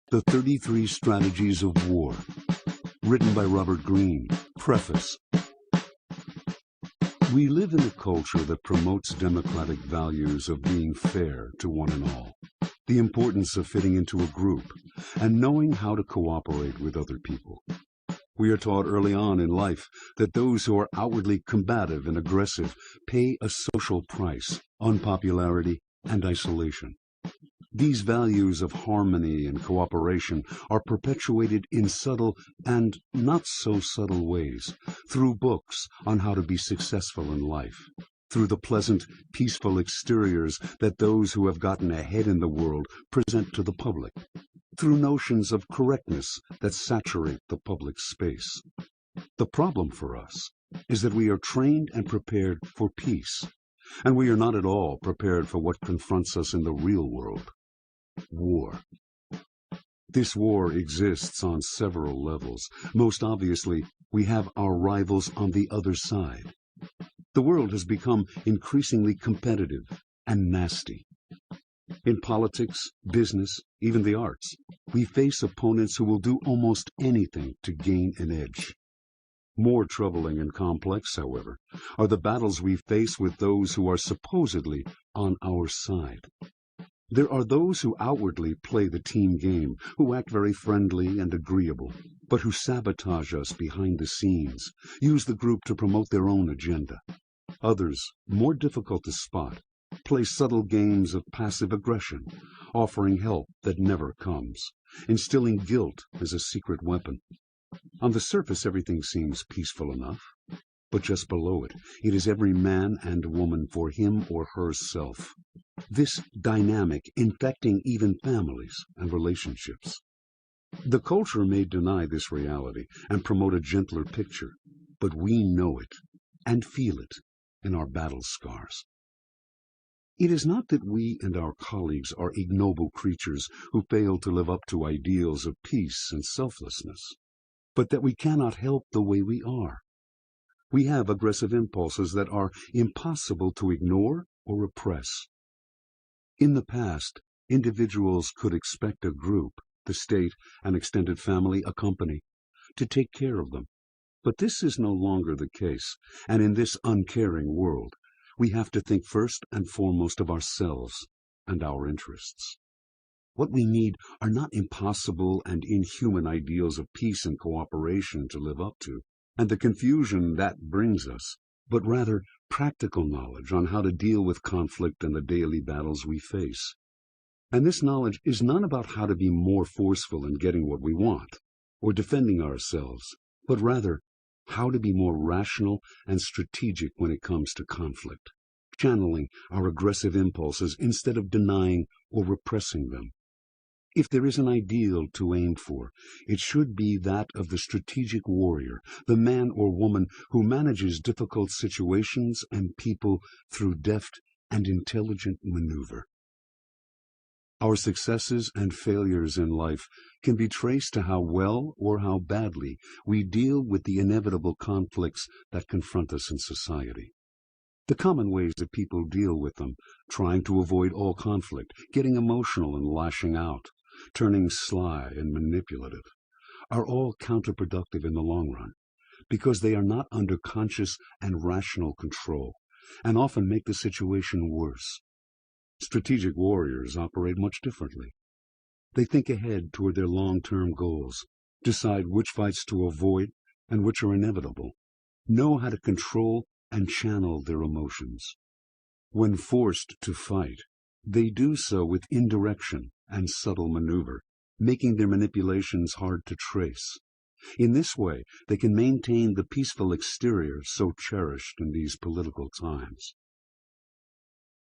The 33 Strategies of War. Written by Robert Greene. Preface. We live in a culture that promotes democratic values of being fair to one and all, the importance of fitting into a group, and knowing how to cooperate with other people. We are taught early on in life that those who are outwardly combative and aggressive pay a social price, unpopularity, and isolation. These values of harmony and cooperation are perpetuated in subtle and not so subtle ways, through books on how to be successful in life, through the pleasant, peaceful exteriors that those who have gotten ahead in the world present to the public, through notions of correctness that saturate the public space. The problem for us is that we are trained and prepared for peace, and we are not at all prepared for what confronts us in the real world. War. This war exists on several levels. Most obviously, we have our rivals on the other side. The world has become increasingly competitive and nasty. In politics, business, even the arts, we face opponents who will do almost anything to gain an edge. More troubling and complex, however, are the battles we face with those who are supposedly on our side. There are those who outwardly play the team game, who act very friendly and agreeable, but who sabotage us behind the scenes, use the group to promote their own agenda. Others, more difficult to spot, play subtle games of passive aggression, offering help that never comes, instilling guilt as a secret weapon. On the surface, everything seems peaceful enough, but just below it, it is every man and woman for him or herself. This dynamic infecting even families and relationships. The culture may deny this reality and promote a gentler picture, but we know it and feel it in our battle scars. It is not that we and our colleagues are ignoble creatures who fail to live up to ideals of peace and selflessness, but that we cannot help the way we are. We have aggressive impulses that are impossible to ignore or repress. In the past, individuals could expect a group, the state, and extended family, a company, to take care of them. But this is no longer the case, and in this uncaring world, we have to think first and foremost of ourselves and our interests. What we need are not impossible and inhuman ideals of peace and cooperation to live up to, and the confusion that brings us, but rather practical knowledge on how to deal with conflict and the daily battles we face. And this knowledge is not about how to be more forceful in getting what we want, or defending ourselves, but rather how to be more rational and strategic when it comes to conflict, channeling our aggressive impulses instead of denying or repressing them. If there is an ideal to aim for, it should be that of the strategic warrior, the man or woman who manages difficult situations and people through deft and intelligent maneuver. Our successes and failures in life can be traced to how well or how badly we deal with the inevitable conflicts that confront us in society. The common ways that people deal with them, trying to avoid all conflict, getting emotional and lashing out, turning sly and manipulative, are all counterproductive in the long run, because they are not under conscious and rational control, and often make the situation worse. Strategic warriors operate much differently. They think ahead toward their long-term goals, decide which fights to avoid and which are inevitable, know how to control and channel their emotions. When forced to fight, they do so with indirection and subtle maneuver, making their manipulations hard to trace. In this way, they can maintain the peaceful exterior so cherished in these political times.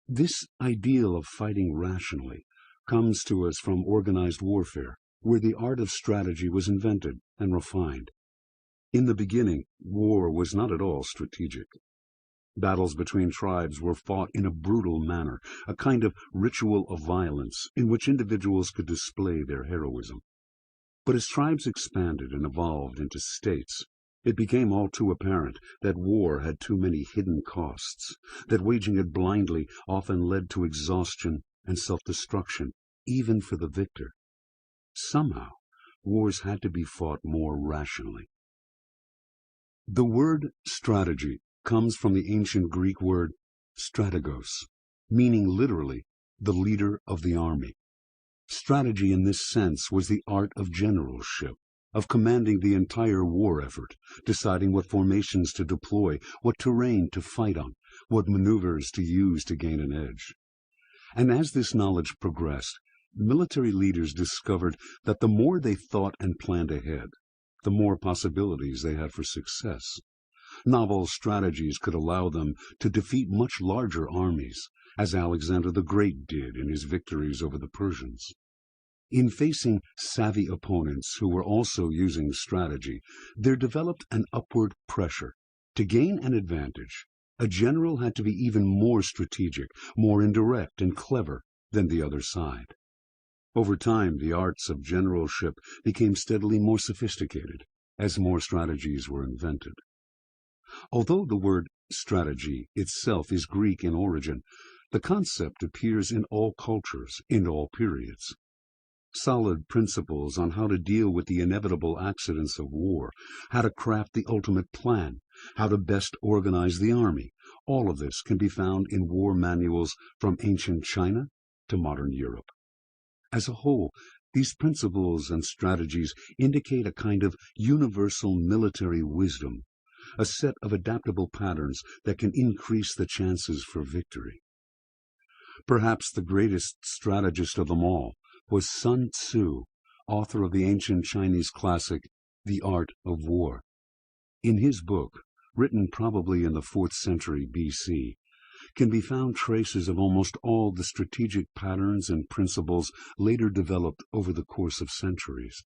This ideal of fighting rationally comes to us from organized warfare, where the art of strategy was invented and refined. In the beginning, war was not at all strategic. Battles between tribes were fought in a brutal manner, a kind of ritual of violence in which individuals could display their heroism. But as tribes expanded and evolved into states, it became all too apparent that war had too many hidden costs, that waging it blindly often led to exhaustion and self-destruction, even for the victor. Somehow, wars had to be fought more rationally. The word strategy comes from the ancient Greek word strategos, meaning literally the leader of the army. Strategy in this sense was the art of generalship, of commanding the entire war effort, deciding what formations to deploy, what terrain to fight on, what maneuvers to use to gain an edge. And as this knowledge progressed, military leaders discovered that the more they thought and planned ahead, the more possibilities they had for success. Novel strategies could allow them to defeat much larger armies, as Alexander the Great did in his victories over the Persians. In facing savvy opponents who were also using strategy, there developed an upward pressure. To gain an advantage, a general had to be even more strategic, more indirect and clever than the other side. Over time, the arts of generalship became steadily more sophisticated as more strategies were invented. Although the word strategy itself is Greek in origin, the concept appears in all cultures, in all periods. Solid principles on how to deal with the inevitable accidents of war, how to craft the ultimate plan, how to best organize the army, all of this can be found in war manuals from ancient China to modern Europe. As a whole, these principles and strategies indicate a kind of universal military wisdom, a set of adaptable patterns that can increase the chances for victory. Perhaps the greatest strategist of them all was Sun Tzu, author of the ancient Chinese classic, The Art of War. In his book, written probably in the 4th century BC, can be found traces of almost all the strategic patterns and principles later developed over the course of centuries.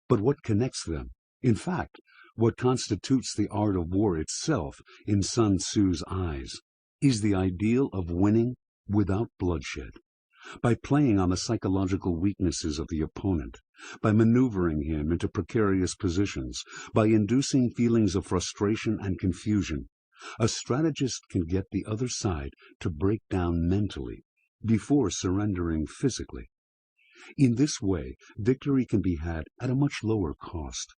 But what connects them? In fact, what constitutes the art of war itself in Sun Tzu's eyes is the ideal of winning without bloodshed, by playing on the psychological weaknesses of the opponent, by maneuvering him into precarious positions, by inducing feelings of frustration and confusion. A strategist can get the other side to break down mentally before surrendering physically. In this way, victory can be had at a much lower cost,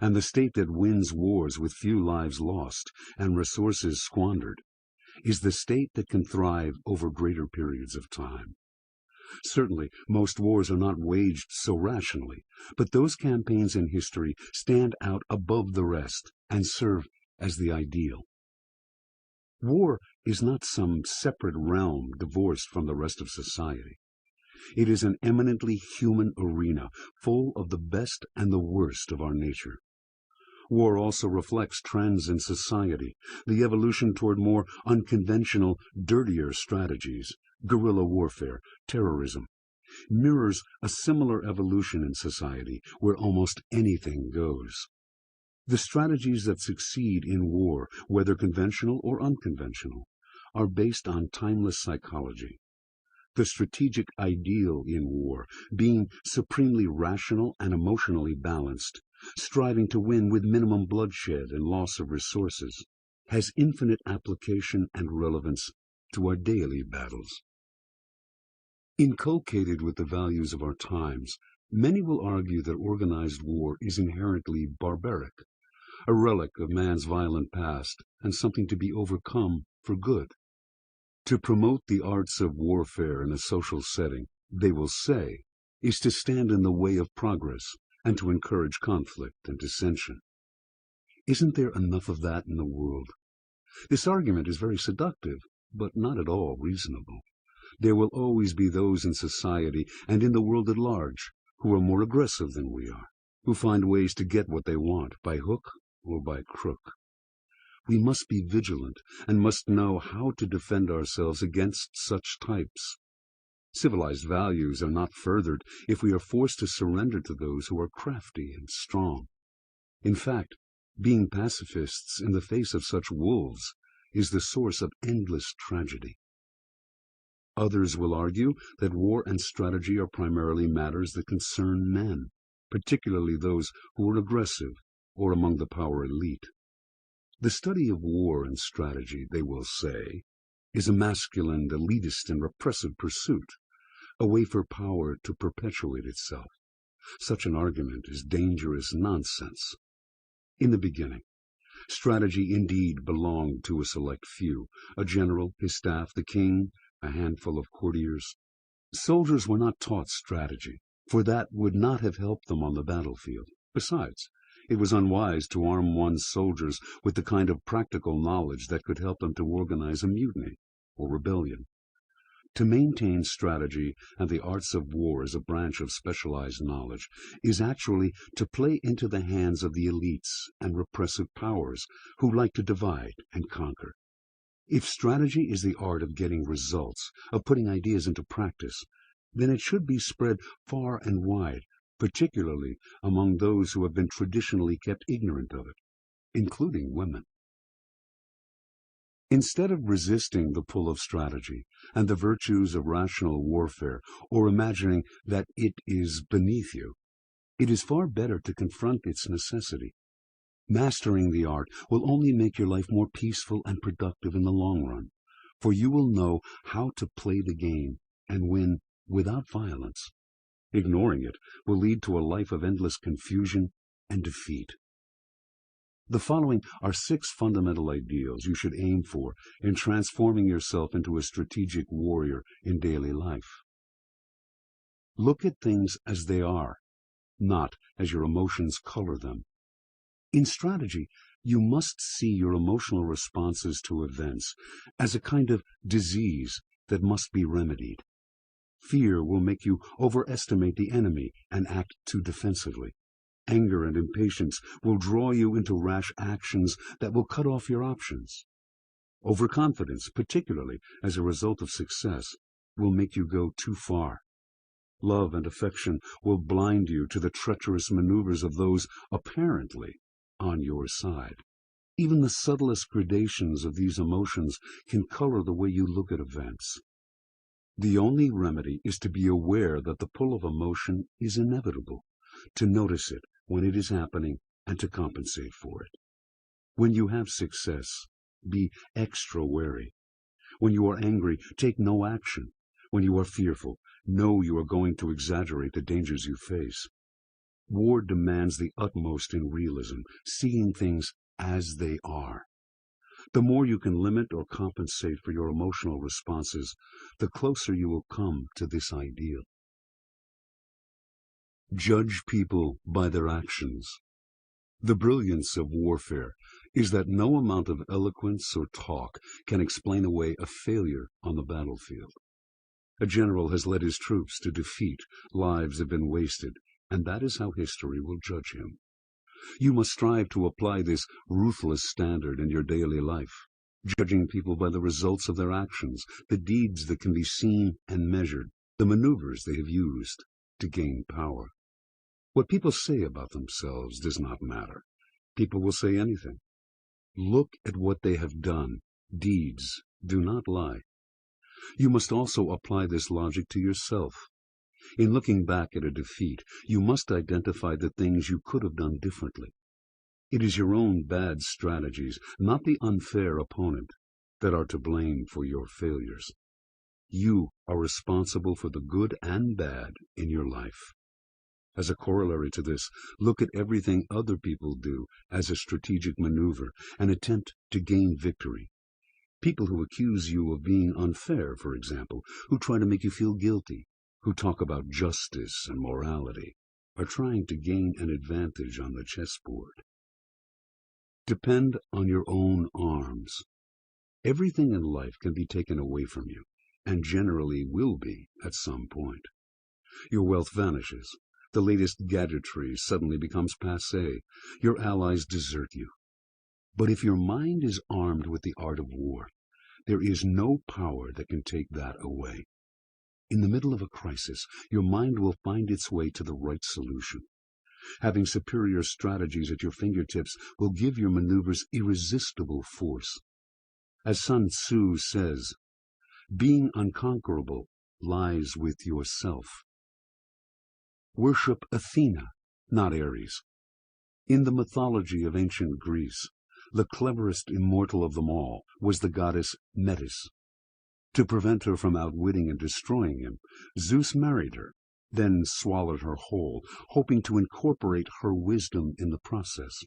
and the state that wins wars with few lives lost and resources squandered is the state that can thrive over greater periods of time. Certainly, most wars are not waged so rationally, but those campaigns in history stand out above the rest and serve as the ideal. War is not some separate realm divorced from the rest of society. It is an eminently human arena, full of the best and the worst of our nature. War also reflects trends in society, the evolution toward more unconventional, dirtier strategies, guerrilla warfare, terrorism, mirrors a similar evolution in society where almost anything goes. The strategies that succeed in war, whether conventional or unconventional, are based on timeless psychology. The strategic ideal in war, being supremely rational and emotionally balanced, striving to win with minimum bloodshed and loss of resources, has infinite application and relevance to our daily battles. Inculcated with the values of our times, many will argue that organized war is inherently barbaric, a relic of man's violent past and something to be overcome for good. To promote the arts of warfare in a social setting, they will say, is to stand in the way of progress and to encourage conflict and dissension. Isn't there enough of that in the world? This argument is very seductive, but not at all reasonable. There will always be those in society and in the world at large who are more aggressive than we are, who find ways to get what they want by hook or by crook. We must be vigilant and must know how to defend ourselves against such types. Civilized values are not furthered if we are forced to surrender to those who are crafty and strong. In fact, being pacifists in the face of such wolves is the source of endless tragedy. Others will argue that war and strategy are primarily matters that concern men, particularly those who are aggressive or among the power elite. The study of war and strategy, they will say, is a masculine, elitist, and repressive pursuit, a way for power to perpetuate itself. Such an argument is dangerous nonsense. In the beginning, strategy indeed belonged to a select few, a general, his staff, the king, a handful of courtiers. Soldiers were not taught strategy, for that would not have helped them on the battlefield. Besides, it was unwise to arm one's soldiers with the kind of practical knowledge that could help them to organize a mutiny or rebellion. To maintain strategy and the arts of war as a branch of specialized knowledge is actually to play into the hands of the elites and repressive powers who like to divide and conquer. If strategy is the art of getting results, of putting ideas into practice, then it should be spread far and wide, particularly among those who have been traditionally kept ignorant of it, including women. Instead of resisting the pull of strategy and the virtues of rational warfare, or imagining that it is beneath you, it is far better to confront its necessity. Mastering the art will only make your life more peaceful and productive in the long run, for you will know how to play the game and win without violence. Ignoring it will lead to a life of endless confusion and defeat. The following are 6 fundamental ideals you should aim for in transforming yourself into a strategic warrior in daily life. Look at things as they are, not as your emotions color them. In strategy, you must see your emotional responses to events as a kind of disease that must be remedied. Fear will make you overestimate the enemy and act too defensively. Anger and impatience will draw you into rash actions that will cut off your options. Overconfidence, particularly as a result of success, will make you go too far. Love and affection will blind you to the treacherous maneuvers of those apparently on your side. Even the subtlest gradations of these emotions can color the way you look at events. The only remedy is to be aware that the pull of emotion is inevitable, to notice it when it is happening and to compensate for it. When you have success, be extra wary. When you are angry, take no action. When you are fearful, know you are going to exaggerate the dangers you face. War demands the utmost in realism, seeing things as they are. The more you can limit or compensate for your emotional responses, the closer you will come to this ideal. Judge people by their actions. The brilliance of warfare is that no amount of eloquence or talk can explain away a failure on the battlefield. A general has led his troops to defeat, lives have been wasted, and that is how history will judge him. You must strive to apply this ruthless standard in your daily life, judging people by the results of their actions, the deeds that can be seen and measured, the maneuvers they have used to gain power. What people say about themselves does not matter. People will say anything. Look at what they have done. Deeds do not lie. You must also apply this logic to yourself. In looking back at a defeat, you must identify the things you could have done differently. It is your own bad strategies, not the unfair opponent, that are to blame for your failures. You are responsible for the good and bad in your life. As a corollary to this, look at everything other people do as a strategic maneuver, an attempt to gain victory. People who accuse you of being unfair, for example, who try to make you feel guilty, who talk about justice and morality, are trying to gain an advantage on the chessboard. Depend on your own arms. Everything in life can be taken away from you, and generally will be at some point. Your wealth vanishes. The latest gadgetry suddenly becomes passé. Your allies desert you. But if your mind is armed with the art of war, there is no power that can take that away. In the middle of a crisis, your mind will find its way to the right solution. Having superior strategies at your fingertips will give your maneuvers irresistible force. As Sun Tzu says, being unconquerable lies with yourself. Worship Athena, not Ares. In the mythology of ancient Greece, the cleverest immortal of them all was the goddess Metis. To prevent her from outwitting and destroying him, Zeus married her, then swallowed her whole, hoping to incorporate her wisdom in the process.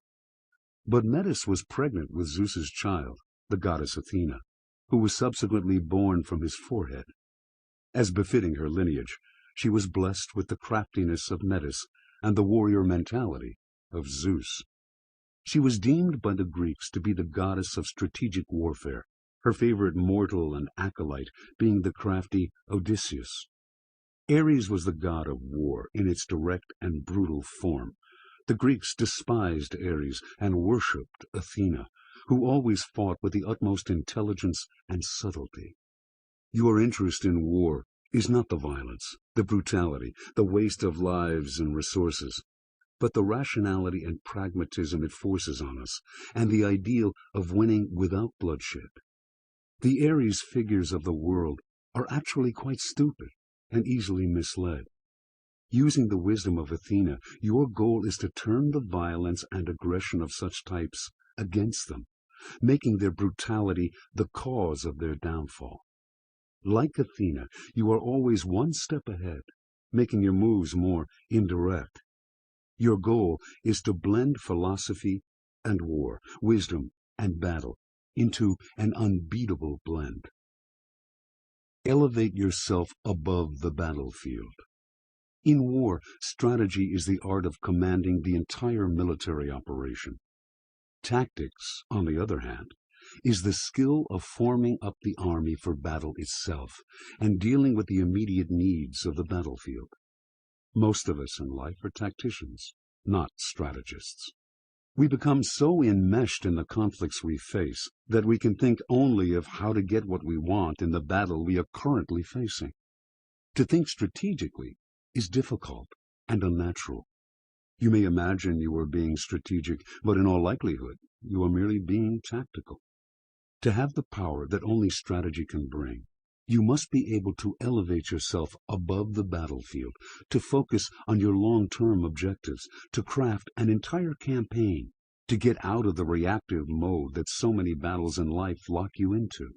But Metis was pregnant with Zeus's child, the goddess Athena, who was subsequently born from his forehead. As befitting her lineage, she was blessed with the craftiness of Metis and the warrior mentality of Zeus. She was deemed by the Greeks to be the goddess of strategic warfare, her favorite mortal and acolyte being the crafty Odysseus. Ares was the god of war in its direct and brutal form. The Greeks despised Ares and worshipped Athena, who always fought with the utmost intelligence and subtlety. Your interest in war is not the violence, the brutality, the waste of lives and resources, but the rationality and pragmatism it forces on us, and the ideal of winning without bloodshed. The Ares figures of the world are actually quite stupid and easily misled. Using the wisdom of Athena, your goal is to turn the violence and aggression of such types against them, making their brutality the cause of their downfall. Like Athena, you are always one step ahead, making your moves more indirect. Your goal is to blend philosophy and war, wisdom and battle, into an unbeatable blend. Elevate yourself above the battlefield. In war, strategy is the art of commanding the entire military operation. Tactics, on the other hand, is the skill of forming up the army for battle itself and dealing with the immediate needs of the battlefield. Most of us in life are tacticians, not strategists. We become so enmeshed in the conflicts we face that we can think only of how to get what we want in the battle we are currently facing. To think strategically is difficult and unnatural. You may imagine you are being strategic, but in all likelihood, you are merely being tactical. To have the power that only strategy can bring, you must be able to elevate yourself above the battlefield, to focus on your long-term objectives, to craft an entire campaign, to get out of the reactive mode that so many battles in life lock you into.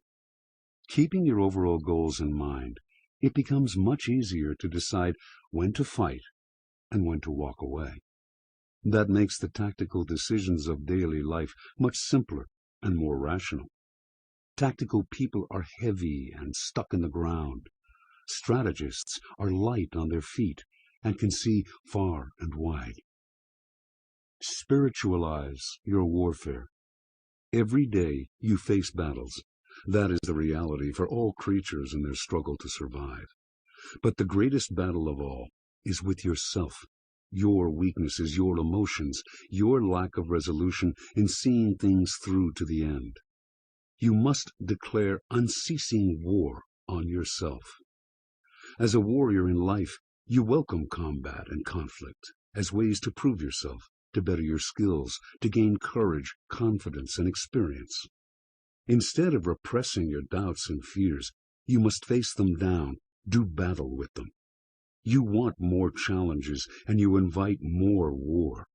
Keeping your overall goals in mind, it becomes much easier to decide when to fight and when to walk away. That makes the tactical decisions of daily life much simpler and more rational. Tactical people are heavy and stuck in the ground. Strategists are light on their feet and can see far and wide. Spiritualize your warfare. Every day you face battles. That is the reality for all creatures in their struggle to survive. But the greatest battle of all is with yourself, your weaknesses, your emotions, your lack of resolution in seeing things through to the end. You must declare unceasing war on yourself. As a warrior in life, you welcome combat and conflict as ways to prove yourself, to better your skills, to gain courage, confidence, and experience. Instead of repressing your doubts and fears, you must face them down, do battle with them. You want more challenges, and you invite more war.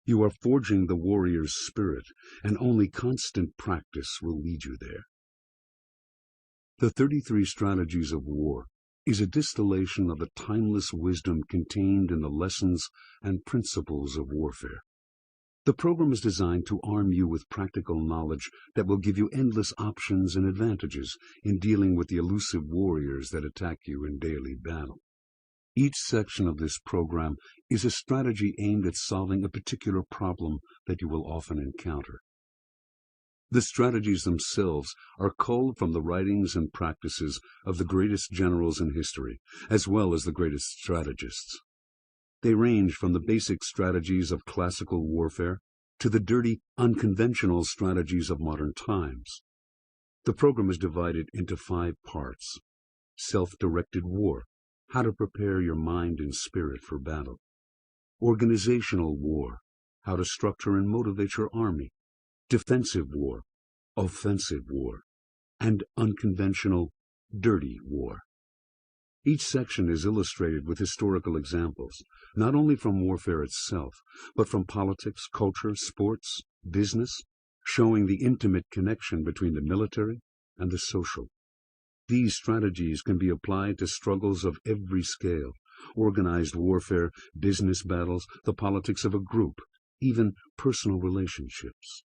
You are forging the warrior's spirit, and only constant practice will lead you there. The 33 Strategies of War is a distillation of the timeless wisdom contained in the lessons and principles of warfare. The program is designed to arm you with practical knowledge that will give you endless options and advantages in dealing with the elusive warriors that attack you in daily battle. Each section of this program is a strategy aimed at solving a particular problem that you will often encounter. The strategies themselves are culled from the writings and practices of the greatest generals in history, as well as the greatest strategists. They range from the basic strategies of classical warfare to the dirty, unconventional strategies of modern times. The program is divided into 5 parts: self-directed war, how to prepare your mind and spirit for battle; organizational war, how to structure and motivate your army; defensive war, offensive war; and unconventional, dirty war. Each section is illustrated with historical examples, not only from warfare itself, but from politics, culture, sports, business, showing the intimate connection between the military and the social. These strategies can be applied to struggles of every scale, organized warfare, business battles, the politics of a group, even personal relationships.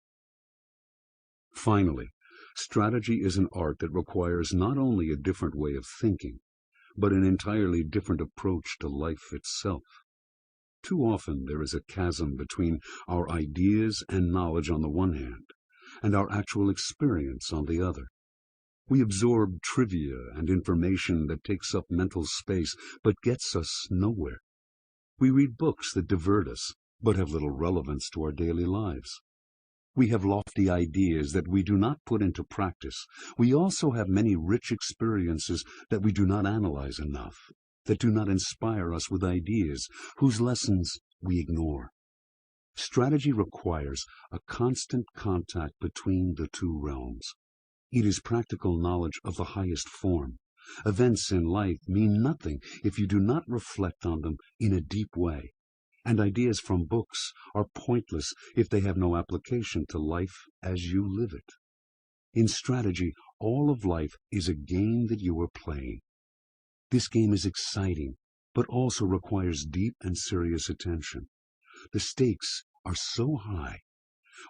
Finally, strategy is an art that requires not only a different way of thinking, but an entirely different approach to life itself. Too often there is a chasm between our ideas and knowledge on the one hand, and our actual experience on the other. We absorb trivia and information that takes up mental space but gets us nowhere. We read books that divert us but have little relevance to our daily lives. We have lofty ideas that we do not put into practice. We also have many rich experiences that we do not analyze enough, that do not inspire us with ideas whose lessons we ignore. Strategy requires a constant contact between the two realms. It is practical knowledge of the highest form. Events in life mean nothing if you do not reflect on them in a deep way, and ideas from books are pointless if they have no application to life as you live it. In strategy, all of life is a game that you are playing. This game is exciting, but also requires deep and serious attention. The stakes are so high.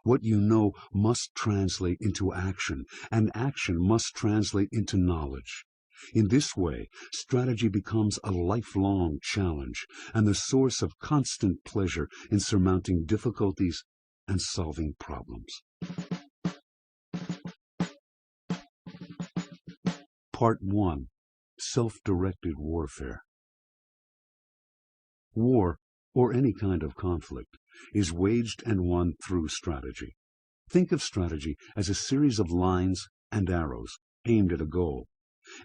What you know must translate into action, and action must translate into knowledge. In this way, strategy becomes a lifelong challenge and the source of constant pleasure in surmounting difficulties and solving problems. Part 1. Self-directed warfare. War, or any kind of conflict, is waged and won through strategy. Think of strategy as a series of lines and arrows aimed at a goal,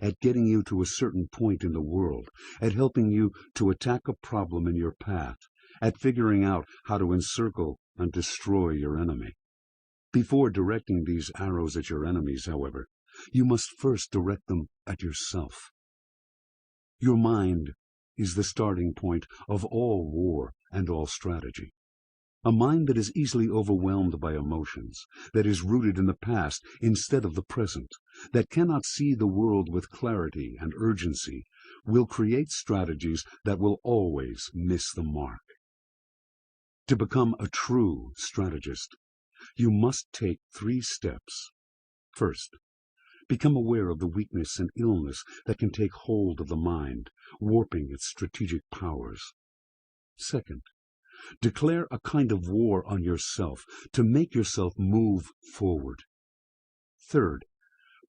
at getting you to a certain point in the world, at helping you to attack a problem in your path, at figuring out how to encircle and destroy your enemy. Before directing these arrows at your enemies, however, you must first direct them at yourself. Your mind is the starting point of all war and all strategy. A mind that is easily overwhelmed by emotions, that is rooted in the past instead of the present, that cannot see the world with clarity and urgency, will create strategies that will always miss the mark. To become a true strategist, you must take 3 steps. First, become aware of the weakness and illness that can take hold of the mind, warping its strategic powers. Second, declare a kind of war on yourself to make yourself move forward. Third,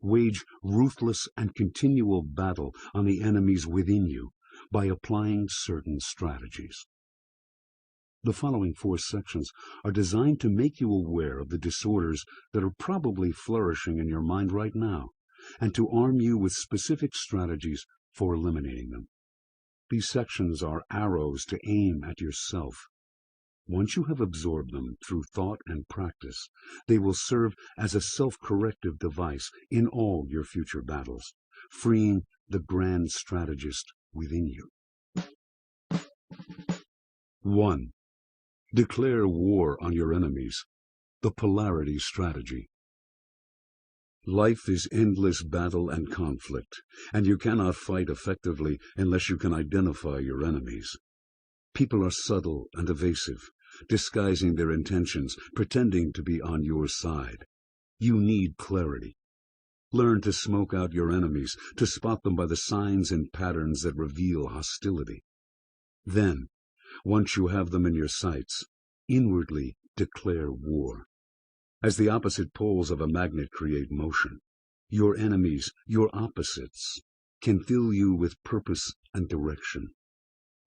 wage ruthless and continual battle on the enemies within you by applying certain strategies. The following 4 sections are designed to make you aware of the disorders that are probably flourishing in your mind right now, and to arm you with specific strategies for eliminating them. These sections are arrows to aim at yourself. Once you have absorbed them through thought and practice, they will serve as a self-corrective device in all your future battles, freeing the grand strategist within you. 1. Declare war on your enemies. The polarity strategy. Life is endless battle and conflict, and you cannot fight effectively unless you can identify your enemies. People are subtle and evasive, disguising their intentions, pretending to be on your side. You need clarity. Learn to smoke out your enemies, to spot them by the signs and patterns that reveal hostility. Then, once you have them in your sights, inwardly declare war. As the opposite poles of a magnet create motion, your enemies, your opposites, can fill you with purpose and direction.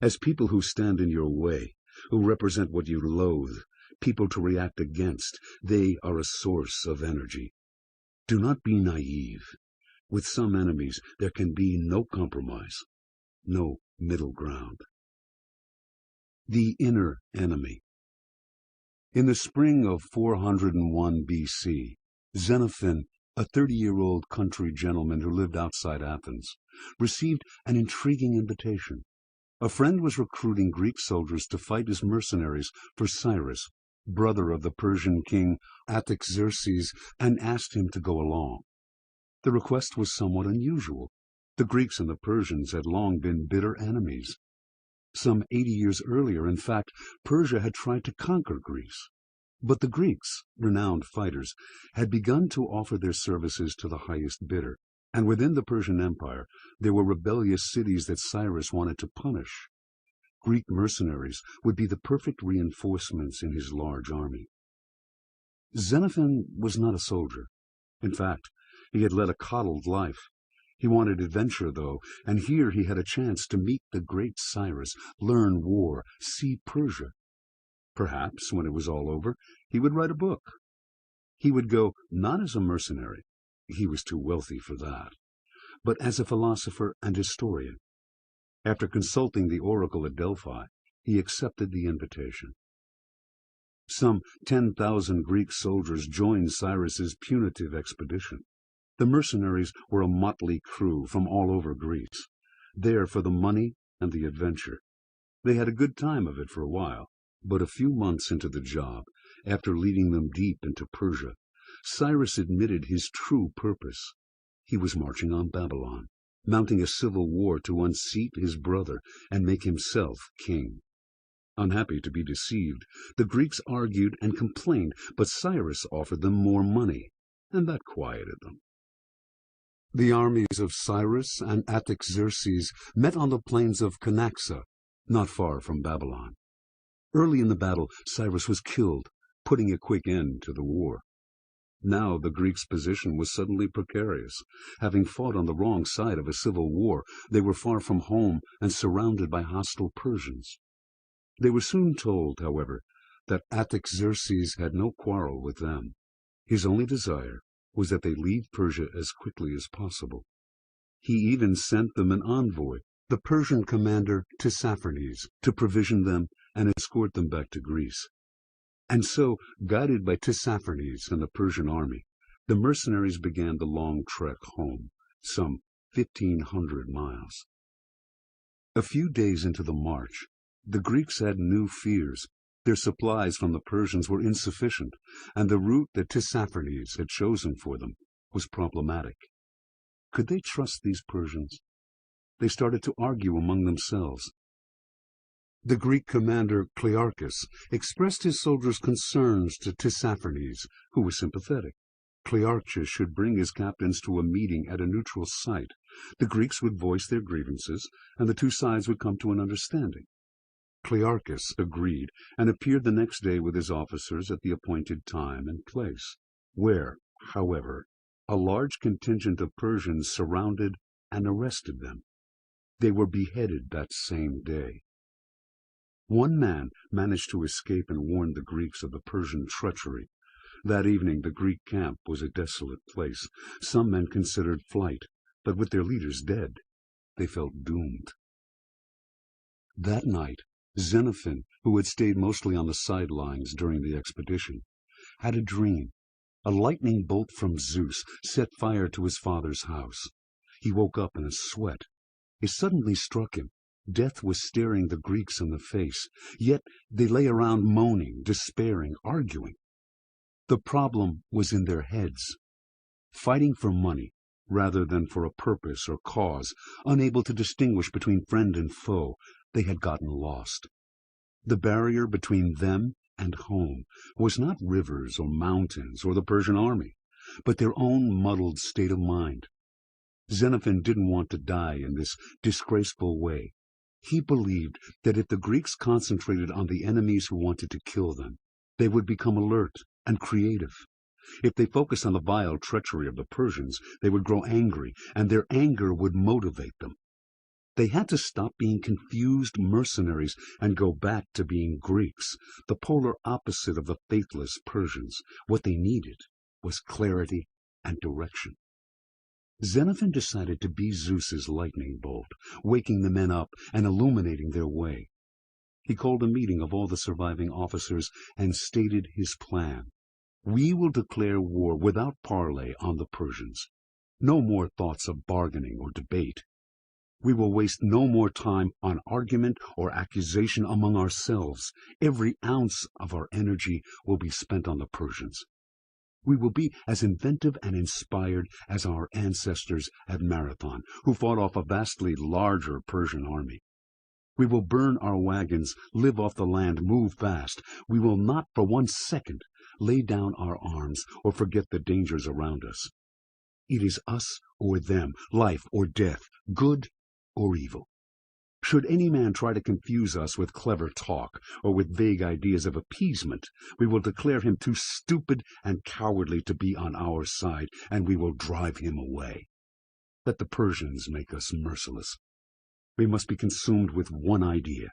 As people who stand in your way, who represent what you loathe, people to react against, they are a source of energy. Do not be naive. With some enemies, there can be no compromise, no middle ground. The inner enemy. In the spring of 401 B.C., Xenophon, a 30-year-old country gentleman who lived outside Athens, received an intriguing invitation. A friend was recruiting Greek soldiers to fight as mercenaries for Cyrus, brother of the Persian king Artaxerxes, and asked him to go along. The request was somewhat unusual. The Greeks and the Persians had long been bitter enemies. Some 80 years earlier, in fact, Persia had tried to conquer Greece. But the Greeks, renowned fighters, had begun to offer their services to the highest bidder, and within the Persian Empire there were rebellious cities that Cyrus wanted to punish. Greek mercenaries would be the perfect reinforcements in his large army. Xenophon was not a soldier. In fact, he had led a coddled life. He wanted adventure, though, and here he had a chance to meet the great Cyrus, learn war, see Persia. Perhaps, when it was all over, he would write a book. He would go not as a mercenary, he was too wealthy for that, but as a philosopher and historian. After consulting the oracle at Delphi, he accepted the invitation. Some 10,000 Greek soldiers joined Cyrus's punitive expedition. The mercenaries were a motley crew from all over Greece, there for the money and the adventure. They had a good time of it for a while, but a few months into the job, after leading them deep into Persia, Cyrus admitted his true purpose. He was marching on Babylon, mounting a civil war to unseat his brother and make himself king. Unhappy to be deceived, the Greeks argued and complained, but Cyrus offered them more money, and that quieted them. The armies of Cyrus and Artaxerxes met on the plains of Canaxa, not far from Babylon. Early in the battle, Cyrus was killed, putting a quick end to the war. Now the Greeks' position was suddenly precarious. Having fought on the wrong side of a civil war, they were far from home and surrounded by hostile Persians. They were soon told, however, that Artaxerxes had no quarrel with them. His only desire was that they leave Persia as quickly as possible. He even sent them an envoy, the Persian commander Tissaphernes, to provision them and escort them back to Greece. And so, guided by Tissaphernes and the Persian army, the mercenaries began the long trek home, some 1,500 miles. A few days into the march, the Greeks had new fears. Their supplies from the Persians were insufficient, and the route that Tissaphernes had chosen for them was problematic. Could they trust these Persians? They started to argue among themselves. The Greek commander Clearchus expressed his soldiers' concerns to Tissaphernes, who was sympathetic. Clearchus should bring his captains to a meeting at a neutral site. The Greeks would voice their grievances, and the two sides would come to an understanding. Clearchus agreed, and appeared the next day with his officers at the appointed time and place, where, however, a large contingent of Persians surrounded and arrested them. They were beheaded that same day. One man managed to escape and warned the Greeks of the Persian treachery. That evening the Greek camp was a desolate place. Some men considered flight, but with their leaders dead, they felt doomed. That night, Xenophon, who had stayed mostly on the sidelines during the expedition, had a dream. A lightning bolt from Zeus set fire to his father's house. He woke up in a sweat. It suddenly struck him. Death was staring the Greeks in the face, yet they lay around moaning, despairing, arguing. The problem was in their heads. Fighting for money, rather than for a purpose or cause, unable to distinguish between friend and foe, they had gotten lost. The barrier between them and home was not rivers or mountains or the Persian army, but their own muddled state of mind. Xenophon didn't want to die in this disgraceful way. He believed that if the Greeks concentrated on the enemies who wanted to kill them, they would become alert and creative. If they focused on the vile treachery of the Persians, they would grow angry, and their anger would motivate them. They had to stop being confused mercenaries and go back to being Greeks, the polar opposite of the faithless Persians. What they needed was clarity and direction. Xenophon decided to be Zeus's lightning bolt, waking the men up and illuminating their way. He called a meeting of all the surviving officers and stated his plan. We will declare war without parley on the Persians. No more thoughts of bargaining or debate. We will waste no more time on argument or accusation among ourselves. Every ounce of our energy will be spent on the Persians. We will be as inventive and inspired as our ancestors at Marathon, who fought off a vastly larger Persian army. We will burn our wagons, live off the land, move fast. We will not for 1 second lay down our arms or forget the dangers around us. It is us or them, life or death, good or evil. Should any man try to confuse us with clever talk or with vague ideas of appeasement, we will declare him too stupid and cowardly to be on our side, and we will drive him away. Let the Persians make us merciless. We must be consumed with one idea: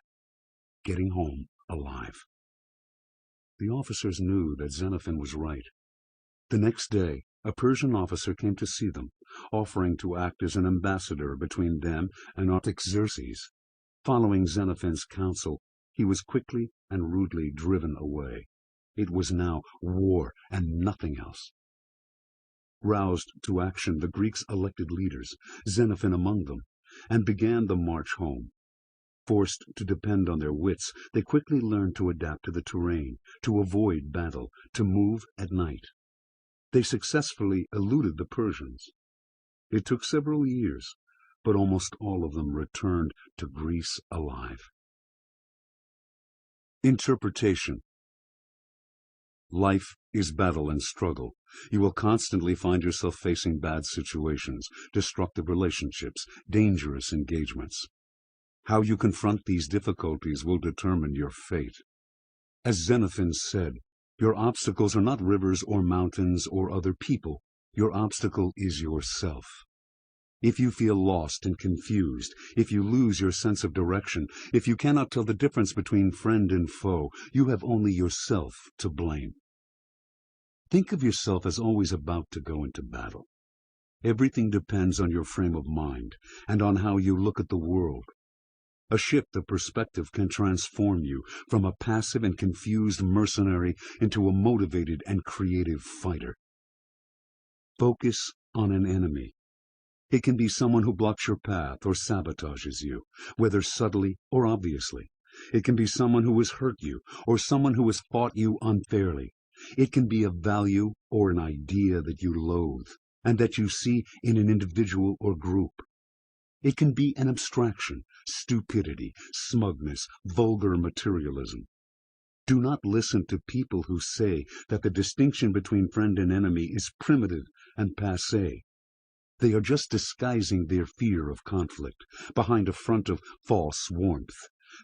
getting home alive. The officers knew that Xenophon was right. The next day, a Persian officer came to see them, offering to act as an ambassador between them and Artaxerxes. Following Xenophon's counsel, he was quickly and rudely driven away. It was now war and nothing else. Roused to action, the Greeks elected leaders, Xenophon among them, and began the march home. Forced to depend on their wits, they quickly learned to adapt to the terrain, to avoid battle, to move at night. They successfully eluded the Persians. It took several years, but almost all of them returned to Greece alive. Interpretation. Life is battle and struggle. You will constantly find yourself facing bad situations, destructive relationships, dangerous engagements. How you confront these difficulties will determine your fate. As Xenophon said, your obstacles are not rivers or mountains or other people. Your obstacle is yourself. If you feel lost and confused, if you lose your sense of direction, if you cannot tell the difference between friend and foe, you have only yourself to blame. Think of yourself as always about to go into battle. Everything depends on your frame of mind and on how you look at the world. A shift of perspective can transform you from a passive and confused mercenary into a motivated and creative fighter. Focus on an enemy. It can be someone who blocks your path or sabotages you, whether subtly or obviously. It can be someone who has hurt you or someone who has fought you unfairly. It can be a value or an idea that you loathe and that you see in an individual or group. It can be an abstraction, stupidity, smugness, vulgar materialism. Do not listen to people who say that the distinction between friend and enemy is primitive and passé. They are just disguising their fear of conflict behind a front of false warmth.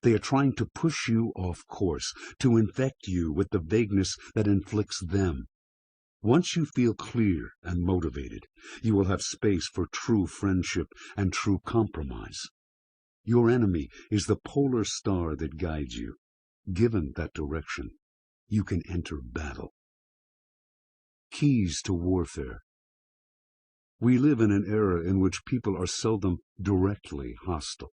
They are trying to push you off course, to infect you with the vagueness that inflicts them. Once you feel clear and motivated, you will have space for true friendship and true compromise. Your enemy is the polar star that guides you. Given that direction, you can enter battle. Keys to warfare. We live in an era in which people are seldom directly hostile.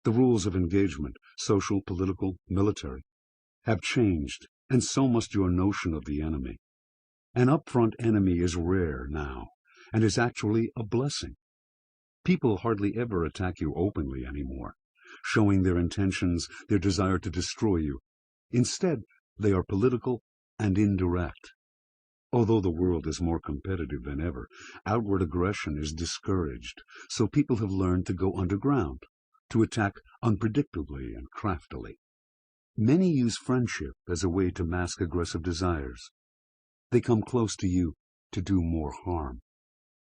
The rules of engagement, social, political, military, have changed, and so must your notion of the enemy. An upfront enemy is rare now, and is actually a blessing. People hardly ever attack you openly anymore, showing their intentions, their desire to destroy you. Instead, they are political and indirect. Although the world is more competitive than ever, outward aggression is discouraged, so people have learned to go underground, to attack unpredictably and craftily. Many use friendship as a way to mask aggressive desires. They come close to you to do more harm.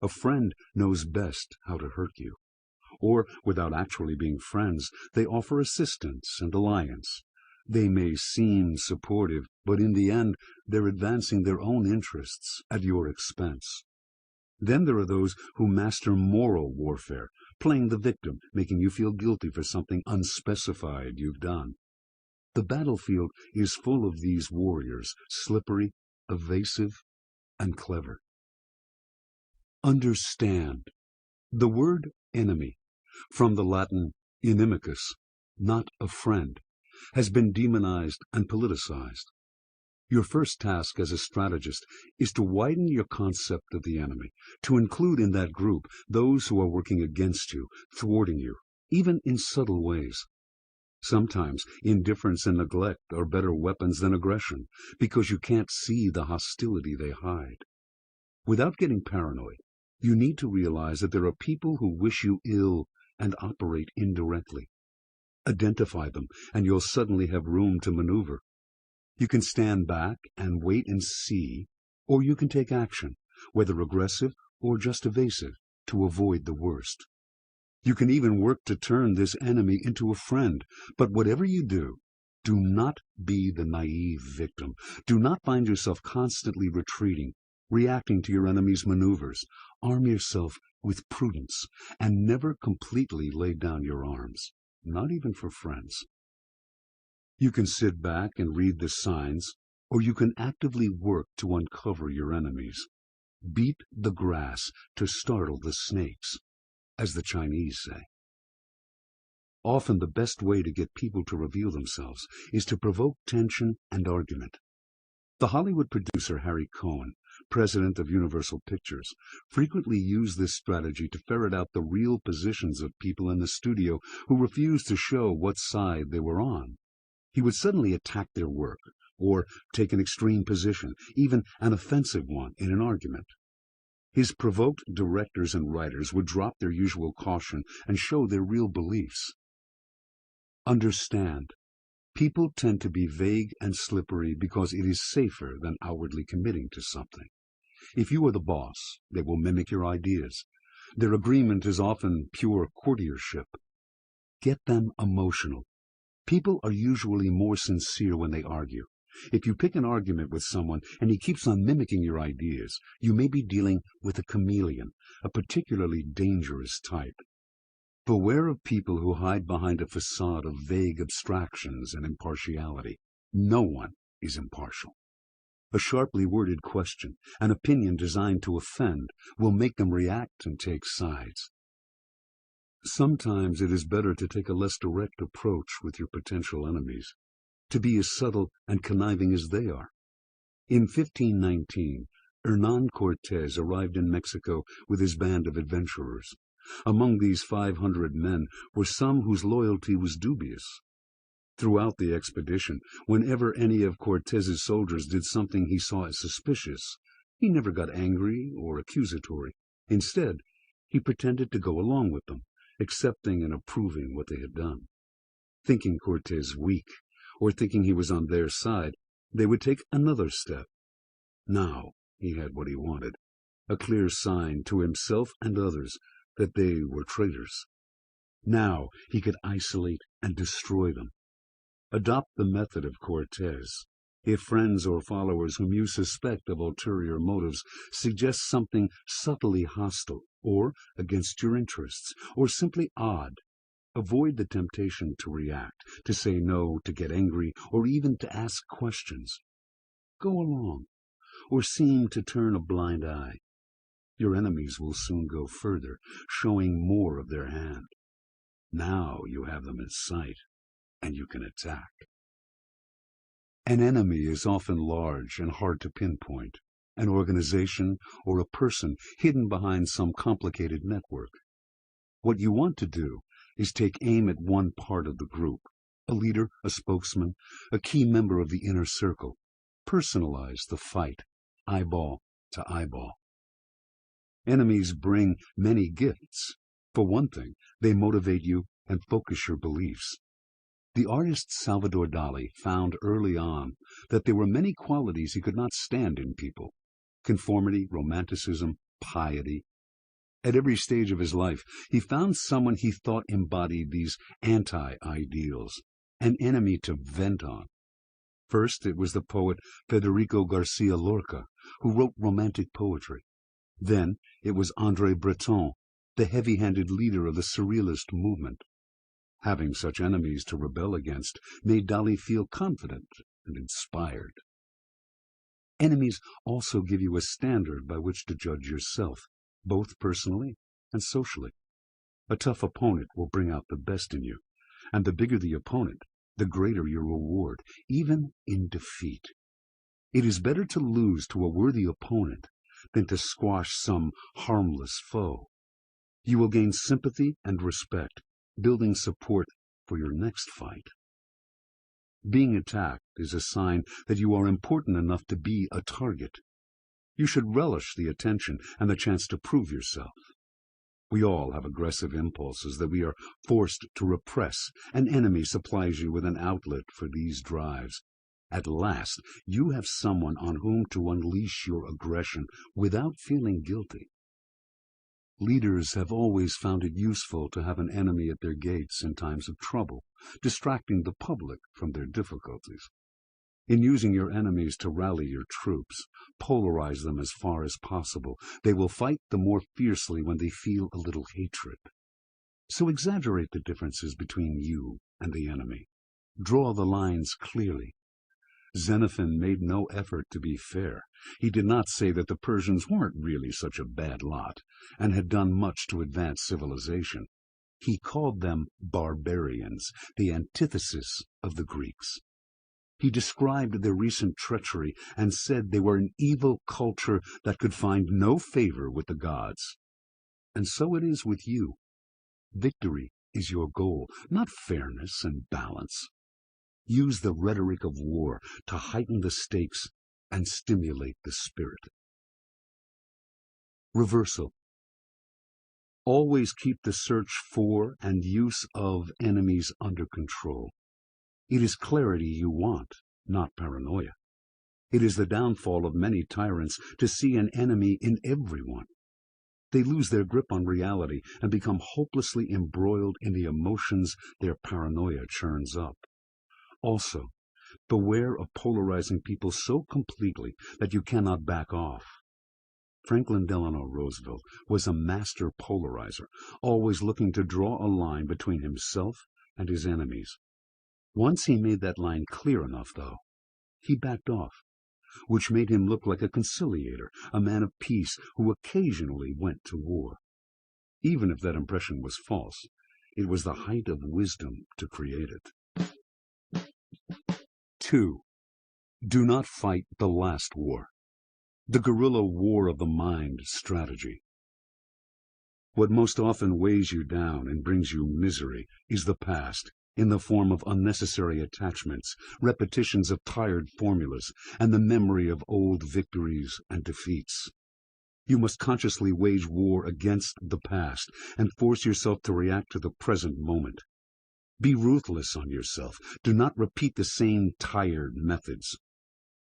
A friend knows best how to hurt you. Or, without actually being friends, they offer assistance and alliance. They may seem supportive, but in the end, they're advancing their own interests at your expense. Then there are those who master moral warfare, playing the victim, making you feel guilty for something unspecified you've done. The battlefield is full of these warriors, slippery, evasive, and clever. Understand. The word enemy, from the Latin inimicus, not a friend, has been demonized and politicized. Your first task as a strategist is to widen your concept of the enemy, to include in that group those who are working against you, thwarting you, even in subtle ways. Sometimes indifference and neglect are better weapons than aggression, because you can't see the hostility they hide. Without getting paranoid, you need to realize that there are people who wish you ill and operate indirectly. Identify them, and you'll suddenly have room to maneuver. You can stand back and wait and see, or you can take action, whether aggressive or just evasive, to avoid the worst. You can even work to turn this enemy into a friend, but whatever you do not be the naive victim. Do not find yourself constantly retreating, reacting to your enemy's maneuvers. Arm yourself with prudence, and never completely lay down your arms, not even for friends. You can sit back and read the signs, or you can actively work to uncover your enemies. Beat the grass to startle the snakes, as the Chinese say. Often the best way to get people to reveal themselves is to provoke tension and argument. The Hollywood producer Harry Cohen, president of Universal Pictures, frequently used this strategy to ferret out the real positions of people in the studio who refused to show what side they were on. He would suddenly attack their work, or take an extreme position, even an offensive one, in an argument. His provoked directors and writers would drop their usual caution and show their real beliefs. Understand, people tend to be vague and slippery because it is safer than outwardly committing to something. If you are the boss, they will mimic your ideas. Their agreement is often pure courtiership. Get them emotional. People are usually more sincere when they argue. If you pick an argument with someone and he keeps on mimicking your ideas, you may be dealing with a chameleon, a particularly dangerous type. Beware of people who hide behind a facade of vague abstractions and impartiality. No one is impartial. A sharply worded question, an opinion designed to offend, will make them react and take sides. Sometimes it is better to take a less direct approach with your potential enemies, to be as subtle and conniving as they are. In 1519, Hernán Cortés arrived in Mexico with his band of adventurers. Among these 500 men were some whose loyalty was dubious. Throughout the expedition, whenever any of Cortés's soldiers did something he saw as suspicious, he never got angry or accusatory. Instead, he pretended to go along with them, accepting and approving what they had done. Thinking Cortés weak, or thinking he was on their side, they would take another step. Now he had what he wanted, a clear sign to himself and others that they were traitors. Now he could isolate and destroy them. Adopt the method of Cortés. If friends or followers whom you suspect of ulterior motives suggest something subtly hostile, or against your interests, or simply odd, avoid the temptation to react, to say no, to get angry, or even to ask questions. Go along, or seem to turn a blind eye. Your enemies will soon go further, showing more of their hand. Now you have them in sight, and you can attack. An enemy is often large and hard to pinpoint, an organization or a person hidden behind some complicated network. What you want to do is take aim at one part of the group, a leader, a spokesman, a key member of the inner circle. Personalize the fight, eyeball to eyeball. Enemies bring many gifts. For one thing, they motivate you and focus your beliefs. The artist Salvador Dali found early on that there were many qualities he could not stand in people: conformity, romanticism, piety. At every stage of his life, he found someone he thought embodied these anti-ideals, an enemy to vent on. First, it was the poet Federico Garcia Lorca, who wrote romantic poetry. Then it was André Breton, the heavy-handed leader of the Surrealist movement. Having such enemies to rebel against made Dali feel confident and inspired. Enemies also give you a standard by which to judge yourself, both personally and socially. A tough opponent will bring out the best in you, and the bigger the opponent, the greater your reward, even in defeat. It is better to lose to a worthy opponent than to squash some harmless foe. You will gain sympathy and respect, building support for your next fight. Being attacked is a sign that you are important enough to be a target. You should relish the attention and the chance to prove yourself. We all have aggressive impulses that we are forced to repress. An enemy supplies you with an outlet for these drives. At last, you have someone on whom to unleash your aggression without feeling guilty. Leaders have always found it useful to have an enemy at their gates in times of trouble, distracting the public from their difficulties. In using your enemies to rally your troops, polarize them as far as possible. They will fight the more fiercely when they feel a little hatred. So exaggerate the differences between you and the enemy. Draw the lines clearly. Xenophon made no effort to be fair. He did not say that the Persians weren't really such a bad lot, and had done much to advance civilization. He called them barbarians, the antithesis of the Greeks. He described their recent treachery and said they were an evil culture that could find no favor with the gods. And so it is with you. Victory is your goal, not fairness and balance. Use the rhetoric of war to heighten the stakes and stimulate the spirit. Reversal. Always keep the search for and use of enemies under control. It is clarity you want, not paranoia. It is the downfall of many tyrants to see an enemy in everyone. They lose their grip on reality and become hopelessly embroiled in the emotions their paranoia churns up. Also, beware of polarizing people so completely that you cannot back off. Franklin Delano Roosevelt was a master polarizer, always looking to draw a line between himself and his enemies. Once he made that line clear enough, though, he backed off, which made him look like a conciliator, a man of peace who occasionally went to war. Even if that impression was false, it was the height of wisdom to create it. 2. Do not fight the last war. The guerrilla war of the mind strategy. What most often weighs you down and brings you misery is the past, in the form of unnecessary attachments, repetitions of tired formulas, and the memory of old victories and defeats. You must consciously wage war against the past and force yourself to react to the present moment. Be ruthless on yourself. Do not repeat the same tired methods.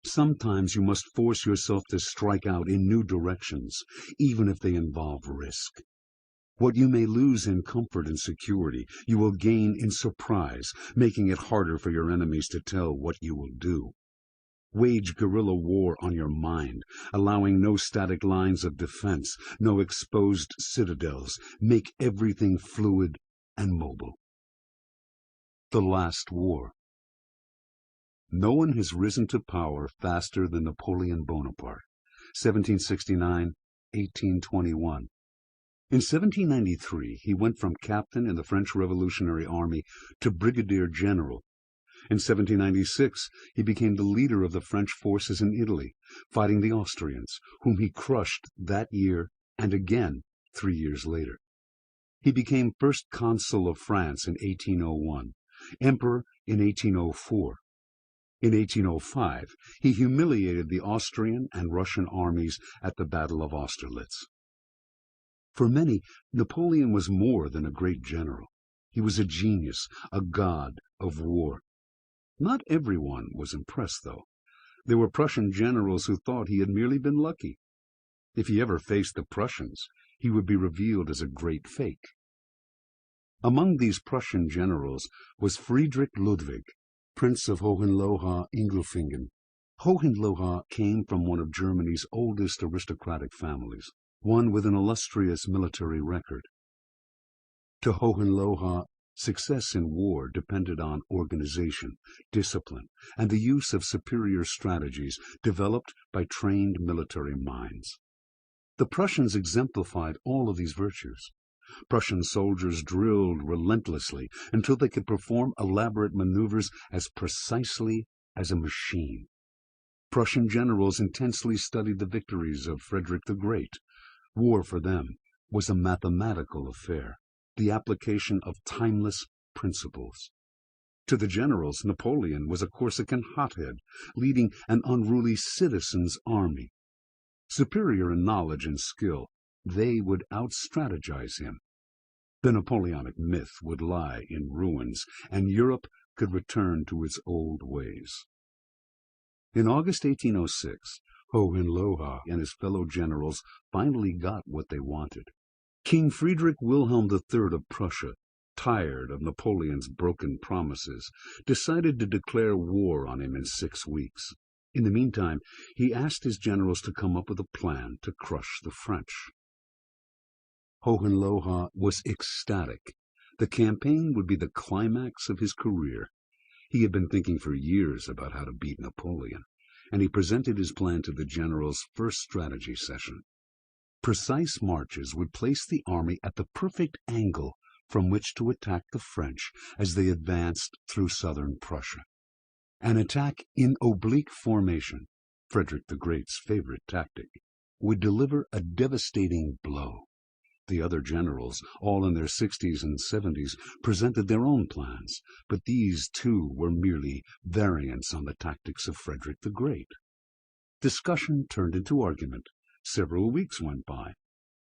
Sometimes you must force yourself to strike out in new directions, even if they involve risk. What you may lose in comfort and security, you will gain in surprise, making it harder for your enemies to tell what you will do. Wage guerrilla war on your mind, allowing no static lines of defense, no exposed citadels. Make everything fluid and mobile. The last war. No one has risen to power faster than Napoleon Bonaparte, 1769-1821. In 1793, he went from captain in the French Revolutionary Army to brigadier general. In 1796, he became the leader of the French forces in Italy, fighting the Austrians, whom he crushed that year and again 3 years later. He became first consul of France in 1801, emperor in 1804. In 1805, he humiliated the Austrian and Russian armies at the Battle of Austerlitz. For many, Napoleon was more than a great general. He was a genius, a god of war. Not everyone was impressed, though. There were Prussian generals who thought he had merely been lucky. If he ever faced the Prussians, he would be revealed as a great fake. Among these Prussian generals was Friedrich Ludwig, Prince of Hohenlohe-Ingelfingen. Hohenlohe came from one of Germany's oldest aristocratic families, one with an illustrious military record. To Hohenlohe, success in war depended on organization, discipline, and the use of superior strategies developed by trained military minds. The Prussians exemplified all of these virtues. Prussian soldiers drilled relentlessly until they could perform elaborate maneuvers as precisely as a machine. Prussian generals intensely studied the victories of Frederick the Great. War for them was a mathematical affair, the application of timeless principles. To the generals, Napoleon was a Corsican hothead, leading an unruly citizens' army. Superior in knowledge and skill, they would out-strategize him. The Napoleonic myth would lie in ruins, and Europe could return to its old ways. In August 1806, Hohenlohe and his fellow generals finally got what they wanted. King Friedrich Wilhelm III of Prussia, tired of Napoleon's broken promises, decided to declare war on him in 6 weeks. In the meantime, he asked his generals to come up with a plan to crush the French. Hohenlohe was ecstatic. The campaign would be the climax of his career. He had been thinking for years about how to beat Napoleon, and he presented his plan to the generals' first strategy session. Precise marches would place the army at the perfect angle from which to attack the French as they advanced through southern Prussia. An attack in oblique formation, Frederick the Great's favorite tactic, would deliver a devastating blow. The other generals, all in their 60s and 70s, presented their own plans, but these too were merely variants on the tactics of Frederick the Great. Discussion turned into argument. Several weeks went by.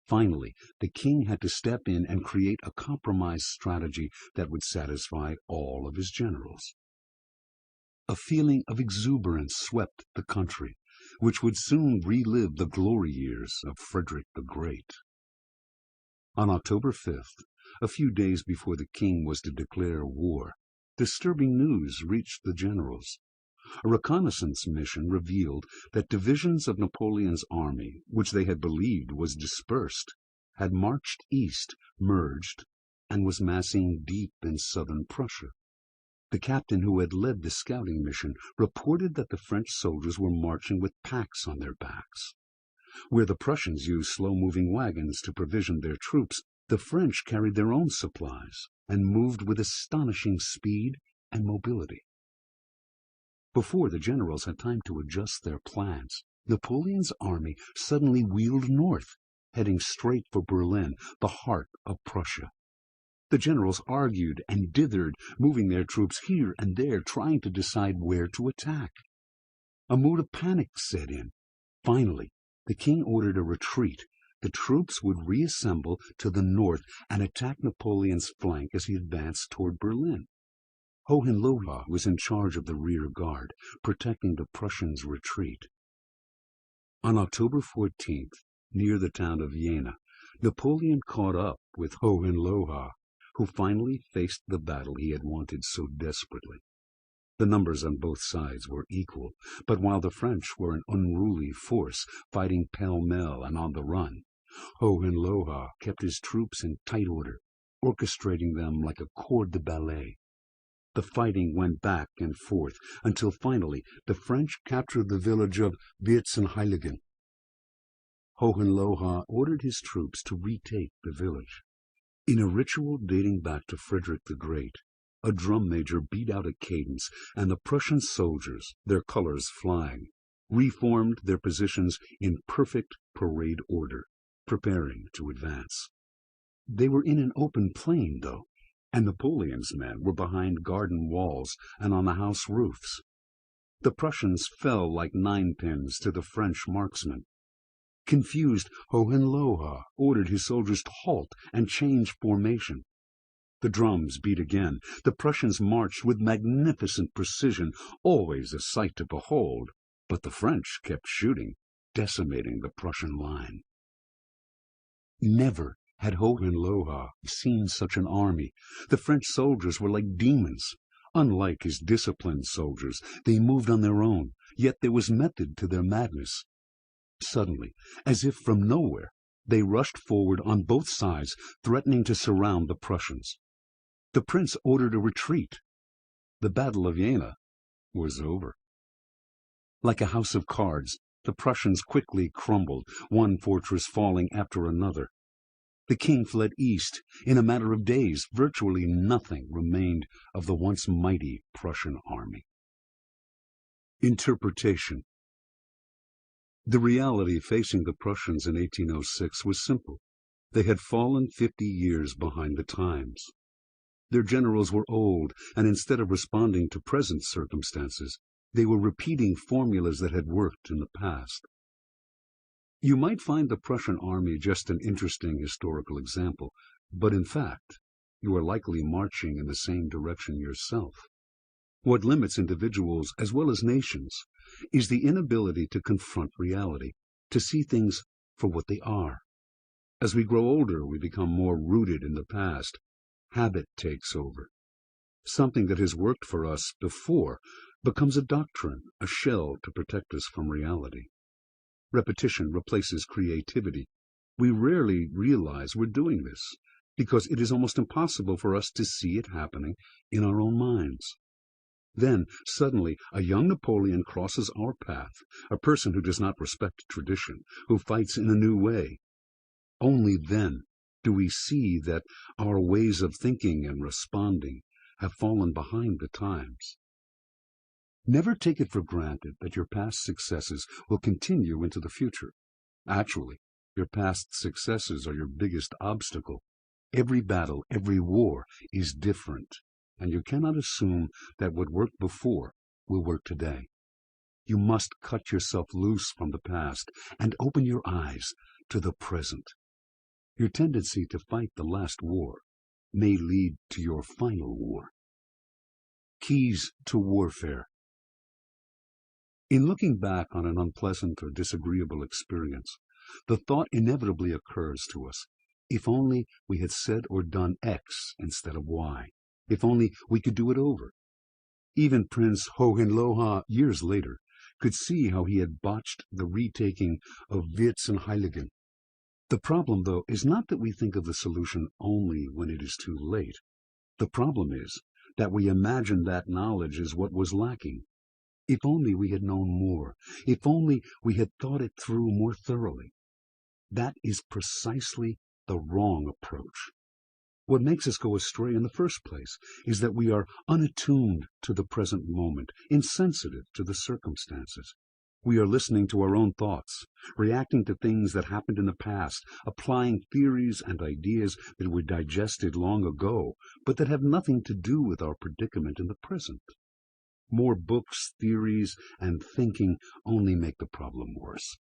Finally, the king had to step in and create a compromise strategy that would satisfy all of his generals. A feeling of exuberance swept the country, which would soon relive the glory years of Frederick the Great. On October 5th, a few days before the king was to declare war, disturbing news reached the generals. A reconnaissance mission revealed that divisions of Napoleon's army, which they had believed was dispersed, had marched east, merged, and was massing deep in southern Prussia. The captain who had led the scouting mission reported that the French soldiers were marching with packs on their backs. Where the Prussians used slow-moving wagons to provision their troops, the French carried their own supplies and moved with astonishing speed and mobility. Before the generals had time to adjust their plans, Napoleon's army suddenly wheeled north, heading straight for Berlin, the heart of Prussia. The generals argued and dithered, moving their troops here and there, trying to decide where to attack. A mood of panic set in. Finally, the king ordered a retreat. The troops would reassemble to the north and attack Napoleon's flank as he advanced toward Berlin. Hohenlohe was in charge of the rear guard, protecting the Prussians' retreat. On October 14th, near the town of Jena, Napoleon caught up with Hohenlohe, who finally faced the battle he had wanted so desperately. The numbers on both sides were equal, but while the French were an unruly force, fighting pell-mell and on the run, Hohenlohe kept his troops in tight order, orchestrating them like a corps de ballet. The fighting went back and forth until finally the French captured the village of Vierzehnheiligen. Hohenlohe ordered his troops to retake the village. In a ritual dating back to Frederick the Great, a drum major beat out a cadence, and the Prussian soldiers, their colors flying, reformed their positions in perfect parade order, preparing to advance. They were in an open plain, though, and Napoleon's men were behind garden walls and on the house roofs. The Prussians fell like ninepins to the French marksmen. Confused, Hohenlohe ordered his soldiers to halt and change formation. The drums beat again. The Prussians marched with magnificent precision, always a sight to behold, but the French kept shooting, decimating the Prussian line. Never had Hohenlohe seen such an army. The French soldiers were like demons. Unlike his disciplined soldiers, they moved on their own, yet there was method to their madness. Suddenly, as if from nowhere, they rushed forward on both sides, threatening to surround the Prussians. The prince ordered a retreat. The Battle of Jena was over. Like a house of cards, the Prussians quickly crumbled, one fortress falling after another. The king fled east. In a matter of days, virtually nothing remained of the once mighty Prussian army. Interpretation. The reality facing the Prussians in 1806 was simple. They had fallen 50 years behind the times. Their generals were old, and instead of responding to present circumstances, they were repeating formulas that had worked in the past. You might find the Prussian army just an interesting historical example, but in fact, you are likely marching in the same direction yourself. What limits individuals as well as nations is the inability to confront reality, to see things for what they are. As we grow older, we become more rooted in the past. Habit takes over. Something that has worked for us before becomes a doctrine, a shell to protect us from reality. Repetition replaces creativity. We rarely realize we're doing this because it is almost impossible for us to see it happening in our own minds. Then, suddenly, a young Napoleon crosses our path, a person who does not respect tradition, who fights in a new way. Only then do we see that our ways of thinking and responding have fallen behind the times. Never take it for granted that your past successes will continue into the future. Actually, your past successes are your biggest obstacle. Every battle, every war is different, and you cannot assume that what worked before will work today. You must cut yourself loose from the past and open your eyes to the present. Your tendency to fight the last war may lead to your final war. Keys to warfare. In looking back on an unpleasant or disagreeable experience, the thought inevitably occurs to us, if only we had said or done X instead of Y, if only we could do it over. Even Prince Hohenlohe, years later, could see how he had botched the retaking of Vierzehnheiligen. The problem, though, is not that we think of the solution only when it is too late. The problem is that we imagine that knowledge is what was lacking. If only we had known more, if only we had thought it through more thoroughly. That is precisely the wrong approach. What makes us go astray in the first place is that we are unattuned to the present moment, insensitive to the circumstances. We are listening to our own thoughts, reacting to things that happened in the past, applying theories and ideas that were digested long ago, but that have nothing to do with our predicament in the present. More books, theories, and thinking only make the problem worse.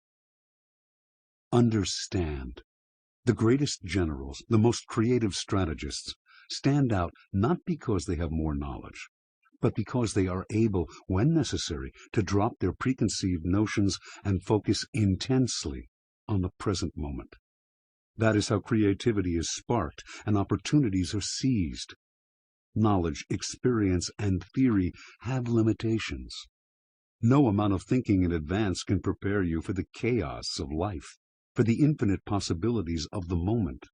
Understand. The greatest generals, the most creative strategists, stand out not because they have more knowledge, but because they are able, when necessary, to drop their preconceived notions and focus intensely on the present moment. That is how creativity is sparked and opportunities are seized. Knowledge, experience, and theory have limitations. No amount of thinking in advance can prepare you for the chaos of life, for the infinite possibilities of the moment.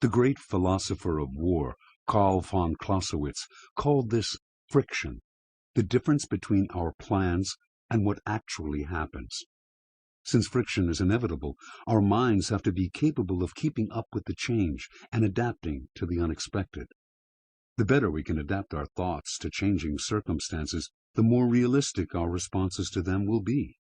The great philosopher of war, Karl von Clausewitz, called this friction, the difference between our plans and what actually happens. Since friction is inevitable, our minds have to be capable of keeping up with the change and adapting to the unexpected. The better we can adapt our thoughts to changing circumstances, the more realistic our responses to them will be.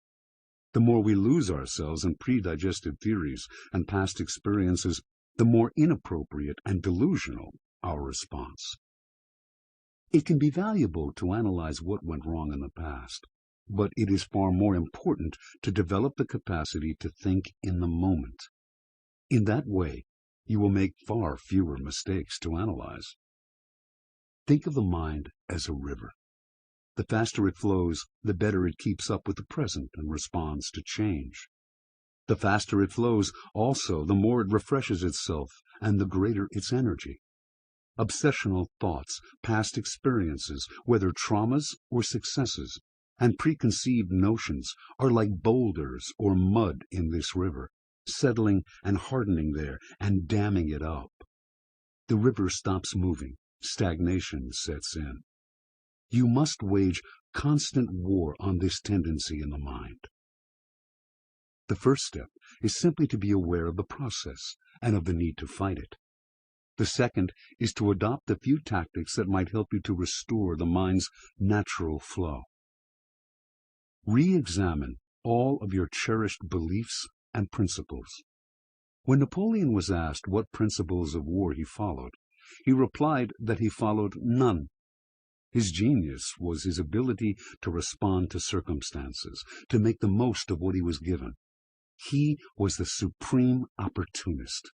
The more we lose ourselves in pre-digested theories and past experiences, the more inappropriate and delusional our response. It can be valuable to analyze what went wrong in the past, but it is far more important to develop the capacity to think in the moment. In that way, you will make far fewer mistakes to analyze. Think of the mind as a river. The faster it flows, the better it keeps up with the present and responds to change. The faster it flows, also, the more it refreshes itself and the greater its energy. Obsessional thoughts, past experiences, whether traumas or successes, and preconceived notions are like boulders or mud in this river, settling and hardening there and damming it up. The river stops moving. Stagnation sets in. You must wage constant war on this tendency in the mind. The first step is simply to be aware of the process and of the need to fight it. The second is to adopt the few tactics that might help you to restore the mind's natural flow. Re-examine all of your cherished beliefs and principles. When Napoleon was asked what principles of war he followed, he replied that he followed none. His genius was his ability to respond to circumstances, to make the most of what he was given. He was the supreme opportunist.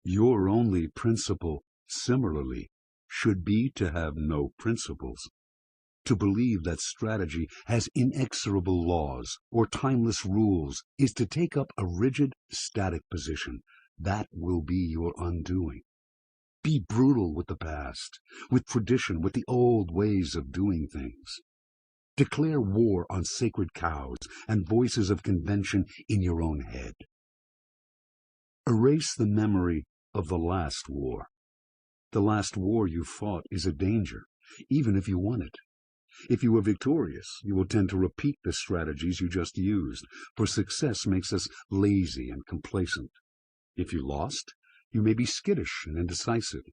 Your only principle, similarly, should be to have no principles. To believe that strategy has inexorable laws or timeless rules is to take up a rigid, static position. That will be your undoing. Be brutal with the past, with tradition, with the old ways of doing things. Declare war on sacred cows and voices of convention in your own head. Erase the memory of the last war. The last war you fought is a danger, even if you won it. If you are victorious, you will tend to repeat the strategies you just used, for success makes us lazy and complacent. If you lost, you may be skittish and indecisive.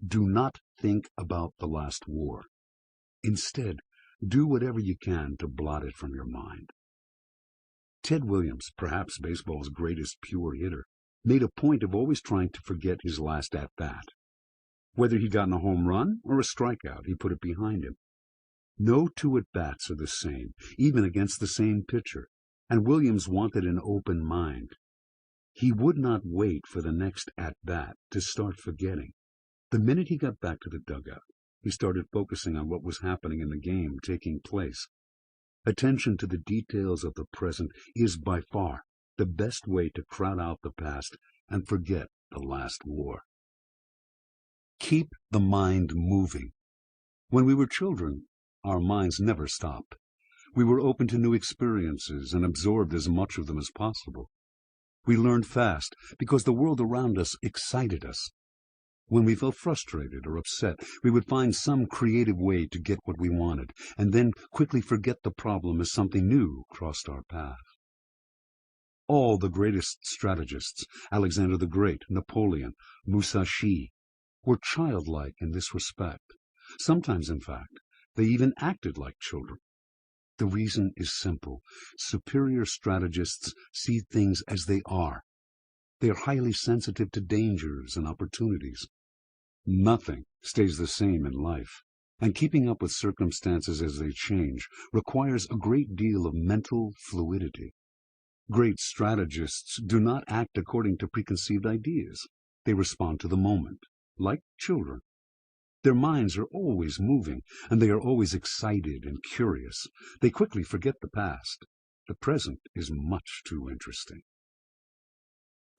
Do not think about the last war. Instead, do whatever you can to blot it from your mind. Ted Williams, perhaps baseball's greatest pure hitter, made a point of always trying to forget his last at-bat. Whether he got a home run or a strikeout, he put it behind him. No two at-bats are the same, even against the same pitcher, and Williams wanted an open mind. He would not wait for the next at-bat to start forgetting. The minute he got back to the dugout, he started focusing on what was happening in the game taking place. Attention to the details of the present is by far the best way to crowd out the past and forget the last war. Keep the mind moving. When we were children, our minds never stopped. We were open to new experiences and absorbed as much of them as possible. We learned fast because the world around us excited us. When we felt frustrated or upset, we would find some creative way to get what we wanted, and then quickly forget the problem as something new crossed our path. All the greatest strategists, Alexander the Great, Napoleon, Musashi, were childlike in this respect. Sometimes, in fact, they even acted like children. The reason is simple. Superior strategists see things as they are. They are highly sensitive to dangers and opportunities. Nothing stays the same in life, and keeping up with circumstances as they change requires a great deal of mental fluidity. Great strategists do not act according to preconceived ideas. They respond to the moment, like children. Their minds are always moving, and they are always excited and curious. They quickly forget the past. The present is much too interesting.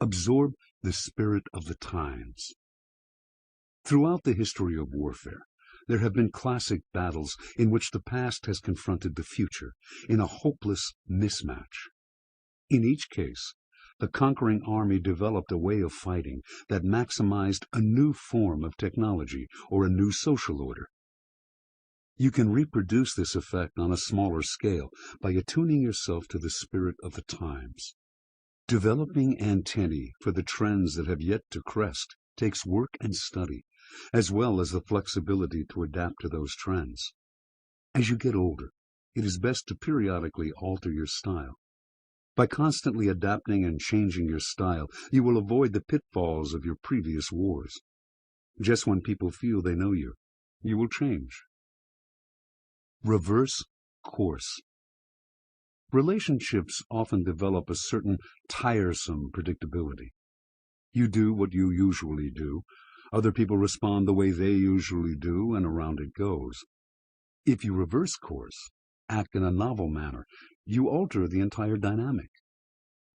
Absorb the spirit of the times. Throughout the history of warfare, there have been classic battles in which the past has confronted the future in a hopeless mismatch. In each case, the conquering army developed a way of fighting that maximized a new form of technology or a new social order. You can reproduce this effect on a smaller scale by attuning yourself to the spirit of the times. Developing antennae for the trends that have yet to crest takes work and study, as well as the flexibility to adapt to those trends. As you get older, it is best to periodically alter your style. By constantly adapting and changing your style, you will avoid the pitfalls of your previous wars. Just when people feel they know you, you will change. Reverse course. Relationships often develop a certain tiresome predictability. You do what you usually do. Other people respond the way they usually do, and around it goes. If you reverse course, act in a novel manner, you alter the entire dynamic.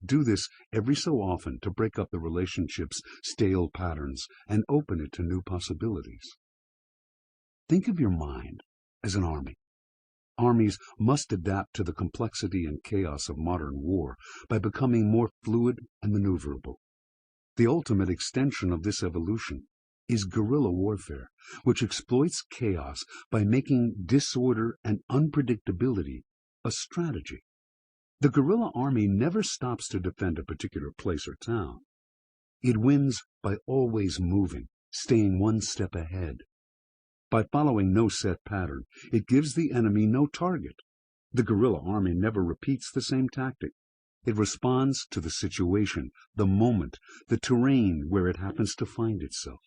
Do this every so often to break up the relationship's stale patterns and open it to new possibilities. Think of your mind as an army. Armies must adapt to the complexity and chaos of modern war by becoming more fluid and maneuverable. The ultimate extension of this evolution is guerrilla warfare, which exploits chaos by making disorder and unpredictability a strategy. The guerrilla army never stops to defend a particular place or town. It wins by always moving, staying one step ahead. By following no set pattern, it gives the enemy no target. The guerrilla army never repeats the same tactic. It responds to the situation, the moment, the terrain where it happens to find itself.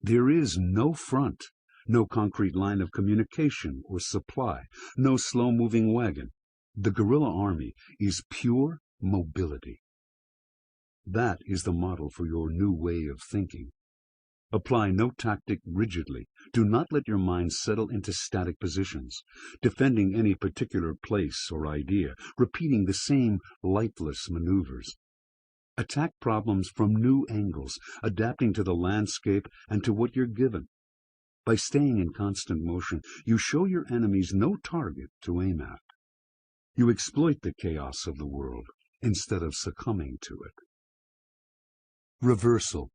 There is no front, no concrete line of communication or supply, no slow-moving wagon. The guerrilla army is pure, mobility. That is the model for your new way of thinking. Apply no tactic rigidly. Do not let your mind settle into static positions, defending any particular place or idea, repeating the same lifeless maneuvers. Attack problems from new angles, adapting to the landscape and to what you're given. By staying in constant motion, you show your enemies no target to aim at. You exploit the chaos of the world instead of succumbing to it. Reversal.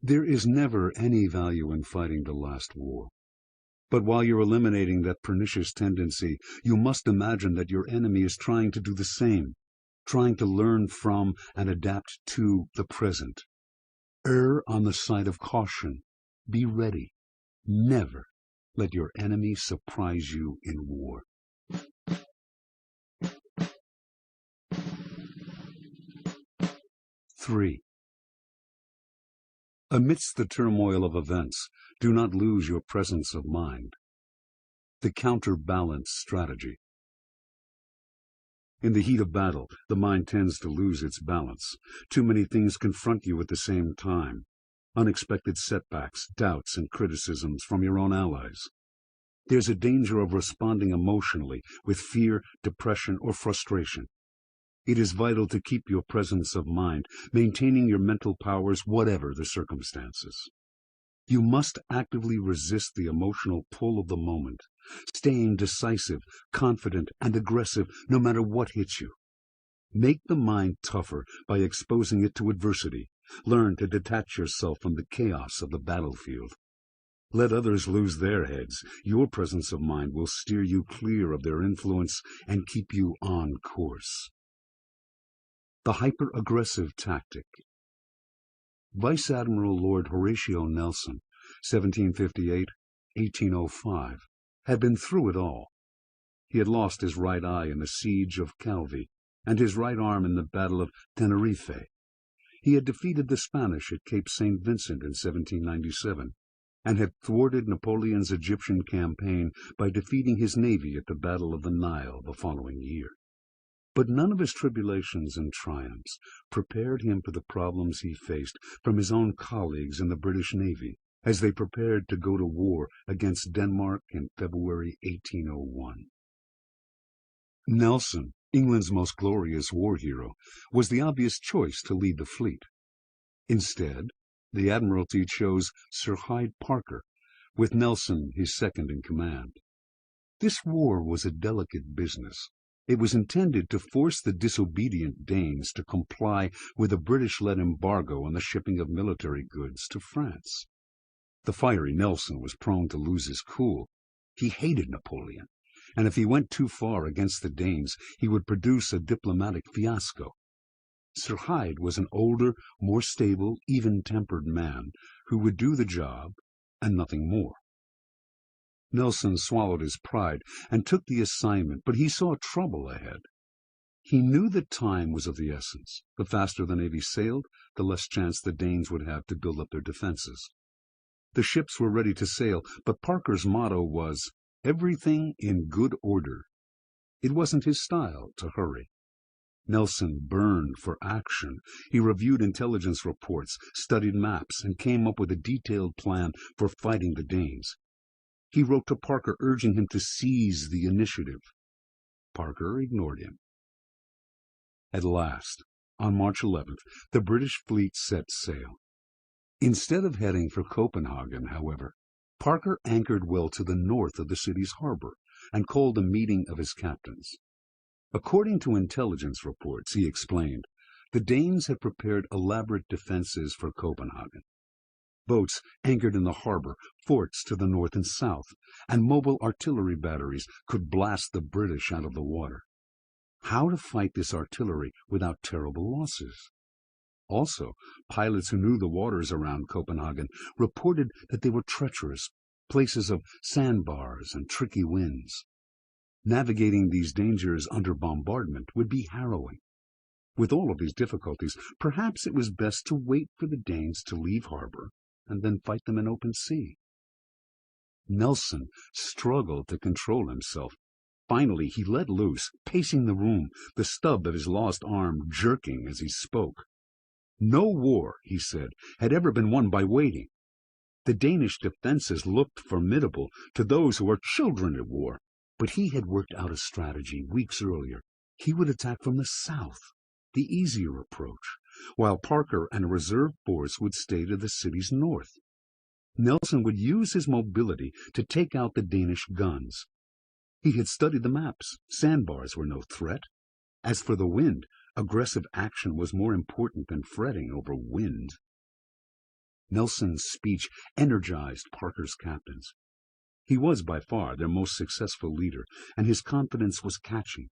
There is never any value in fighting the last war. But while you're eliminating that pernicious tendency, you must imagine that your enemy is trying to do the same, trying to learn from and adapt to the present. Err on the side of caution. Be ready. Never let your enemy surprise you in war. 3. Amidst the turmoil of events, do not lose your presence of mind. The counterbalance strategy. In the heat of battle, the mind tends to lose its balance. Too many things confront you at the same time. Unexpected setbacks, doubts, and criticisms from your own allies. There's a danger of responding emotionally with fear, depression, or frustration. It is vital to keep your presence of mind, maintaining your mental powers whatever the circumstances. You must actively resist the emotional pull of the moment, staying decisive, confident, and aggressive no matter what hits you. Make the mind tougher by exposing it to adversity. Learn to detach yourself from the chaos of the battlefield. Let others lose their heads. Your presence of mind will steer you clear of their influence and keep you on course. The hyper-aggressive tactic. Vice Admiral Lord Horatio Nelson, 1758-1805, had been through it all. He had lost his right eye in the siege of Calvi and his right arm in the Battle of Tenerife. He had defeated the Spanish at Cape St. Vincent in 1797 and had thwarted Napoleon's Egyptian campaign by defeating his navy at the Battle of the Nile the following year. But none of his tribulations and triumphs prepared him for the problems he faced from his own colleagues in the British Navy as they prepared to go to war against Denmark in February 1801. Nelson, England's most glorious war hero, was the obvious choice to lead the fleet. Instead, the Admiralty chose Sir Hyde Parker, with Nelson his second in command. This war was a delicate business. It was intended to force the disobedient Danes to comply with a British-led embargo on the shipping of military goods to France. The fiery Nelson was prone to lose his cool. He hated Napoleon, and if he went too far against the Danes, he would produce a diplomatic fiasco. Sir Hyde was an older, more stable, even-tempered man who would do the job and nothing more. Nelson swallowed his pride and took the assignment, but he saw trouble ahead. He knew that time was of the essence. The faster the Navy sailed, the less chance the Danes would have to build up their defenses. The ships were ready to sail, but Parker's motto was, "Everything in good order." It wasn't his style to hurry. Nelson burned for action. He reviewed intelligence reports, studied maps, and came up with a detailed plan for fighting the Danes. He wrote to Parker urging him to seize the initiative. Parker ignored him. At last, on March 11th, the British fleet set sail. Instead of heading for Copenhagen, however, Parker anchored well to the north of the city's harbor and called a meeting of his captains. According to intelligence reports, he explained, the Danes had prepared elaborate defenses for Copenhagen. Boats anchored in the harbor, forts to the north and south, and mobile artillery batteries could blast the British out of the water. How to fight this artillery without terrible losses? Also, pilots who knew the waters around Copenhagen reported that they were treacherous, places of sandbars and tricky winds. Navigating these dangers under bombardment would be harrowing. With all of these difficulties, perhaps it was best to wait for the Danes to leave harbor and then fight them in open sea. Nelson struggled to control himself. Finally he let loose, pacing the room, the stub of his lost arm jerking as he spoke. No war, he said, had ever been won by waiting. The Danish defenses looked formidable to those who are children at war, but he had worked out a strategy weeks earlier. He would attack from the south, the easier approach, while Parker and a reserve force would stay to the city's north. Nelson would use his mobility to take out the Danish guns. He had studied the maps. Sandbars were no threat. As for the wind, aggressive action was more important than fretting over wind. Nelson's speech energized Parker's captains. He was by far their most successful leader, and his confidence was catching.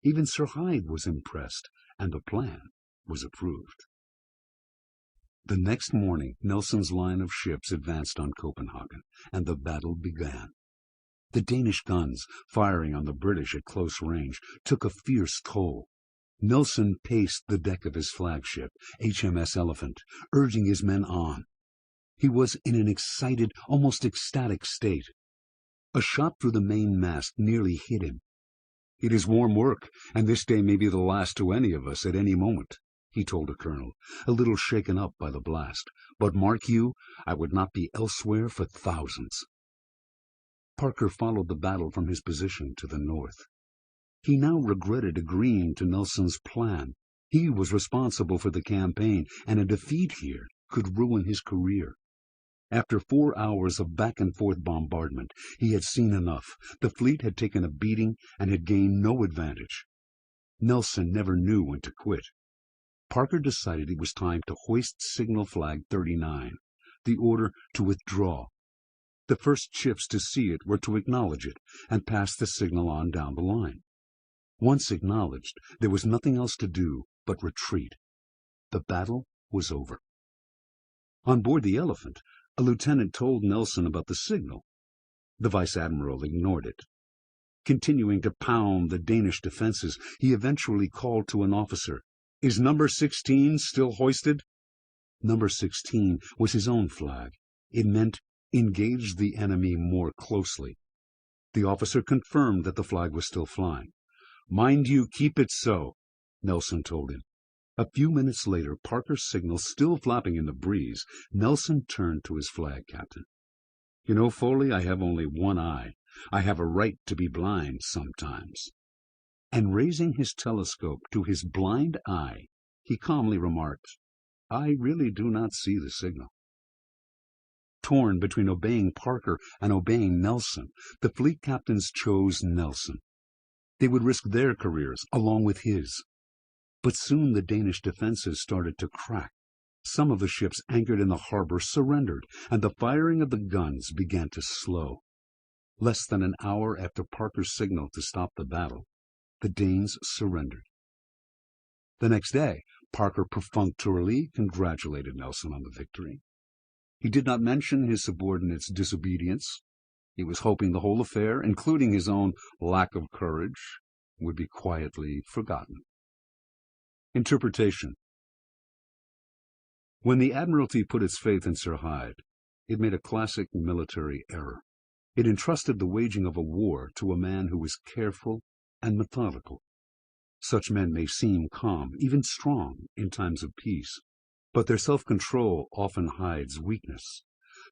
Even Sir Hyde was impressed, and the plan was approved. The next morning, Nelson's line of ships advanced on Copenhagen, and the battle began. The Danish guns, firing on the British at close range, took a fierce toll. Nelson paced the deck of his flagship, HMS Elephant, urging his men on. He was in an excited, almost ecstatic state. A shot through the mainmast nearly hit him. "It is warm work, and this day may be the last to any of us at any moment," he told a colonel, a little shaken up by the blast. "But mark you, I would not be elsewhere for thousands." Parker followed the battle from his position to the north. He now regretted agreeing to Nelson's plan. He was responsible for the campaign, and a defeat here could ruin his career. After 4 hours of back-and-forth bombardment, he had seen enough. The fleet had taken a beating and had gained no advantage. Nelson never knew when to quit. Parker decided it was time to hoist signal flag 39, the order to withdraw. The first ships to see it were to acknowledge it and pass the signal on down the line. Once acknowledged, there was nothing else to do but retreat. The battle was over. On board the Elephant, a lieutenant told Nelson about the signal. The vice-admiral ignored it. Continuing to pound the Danish defenses, he eventually called to an officer, "Is number 16 still hoisted?" Number 16 was his own flag. It meant, "Engage the enemy more closely." The officer confirmed that the flag was still flying. "Mind you keep it so," Nelson told him. A few minutes later, Parker's signal still flapping in the breeze, Nelson turned to his flag captain. "You know, Foley, I have only one eye. I have a right to be blind sometimes." And raising his telescope to his blind eye, he calmly remarked, "I really do not see the signal." Torn between obeying Parker and obeying Nelson, the fleet captains chose Nelson. They would risk their careers along with his. But soon the Danish defenses started to crack. Some of the ships anchored in the harbor surrendered, and the firing of the guns began to slow. Less than an hour after Parker's signal to stop the battle, the Danes surrendered. The next day, Parker perfunctorily congratulated Nelson on the victory. He did not mention his subordinate's disobedience. He was hoping the whole affair, including his own lack of courage, would be quietly forgotten. Interpretation. When the Admiralty put its faith in Sir Hyde, it made a classic military error. It entrusted the waging of a war to a man who was careful and methodical. Such men may seem calm, even strong, in times of peace, but their self-control often hides weakness.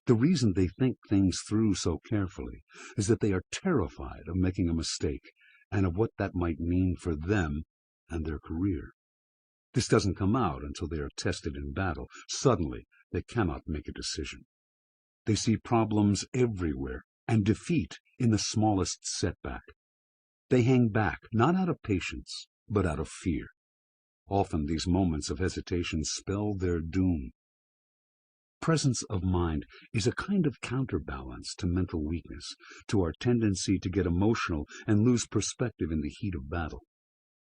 The reason they think things through so carefully is that they are terrified of making a mistake and of what that might mean for them and their career. This doesn't come out until they are tested in battle. Suddenly, they cannot make a decision. They see problems everywhere and defeat in the smallest setback. They hang back, not out of patience, but out of fear. Often these moments of hesitation spell their doom. Presence of mind is a kind of counterbalance to mental weakness, to our tendency to get emotional and lose perspective in the heat of battle.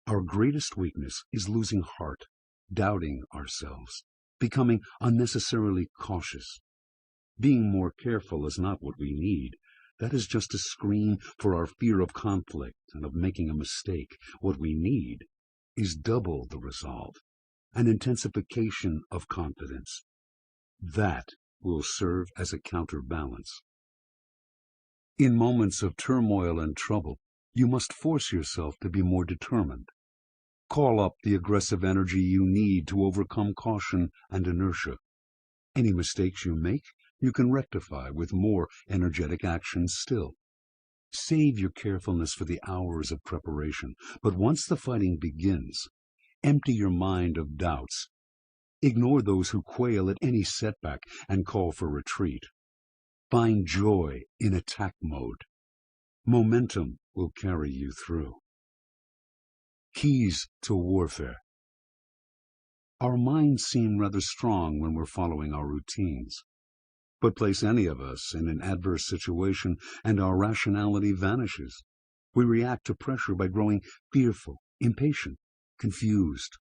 Our greatest weakness is losing heart, doubting ourselves, becoming unnecessarily cautious. Being more careful is not what we need. That is just a screen for our fear of conflict and of making a mistake. What we need is double the resolve, an intensification of confidence. That will serve as a counterbalance. In moments of turmoil and trouble, You must force yourself to be more determined. Call up the aggressive energy you need to overcome caution and inertia. Any mistakes you make, you can rectify with more energetic action still. Save your carefulness for the hours of preparation, but once the fighting begins, empty your mind of doubts. Ignore those who quail at any setback and call for retreat. Find joy in attack mode. Momentum will carry you through. Keys to warfare. Our minds seem rather strong when we're following our routines. But place any of us in an adverse situation and our rationality vanishes. We react to pressure by growing fearful, impatient, confused.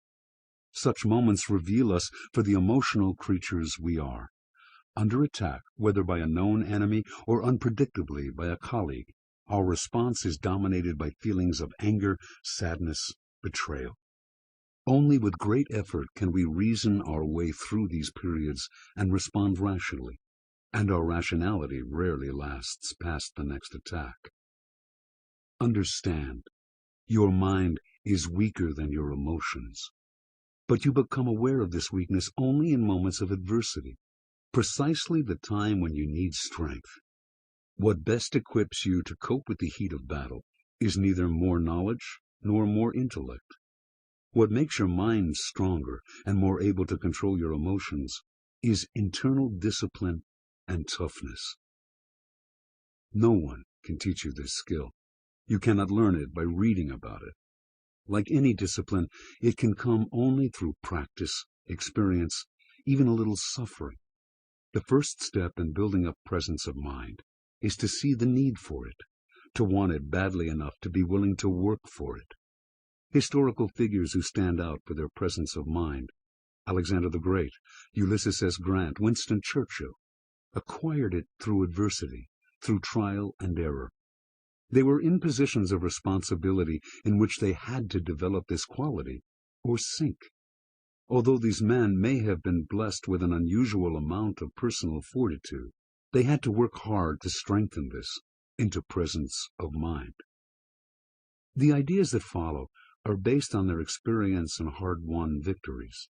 Such moments reveal us for the emotional creatures we are. Under attack, whether by a known enemy or unpredictably by a colleague, our response is dominated by feelings of anger, sadness, betrayal. Only with great effort can we reason our way through these periods and respond rationally, and our rationality rarely lasts past the next attack. Understand, your mind is weaker than your emotions, but you become aware of this weakness only in moments of adversity, precisely the time when you need strength. What best equips you to cope with the heat of battle is neither more knowledge nor more intellect. What makes your mind stronger and more able to control your emotions is internal discipline and toughness. No one can teach you this skill. You cannot learn it by reading about it. Like any discipline, it can come only through practice, experience, even a little suffering. The first step in building up presence of mind is to see the need for it, to want it badly enough to be willing to work for it. Historical figures who stand out for their presence of mind, Alexander the Great, Ulysses S. Grant, Winston Churchill, acquired it through adversity, through trial and error. They were in positions of responsibility in which they had to develop this quality or sink. Although these men may have been blessed with an unusual amount of personal fortitude, they had to work hard to strengthen this into presence of mind. The ideas that follow are based on their experience and hard-won victories.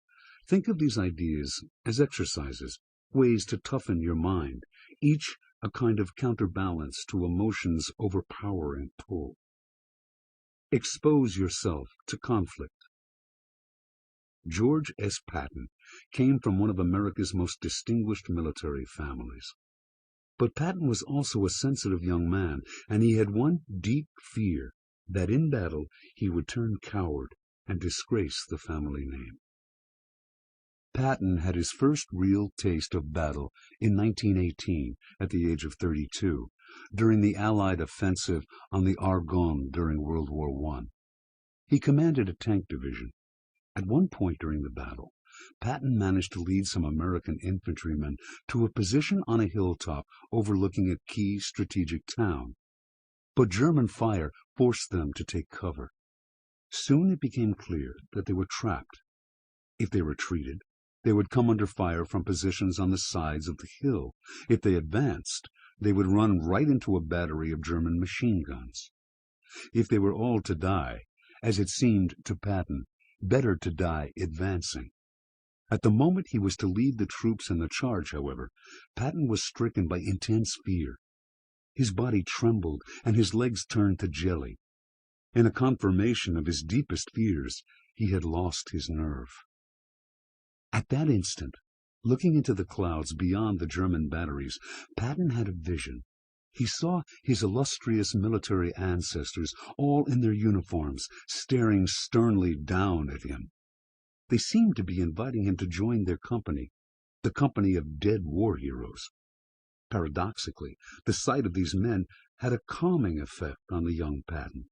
Think of these ideas as exercises, ways to toughen your mind, each a kind of counterbalance to emotion's overpowering pull. Expose yourself to conflict. George S. Patton came from one of America's most distinguished military families. But Patton was also a sensitive young man, and he had one deep fear, that in battle he would turn coward and disgrace the family name. Patton had his first real taste of battle in 1918 at the age of 32, during the Allied offensive on the Argonne during World War I. He commanded a tank division. At one point during the battle, Patton managed to lead some American infantrymen to a position on a hilltop overlooking a key strategic town. But German fire forced them to take cover. Soon it became clear that they were trapped. If they retreated, they would come under fire from positions on the sides of the hill. If they advanced, they would run right into a battery of German machine guns. If they were all to die, as it seemed to Patton, better to die advancing. At the moment he was to lead the troops in the charge, however, Patton was stricken by intense fear. His body trembled and his legs turned to jelly. In a confirmation of his deepest fears, he had lost his nerve. At that instant, looking into the clouds beyond the German batteries, Patton had a vision. He saw his illustrious military ancestors, all in their uniforms, staring sternly down at him. They seemed to be inviting him to join their company, the company of dead war heroes. Paradoxically, the sight of these men had a calming effect on the young Patton.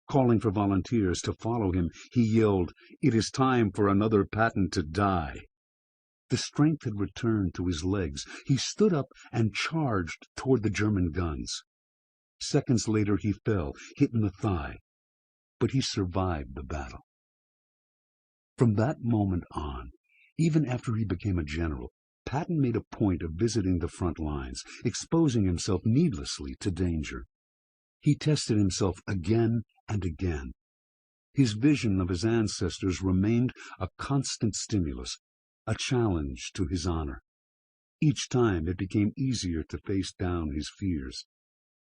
Calling for volunteers to follow him, he yelled, "It is time for another Patton to die." The strength had returned to his legs. He stood up and charged toward the German guns. Seconds later he fell, hit in the thigh, but he survived the battle. From that moment on, even after he became a general, Patton made a point of visiting the front lines, exposing himself needlessly to danger. He tested himself again and again. His vision of his ancestors remained a constant stimulus, a challenge to his honor. Each time it became easier to face down his fears.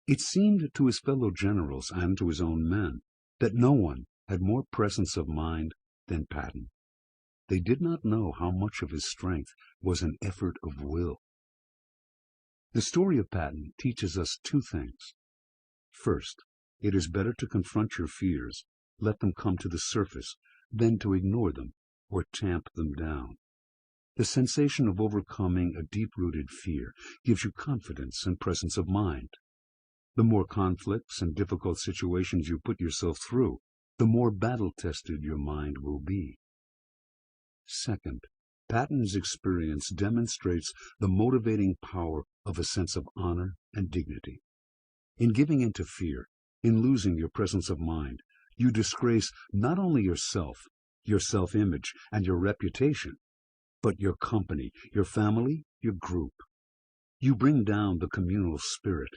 It seemed to his fellow generals and to his own men that no one had more presence of mind than Patton. They did not know how much of his strength was an effort of will. The story of Patton teaches us two things. First, it is better to confront your fears, let them come to the surface, than to ignore them or tamp them down. The sensation of overcoming a deep-rooted fear gives you confidence and presence of mind. The more conflicts and difficult situations you put yourself through, the more battle-tested your mind will be. Second, Patton's experience demonstrates the motivating power of a sense of honor and dignity. In giving in to fear, in losing your presence of mind, you disgrace not only yourself, your self-image, and your reputation, but your company, your family, your group. You bring down the communal spirit.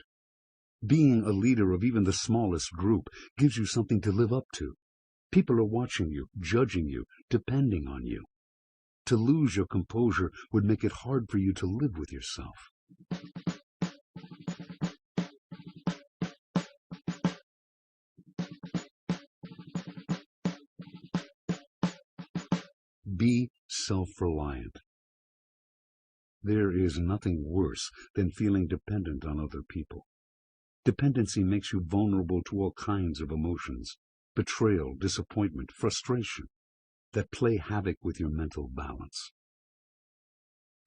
Being a leader of even the smallest group gives you something to live up to. People are watching you, judging you, depending on you. To lose your composure would make it hard for you to live with yourself. Be self-reliant. There is nothing worse than feeling dependent on other people. Dependency makes you vulnerable to all kinds of emotions, betrayal, disappointment, frustration, that play havoc with your mental balance.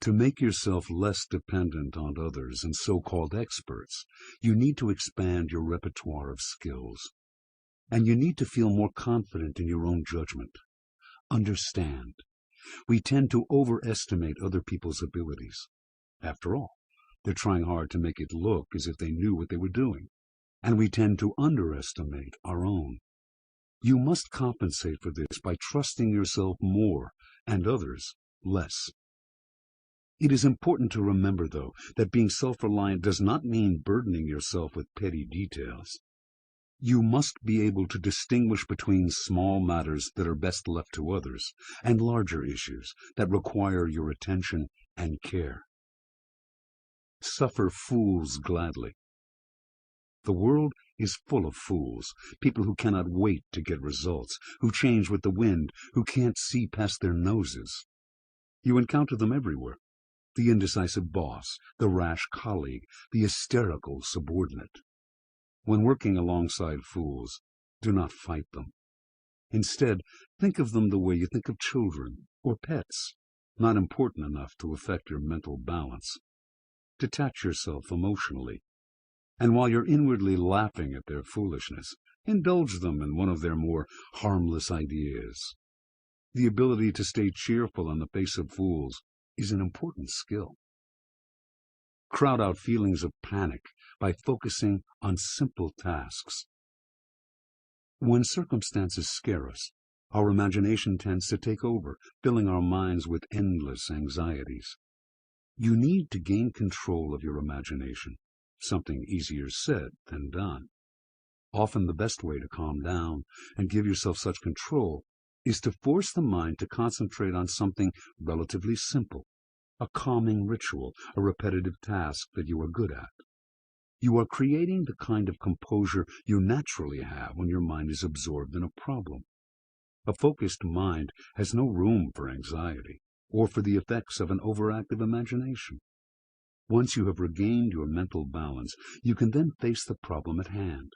To make yourself less dependent on others and so-called experts, you need to expand your repertoire of skills. And you need to feel more confident in your own judgment. Understand, we tend to overestimate other people's abilities. After all, they're trying hard to make it look as if they knew what they were doing. And we tend to underestimate our own. You must compensate for this by trusting yourself more and others less. It is important to remember, though, that being self-reliant does not mean burdening yourself with petty details. You must be able to distinguish between small matters that are best left to others and larger issues that require your attention and care. Suffer fools gladly. The world is full of fools, people who cannot wait to get results, who change with the wind, who can't see past their noses. You encounter them everywhere. The indecisive boss, the rash colleague, the hysterical subordinate. When working alongside fools, do not fight them. Instead, think of them the way you think of children or pets, not important enough to affect your mental balance. Detach yourself emotionally. And while you're inwardly laughing at their foolishness, indulge them in one of their more harmless ideas. The ability to stay cheerful in the face of fools is an important skill. Crowd out feelings of panic by focusing on simple tasks. When circumstances scare us, our imagination tends to take over, filling our minds with endless anxieties. You need to gain control of your imagination, something easier said than done. Often the best way to calm down and give yourself such control is to force the mind to concentrate on something relatively simple, a calming ritual, a repetitive task that you are good at. You are creating the kind of composure you naturally have when your mind is absorbed in a problem. A focused mind has no room for anxiety or for the effects of an overactive imagination. Once you have regained your mental balance, you can then face the problem at hand.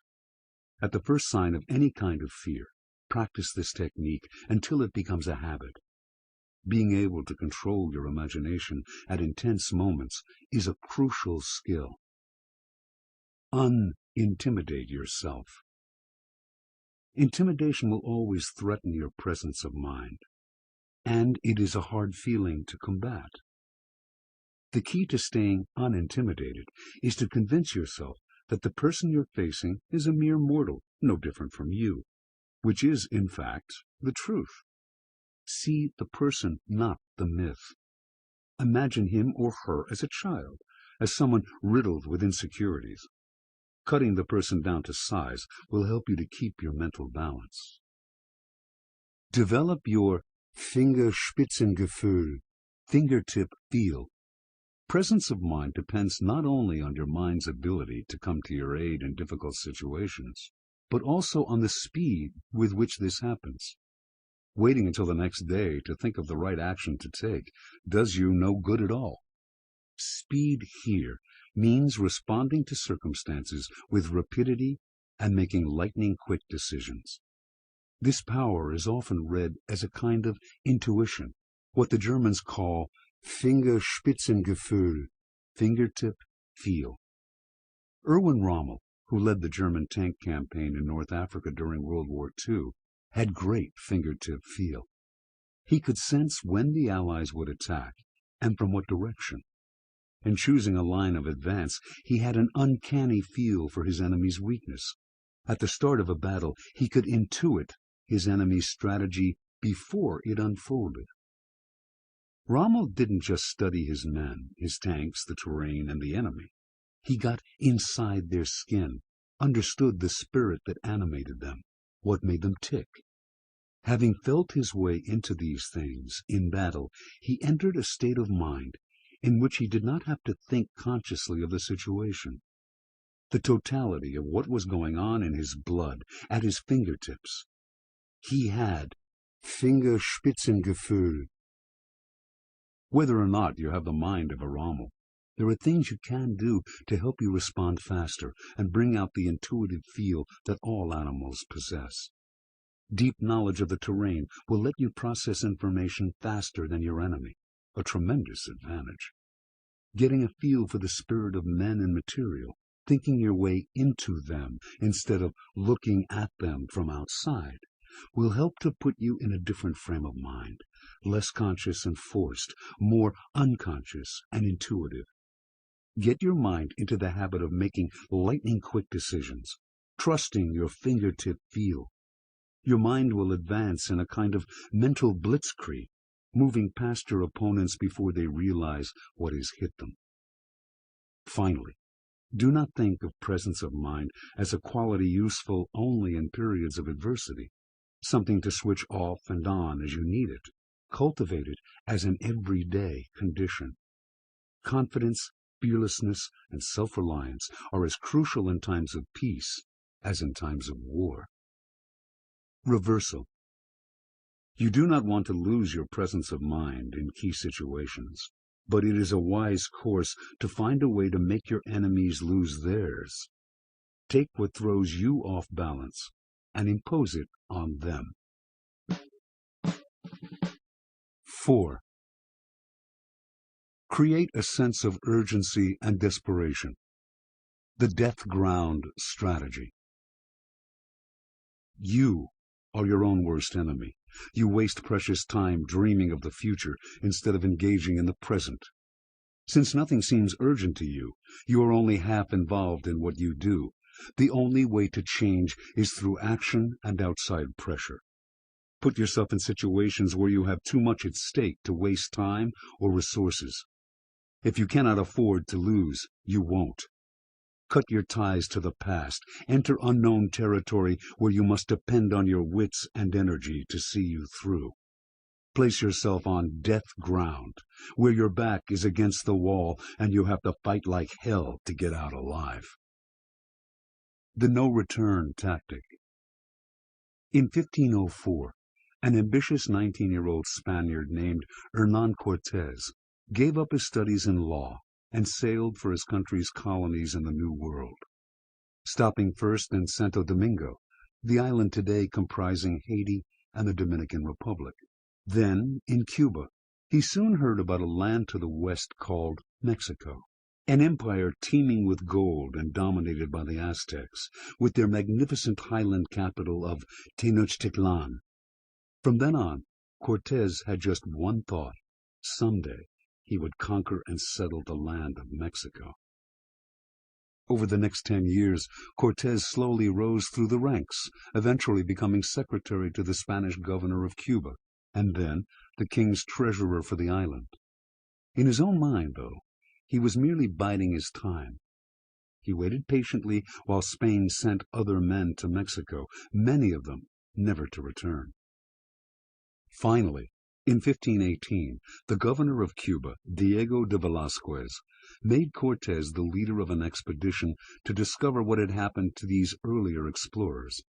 At the first sign of any kind of fear, practice this technique until it becomes a habit. Being able to control your imagination at intense moments is a crucial skill. Unintimidate yourself. Intimidation will always threaten your presence of mind, and it is a hard feeling to combat. The key to staying unintimidated is to convince yourself that the person you're facing is a mere mortal, no different from you, which is, in fact, the truth. See the person, not the myth. Imagine him or her as a child, as someone riddled with insecurities. Cutting the person down to size will help you to keep your mental balance. Develop your Fingerspitzengefühl, fingertip feel. Presence of mind depends not only on your mind's ability to come to your aid in difficult situations, but also on the speed with which this happens. Waiting until the next day to think of the right action to take does you no good at all. Speed here means responding to circumstances with rapidity and making lightning-quick decisions. This power is often read as a kind of intuition, what the Germans call Fingerspitzengefühl, fingertip feel. Erwin Rommel, who led the German tank campaign in North Africa during World War II, had great fingertip feel. He could sense when the Allies would attack and from what direction. In choosing a line of advance, he had an uncanny feel for his enemy's weakness. At the start of a battle, he could intuit his enemy's strategy before it unfolded. Rommel didn't just study his men, his tanks, the terrain, and the enemy. He got inside their skin, understood the spirit that animated them, what made them tick. Having felt his way into these things in battle, he entered a state of mind in which he did not have to think consciously of the situation. The totality of what was going on in his blood, at his fingertips. He had Fingerspitzengefühl. Whether or not you have the mind of a Rommel, there are things you can do to help you respond faster and bring out the intuitive feel that all animals possess. Deep knowledge of the terrain will let you process information faster than your enemy, a tremendous advantage. Getting a feel for the spirit of men and material, thinking your way into them instead of looking at them from outside, will help to put you in a different frame of mind, less conscious and forced, more unconscious and intuitive. Get your mind into the habit of making lightning-quick decisions, trusting your fingertip feel. Your mind will advance in a kind of mental blitzkrieg, moving past your opponents before they realize what has hit them. Finally, do not think of presence of mind as a quality useful only in periods of adversity, something to switch off and on as you need it. Cultivate it as an everyday condition. Confidence, fearlessness, and self-reliance are as crucial in times of peace as in times of war. Reversal. You do not want to lose your presence of mind in key situations, but it is a wise course to find a way to make your enemies lose theirs. Take what throws you off balance and impose it on them. 4. Create a sense of urgency and desperation. The death ground strategy. You are your own worst enemy. You waste precious time dreaming of the future instead of engaging in the present. Since nothing seems urgent to you, you are only half involved in what you do. The only way to change is through action and outside pressure. Put yourself in situations where you have too much at stake to waste time or resources. If you cannot afford to lose, you won't. Cut your ties to the past. Enter unknown territory where you must depend on your wits and energy to see you through. Place yourself on death ground, where your back is against the wall and you have to fight like hell to get out alive. The no-return tactic. In 1504, an ambitious 19-year-old Spaniard named Hernán Cortés gave up his studies in law and sailed for his country's colonies in the New World. Stopping first in Santo Domingo, the island today comprising Haiti and the Dominican Republic. Then, in Cuba, he soon heard about a land to the west called Mexico, an empire teeming with gold and dominated by the Aztecs, with their magnificent highland capital of Tenochtitlan. From then on, Cortés had just one thought: someday he would conquer and settle the land of Mexico. Over the next 10 years, Cortés slowly rose through the ranks, eventually becoming secretary to the Spanish governor of Cuba, and then the king's treasurer for the island. In his own mind, though, he was merely biding his time. He waited patiently while Spain sent other men to Mexico, many of them never to return. Finally, in 1518, the governor of Cuba, Diego de Velázquez, made Cortés the leader of an expedition to discover what had happened to these earlier explorers,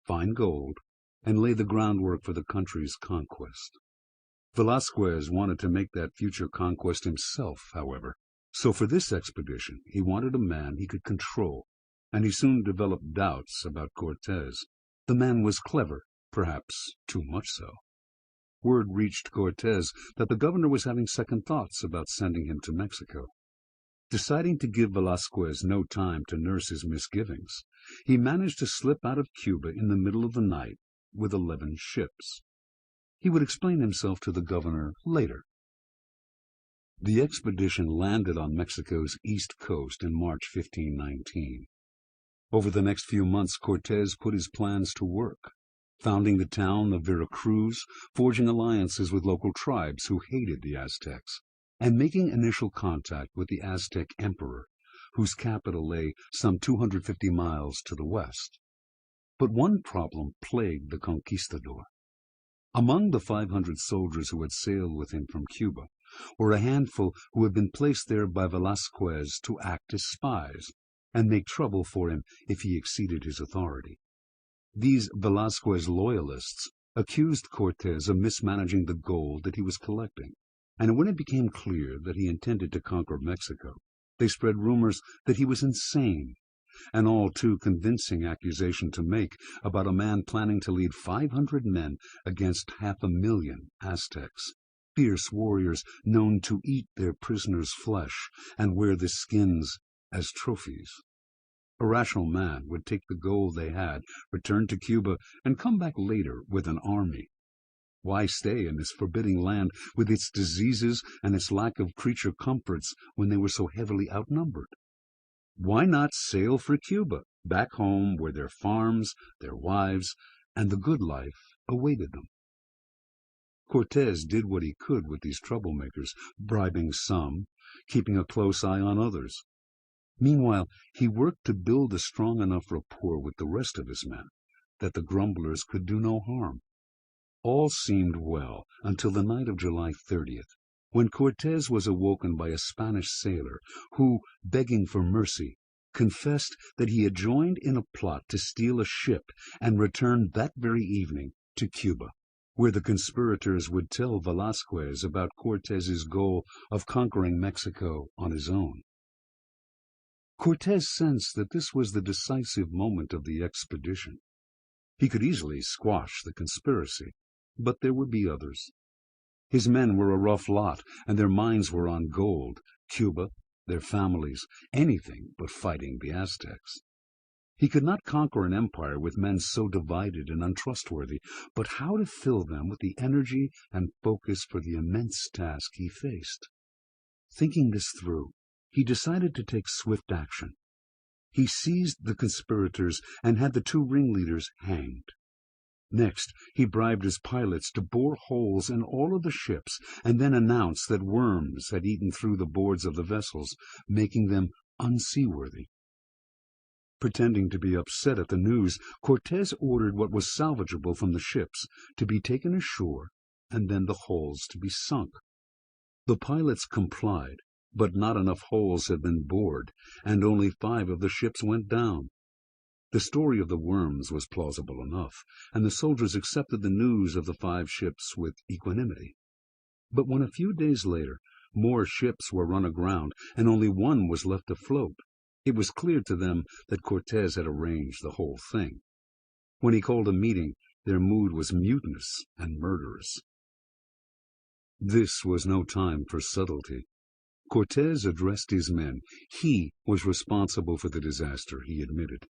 find gold, and lay the groundwork for the country's conquest. Velázquez wanted to make that future conquest himself, however, so for this expedition he wanted a man he could control, and he soon developed doubts about Cortés. The man was clever, perhaps too much so. Word reached Cortés that the governor was having second thoughts about sending him to Mexico. Deciding to give Velázquez no time to nurse his misgivings, he managed to slip out of Cuba in the middle of the night with 11 ships. He would explain himself to the governor later. The expedition landed on Mexico's east coast in March 1519. Over the next few months, Cortés put his plans to work, founding the town of Veracruz, forging alliances with local tribes who hated the Aztecs, and making initial contact with the Aztec emperor, whose capital lay some 250 miles to the west. But one problem plagued the conquistador. Among the 500 soldiers who had sailed with him from Cuba were a handful who had been placed there by Velázquez to act as spies and make trouble for him if he exceeded his authority. These Velázquez loyalists accused Cortés of mismanaging the gold that he was collecting, and when it became clear that he intended to conquer Mexico, they spread rumors that he was insane, an all too convincing accusation to make about a man planning to lead 500 men against 500,000 Aztecs, fierce warriors known to eat their prisoners' flesh and wear the skins as trophies. A rational man would take the gold they had, return to Cuba, and come back later with an army. Why stay in this forbidding land with its diseases and its lack of creature comforts when they were so heavily outnumbered? Why not sail for Cuba, back home where their farms, their wives, and the good life awaited them? Cortés did what he could with these troublemakers, bribing some, keeping a close eye on others. Meanwhile, he worked to build a strong enough rapport with the rest of his men that the grumblers could do no harm. All seemed well until the night of July 30th, when Cortés was awoken by a Spanish sailor who, begging for mercy, confessed that he had joined in a plot to steal a ship and return that very evening to Cuba, where the conspirators would tell Velázquez about Cortés's goal of conquering Mexico on his own. Cortés sensed that this was the decisive moment of the expedition. He could easily squash the conspiracy, but there would be others. His men were a rough lot, and their minds were on gold, Cuba, their families, anything but fighting the Aztecs. He could not conquer an empire with men so divided and untrustworthy, but how to fill them with the energy and focus for the immense task he faced? Thinking this through, he decided to take swift action. He seized the conspirators and had the 2 ringleaders hanged. Next, he bribed his pilots to bore holes in all of the ships and then announce that worms had eaten through the boards of the vessels, making them unseaworthy. Pretending to be upset at the news, Cortés ordered what was salvageable from the ships to be taken ashore and then the holes to be sunk. The pilots complied, but not enough holes had been bored, and only 5 of the ships went down. The story of the worms was plausible enough, and the soldiers accepted the news of the 5 ships with equanimity. But when a few days later more ships were run aground and only 1 was left afloat, it was clear to them that Cortés had arranged the whole thing. When he called a meeting, their mood was mutinous and murderous. This was no time for subtlety. Cortés addressed his men. He was responsible for the disaster, he admitted.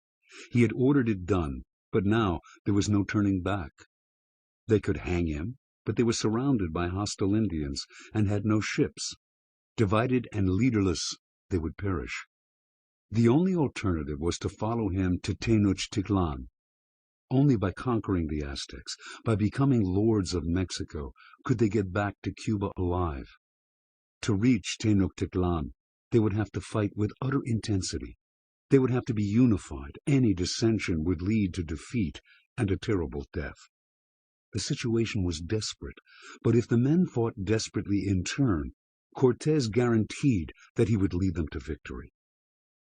He had ordered it done, but now there was no turning back. They could hang him, but they were surrounded by hostile Indians and had no ships. Divided and leaderless, they would perish. The only alternative was to follow him to Tenochtitlan. Only by conquering the Aztecs, by becoming lords of Mexico, could they get back to Cuba alive. To reach Tenochtitlan, they would have to fight with utter intensity. They would have to be unified. Any dissension would lead to defeat and a terrible death. The situation was desperate, but if the men fought desperately in turn, Cortés guaranteed that he would lead them to victory.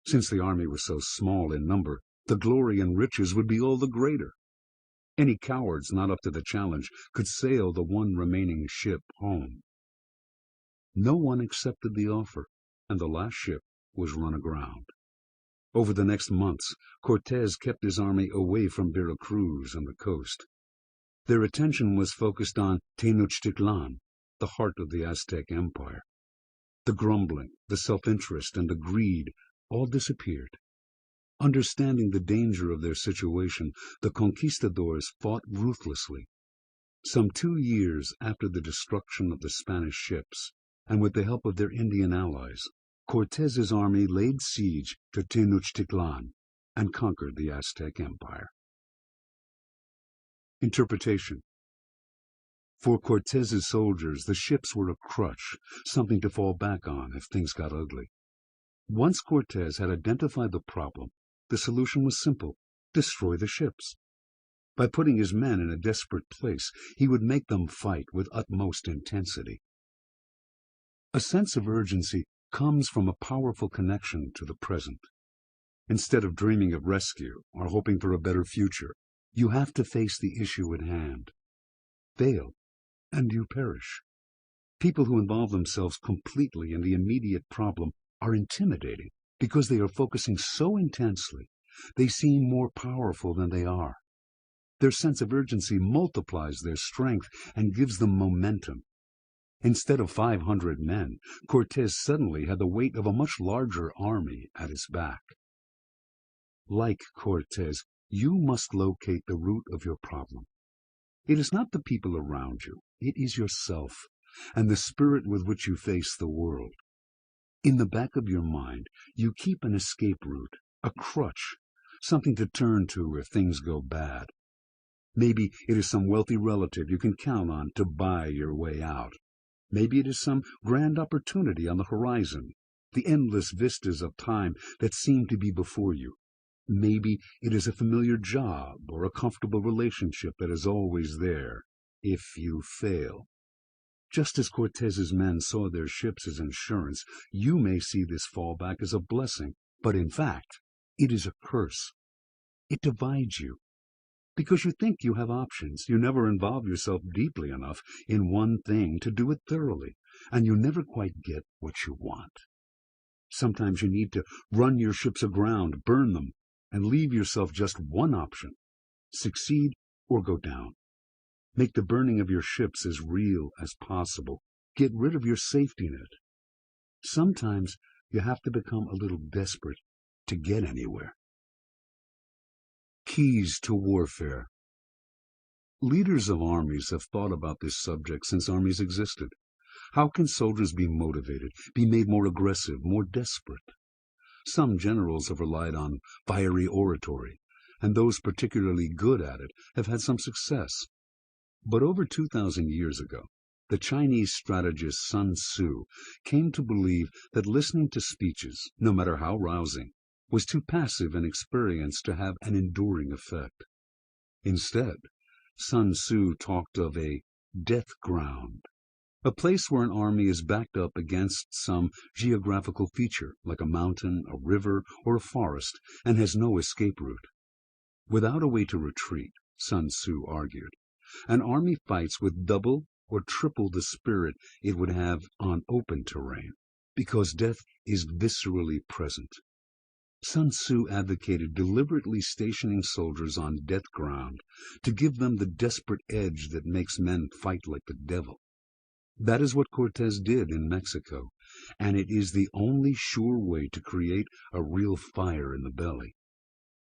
Since the army was so small in number, the glory and riches would be all the greater. Any cowards not up to the challenge could sail the one remaining ship home. No one accepted the offer, and the last ship was run aground. Over the next months, Cortés kept his army away from Veracruz and the coast. Their attention was focused on Tenochtitlan, the heart of the Aztec Empire. The grumbling, the self-interest, and the greed all disappeared. Understanding the danger of their situation, the conquistadors fought ruthlessly. Some 2 years after the destruction of the Spanish ships, and with the help of their Indian allies, Cortés's army laid siege to Tenochtitlan and conquered the Aztec Empire. Interpretation. For Cortés's soldiers, the ships were a crutch, something to fall back on if things got ugly. Once Cortés had identified the problem, the solution was simple: destroy the ships. By putting his men in a desperate place, he would make them fight with utmost intensity. A sense of urgency comes from a powerful connection to the present. Instead of dreaming of rescue or hoping for a better future, you have to face the issue at hand. Fail, and you perish. People who involve themselves completely in the immediate problem are intimidating because they are focusing so intensely they seem more powerful than they are. Their sense of urgency multiplies their strength and gives them momentum. Instead of 500 men, Cortés suddenly had the weight of a much larger army at his back. Like Cortés, you must locate the root of your problem. It is not the people around you, it is yourself, and the spirit with which you face the world. In the back of your mind, you keep an escape route, a crutch, something to turn to if things go bad. Maybe it is some wealthy relative you can count on to buy your way out. Maybe it is some grand opportunity on the horizon, the endless vistas of time that seem to be before you. Maybe it is a familiar job or a comfortable relationship that is always there, if you fail. Just as Cortés's men saw their ships as insurance, you may see this fallback as a blessing, but in fact, it is a curse. It divides you. Because you think you have options, you never involve yourself deeply enough in one thing to do it thoroughly, and you never quite get what you want. Sometimes you need to run your ships aground, burn them, and leave yourself just one option: succeed or go down. Make the burning of your ships as real as possible. Get rid of your safety net. Sometimes you have to become a little desperate to get anywhere. Keys to warfare. Leaders of armies have thought about this subject since armies existed. How can soldiers be motivated, be made more aggressive, more desperate? Some generals have relied on fiery oratory, and those particularly good at it have had some success. But over 2,000 years ago, the Chinese strategist Sun Tzu came to believe that listening to speeches, no matter how rousing, was too passive an experience to have an enduring effect. Instead, Sun Tzu talked of a death ground, a place where an army is backed up against some geographical feature, like a mountain, a river, or a forest, and has no escape route. Without a way to retreat, Sun Tzu argued, an army fights with double or triple the spirit it would have on open terrain, because death is viscerally present. Sun Tzu advocated deliberately stationing soldiers on death ground to give them the desperate edge that makes men fight like the devil. That is what Cortés did in Mexico, and it is the only sure way to create a real fire in the belly.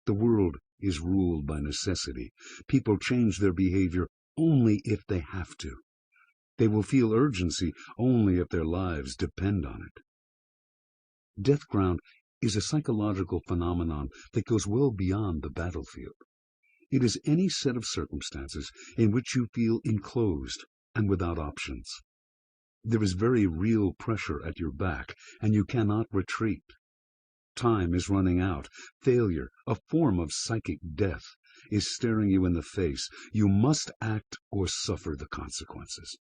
The world is ruled by necessity. People change their behavior only if they have to. They will feel urgency only if their lives depend on it. Death ground is a psychological phenomenon that goes well beyond the battlefield. It is any set of circumstances in which you feel enclosed and without options. There is very real pressure at your back, and you cannot retreat. Time is running out. Failure, a form of psychic death, is staring you in the face. You must act or suffer the consequences.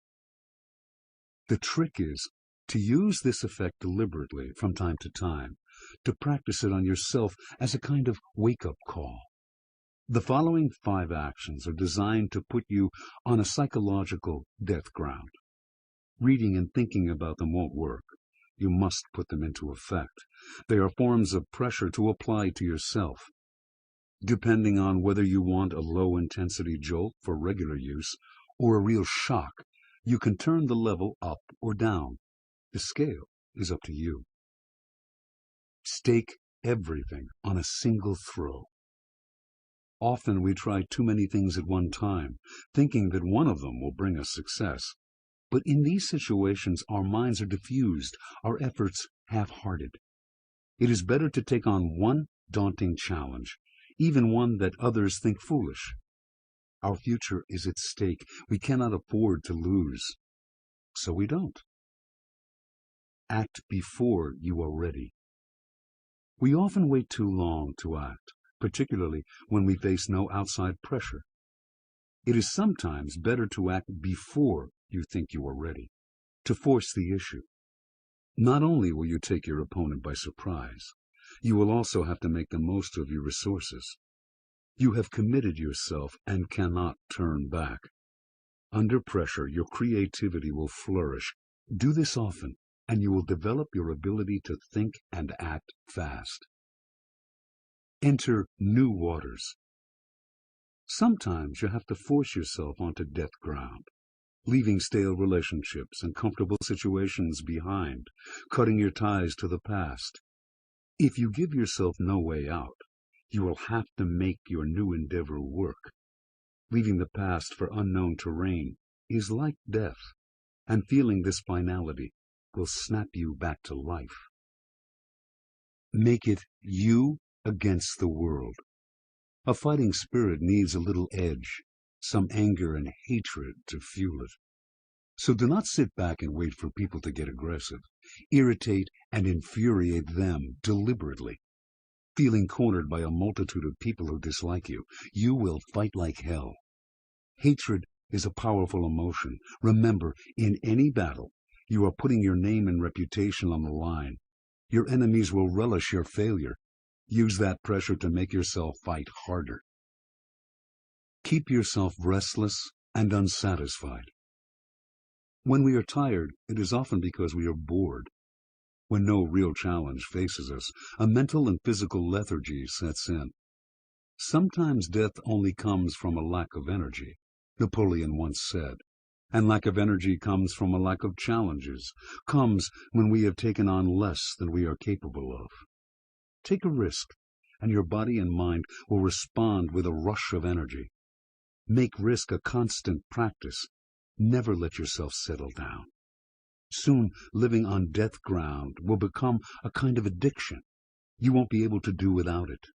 The trick is to use this effect deliberately from time to time, to practice it on yourself as a kind of wake-up call. The following 5 actions are designed to put you on a psychological death ground. Reading and thinking about them won't work. You must put them into effect. They are forms of pressure to apply to yourself. Depending on whether you want a low-intensity jolt for regular use or a real shock, you can turn the level up or down. The scale is up to you. Stake everything on a single throw. Often we try too many things at one time, thinking that one of them will bring us success. But in these situations, our minds are diffused, our efforts half-hearted. It is better to take on one daunting challenge, even one that others think foolish. Our future is at stake. We cannot afford to lose. So we don't. Act before you are ready. We often wait too long to act, particularly when we face no outside pressure. It is sometimes better to act before you think you are ready, to force the issue. Not only will you take your opponent by surprise, you will also have to make the most of your resources. You have committed yourself and cannot turn back. Under pressure, your creativity will flourish. Do this often, and you will develop your ability to think and act fast. Enter new waters. Sometimes you have to force yourself onto death ground, leaving stale relationships and comfortable situations behind, cutting your ties to the past. If you give yourself no way out, you will have to make your new endeavor work. Leaving the past for unknown terrain is like death, and feeling this finality will snap you back to life. Make it you against the world. A fighting spirit needs a little edge, some anger and hatred to fuel it. So do not sit back and wait for people to get aggressive. Irritate and infuriate them deliberately. Feeling cornered by a multitude of people who dislike you, you will fight like hell. Hatred is a powerful emotion. Remember, in any battle, you are putting your name and reputation on the line. Your enemies will relish your failure. Use that pressure to make yourself fight harder. Keep yourself restless and unsatisfied. When we are tired, it is often because we are bored. When no real challenge faces us, a mental and physical lethargy sets in. Sometimes death only comes from a lack of energy, Napoleon once said. And lack of energy comes from a lack of challenges, comes when we have taken on less than we are capable of. Take a risk, and your body and mind will respond with a rush of energy. Make risk a constant practice. Never let yourself settle down. Soon, living on death ground will become a kind of addiction. You won't be able to do without it.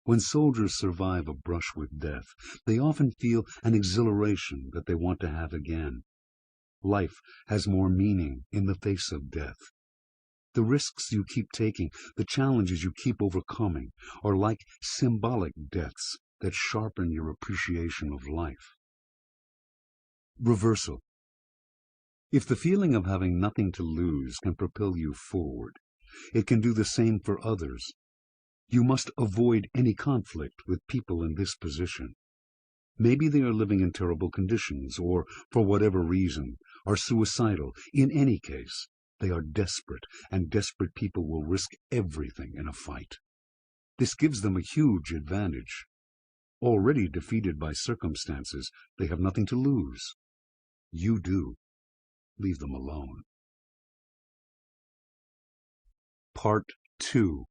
When soldiers survive a brush with death, they often feel an exhilaration that they want to have again. Life has more meaning in the face of death. The risks you keep taking, the challenges you keep overcoming, are like symbolic deaths that sharpen your appreciation of life. Reversal. If the feeling of having nothing to lose can propel you forward, it can do the same for others. You must avoid any conflict with people in this position. Maybe they are living in terrible conditions, or, for whatever reason, are suicidal. In any case, they are desperate, and desperate people will risk everything in a fight. This gives them a huge advantage. Already defeated by circumstances, they have nothing to lose. You do. Leave them alone. Part 2.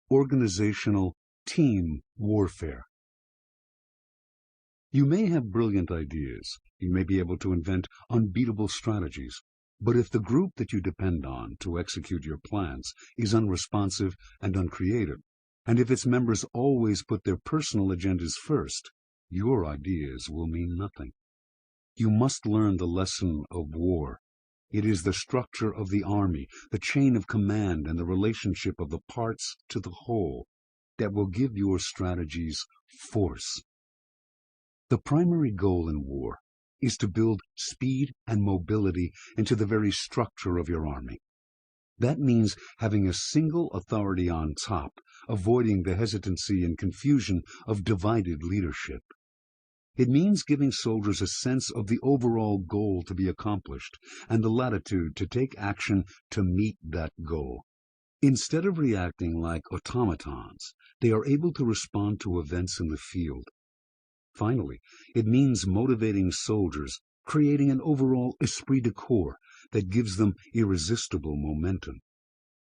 Organizational team warfare. You may have brilliant ideas. You may be able to invent unbeatable strategies. But if the group that you depend on to execute your plans is unresponsive and uncreative, and if its members always put their personal agendas first, your ideas will mean nothing. You must learn the lesson of war. It is the structure of the army, the chain of command, and the relationship of the parts to the whole that will give your strategies force. The primary goal in war is to build speed and mobility into the very structure of your army. That means having a single authority on top, avoiding the hesitancy and confusion of divided leadership. It means giving soldiers a sense of the overall goal to be accomplished and the latitude to take action to meet that goal. Instead of reacting like automatons, they are able to respond to events in the field. Finally, it means motivating soldiers, creating an overall esprit de corps that gives them irresistible momentum.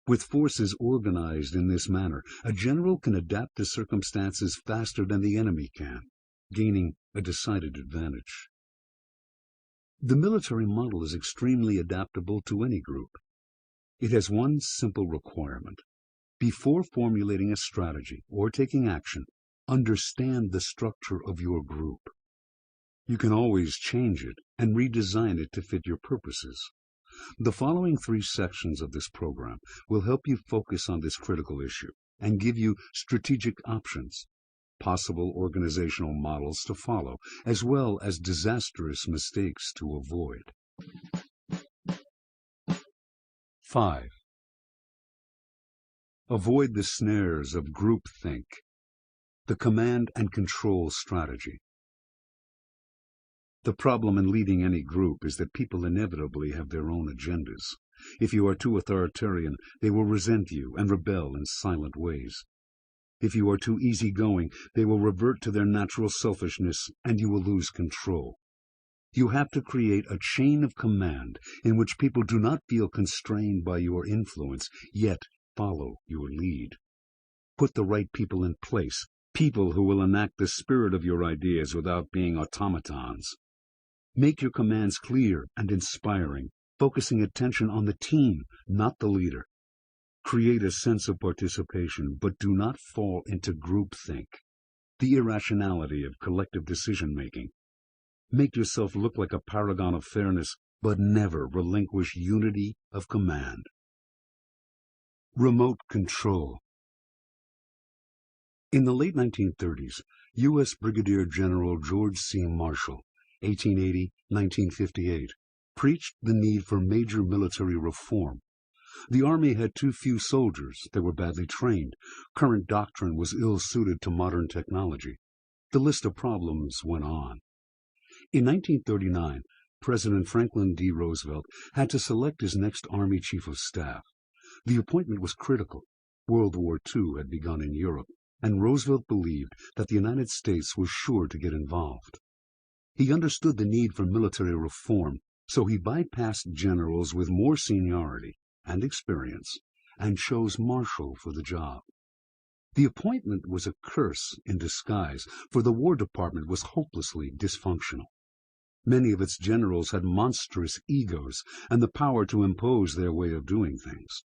With forces organized in this manner, a general can adapt to circumstances faster than the enemy can, gaining a decided advantage. The military model is extremely adaptable to any group. It has one simple requirement. Before formulating a strategy or taking action, understand the structure of your group. You can always change it and redesign it to fit your purposes. The following 3 sections of this program will help you focus on this critical issue and give you strategic options, possible organizational models to follow, as well as disastrous mistakes to avoid. 5. Avoid the snares of groupthink. The command and control strategy. The problem in leading any group is that people inevitably have their own agendas. If you are too authoritarian, they will resent you and rebel in silent ways. If you are too easygoing, they will revert to their natural selfishness and you will lose control. You have to create a chain of command in which people do not feel constrained by your influence, yet follow your lead. Put the right people in place, people who will enact the spirit of your ideas without being automatons. Make your commands clear and inspiring, focusing attention on the team, not the leader. Create a sense of participation, but do not fall into groupthink, the irrationality of collective decision-making. Make yourself look like a paragon of fairness, but never relinquish unity of command. Remote control. In the late 1930s, U.S. Brigadier General George C. Marshall, 1880-1958, preached the need for major military reform. The Army had too few soldiers, they were badly trained, current doctrine was ill-suited to modern technology. The list of problems went on. In 1939, President Franklin D. Roosevelt had to select his next Army Chief of Staff. The appointment was critical. World War II had begun in Europe, and Roosevelt believed that the United States was sure to get involved. He understood the need for military reform, so he bypassed generals with more seniority and experience and chose Marshall for the job. The appointment was a curse in disguise, for the War Department was hopelessly dysfunctional. Many of its generals had monstrous egos and the power to impose their way of doing things.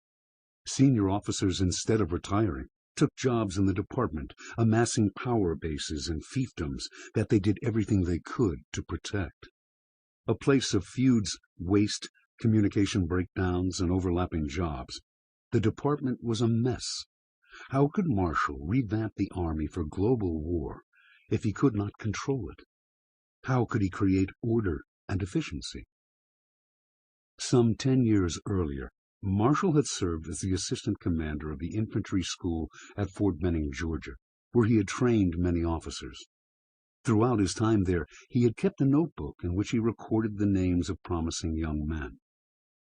Senior officers, instead of retiring, took jobs in the department, amassing power bases and fiefdoms that they did everything they could to protect. A place of feuds, waste, communication breakdowns, and overlapping jobs, the department was a mess. How could Marshall revamp the Army for global war if he could not control it? How could he create order and efficiency? Some 10 years earlier, Marshall had served as the assistant commander of the infantry school at Fort Benning, Georgia, where he had trained many officers. Throughout his time there, he had kept a notebook in which he recorded the names of promising young men.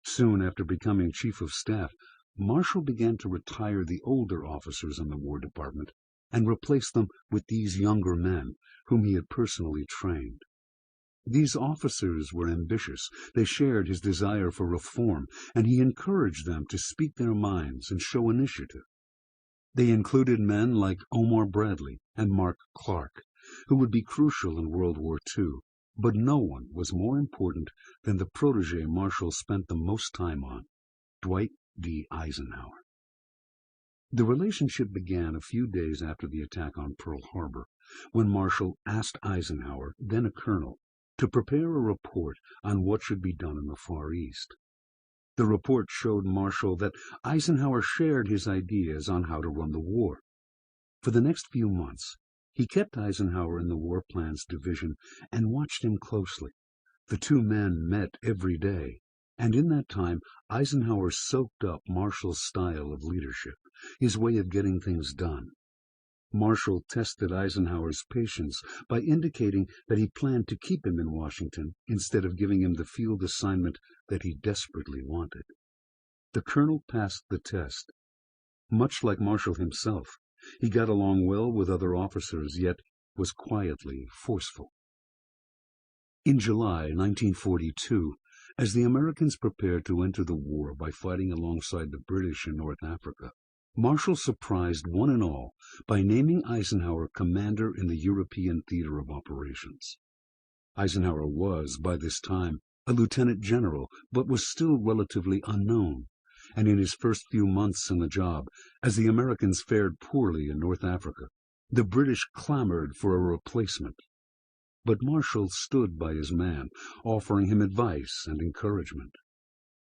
Soon after becoming Chief of Staff, Marshall began to retire the older officers in the War Department and replace them with these younger men whom he had personally trained. These officers were ambitious. They shared his desire for reform, and he encouraged them to speak their minds and show initiative. They included men like Omar Bradley and Mark Clark, who would be crucial in World War II, but no one was more important than the protege Marshall spent the most time on, Dwight D. Eisenhower. The relationship began a few days after the attack on Pearl Harbor, when Marshall asked Eisenhower, then a colonel, to prepare a report on what should be done in the Far East. The report showed Marshall that Eisenhower shared his ideas on how to run the war. For the next few months, he kept Eisenhower in the War Plans Division and watched him closely. The two men met every day, and in that time Eisenhower soaked up Marshall's style of leadership, his way of getting things done. Marshall tested Eisenhower's patience by indicating that he planned to keep him in Washington instead of giving him the field assignment that he desperately wanted. The colonel passed the test. Much like Marshall himself, he got along well with other officers, yet was quietly forceful. In July 1942, as the Americans prepared to enter the war by fighting alongside the British in North Africa, Marshall surprised one and all by naming Eisenhower commander in the European theater of operations. Eisenhower was, by this time, a lieutenant general, but was still relatively unknown, and in his first few months in the job, as the Americans fared poorly in North Africa, the British clamored for a replacement. But Marshall stood by his man, offering him advice and encouragement.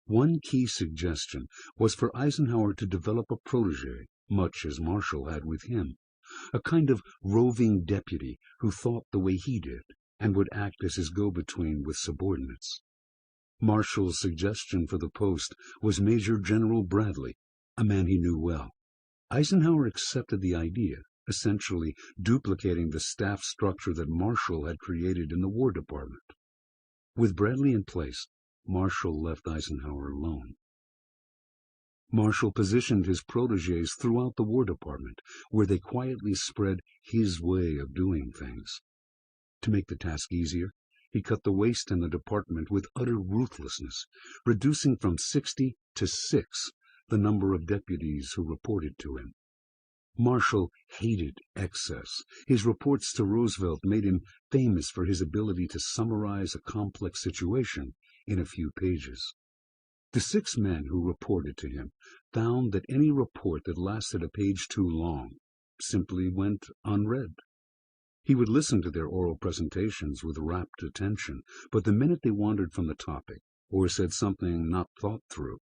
One key suggestion was for Eisenhower to develop a protege, much as Marshall had with him, a kind of roving deputy who thought the way he did and would act as his go-between with subordinates. Marshall's suggestion for the post was Major General Bradley, a man he knew well. Eisenhower accepted the idea, essentially duplicating the staff structure that Marshall had created in the War Department. With Bradley in place, Marshall left Eisenhower alone. Marshall positioned his protégés throughout the War Department, where they quietly spread his way of doing things. To make the task easier, he cut the waste in the department with utter ruthlessness, reducing from 60 to 6 the number of deputies who reported to him. Marshall hated excess. His reports to Roosevelt made him famous for his ability to summarize a complex situation in a few pages. The 6 men who reported to him found that any report that lasted a page too long simply went unread. He would listen to their oral presentations with rapt attention, but the minute they wandered from the topic, or said something not thought through,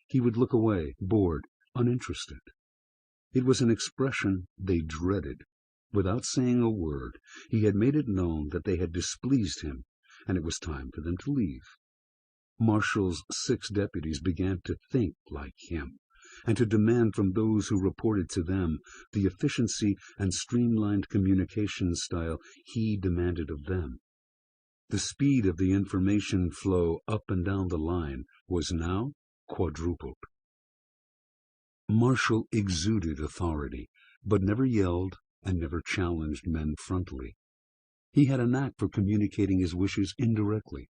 he would look away, bored, uninterested. It was an expression they dreaded. Without saying a word, he had made it known that they had displeased him, and it was time for them to leave. Marshall's 6 deputies began to think like him, and to demand from those who reported to them the efficiency and streamlined communication style he demanded of them. The speed of the information flow up and down the line was now quadrupled. Marshall exuded authority, but never yelled and never challenged men frontally. He had a knack for communicating his wishes indirectly,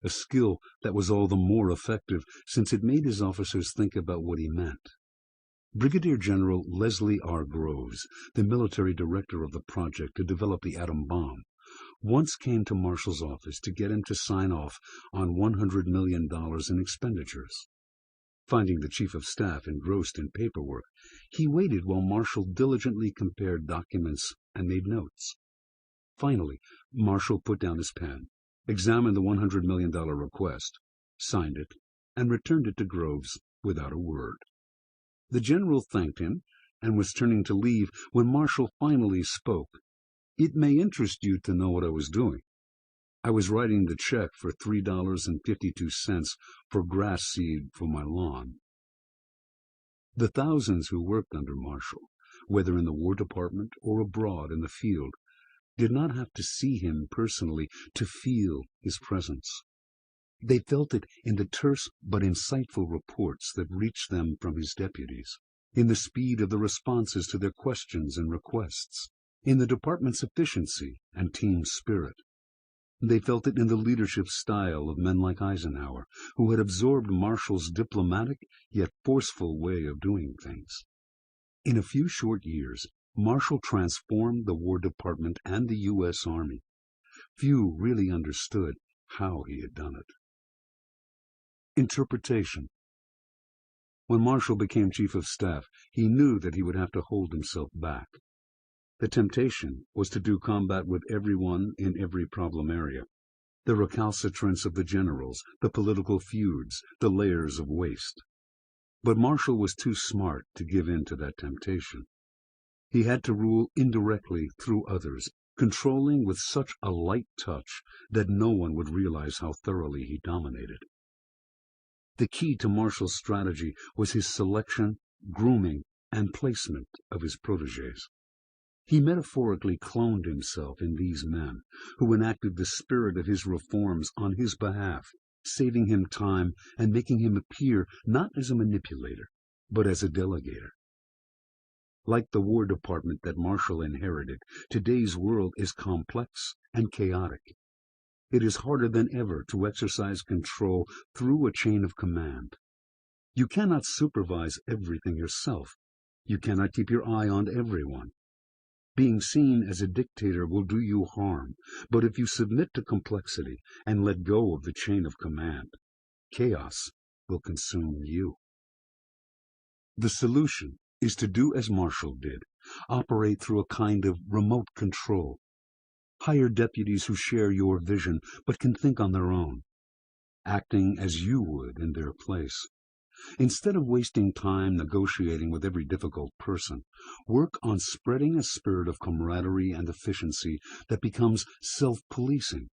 a skill that was all the more effective since it made his officers think about what he meant. Brigadier General Leslie R. Groves, the military director of the project to develop the atom bomb, once came to Marshall's office to get him to sign off on $100 million in expenditures. Finding the chief of staff engrossed in paperwork, he waited while Marshall diligently compared documents and made notes. Finally, Marshall put down his pen, examined the $100 million request, signed it, and returned it to Groves without a word. The general thanked him and was turning to leave when Marshall finally spoke. "It may interest you to know what I was doing. I was writing the check for $3.52 for grass seed for my lawn." The thousands who worked under Marshall, whether in the War Department or abroad in the field, did not have to see him personally to feel his presence. They felt it in the terse but insightful reports that reached them from his deputies, in the speed of the responses to their questions and requests, in the department's efficiency and team spirit. They felt it in the leadership style of men like Eisenhower, who had absorbed Marshall's diplomatic yet forceful way of doing things. In a few short years, Marshall transformed the War Department and the U.S. Army. Few really understood how he had done it. Interpretation. When Marshall became Chief of Staff, he knew that he would have to hold himself back. The temptation was to do combat with everyone in every problem area. the recalcitrance of the generals, the political feuds, the layers of waste. But Marshall was too smart to give in to that temptation. He had to rule indirectly through others, controlling with such a light touch that no one would realize how thoroughly he dominated. The key to Marshall's strategy was his selection, grooming, and placement of his protégés. He metaphorically cloned himself in these men, who enacted the spirit of his reforms on his behalf, saving him time and making him appear not as a manipulator, but as a delegator. Like the War Department that Marshall inherited, today's world is complex and chaotic. It is harder than ever to exercise control through a chain of command. You cannot supervise everything yourself. You cannot keep your eye on everyone. Being seen as a dictator will do you harm, but if you submit to complexity and let go of the chain of command, chaos will consume you. The solution is to do as Marshall did, operate through a kind of remote control. Hire deputies who share your vision but can think on their own, acting as you would in their place. Instead of wasting time negotiating with every difficult person, work on spreading a spirit of camaraderie and efficiency that becomes self-policing.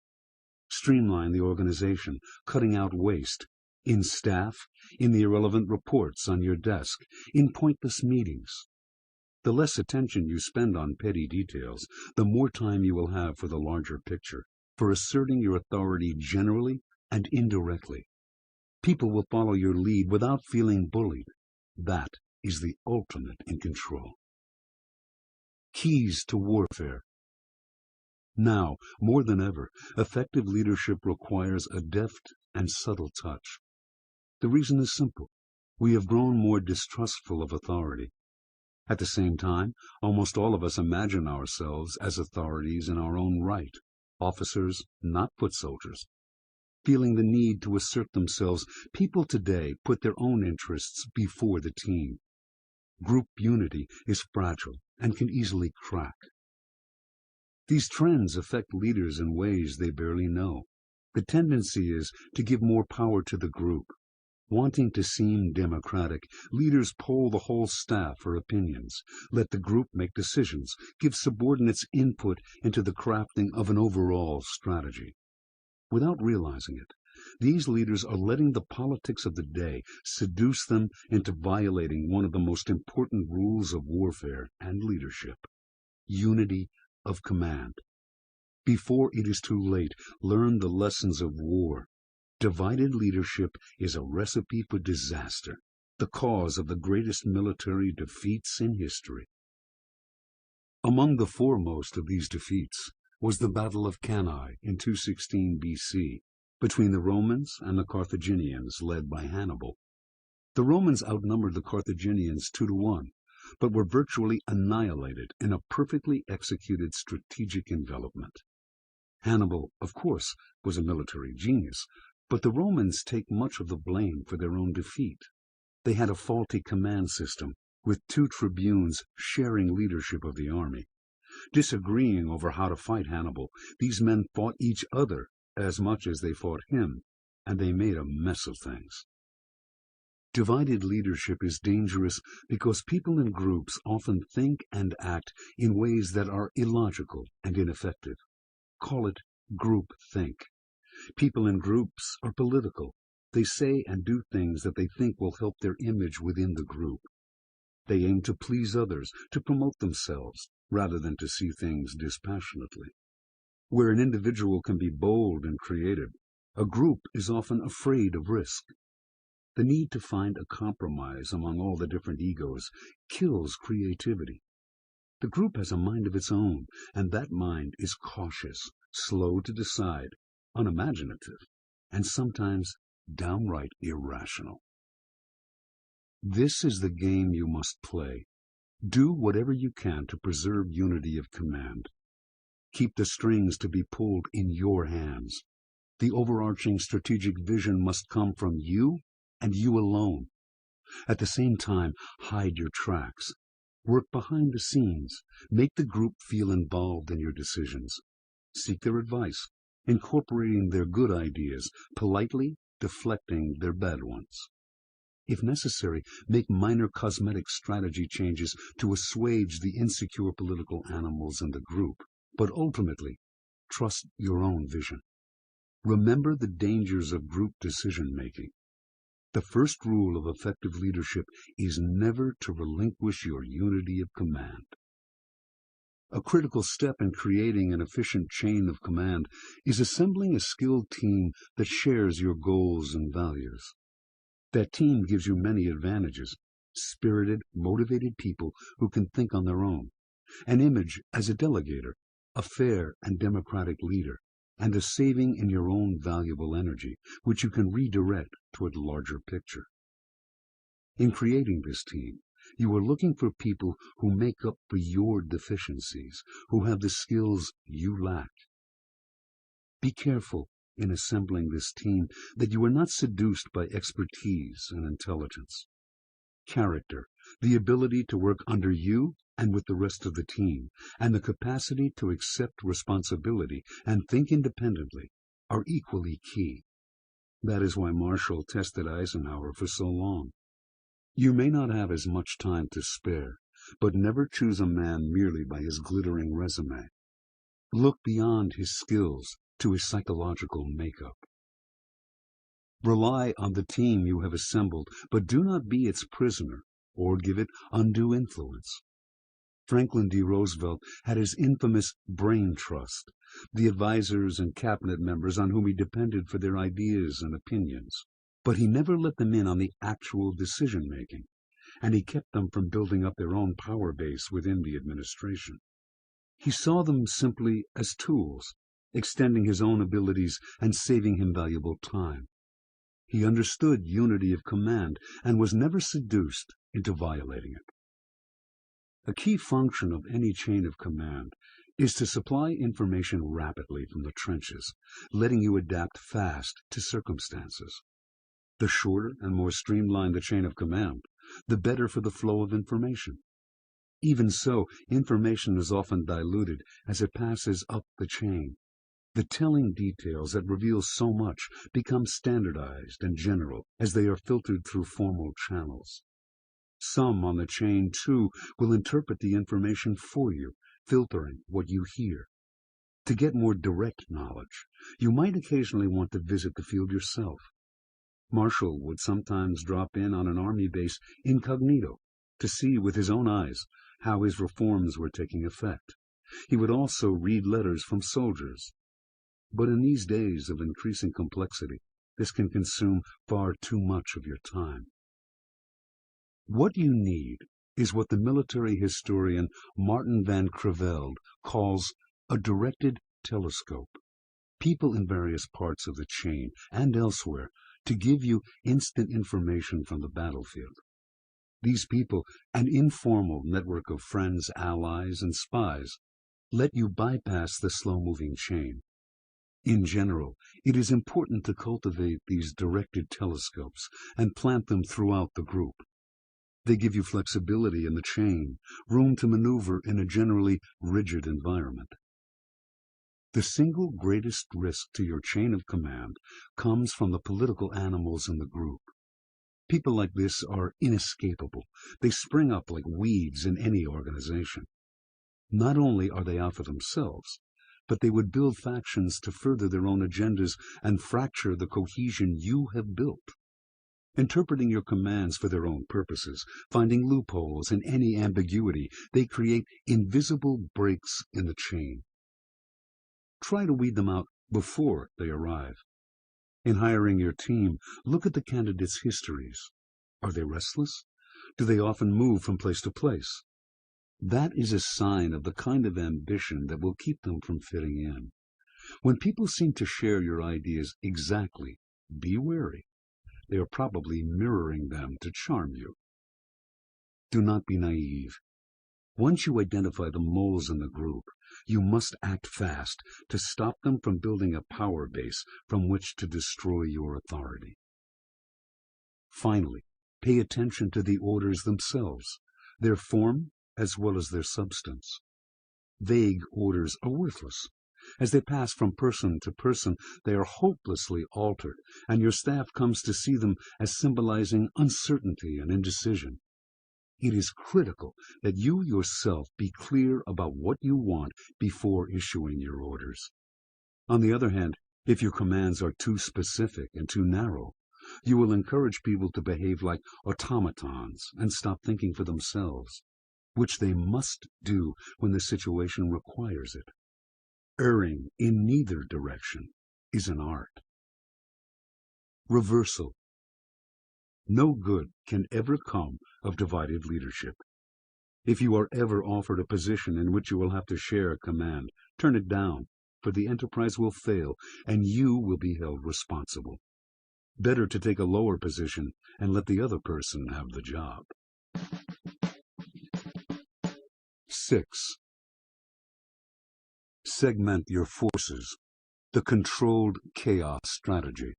Streamline the organization, cutting out waste, in staff, in the irrelevant reports on your desk, in pointless meetings. The less attention you spend on petty details, the more time you will have for the larger picture, for asserting your authority generally and indirectly. People will follow your lead without feeling bullied. That is the ultimate in control. Keys to warfare. Now, more than ever, effective leadership requires a deft and subtle touch. The reason is simple. We have grown more distrustful of authority. At the same time, almost all of us imagine ourselves as authorities in our own right, officers, not foot soldiers. Feeling the need to assert themselves, people today put their own interests before the team. Group unity is fragile and can easily crack. These trends affect leaders in ways they barely know. The tendency is to give more power to the group. Wanting to seem democratic, leaders poll the whole staff for opinions, let the group make decisions, give subordinates input into the crafting of an overall strategy. Without realizing it, these leaders are letting the politics of the day seduce them into violating one of the most important rules of warfare and leadership: unity of command. Before it is too late, learn the lessons of war. Divided leadership is a recipe for disaster, the cause of the greatest military defeats in history. Among the foremost of these defeats was the Battle of Cannae in 216 BC, between the Romans and the Carthaginians led by Hannibal. The Romans outnumbered the Carthaginians 2-1, but were virtually annihilated in a perfectly executed strategic envelopment. Hannibal, of course, was a military genius, but the Romans take much of the blame for their own defeat. They had a faulty command system, with 2 tribunes sharing leadership of the army. Disagreeing over how to fight Hannibal, these men fought each other as much as they fought him, and they made a mess of things. Divided leadership is dangerous because people in groups often think and act in ways that are illogical and ineffective. Call it groupthink. People in groups are political. They say and do things that they think will help their image within the group. They aim to please others, to promote themselves, rather than to see things dispassionately. Where an individual can be bold and creative, a group is often afraid of risk. The need to find a compromise among all the different egos kills creativity. The group has a mind of its own, and that mind is cautious, slow to decide, unimaginative, and sometimes downright irrational. This is the game you must play. Do whatever you can to preserve unity of command. Keep the strings to be pulled in your hands. The overarching strategic vision must come from you and you alone. At the same time, hide your tracks. Work behind the scenes. Make the group feel involved in your decisions. Seek their advice incorporating their good ideas, politely deflecting their bad ones. If necessary, make minor cosmetic strategy changes to assuage the insecure political animals in the group, but ultimately, trust your own vision. Remember the dangers of group decision-making. The first rule of effective leadership is never to relinquish your unity of command. A critical step in creating an efficient chain of command is assembling a skilled team that shares your goals and values. That team gives you many advantages: spirited, motivated people who can think on their own, an image as a delegator, a fair and democratic leader, and a saving in your own valuable energy, which you can redirect toward the larger picture. In creating this team, you are looking for people who make up for your deficiencies, who have the skills you lack. Be careful in assembling this team that you are not seduced by expertise and intelligence. Character, the ability to work under you and with the rest of the team, and the capacity to accept responsibility and think independently are equally key. That is why Marshall tested Eisenhower for so long. You may not have as much time to spare, but never choose a man merely by his glittering resume. Look beyond his skills to his psychological makeup. Rely on the team you have assembled, but do not be its prisoner or give it undue influence. Franklin D. Roosevelt had his infamous brain trust, the advisors and cabinet members on whom he depended for their ideas and opinions. But he never let them in on the actual decision-making, and he kept them from building up their own power base within the administration. He saw them simply as tools, extending his own abilities and saving him valuable time. He understood unity of command and was never seduced into violating it. A key function of any chain of command is to supply information rapidly from the trenches, letting you adapt fast to circumstances. The shorter and more streamlined the chain of command, the better for the flow of information. Even so, information is often diluted as it passes up the chain. The telling details that reveal so much become standardized and general as they are filtered through formal channels. Some on the chain, too, will interpret the information for you, filtering what you hear. To get more direct knowledge, you might occasionally want to visit the field yourself. Marshall would sometimes drop in on an army base incognito to see with his own eyes how his reforms were taking effect. He would also read letters from soldiers. But in these days of increasing complexity, this can consume far too much of your time. What you need is what the military historian Martin van Creveld calls a directed telescope. People in various parts of the chain and elsewhere to give you instant information from the battlefield. These people, an informal network of friends, allies, and spies, let you bypass the slow-moving chain. In general, it is important to cultivate these directed telescopes and plant them throughout the group. They give you flexibility in the chain, room to maneuver in a generally rigid environment. The single greatest risk to your chain of command comes from the political animals in the group. People like this are inescapable. They spring up like weeds in any organization. Not only are they out for themselves, but they would build factions to further their own agendas and fracture the cohesion you have built. Interpreting your commands for their own purposes, finding loopholes in any ambiguity, they create invisible breaks in the chain. Try to weed them out before they arrive. In hiring your team, look at the candidates' histories. Are they restless? Do they often move from place to place? That is a sign of the kind of ambition that will keep them from fitting in. When people seem to share your ideas exactly, be wary. They are probably mirroring them to charm you. Do not be naive. Once you identify the moles in the group, you must act fast to stop them from building a power base from which to destroy your authority. Finally, pay attention to the orders themselves, their form as well as their substance. Vague orders are worthless. As they pass from person to person, they are hopelessly altered, and your staff comes to see them as symbolizing uncertainty and indecision. It is critical that you yourself be clear about what you want before issuing your orders. On the other hand, if your commands are too specific and too narrow, you will encourage people to behave like automatons and stop thinking for themselves, which they must do when the situation requires it. Erring in neither direction is an art. Reversal. No good can ever come of divided leadership. If you are ever offered a position in which you will have to share command, turn it down, for the enterprise will fail, and you will be held responsible. Better to take a lower position and let the other person have the job. 6. Segment your forces. The controlled chaos strategy.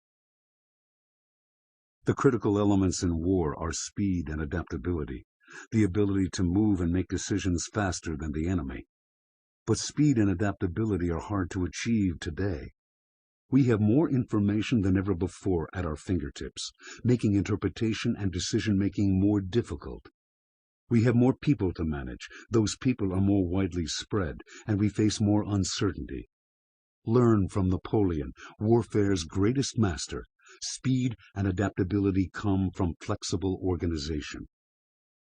The critical elements in war are speed and adaptability, the ability to move and make decisions faster than the enemy. But speed and adaptability are hard to achieve today. We have more information than ever before at our fingertips, making interpretation and decision-making more difficult. We have more people to manage, those people are more widely spread, and we face more uncertainty. Learn from Napoleon, warfare's greatest master. Speed and adaptability come from flexible organization.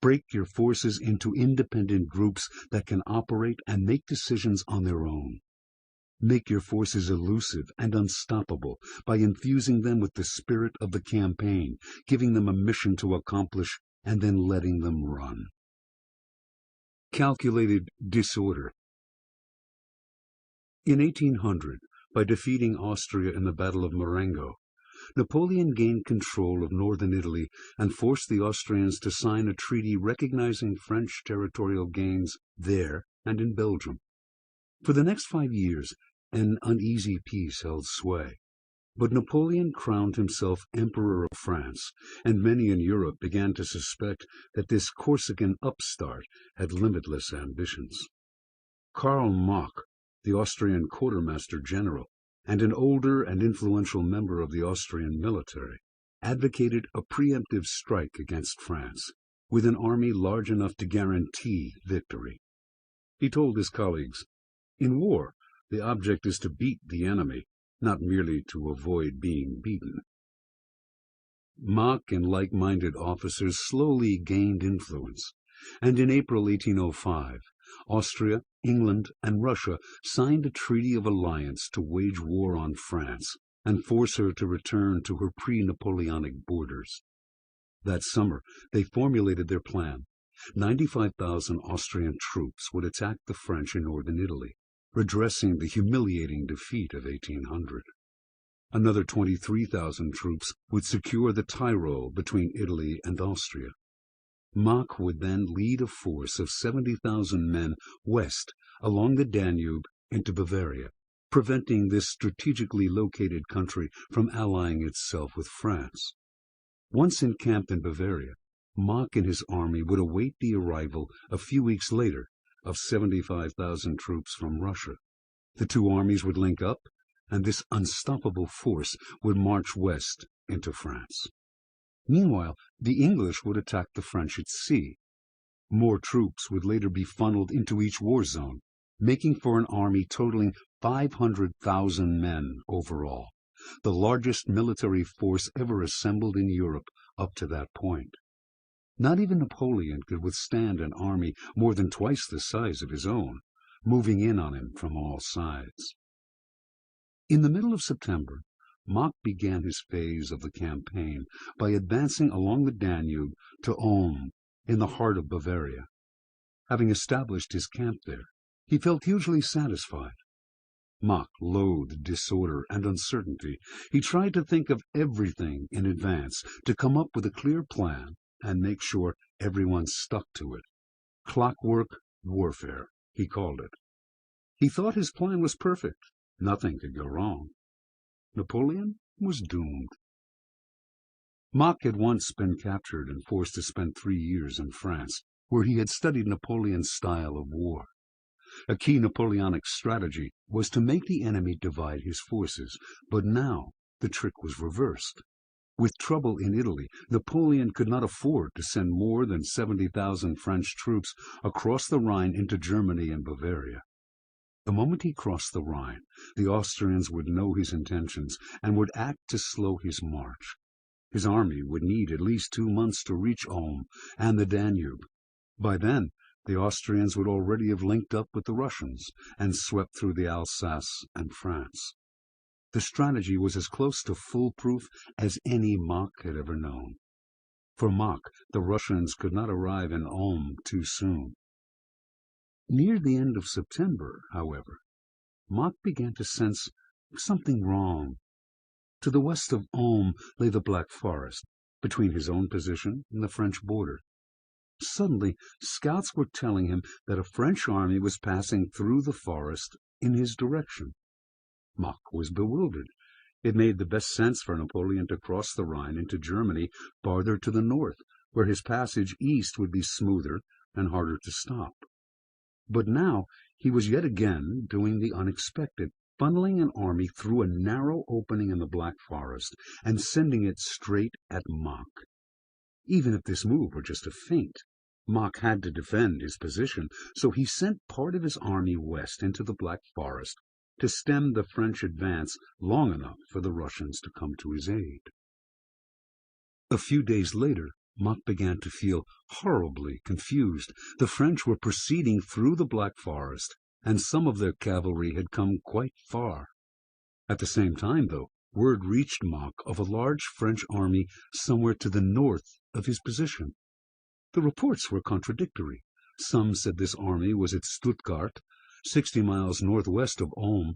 Break your forces into independent groups that can operate and make decisions on their own. Make your forces elusive and unstoppable by infusing them with the spirit of the campaign, giving them a mission to accomplish, and then letting them run. Calculated disorder. In 1800, by defeating Austria in the Battle of Marengo, Napoleon gained control of northern Italy and forced the Austrians to sign a treaty recognizing French territorial gains there and in Belgium. For the next 5 years, an uneasy peace held sway. But Napoleon crowned himself Emperor of France, and many in Europe began to suspect that this Corsican upstart had limitless ambitions. Karl Mach, the Austrian quartermaster general, and an older and influential member of the Austrian military, advocated a preemptive strike against France, with an army large enough to guarantee victory. He told his colleagues, "In war, the object is to beat the enemy, not merely to avoid being beaten." Mach and like-minded officers slowly gained influence, and in April 1805, Austria, England, and Russia signed a treaty of alliance to wage war on France and force her to return to her pre-Napoleonic borders. That summer, they formulated their plan. 95,000 Austrian troops would attack the French in northern Italy, redressing the humiliating defeat of 1800. Another 23,000 troops would secure the Tyrol between Italy and Austria. Mach would then lead a force of 70,000 men west along the Danube into Bavaria, preventing this strategically located country from allying itself with France. Once encamped in Bavaria, Mach and his army would await the arrival a few weeks later of 75,000 troops from Russia. The two armies would link up, and this unstoppable force would march west into France. Meanwhile, the English would attack the French at sea. More troops would later be funneled into each war zone, making for an army totaling 500,000 men overall, the largest military force ever assembled in Europe up to that point. Not even Napoleon could withstand an army more than twice the size of his own, moving in on him from all sides. In the middle of September, Mach began his phase of the campaign by advancing along the Danube to Ulm, in the heart of Bavaria. Having established his camp there, he felt hugely satisfied. Mach loathed disorder and uncertainty. He tried to think of everything in advance, to come up with a clear plan and make sure everyone stuck to it. Clockwork warfare, he called it. He thought his plan was perfect. Nothing could go wrong. Napoleon was doomed. Mach had once been captured and forced to spend 3 years in France, where he had studied Napoleon's style of war. A key Napoleonic strategy was to make the enemy divide his forces, but now the trick was reversed. With trouble in Italy, Napoleon could not afford to send more than 70,000 French troops across the Rhine into Germany and Bavaria. The moment he crossed the Rhine, the Austrians would know his intentions and would act to slow his march. His army would need at least 2 months to reach Ulm and the Danube. By then, the Austrians would already have linked up with the Russians and swept through the Alsace and France. The strategy was as close to foolproof as any Mach had ever known. For Mach, the Russians could not arrive in Ulm too soon. Near the end of September, however, Mach began to sense something wrong. To the west of Ulm lay the Black Forest, between his own position and the French border. Suddenly, scouts were telling him that a French army was passing through the forest in his direction. Mach was bewildered. It made the best sense for Napoleon to cross the Rhine into Germany farther to the north, where his passage east would be smoother and harder to stop. But now he was yet again doing the unexpected, funneling an army through a narrow opening in the Black Forest and sending it straight at Mach. Even if this move were just a feint, Mach had to defend his position, so he sent part of his army west into the Black Forest to stem the French advance long enough for the Russians to come to his aid. A few days later, Mach began to feel horribly confused. The French were proceeding through the Black Forest, and some of their cavalry had come quite far. At the same time, though, word reached Mach of a large French army somewhere to the north of his position. The reports were contradictory. Some said this army was at Stuttgart, 60 miles northwest of Ulm.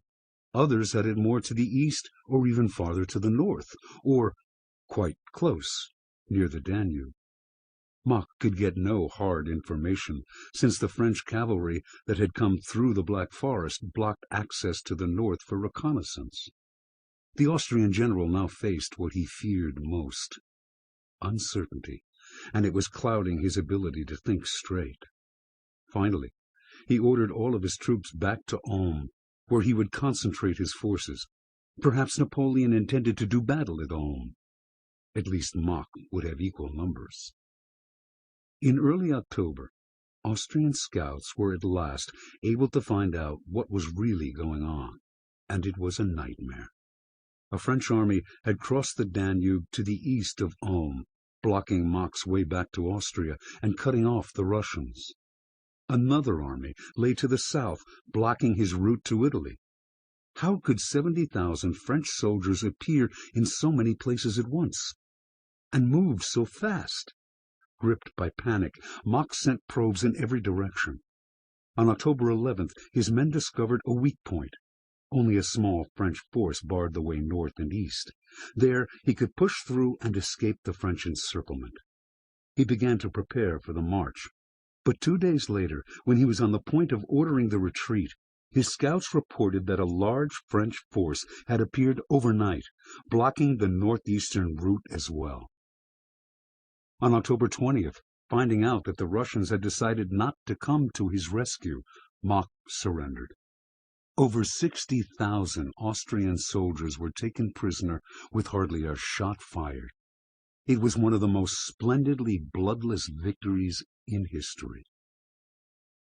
Others had it more to the east or even farther to the north, or quite close, near the Danube. Mach could get no hard information, since the French cavalry that had come through the Black Forest blocked access to the north for reconnaissance. The Austrian general now faced what he feared most: uncertainty, and it was clouding his ability to think straight. Finally, he ordered all of his troops back to Ulm, where he would concentrate his forces. Perhaps Napoleon intended to do battle at Ulm. At least Mach would have equal numbers. In early October, Austrian scouts were at last able to find out what was really going on, and it was a nightmare. A French army had crossed the Danube to the east of Ulm, blocking Mach's way back to Austria and cutting off the Russians. Another army lay to the south, blocking his route to Italy. How could 70,000 French soldiers appear in so many places at once, and move so fast? Gripped by panic, Mach sent probes in every direction. On October 11th, his men discovered a weak point. Only a small French force barred the way north and east. There he could push through and escape the French encirclement. He began to prepare for the march. But 2 days later, when he was on the point of ordering the retreat, his scouts reported that a large French force had appeared overnight, blocking the northeastern route as well. On October 20th, finding out that the Russians had decided not to come to his rescue, Mach surrendered. Over 60,000 Austrian soldiers were taken prisoner with hardly a shot fired. It was one of the most splendidly bloodless victories in history.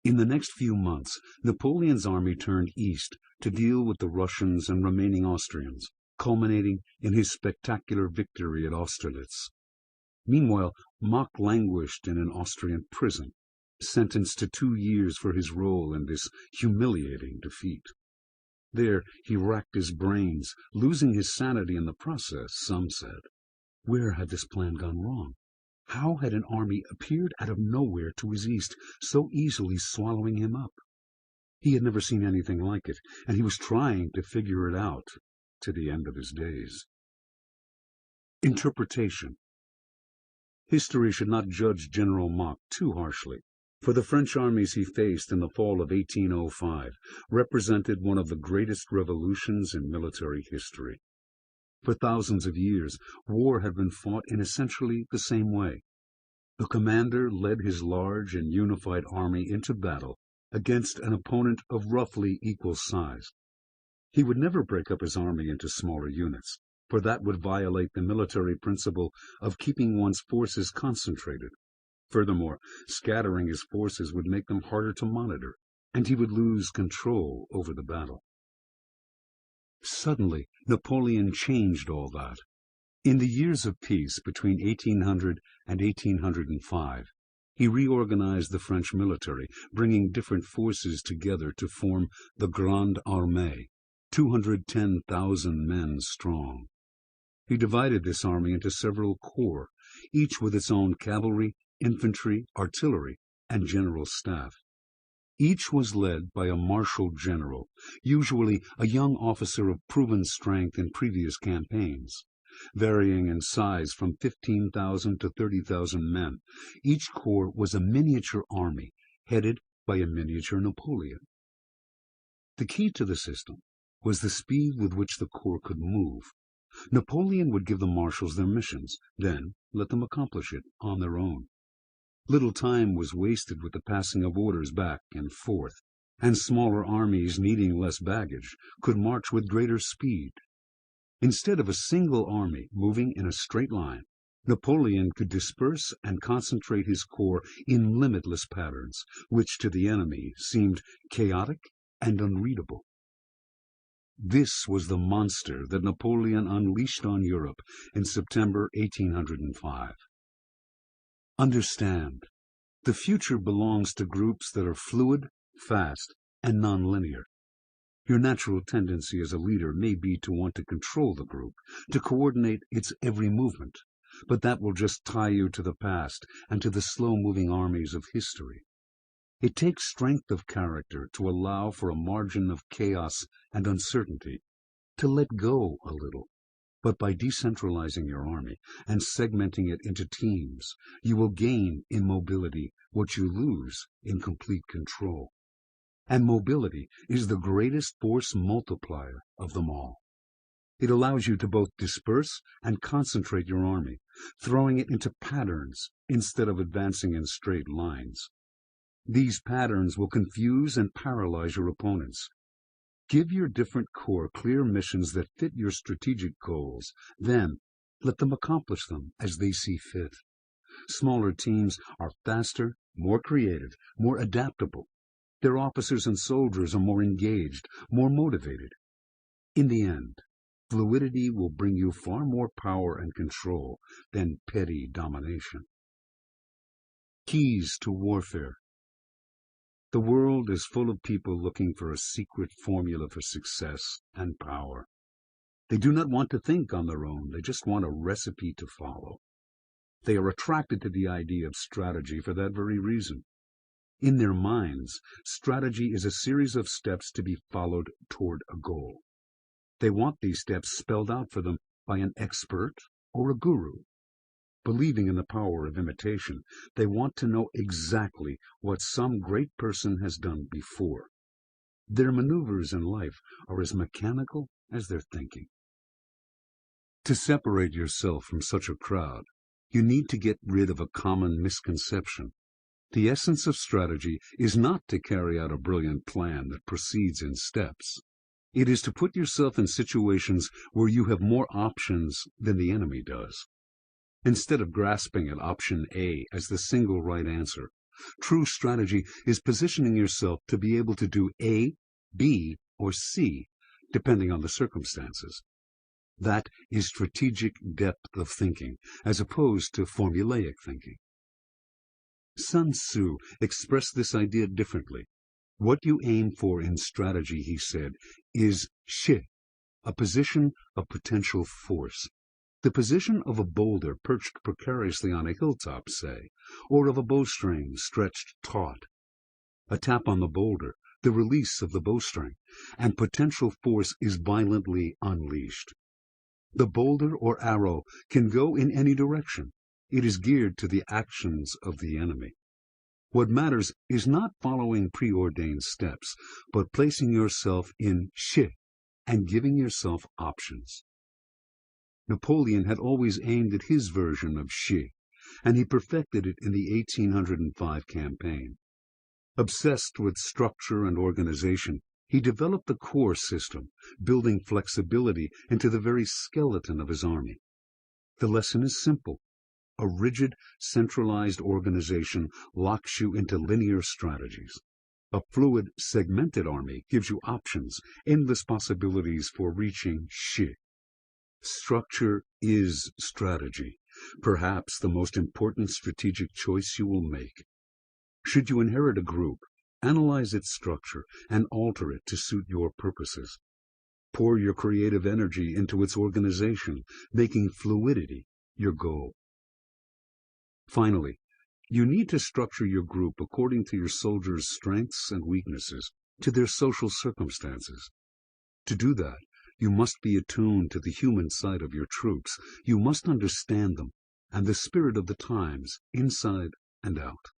In the next few months, Napoleon's army turned east to deal with the Russians and remaining Austrians, culminating in his spectacular victory at Austerlitz. Meanwhile, Mach languished in an Austrian prison, sentenced to 2 years for his role in this humiliating defeat. There he racked his brains, losing his sanity in the process, some said. Where had this plan gone wrong? How had an army appeared out of nowhere to his east, so easily swallowing him up? He had never seen anything like it, and he was trying to figure it out to the end of his days. Interpretation. History should not judge General Mach too harshly, for the French armies he faced in the fall of 1805 represented one of the greatest revolutions in military history. For thousands of years, war had been fought in essentially the same way. The commander led his large and unified army into battle against an opponent of roughly equal size. He would never break up his army into smaller units, for that would violate the military principle of keeping one's forces concentrated. Furthermore, scattering his forces would make them harder to monitor, and he would lose control over the battle. Suddenly, Napoleon changed all that. In the years of peace between 1800 and 1805, he reorganized the French military, bringing different forces together to form the Grande Armée, 210,000 men strong. He divided this army into several corps, each with its own cavalry, infantry, artillery, and general staff. Each was led by a marshal general, usually a young officer of proven strength in previous campaigns. Varying in size from 15,000 to 30,000 men, each corps was a miniature army, headed by a miniature Napoleon. The key to the system was the speed with which the corps could move. Napoleon would give the marshals their missions, then let them accomplish it on their own. Little time was wasted with the passing of orders back and forth, and smaller armies needing less baggage could march with greater speed. Instead of a single army moving in a straight line, Napoleon could disperse and concentrate his corps in limitless patterns, which to the enemy seemed chaotic and unreadable. This was the monster that Napoleon unleashed on Europe in September 1805. Understand, the future belongs to groups that are fluid, fast, and nonlinear. Your natural tendency as a leader may be to want to control the group, to coordinate its every movement, but that will just tie you to the past and to the slow-moving armies of history. It takes strength of character to allow for a margin of chaos and uncertainty, to let go a little. But by decentralizing your army and segmenting it into teams, you will gain in mobility what you lose in complete control. And mobility is the greatest force multiplier of them all. It allows you to both disperse and concentrate your army, throwing it into patterns instead of advancing in straight lines. These patterns will confuse and paralyze your opponents. Give your different corps clear missions that fit your strategic goals, then let them accomplish them as they see fit. Smaller teams are faster, more creative, more adaptable. Their officers and soldiers are more engaged, more motivated. In the end, fluidity will bring you far more power and control than petty domination. Keys to warfare. The world is full of people looking for a secret formula for success and power. They do not want to think on their own, they just want a recipe to follow. They are attracted to the idea of strategy for that very reason. In their minds, strategy is a series of steps to be followed toward a goal. They want these steps spelled out for them by an expert or a guru. Believing in the power of imitation, they want to know exactly what some great person has done before. Their maneuvers in life are as mechanical as their thinking. To separate yourself from such a crowd, you need to get rid of a common misconception. The essence of strategy is not to carry out a brilliant plan that proceeds in steps. It is to put yourself in situations where you have more options than the enemy does. Instead of grasping at option A as the single right answer, true strategy is positioning yourself to be able to do A, B, or C, depending on the circumstances. That is strategic depth of thinking, as opposed to formulaic thinking. Sun Tzu expressed this idea differently. What you aim for in strategy, he said, is shi, a position of potential force. The position of a boulder perched precariously on a hilltop, say, or of a bowstring stretched taut. A tap on the boulder, the release of the bowstring, and potential force is violently unleashed. The boulder or arrow can go in any direction. It is geared to the actions of the enemy. What matters is not following preordained steps, but placing yourself in shi and giving yourself options. Napoleon had always aimed at his version of shi, and he perfected it in the 1805 campaign. Obsessed with structure and organization, he developed the core system, building flexibility into the very skeleton of his army. The lesson is simple. A rigid, centralized organization locks you into linear strategies. A fluid, segmented army gives you options, endless possibilities for reaching shi. Structure is strategy, perhaps the most important strategic choice you will make. Should you inherit a group, analyze its structure and alter it to suit your purposes. Pour your creative energy into its organization, making fluidity your goal. Finally, you need to structure your group according to your soldiers' strengths and weaknesses, to their social circumstances. To do that, you must be attuned to the human side of your troops. You must understand them and the spirit of the times, inside and out.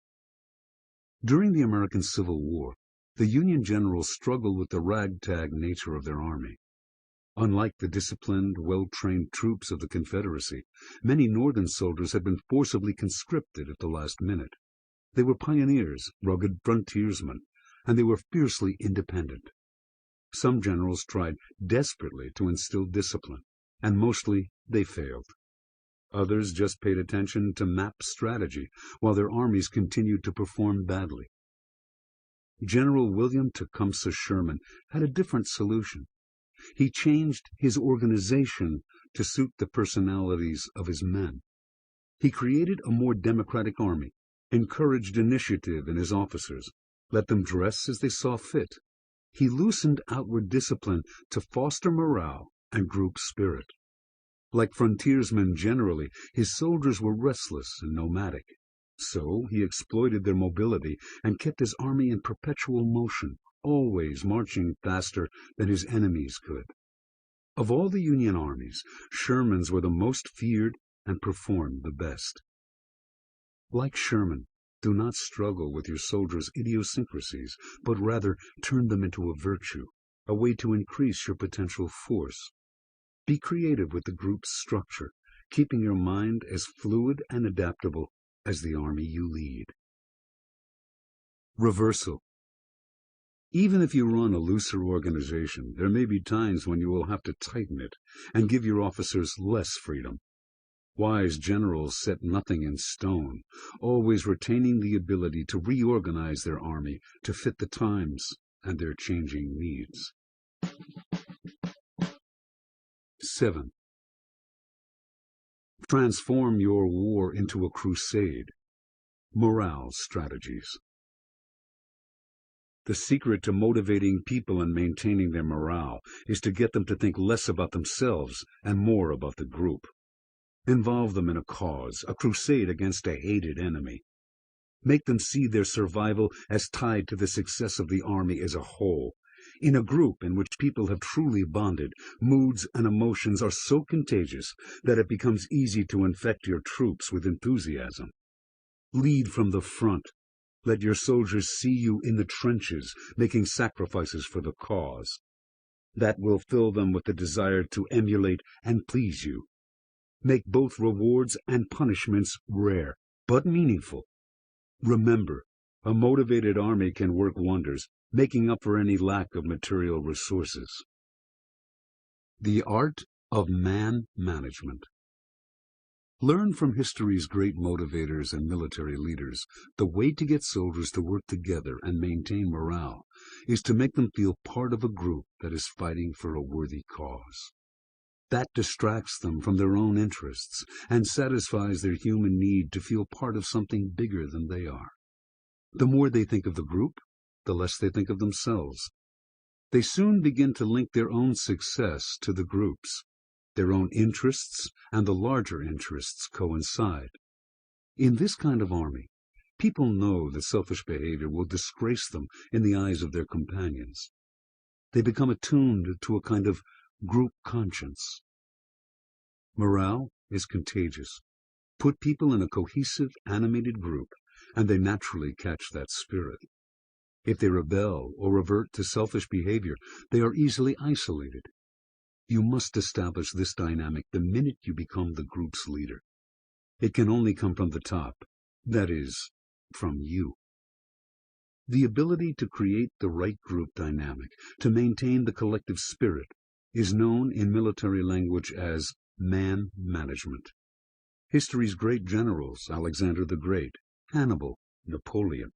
During the American Civil War, the Union generals struggled with the ragtag nature of their army. Unlike the disciplined, well-trained troops of the Confederacy, many Northern soldiers had been forcibly conscripted at the last minute. They were pioneers, rugged frontiersmen, and they were fiercely independent. Some generals tried desperately to instill discipline, and mostly they failed. Others just paid attention to map strategy, while their armies continued to perform badly. General William Tecumseh Sherman had a different solution. He changed his organization to suit the personalities of his men. He created a more democratic army, encouraged initiative in his officers, let them dress as they saw fit. He loosened outward discipline to foster morale and group spirit. Like frontiersmen generally, his soldiers were restless and nomadic. So he exploited their mobility and kept his army in perpetual motion, always marching faster than his enemies could. Of all the Union armies, Sherman's were the most feared and performed the best. Like Sherman, do not struggle with your soldiers' idiosyncrasies, but rather turn them into a virtue, a way to increase your potential force. Be creative with the group's structure, keeping your mind as fluid and adaptable as the army you lead. Reversal. Even if you run a looser organization, there may be times when you will have to tighten it and give your officers less freedom. Wise generals set nothing in stone, always retaining the ability to reorganize their army to fit the times and their changing needs. 7. Transform your war into a crusade. Morale strategies. The secret to motivating people and maintaining their morale is to get them to think less about themselves and more about the group. Involve them in a cause, a crusade against a hated enemy. Make them see their survival as tied to the success of the army as a whole. In a group in which people have truly bonded, moods and emotions are so contagious that it becomes easy to infect your troops with enthusiasm. Lead from the front. Let your soldiers see you in the trenches, making sacrifices for the cause. That will fill them with the desire to emulate and please you. Make both rewards and punishments rare, but meaningful. Remember, a motivated army can work wonders, making up for any lack of material resources. The art of man management. Learn from history's great motivators and military leaders. The way to get soldiers to work together and maintain morale is to make them feel part of a group that is fighting for a worthy cause. That distracts them from their own interests and satisfies their human need to feel part of something bigger than they are. The more they think of the group, the less they think of themselves. They soon begin to link their own success to the group's. Their own interests and the larger interests coincide. In this kind of army, people know that selfish behavior will disgrace them in the eyes of their companions. They become attuned to a kind of group conscience. Morale is contagious. Put people in a cohesive, animated group, and they naturally catch that spirit. If they rebel or revert to selfish behavior, they are easily isolated. You must establish this dynamic the minute you become the group's leader. It can only come from the top, that is, from you. The ability to create the right group dynamic, to maintain the collective spirit, is known in military language as man management. History's great generals, Alexander the Great, Hannibal, Napoleon,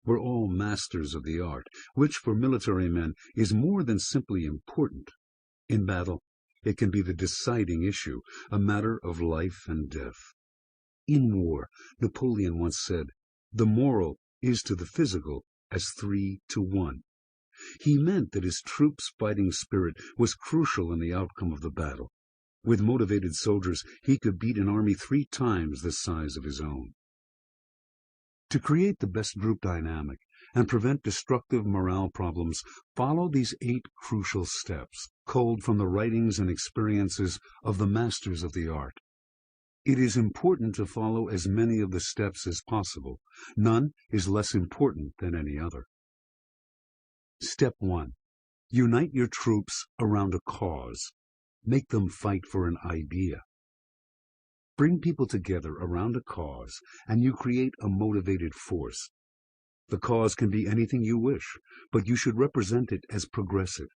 were all masters of the art, which for military men is more than simply important. In battle, it can be the deciding issue, a matter of life and death. In war, Napoleon once said, "The moral is to the physical as 3 to 1. He meant that his troops' fighting spirit was crucial in the outcome of the battle. With motivated soldiers, he could beat an army 3 times the size of his own. To create the best group dynamic and prevent destructive morale problems, follow these 8 crucial steps, culled from the writings and experiences of the masters of the art. It is important to follow as many of the steps as possible. None is less important than any other. Step 1. Unite your troops around a cause. Make them fight for an idea. Bring people together around a cause, and you create a motivated force. The cause can be anything you wish, but you should represent it as progressive.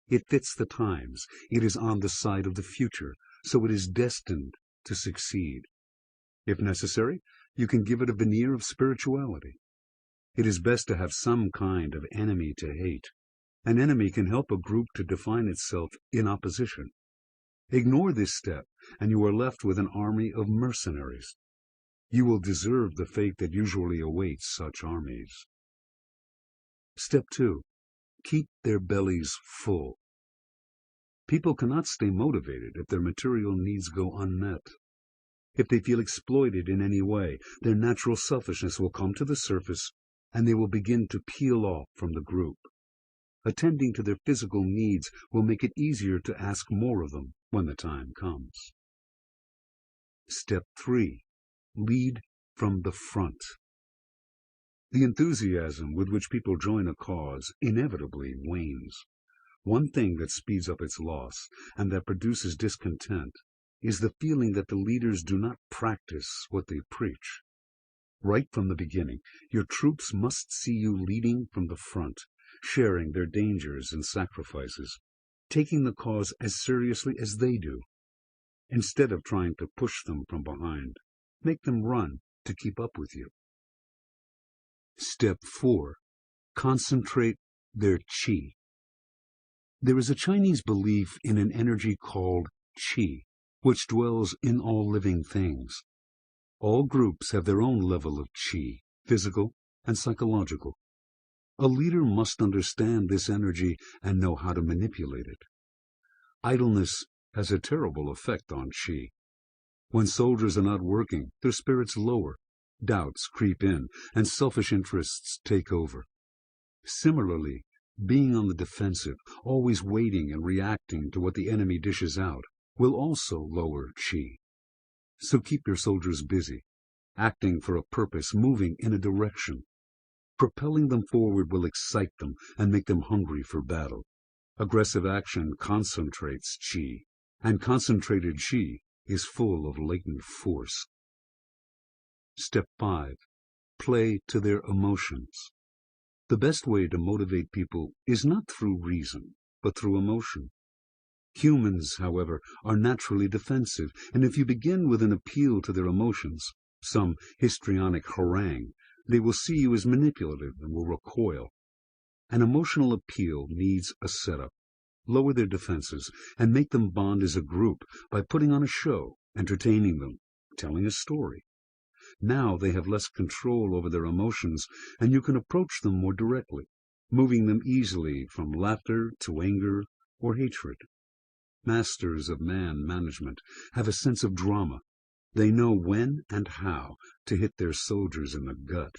It fits the times. It is on the side of the future, so it is destined to succeed. If necessary, you can give it a veneer of spirituality. It is best to have some kind of enemy to hate. An enemy can help a group to define itself in opposition. Ignore this step, and you are left with an army of mercenaries. You will deserve the fate that usually awaits such armies. Step 2. Keep their bellies full. People cannot stay motivated if their material needs go unmet. If they feel exploited in any way, their natural selfishness will come to the surface, and they will begin to peel off from the group. Attending to their physical needs will make it easier to ask more of them when the time comes. Step 3. Lead from the front. The enthusiasm with which people join a cause inevitably wanes. One thing that speeds up its loss, and that produces discontent, is the feeling that the leaders do not practice what they preach. Right from the beginning, your troops must see you leading from the front, sharing their dangers and sacrifices, taking the cause as seriously as they do. Instead of trying to push them from behind, make them run to keep up with you. Step 4. Concentrate their qi. There is a Chinese belief in an energy called qi, which dwells in all living things. All groups have their own level of qi, physical and psychological. A leader must understand this energy and know how to manipulate it. Idleness has a terrible effect on qi. When soldiers are not working, their spirits lower, doubts creep in, and selfish interests take over. Similarly, being on the defensive, always waiting and reacting to what the enemy dishes out, will also lower qi. So keep your soldiers busy, acting for a purpose, moving in a direction. Propelling them forward will excite them and make them hungry for battle. Aggressive action concentrates qi, and concentrated qi is full of latent force. Step 5. Play to their emotions. The best way to motivate people is not through reason, but through emotion. Humans, however, are naturally defensive, and if you begin with an appeal to their emotions, some histrionic harangue, they will see you as manipulative and will recoil. An emotional appeal needs a setup. Lower their defenses and make them bond as a group by putting on a show, entertaining them, telling a story. Now they have less control over their emotions, and you can approach them more directly, moving them easily from laughter to anger or hatred. Masters of man management have a sense of drama. They know when and how to hit their soldiers in the gut.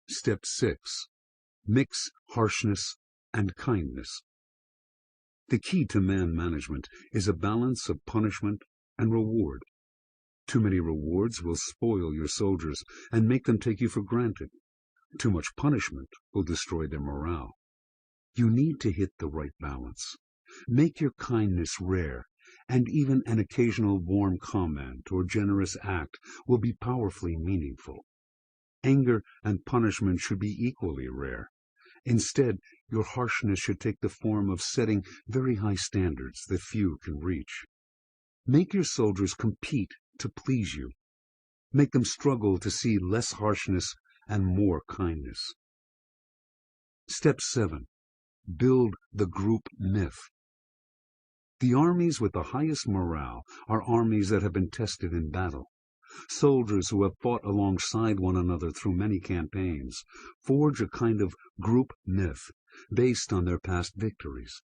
Step 6. Mix harshness and kindness. The key to man management is a balance of punishment and reward. Too many rewards will spoil your soldiers and make them take you for granted. Too much punishment will destroy their morale. You need to hit the right balance. Make your kindness rare, and even an occasional warm comment or generous act will be powerfully meaningful. Anger and punishment should be equally rare. Instead, your harshness should take the form of setting very high standards that few can reach. Make your soldiers compete to please you. Make them struggle to see less harshness and more kindness. Step 7. Build the group myth. The armies with the highest morale are armies that have been tested in battle. Soldiers who have fought alongside one another through many campaigns forge a kind of group myth based on their past victories.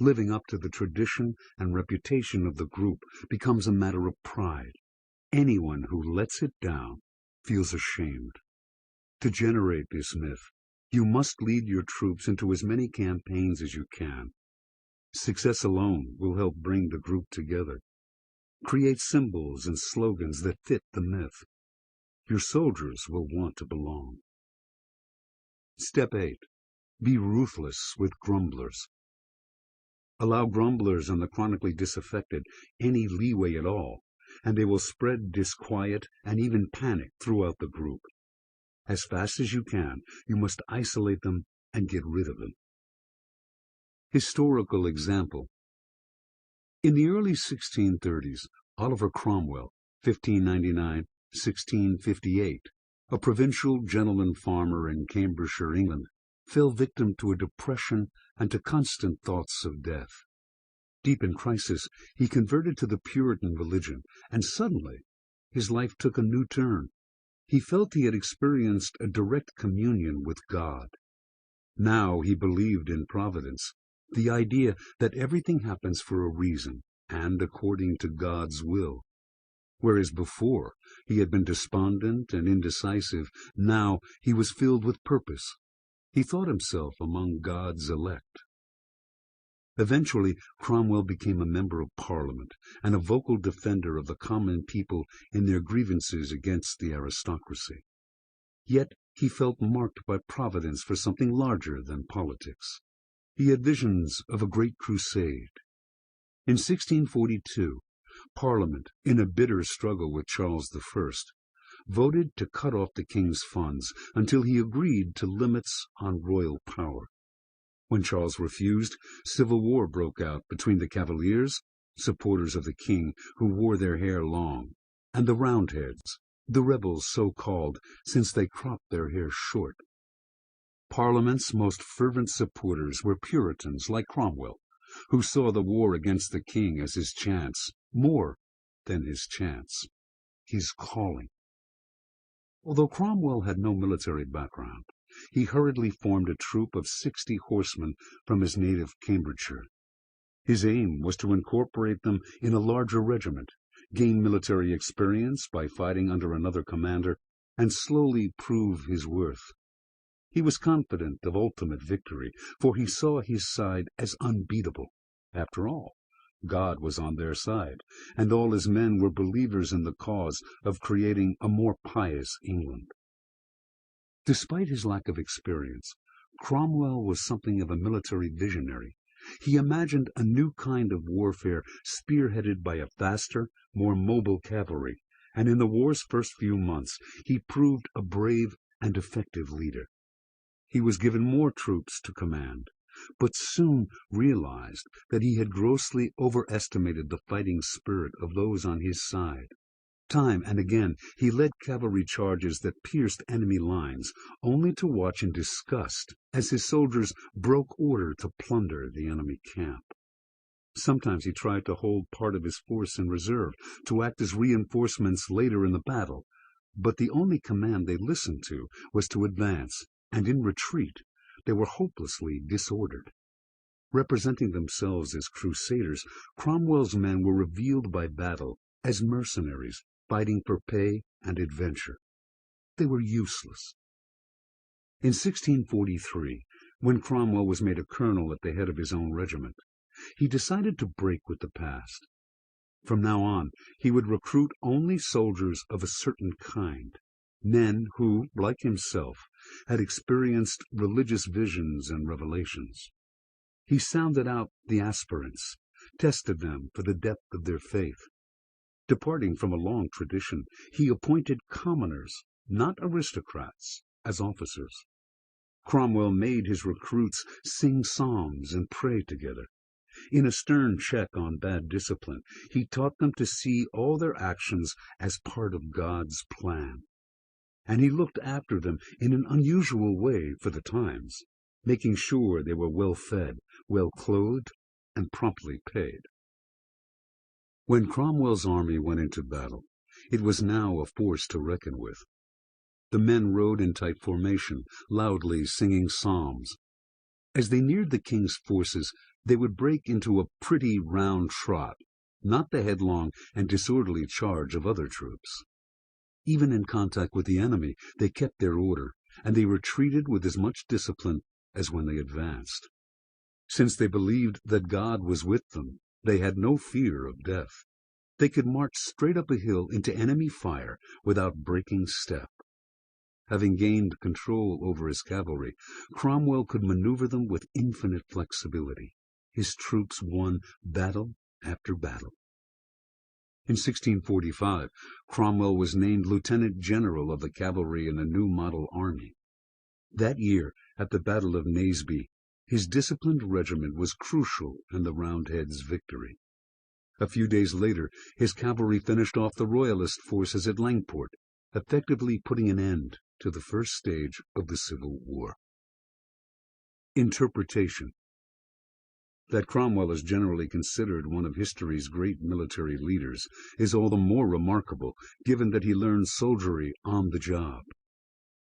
Living up to the tradition and reputation of the group becomes a matter of pride. Anyone who lets it down feels ashamed. To generate this myth, you must lead your troops into as many campaigns as you can. Success alone will help bring the group together. Create symbols and slogans that fit the myth. Your soldiers will want to belong. Step 8. Be ruthless with grumblers. Allow grumblers and the chronically disaffected any leeway at all, and they will spread disquiet and even panic throughout the group. As fast as you can, you must isolate them and get rid of them. Historical example. In the early 1630s, Oliver Cromwell, 1599–1658, a provincial gentleman farmer in Cambridgeshire, England, fell victim to a depression and to constant thoughts of death. Deep in crisis, he converted to the Puritan religion, and suddenly his life took a new turn. He felt he had experienced a direct communion with God. Now he believed in providence, the idea that everything happens for a reason and according to God's will. Whereas before he had been despondent and indecisive, now he was filled with purpose. He thought himself among God's elect. Eventually, Cromwell became a member of Parliament and a vocal defender of the common people in their grievances against the aristocracy. Yet he felt marked by Providence for something larger than politics. He had visions of a great crusade. In 1642, Parliament, in a bitter struggle with Charles I, voted to cut off the king's funds until he agreed to limits on royal power. When Charles refused, civil war broke out between the Cavaliers, supporters of the king who wore their hair long, and the Roundheads, the rebels so called since they cropped their hair short. Parliament's most fervent supporters were Puritans like Cromwell, who saw the war against the king as his chance, more than his chance, his calling. Although Cromwell had no military background, he hurriedly formed a troop of 60 horsemen from his native Cambridgeshire. His aim was to incorporate them in a larger regiment, gain military experience by fighting under another commander, and slowly prove his worth. He was confident of ultimate victory, for he saw his side as unbeatable. After all, God was on their side, and all his men were believers in the cause of creating a more pious England. Despite his lack of experience, Cromwell was something of a military visionary. He imagined a new kind of warfare spearheaded by a faster, more mobile cavalry, and in the war's first few months he proved a brave and effective leader. He was given more troops to command, but soon realized that he had grossly overestimated the fighting spirit of those on his side. Time and again he led cavalry charges that pierced enemy lines, only to watch in disgust as his soldiers broke order to plunder the enemy camp. Sometimes he tried to hold part of his force in reserve to act as reinforcements later in the battle, but the only command they listened to was to advance, and in retreat they were hopelessly disordered. Representing themselves as crusaders, Cromwell's men were revealed by battle as mercenaries, fighting for pay and adventure. They were useless. In 1643, when Cromwell was made a colonel at the head of his own regiment, he decided to break with the past. From now on, he would recruit only soldiers of a certain kind, men who, like himself, had experienced religious visions and revelations. He sounded out the aspirants, tested them for the depth of their faith. Departing from a long tradition, he appointed commoners, not aristocrats, as officers. Cromwell made his recruits sing psalms and pray together. In a stern check on bad discipline, he taught them to see all their actions as part of God's plan. And he looked after them in an unusual way for the times, making sure they were well fed, well clothed, and promptly paid. When Cromwell's army went into battle, it was now a force to reckon with. The men rode in tight formation, loudly singing psalms. As they neared the king's forces, they would break into a pretty round trot, not the headlong and disorderly charge of other troops. Even in contact with the enemy, they kept their order, and they retreated with as much discipline as when they advanced. Since they believed that God was with them, they had no fear of death. They could march straight up a hill into enemy fire without breaking step. Having gained control over his cavalry, Cromwell could maneuver them with infinite flexibility. His troops won battle after battle. In 1645, Cromwell was named Lieutenant General of the cavalry in a new model army. That year, at the Battle of Naseby, his disciplined regiment was crucial in the Roundheads' victory. A few days later, his cavalry finished off the Royalist forces at Langport, effectively putting an end to the first stage of the Civil War. Interpretation. That Cromwell is generally considered one of history's great military leaders is all the more remarkable, given that he learned soldiery on the job.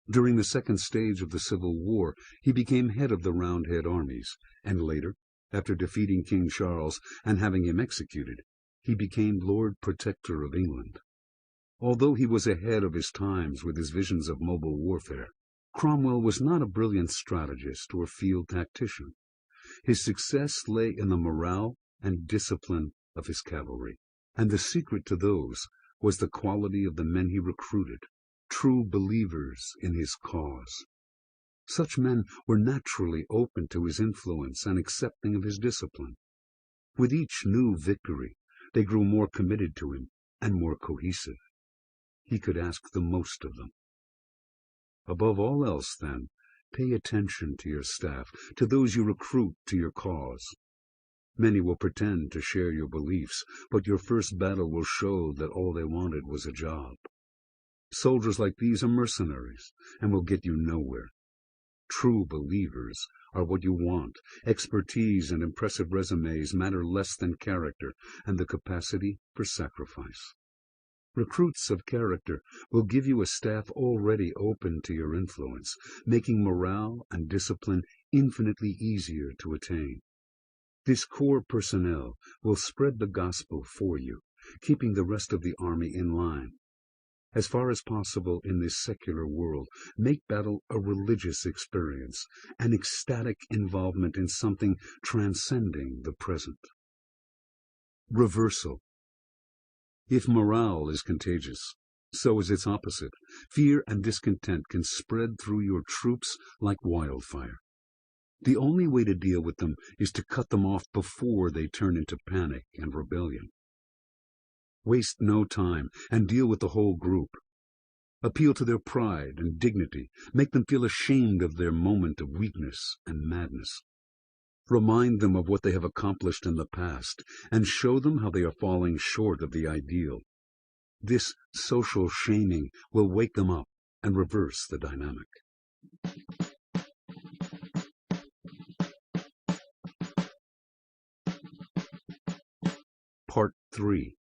During the second stage of the Civil War, he became head of the Roundhead armies, and later, after defeating King Charles and having him executed, he became Lord Protector of England. Although he was ahead of his times with his visions of mobile warfare, Cromwell was not a brilliant strategist or field tactician. His success lay in the morale and discipline of his cavalry, and the secret to those was the quality of the men he recruited, true believers in his cause. Such men were naturally open to his influence and accepting of his discipline. With each new victory, they grew more committed to him and more cohesive. He could ask the most of them. Above all else, then, pay attention to your staff, to those you recruit to your cause. Many will pretend to share your beliefs, but your first battle will show that all they wanted was a job. Soldiers like these are mercenaries and will get you nowhere. True believers are what you want. Expertise and impressive resumes matter less than character and the capacity for sacrifice. Recruits of character will give you a staff already open to your influence, making morale and discipline infinitely easier to attain. This core personnel will spread the gospel for you, keeping the rest of the army in line. As far as possible in this secular world, make battle a religious experience, an ecstatic involvement in something transcending the present. Reversal. If morale is contagious, so is its opposite. Fear and discontent can spread through your troops like wildfire. The only way to deal with them is to cut them off before they turn into panic and rebellion. Waste no time and deal with the whole group. Appeal to their pride and dignity. Make them feel ashamed of their moment of weakness and madness. Remind them of what they have accomplished in the past, and show them how they are falling short of the ideal. This social shaming will wake them up and reverse the dynamic. Part 3.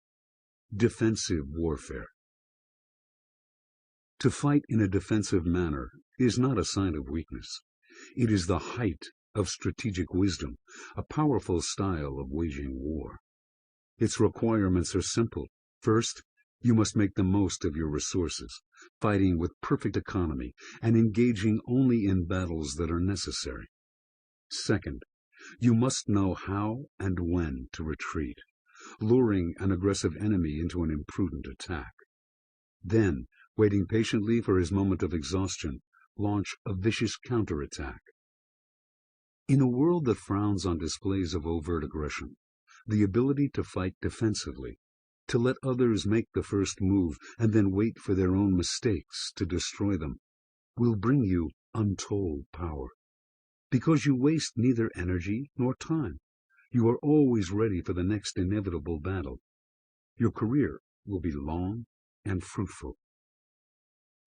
Defensive Warfare. To fight in a defensive manner is not a sign of weakness. It is the height of strategic wisdom, a powerful style of waging war. Its requirements are simple. First, you must make the most of your resources, fighting with perfect economy and engaging only in battles that are necessary. Second, you must know how and when to retreat, luring an aggressive enemy into an imprudent attack. Then, waiting patiently for his moment of exhaustion, launch a vicious counterattack. In a world that frowns on displays of overt aggression, the ability to fight defensively to let others make the first move and then wait for their own mistakes to destroy them, will bring you untold power. Because you waste neither energy nor time, you are always ready for the next inevitable battle. Your career will be long and fruitful.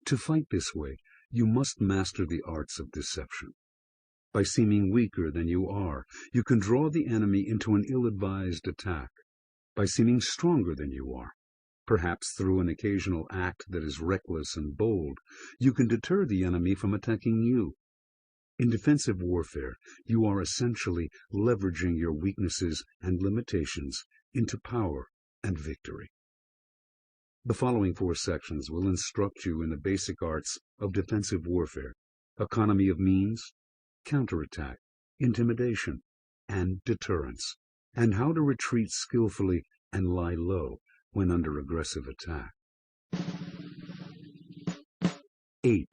To fight this way, you must master the arts of deception. By seeming weaker than you are, you can draw the enemy into an ill-advised attack. By seeming stronger than you are, perhaps through an occasional act that is reckless and bold, you can deter the enemy from attacking you. In defensive warfare, you are essentially leveraging your weaknesses and limitations into power and victory. The following 4 sections will instruct you in the basic arts of defensive warfare: economy of means, counterattack, intimidation, and deterrence, and how to retreat skillfully and lie low when under aggressive attack. 8.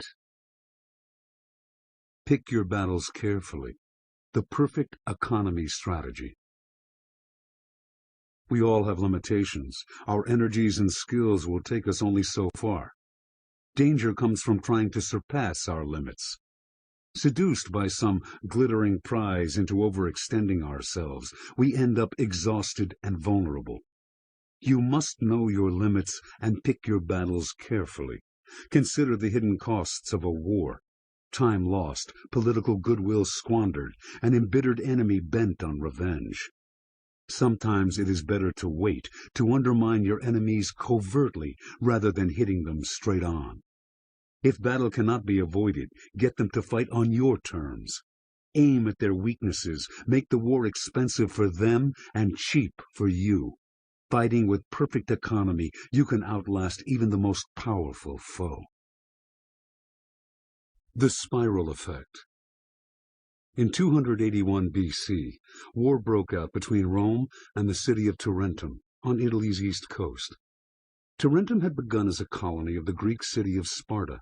Pick your battles carefully. The perfect economy strategy. We all have limitations. Our energies and skills will take us only so far. Danger comes from trying to surpass our limits. Seduced by some glittering prize into overextending ourselves, we end up exhausted and vulnerable. You must know your limits and pick your battles carefully. Consider the hidden costs of a war: time lost, political goodwill squandered, an embittered enemy bent on revenge. Sometimes it is better to wait, to undermine your enemies covertly rather than hitting them straight on. If battle cannot be avoided, get them to fight on your terms. Aim at their weaknesses, make the war expensive for them and cheap for you. Fighting with perfect economy, you can outlast even the most powerful foe. The spiral effect. In 281 BC, war broke out between Rome and the city of Tarentum on Italy's east coast. Tarentum had begun as a colony of the Greek city of Sparta.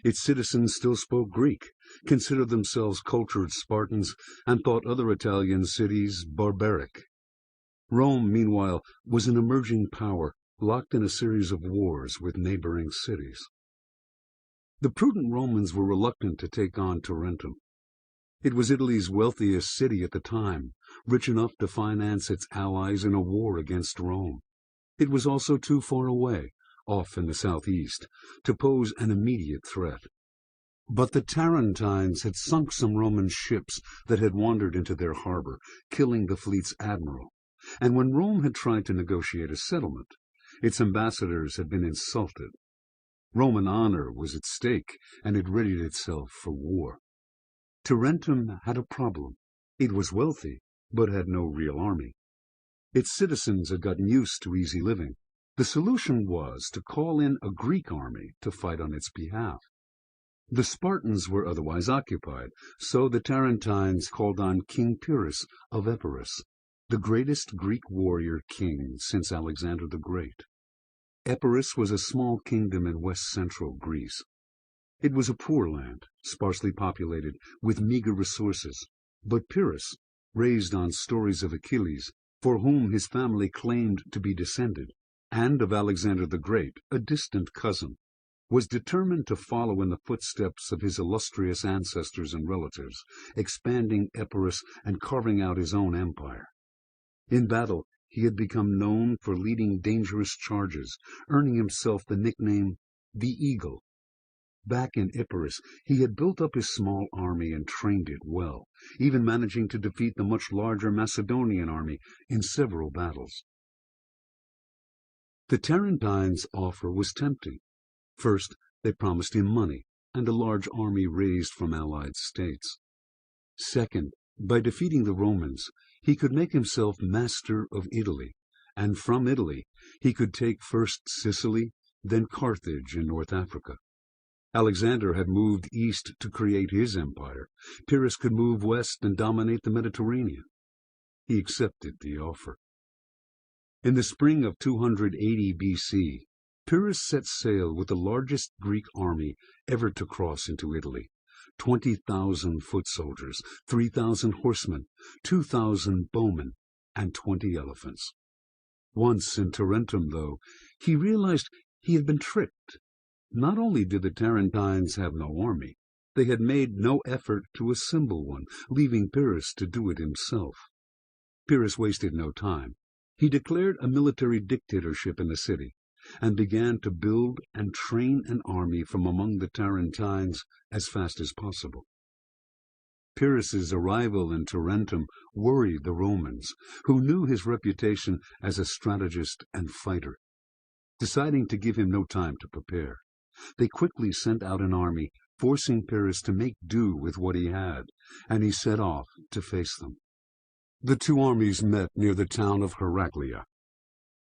Its citizens still spoke Greek, considered themselves cultured Spartans, and thought other Italian cities barbaric. Rome, meanwhile, was an emerging power, locked in a series of wars with neighboring cities. The prudent Romans were reluctant to take on Tarentum. It was Italy's wealthiest city at the time, rich enough to finance its allies in a war against Rome. It was also too far away, off in the southeast, to pose an immediate threat. But the Tarentines had sunk some Roman ships that had wandered into their harbor, killing the fleet's admiral. And when Rome had tried to negotiate a settlement, its ambassadors had been insulted. Roman honor was at stake, and it readied itself for war. Tarentum had a problem. It was wealthy, but had no real army. Its citizens had gotten used to easy living. The solution was to call in a Greek army to fight on its behalf. The Spartans were otherwise occupied, so the Tarentines called on King Pyrrhus of Epirus, the greatest Greek warrior king since Alexander the Great. Epirus was a small kingdom in west-central Greece. It was a poor land, sparsely populated, with meager resources. But Pyrrhus, raised on stories of Achilles, for whom his family claimed to be descended, and of Alexander the Great, a distant cousin, was determined to follow in the footsteps of his illustrious ancestors and relatives, expanding Epirus and carving out his own empire. In battle, he had become known for leading dangerous charges, earning himself the nickname the Eagle. Back in Epirus, he had built up his small army and trained it well, even managing to defeat the much larger Macedonian army in several battles. The Tarentines' offer was tempting. First, they promised him money and a large army raised from allied states. Second, by defeating the Romans, he could make himself master of Italy, and from Italy he could take first Sicily, then Carthage in North Africa. Alexander had moved east to create his empire. Pyrrhus could move west and dominate the Mediterranean. He accepted the offer. In the spring of 280 BC, Pyrrhus set sail with the largest Greek army ever to cross into Italy: 20,000 foot soldiers, 3,000 horsemen, 2,000 bowmen, and 20 elephants. Once in Tarentum, though, he realized he had been tricked. Not only did the Tarentines have no army, they had made no effort to assemble one, leaving Pyrrhus to do it himself. Pyrrhus wasted no time. He declared a military dictatorship in the city, and began to build and train an army from among the Tarentines as fast as possible. Pyrrhus's arrival in Tarentum worried the Romans, who knew his reputation as a strategist and fighter. Deciding to give him no time to prepare, they quickly sent out an army, forcing Pyrrhus to make do with what he had, and he set off to face them. The two armies met near the town of Heraclea.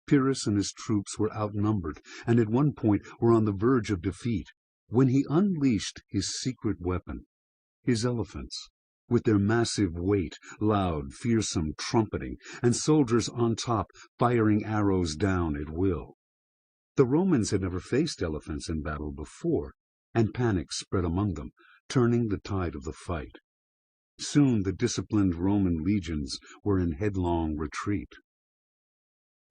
Pyrrhus and his troops were outnumbered, and at one point were on the verge of defeat, when he unleashed his secret weapon, his elephants, with their massive weight, loud, fearsome trumpeting, and soldiers on top firing arrows down at will. The Romans had never faced elephants in battle before, and panic spread among them, turning the tide of the fight. Soon the disciplined Roman legions were in headlong retreat.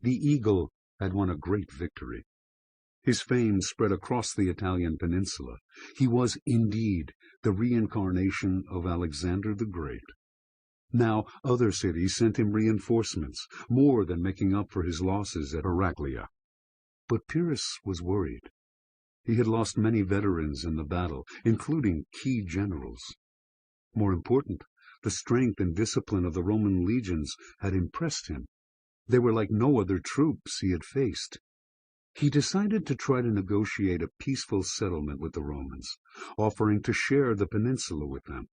The eagle had won a great victory. His fame spread across the Italian peninsula. He was, indeed, the reincarnation of Alexander the Great. Now other cities sent him reinforcements, more than making up for his losses at Heraclea. But Pyrrhus was worried. He had lost many veterans in the battle, including key generals. More important, the strength and discipline of the Roman legions had impressed him. They were like no other troops he had faced. He decided to try to negotiate a peaceful settlement with the Romans, offering to share the peninsula with them.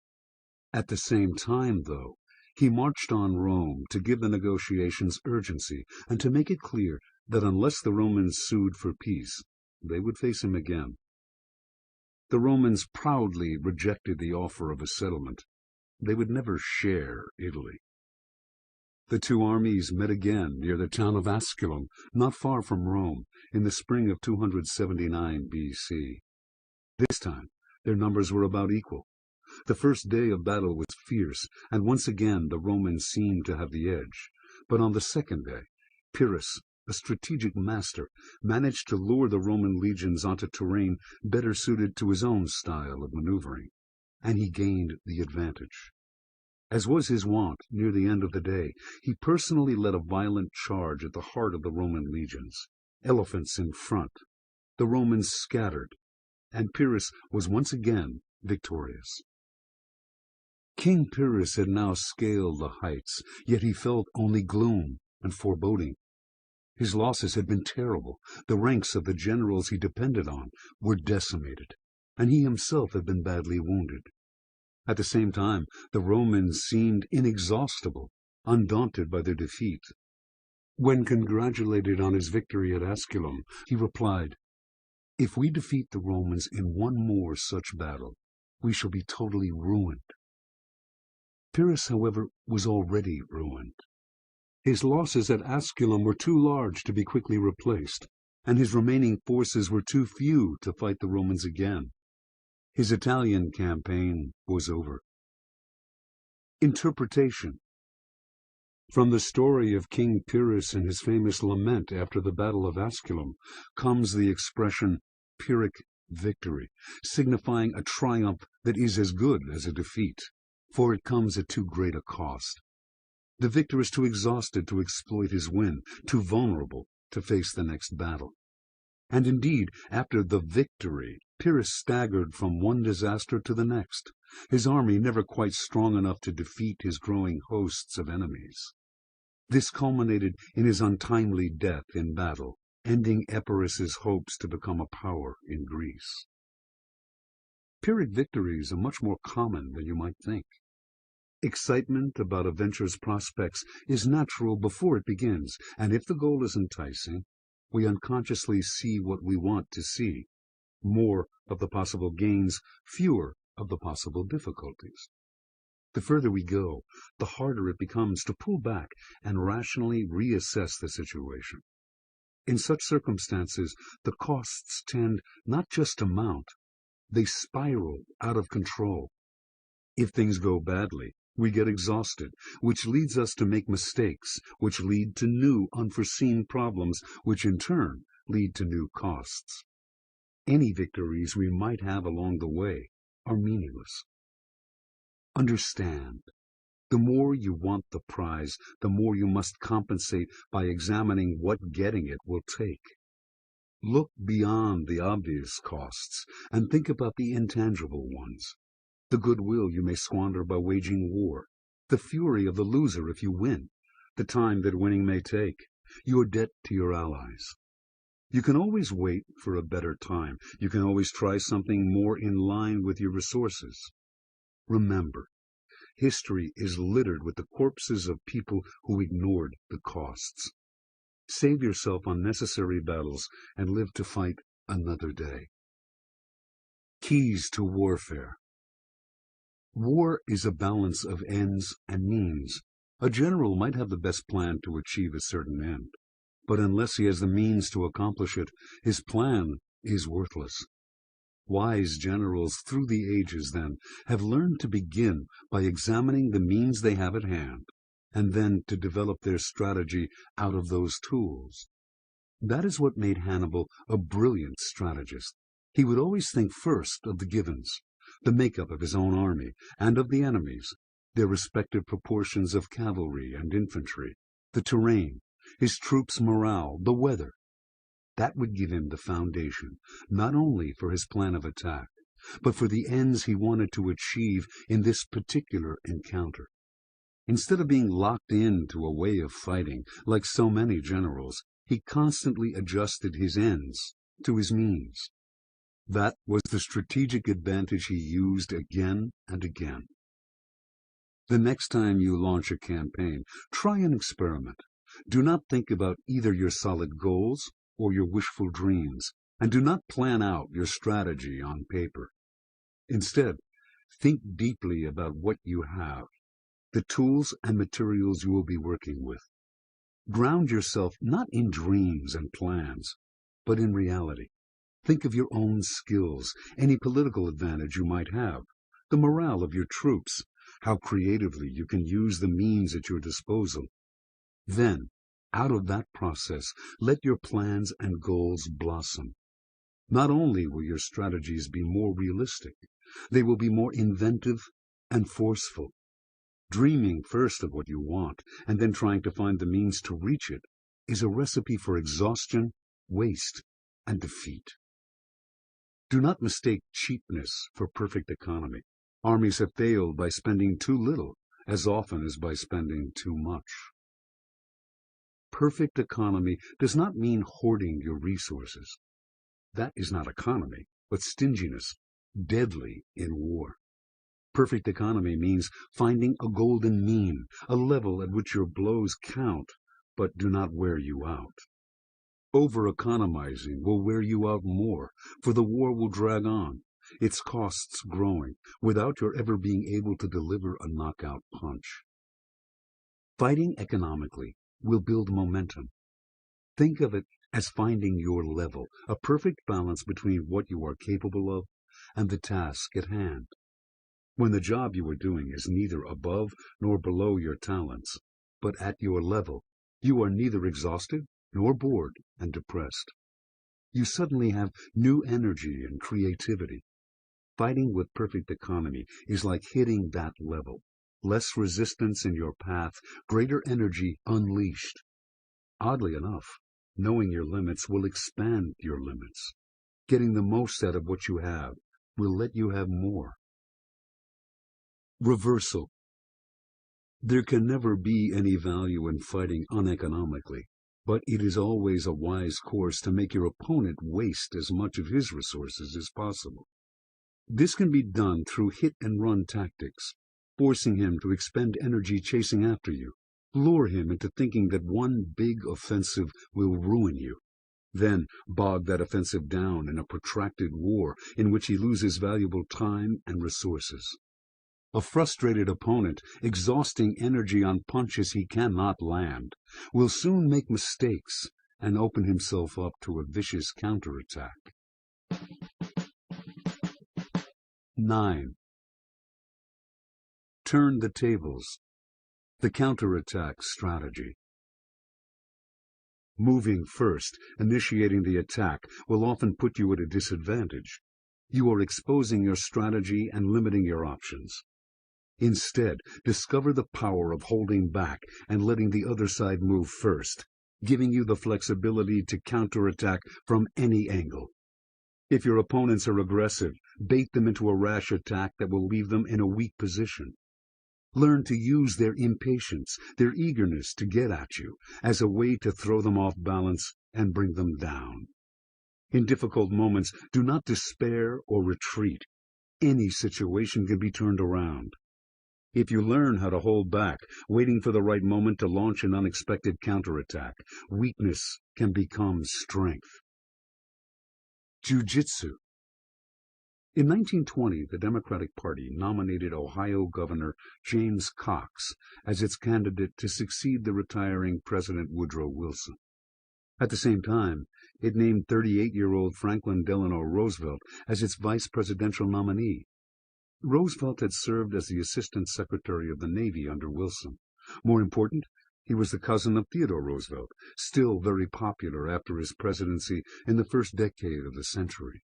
At the same time, though, he marched on Rome to give the negotiations urgency and to make it clear that unless the Romans sued for peace, they would face him again. The Romans proudly rejected the offer of a settlement. They would never share Italy. The two armies met again near the town of Asculum, not far from Rome, in the spring of 279 B.C. This time, their numbers were about equal. The first day of battle was fierce, and once again the Romans seemed to have the edge. But on the second day, Pyrrhus, a strategic master, managed to lure the Roman legions onto terrain better suited to his own style of maneuvering, and he gained the advantage. As was his wont near the end of the day, he personally led a violent charge at the heart of the Roman legions, elephants in front. The Romans scattered, and Pyrrhus was once again victorious. King Pyrrhus had now scaled the heights, yet he felt only gloom and foreboding. His losses had been terrible. The ranks of the generals he depended on were decimated, and he himself had been badly wounded. At the same time, the Romans seemed inexhaustible, undaunted by their defeat. When congratulated on his victory at Asculum, he replied, "If we defeat the Romans in one more such battle, we shall be totally ruined." Pyrrhus, however, was already ruined. His losses at Asculum were too large to be quickly replaced, and his remaining forces were too few to fight the Romans again. His Italian campaign was over. Interpretation. From the story of King Pyrrhus and his famous lament after the Battle of Asculum comes the expression Pyrrhic victory, signifying a triumph that is as good as a defeat, for it comes at too great a cost. The victor is too exhausted to exploit his win, too vulnerable to face the next battle. And indeed, after the victory, Pyrrhus staggered from one disaster to the next, his army never quite strong enough to defeat his growing hosts of enemies. This culminated in his untimely death in battle, ending Epirus's hopes to become a power in Greece. Pyrrhic victories are much more common than you might think. Excitement about a venture's prospects is natural before it begins, and if the goal is enticing, we unconsciously see what we want to see, more of the possible gains, fewer of the possible difficulties. The further we go, the harder it becomes to pull back and rationally reassess the situation. In such circumstances, the costs tend not just to mount, they spiral out of control. If things go badly, We get exhausted, which leads us to make mistakes, which lead to new unforeseen problems, which in turn lead to new costs. Any victories we might have along the way are meaningless. Understand, the more you want the prize, the more you must compensate by examining what getting it will take. Look beyond the obvious costs and think about the intangible ones. The goodwill you may squander by waging war, the fury of the loser if you win, the time that winning may take, your debt to your allies. You can always wait for a better time. You can always try something more in line with your resources. Remember, history is littered with the corpses of people who ignored the costs. Save yourself unnecessary battles and live to fight another day. Keys to warfare. War is a balance of ends and means. A general might have the best plan to achieve a certain end, but unless he has the means to accomplish it, his plan is worthless. Wise generals through the ages, then, have learned to begin by examining the means they have at hand, and then to develop their strategy out of those tools. That is what made Hannibal a brilliant strategist. He would always think first of the givens, the makeup of his own army, and of the enemy's, their respective proportions of cavalry and infantry, the terrain, his troops' morale, the weather. That would give him the foundation, not only for his plan of attack, but for the ends he wanted to achieve in this particular encounter. Instead of being locked into a way of fighting, like so many generals, he constantly adjusted his ends to his means. That was the strategic advantage he used again and again. The next time you launch a campaign, try an experiment. Do not think about either your solid goals or your wishful dreams, and do not plan out your strategy on paper. Instead, think deeply about what you have, the tools and materials you will be working with. Ground yourself not in dreams and plans, but in reality. Think of your own skills, any political advantage you might have, the morale of your troops, how creatively you can use the means at your disposal. Then, out of that process, let your plans and goals blossom. Not only will your strategies be more realistic, they will be more inventive and forceful. Dreaming first of what you want, and then trying to find the means to reach it, is a recipe for exhaustion, waste, and defeat. Do not mistake cheapness for perfect economy. Armies have failed by spending too little as often as by spending too much. Perfect economy does not mean hoarding your resources. That is not economy, but stinginess, deadly in war. Perfect economy means finding a golden mean, a level at which your blows count, but do not wear you out. Over-economizing will wear you out more, for the war will drag on, its costs growing, without your ever being able to deliver a knockout punch. Fighting economically will build momentum. Think of it as finding your level, a perfect balance between what you are capable of and the task at hand. When the job you are doing is neither above nor below your talents, but at your level, you are neither exhausted nor bored and depressed. You suddenly have new energy and creativity. Fighting with perfect economy is like hitting that level. Less resistance in your path, greater energy unleashed. Oddly enough, knowing your limits will expand your limits. Getting the most out of what you have will let you have more. Reversal. There can never be any value in fighting uneconomically, but it is always a wise course to make your opponent waste as much of his resources as possible. This can be done through hit-and-run tactics, forcing him to expend energy chasing after you. Lure him into thinking that one big offensive will ruin you. Then bog that offensive down in a protracted war in which he loses valuable time and resources. A frustrated opponent, exhausting energy on punches he cannot land, will soon make mistakes and open himself up to a vicious counterattack. 9. Turn the tables. The counterattack strategy. Moving first, initiating the attack, will often put you at a disadvantage. You are exposing your strategy and limiting your options. Instead, discover the power of holding back and letting the other side move first, giving you the flexibility to counterattack from any angle. If your opponents are aggressive, bait them into a rash attack that will leave them in a weak position. Learn to use their impatience, their eagerness to get at you, as a way to throw them off balance and bring them down. In difficult moments, do not despair or retreat. Any situation can be turned around. If you learn how to hold back, waiting for the right moment to launch an unexpected counterattack, weakness can become strength. Jiu-Jitsu. In 1920, the Democratic Party nominated Ohio Governor James Cox as its candidate to succeed the retiring President Woodrow Wilson. At the same time, it named 38-year-old Franklin Delano Roosevelt as its vice presidential nominee. Roosevelt had served as the Assistant Secretary of the Navy under Wilson. More important, he was the cousin of Theodore Roosevelt, still very popular after his presidency in the first decade of the century.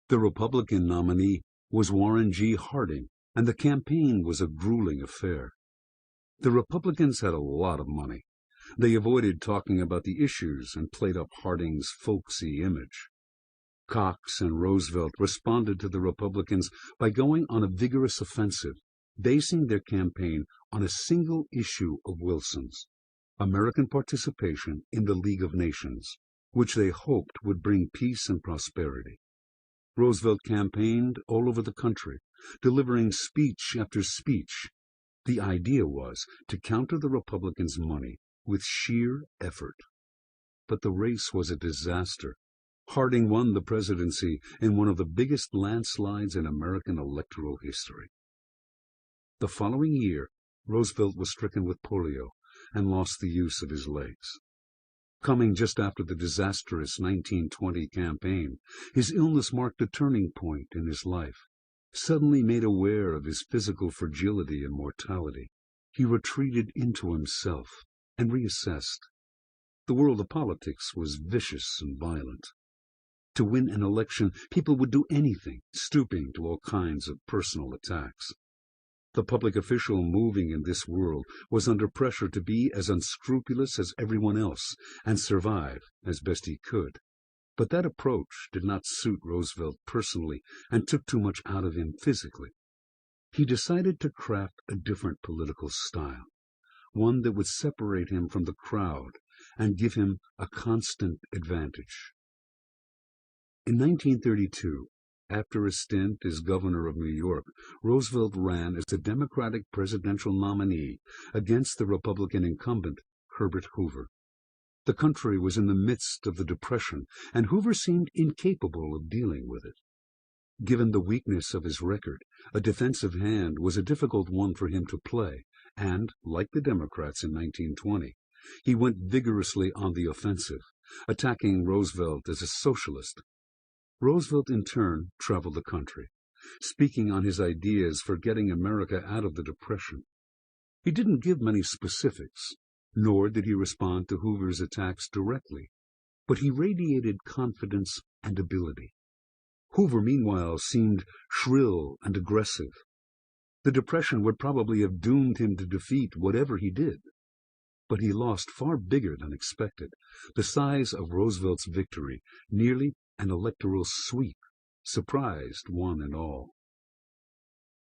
The Republican nominee was Warren G. Harding, and the campaign was a grueling affair. The Republicans had a lot of money. They avoided talking about the issues and played up Harding's folksy image. Cox and Roosevelt responded to the Republicans by going on a vigorous offensive, basing their campaign on a single issue of Wilson's, American participation in the League of Nations, which they hoped would bring peace and prosperity. Roosevelt campaigned all over the country, delivering speech after speech. The idea was to counter the Republicans' money with sheer effort. But the race was a disaster. Harding won the presidency in one of the biggest landslides in American electoral history. The following year, Roosevelt was stricken with polio and lost the use of his legs. Coming just after the disastrous 1920 campaign, his illness marked a turning point in his life. Suddenly made aware of his physical fragility and mortality, he retreated into himself and reassessed. The world of politics was vicious and violent. To win an election, people would do anything, stooping to all kinds of personal attacks. The public official moving in this world was under pressure to be as unscrupulous as everyone else and survive as best he could. But that approach did not suit Roosevelt personally and took too much out of him physically. He decided to craft a different political style, one that would separate him from the crowd and give him a constant advantage. In 1932, after a stint as governor of New York, Roosevelt ran as the Democratic presidential nominee against the Republican incumbent, Herbert Hoover. The country was in the midst of the Depression, and Hoover seemed incapable of dealing with it. Given the weakness of his record, a defensive hand was a difficult one for him to play, and, like the Democrats in 1920, he went vigorously on the offensive, attacking Roosevelt as a socialist. Roosevelt, in turn, traveled the country, speaking on his ideas for getting America out of the Depression. He didn't give many specifics, nor did he respond to Hoover's attacks directly, but he radiated confidence and ability. Hoover, meanwhile, seemed shrill and aggressive. The Depression would probably have doomed him to defeat whatever he did. But he lost far bigger than expected. The size of Roosevelt's victory, nearly an electoral sweep, surprised one and all.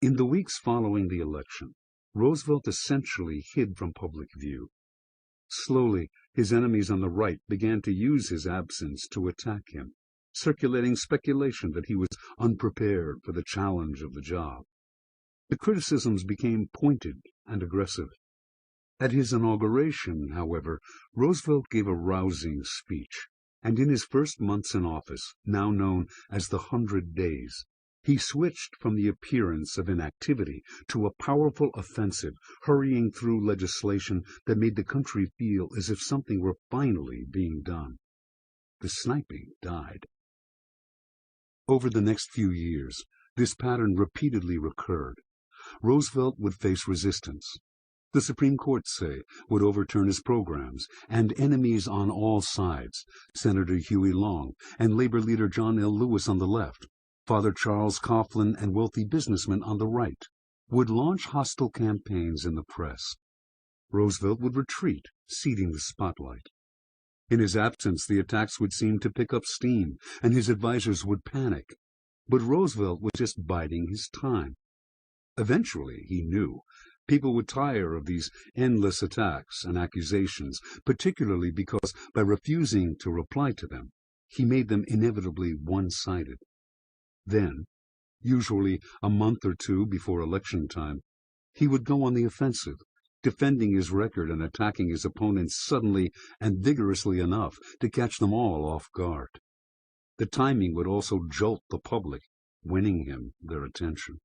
In the weeks following the election, Roosevelt essentially hid from public view. Slowly, his enemies on the right began to use his absence to attack him, circulating speculation that he was unprepared for the challenge of the job. The criticisms became pointed and aggressive. At his inauguration, however, Roosevelt gave a rousing speech, and in his first months in office, now known as the 100 Days, he switched from the appearance of inactivity to a powerful offensive, hurrying through legislation that made the country feel as if something were finally being done. The sniping died. Over the next few years, this pattern repeatedly recurred. Roosevelt would face resistance. The Supreme Court, say, would overturn his programs, and enemies on all sides, Senator Huey Long and Labor leader John L. Lewis on the left, Father Charles Coughlin and wealthy businessmen on the right, would launch hostile campaigns in the press. Roosevelt would retreat, ceding the spotlight. In his absence, the attacks would seem to pick up steam, and his advisers would panic. But Roosevelt was just biding his time. Eventually, he knew, people would tire of these endless attacks and accusations, particularly because by refusing to reply to them, he made them inevitably one-sided. Then, usually a month or two before election time, he would go on the offensive, defending his record and attacking his opponents suddenly and vigorously enough to catch them all off guard. The timing would also jolt the public, winning him their attention.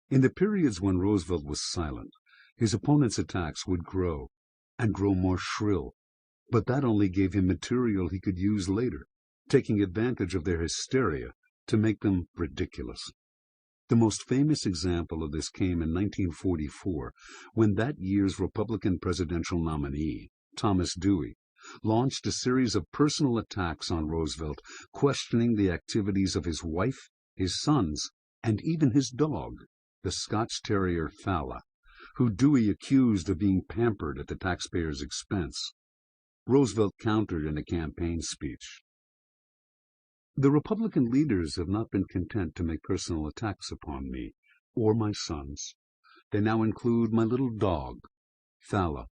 In the periods when Roosevelt was silent, his opponents' attacks would grow, and grow more shrill, but that only gave him material he could use later, taking advantage of their hysteria to make them ridiculous. The most famous example of this came in 1944, when that year's Republican presidential nominee, Thomas Dewey, launched a series of personal attacks on Roosevelt, questioning the activities of his wife, his sons, and even his dog, the Scotch Terrier Fala, who Dewey accused of being pampered at the taxpayers' expense. Roosevelt countered in a campaign speech. The Republican leaders have not been content to make personal attacks upon me or my sons. They now include my little dog, Fala.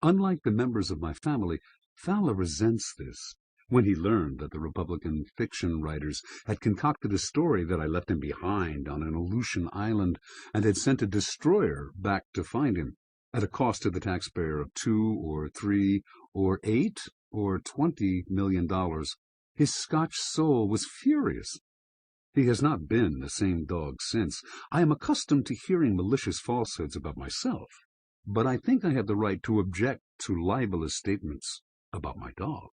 Unlike the members of my family, Fala resents this. When he learned that the Republican fiction writers had concocted a story that I left him behind on an Aleutian island and had sent a destroyer back to find him, at a cost to the taxpayer of $2 or $3 or $8 or $20 million, his Scotch soul was furious. He has not been the same dog since. I am accustomed to hearing malicious falsehoods about myself, but I think I have the right to object to libelous statements about my dog.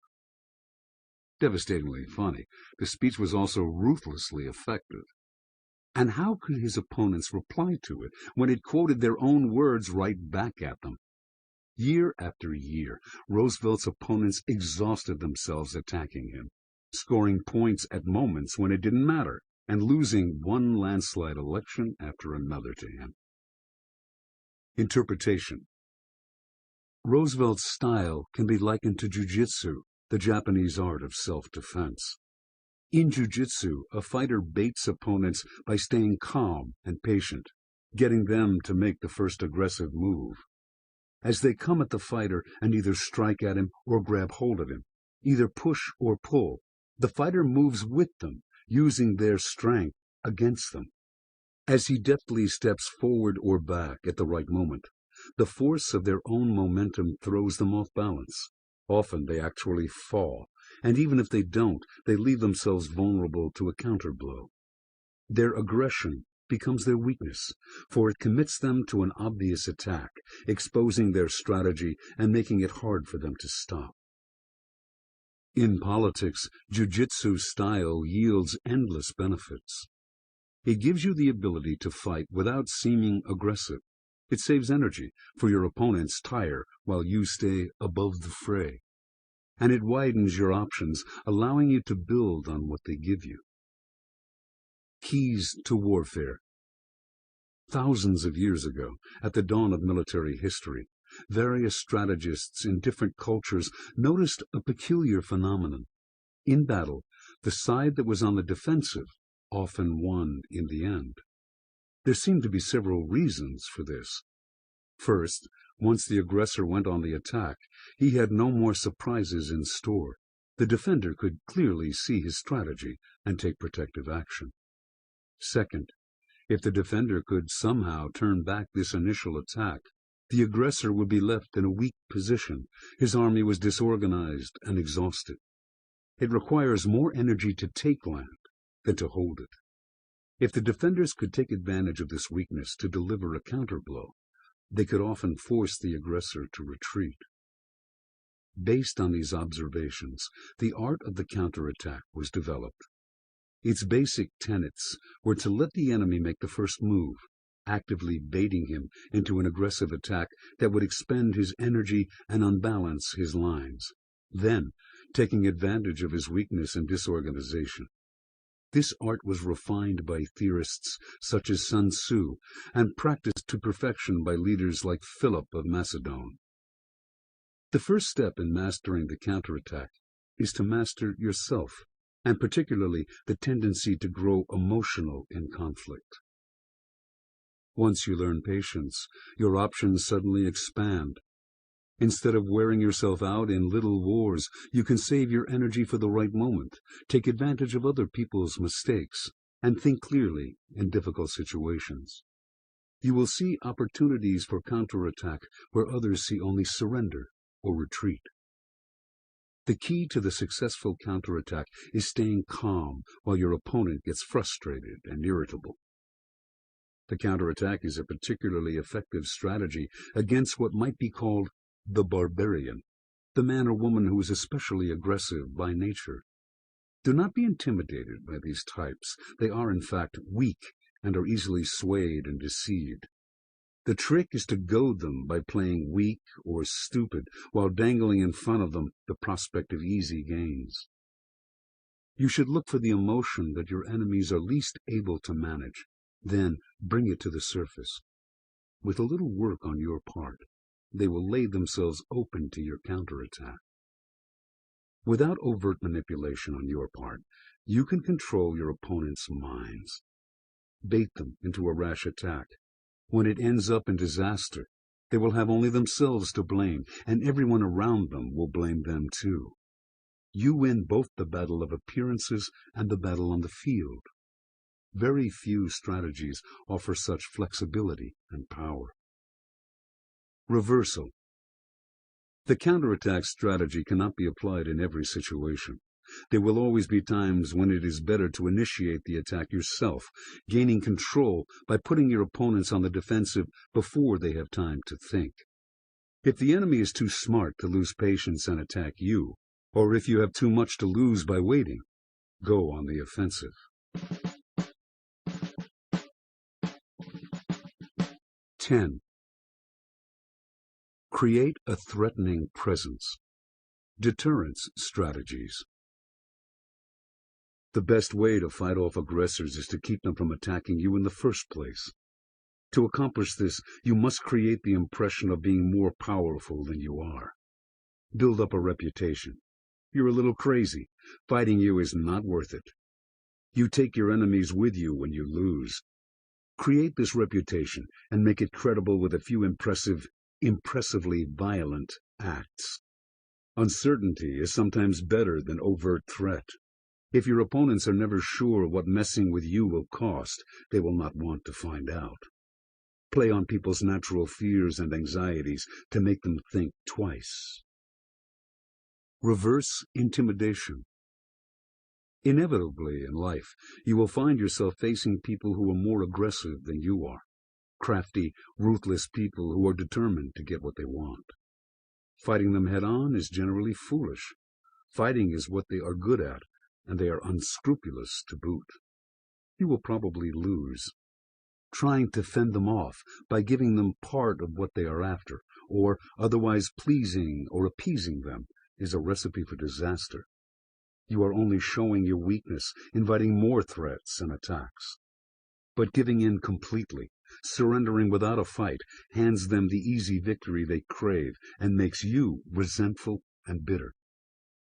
Devastatingly funny, the speech was also ruthlessly effective. And how could his opponents reply to it when it quoted their own words right back at them? Year after year, Roosevelt's opponents exhausted themselves attacking him, scoring points at moments when it didn't matter, and losing one landslide election after another to him. Interpretation. Roosevelt's style can be likened to jiu-jitsu, the Japanese art of self-defense. In jiu-jitsu, a fighter baits opponents by staying calm and patient, getting them to make the first aggressive move. As they come at the fighter and either strike at him or grab hold of him, either push or pull, the fighter moves with them, using their strength against them. As he deftly steps forward or back at the right moment, the force of their own momentum throws them off balance. Often they actually fall, and even if they don't, they leave themselves vulnerable to a counterblow. Their aggression becomes their weakness, for it commits them to an obvious attack, exposing their strategy and making it hard for them to stop. In politics, jiu-jitsu style yields endless benefits. It gives you the ability to fight without seeming aggressive. It saves energy, for your opponents tire while you stay above the fray. And it widens your options, allowing you to build on what they give you. Keys to warfare. Thousands of years ago, at the dawn of military history, various strategists in different cultures noticed a peculiar phenomenon. In battle, the side that was on the defensive often won in the end. There seemed to be several reasons for this. First, once the aggressor went on the attack, he had no more surprises in store. The defender could clearly see his strategy and take protective action. Second, if the defender could somehow turn back this initial attack, the aggressor would be left in a weak position. His army was disorganized and exhausted. It requires more energy to take land than to hold it. If the defenders could take advantage of this weakness to deliver a counterblow, they could often force the aggressor to retreat. Based on these observations, the art of the counterattack was developed. Its basic tenets were to let the enemy make the first move, actively baiting him into an aggressive attack that would expend his energy and unbalance his lines, then taking advantage of his weakness and disorganization. This art was refined by theorists such as Sun Tzu and practiced to perfection by leaders like Philip of Macedon. The first step in mastering the counterattack is to master yourself, and particularly the tendency to grow emotional in conflict. Once you learn patience, your options suddenly expand. Instead of wearing yourself out in little wars, you can save your energy for the right moment, take advantage of other people's mistakes, and think clearly in difficult situations. You will see opportunities for counterattack where others see only surrender or retreat. The key to the successful counterattack is staying calm while your opponent gets frustrated and irritable. The counterattack is a particularly effective strategy against what might be called the barbarian, the man or woman who is especially aggressive by nature. Do not be intimidated by these types. They are, in fact, weak and are easily swayed and deceived. The trick is to goad them by playing weak or stupid while dangling in front of them the prospect of easy gains. You should look for the emotion that your enemies are least able to manage, then bring it to the surface. With a little work on your part, they will lay themselves open to your counterattack. Without overt manipulation on your part, you can control your opponent's minds. Bait them into a rash attack. When it ends up in disaster, they will have only themselves to blame, and everyone around them will blame them too. You win both the battle of appearances and the battle on the field. Very few strategies offer such flexibility and power. Reversal. The counterattack strategy cannot be applied in every situation. There will always be times when it is better to initiate the attack yourself, gaining control by putting your opponents on the defensive before they have time to think. If the enemy is too smart to lose patience and attack you, or if you have too much to lose by waiting, go on the offensive. 10. Create a threatening presence. Deterrence strategies. The best way to fight off aggressors is to keep them from attacking you in the first place. To accomplish this, you must create the impression of being more powerful than you are. Build up a reputation. You're a little crazy. Fighting you is not worth it. You take your enemies with you when you lose. Create this reputation and make it credible with a few impressively violent acts. Uncertainty is sometimes better than overt threat. If your opponents are never sure what messing with you will cost, they will not want to find out. Play on people's natural fears and anxieties to make them think twice. Reverse intimidation. Inevitably in life, you will find yourself facing people who are more aggressive than you are. Crafty, ruthless people who are determined to get what they want. Fighting them head-on is generally foolish. Fighting is what they are good at, and they are unscrupulous to boot. You will probably lose. Trying to fend them off by giving them part of what they are after, or otherwise pleasing or appeasing them, is a recipe for disaster. You are only showing your weakness, inviting more threats and attacks. But giving in completely, surrendering without a fight, hands them the easy victory they crave and makes you resentful and bitter.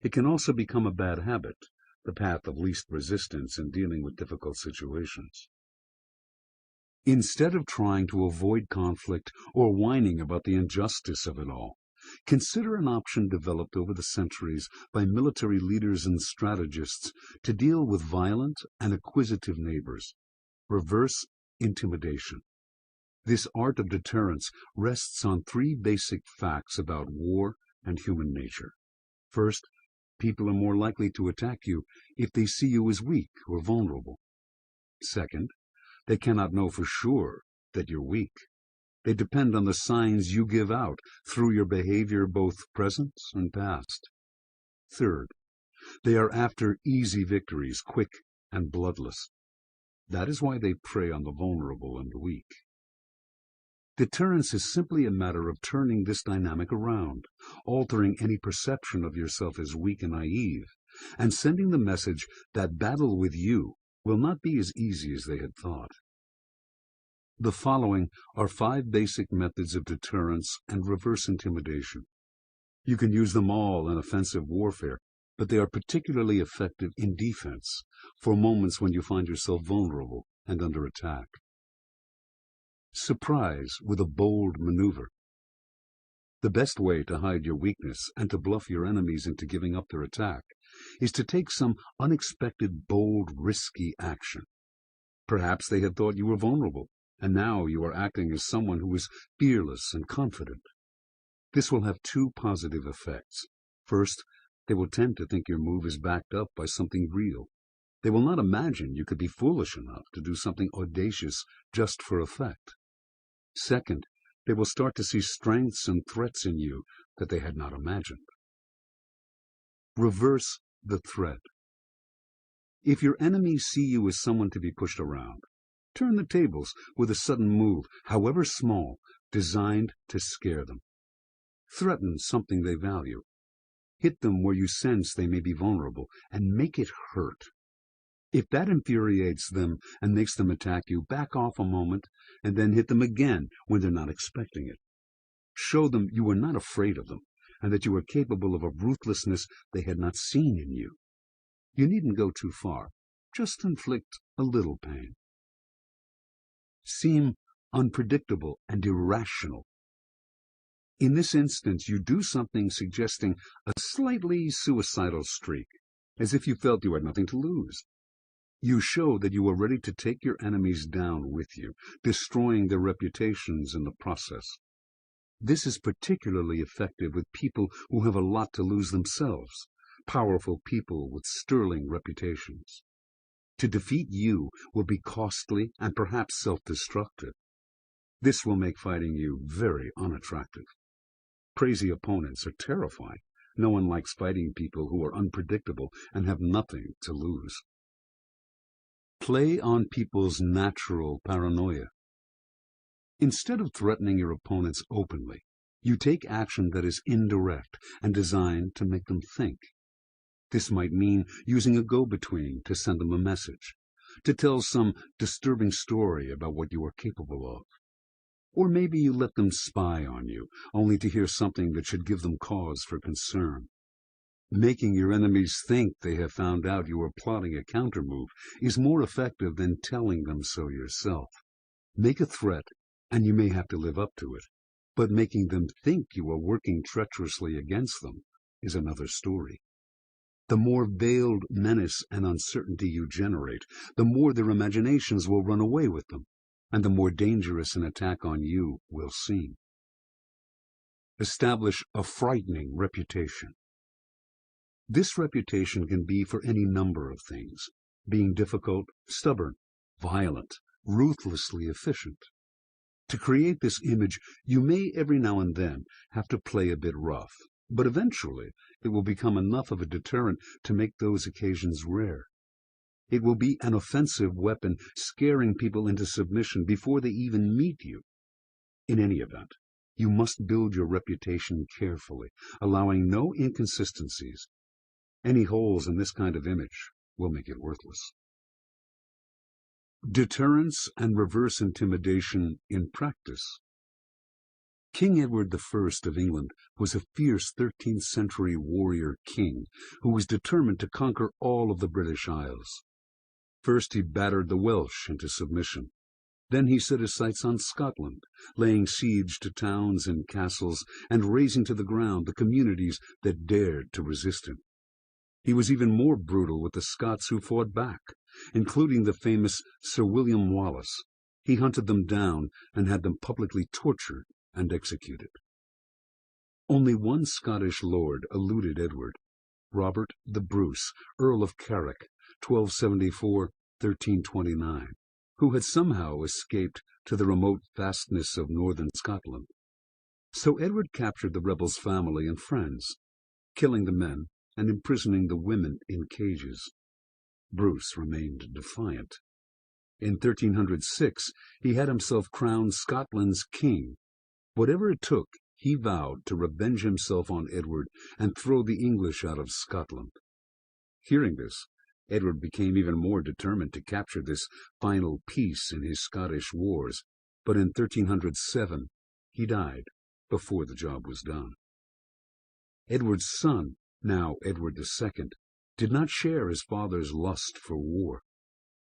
It can also become a bad habit, the path of least resistance in dealing with difficult situations. Instead of trying to avoid conflict or whining about the injustice of it all, consider an option developed over the centuries by military leaders and strategists to deal with violent and acquisitive neighbors: reverse intimidation. This art of deterrence rests on three basic facts about war and human nature. First, people are more likely to attack you if they see you as weak or vulnerable. Second, they cannot know for sure that you're weak. They depend on the signs you give out through your behavior, both present and past. Third, they are after easy victories, quick and bloodless. That is why they prey on the vulnerable and the weak. Deterrence is simply a matter of turning this dynamic around, altering any perception of yourself as weak and naive, and sending the message that battle with you will not be as easy as they had thought. The following are 5 basic methods of deterrence and reverse intimidation. You can use them all in offensive warfare, but they are particularly effective in defense for moments when you find yourself vulnerable and under attack. Surprise with a bold maneuver. The best way to hide your weakness and to bluff your enemies into giving up their attack is to take some unexpected, bold, risky action. Perhaps they had thought you were vulnerable, and now you are acting as someone who is fearless and confident. This will have 2 positive effects. First, they will tend to think your move is backed up by something real. They will not imagine you could be foolish enough to do something audacious just for effect. Second, they will start to see strengths and threats in you that they had not imagined. Reverse the threat. If your enemies see you as someone to be pushed around, turn the tables with a sudden move, however small, designed to scare them. Threaten something they value. Hit them where you sense they may be vulnerable, and make it hurt. If that infuriates them and makes them attack you, back off a moment and then hit them again when they're not expecting it. Show them you are not afraid of them and that you are capable of a ruthlessness they had not seen in you. You needn't go too far. Just inflict a little pain. Seem unpredictable and irrational. In this instance, you do something suggesting a slightly suicidal streak, as if you felt you had nothing to lose. You show that you are ready to take your enemies down with you, destroying their reputations in the process. This is particularly effective with people who have a lot to lose themselves, powerful people with sterling reputations. To defeat you will be costly and perhaps self-destructive. This will make fighting you very unattractive. Crazy opponents are terrifying. No one likes fighting people who are unpredictable and have nothing to lose. Play on people's natural paranoia. Instead of threatening your opponents openly, you take action that is indirect and designed to make them think. This might mean using a go-between to send them a message, to tell some disturbing story about what you are capable of. Or maybe you let them spy on you, only to hear something that should give them cause for concern. Making your enemies think they have found out you are plotting a countermove is more effective than telling them so yourself. Make a threat, and you may have to live up to it, but making them think you are working treacherously against them is another story. The more veiled menace and uncertainty you generate, the more their imaginations will run away with them, and the more dangerous an attack on you will seem. Establish a frightening reputation. This reputation can be for any number of things, being difficult, stubborn, violent, ruthlessly efficient. To create this image, you may every now and then have to play a bit rough, but eventually it will become enough of a deterrent to make those occasions rare. It will be an offensive weapon, scaring people into submission before they even meet you. In any event, you must build your reputation carefully, allowing no inconsistencies. Any holes in this kind of image will make it worthless. Deterrence and reverse intimidation in practice. King Edward I of England was a fierce 13th century warrior king who was determined to conquer all of the British Isles. First he battered the Welsh into submission. Then he set his sights on Scotland, laying siege to towns and castles and razing to the ground the communities that dared to resist him. He was even more brutal with the Scots who fought back, including the famous Sir William Wallace. He hunted them down and had them publicly tortured and executed. Only one Scottish lord eluded Edward, Robert the Bruce, Earl of Carrick, 1274–1329, who had somehow escaped to the remote fastness of northern Scotland. So Edward captured the rebel's family and friends, killing the men and imprisoning the women in cages. Bruce remained defiant. In 1306, he had himself crowned Scotland's king. Whatever it took, he vowed to revenge himself on Edward and throw the English out of Scotland. Hearing this, Edward became even more determined to capture this final peace in his Scottish wars, but in 1307 he died before the job was done. Edward's son, now Edward II, did not share his father's lust for war.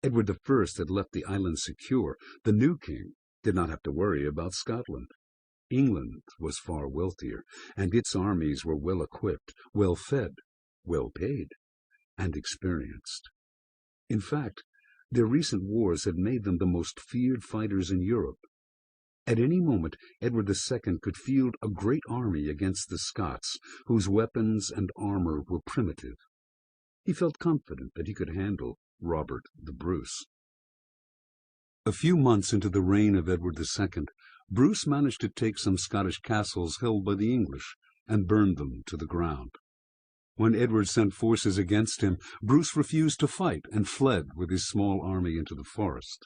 Edward I had left the island secure. The new king did not have to worry about Scotland. England was far wealthier, and its armies were well equipped, well fed, well paid, and experienced. In fact, their recent wars had made them the most feared fighters in Europe. At any moment, Edward II could field a great army against the Scots, whose weapons and armor were primitive. He felt confident that he could handle Robert the Bruce. A few months into the reign of Edward II, Bruce managed to take some Scottish castles held by the English and burned them to the ground. When Edward sent forces against him, Bruce refused to fight and fled with his small army into the forest.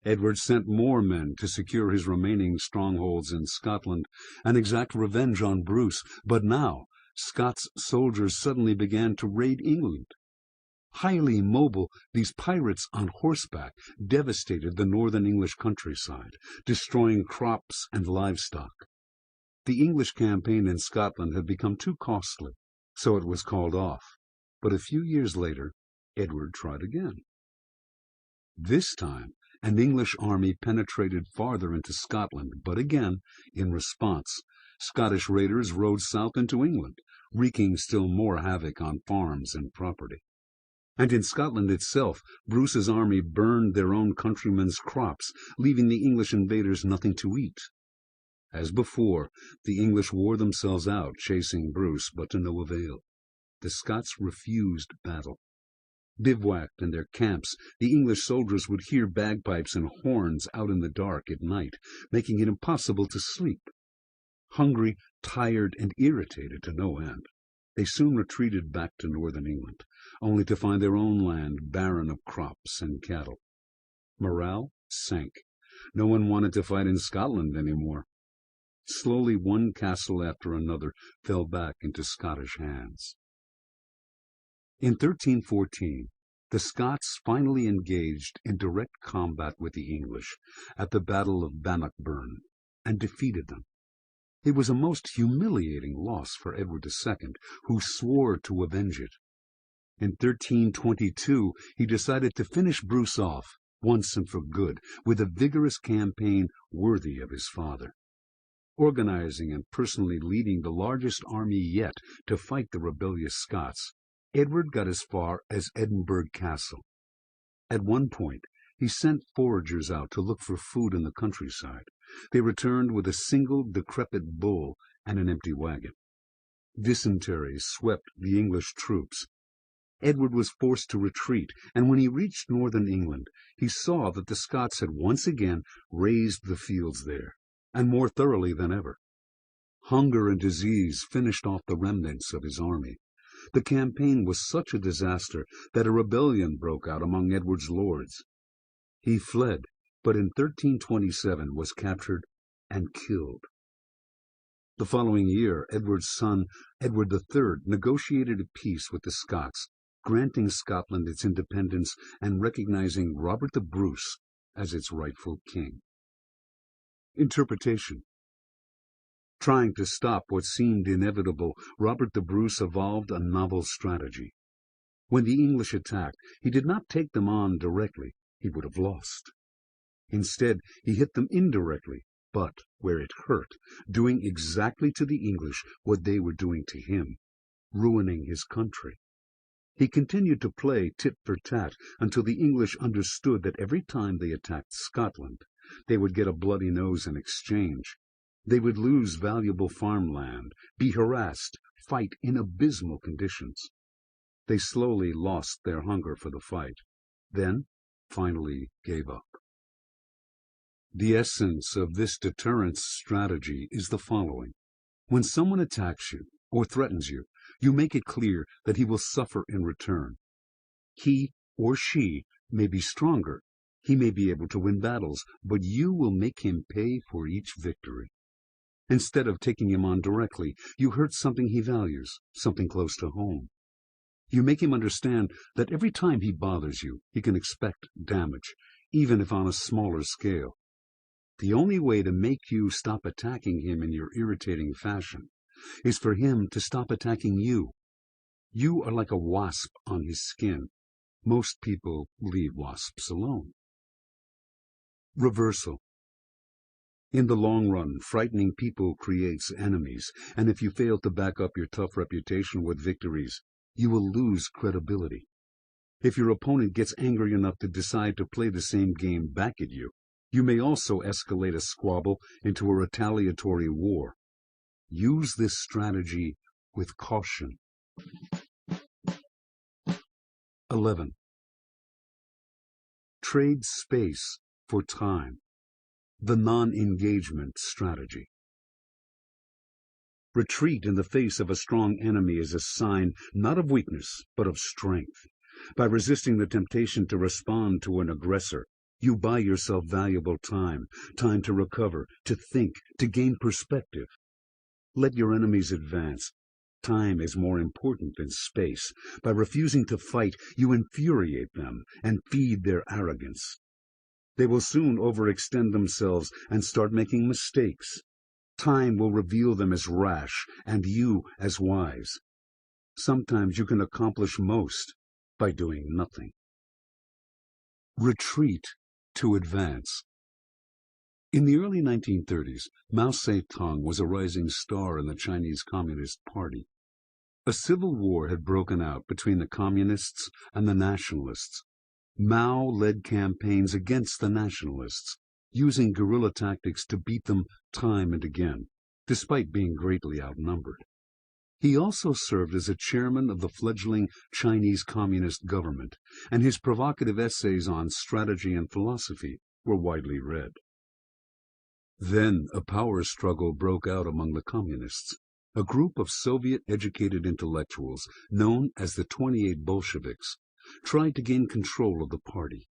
Edward sent more men to secure his remaining strongholds in Scotland and exact revenge on Bruce, but now Scots soldiers suddenly began to raid England. Highly mobile, these pirates on horseback devastated the northern English countryside, destroying crops and livestock. The English campaign in Scotland had become too costly, so it was called off. But a few years later, Edward tried again. This time, an English army penetrated farther into Scotland, but again, in response, Scottish raiders rode south into England, wreaking still more havoc on farms and property. And in Scotland itself, Bruce's army burned their own countrymen's crops, leaving the English invaders nothing to eat. As before, the English wore themselves out chasing Bruce, but to no avail. The Scots refused battle. Bivouacked in their camps, the English soldiers would hear bagpipes and horns out in the dark at night, making it impossible to sleep. Hungry, tired, and irritated to no end, they soon retreated back to northern England, only to find their own land barren of crops and cattle. Morale sank. No one wanted to fight in Scotland anymore. Slowly, one castle after another fell back into Scottish hands. In 1314, the Scots finally engaged in direct combat with the English at the Battle of Bannockburn and defeated them. It was a most humiliating loss for Edward II, who swore to avenge it. In 1322, he decided to finish Bruce off, once and for good, with a vigorous campaign worthy of his father. Organizing and personally leading the largest army yet to fight the rebellious Scots, Edward got as far as Edinburgh Castle. At one point, he sent foragers out to look for food in the countryside. They returned with a single decrepit bull and an empty wagon. Dysentery swept the English troops. Edward was forced to retreat, and when he reached northern England, he saw that the Scots had once again razed the fields there, and more thoroughly than ever. Hunger and disease finished off the remnants of his army. The campaign was such a disaster that a rebellion broke out among Edward's lords. He fled, but in 1327 was captured and killed. The following year, Edward's son, Edward III, negotiated a peace with the Scots, granting Scotland its independence and recognizing Robert the Bruce as its rightful king. Interpretation. Trying to stop what seemed inevitable, Robert the Bruce evolved a novel strategy. When the English attacked, he did not take them on directly. He would have lost. Instead, he hit them indirectly, but where it hurt, doing exactly to the English what they were doing to him, ruining his country. He continued to play tit for tat until the English understood that every time they attacked Scotland, they would get a bloody nose in exchange. They would lose valuable farmland, be harassed, fight in abysmal conditions. They slowly lost their hunger for the fight, then finally gave up. The essence of this deterrence strategy is the following. When someone attacks you or threatens you, you make it clear that he will suffer in return. He or she may be stronger, He may be able to win battles, but you will make him pay for each victory. Instead of taking him on directly, you hurt something he values, something close to home. You make him understand that every time he bothers you, he can expect damage, even if on a smaller scale. The only way to make you stop attacking him in your irritating fashion is for him to stop attacking you. You are like a wasp on his skin. Most people leave wasps alone. Reversal. In the long run, frightening people creates enemies, and if you fail to back up your tough reputation with victories, you will lose credibility. If your opponent gets angry enough to decide to play the same game back at you, you may also escalate a squabble into a retaliatory war. Use this strategy with caution. 11. Trade space for time. The non-engagement strategy. Retreat in the face of a strong enemy is a sign not of weakness, but of strength. By resisting the temptation to respond to an aggressor, you buy yourself valuable time to recover, to think, to gain perspective. Let your enemies advance. Time is more important than space. By refusing to fight, you infuriate them and feed their arrogance. They will soon overextend themselves and start making mistakes. Time will reveal them as rash and you as wise. Sometimes you can accomplish most by doing nothing. Retreat to advance. In the early 1930s, Mao Zedong was a rising star in the Chinese Communist Party. A civil war had broken out between the Communists and the Nationalists. Mao led campaigns against the Nationalists, using guerrilla tactics to beat them time and again, despite being greatly outnumbered. He also served as a chairman of the fledgling Chinese Communist government, and his provocative essays on strategy and philosophy were widely read. Then a power struggle broke out among the Communists. A group of Soviet-educated intellectuals, known as the 28 Bolsheviks, tried to gain control of the party.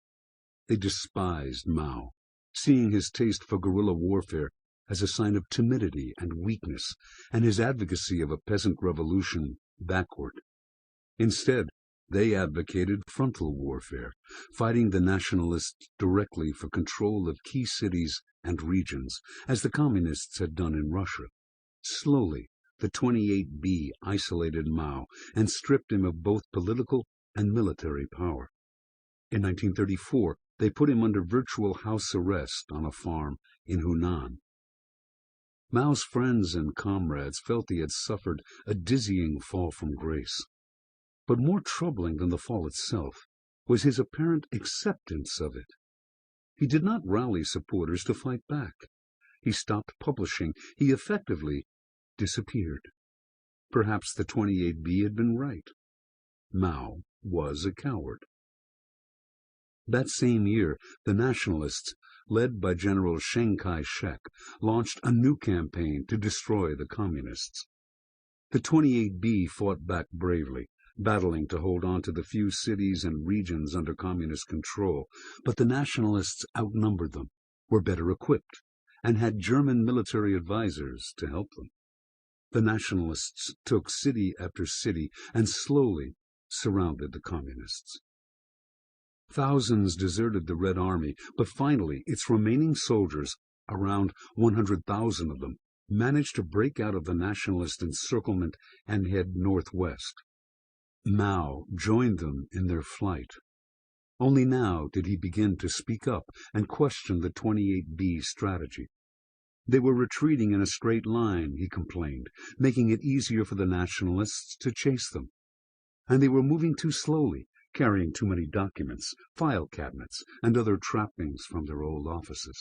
They despised Mao, seeing his taste for guerrilla warfare as a sign of timidity and weakness, and his advocacy of a peasant revolution backward. Instead, they advocated frontal warfare, fighting the nationalists directly for control of key cities and regions, as the Communists had done in Russia. Slowly, the 28B isolated Mao and stripped him of both political and military power. In 1934, they put him under virtual house arrest on a farm in Hunan. Mao's friends and comrades felt he had suffered a dizzying fall from grace. But more troubling than the fall itself was his apparent acceptance of it. He did not rally supporters to fight back. He stopped publishing. He effectively disappeared. Perhaps the 28B had been right. Mao was a coward. That same year, the Nationalists, led by General Chiang Kai-shek, launched a new campaign to destroy the Communists. The 28B fought back bravely, battling to hold on to the few cities and regions under Communist control, but the Nationalists outnumbered them, were better equipped, and had German military advisors to help them. The Nationalists took city after city and slowly surrounded the Communists. Thousands deserted the Red Army, but finally its remaining soldiers, around 100,000 of them, managed to break out of the Nationalist encirclement and head northwest. Mao joined them in their flight. Only now did he begin to speak up and question the 28B strategy. They were retreating in a straight line, he complained, making it easier for the Nationalists to chase them. And they were moving too slowly, carrying too many documents, file cabinets, and other trappings from their old offices.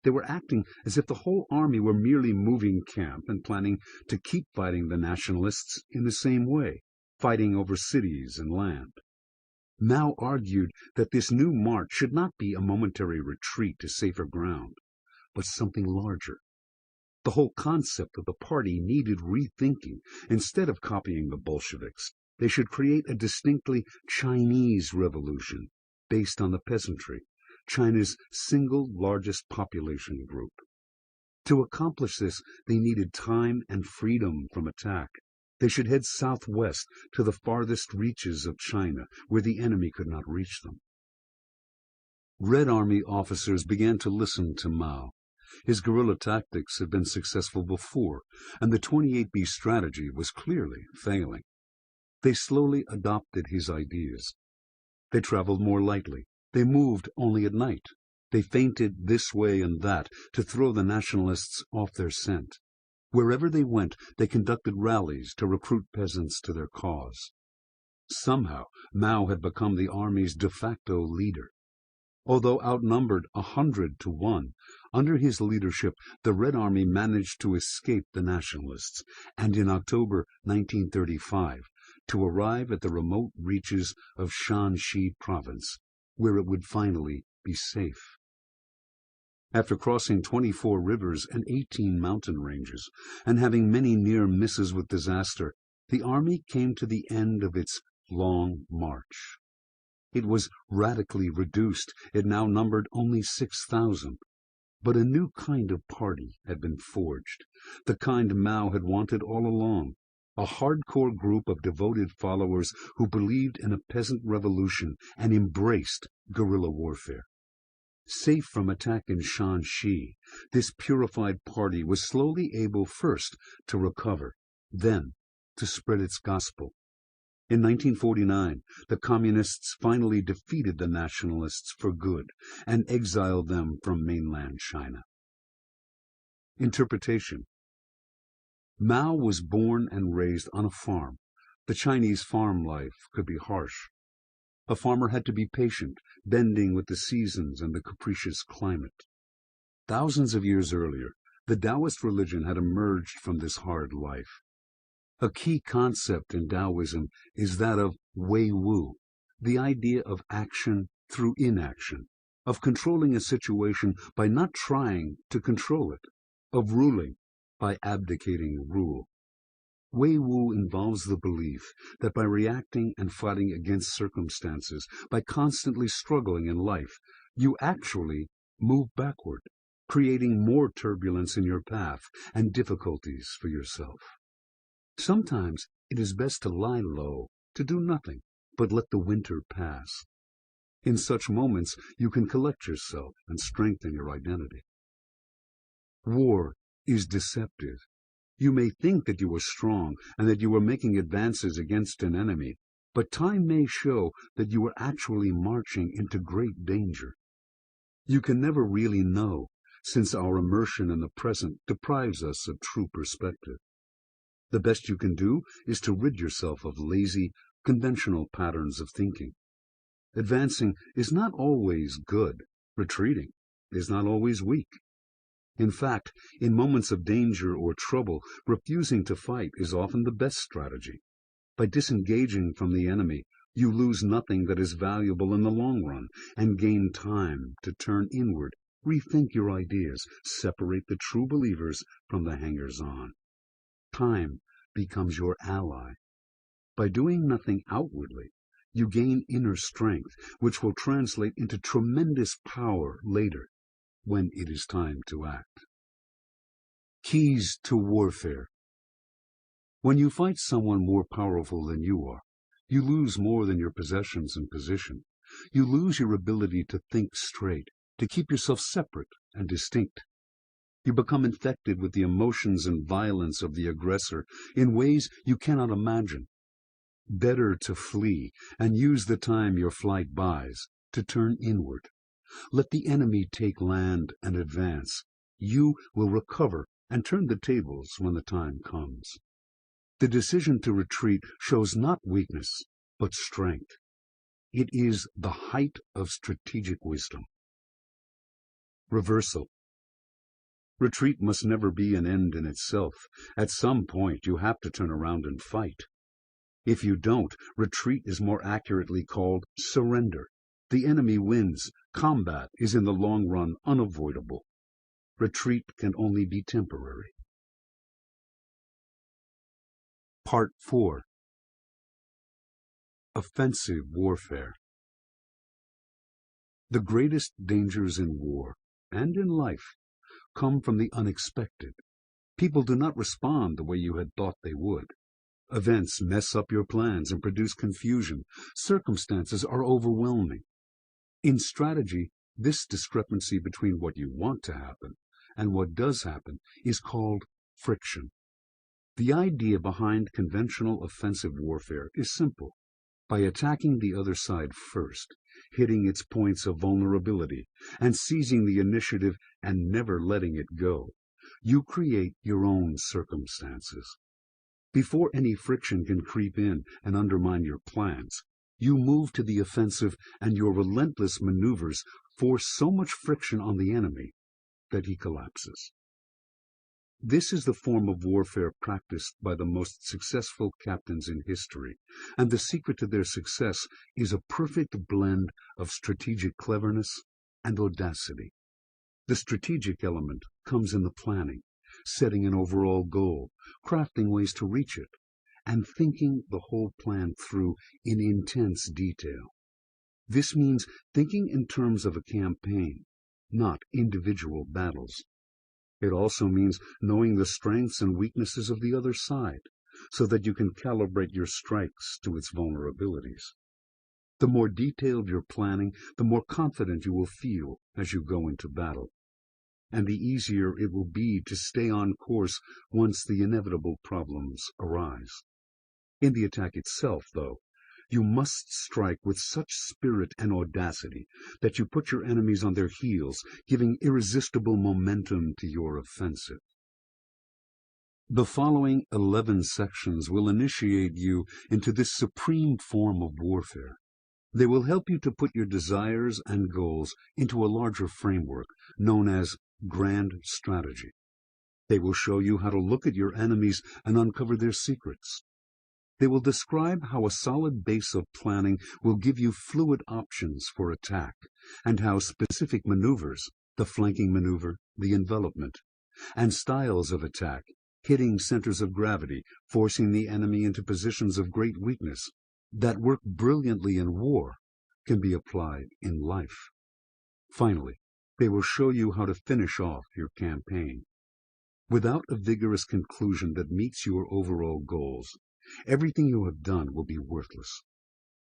They were acting as if the whole army were merely moving camp and planning to keep fighting the Nationalists in the same way, fighting over cities and land. Mao argued that this new march should not be a momentary retreat to safer ground, but something larger. The whole concept of the party needed rethinking. Instead of copying the Bolsheviks, they should create a distinctly Chinese revolution based on the peasantry, China's single largest population group. To accomplish this, they needed time and freedom from attack. They should head southwest to the farthest reaches of China, where the enemy could not reach them. Red Army officers began to listen to Mao. His guerrilla tactics had been successful before, and the 28B strategy was clearly failing. They slowly adopted his ideas. They traveled more lightly. They moved only at night. They feinted this way and that to throw the nationalists off their scent. Wherever they went, they conducted rallies to recruit peasants to their cause. Somehow, Mao had become the army's de facto leader. Although outnumbered 100-1, under his leadership, the Red Army managed to escape the nationalists, and in October 1935, to arrive at the remote reaches of Shanxi province, where it would finally be safe. After crossing 24 rivers and 18 mountain ranges, and having many near misses with disaster, the army came to the end of its long march. It was radically reduced. It now numbered only 6,000. But a new kind of party had been forged, the kind Mao had wanted all along, a hardcore group of devoted followers who believed in a peasant revolution and embraced guerrilla warfare. Safe from attack in Shanxi, this purified party was slowly able first to recover, then to spread its gospel. In 1949, the Communists finally defeated the Nationalists for good and exiled them from mainland China. Interpretation. Mao was born and raised on a farm. The Chinese farm life could be harsh. A farmer had to be patient, bending with the seasons and the capricious climate. Thousands of years earlier, the Taoist religion had emerged from this hard life. A key concept in Taoism is that of Wei Wu, the idea of action through inaction, of controlling a situation by not trying to control it, of ruling by abdicating rule. Wei Wu involves the belief that by reacting and fighting against circumstances, by constantly struggling in life, you actually move backward, creating more turbulence in your path and difficulties for yourself. Sometimes it is best to lie low, to do nothing, but let the winter pass. In such moments, you can collect yourself and strengthen your identity. War is deceptive. You may think that you are strong and that you are making advances against an enemy, but time may show that you are actually marching into great danger. You can never really know, since our immersion in the present deprives us of true perspective. The best you can do is to rid yourself of lazy, conventional patterns of thinking. Advancing is not always good. Retreating is not always weak. In fact, in moments of danger or trouble, refusing to fight is often the best strategy. By disengaging from the enemy, you lose nothing that is valuable in the long run and gain time to turn inward, rethink your ideas, separate the true believers from the hangers-on. Time becomes your ally. By doing nothing outwardly, you gain inner strength, which will translate into tremendous power later, when it is time to act. Keys to warfare. When you fight someone more powerful than you are, you lose more than your possessions and position. You lose your ability to think straight, to keep yourself separate and distinct. You become infected with the emotions and violence of the aggressor in ways you cannot imagine. Better to flee and use the time your flight buys to turn inward. Let the enemy take land and advance. You will recover and turn the tables when the time comes. The decision to retreat shows not weakness, but strength. It is the height of strategic wisdom. Reversal. Retreat must never be an end in itself. At some point, you have to turn around and fight. If you don't, retreat is more accurately called surrender. The enemy wins. Combat is in the long run unavoidable. Retreat can only be temporary. Part 4. Offensive warfare. The greatest dangers in war, and in life, come from the unexpected. People do not respond the way you had thought they would. Events mess up your plans and produce confusion. Circumstances are overwhelming. In strategy, this discrepancy between what you want to happen and what does happen is called friction. The idea behind conventional offensive warfare is simple. By attacking the other side first, hitting its points of vulnerability, and seizing the initiative and never letting it go, you create your own circumstances. Before any friction can creep in and undermine your plans, you move to the offensive, and your relentless maneuvers force so much friction on the enemy that he collapses. This is the form of warfare practiced by the most successful captains in history, and the secret to their success is a perfect blend of strategic cleverness and audacity. The strategic element comes in the planning, setting an overall goal, crafting ways to reach it, and thinking the whole plan through in intense detail. This means thinking in terms of a campaign, not individual battles. It also means knowing the strengths and weaknesses of the other side, so that you can calibrate your strikes to its vulnerabilities. The more detailed your planning, the more confident you will feel as you go into battle, and the easier it will be to stay on course once the inevitable problems arise. In the attack itself, though, you must strike with such spirit and audacity that you put your enemies on their heels, giving irresistible momentum to your offensive. The following 11 sections will initiate you into this supreme form of warfare. They will help you to put your desires and goals into a larger framework known as grand strategy. They will show you how to look at your enemies and uncover their secrets. They will describe how a solid base of planning will give you fluid options for attack, and how specific maneuvers, the flanking maneuver, the envelopment, and styles of attack, hitting centers of gravity, forcing the enemy into positions of great weakness, that work brilliantly in war, can be applied in life. Finally, they will show you how to finish off your campaign. Without a vigorous conclusion that meets your overall goals, everything you have done will be worthless.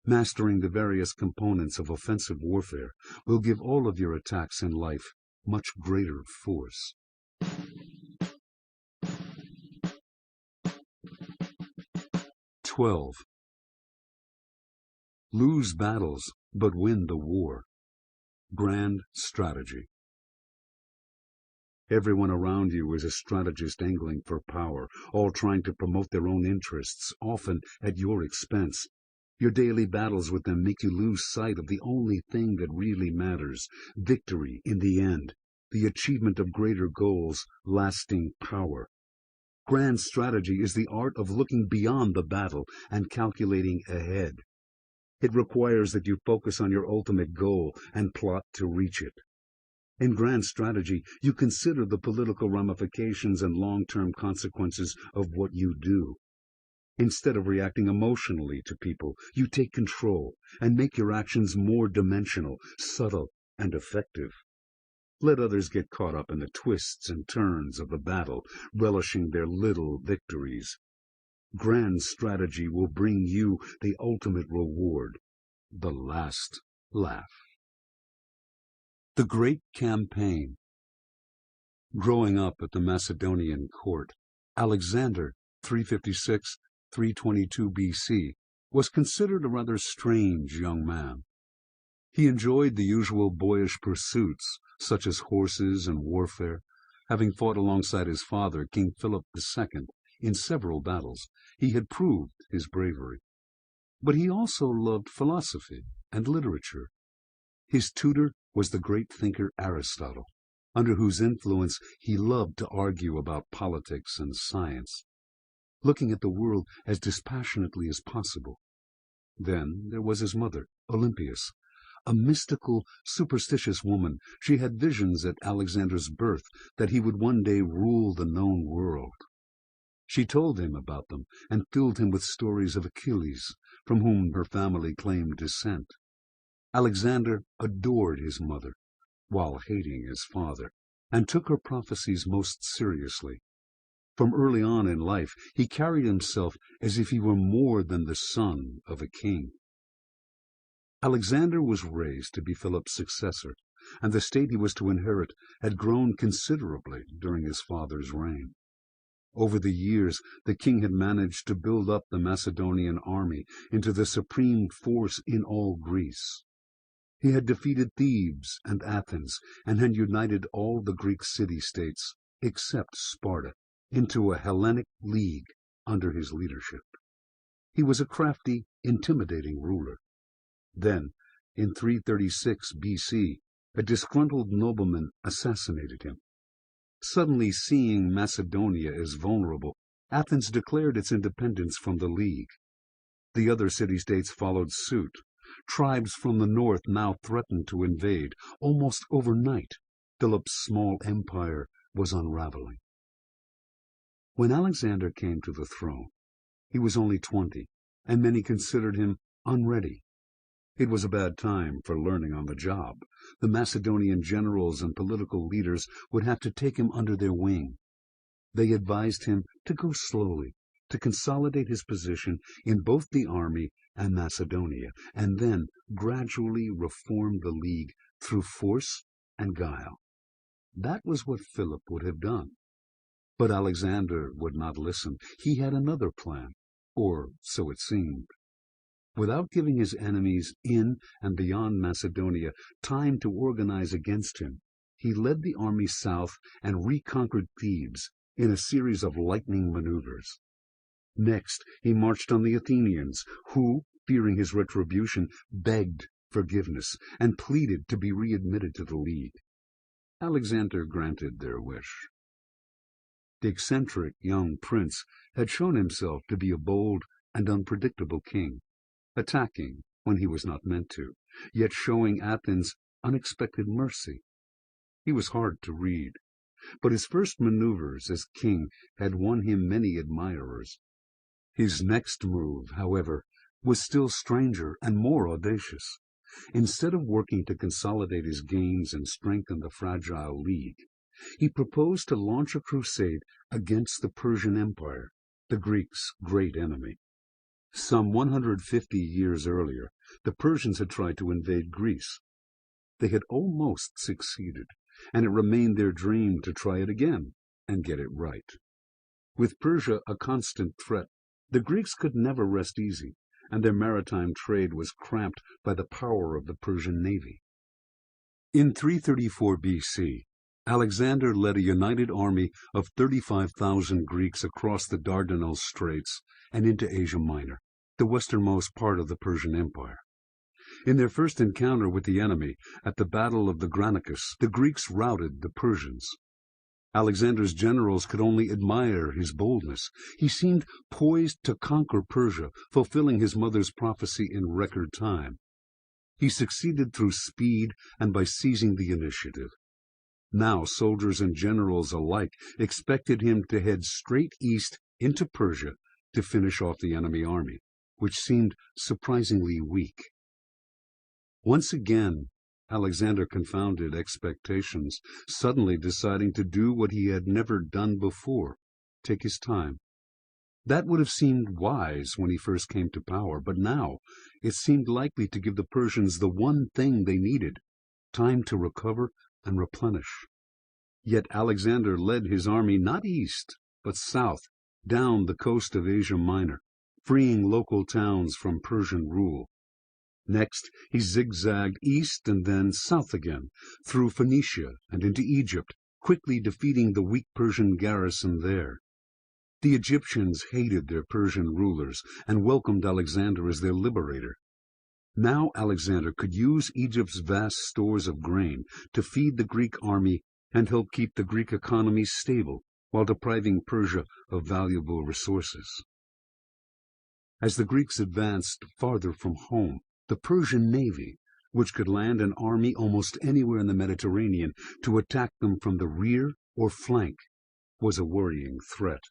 Mastering the various components of offensive warfare will give all of your attacks in life much greater force. (12) Lose battles, but win the war. Grand strategy. Everyone around you is a strategist angling for power, all trying to promote their own interests, often at your expense. Your daily battles with them make you lose sight of the only thing that really matters, victory in the end, the achievement of greater goals, lasting power. Grand strategy is the art of looking beyond the battle and calculating ahead. It requires that you focus on your ultimate goal and plot to reach it. In grand strategy, you consider the political ramifications and long-term consequences of what you do. Instead of reacting emotionally to people, you take control and make your actions more dimensional, subtle, and effective. Let others get caught up in the twists and turns of the battle, relishing their little victories. Grand strategy will bring you the ultimate reward, the last laugh. The Great Campaign. Growing up at the Macedonian court, Alexander, 356-322 BC, was considered a rather strange young man. He enjoyed the usual boyish pursuits, such as horses and warfare. Having fought alongside his father, King Philip II, in several battles, he had proved his bravery. But he also loved philosophy and literature. His tutor was the great thinker Aristotle, under whose influence he loved to argue about politics and science, looking at the world as dispassionately as possible. Then there was his mother, Olympias, a mystical, superstitious woman. She had visions at Alexander's birth that he would one day rule the known world. She told him about them and filled him with stories of Achilles, from whom her family claimed descent. Alexander adored his mother, while hating his father, and took her prophecies most seriously. From early on in life, he carried himself as if he were more than the son of a king. Alexander was raised to be Philip's successor, and the state he was to inherit had grown considerably during his father's reign. Over the years, the king had managed to build up the Macedonian army into the supreme force in all Greece. He had defeated Thebes and Athens, and had united all the Greek city-states, except Sparta, into a Hellenic league under his leadership. He was a crafty, intimidating ruler. Then, in 336 B.C., a disgruntled nobleman assassinated him. Suddenly seeing Macedonia as vulnerable, Athens declared its independence from the League. The other city-states followed suit. Tribes from the north now threatened to invade. Almost overnight, Philip's small empire was unraveling. When Alexander came to the throne, he was only 20, and many considered him unready. It was a bad time for learning on the job. The Macedonian generals and political leaders would have to take him under their wing. They advised him to go slowly, to consolidate his position in both the army and Macedonia, and then gradually reform the league through force and guile. That was what Philip would have done. But Alexander would not listen. He had another plan, or so it seemed. Without giving his enemies in and beyond Macedonia time to organize against him, he led the army south and reconquered Thebes in a series of lightning maneuvers. Next, he marched on the Athenians, who, fearing his retribution, begged forgiveness and pleaded to be readmitted to the League. Alexander granted their wish. The eccentric young prince had shown himself to be a bold and unpredictable king, attacking when he was not meant to, yet showing Athens unexpected mercy. He was hard to read, but his first maneuvers as king had won him many admirers. His next move, however, was still stranger and more audacious. Instead of working to consolidate his gains and strengthen the fragile League, he proposed to launch a crusade against the Persian Empire, the Greeks' great enemy. Some 150 years earlier, the Persians had tried to invade Greece. They had almost succeeded, and it remained their dream to try it again and get it right. With Persia a constant threat, the Greeks could never rest easy, and their maritime trade was cramped by the power of the Persian navy. In 334 B.C., Alexander led a united army of 35,000 Greeks across the Dardanelles Straits and into Asia Minor, the westernmost part of the Persian Empire. In their first encounter with the enemy, at the Battle of the Granicus, the Greeks routed the Persians. Alexander's generals could only admire his boldness. He seemed poised to conquer Persia, fulfilling his mother's prophecy in record time. He succeeded through speed and by seizing the initiative. Now soldiers and generals alike expected him to head straight east into Persia to finish off the enemy army, which seemed surprisingly weak. Once again, Alexander confounded expectations, suddenly deciding to do what he had never done before, take his time. That would have seemed wise when he first came to power, but now it seemed likely to give the Persians the one thing they needed, time to recover and replenish. Yet Alexander led his army not east, but south, down the coast of Asia Minor, freeing local towns from Persian rule. Next, he zigzagged east and then south again, through Phoenicia and into Egypt, quickly defeating the weak Persian garrison there. The Egyptians hated their Persian rulers and welcomed Alexander as their liberator. Now Alexander could use Egypt's vast stores of grain to feed the Greek army and help keep the Greek economy stable while depriving Persia of valuable resources. As the Greeks advanced farther from home, the Persian navy, which could land an army almost anywhere in the Mediterranean to attack them from the rear or flank, was a worrying threat.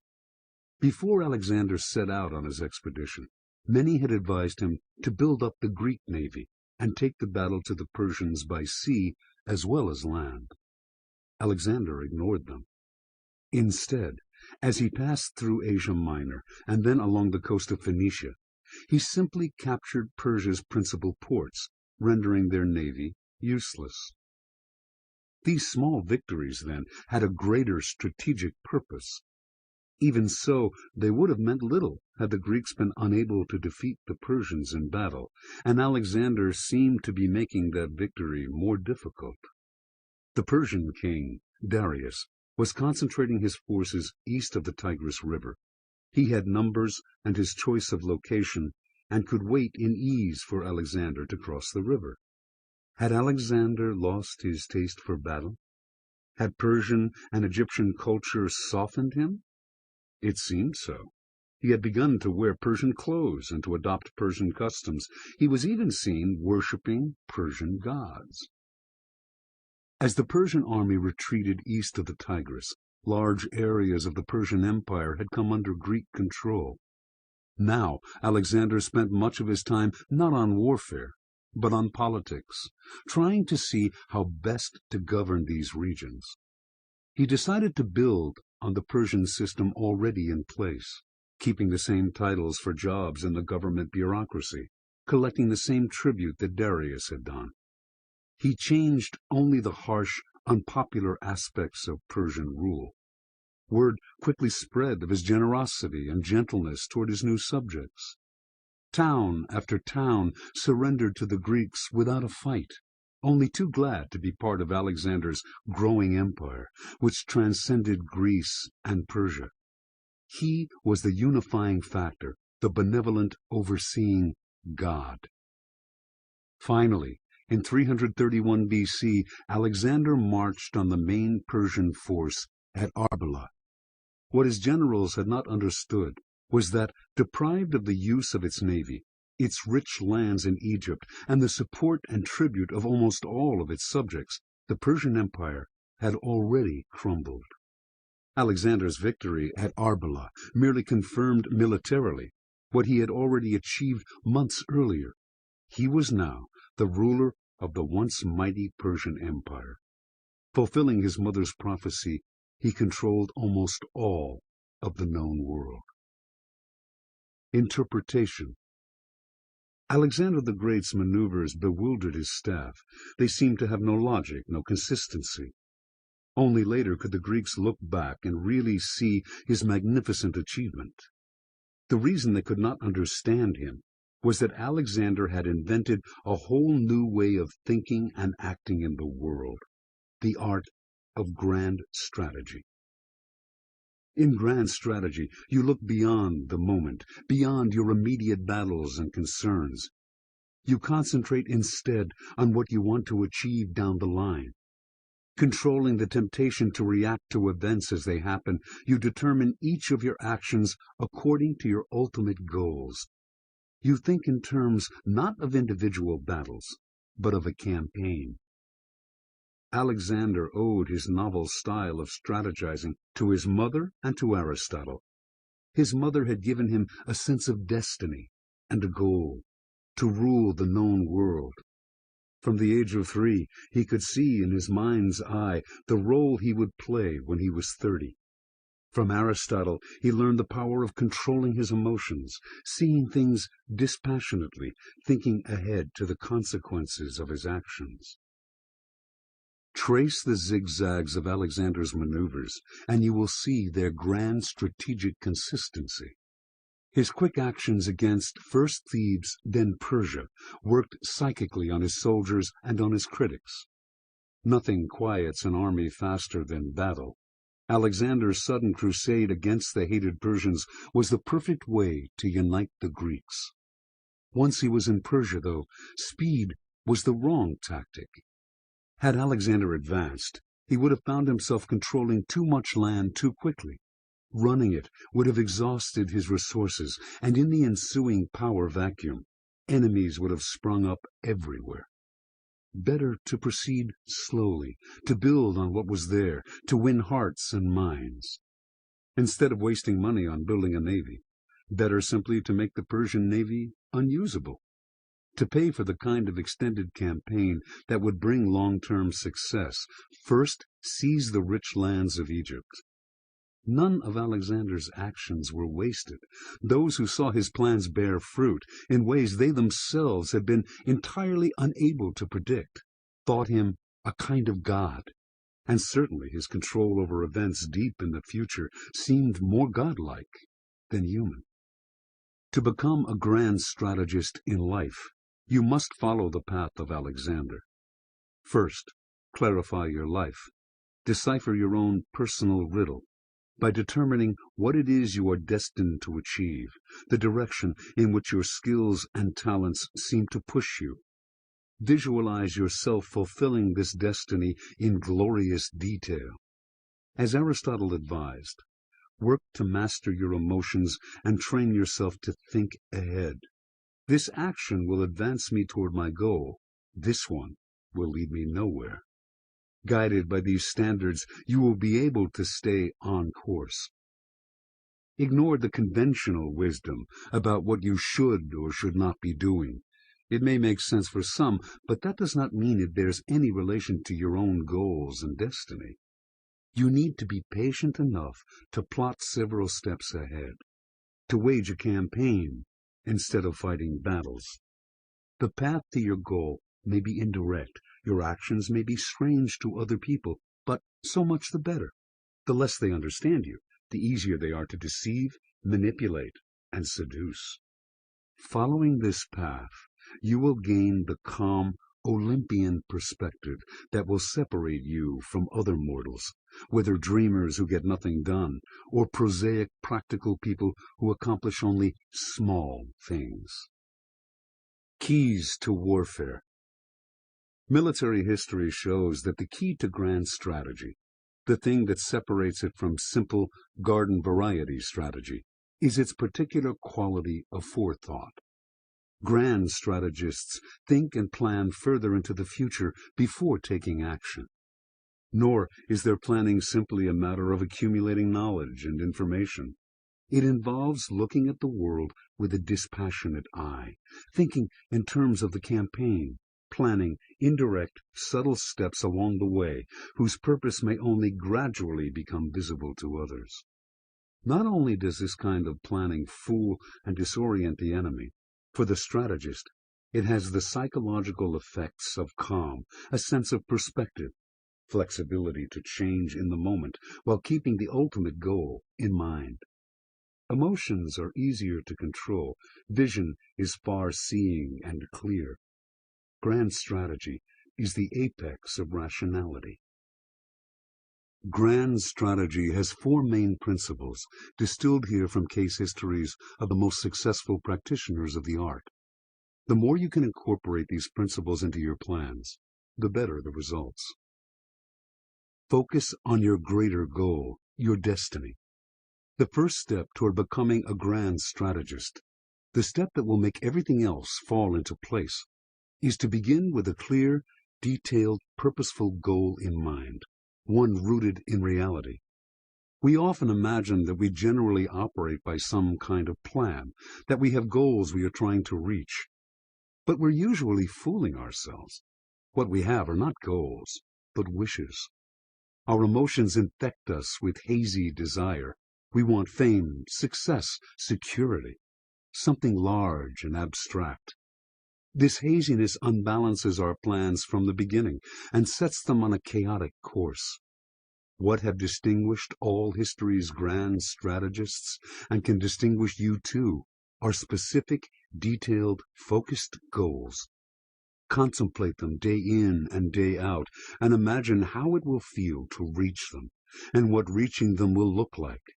Before Alexander set out on his expedition, many had advised him to build up the Greek navy, and take the battle to the Persians by sea as well as land. Alexander ignored them. Instead, as he passed through Asia Minor and then along the coast of Phoenicia, he simply captured Persia's principal ports, rendering their navy useless. These small victories, then, had a greater strategic purpose. Even so, they would have meant little had the Greeks been unable to defeat the Persians in battle, and Alexander seemed to be making that victory more difficult. The Persian king, Darius, was concentrating his forces east of the Tigris River. He had numbers and his choice of location, and could wait in ease for Alexander to cross the river. Had Alexander lost his taste for battle? Had Persian and Egyptian culture softened him? It seemed so. He had begun to wear Persian clothes and to adopt Persian customs. He was even seen worshipping Persian gods. As the Persian army retreated east of the Tigris, large areas of the Persian Empire had come under Greek control. Now Alexander spent much of his time not on warfare, but on politics, trying to see how best to govern these regions. He decided to build on the Persian system already in place, keeping the same titles for jobs in the government bureaucracy, collecting the same tribute that Darius had done. He changed only the harsh, unpopular aspects of Persian rule. Word quickly spread of his generosity and gentleness toward his new subjects. Town after town surrendered to the Greeks without a fight, only too glad to be part of Alexander's growing empire, which transcended Greece and Persia. He was the unifying factor, the benevolent, overseeing God. Finally, in 331 B.C., Alexander marched on the main Persian force at Arbela. What his generals had not understood was that, deprived of the use of its navy, its rich lands in Egypt, and the support and tribute of almost all of its subjects, the Persian Empire had already crumbled. Alexander's victory at Arbela merely confirmed militarily what he had already achieved months earlier. He was now the ruler of the once mighty Persian Empire. Fulfilling his mother's prophecy, he controlled almost all of the known world. Interpretation. Alexander the Great's maneuvers bewildered his staff. They seemed to have no logic, no consistency. Only later could the Greeks look back and really see his magnificent achievement. The reason they could not understand him was that Alexander had invented a whole new way of thinking and acting in the world, the art of grand strategy. In grand strategy, you look beyond the moment, beyond your immediate battles and concerns. You concentrate instead on what you want to achieve down the line. Controlling the temptation to react to events as they happen, you determine each of your actions according to your ultimate goals. You think in terms not of individual battles, but of a campaign. Alexander owed his novel style of strategizing to his mother and to Aristotle. His mother had given him a sense of destiny and a goal, to rule the known world. From the age of 3, he could see in his mind's eye the role he would play when he was 30. From Aristotle, he learned the power of controlling his emotions, seeing things dispassionately, thinking ahead to the consequences of his actions. Trace the zigzags of Alexander's maneuvers, and you will see their grand strategic consistency. His quick actions against first Thebes, then Persia, worked psychically on his soldiers and on his critics. Nothing quiets an army faster than battle. Alexander's sudden crusade against the hated Persians was the perfect way to unite the Greeks. Once he was in Persia, though, speed was the wrong tactic. Had Alexander advanced, he would have found himself controlling too much land too quickly. Running it would have exhausted his resources, and in the ensuing power vacuum, enemies would have sprung up everywhere. Better to proceed slowly, to build on what was there, to win hearts and minds. Instead of wasting money on building a navy, better simply to make the Persian navy unusable. To pay for the kind of extended campaign that would bring long-term success, first seize the rich lands of Egypt. None of Alexander's actions were wasted. Those who saw his plans bear fruit in ways they themselves had been entirely unable to predict thought him a kind of god, and certainly his control over events deep in the future seemed more godlike than human. To become a grand strategist in life, you must follow the path of Alexander. First, clarify your life. Decipher your own personal riddle by determining what it is you are destined to achieve, the direction in which your skills and talents seem to push you. Visualize yourself fulfilling this destiny in glorious detail. As Aristotle advised, work to master your emotions and train yourself to think ahead. This action will advance me toward my goal. This one will lead me nowhere. Guided by these standards, you will be able to stay on course. Ignore the conventional wisdom about what you should or should not be doing. It may make sense for some, but that does not mean it bears any relation to your own goals and destiny. You need to be patient enough to plot several steps ahead, to wage a campaign instead of fighting battles. The path to your goal may be indirect. Your actions may be strange to other people, but so much the better. The less they understand you, the easier they are to deceive, manipulate, and seduce. Following this path, you will gain the calm, Olympian perspective that will separate you from other mortals, whether dreamers who get nothing done, or prosaic, practical people who accomplish only small things. Keys to warfare. Military history shows that the key to grand strategy, the thing that separates it from simple garden variety strategy, is its particular quality of forethought. Grand strategists think and plan further into the future before taking action. Nor is their planning simply a matter of accumulating knowledge and information. It involves looking at the world with a dispassionate eye, thinking in terms of the campaign, planning indirect, subtle steps along the way, whose purpose may only gradually become visible to others. Not only does this kind of planning fool and disorient the enemy, for the strategist, it has the psychological effects of calm, a sense of perspective, flexibility to change in the moment while keeping the ultimate goal in mind. Emotions are easier to control. Vision is far-seeing and clear. Grand strategy is the apex of rationality. Grand strategy has four main principles, distilled here from case histories of the most successful practitioners of the art. The more you can incorporate these principles into your plans, the better the results. Focus on your greater goal, your destiny. The first step toward becoming a grand strategist, the step that will make everything else fall into place, is to begin with a clear, detailed, purposeful goal in mind, one rooted in reality. We often imagine that we generally operate by some kind of plan, that we have goals we are trying to reach. But we're usually fooling ourselves. What we have are not goals, but wishes. Our emotions infect us with hazy desire. We want fame, success, security, something large and abstract. This haziness unbalances our plans from the beginning and sets them on a chaotic course. What have distinguished all history's grand strategists, and can distinguish you too, are specific, detailed, focused goals. Contemplate them day in and day out, and imagine how it will feel to reach them, and what reaching them will look like.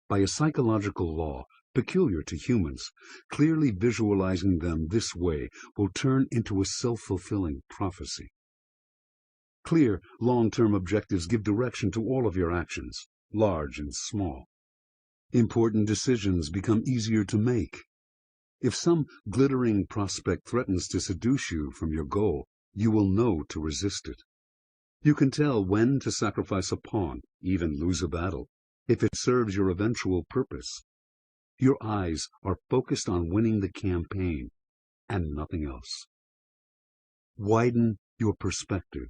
By a psychological law peculiar to humans, clearly visualizing them this way will turn into a self-fulfilling prophecy. Clear, long-term objectives give direction to all of your actions, large and small. Important decisions become easier to make. If some glittering prospect threatens to seduce you from your goal, you will know to resist it. You can tell when to sacrifice a pawn, even lose a battle, if it serves your eventual purpose. Your eyes are focused on winning the campaign. and nothing else. Widen your perspective.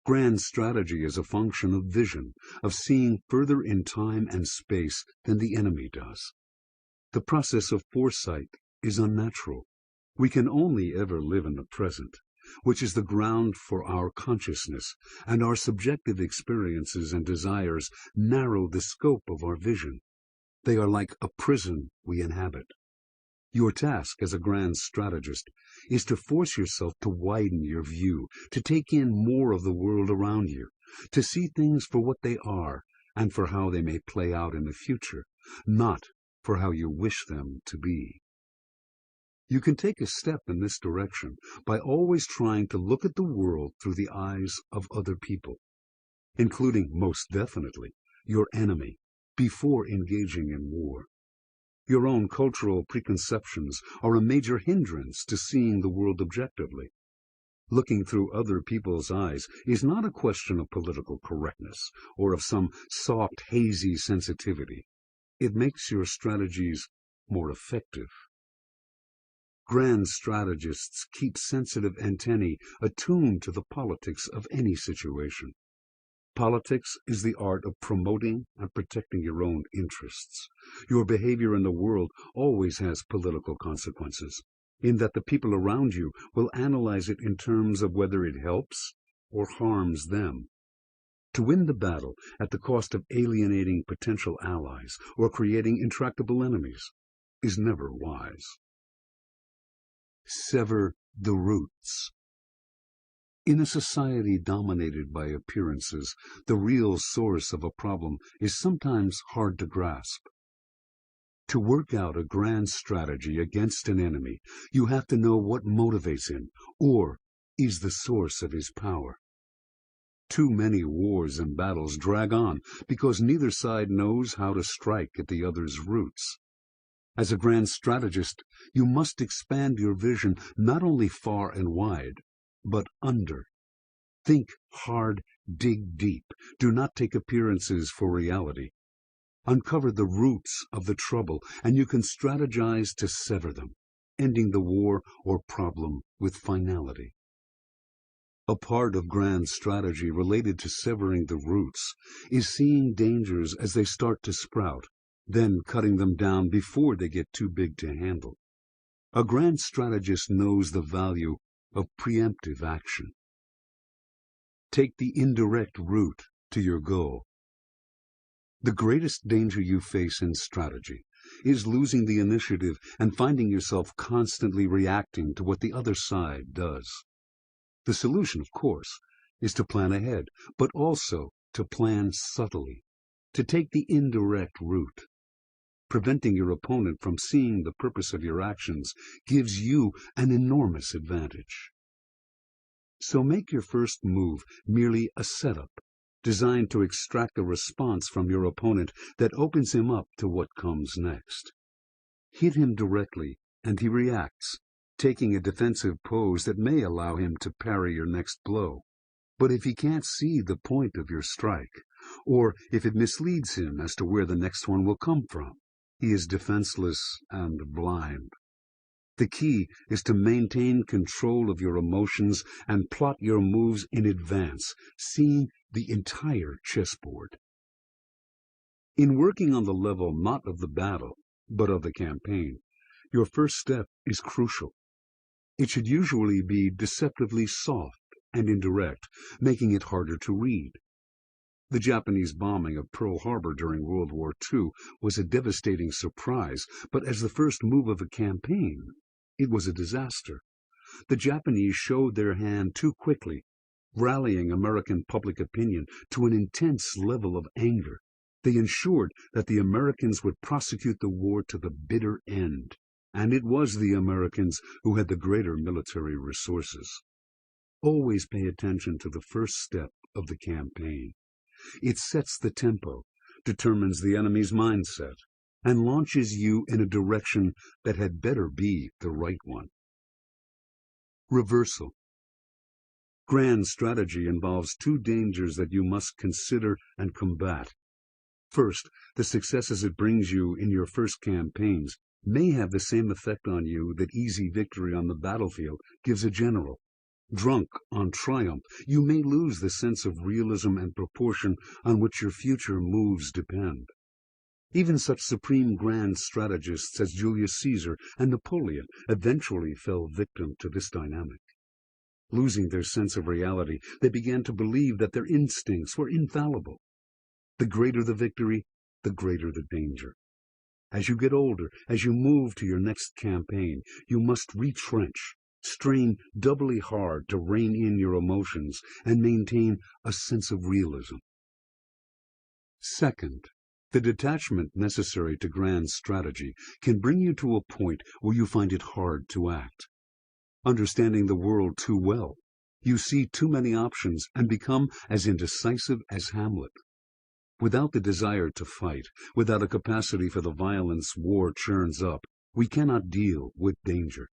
Grand strategy is a function of vision, of seeing further in time and space than the enemy does. The process of foresight is unnatural. We can only ever live in the present, which is the ground for our consciousness, and our subjective experiences and desires narrow the scope of our vision. They are like a prison we inhabit. Your task as a grand strategist is to force yourself to widen your view, to take in more of the world around you, to see things for what they are and for how they may play out in the future, not for how you wish them to be. You can take a step in this direction by always trying to look at the world through the eyes of other people, including, most definitely, your enemy, before engaging in war. Your own cultural preconceptions are a major hindrance to seeing the world objectively. Looking through other people's eyes is not a question of political correctness or of some soft, hazy sensitivity. It makes your strategies more effective. Grand strategists keep sensitive antennae attuned to the politics of any situation. Politics is the art of promoting and protecting your own interests. Your behavior in the world always has political consequences, in that the people around you will analyze it in terms of whether it helps or harms them. To win the battle at the cost of alienating potential allies or creating intractable enemies is never wise. Sever the roots. In a society dominated by appearances, the real source of a problem is sometimes hard to grasp. To work out a grand strategy against an enemy, you have to know what motivates him, or is the source of his power. Too many wars and battles drag on because neither side knows how to strike at the other's roots. As a grand strategist, you must expand your vision not only far and wide, but under. Think hard, dig deep. Do not take appearances for reality. Uncover the roots of the trouble, and you can strategize to sever them, ending the war or problem with finality. A part of grand strategy related to severing the roots is seeing dangers as they start to sprout, then cutting them down before they get too big to handle. A grand strategist knows the value of preemptive action. Take the indirect route to your goal. The greatest danger you face in strategy is losing the initiative and finding yourself constantly reacting to what the other side does. The solution, of course, is to plan ahead, but also to plan subtly, to take the indirect route. Preventing your opponent from seeing the purpose of your actions gives you an enormous advantage. So make your first move merely a setup, designed to extract a response from your opponent that opens him up to what comes next. Hit him directly, and he reacts, taking a defensive pose that may allow him to parry your next blow. But if he can't see the point of your strike, or if it misleads him as to where the next one will come from, he is defenseless and blind. The key is to maintain control of your emotions and plot your moves in advance, seeing the entire chessboard. In working on the level not of the battle, but of the campaign, your first step is crucial. It should usually be deceptively soft and indirect, making it harder to read. The Japanese bombing of Pearl Harbor during World War II was a devastating surprise, but as the first move of a campaign, it was a disaster. The Japanese showed their hand too quickly, rallying American public opinion to an intense level of anger. They ensured that the Americans would prosecute the war to the bitter end, and it was the Americans who had the greater military resources. Always pay attention to the first step of the campaign. It sets the tempo, determines the enemy's mindset, and launches you in a direction that had better be the right one. Reversal. Grand strategy involves two dangers that you must consider and combat. First, the successes it brings you in your first campaigns may have the same effect on you that easy victory on the battlefield gives a general. Drunk on triumph, you may lose the sense of realism and proportion on which your future moves depend. Even such supreme grand strategists as Julius Caesar and Napoleon eventually fell victim to this dynamic. Losing their sense of reality, they began to believe that their instincts were infallible. The greater the victory, the greater the danger. As you get older, as you move to your next campaign, you must retrench, strain doubly hard to rein in your emotions and maintain a sense of realism. Second, the detachment necessary to grand strategy can bring you to a point where you find it hard to act. Understanding the world too well, you see too many options and become as indecisive as Hamlet. Without the desire to fight, without a capacity for the violence war churns up, we cannot deal with danger.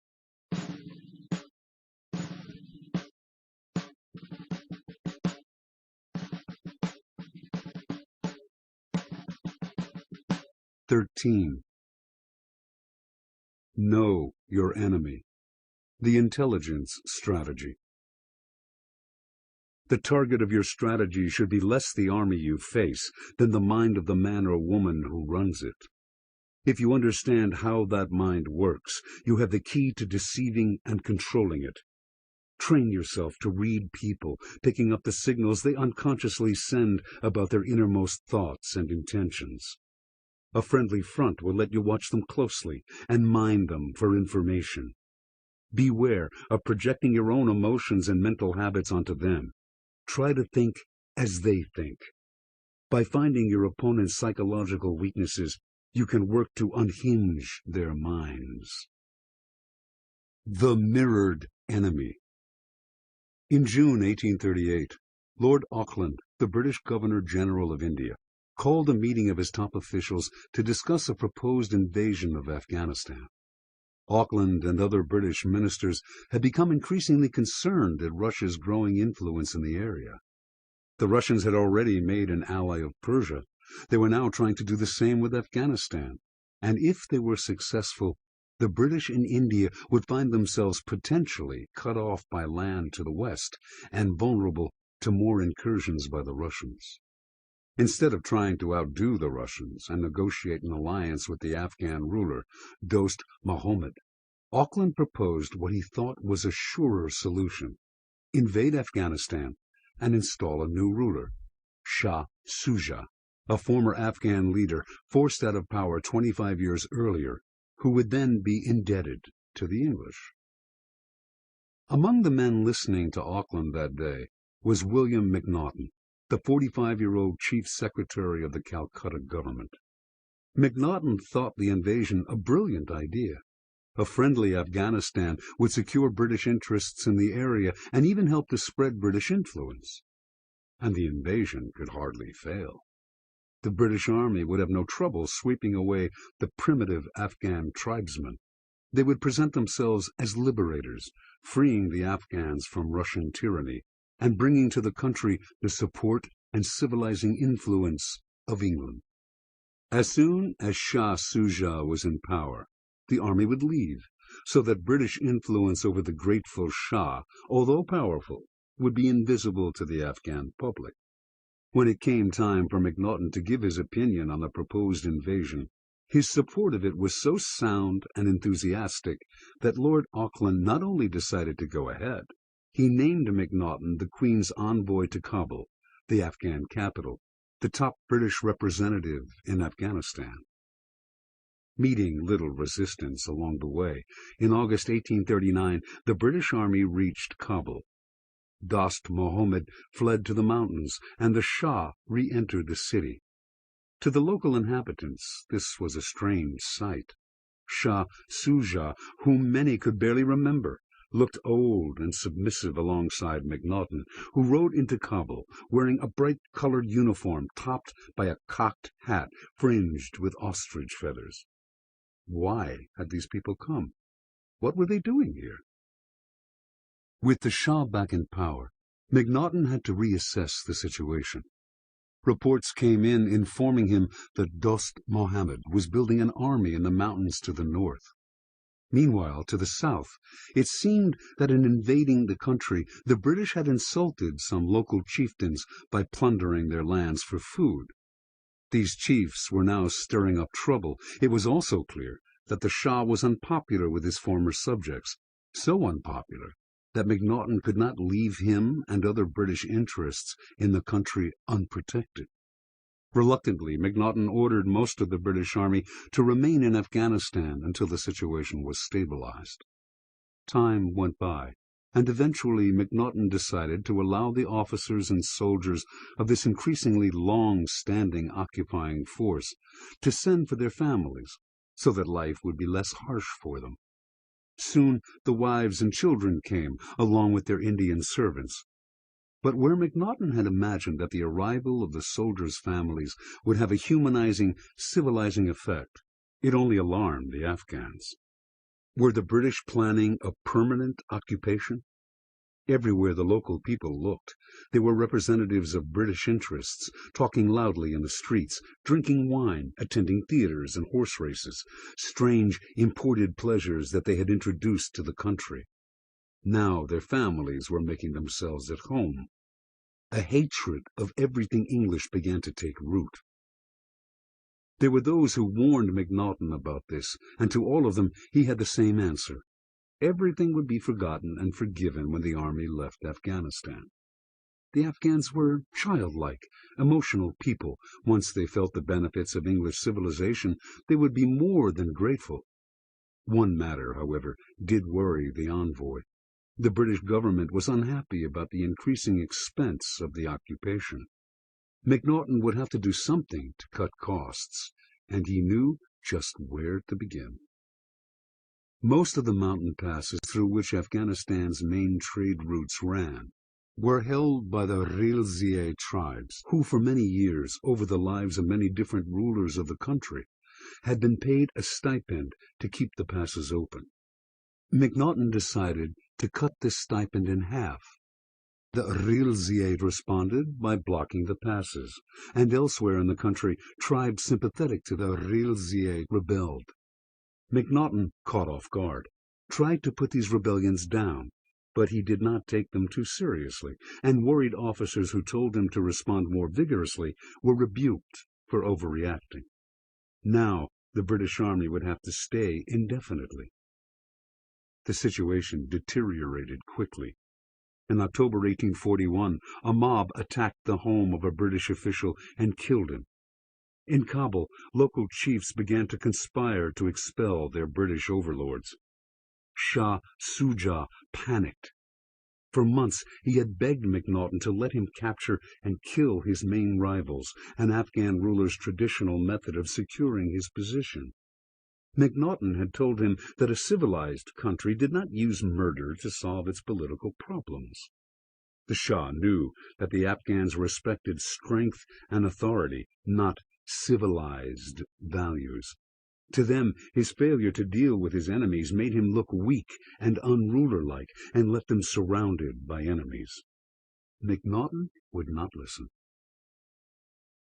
(13) Know your enemy. The intelligence strategy. The target of your strategy should be less the army you face than the mind of the man or woman who runs it. If you understand how that mind works, you have the key to deceiving and controlling it. Train yourself to read people, picking up the signals they unconsciously send about their innermost thoughts and intentions. A friendly front will let you watch them closely and mine them for information. Beware of projecting your own emotions and mental habits onto them. Try to think as they think. By finding your opponent's psychological weaknesses, you can work to unhinge their minds. The mirrored enemy. In June 1838, Lord Auckland, the British Governor-General of India, called a meeting of his top officials to discuss a proposed invasion of Afghanistan. Auckland and other British ministers had become increasingly concerned at Russia's growing influence in the area. The Russians had already made an ally of Persia. They were now trying to do the same with Afghanistan. And if they were successful, the British in India would find themselves potentially cut off by land to the west and vulnerable to more incursions by the Russians. Instead of trying to outdo the Russians and negotiate an alliance with the Afghan ruler, Dost Muhammad, Auckland proposed what he thought was a surer solution: invade Afghanistan and install a new ruler, Shah Shuja, a former Afghan leader forced out of power 25 years earlier, who would then be indebted to the English. Among the men listening to Auckland that day was William Macnaghten, the 45-year-old chief secretary of the Calcutta government. Macnaghten thought the invasion a brilliant idea. A friendly Afghanistan would secure British interests in the area and even help to spread British influence. And the invasion could hardly fail. The British army would have no trouble sweeping away the primitive Afghan tribesmen. They would present themselves as liberators, freeing the Afghans from Russian tyranny and bringing to the country the support and civilizing influence of England. As soon as Shah Shuja was in power, the army would leave, so that British influence over the grateful Shah, although powerful, would be invisible to the Afghan public. When it came time for Macnaghten to give his opinion on the proposed invasion, his support of it was so sound and enthusiastic that Lord Auckland not only decided to go ahead, he named Macnaghten the Queen's envoy to Kabul, the Afghan capital, the top British representative in Afghanistan. Meeting little resistance along the way, in August 1839 the British army reached Kabul. Dost Muhammad fled to the mountains, and the Shah re-entered the city. To the local inhabitants this was a strange sight. Shah Shuja, whom many could barely remember, looked old and submissive alongside Macnaghten, who rode into Kabul wearing a bright-colored uniform topped by a cocked hat fringed with ostrich feathers. Why had these people come? What were they doing here? With the Shah back in power, Macnaghten had to reassess the situation. Reports came in informing him that Dost Mohammed was building an army in the mountains to the north. Meanwhile, to the south, it seemed that in invading the country, the British had insulted some local chieftains by plundering their lands for food. These chiefs were now stirring up trouble. It was also clear that the Shah was unpopular with his former subjects, so unpopular that Macnaghten could not leave him and other British interests in the country unprotected. Reluctantly, Macnaghten ordered most of the British army to remain in Afghanistan until the situation was stabilized. Time went by, and eventually Macnaghten decided to allow the officers and soldiers of this increasingly long-standing occupying force to send for their families, so that life would be less harsh for them. Soon the wives and children came, along with their Indian servants. But where Macnaghten had imagined that the arrival of the soldiers' families would have a humanizing, civilizing effect, it only alarmed the Afghans. Were the British planning a permanent occupation? Everywhere the local people looked, there were representatives of British interests, talking loudly in the streets, drinking wine, attending theaters and horse races, strange imported pleasures that they had introduced to the country. Now their families were making themselves at home. A hatred of everything English began to take root. There were those who warned Macnaghten about this, and to all of them he had the same answer. Everything would be forgotten and forgiven when the army left Afghanistan. The Afghans were childlike, emotional people. Once they felt the benefits of English civilization, they would be more than grateful. One matter, however, did worry the envoy. The British government was unhappy about the increasing expense of the occupation. Macnaghten would have to do something to cut costs, and he knew just where to begin. Most of the mountain passes through which Afghanistan's main trade routes ran were held by the Rilziye tribes, who for many years, over the lives of many different rulers of the country, had been paid a stipend to keep the passes open. Macnaghten decided to cut this stipend in half. The Rilziye responded by blocking the passes, and elsewhere in the country, tribes sympathetic to the Rilziye rebelled. Macnaghten, caught off guard, tried to put these rebellions down, but he did not take them too seriously, and worried officers who told him to respond more vigorously were rebuked for overreacting. Now the British Army would have to stay indefinitely. The situation deteriorated quickly. In October 1841, a mob attacked the home of a British official and killed him. In Kabul, local chiefs began to conspire to expel their British overlords. Shah Shuja panicked. For months he had begged Macnaghten to let him capture and kill his main rivals, an Afghan ruler's traditional method of securing his position. Macnaghten had told him that a civilized country did not use murder to solve its political problems. The Shah knew that the Afghans respected strength and authority, not civilized values. To them, his failure to deal with his enemies made him look weak and unruler-like, and left them surrounded by enemies. Macnaghten would not listen.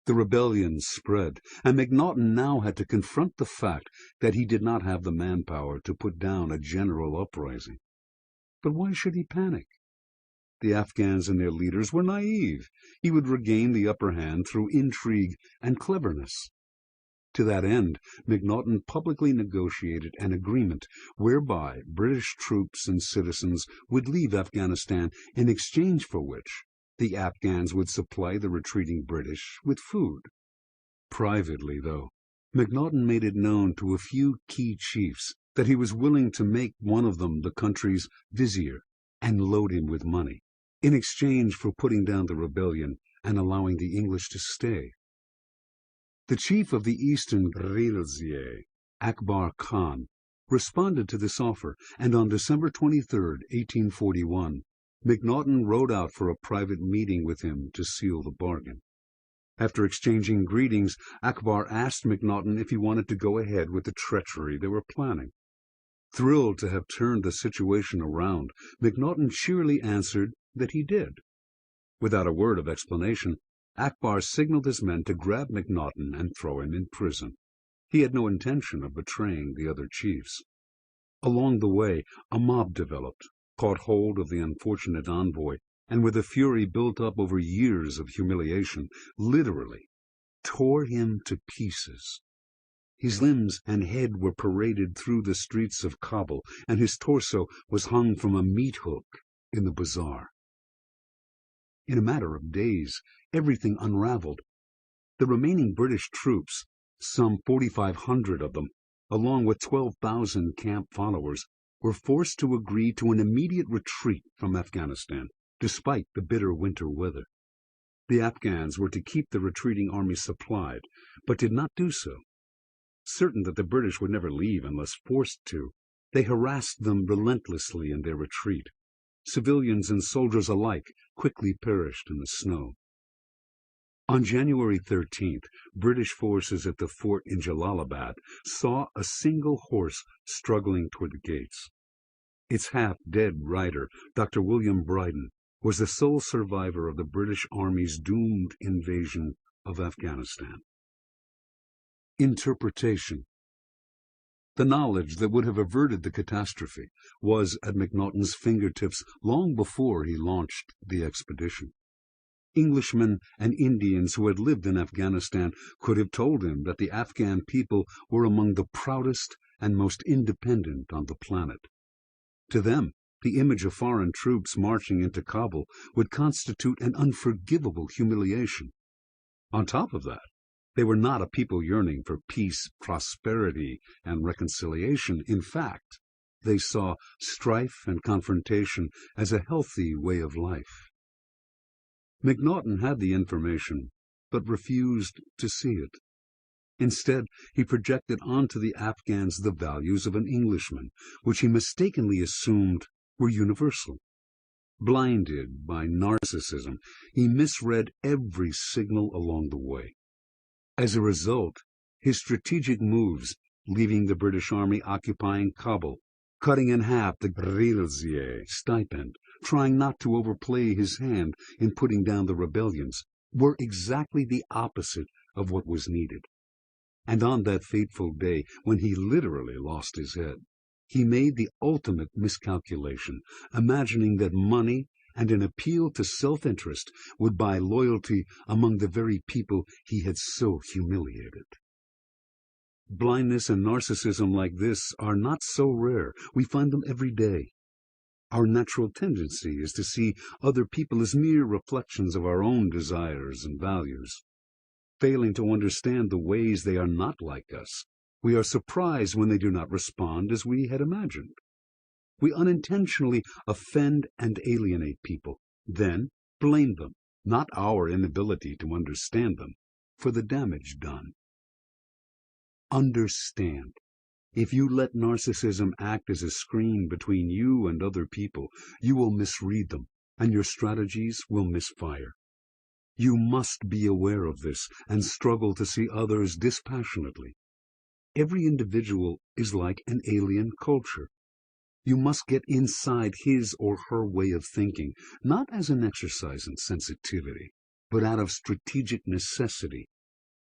The rebellion spread, and Macnaghten now had to confront the fact that he did not have the manpower to put down a general uprising. But why should he panic? The Afghans and their leaders were naive. He would regain the upper hand through intrigue and cleverness. To that end, Macnaghten publicly negotiated an agreement whereby British troops and citizens would leave Afghanistan, in exchange for which the Afghans would supply the retreating British with food. Privately, though, Macnaghten made it known to a few key chiefs that he was willing to make one of them the country's vizier and load him with money, in exchange for putting down the rebellion and allowing the English to stay. The chief of the eastern Rilziye, Akbar Khan, responded to this offer, and on December 23, 1841, Macnaghten rode out for a private meeting with him to seal the bargain. After exchanging greetings, Akbar asked Macnaghten if he wanted to go ahead with the treachery they were planning. Thrilled to have turned the situation around, Macnaghten cheerily answered that he did. Without a word of explanation, Akbar signaled his men to grab MacNaughton and throw him in prison. He had no intention of betraying the other chiefs. Along the way, a mob developed, caught hold of the unfortunate envoy, and with a fury built up over years of humiliation, literally tore him to pieces. His limbs and head were paraded through the streets of Kabul, and his torso was hung from a meat hook in the bazaar. In a matter of days, everything unraveled. The remaining British troops, some 4,500 of them, along with 12,000 camp followers, were forced to agree to an immediate retreat from Afghanistan, despite the bitter winter weather. The Afghans were to keep the retreating army supplied, but did not do so. Certain that the British would never leave unless forced to, they harassed them relentlessly in their retreat. Civilians and soldiers alike quickly perished in the snow. On January 13th, British forces at the fort in Jalalabad saw a single horse struggling toward the gates. Its half-dead rider, Dr. William Brydon, was the sole survivor of the British Army's doomed invasion of Afghanistan. Interpretation. The knowledge that would have averted the catastrophe was at MacNaughton's fingertips long before he launched the expedition. Englishmen and Indians who had lived in Afghanistan could have told him that the Afghan people were among the proudest and most independent on the planet. To them, the image of foreign troops marching into Kabul would constitute an unforgivable humiliation. On top of that, they were not a people yearning for peace, prosperity, and reconciliation. In fact, they saw strife and confrontation as a healthy way of life. MacNaughton had the information, but refused to see it. Instead, he projected onto the Afghans the values of an Englishman, which he mistakenly assumed were universal. Blinded by narcissism, he misread every signal along the way. As a result, his strategic moves, leaving the British Army occupying Kabul, cutting in half the Grilzier stipend, trying not to overplay his hand in putting down the rebellions, were exactly the opposite of what was needed. And on that fateful day, when he literally lost his head, he made the ultimate miscalculation, imagining that money and an appeal to self-interest would buy loyalty among the very people he had so humiliated. Blindness and narcissism like this are not so rare. We find them every day. Our natural tendency is to see other people as mere reflections of our own desires and values. Failing to understand the ways they are not like us, we are surprised when they do not respond as we had imagined. We unintentionally offend and alienate people, then blame them, not our inability to understand them, for the damage done. Understand. If you let narcissism act as a screen between you and other people, you will misread them, and your strategies will misfire. You must be aware of this and struggle to see others dispassionately. Every individual is like an alien culture. You must get inside his or her way of thinking, not as an exercise in sensitivity, but out of strategic necessity.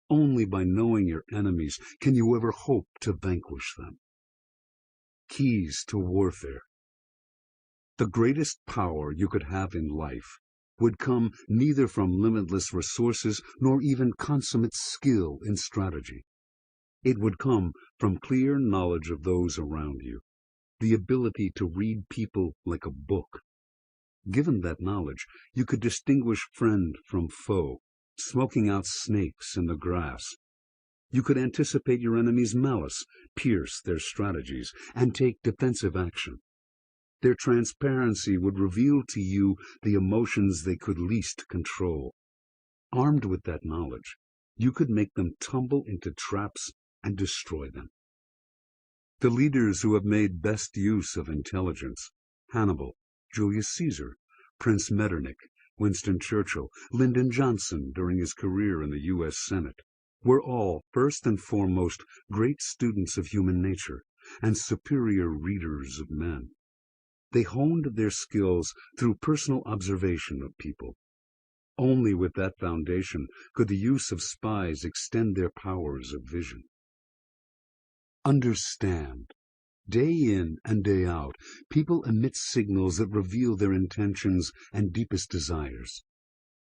Only by knowing your enemies can you ever hope to vanquish them. Keys to warfare. The greatest power you could have in life would come neither from limitless resources nor even consummate skill in strategy. It would come from clear knowledge of those around you, the ability to read people like a book. Given that knowledge, you could distinguish friend from foe, smoking out snakes in the grass. You could anticipate your enemy's malice, pierce their strategies, and take defensive action. Their transparency would reveal to you the emotions they could least control. Armed with that knowledge, you could make them tumble into traps and destroy them. The leaders who have made best use of intelligence, Hannibal, Julius Caesar, Prince Metternich, Winston Churchill, Lyndon Johnson during his career in the U.S. Senate, were all, first and foremost, great students of human nature and superior readers of men. They honed their skills through personal observation of people. Only with that foundation could the use of spies extend their powers of vision. Understand. Day in and day out, people emit signals that reveal their intentions and deepest desires.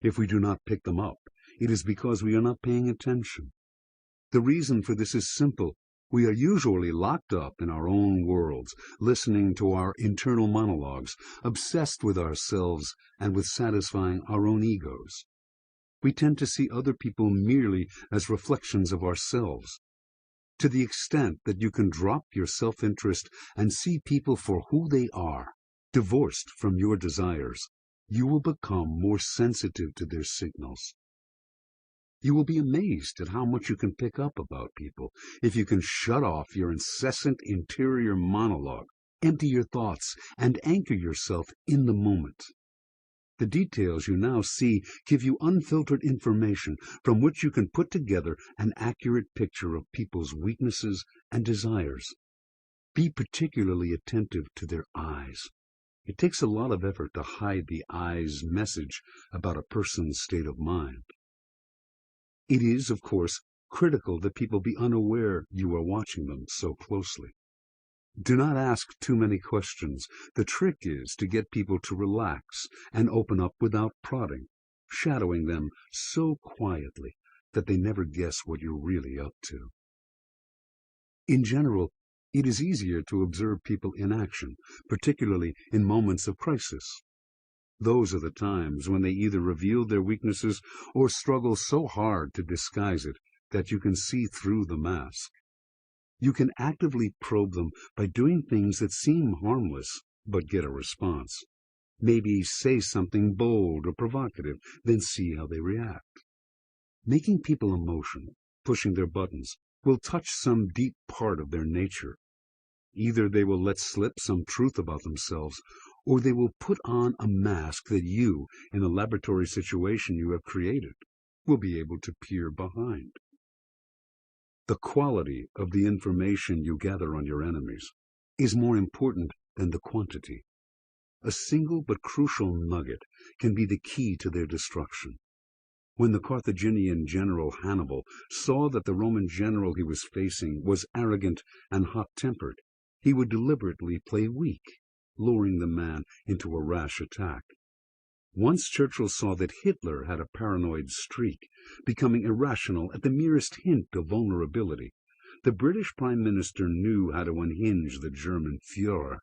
If we do not pick them up, it is because we are not paying attention. The reason for this is simple. We are usually locked up in our own worlds, listening to our internal monologues, obsessed with ourselves and with satisfying our own egos. We tend to see other people merely as reflections of ourselves. To the extent that you can drop your self-interest and see people for who they are, divorced from your desires, you will become more sensitive to their signals. You will be amazed at how much you can pick up about people if you can shut off your incessant interior monologue, empty your thoughts, and anchor yourself in the moment. The details you now see give you unfiltered information from which you can put together an accurate picture of people's weaknesses and desires. Be particularly attentive to their eyes. It takes a lot of effort to hide the eyes' message about a person's state of mind. It is, of course, critical that people be unaware you are watching them so closely. Do not ask too many questions. The trick is to get people to relax and open up without prodding, shadowing them so quietly that they never guess what you're really up to. In general, it is easier to observe people in action, particularly in moments of crisis. Those are the times when they either reveal their weaknesses or struggle so hard to disguise it that you can see through the mask. You can actively probe them by doing things that seem harmless but get a response. Maybe say something bold or provocative, then see how they react. Making people emotional, pushing their buttons, will touch some deep part of their nature. Either they will let slip some truth about themselves, or they will put on a mask that you, in a laboratory situation you have created, will be able to peer behind. The quality of the information you gather on your enemies is more important than the quantity. A single but crucial nugget can be the key to their destruction. When the Carthaginian general Hannibal saw that the Roman general he was facing was arrogant and hot-tempered, he would deliberately play weak, luring the man into a rash attack. Once Churchill saw that Hitler had a paranoid streak, becoming irrational at the merest hint of vulnerability. The British Prime Minister knew how to unhinge the German Führer.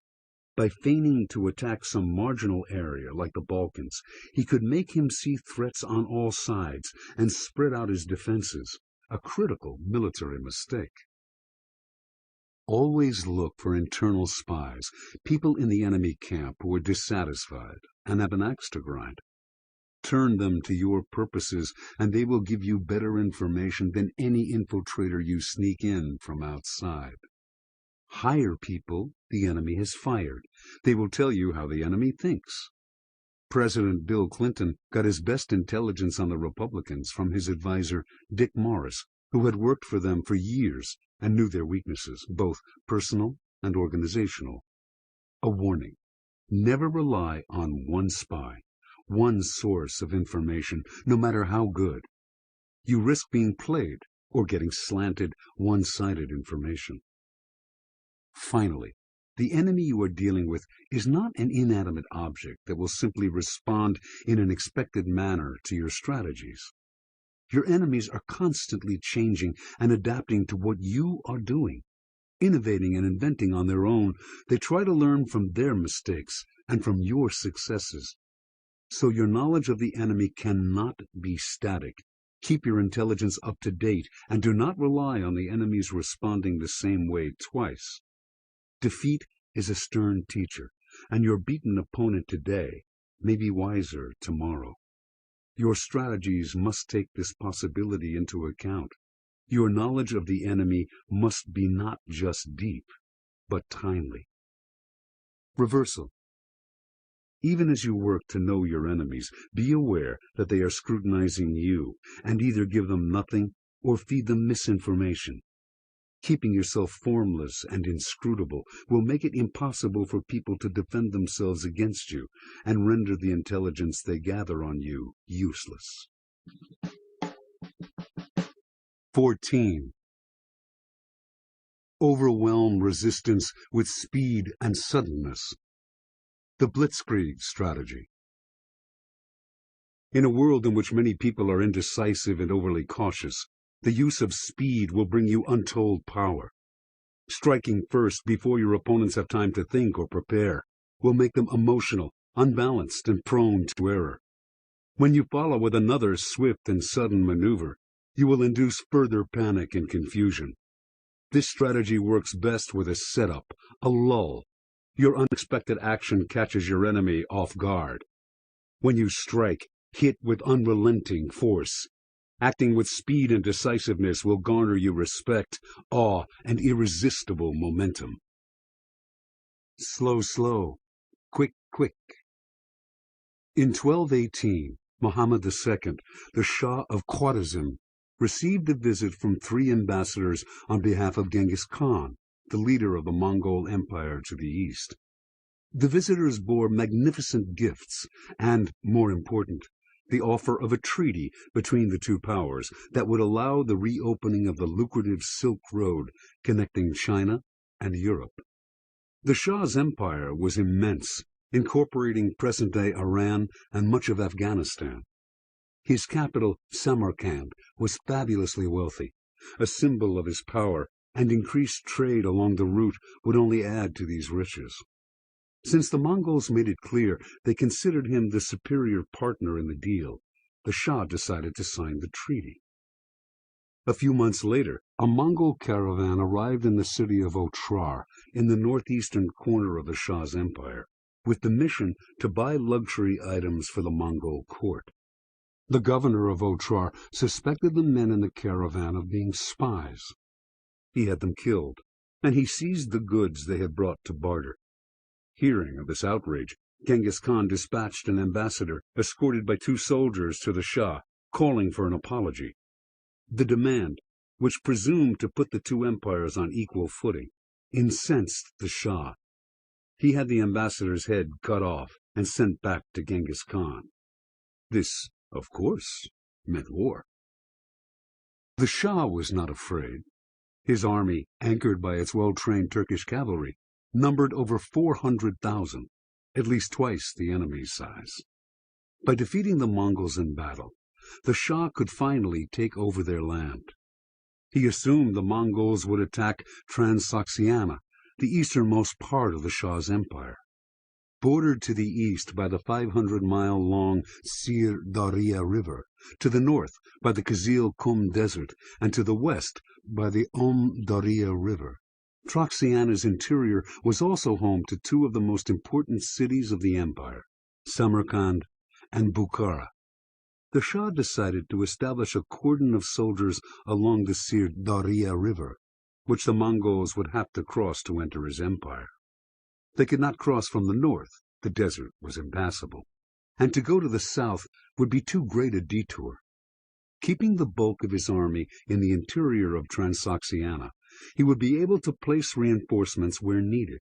By feigning to attack some marginal area like the Balkans, he could make him see threats on all sides and spread out his defenses, a critical military mistake. Always look for internal spies, people in the enemy camp who are dissatisfied and have an axe to grind. Turn them to your purposes, and they will give you better information than any infiltrator you sneak in from outside. Hire people the enemy has fired. They will tell you how the enemy thinks. President Bill Clinton got his best intelligence on the Republicans from his advisor, Dick Morris, who had worked for them for years and knew their weaknesses, both personal and organizational. A warning: never rely on one spy, one source of information, no matter how good. You risk being played or getting slanted, one-sided information. Finally, the enemy you are dealing with is not an inanimate object that will simply respond in an expected manner to your strategies. Your enemies are constantly changing and adapting to what you are doing. Innovating and inventing on their own, they try to learn from their mistakes and from your successes. So your knowledge of the enemy cannot be static. Keep your intelligence up to date and do not rely on the enemy's responding the same way twice. Defeat is a stern teacher, and your beaten opponent today may be wiser tomorrow. Your strategies must take this possibility into account. Your knowledge of the enemy must be not just deep, but timely. Reversal. Even as you work to know your enemies, be aware that they are scrutinizing you, and either give them nothing or feed them misinformation. Keeping yourself formless and inscrutable will make it impossible for people to defend themselves against you and render the intelligence they gather on you useless. 14. Overwhelm resistance with speed and suddenness. The Blitzkrieg strategy. In a world in which many people are indecisive and overly cautious, the use of speed will bring you untold power. Striking first before your opponents have time to think or prepare will make them emotional, unbalanced, and prone to error. When you follow with another swift and sudden maneuver, you will induce further panic and confusion. This strategy works best with a setup, a lull. Your unexpected action catches your enemy off guard. When you strike, hit with unrelenting force. Acting with speed and decisiveness will garner you respect, awe, and irresistible momentum. Slow, slow. Quick, quick. In 1218, Muhammad II, the Shah of Khwarezm, received a visit from 3 ambassadors on behalf of Genghis Khan, the leader of the Mongol Empire to the east. The visitors bore magnificent gifts and, more important, the offer of a treaty between the two powers that would allow the reopening of the lucrative Silk Road connecting China and Europe. The Shah's empire was immense, incorporating present-day Iran and much of Afghanistan. His capital, Samarkand, was fabulously wealthy, a symbol of his power, and increased trade along the route would only add to these riches. Since the Mongols made it clear they considered him the superior partner in the deal, the Shah decided to sign the treaty. A few months later, a Mongol caravan arrived in the city of Otrar, in the northeastern corner of the Shah's empire, with the mission to buy luxury items for the Mongol court. The governor of Otrar suspected the men in the caravan of being spies. He had them killed, and he seized the goods they had brought to barter. Hearing of this outrage, Genghis Khan dispatched an ambassador, escorted by 2 soldiers, to the Shah, calling for an apology. The demand, which presumed to put the 2 empires on equal footing, incensed the Shah. He had the ambassador's head cut off and sent back to Genghis Khan. This, of course, meant war. The Shah was not afraid. His army, anchored by its well-trained Turkish cavalry, numbered over 400,000, at least twice the enemy's size. By defeating the Mongols in battle, the Shah could finally take over their land. He assumed the Mongols would attack Transoxiana, the easternmost part of the Shah's empire. Bordered to the east by the 500-mile-long Sir Daria River, to the north by the Kizil Kum Desert, and to the west by the Daria River, Troxiana's interior was also home to 2 of the most important cities of the empire, Samarkand and Bukhara. The Shah decided to establish a cordon of soldiers along the Sir Daria River, which the Mongols would have to cross to enter his empire. They could not cross from the north, the desert was impassable, and to go to the south would be too great a detour. Keeping the bulk of his army in the interior of Transoxiana, he would be able to place reinforcements where needed.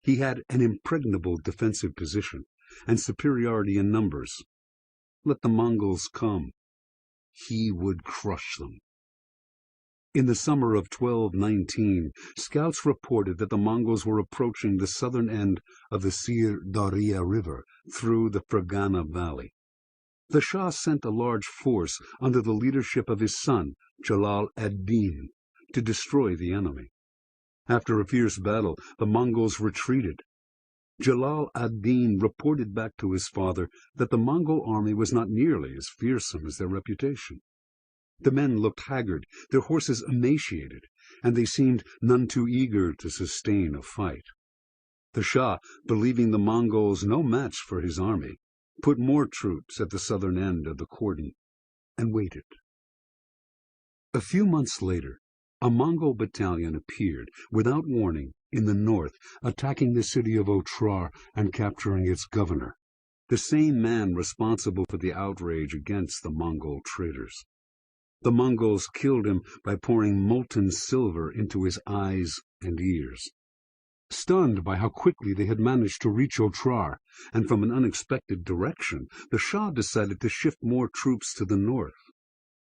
He had an impregnable defensive position and superiority in numbers. Let the Mongols come. He would crush them. In the summer of 1219, scouts reported that the Mongols were approaching the southern end of the Sir Daria River through the Fergana Valley. The Shah sent a large force under the leadership of his son, Jalal ad-Din, to destroy the enemy. After a fierce battle, the Mongols retreated. Jalal ad-Din reported back to his father that the Mongol army was not nearly as fearsome as their reputation. The men looked haggard, their horses emaciated, and they seemed none too eager to sustain a fight. The Shah, believing the Mongols no match for his army, put more troops at the southern end of the cordon and waited. A few months later, a Mongol battalion appeared, without warning, in the north, attacking the city of Otrar and capturing its governor, the same man responsible for the outrage against the Mongol traders. The Mongols killed him by pouring molten silver into his eyes and ears. Stunned by how quickly they had managed to reach Otrar, and from an unexpected direction, the Shah decided to shift more troops to the north.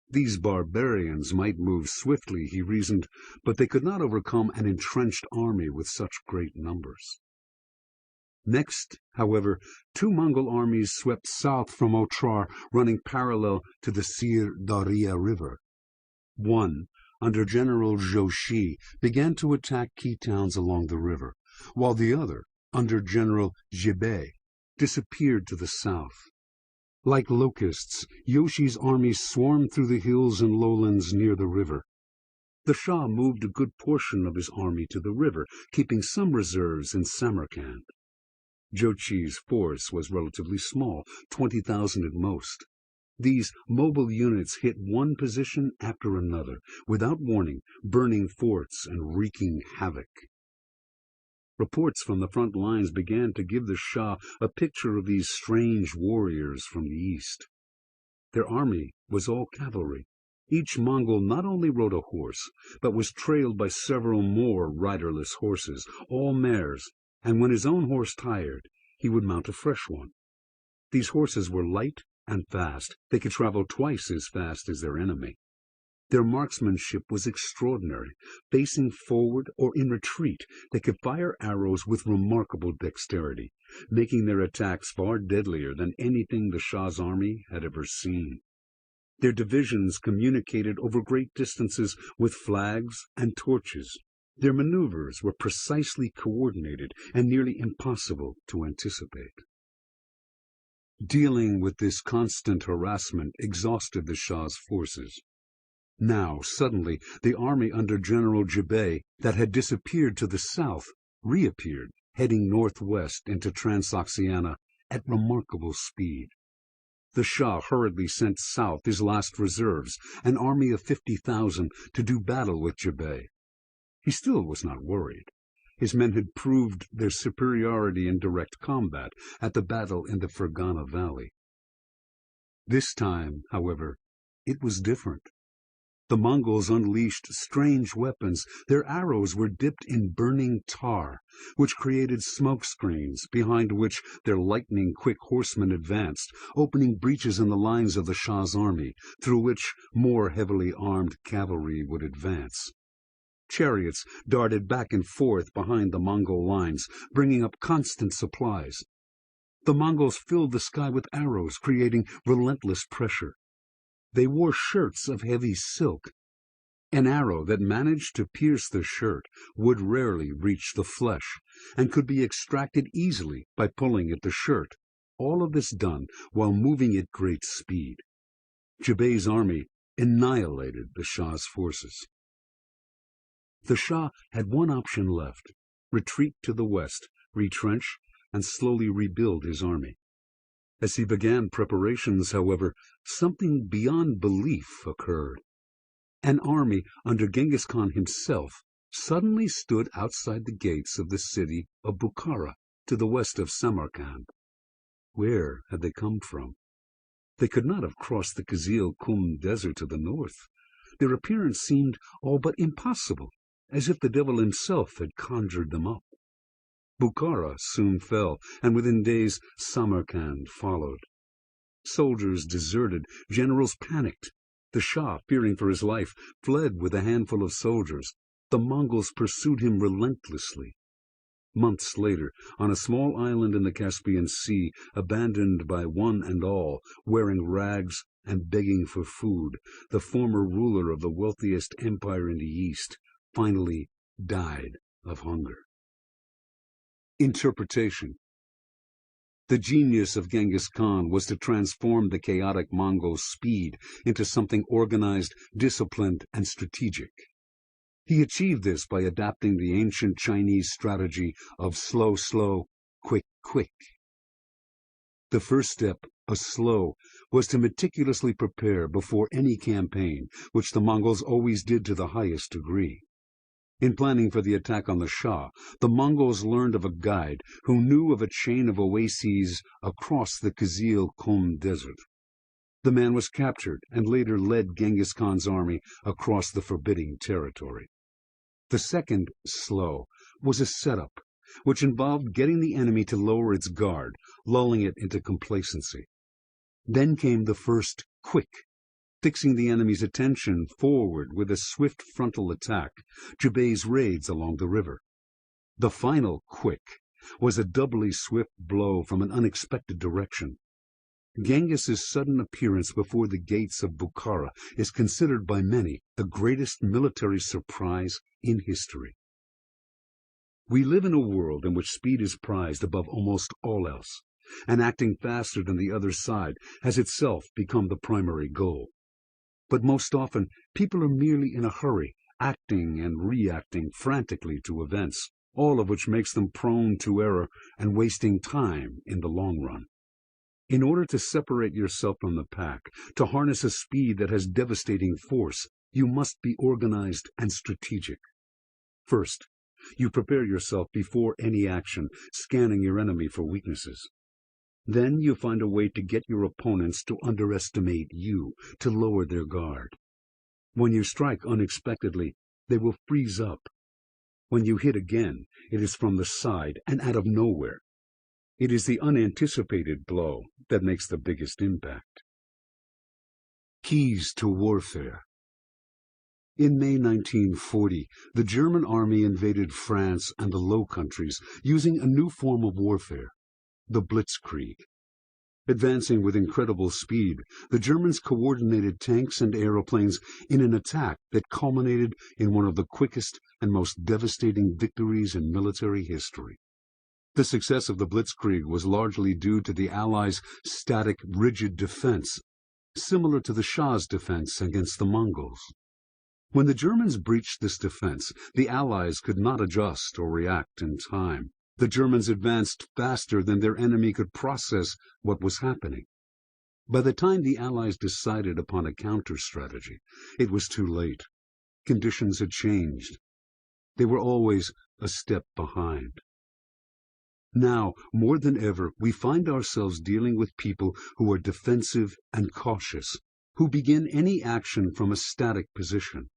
These barbarians might move swiftly, he reasoned, but they could not overcome an entrenched army with such great numbers. Next, however, two Mongol armies swept south from Otrar, running parallel to the Sir Daria River. One, under General Joshi, began to attack key towns along the river, while the other, under General Jibei, disappeared to the south. Like locusts, Yoshi's armies swarmed through the hills and lowlands near the river. The Shah moved a good portion of his army to the river, keeping some reserves in Samarkand. Joshi's force was relatively small, 20,000 at most. These mobile units hit one position after another, without warning, burning forts and wreaking havoc. Reports from the front lines began to give the Shah a picture of these strange warriors from the east. Their army was all cavalry. Each Mongol not only rode a horse, but was trailed by several more riderless horses, all mares, and when his own horse tired, he would mount a fresh one. These horses were light and fast. They could travel twice as fast as their enemy. Their marksmanship was extraordinary. Facing forward or in retreat, they could fire arrows with remarkable dexterity, making their attacks far deadlier than anything the Shah's army had ever seen. Their divisions communicated over great distances with flags and torches. Their maneuvers were precisely coordinated and nearly impossible to anticipate. Dealing with this constant harassment exhausted the Shah's forces. Now, suddenly, the army under General Jibei that had disappeared to the south reappeared, heading northwest into Transoxiana at remarkable speed. The Shah hurriedly sent south his last reserves, an army of 50,000, to do battle with Jibei. He still was not worried. His men had proved their superiority in direct combat at the battle in the Fergana Valley. This time, however, it was different. The Mongols unleashed strange weapons. Their arrows were dipped in burning tar, which created smoke screens, behind which their lightning-quick horsemen advanced, opening breaches in the lines of the Shah's army, through which more heavily armed cavalry would advance. Chariots darted back and forth behind the Mongol lines, bringing up constant supplies. The Mongols filled the sky with arrows, creating relentless pressure. They wore shirts of heavy silk. An arrow that managed to pierce the shirt would rarely reach the flesh, and could be extracted easily by pulling at the shirt, all of this done while moving at great speed. Jibei's army annihilated the Shah's forces. The Shah had one option left: retreat to the west, retrench, and slowly rebuild his army. As he began preparations, however, something beyond belief occurred. An army under Genghis Khan himself suddenly stood outside the gates of the city of Bukhara, to the west of Samarkand. Where had they come from? They could not have crossed the Kizil-Kum desert to the north. Their appearance seemed all but impossible, as if the devil himself had conjured them up. Bukhara soon fell, and within days Samarkand followed. Soldiers deserted, generals panicked. The Shah, fearing for his life, fled with a handful of soldiers. The Mongols pursued him relentlessly. Months later, on a small island in the Caspian Sea, abandoned by one and all, wearing rags and begging for food, the former ruler of the wealthiest empire in the East finally died of hunger. Interpretation. The genius of Genghis Khan was to transform the chaotic Mongol speed into something organized, disciplined, and strategic. He achieved this by adapting the ancient Chinese strategy of slow, slow, quick, quick. The first step, a slow, was to meticulously prepare before any campaign, which the Mongols always did to the highest degree. In planning for the attack on the Shah, the Mongols learned of a guide who knew of a chain of oases across the Kizil-Kum desert. The man was captured and later led Genghis Khan's army across the forbidding territory. The second, slow, was a setup, which involved getting the enemy to lower its guard, lulling it into complacency. Then came the first, quick, fixing the enemy's attention forward with a swift frontal attack, Jubay's raids along the river. The final, quick, was a doubly swift blow from an unexpected direction. Genghis's sudden appearance before the gates of Bukhara is considered by many the greatest military surprise in history. We live in a world in which speed is prized above almost all else, and acting faster than the other side has itself become the primary goal. But most often, people are merely in a hurry, acting and reacting frantically to events, all of which makes them prone to error and wasting time in the long run. In order to separate yourself from the pack, to harness a speed that has devastating force, you must be organized and strategic. First, you prepare yourself before any action, scanning your enemy for weaknesses. Then you find a way to get your opponents to underestimate you, to lower their guard. When you strike unexpectedly, they will freeze up. When you hit again, it is from the side and out of nowhere. It is the unanticipated blow that makes the biggest impact. Keys to warfare. In May 1940, the German army invaded France and the Low Countries using a new form of warfare, the blitzkrieg. Advancing with incredible speed, the Germans coordinated tanks and aeroplanes in an attack that culminated in one of the quickest and most devastating victories in military history. The success of the blitzkrieg was largely due to the Allies' static, rigid defense, similar to the Shah's defense against the Mongols. When the Germans breached this defense, the Allies could not adjust or react in time. The Germans advanced faster than their enemy could process what was happening. By the time the Allies decided upon a counter-strategy, it was too late. Conditions had changed. They were always a step behind. Now, more than ever, we find ourselves dealing with people who are defensive and cautious, who begin any action from a static position.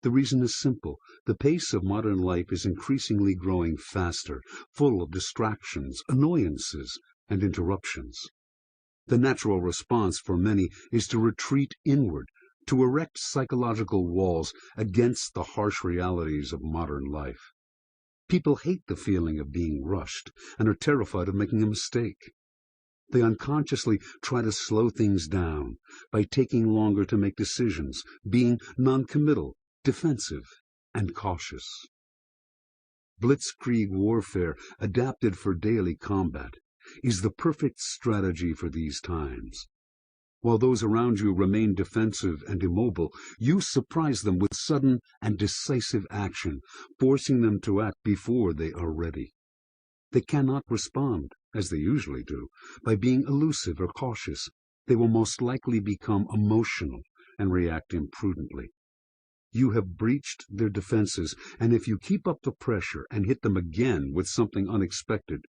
The reason is simple. The pace of modern life is increasingly growing faster, full of distractions, annoyances, and interruptions. The natural response for many is to retreat inward, to erect psychological walls against the harsh realities of modern life. People hate the feeling of being rushed and are terrified of making a mistake. They unconsciously try to slow things down by taking longer to make decisions, being non-committal, defensive, and cautious. Blitzkrieg warfare, adapted for daily combat, is the perfect strategy for these times. While those around you remain defensive and immobile, you surprise them with sudden and decisive action, forcing them to act before they are ready. They cannot respond, as they usually do, by being elusive or cautious. They will most likely become emotional and react imprudently. You have breached their defenses, and if you keep up the pressure and hit them again with something unexpected,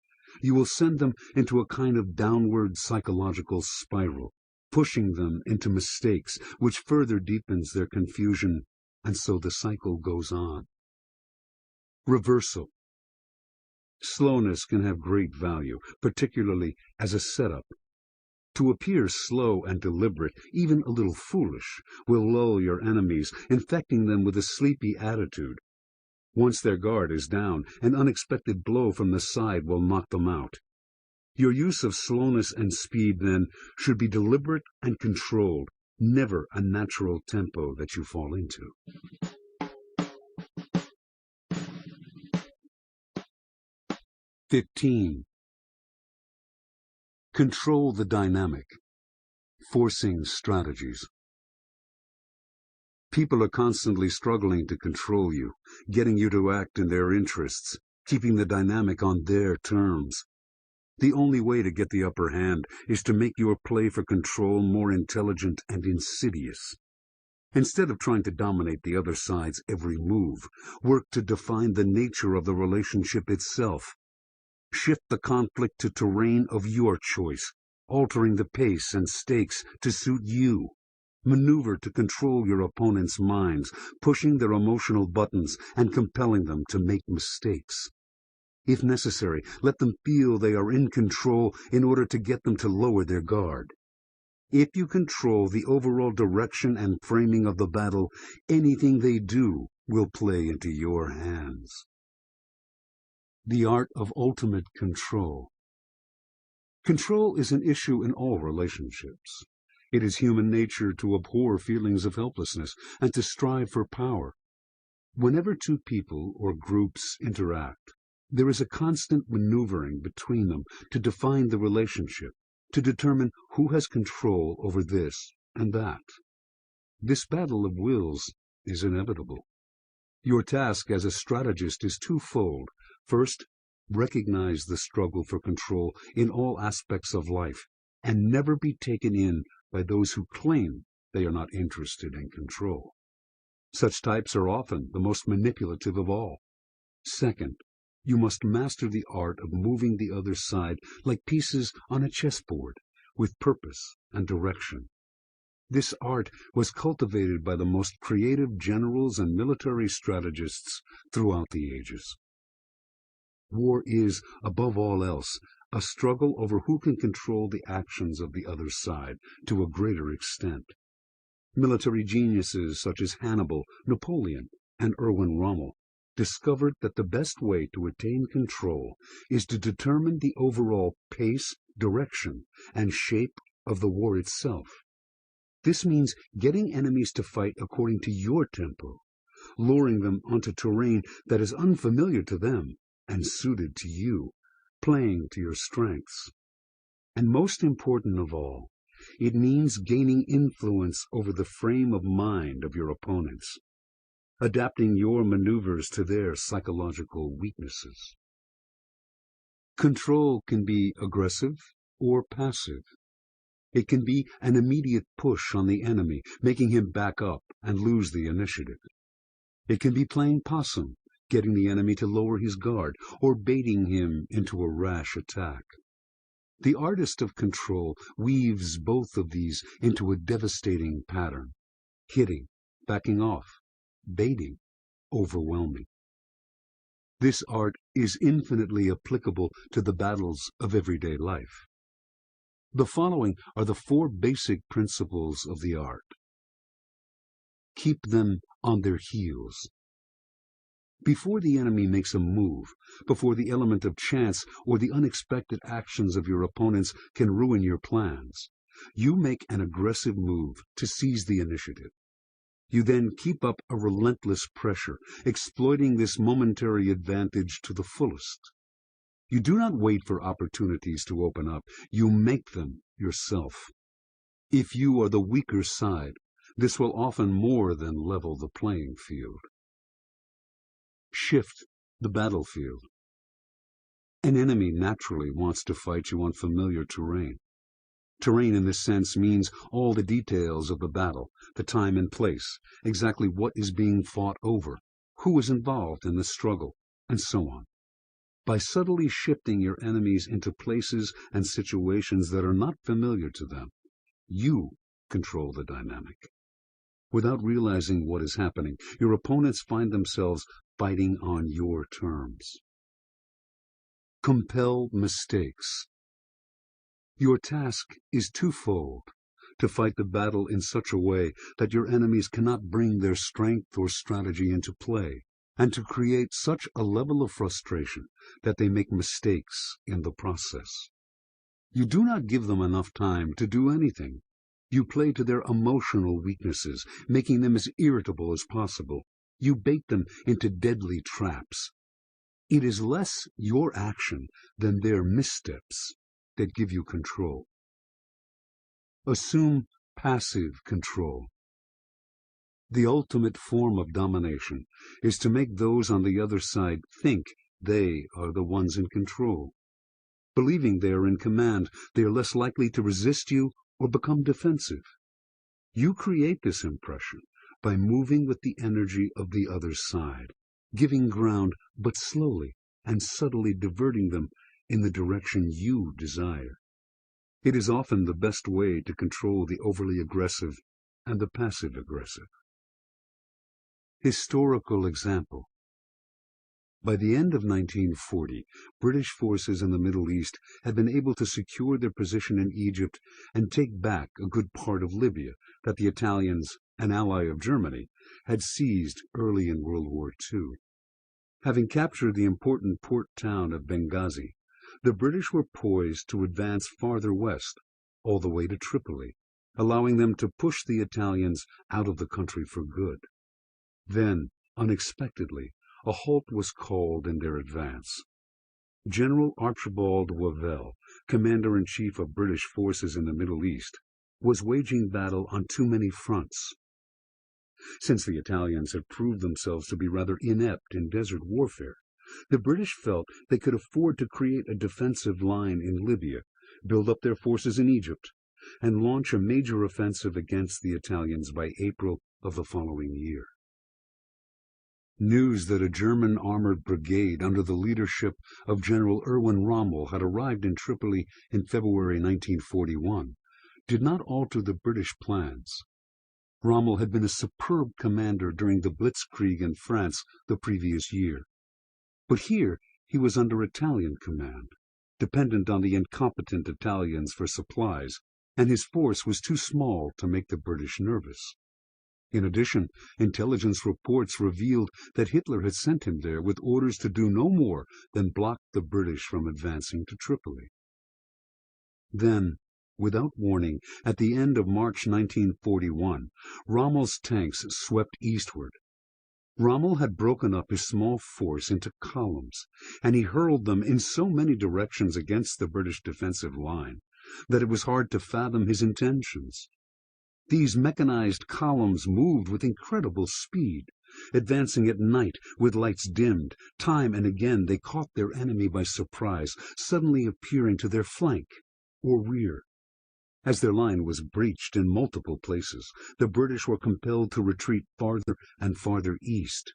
you will send them into a kind of downward psychological spiral, pushing them into mistakes, which further deepens their confusion, and so the cycle goes on. Reversal. Slowness can have great value, particularly as a setup. To appear slow and deliberate, even a little foolish, will lull your enemies, infecting them with a sleepy attitude. Once their guard is down, an unexpected blow from the side will knock them out. Your use of slowness and speed, then, should be deliberate and controlled, never a natural tempo that you fall into. Control the dynamic. Forcing strategies. People are constantly struggling to control you, getting you to act in their interests, keeping the dynamic on their terms. The only way to get the upper hand is to make your play for control more intelligent and insidious. Instead of trying to dominate the other side's every move, work to define the nature of the relationship itself. Shift the conflict to terrain of your choice, altering the pace and stakes to suit you. Maneuver to control your opponent's minds, pushing their emotional buttons and compelling them to make mistakes. If necessary, let them feel they are in control in order to get them to lower their guard. If you control the overall direction and framing of the battle, anything they do will play into your hands. The art of ultimate control. Control is an issue in all relationships. It is human nature to abhor feelings of helplessness and to strive for power. Whenever two people or groups interact, there is a constant maneuvering between them to define the relationship, to determine who has control over this and that. This battle of wills is inevitable. Your task as a strategist is twofold. First, recognize the struggle for control in all aspects of life and never be taken in by those who claim they are not interested in control. Such types are often the most manipulative of all. Second, you must master the art of moving the other side like pieces on a chessboard, with purpose and direction. This art was cultivated by the most creative generals and military strategists throughout the ages. War is, above all else, a struggle over who can control the actions of the other side to a greater extent. Military geniuses such as Hannibal, Napoleon, and Erwin Rommel discovered that the best way to attain control is to determine the overall pace, direction, and shape of the war itself. This means getting enemies to fight according to your tempo, luring them onto terrain that is unfamiliar to them and suited to you, playing to your strengths. And most important of all, it means gaining influence over the frame of mind of your opponents, adapting your maneuvers to their psychological weaknesses. Control can be aggressive or passive. It can be an immediate push on the enemy, making him back up and lose the initiative. It can be playing possum, getting the enemy to lower his guard, or baiting him into a rash attack. The artist of control weaves both of these into a devastating pattern: hitting, backing off, baiting, overwhelming. This art is infinitely applicable to the battles of everyday life. The following are the 4 basic principles of the art. Keep them on their heels. Before the enemy makes a move, before the element of chance or the unexpected actions of your opponents can ruin your plans, you make an aggressive move to seize the initiative. You then keep up a relentless pressure, exploiting this momentary advantage to the fullest. You do not wait for opportunities to open up. You make them yourself. If you are the weaker side, this will often more than level the playing field. Shift the battlefield. An enemy naturally wants to fight you on familiar terrain. Terrain in this sense means all the details of the battle, the time and place, exactly what is being fought over, who is involved in the struggle, and so on. By subtly shifting your enemies into places and situations that are not familiar to them, you control the dynamic. Without realizing what is happening, your opponents find themselves fighting on your terms. Compel mistakes. Your task is twofold: to fight the battle in such a way that your enemies cannot bring their strength or strategy into play, and to create such a level of frustration that they make mistakes in the process. You do not give them enough time to do anything. You play to their emotional weaknesses, making them as irritable as possible. You bait them into deadly traps. It is less your action than their missteps that give you control. Assume passive control. The ultimate form of domination is to make those on the other side think they are the ones in control. Believing they are in command, they are less likely to resist you or become defensive. You create this impression by moving with the energy of the other side, giving ground but slowly and subtly diverting them in the direction you desire. It is often the best way to control the overly aggressive and the passive-aggressive. Historical example. By the end of 1940, British forces in the Middle East had been able to secure their position in Egypt and take back a good part of Libya that the Italians, an ally of Germany, had seized early in World War II. Having captured the important port town of Benghazi, the British were poised to advance farther west, all the way to Tripoli, allowing them to push the Italians out of the country for good. Then, unexpectedly, a halt was called in their advance. General Archibald Wavell, Commander-in-Chief of British forces in the Middle East, was waging battle on too many fronts. Since the Italians had proved themselves to be rather inept in desert warfare, the British felt they could afford to create a defensive line in Libya, build up their forces in Egypt, and launch a major offensive against the Italians by April of the following year. News that a German armored brigade under the leadership of General Erwin Rommel had arrived in Tripoli in February 1941 did not alter the British plans. Rommel had been a superb commander during the Blitzkrieg in France the previous year. But here he was under Italian command, dependent on the incompetent Italians for supplies, and his force was too small to make the British nervous. In addition, intelligence reports revealed that Hitler had sent him there with orders to do no more than block the British from advancing to Tripoli. Then, without warning, at the end of March 1941, Rommel's tanks swept eastward. Rommel had broken up his small force into columns, and he hurled them in so many directions against the British defensive line that it was hard to fathom his intentions. These mechanized columns moved with incredible speed, advancing at night with lights dimmed. Time and again they caught their enemy by surprise, suddenly appearing to their flank or rear. As their line was breached in multiple places, the British were compelled to retreat farther and farther east.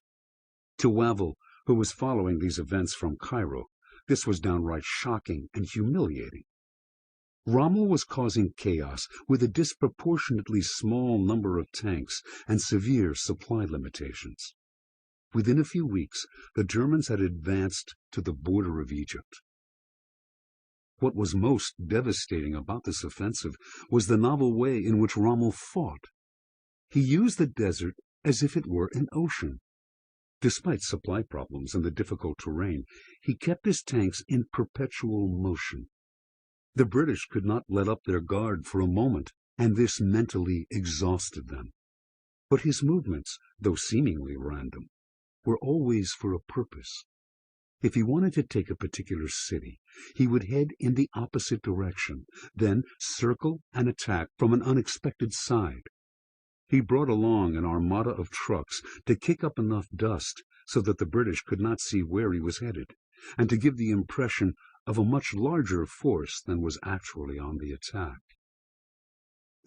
To Wavell, who was following these events from Cairo, this was downright shocking and humiliating. Rommel was causing chaos with a disproportionately small number of tanks and severe supply limitations. Within a few weeks, the Germans had advanced to the border of Egypt. What was most devastating about this offensive was the novel way in which Rommel fought. He used the desert as if it were an ocean. Despite supply problems and the difficult terrain, he kept his tanks in perpetual motion. The British could not let up their guard for a moment, and this mentally exhausted them. But his movements, though seemingly random, were always for a purpose. If he wanted to take a particular city, he would head in the opposite direction, then circle and attack from an unexpected side. He brought along an armada of trucks to kick up enough dust so that the British could not see where he was headed, and to give the impression of a much larger force than was actually on the attack.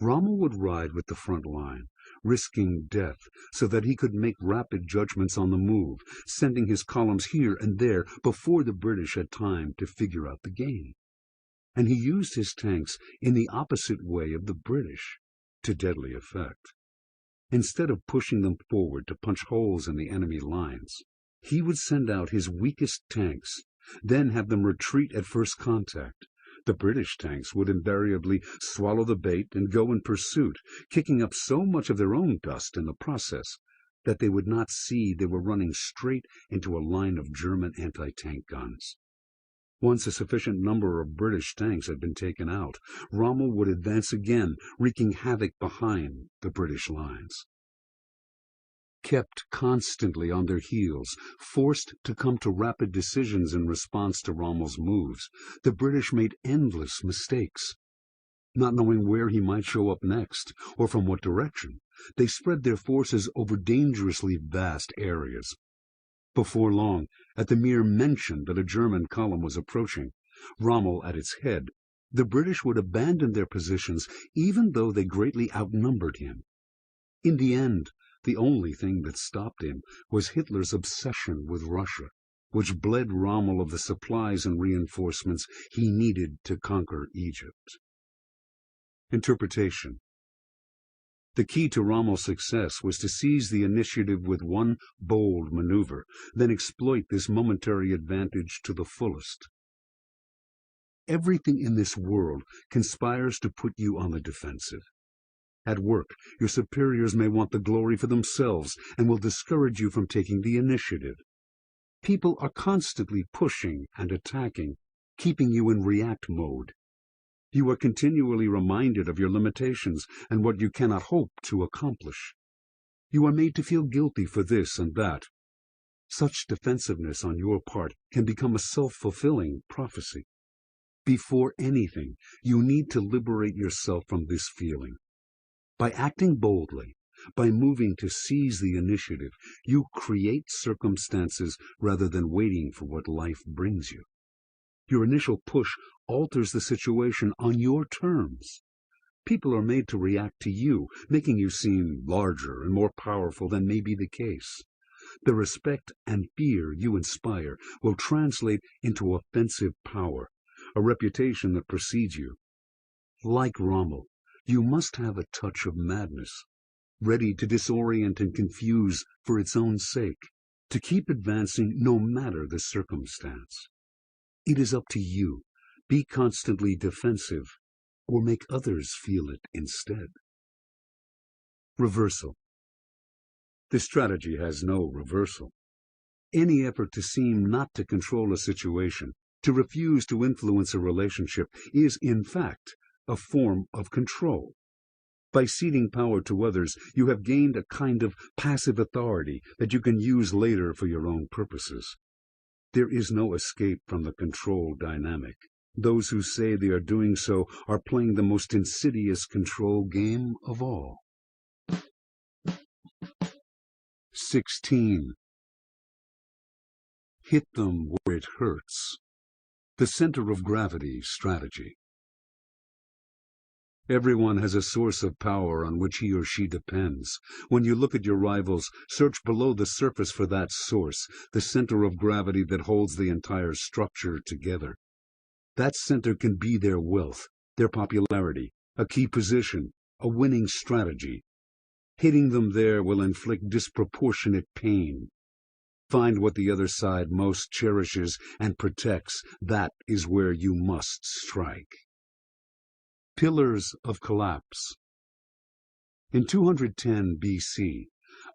Rommel would ride with the front line, risking death so that he could make rapid judgments on the move, sending his columns here and there before the British had time to figure out the game. And he used his tanks in the opposite way of the British, to deadly effect. Instead of pushing them forward to punch holes in the enemy lines, he would send out his weakest tanks, then have them retreat at first contact. The British tanks would invariably swallow the bait and go in pursuit, kicking up so much of their own dust in the process that they would not see they were running straight into a line of German anti-tank guns. Once a sufficient number of British tanks had been taken out, Rommel would advance again, wreaking havoc behind the British lines. Kept constantly on their heels, forced to come to rapid decisions in response to Rommel's moves, the British made endless mistakes. Not knowing where he might show up next, or from what direction, they spread their forces over dangerously vast areas. Before long, at the mere mention that a German column was approaching, Rommel at its head, the British would abandon their positions even though they greatly outnumbered him. In the end, the only thing that stopped him was Hitler's obsession with Russia, which bled Rommel of the supplies and reinforcements he needed to conquer Egypt. Interpretation. The key to Rommel's success was to seize the initiative with one bold maneuver, then exploit this momentary advantage to the fullest. Everything in this world conspires to put you on the defensive. At work, your superiors may want the glory for themselves and will discourage you from taking the initiative. People are constantly pushing and attacking, keeping you in react mode. You are continually reminded of your limitations and what you cannot hope to accomplish. You are made to feel guilty for this and that. Such defensiveness on your part can become a self-fulfilling prophecy. Before anything, you need to liberate yourself from this feeling. By acting boldly, by moving to seize the initiative, you create circumstances rather than waiting for what life brings you. Your initial push alters the situation on your terms. People are made to react to you, making you seem larger and more powerful than may be the case. The respect and fear you inspire will translate into offensive power, a reputation that precedes you. Like Rommel, you must have a touch of madness, ready to disorient and confuse for its own sake, to keep advancing no matter the circumstance. It is up to you. Be constantly defensive, or make others feel it instead. Reversal. This strategy has no reversal. Any effort to seem not to control a situation, to refuse to influence a relationship, is, in fact, a form of control. By ceding power to others, you have gained a kind of passive authority that you can use later for your own purposes. There is no escape from the control dynamic. Those who say they are doing so are playing the most insidious control game of all. 16. Hit them where it hurts. The center of gravity strategy. Everyone has a source of power on which he or she depends. When you look at your rivals, search below the surface for that source, the center of gravity that holds the entire structure together. That center can be their wealth, their popularity, a key position, a winning strategy. Hitting them there will inflict disproportionate pain. Find what the other side most cherishes and protects. That is where you must strike. Pillars of collapse. In 210 BC,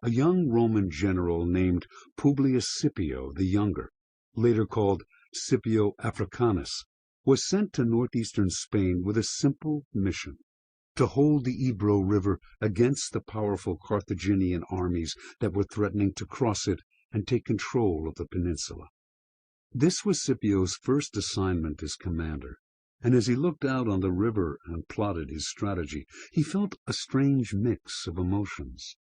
a young Roman general named Publius Scipio the Younger, later called Scipio Africanus, was sent to northeastern Spain with a simple mission: to hold the Ebro River against the powerful Carthaginian armies that were threatening to cross it and take control of the peninsula. This was Scipio's first assignment as commander, and as he looked out on the river and plotted his strategy, he felt a strange mix of emotions.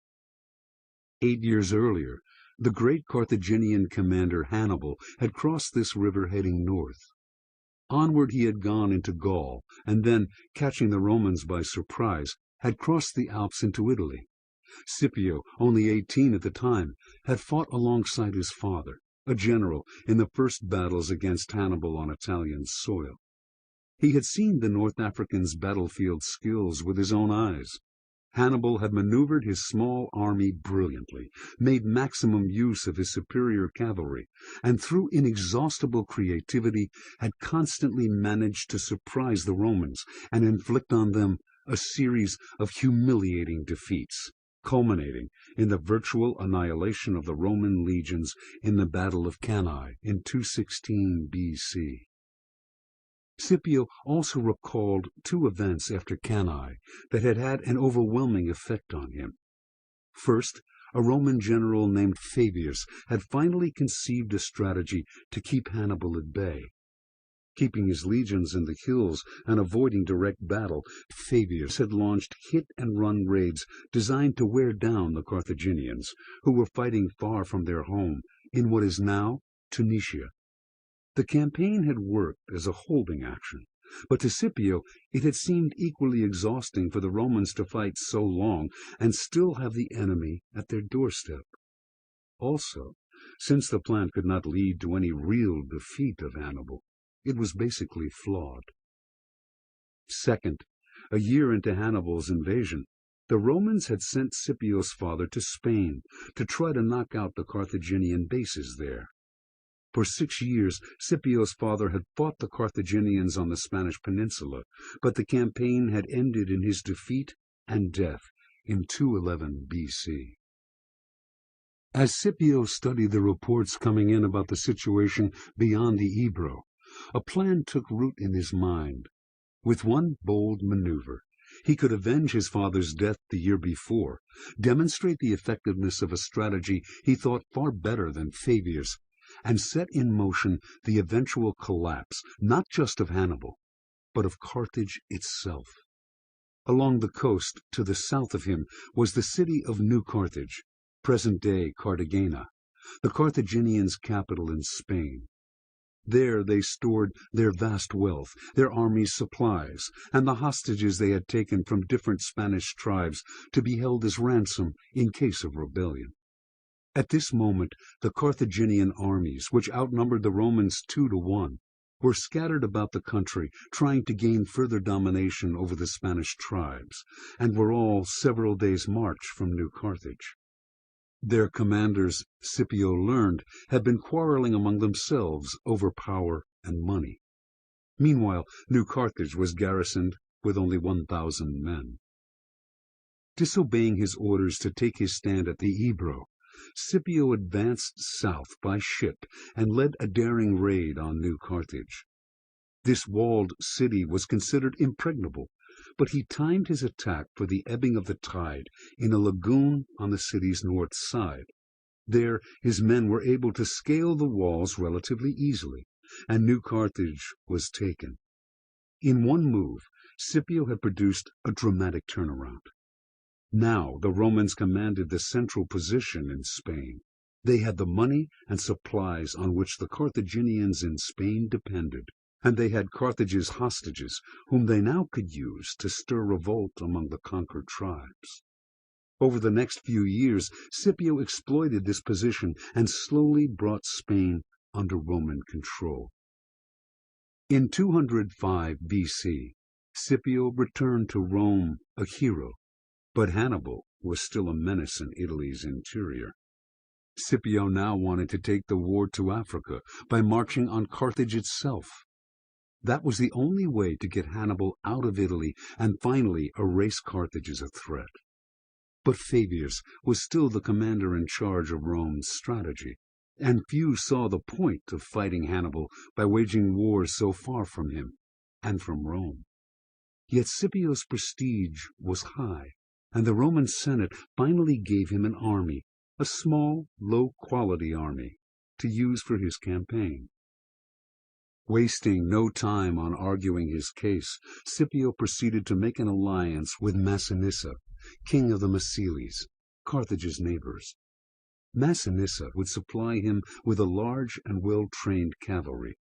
8 years earlier, the great Carthaginian commander Hannibal had crossed this river heading north. Onward he had gone into Gaul, and then, catching the Romans by surprise, had crossed the Alps into Italy. Scipio, only 18 at the time, had fought alongside his father, a general, in the first battles against Hannibal on Italian soil. He had seen the North African's battlefield skills with his own eyes. Hannibal had maneuvered his small army brilliantly, made maximum use of his superior cavalry, and through inexhaustible creativity had constantly managed to surprise the Romans and inflict on them a series of humiliating defeats, culminating in the virtual annihilation of the Roman legions in the Battle of Cannae in 216 BC. Scipio also recalled 2 events after Cannae that had had an overwhelming effect on him. First, a Roman general named Fabius had finally conceived a strategy to keep Hannibal at bay. Keeping his legions in the hills and avoiding direct battle, Fabius had launched hit-and-run raids designed to wear down the Carthaginians, who were fighting far from their home in what is now Tunisia. The campaign had worked as a holding action, but to Scipio it had seemed equally exhausting for the Romans to fight so long and still have the enemy at their doorstep. Also, since the plan could not lead to any real defeat of Hannibal, it was basically flawed. Second, A year into Hannibal's invasion, the Romans had sent Scipio's father to Spain to try to knock out the Carthaginian bases there. For 6 years, Scipio's father had fought the Carthaginians on the Spanish peninsula, but the campaign had ended in his defeat and death in 211 BC. As Scipio studied the reports coming in about the situation beyond the Ebro, a plan took root in his mind. With one bold maneuver, he could avenge his father's death the year before, demonstrate the effectiveness of a strategy he thought far better than Fabius, and set in motion the eventual collapse, not just of Hannibal, but of Carthage itself. Along the coast, to the south of him, was the city of New Carthage, present-day Cartagena, the Carthaginians' capital in Spain. There they stored their vast wealth, their army's supplies, and the hostages they had taken from different Spanish tribes to be held as ransom in case of rebellion. At this moment, the Carthaginian armies, which outnumbered the Romans 2 to 1, were scattered about the country, trying to gain further domination over the Spanish tribes, and were all several days' march from New Carthage. Their commanders, Scipio learned, had been quarreling among themselves over power and money. Meanwhile, New Carthage was garrisoned with only 1,000 men. Disobeying his orders to take his stand at the Ebro, Scipio advanced south by ship and led a daring raid on New Carthage. This walled city was considered impregnable, but he timed his attack for the ebbing of the tide in a lagoon on the city's north side. There his men were able to scale the walls relatively easily, and New Carthage was taken. In one move, Scipio had produced a dramatic turnaround. Now the Romans commanded the central position in Spain. They had the money and supplies on which the Carthaginians in Spain depended, and they had Carthage's hostages, whom they now could use to stir revolt among the conquered tribes. Over the next few years, Scipio exploited this position and slowly brought Spain under Roman control. In 205 BC, Scipio returned to Rome a hero, but Hannibal was still a menace in Italy's interior. Scipio now wanted to take the war to Africa by marching on Carthage itself. That was the only way to get Hannibal out of Italy and finally erase Carthage as a threat. But Fabius was still the commander in charge of Rome's strategy, and few saw the point of fighting Hannibal by waging wars so far from him and from Rome. Yet Scipio's prestige was high, and the Roman Senate finally gave him an army, a small, low-quality army, to use for his campaign. Wasting no time on arguing his case, Scipio proceeded to make an alliance with Massinissa, king of the Massiles, Carthage's neighbors. Massinissa would supply him with a large and well-trained cavalry.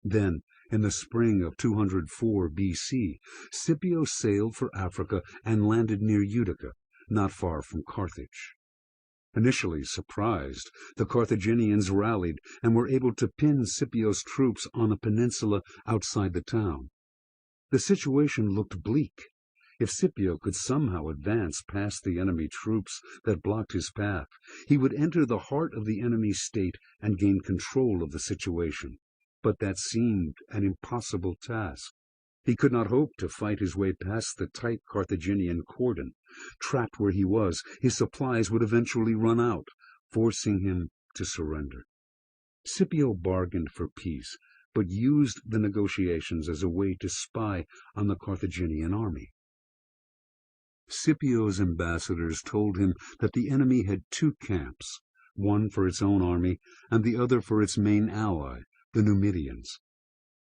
Then, in the spring of 204 BC, Scipio sailed for Africa and landed near Utica, not far from Carthage. Initially surprised, the Carthaginians rallied and were able to pin Scipio's troops on a peninsula outside the town. The situation looked bleak. If Scipio could somehow advance past the enemy troops that blocked his path, he would enter the heart of the enemy state and gain control of the situation. But that seemed an impossible task. He could not hope to fight his way past the tight Carthaginian cordon. Trapped where he was, his supplies would eventually run out, forcing him to surrender. Scipio bargained for peace, but used the negotiations as a way to spy on the Carthaginian army. Scipio's ambassadors told him that the enemy had two camps, one for its own army and the other for its main ally, the Numidians.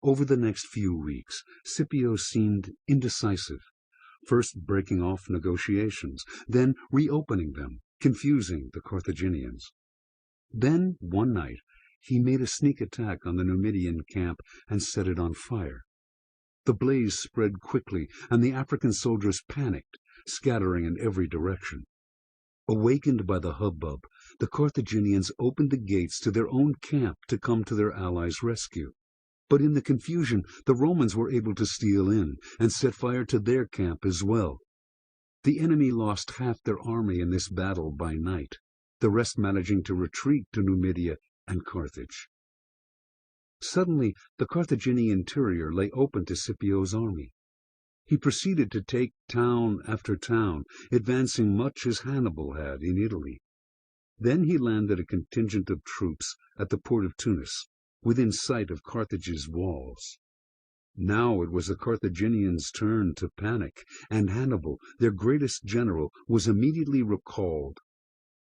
Over the next few weeks, Scipio seemed indecisive, first breaking off negotiations, then reopening them, confusing the Carthaginians. Then, one night, he made a sneak attack on the Numidian camp and set it on fire. The blaze spread quickly, and the African soldiers panicked, scattering in every direction. Awakened by the hubbub, the Carthaginians opened the gates to their own camp to come to their allies' rescue. But in the confusion, the Romans were able to steal in and set fire to their camp as well. The enemy lost half their army in this battle by night, the rest managing to retreat to Numidia and Carthage. Suddenly, the Carthaginian interior lay open to Scipio's army. He proceeded to take town after town, advancing much as Hannibal had in Italy. Then he landed a contingent of troops at the port of Tunis, within sight of Carthage's walls. Now it was the Carthaginians' turn to panic, and Hannibal, their greatest general, was immediately recalled.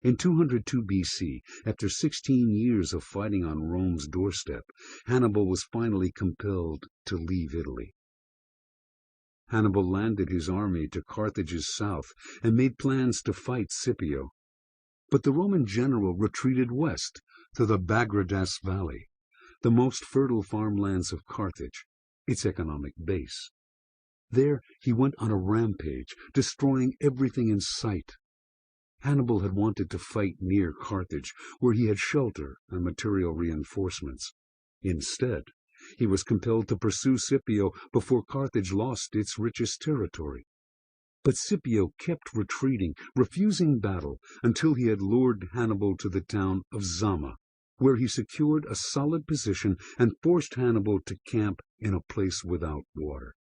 In 202 BC, after 16 years of fighting on Rome's doorstep, Hannibal was finally compelled to leave Italy. Hannibal landed his army to Carthage's south and made plans to fight Scipio. But the Roman general retreated west to the Bagradas Valley, the most fertile farmlands of Carthage, its economic base. There he went on a rampage, destroying everything in sight. Hannibal had wanted to fight near Carthage, where he had shelter and material reinforcements. Instead, he was compelled to pursue Scipio before Carthage lost its richest territory. But Scipio kept retreating, refusing battle, until he had lured Hannibal to the town of Zama, where he secured a solid position and forced Hannibal to camp in a place without water.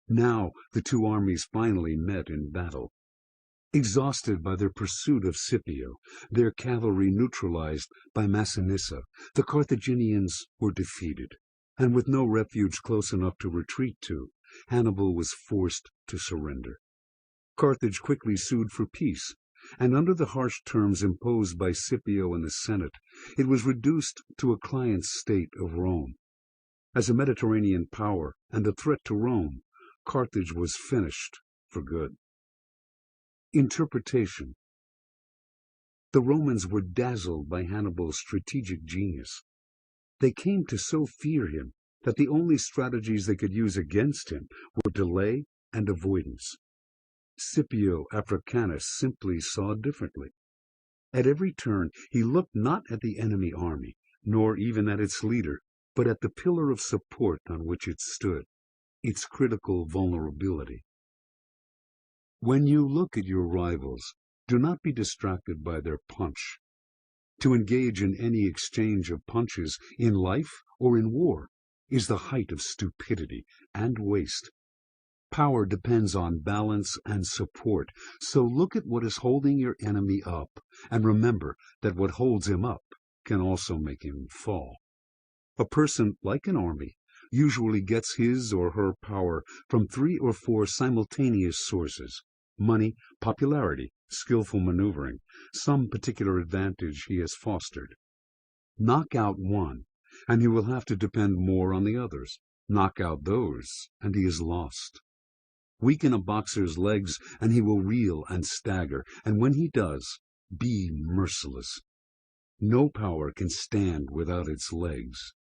Now the two armies finally met in battle. Exhausted by their pursuit of Scipio, their cavalry neutralized by Massinissa, the Carthaginians were defeated, and with no refuge close enough to retreat to, Hannibal was forced to surrender. Carthage quickly sued for peace, and under the harsh terms imposed by Scipio and the Senate, it was reduced to a client state of Rome. As a Mediterranean power and a threat to Rome, Carthage was finished for good. Interpretation. The Romans were dazzled by Hannibal's strategic genius. They came to so fear him that the only strategies they could use against him were delay and avoidance. Scipio Africanus simply saw differently. At every turn he looked not at the enemy army, nor even at its leader, but at the pillar of support on which it stood, its critical vulnerability. When you look at your rivals, do not be distracted by their punch. To engage in any exchange of punches, in life or in war, is the height of stupidity and waste. Power depends on balance and support, so look at what is holding your enemy up, and remember that what holds him up can also make him fall. A person, like an army, usually gets his or her power from 3 or 4 simultaneous sources: money, popularity, skillful maneuvering, some particular advantage he has fostered. Knock out one, and he will have to depend more on the others. Knock out those, and he is lost. Weaken a boxer's legs, and he will reel and stagger, and when he does, be merciless. No power can stand without its legs.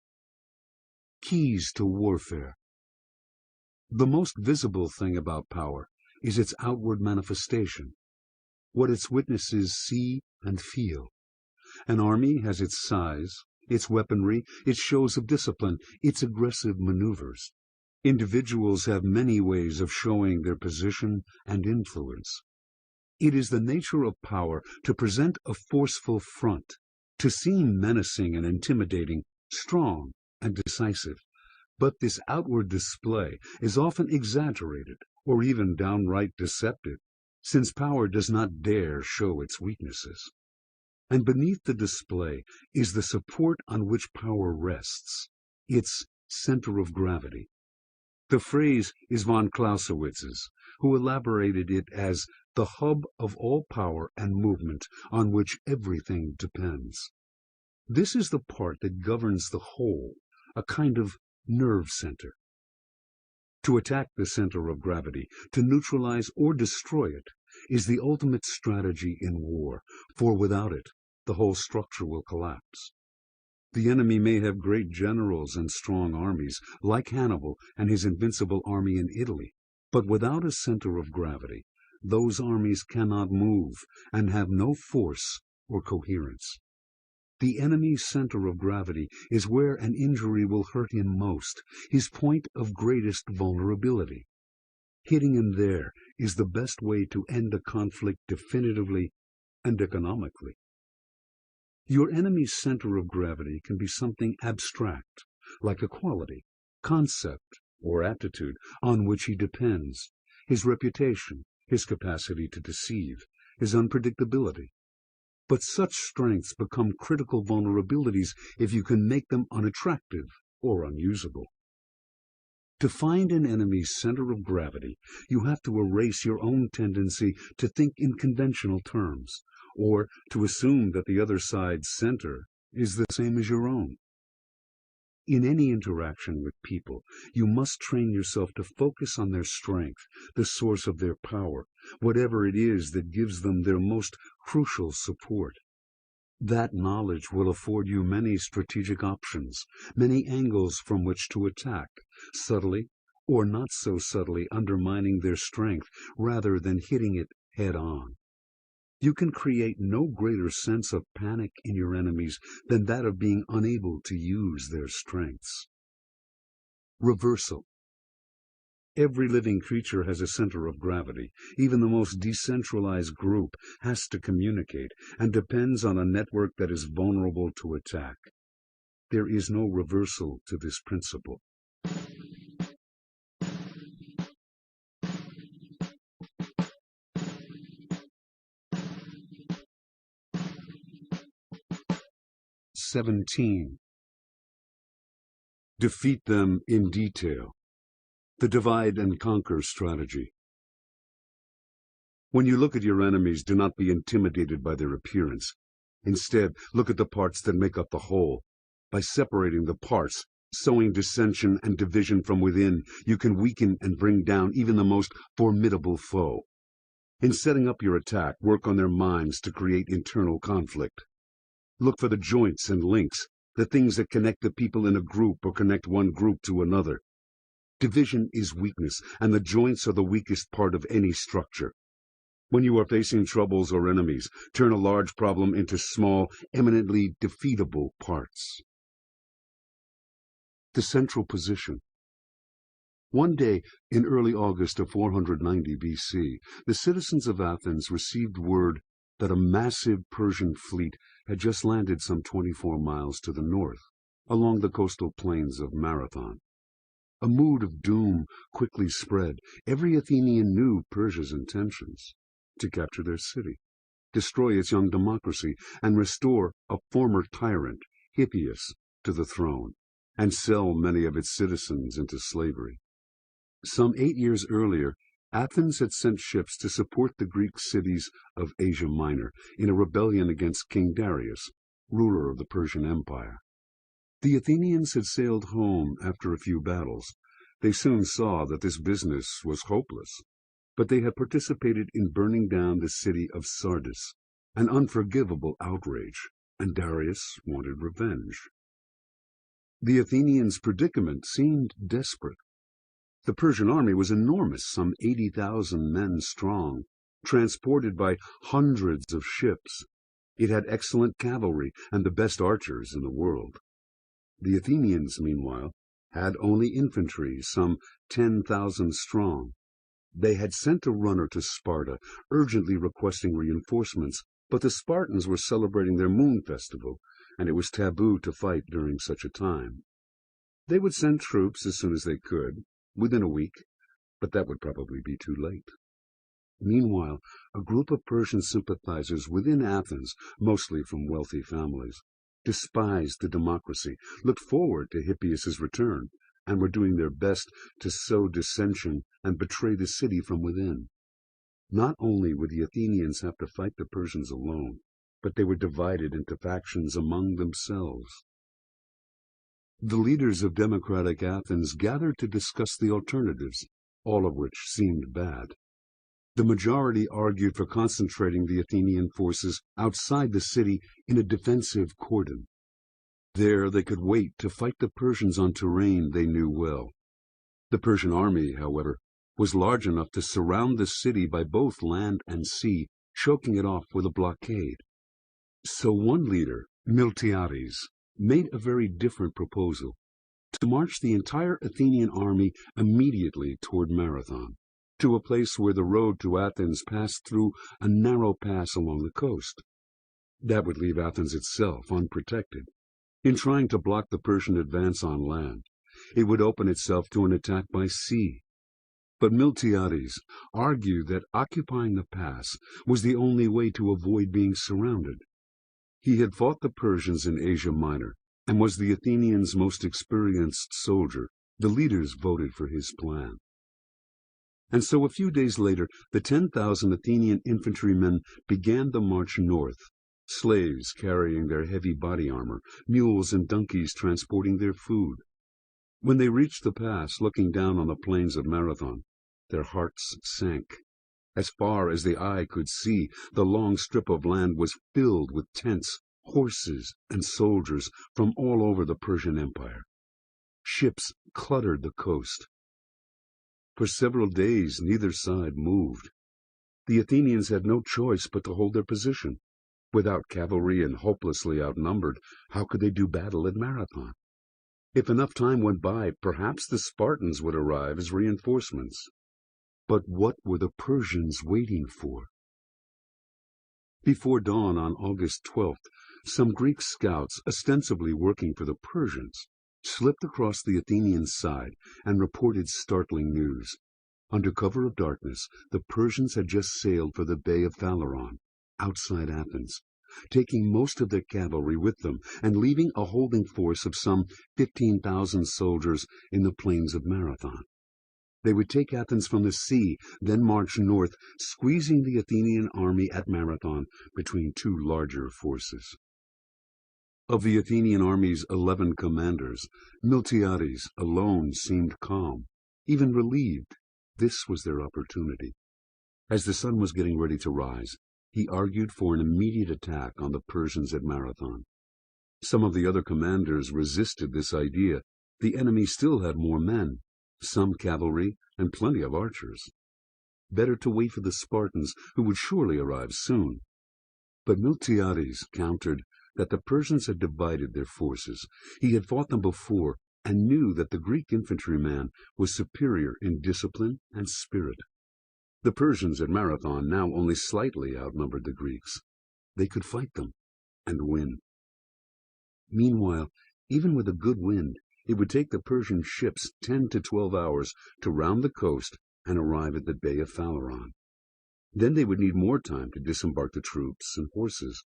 Keys to warfare. The most visible thing about power is its outward manifestation, what its witnesses see and feel. An army has its size, its weaponry, its shows of discipline, its aggressive maneuvers. Individuals have many ways of showing their position and influence. It is the nature of power to present a forceful front, to seem menacing and intimidating, strong and decisive. But this outward display is often exaggerated or even downright deceptive, since power does not dare show its weaknesses. And beneath the display is the support on which power rests, its center of gravity. The phrase is von Clausewitz's, who elaborated it as the hub of all power and movement on which everything depends. This is the part that governs the whole, a kind of nerve center. To attack the center of gravity, to neutralize or destroy it, is the ultimate strategy in war, for without it, the whole structure will collapse. The enemy may have great generals and strong armies, like Hannibal and his invincible army in Italy, but without a center of gravity, those armies cannot move and have no force or coherence. The enemy's center of gravity is where an injury will hurt him most, his point of greatest vulnerability. Hitting him there is the best way to end a conflict definitively and economically. Your enemy's center of gravity can be something abstract, like a quality, concept, or attitude on which he depends, his reputation, his capacity to deceive, his unpredictability. But such strengths become critical vulnerabilities if you can make them unattractive or unusable. To find an enemy's center of gravity, you have to erase your own tendency to think in conventional terms, or to assume that the other side's center is the same as your own. In any interaction with people, you must train yourself to focus on their strength, the source of their power, whatever it is that gives them their most crucial support. That knowledge will afford you many strategic options, many angles from which to attack, subtly or not so subtly undermining their strength rather than hitting it head on. You can create no greater sense of panic in your enemies than that of being unable to use their strengths. Reversal. Every living creature has a center of gravity. Even the most decentralized group has to communicate and depends on a network that is vulnerable to attack. There is no reversal to this principle. (17) Defeat them in detail. The divide and conquer strategy. When you look at your enemies, do not be intimidated by their appearance. Instead, look at the parts that make up the whole. By separating the parts, sowing dissension and division from within, you can weaken and bring down even the most formidable foe. In setting up your attack, work on their minds to create internal conflict. Look for the joints and links, the things that connect the people in a group or connect one group to another. Division is weakness, and the joints are the weakest part of any structure. When you are facing troubles or enemies, turn a large problem into small, eminently defeatable parts. The central position. One day, in early August of 490 BC, the citizens of Athens received word that a massive Persian fleet had just landed some 24 miles to the north, along the coastal plains of Marathon. A mood of doom quickly spread. Every Athenian knew Persia's intentions: to capture their city, destroy its young democracy, and restore a former tyrant, Hippias, to the throne, and sell many of its citizens into slavery. Some 8 years earlier, Athens had sent ships to support the Greek cities of Asia Minor in a rebellion against King Darius, ruler of the Persian Empire. The Athenians had sailed home after a few battles. They soon saw that this business was hopeless, but they had participated in burning down the city of Sardis, an unforgivable outrage, and Darius wanted revenge. The Athenians' predicament seemed desperate. The Persian army was enormous, some 80,000 men strong, transported by hundreds of ships. It had excellent cavalry and the best archers in the world. The Athenians, meanwhile, had only infantry, some 10,000 strong. They had sent a runner to Sparta, urgently requesting reinforcements, but the Spartans were celebrating their moon festival, and it was taboo to fight during such a time. They would send troops as soon as they could, within a week, but that would probably be too late. Meanwhile, a group of Persian sympathizers within Athens, mostly from wealthy families, despised the democracy, looked forward to Hippias's return, and were doing their best to sow dissension and betray the city from within. Not only would the Athenians have to fight the Persians alone, but they were divided into factions among themselves. The leaders of democratic Athens gathered to discuss the alternatives, all of which seemed bad. The majority argued for concentrating the Athenian forces outside the city in a defensive cordon. There they could wait to fight the Persians on terrain they knew well. The Persian army, however, was large enough to surround the city by both land and sea, choking it off with a blockade. So one leader, Miltiades made a very different proposal: to march the entire Athenian army immediately toward Marathon, to a place where the road to Athens passed through a narrow pass along the coast. That would leave Athens itself unprotected. In trying to block the Persian advance on land, it would open itself to an attack by sea. But Miltiades argued that occupying the pass was the only way to avoid being surrounded. He had fought the Persians in Asia Minor and was the Athenians' most experienced soldier. The leaders voted for his plan. And so a few days later, the 10,000 Athenian infantrymen began the march north, slaves carrying their heavy body armor, mules and donkeys transporting their food. When they reached the pass, looking down on the plains of Marathon, their hearts sank. As far as the eye could see, the long strip of land was filled with tents, horses, and soldiers from all over the Persian Empire. Ships cluttered the coast. For several days, neither side moved. The Athenians had no choice but to hold their position. Without cavalry and hopelessly outnumbered, how could they do battle at Marathon? If enough time went by, perhaps the Spartans would arrive as reinforcements. But what were the Persians waiting for? Before dawn on August 12th, some Greek scouts, ostensibly working for the Persians, slipped across the Athenian side and reported startling news. Under cover of darkness, the Persians had just sailed for the Bay of Phaleron, outside Athens, taking most of their cavalry with them and leaving a holding force of some 15,000 soldiers in the plains of Marathon. They would take Athens from the sea, then march north, squeezing the Athenian army at Marathon between two larger forces. Of the Athenian army's 11 commanders, Miltiades alone seemed calm, even relieved. This was their opportunity. As the sun was getting ready to rise, he argued for an immediate attack on the Persians at Marathon. Some of the other commanders resisted this idea. The enemy still had more men, some cavalry, and plenty of archers. Better to wait for the Spartans, who would surely arrive soon. But Miltiades countered that the Persians had divided their forces. He had fought them before, and knew that the Greek infantryman was superior in discipline and spirit. The Persians at Marathon now only slightly outnumbered the Greeks. They could fight them and win. Meanwhile, even with a good wind, it would take the Persian ships 10 to 12 hours to round the coast and arrive at the Bay of Phaleron. Then they would need more time to disembark the troops and horses.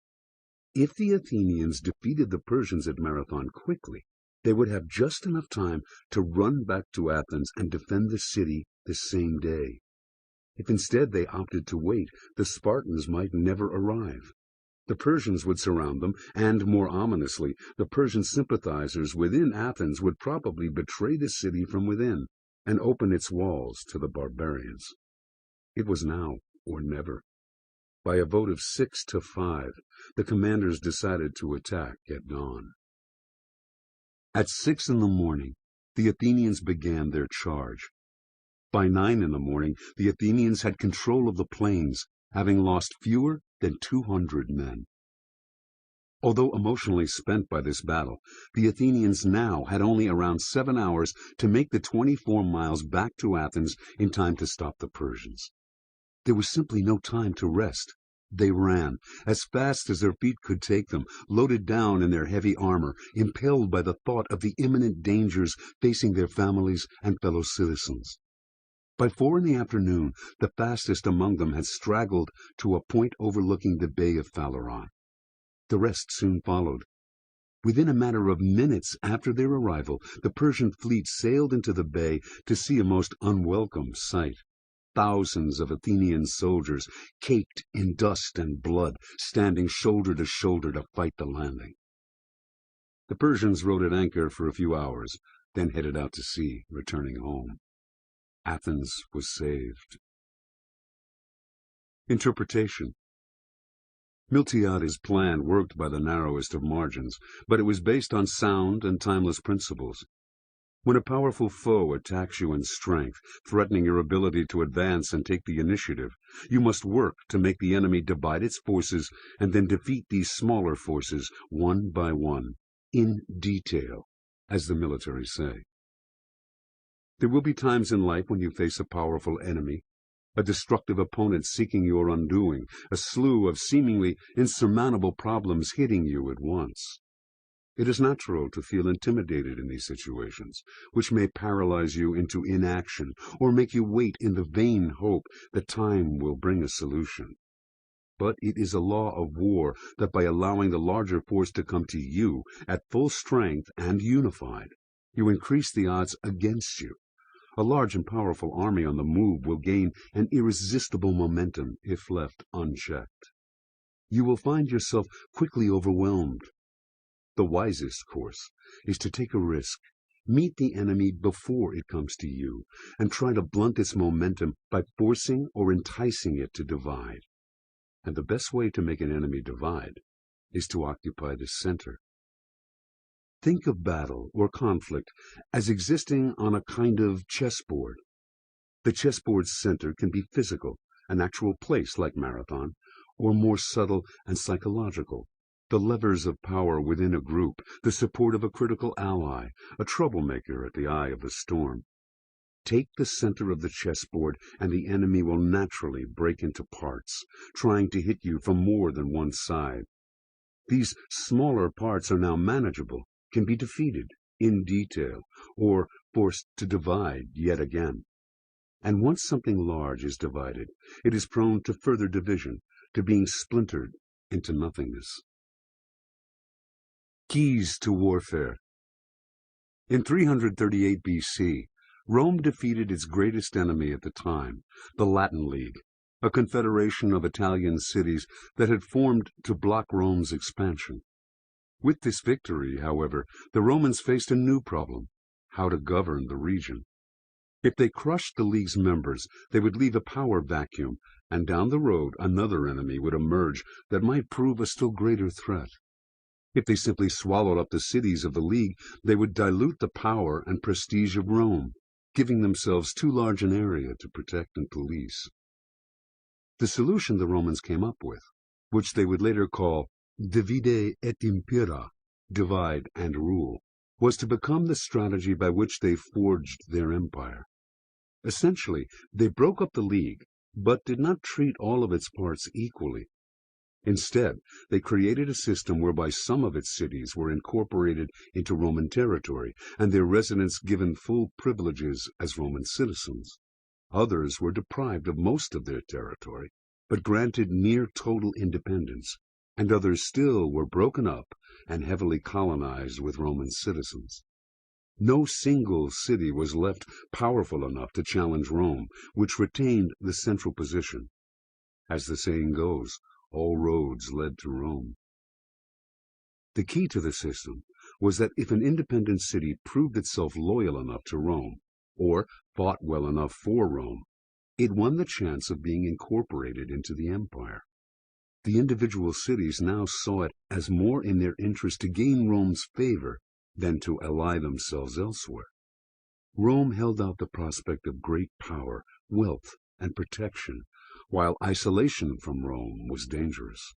If the Athenians defeated the Persians at Marathon quickly, they would have just enough time to run back to Athens and defend the city the same day. If instead they opted to wait, the Spartans might never arrive. The Persians would surround them, and, more ominously, the Persian sympathizers within Athens would probably betray the city from within and open its walls to the barbarians. It was now or never. By a vote of 6 to 5, the commanders decided to attack at dawn. At 6 in the morning, the Athenians began their charge. By 9 in the morning, the Athenians had control of the plains, having lost fewer than 200 men. Although emotionally spent by this battle, the Athenians now had only around 7 hours to make the 24 miles back to Athens in time to stop the Persians. There was simply no time to rest. They ran, as fast as their feet could take them, loaded down in their heavy armor, impelled by the thought of the imminent dangers facing their families and fellow citizens. By 4 in the afternoon, the fastest among them had straggled to a point overlooking the Bay of Phaleron. The rest soon followed. Within a matter of minutes after their arrival, the Persian fleet sailed into the bay to see a most unwelcome sight. Thousands of Athenian soldiers, caked in dust and blood, standing shoulder to shoulder to fight the landing. The Persians rode at anchor for a few hours, then headed out to sea, returning home. Athens was saved. Interpretation. Miltiades' plan worked by the narrowest of margins, but it was based on sound and timeless principles. When a powerful foe attacks you in strength, threatening your ability to advance and take the initiative, you must work to make the enemy divide its forces and then defeat these smaller forces one by one, in detail, as the military say. There will be times in life when you face a powerful enemy, a destructive opponent seeking your undoing, a slew of seemingly insurmountable problems hitting you at once. It is natural to feel intimidated in these situations, which may paralyze you into inaction or make you wait in the vain hope that time will bring a solution. But it is a law of war that by allowing the larger force to come to you at full strength and unified, you increase the odds against you. A large and powerful army on the move will gain an irresistible momentum if left unchecked. You will find yourself quickly overwhelmed. The wisest course is to take a risk, meet the enemy before it comes to you, and try to blunt its momentum by forcing or enticing it to divide. And the best way to make an enemy divide is to occupy the center. Think of battle or conflict as existing on a kind of chessboard. The chessboard's center can be physical, an actual place like Marathon, or more subtle and psychological. The levers of power within a group, the support of a critical ally, a troublemaker at the eye of the storm. Take the center of the chessboard, and the enemy will naturally break into parts, trying to hit you from more than one side. These smaller parts are now manageable, can be defeated in detail, or forced to divide yet again. And once something large is divided, it is prone to further division, to being splintered into nothingness. Keys to warfare. In 338 BC, Rome defeated its greatest enemy at the time, the Latin League, a confederation of Italian cities that had formed to block Rome's expansion. With this victory, however, the Romans faced a new problem: how to govern the region. If they crushed the League's members, they would leave a power vacuum, and down the road another enemy would emerge that might prove a still greater threat. If they simply swallowed up the cities of the League, they would dilute the power and prestige of Rome, giving themselves too large an area to protect and police. The solution the Romans came up with, which they would later call divide et impera, divide and rule, was to become the strategy by which they forged their empire. Essentially, they broke up the League, but did not treat all of its parts equally. Instead, they created a system whereby some of its cities were incorporated into Roman territory, and their residents given full privileges as Roman citizens. Others were deprived of most of their territory, but granted near total independence, and others still were broken up and heavily colonized with Roman citizens. No single city was left powerful enough to challenge Rome, which retained the central position. As the saying goes, all roads led to Rome. The key to the system was that if an independent city proved itself loyal enough to Rome, or fought well enough for Rome, it won the chance of being incorporated into the empire. The individual cities now saw it as more in their interest to gain Rome's favor than to ally themselves elsewhere. Rome held out the prospect of great power, wealth, and protection, while isolation from Rome was dangerous.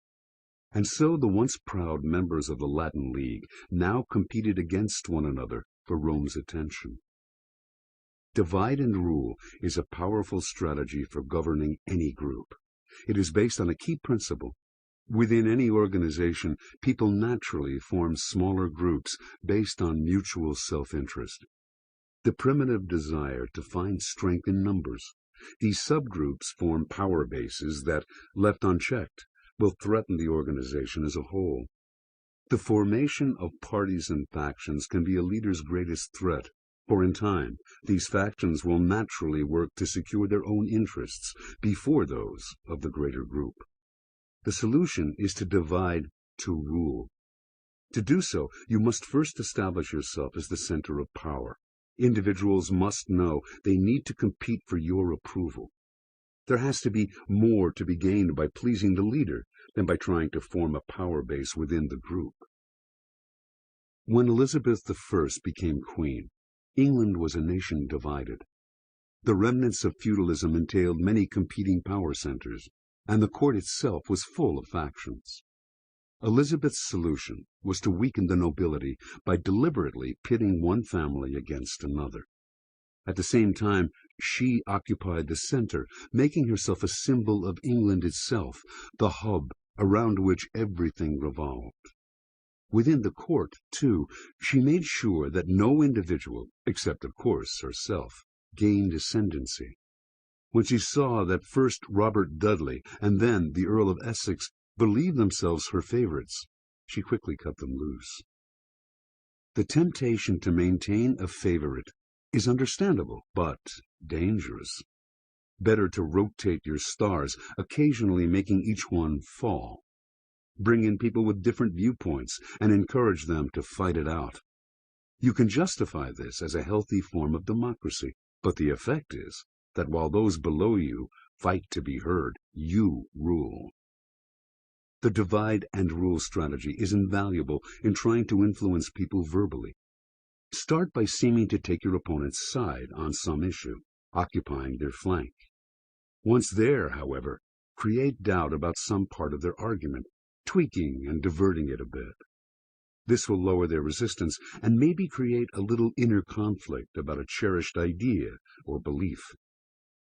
And so the once proud members of the Latin League now competed against one another for Rome's attention. Divide and rule is a powerful strategy for governing any group. It is based on a key principle. Within any organization, people naturally form smaller groups based on mutual self-interest. The primitive desire to find strength in numbers. These subgroups form power bases that, left unchecked, will threaten the organization as a whole. The formation of parties and factions can be a leader's greatest threat, for in time, these factions will naturally work to secure their own interests before those of the greater group. The solution is to divide to rule. To do so, you must first establish yourself as the center of power. Individuals must know they need to compete for your approval. There has to be more to be gained by pleasing the leader than by trying to form a power base within the group. When Elizabeth I became queen, England was a nation divided. The remnants of feudalism entailed many competing power centers, and the court itself was full of factions. Elizabeth's solution was to weaken the nobility by deliberately pitting one family against another. At the same time, she occupied the center, making herself a symbol of England itself, the hub around which everything revolved. Within the court, too, she made sure that no individual, except of course herself, gained ascendancy. When she saw that first Robert Dudley and then the Earl of Essex believed themselves her favorites, she quickly cut them loose. The temptation to maintain a favorite is understandable, but dangerous. Better to rotate your stars, occasionally making each one fall. Bring in people with different viewpoints and encourage them to fight it out. You can justify this as a healthy form of democracy, but the effect is that while those below you fight to be heard, you rule. The divide and rule strategy is invaluable in trying to influence people verbally. Start by seeming to take your opponent's side on some issue, occupying their flank. Once there, however, create doubt about some part of their argument, tweaking and diverting it a bit. This will lower their resistance and maybe create a little inner conflict about a cherished idea or belief.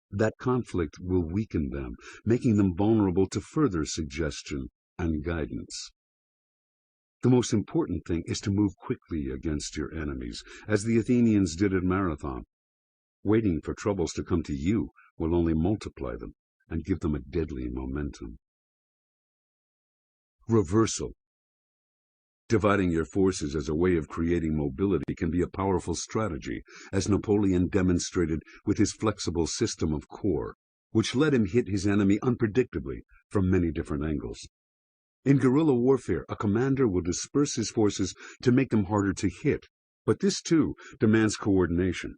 That conflict will weaken them, making them vulnerable to further suggestion and guidance. The most important thing is to move quickly against your enemies, as the Athenians did at Marathon. Waiting for troubles to come to you will only multiply them and give them a deadly momentum. Reversal. Dividing your forces as a way of creating mobility can be a powerful strategy, as Napoleon demonstrated with his flexible system of corps, which let him hit his enemy unpredictably from many different angles. In guerrilla warfare, a commander will disperse his forces to make them harder to hit, but this too demands coordination.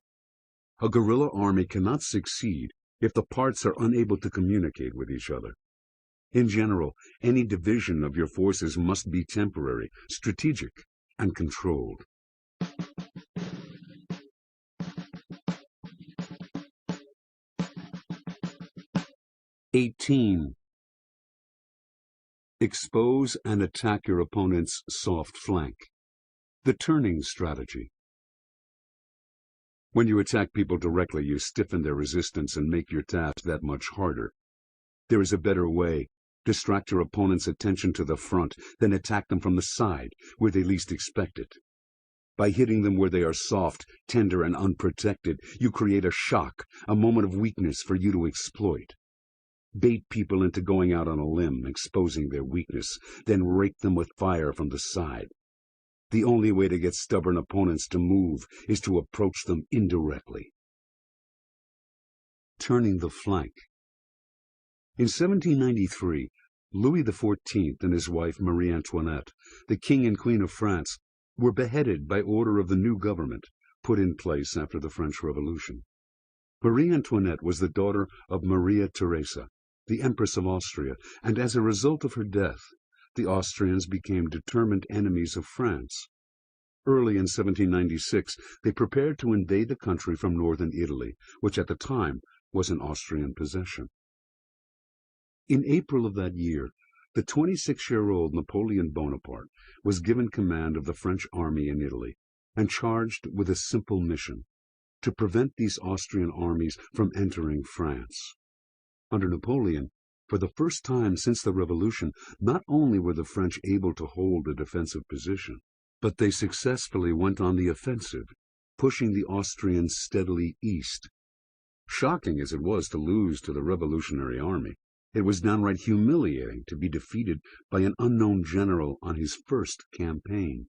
A guerrilla army cannot succeed if the parts are unable to communicate with each other. In general, any division of your forces must be temporary, strategic, and controlled. (18) Expose and attack your opponent's soft flank. The turning strategy. When you attack people directly, you stiffen their resistance and make your task that much harder. There is a better way. Distract your opponent's attention to the front, then attack them from the side, where they least expect it. By hitting them where they are soft, tender, and unprotected, you create a shock, a moment of weakness for you to exploit. Bait people into going out on a limb, exposing their weakness, then rake them with fire from the side. The only way to get stubborn opponents to move is to approach them indirectly. Turning the flank. In 1793, Louis XIV and his wife Marie Antoinette, the King and Queen of France, were beheaded by order of the new government put in place after the French Revolution. Marie Antoinette was the daughter of Maria Theresa, the Empress of Austria, and as a result of her death, the Austrians became determined enemies of France. Early in 1796, they prepared to invade the country from northern Italy, which at the time was an Austrian possession. In April of that year, the 26-year-old Napoleon Bonaparte was given command of the French army in Italy and charged with a simple mission: to prevent these Austrian armies from entering France. Under Napoleon, for the first time since the Revolution, not only were the French able to hold a defensive position, but they successfully went on the offensive, pushing the Austrians steadily east. Shocking as it was to lose to the Revolutionary Army, it was downright humiliating to be defeated by an unknown general on his first campaign.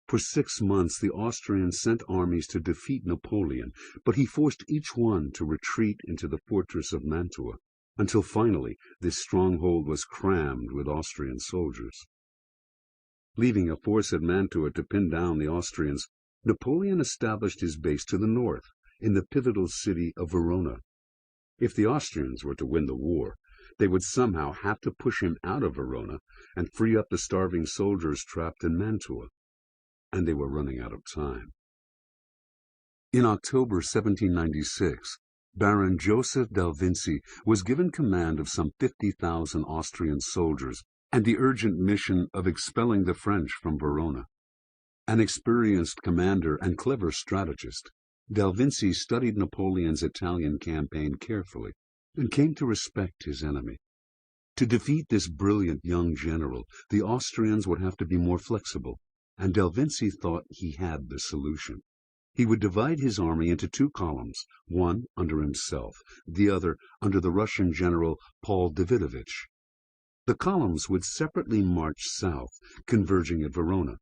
For 6 months the Austrians sent armies to defeat Napoleon, but he forced each one to retreat into the fortress of Mantua, until finally this stronghold was crammed with Austrian soldiers. Leaving a force at Mantua to pin down the Austrians, Napoleon established his base to the north, in the pivotal city of Verona. If the Austrians were to win the war, they would somehow have to push him out of Verona and free up the starving soldiers trapped in Mantua. And they were running out of time. In October 1796, Baron Joseph del Vinci was given command of some 50,000 Austrian soldiers and the urgent mission of expelling the French from Verona. An experienced commander and clever strategist, del Vinci studied Napoleon's Italian campaign carefully and came to respect his enemy. To defeat this brilliant young general, the Austrians would have to be more flexible, and del Vinci thought he had the solution. He would divide his army into two columns, one under himself, the other under the Russian general Paul Davidovich. The columns would separately march south, converging at Verona.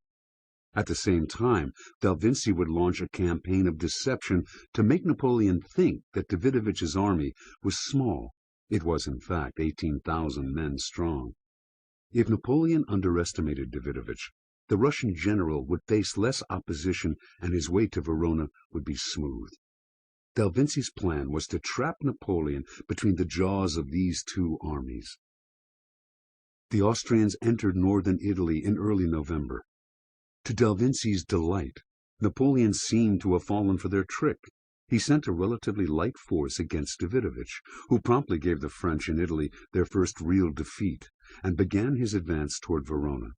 At the same time, del Vinci would launch a campaign of deception to make Napoleon think that Davidovich's army was small. It was, in fact, 18,000 men strong. If Napoleon underestimated Davidovich, the Russian general would face less opposition and his way to Verona would be smooth. Del Vinci's plan was to trap Napoleon between the jaws of these two armies. The Austrians entered northern Italy in early November. To del Vinci's delight, Napoleon seemed to have fallen for their trick. He sent a relatively light force against Davidovich, who promptly gave the French in Italy their first real defeat, and began his advance toward Verona.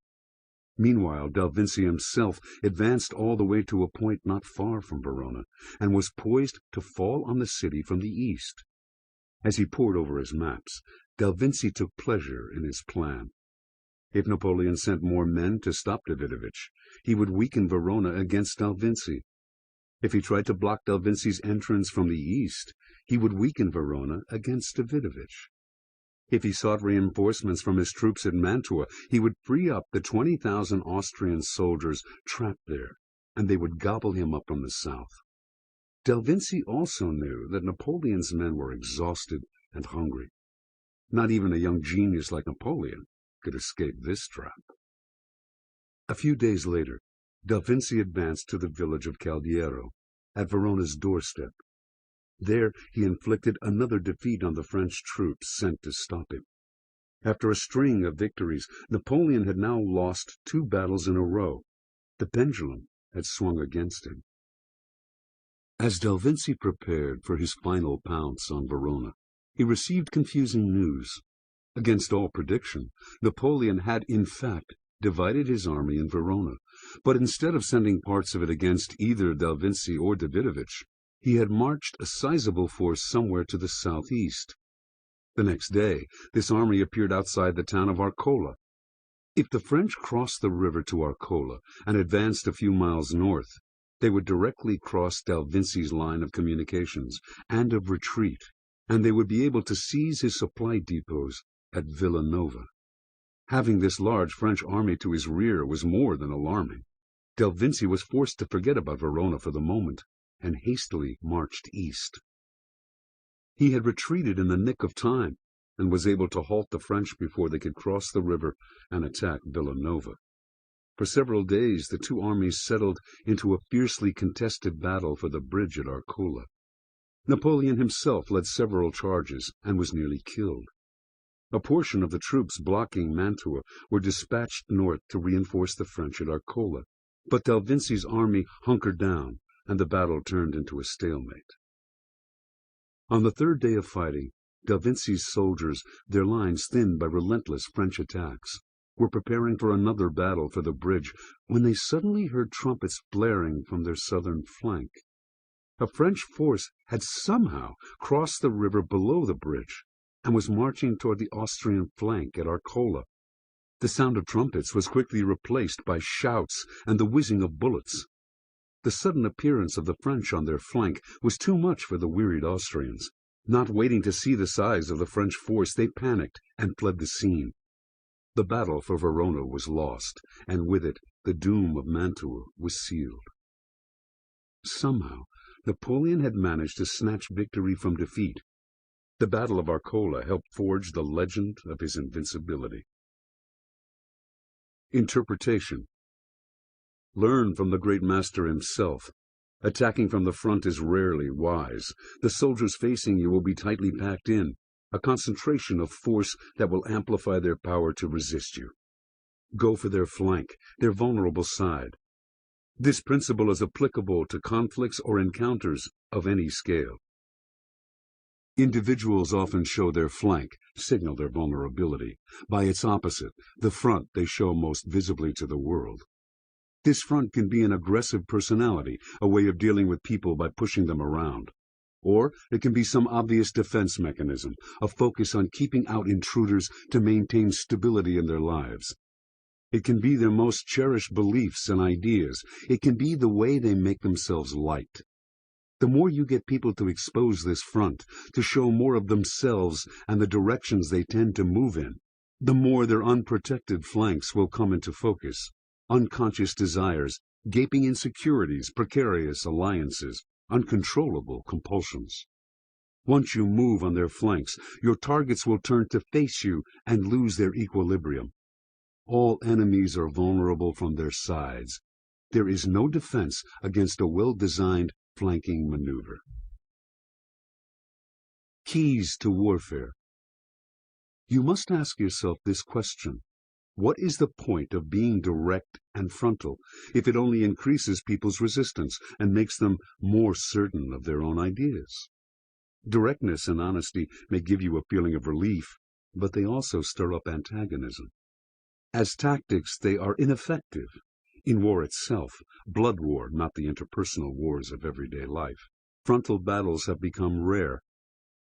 Meanwhile, del Vinci himself advanced all the way to a point not far from Verona, and was poised to fall on the city from the east. As he pored over his maps, del Vinci took pleasure in his plan. If Napoleon sent more men to stop Davidovich, he would weaken Verona against del Vinci. If he tried to block del Vinci's entrance from the east, he would weaken Verona against Davidovich. If he sought reinforcements from his troops at Mantua, he would free up the 20,000 Austrian soldiers trapped there, and they would gobble him up from the south. Del Vinci also knew that Napoleon's men were exhausted and hungry. Not even a young genius like Napoleon could escape this trap. A few days later, del Vinci advanced to the village of Caldiero, at Verona's doorstep. There he inflicted another defeat on the French troops sent to stop him. After a string of victories, Napoleon had now lost 2 battles in a row. The pendulum had swung against him. As del Vinci prepared for his final pounce on Verona, he received confusing news. Against all prediction, Napoleon had, in fact, divided his army in Verona, but instead of sending parts of it against either del Vinci or Davidovich, he had marched a sizable force somewhere to the southeast. The next day, this army appeared outside the town of Arcola. If the French crossed the river to Arcola and advanced a few miles north, they would directly cross del Vinci's line of communications and of retreat, and they would be able to seize his supply depots at Villanova. Having this large French army to his rear was more than alarming. Del Vinci was forced to forget about Verona for the moment, and hastily marched east. He had retreated in the nick of time, and was able to halt the French before they could cross the river and attack Villanova. For several days the two armies settled into a fiercely contested battle for the bridge at Arcola. Napoleon himself led several charges and was nearly killed. A portion of the troops blocking Mantua were dispatched north to reinforce the French at Arcola, but del Vinci's army hunkered down, and the battle turned into a stalemate. On the third day of fighting, del Vinci's soldiers, their lines thinned by relentless French attacks, were preparing for another battle for the bridge when they suddenly heard trumpets blaring from their southern flank. A French force had somehow crossed the river below the bridge and was marching toward the Austrian flank at Arcola. The sound of trumpets was quickly replaced by shouts and the whizzing of bullets. The sudden appearance of the French on their flank was too much for the wearied Austrians. Not waiting to see the size of the French force, they panicked and fled the scene. The battle for Verona was lost, and with it the doom of Mantua was sealed. Somehow, Napoleon had managed to snatch victory from defeat. The Battle of Arcola helped forge the legend of his invincibility. Interpretation. Learn from the great master himself. Attacking from the front is rarely wise. The soldiers facing you will be tightly packed in, a concentration of force that will amplify their power to resist you. Go for their flank, their vulnerable side. This principle is applicable to conflicts or encounters of any scale. Individuals often show their flank, signal their vulnerability. By its opposite, the front, they show most visibly to the world. This front can be an aggressive personality, a way of dealing with people by pushing them around. Or it can be some obvious defense mechanism, a focus on keeping out intruders to maintain stability in their lives. It can be their most cherished beliefs and ideas. It can be the way they make themselves liked. The more you get people to expose this front, to show more of themselves and the directions they tend to move in, the more their unprotected flanks will come into focus. Unconscious desires, gaping insecurities, precarious alliances, uncontrollable compulsions. Once you move on their flanks, your targets will turn to face you and lose their equilibrium. All enemies are vulnerable from their sides. There is no defense against a well-designed flanking maneuver. Keys to warfare. You must ask yourself this question. What is the point of being direct and frontal if it only increases people's resistance and makes them more certain of their own ideas? Directness and honesty may give you a feeling of relief, but they also stir up antagonism. As tactics, they are ineffective. In war itself, blood war, not the interpersonal wars of everyday life, frontal battles have become rare.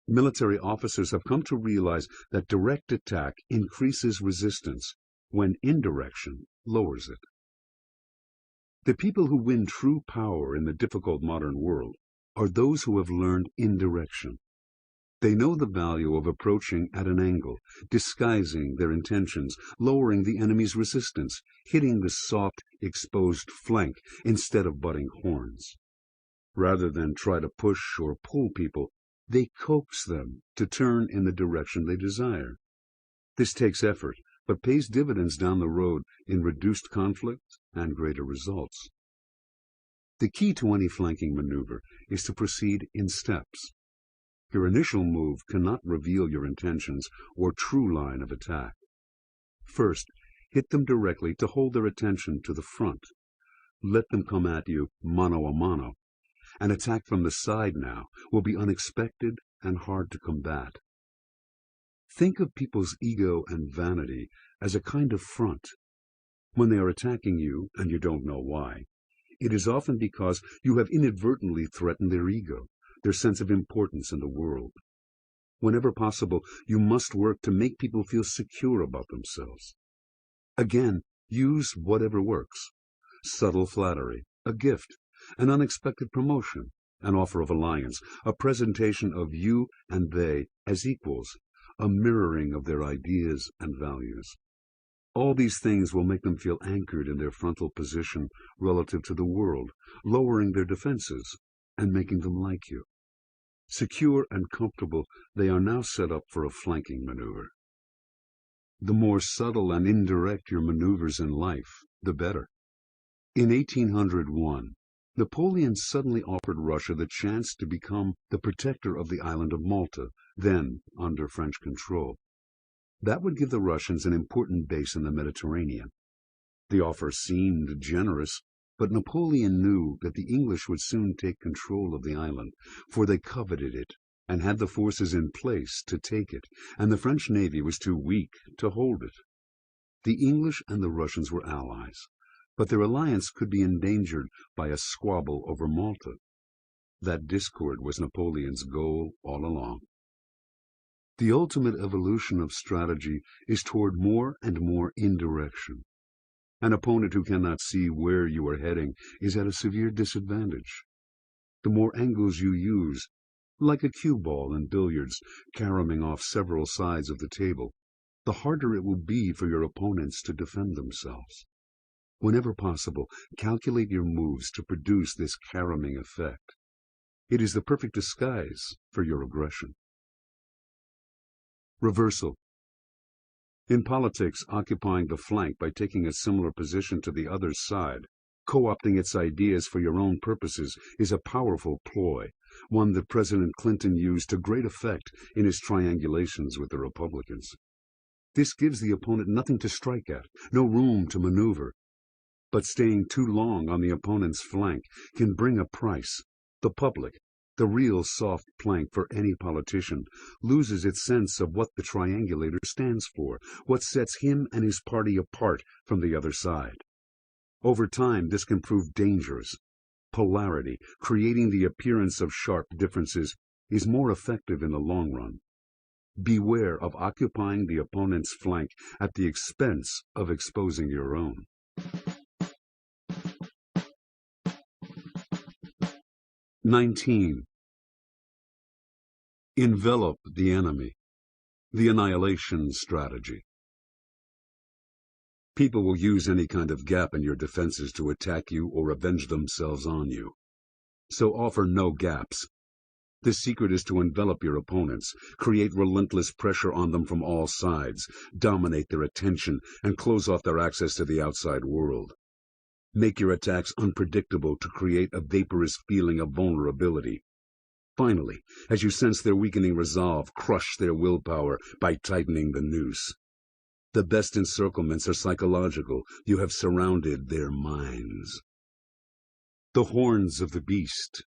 Military officers have come to realize that direct attack increases resistance, when indirection lowers it. The people who win true power in the difficult modern world are those who have learned indirection. They know the value of approaching at an angle, disguising their intentions, lowering the enemy's resistance, hitting the soft, exposed flank instead of butting horns. Rather than try to push or pull people, they coax them to turn in the direction they desire. This takes effort, but pays dividends down the road in reduced conflict and greater results. The key to any flanking maneuver is to proceed in steps. Your initial move cannot reveal your intentions or true line of attack. First, hit them directly to hold their attention to the front. Let them come at you mano a mano. An attack from the side now will be unexpected and hard to combat. Think of people's ego and vanity as a kind of front. When they are attacking you and you don't know why, it is often because you have inadvertently threatened their ego, their sense of importance in the world. Whenever possible, you must work to make people feel secure about themselves. Again, use whatever works. Subtle flattery, a gift, an unexpected promotion, an offer of alliance, a presentation of you and they as equals, a mirroring of their ideas and values. All these things will make them feel anchored in their frontal position relative to the world, lowering their defenses and making them like you. Secure and comfortable, they are now set up for a flanking maneuver. The more subtle and indirect your maneuvers in life, the better. In 1801, Napoleon suddenly offered Russia the chance to become the protector of the island of Malta, then under French control. That would give the Russians an important base in the Mediterranean. The offer seemed generous, but Napoleon knew that the English would soon take control of the island, for they coveted it and had the forces in place to take it, and the French navy was too weak to hold it. The English and the Russians were allies, but their alliance could be endangered by a squabble over Malta. That discord was Napoleon's goal all along. The ultimate evolution of strategy is toward more and more indirection. An opponent who cannot see where you are heading is at a severe disadvantage. The more angles you use, like a cue ball in billiards, caroming off several sides of the table, the harder it will be for your opponents to defend themselves. Whenever possible, calculate your moves to produce this caroming effect. It is the perfect disguise for your aggression. Reversal. In politics, occupying the flank by taking a similar position to the other side, co-opting its ideas for your own purposes, is a powerful ploy, one that President Clinton used to great effect in his triangulations with the Republicans. This gives the opponent nothing to strike at, no room to maneuver. But staying too long on the opponent's flank can bring a price. The public, the real soft plank for any politician, loses its sense of what the triangulator stands for, what sets him and his party apart from the other side. Over time, this can prove dangerous. Polarity, creating the appearance of sharp differences, is more effective in the long run. Beware of occupying the opponent's flank at the expense of exposing your own. 19. Envelop the enemy. The annihilation strategy. People will use any kind of gap in your defenses to attack you or avenge themselves on you. So offer no gaps. The secret is to envelop your opponents, create relentless pressure on them from all sides, dominate their attention, and close off their access to the outside world. Make your attacks unpredictable to create a vaporous feeling of vulnerability. Finally, as you sense their weakening resolve, crush their willpower by tightening the noose. The best encirclements are psychological. You have surrounded their minds. The Horns of the Beast.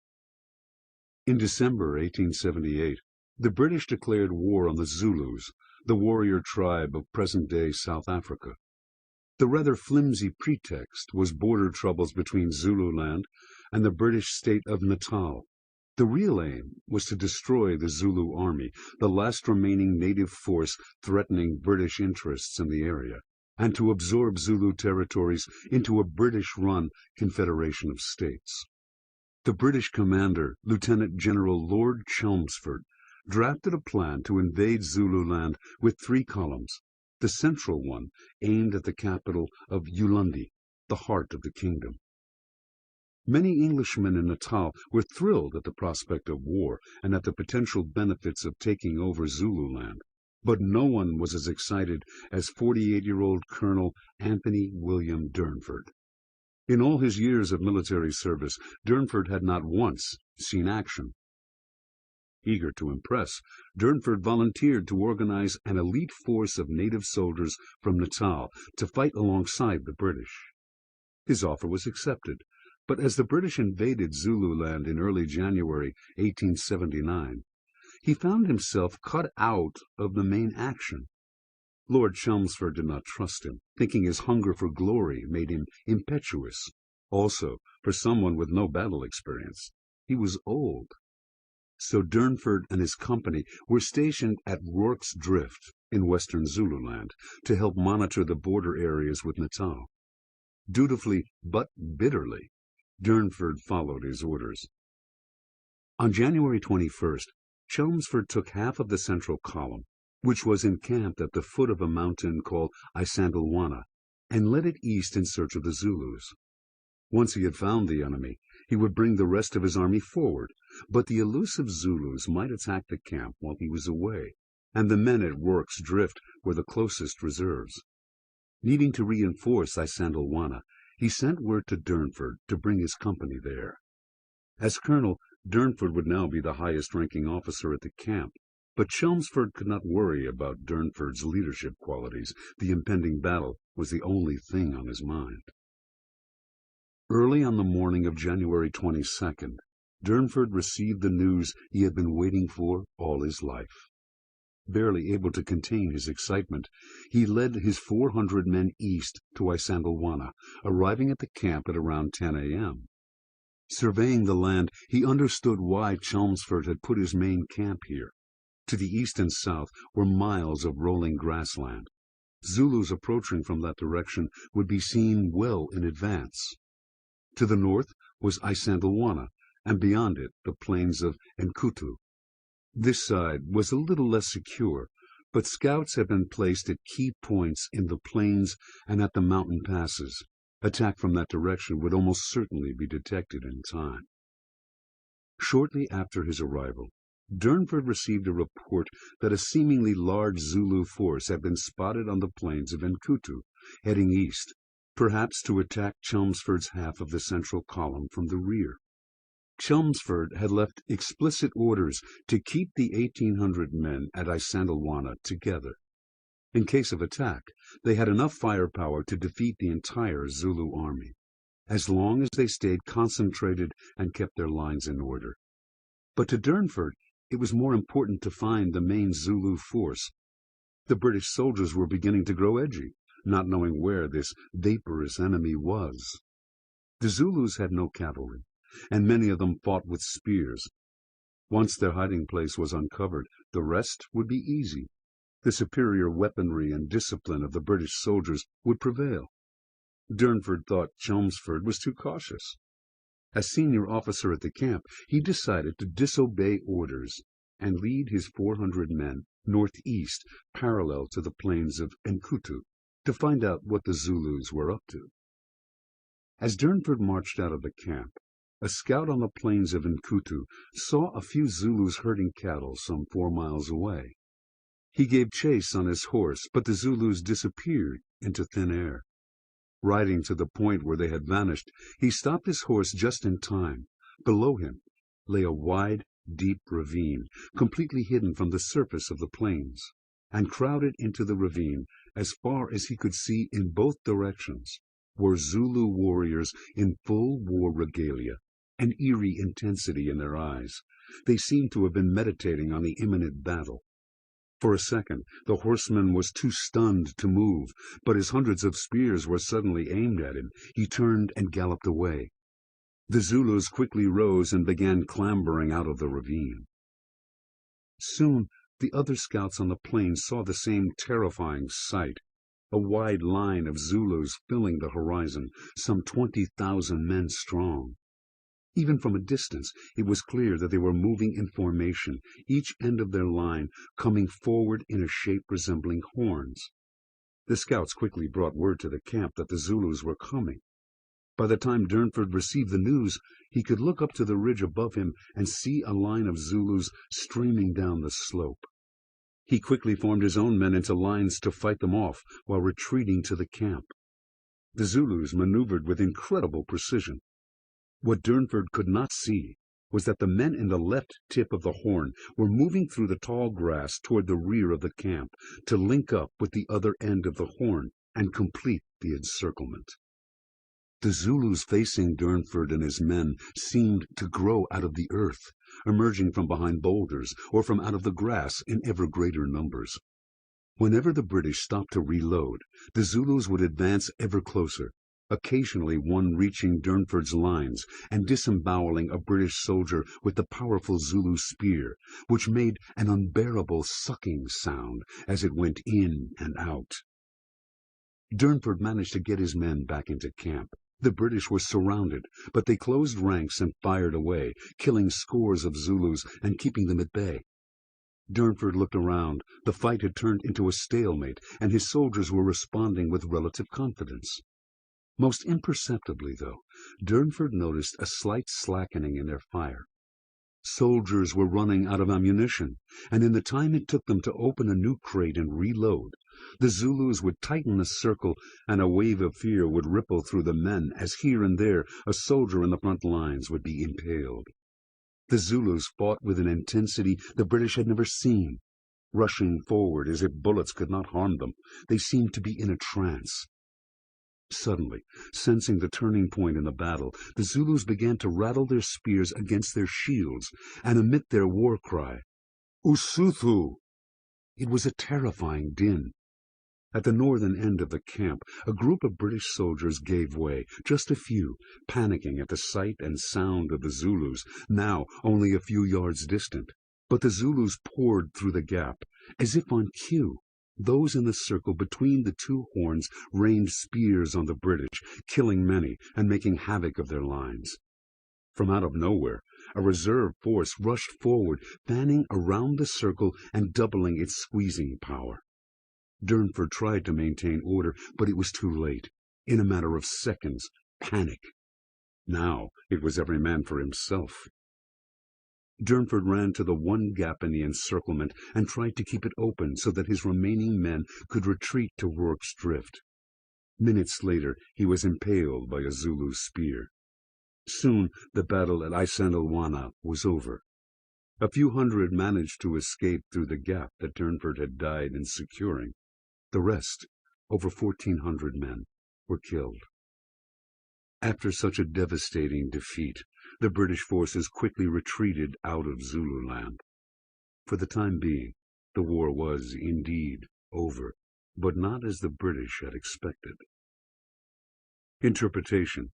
In December 1878, the British declared war on the Zulus, the warrior tribe of present-day South Africa. The rather flimsy pretext was border troubles between Zululand and the British state of Natal. The real aim was to destroy the Zulu army, the last remaining native force threatening British interests in the area, and to absorb Zulu territories into a British-run confederation of states. The British commander, Lieutenant General Lord Chelmsford, drafted a plan to invade Zululand with 3 columns. The central one aimed at the capital of Ulundi, the heart of the kingdom. Many Englishmen in Natal were thrilled at the prospect of war and at the potential benefits of taking over Zululand, but no one was as excited as 48-year-old Colonel Anthony William Durnford. In all his years of military service, Durnford had not once seen action. Eager to impress, Durnford volunteered to organize an elite force of native soldiers from Natal to fight alongside the British. His offer was accepted, but as the British invaded Zululand in early January 1879, he found himself cut out of the main action. Lord Chelmsford did not trust him, thinking his hunger for glory made him impetuous. Also, for someone with no battle experience, he was old. So Durnford and his company were stationed at Rorke's Drift in western Zululand to help monitor the border areas with Natal. Dutifully but bitterly, Durnford followed his orders. On January 21st, Chelmsford took half of the central column, which was encamped at the foot of a mountain called Isandlwana, and led it east in search of the Zulus. Once he had found the enemy, he would bring the rest of his army forward, but the elusive Zulus might attack the camp while he was away, and the men at Rorke's Drift were the closest reserves. Needing to reinforce Isandlwana, he sent word to Durnford to bring his company there. As colonel, Durnford would now be the highest-ranking officer at the camp, but Chelmsford could not worry about Durnford's leadership qualities. The impending battle was the only thing on his mind. Early on the morning of January 22nd, Durnford received the news he had been waiting for all his life. Barely able to contain his excitement, he led his 400 men east to Isandlwana, arriving at the camp at around 10 a.m. Surveying the land, he understood why Chelmsford had put his main camp here. To the east and south were miles of rolling grassland. Zulus approaching from that direction would be seen well in advance. To the north was Isandlwana, and beyond it the plains of Nkutu. This side was a little less secure, but scouts had been placed at key points in the plains and at the mountain passes. Attack from that direction would almost certainly be detected in time. Shortly after his arrival, Durnford received a report that a seemingly large Zulu force had been spotted on the plains of Nkutu, heading east, perhaps to attack Chelmsford's half of the central column from the rear. Chelmsford had left explicit orders to keep the 1,800 men at Isandlwana together. In case of attack, they had enough firepower to defeat the entire Zulu army, as long as they stayed concentrated and kept their lines in order. But to Durnford, it was more important to find the main Zulu force. The British soldiers were beginning to grow edgy, not knowing where this vaporous enemy was. The Zulus had no cavalry, and many of them fought with spears. Once their hiding place was uncovered, the rest would be easy. The superior weaponry and discipline of the British soldiers would prevail. Durnford thought Chelmsford was too cautious. As senior officer at the camp, he decided to disobey orders and lead his 400 men northeast, parallel to the plains of Nkutu, to find out what the Zulus were up to. As Durnford marched out of the camp, a scout on the plains of Nkutu saw a few Zulus herding cattle some 4 miles away. He gave chase on his horse, but the Zulus disappeared into thin air. Riding to the point where they had vanished, he stopped his horse just in time. Below him lay a wide, deep ravine, completely hidden from the surface of the plains, and crowded into the ravine, as far as he could see in both directions, were Zulu warriors in full war regalia, an eerie intensity in their eyes. They seemed to have been meditating on the imminent battle. For a second, the horseman was too stunned to move, but as hundreds of spears were suddenly aimed at him, he turned and galloped away. The Zulus quickly rose and began clambering out of the ravine. Soon, the other scouts on the plain saw the same terrifying sight, a wide line of Zulus filling the horizon, some 20,000 men strong. Even from a distance, it was clear that they were moving in formation, each end of their line coming forward in a shape resembling horns. The scouts quickly brought word to the camp that the Zulus were coming. By the time Durnford received the news, he could look up to the ridge above him and see a line of Zulus streaming down the slope. He quickly formed his own men into lines to fight them off while retreating to the camp. The Zulus maneuvered with incredible precision. What Durnford could not see was that the men in the left tip of the horn were moving through the tall grass toward the rear of the camp to link up with the other end of the horn and complete the encirclement. The Zulus facing Durnford and his men seemed to grow out of the earth, emerging from behind boulders or from out of the grass in ever greater numbers. Whenever the British stopped to reload, the Zulus would advance ever closer, occasionally one reaching Durnford's lines and disemboweling a British soldier with the powerful Zulu spear, which made an unbearable sucking sound as it went in and out. Durnford managed to get his men back into camp. The British were surrounded, but they closed ranks and fired away, killing scores of Zulus and keeping them at bay. Durnford looked around. The fight had turned into a stalemate, and his soldiers were responding with relative confidence. Most imperceptibly, though, Durnford noticed a slight slackening in their fire. Soldiers were running out of ammunition, and in the time it took them to open a new crate and reload, the Zulus would tighten the circle, and a wave of fear would ripple through the men as here and there a soldier in the front lines would be impaled. The Zulus fought with an intensity the British had never seen. Rushing forward as if bullets could not harm them, they seemed to be in a trance. Suddenly, sensing the turning point in the battle, the Zulus began to rattle their spears against their shields and emit their war cry, "Usuthu!" It was a terrifying din. At the northern end of the camp, a group of British soldiers gave way, just a few, panicking at the sight and sound of the Zulus, now only a few yards distant. But the Zulus poured through the gap, as if on cue. Those in the circle between the two horns rained spears on the British, killing many and making havoc of their lines. From out of nowhere, a reserve force rushed forward, fanning around the circle and doubling its squeezing power. Durnford tried to maintain order, but it was too late. In a matter of seconds, panic. Now it was every man for himself. Durnford ran to the one gap in the encirclement and tried to keep it open so that his remaining men could retreat to Rorke's Drift. Minutes later, he was impaled by a Zulu spear. Soon the battle at Isandlwana was over. A few hundred managed to escape through the gap that Durnford had died in securing. The rest, over 1,400 men, were killed. After such a devastating defeat, the British forces quickly retreated out of Zululand. For the time being, the war was indeed over, but not as the British had expected. Interpretation.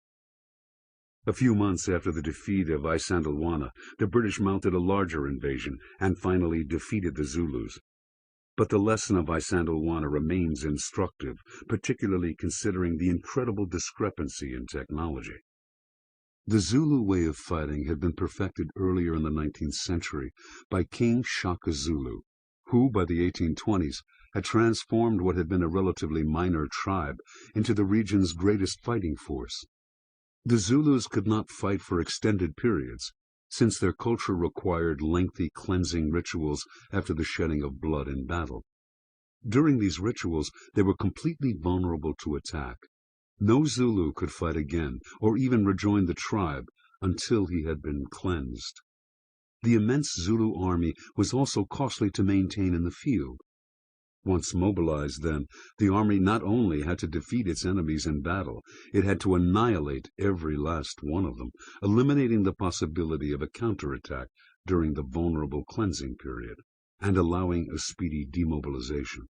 A few months after the defeat of Isandlwana, the British mounted a larger invasion and finally defeated the Zulus. But the lesson of Isandlwana remains instructive, particularly considering the incredible discrepancy in technology. The Zulu way of fighting had been perfected earlier in the 19th century by King Shaka Zulu, who by the 1820s had transformed what had been a relatively minor tribe into the region's greatest fighting force. The Zulus could not fight for extended periods, since their culture required lengthy cleansing rituals after the shedding of blood in battle. During these rituals, they were completely vulnerable to attack. No Zulu could fight again, or even rejoin the tribe, until he had been cleansed. The immense Zulu army was also costly to maintain in the field. Once mobilized, then, the army not only had to defeat its enemies in battle, it had to annihilate every last one of them, eliminating the possibility of a counterattack during the vulnerable cleansing period, and allowing a speedy demobilization.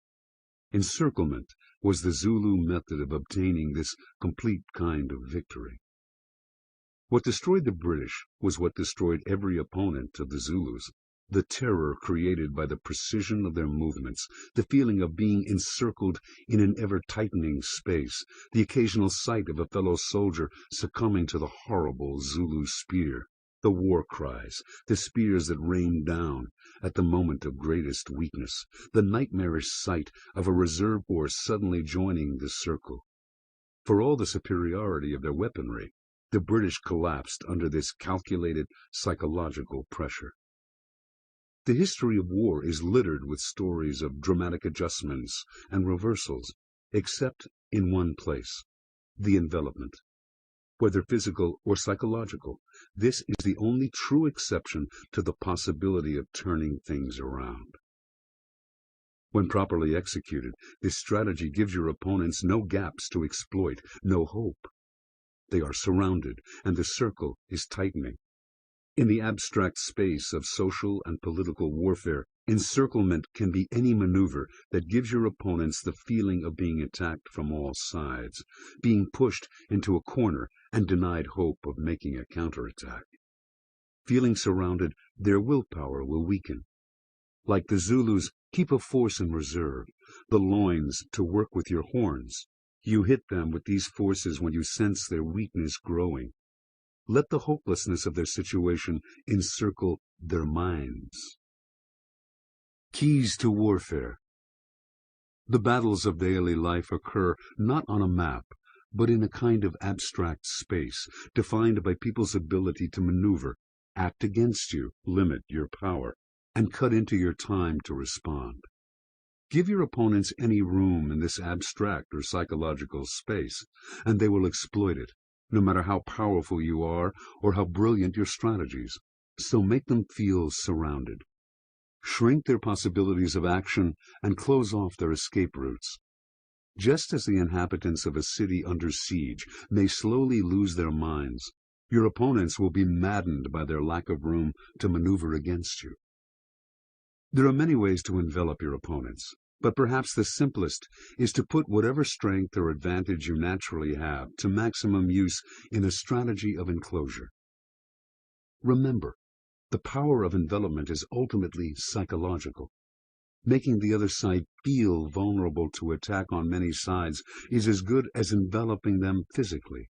Encirclement was the Zulu method of obtaining this complete kind of victory. What destroyed the British was what destroyed every opponent of the Zulus. The terror created by the precision of their movements, the feeling of being encircled in an ever-tightening space, the occasional sight of a fellow soldier succumbing to the horrible Zulu spear, the war cries, the spears that rained down at the moment of greatest weakness, the nightmarish sight of a reserve force suddenly joining the circle. For all the superiority of their weaponry, the British collapsed under this calculated psychological pressure. The history of war is littered with stories of dramatic adjustments and reversals, except in one place, the envelopment. Whether physical or psychological, this is the only true exception to the possibility of turning things around. When properly executed, this strategy gives your opponents no gaps to exploit, no hope. They are surrounded, and the circle is tightening. In the abstract space of social and political warfare, encirclement can be any maneuver that gives your opponents the feeling of being attacked from all sides, being pushed into a corner and denied hope of making a counterattack. Feeling surrounded, their willpower will weaken. Like the Zulus, keep a force in reserve, the loins to work with your horns. You hit them with these forces when you sense their weakness growing. Let the hopelessness of their situation encircle their minds. Keys to warfare. The battles of daily life occur not on a map, but in a kind of abstract space, defined by people's ability to maneuver, act against you, limit your power, and cut into your time to respond. Give your opponents any room in this abstract or psychological space, and they will exploit it, no matter how powerful you are or how brilliant your strategies. So make them feel surrounded. Shrink their possibilities of action and close off their escape routes. Just as the inhabitants of a city under siege may slowly lose their minds, your opponents will be maddened by their lack of room to maneuver against you. There are many ways to envelop your opponents, but perhaps the simplest is to put whatever strength or advantage you naturally have to maximum use in a strategy of enclosure. Remember, the power of envelopment is ultimately psychological. Making the other side feel vulnerable to attack on many sides is as good as enveloping them physically.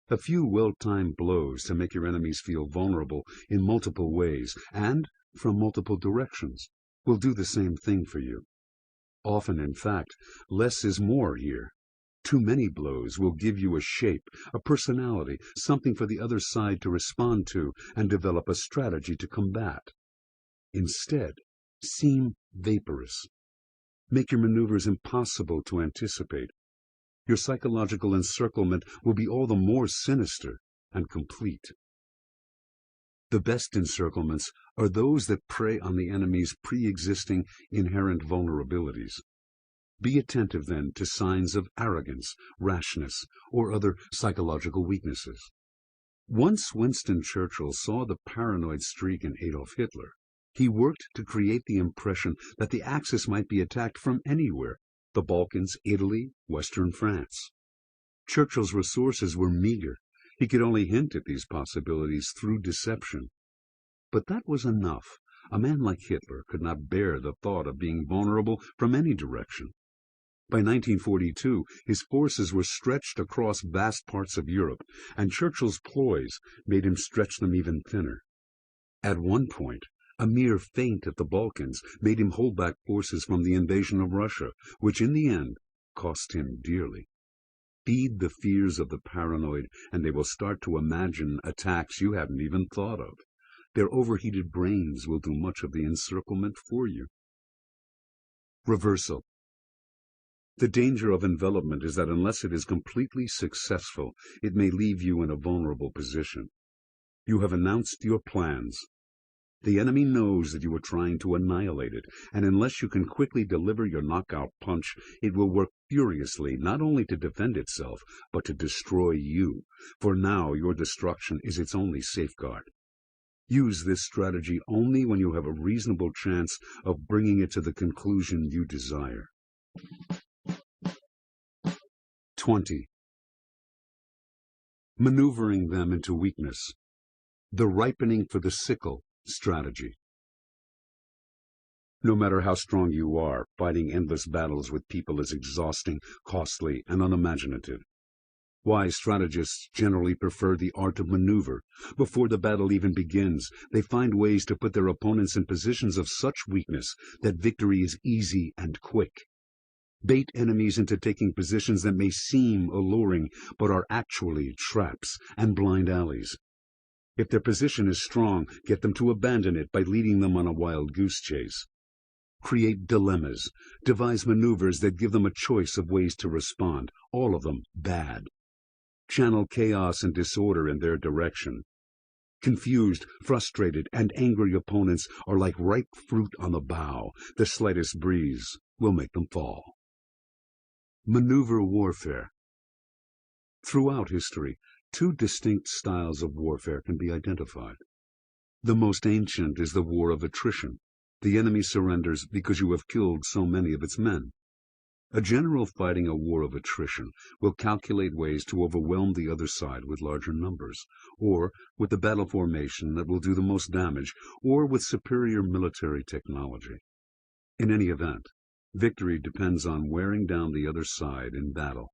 A few well-timed blows to make your enemies feel vulnerable in multiple ways and from multiple directions will do the same thing for you. Often, in fact, less is more here. Too many blows will give you a shape, a personality, something for the other side to respond to and develop a strategy to combat. Instead, seem vaporous. Make your maneuvers impossible to anticipate. Your psychological encirclement will be all the more sinister and complete. The best encirclements are those that prey on the enemy's pre-existing inherent vulnerabilities. Be attentive then to signs of arrogance, rashness, or other psychological weaknesses. Once Winston Churchill saw the paranoid streak in Adolf Hitler. He worked to create the impression that the Axis might be attacked from anywhere, the Balkans, Italy, Western France. Churchill's resources were meager. He could only hint at these possibilities through deception. But that was enough. A man like Hitler could not bear the thought of being vulnerable from any direction. By 1942, his forces were stretched across vast parts of Europe, and Churchill's ploys made him stretch them even thinner. At one point, a mere feint at the Balkans made him hold back forces from the invasion of Russia, which in the end cost him dearly. Feed the fears of the paranoid, and they will start to imagine attacks you haven't even thought of. Their overheated brains will do much of the encirclement for you. Reversal. The danger of envelopment is that unless it is completely successful, it may leave you in a vulnerable position. You have announced your plans. The enemy knows that you are trying to annihilate it, and unless you can quickly deliver your knockout punch, it will work furiously not only to defend itself, but to destroy you, for now your destruction is its only safeguard. Use this strategy only when you have a reasonable chance of bringing it to the conclusion you desire. 20. Maneuvering them into weakness. The ripening for the sickle strategy. No matter how strong you are, fighting endless battles with people is exhausting, costly, and unimaginative. Wise strategists generally prefer the art of maneuver. Before the battle even begins, they find ways to put their opponents in positions of such weakness that victory is easy and quick. Bait enemies into taking positions that may seem alluring, but are actually traps and blind alleys. If their position is strong, get them to abandon it by leading them on a wild goose chase. Create dilemmas. Devise maneuvers that give them a choice of ways to respond, all of them bad. Channel chaos and disorder in their direction. Confused, frustrated, and angry opponents are like ripe fruit on the bough. The slightest breeze will make them fall. Maneuver warfare. Throughout history, two distinct styles of warfare can be identified. The most ancient is the war of attrition. The enemy surrenders because you have killed so many of its men. A general fighting a war of attrition will calculate ways to overwhelm the other side with larger numbers, or with the battle formation that will do the most damage, or with superior military technology. In any event, victory depends on wearing down the other side in battle.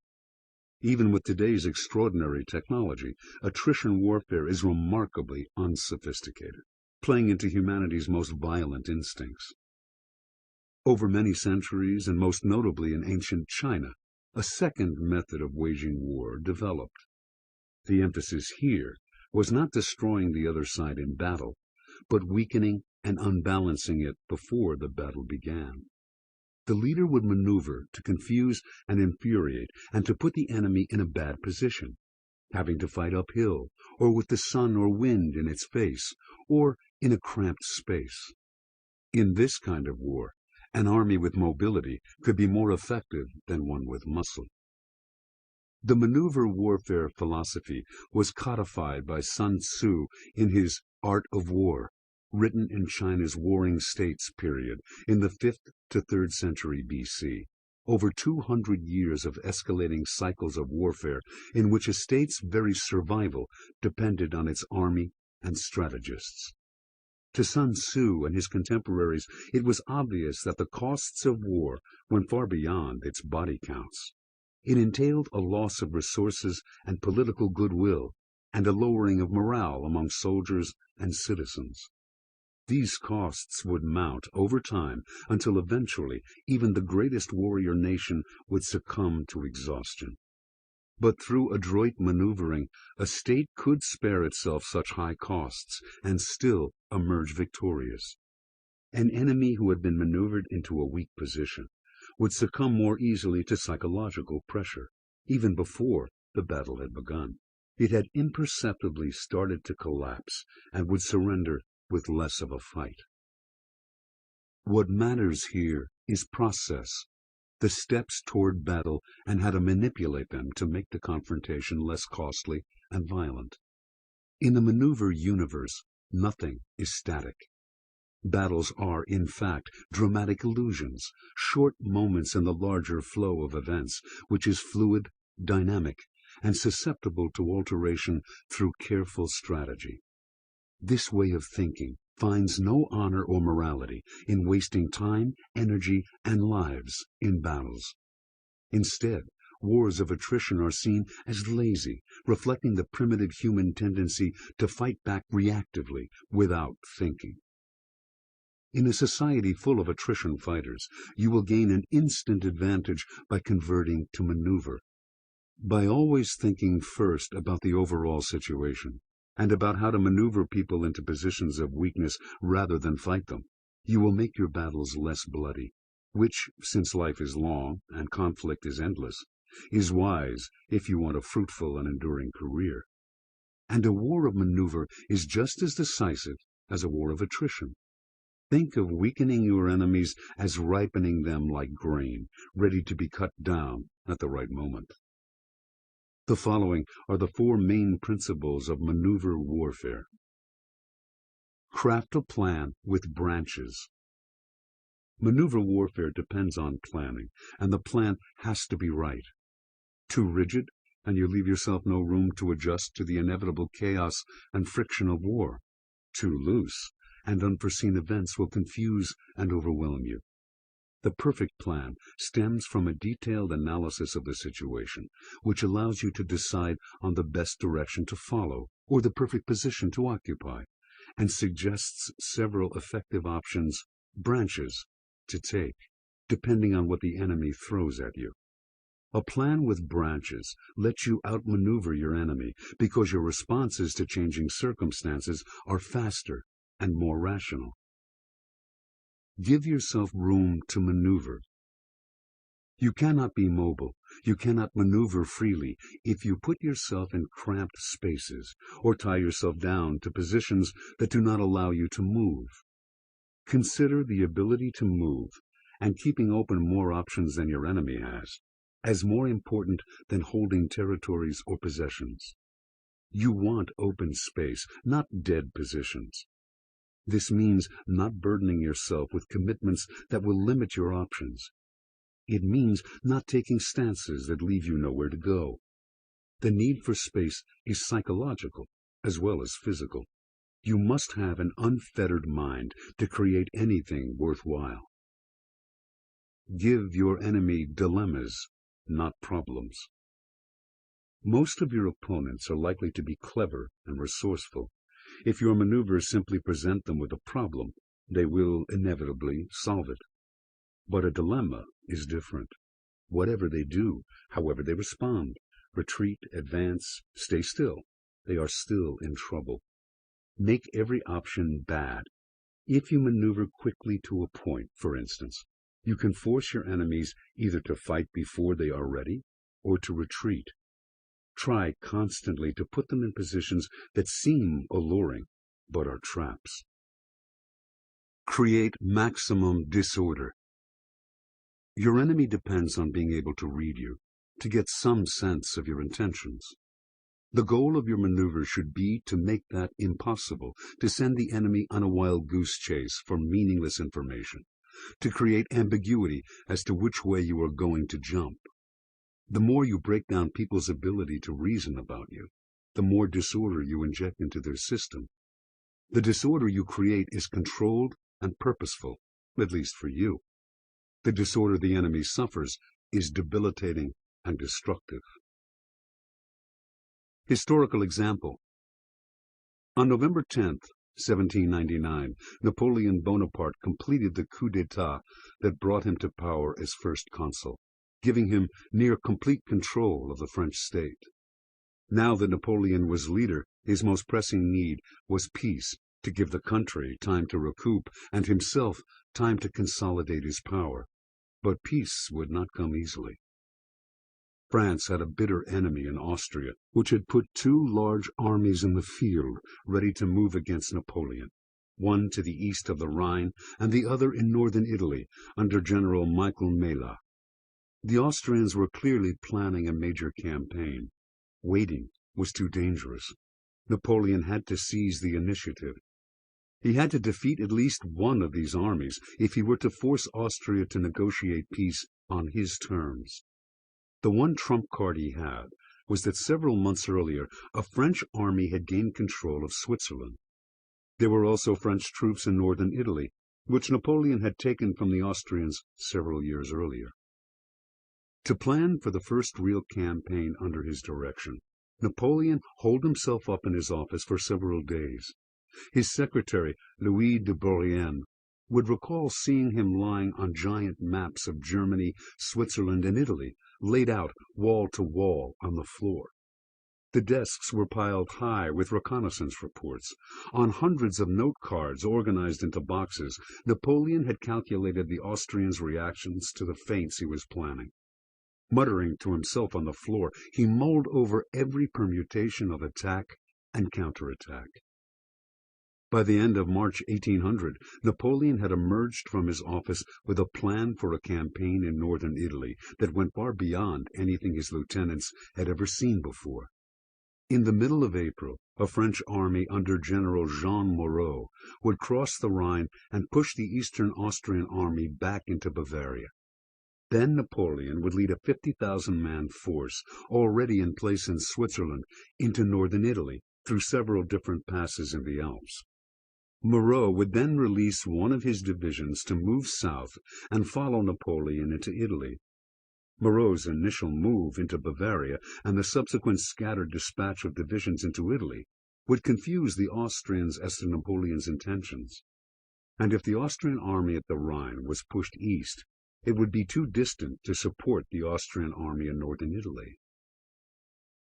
Even with today's extraordinary technology, attrition warfare is remarkably unsophisticated, playing into humanity's most violent instincts. Over many centuries, and most notably in ancient China, a second method of waging war developed. The emphasis here was not destroying the other side in battle, but weakening and unbalancing it before the battle began. The leader would maneuver to confuse and infuriate and to put the enemy in a bad position, having to fight uphill, or with the sun or wind in its face, or in a cramped space. In this kind of war, an army with mobility could be more effective than one with muscle. The maneuver warfare philosophy was codified by Sun Tzu in his Art of War, written in China's Warring States period in the 5th to 3rd century BC. Over 200 years of escalating cycles of warfare in which a state's very survival depended on its army and strategists. To Sun Tzu and his contemporaries, it was obvious that the costs of war went far beyond its body counts. It entailed a loss of resources and political goodwill, and a lowering of morale among soldiers and citizens. These costs would mount over time until eventually even the greatest warrior nation would succumb to exhaustion. But through adroit maneuvering, a state could spare itself such high costs and still emerge victorious. An enemy who had been maneuvered into a weak position would succumb more easily to psychological pressure, even before the battle had begun. It had imperceptibly started to collapse and would surrender with less of a fight. What matters here is process. the steps toward battle, and how to manipulate them to make the confrontation less costly and violent. In the maneuver universe, nothing is static. Battles are, in fact, dramatic illusions, short moments in the larger flow of events, which is fluid, dynamic, and susceptible to alteration through careful strategy. This way of thinking finds no honor or morality in wasting time, energy, and lives in battles. Instead, wars of attrition are seen as lazy, reflecting the primitive human tendency to fight back reactively without thinking. In a society full of attrition fighters, you will gain an instant advantage by converting to maneuver. By always thinking first about the overall situation, and about how to maneuver people into positions of weakness rather than fight them, you will make your battles less bloody, which, since life is long and conflict is endless, is wise if you want a fruitful and enduring career. And a war of maneuver is just as decisive as a war of attrition. Think of weakening your enemies as ripening them like grain, ready to be cut down at the right moment. The following are the 4 main principles of maneuver warfare. Craft a plan with branches. Maneuver warfare depends on planning, and the plan has to be right. Too rigid, and you leave yourself no room to adjust to the inevitable chaos and friction of war. Too loose, and unforeseen events will confuse and overwhelm you. The perfect plan stems from a detailed analysis of the situation, which allows you to decide on the best direction to follow or the perfect position to occupy, and suggests several effective options, branches, to take, depending on what the enemy throws at you. A plan with branches lets you outmaneuver your enemy because your responses to changing circumstances are faster and more rational. Give yourself room to maneuver. You cannot be mobile, you cannot maneuver freely if you put yourself in cramped spaces or tie yourself down to positions that do not allow you to move. Consider the ability to move and keeping open more options than your enemy has as more important than holding territories or possessions. You want open space, not dead positions. This means not burdening yourself with commitments that will limit your options. It means not taking stances that leave you nowhere to go. The need for space is psychological as well as physical. You must have an unfettered mind to create anything worthwhile. Give your enemy dilemmas, not problems. Most of your opponents are likely to be clever and resourceful. If your maneuvers simply present them with a problem, they will inevitably solve it. But a dilemma is different. Whatever they do, however they respond, retreat, advance, stay still, they are still in trouble. Make every option bad. If you maneuver quickly to a point, for instance, you can force your enemies either to fight before they are ready or to retreat. Try constantly to put them in positions that seem alluring, but are traps. Create maximum disorder. Your enemy depends on being able to read you, to get some sense of your intentions. The goal of your maneuver should be to make that impossible, to send the enemy on a wild goose chase for meaningless information, to create ambiguity as to which way you are going to jump. The more you break down people's ability to reason about you, the more disorder you inject into their system. The disorder you create is controlled and purposeful, at least for you. The disorder the enemy suffers is debilitating and destructive. Historical example. On November 10, 1799, Napoleon Bonaparte completed the coup d'état that brought him to power as first consul, giving him near complete control of the French state. Now that Napoleon was leader, his most pressing need was peace, to give the country time to recoup and himself time to consolidate his power. But peace would not come easily. France had a bitter enemy in Austria, which had put 2 large armies in the field, ready to move against Napoleon, one to the east of the Rhine and the other in northern Italy, under General Michael Mela. The Austrians were clearly planning a major campaign. Waiting was too dangerous. Napoleon had to seize the initiative. He had to defeat at least one of these armies if he were to force Austria to negotiate peace on his terms. The one trump card he had was that several months earlier a French army had gained control of Switzerland. There were also French troops in northern Italy, which Napoleon had taken from the Austrians several years earlier. To plan for the first real campaign under his direction, Napoleon holed himself up in his office for several days. His secretary, Louis de Bourrienne, would recall seeing him lying on giant maps of Germany, Switzerland, and Italy, laid out wall to wall on the floor. The desks were piled high with reconnaissance reports. On hundreds of note cards organized into boxes, Napoleon had calculated the Austrians' reactions to the feints he was planning. Muttering to himself on the floor, he mulled over every permutation of attack and counterattack. By the end of March 1800, Napoleon had emerged from his office with a plan for a campaign in northern Italy that went far beyond anything his lieutenants had ever seen before. In the middle of April, a French army under General Jean Moreau would cross the Rhine and push the Eastern Austrian army back into Bavaria. Then Napoleon would lead a 50,000-man force, already in place in Switzerland, into northern Italy, through several different passes in the Alps. Moreau would then release one of his divisions to move south and follow Napoleon into Italy. Moreau's initial move into Bavaria and the subsequent scattered dispatch of divisions into Italy would confuse the Austrians as to Napoleon's intentions. And if the Austrian army at the Rhine was pushed east, it would be too distant to support the Austrian army in northern Italy.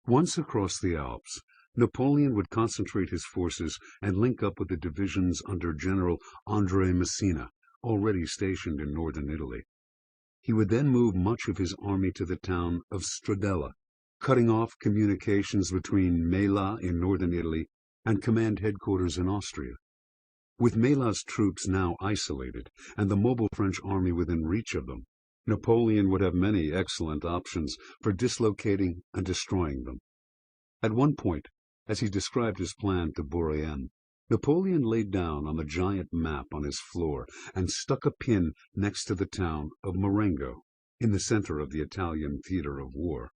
Once across the Alps, Napoleon would concentrate his forces and link up with the divisions under General André Massena, already stationed in northern Italy. He would then move much of his army to the town of Stradella, cutting off communications between Mela in northern Italy and command headquarters in Austria. With Mela's troops now isolated and the mobile French army within reach of them, Napoleon would have many excellent options for dislocating and destroying them. At one point, as he described his plan to Bourrienne, Napoleon laid down on the giant map on his floor and stuck a pin next to the town of Marengo, in the center of the Italian theater of war.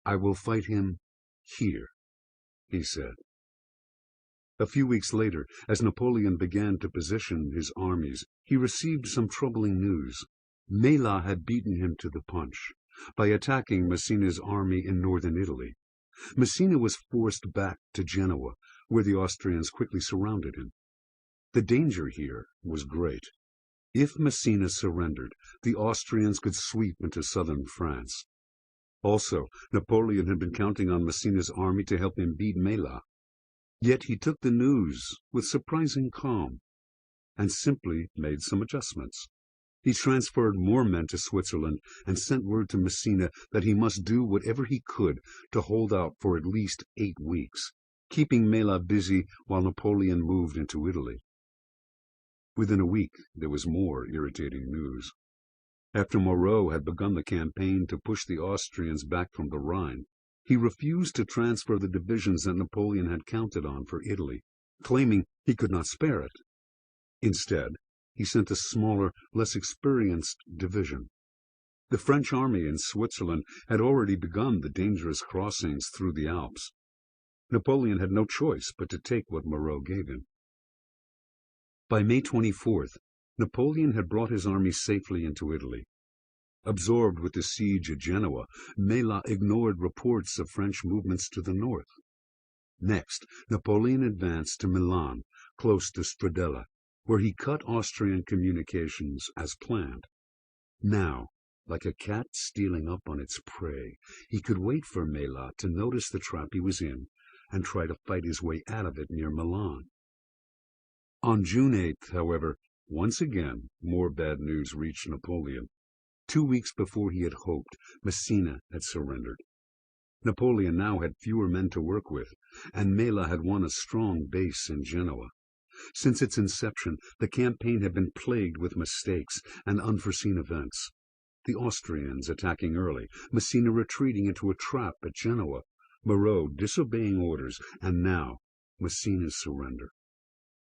"I will fight him here," he said. A few weeks later, as Napoleon began to position his armies, he received some troubling news. Mela had beaten him to the punch by attacking Massena's army in northern Italy. Massena was forced back to Genoa, where the Austrians quickly surrounded him. The danger here was great. If Massena surrendered, the Austrians could sweep into southern France. Also, Napoleon had been counting on Massena's army to help him beat Mela. Yet he took the news with surprising calm and simply made some adjustments. He transferred more men to Switzerland and sent word to Massena that he must do whatever he could to hold out for at least 8 weeks, keeping Mela busy while Napoleon moved into Italy. Within a week, there was more irritating news. After Moreau had begun the campaign to push the Austrians back from the Rhine, he refused to transfer the divisions that Napoleon had counted on for Italy, claiming he could not spare it. Instead, he sent a smaller, less experienced division. The French army in Switzerland had already begun the dangerous crossings through the Alps. Napoleon had no choice but to take what Moreau gave him. By May 24th, Napoleon had brought his army safely into Italy. Absorbed with the siege at Genoa, Mela ignored reports of French movements to the north. Next, Napoleon advanced to Milan, close to Stradella, where he cut Austrian communications as planned. Now, like a cat stealing up on its prey, he could wait for Mela to notice the trap he was in and try to fight his way out of it near Milan. On June 8th, however, once again more bad news reached Napoleon. 2 weeks before he had hoped, Massena had surrendered. Napoleon now had fewer men to work with, and Mela had won a strong base in Genoa. Since its inception, the campaign had been plagued with mistakes and unforeseen events. The Austrians attacking early, Messina retreating into a trap at Genoa, Moreau disobeying orders, and now Messina's surrender.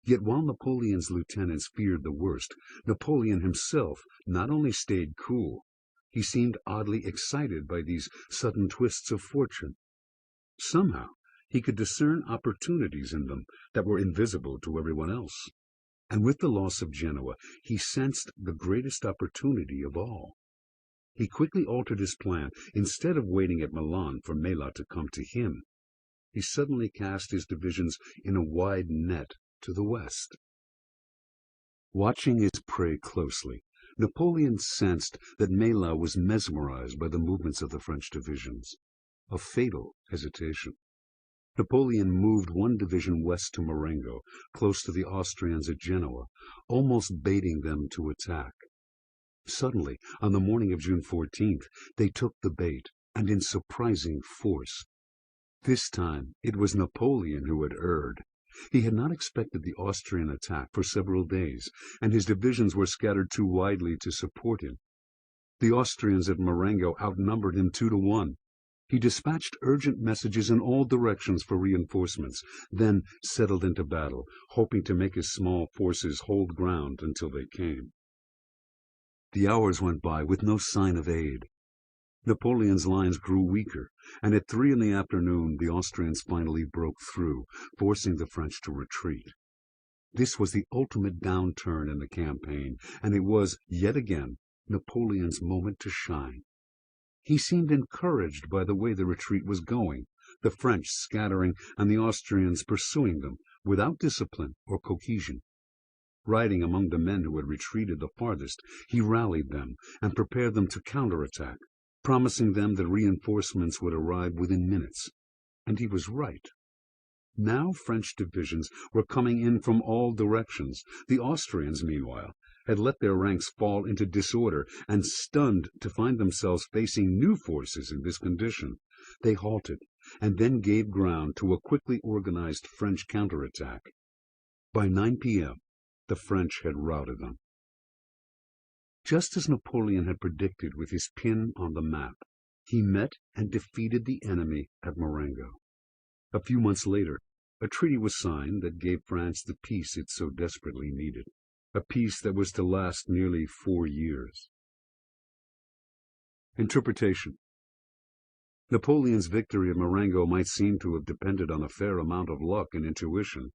Yet while Napoleon's lieutenants feared the worst, Napoleon himself not only stayed cool, he seemed oddly excited by these sudden twists of fortune. Somehow he could discern opportunities in them that were invisible to everyone else. And with the loss of Genoa, he sensed the greatest opportunity of all. He quickly altered his plan. Instead of waiting at Milan for Mela to come to him, he suddenly cast his divisions in a wide net to the west. Watching his prey closely, Napoleon sensed that Mela was mesmerized by the movements of the French divisions. A fatal hesitation. Napoleon moved one division west to Marengo, close to the Austrians at Genoa, almost baiting them to attack. Suddenly, on the morning of June 14th, they took the bait, and in surprising force. This time it was Napoleon who had erred. He had not expected the Austrian attack for several days, and his divisions were scattered too widely to support him. The Austrians at Marengo outnumbered him 2-1. He dispatched urgent messages in all directions for reinforcements, then settled into battle, hoping to make his small forces hold ground until they came. The hours went by with no sign of aid. Napoleon's lines grew weaker, and at 3 in the afternoon the Austrians finally broke through, forcing the French to retreat. This was the ultimate downturn in the campaign, and it was, yet again, Napoleon's moment to shine. He seemed encouraged by the way the retreat was going, the French scattering and the Austrians pursuing them, without discipline or cohesion. Riding among the men who had retreated the farthest, he rallied them and prepared them to counterattack, promising them that reinforcements would arrive within minutes. And he was right. Now French divisions were coming in from all directions. The Austrians, meanwhile, had let their ranks fall into disorder, and stunned to find themselves facing new forces in this condition, they halted, and then gave ground to a quickly organized French counterattack. By 9 p.m., the French had routed them. Just as Napoleon had predicted with his pin on the map, he met and defeated the enemy at Marengo. A few months later, a treaty was signed that gave France the peace it so desperately needed, a peace that was to last nearly 4 years. Interpretation. Napoleon's victory at Marengo might seem to have depended on a fair amount of luck and intuition,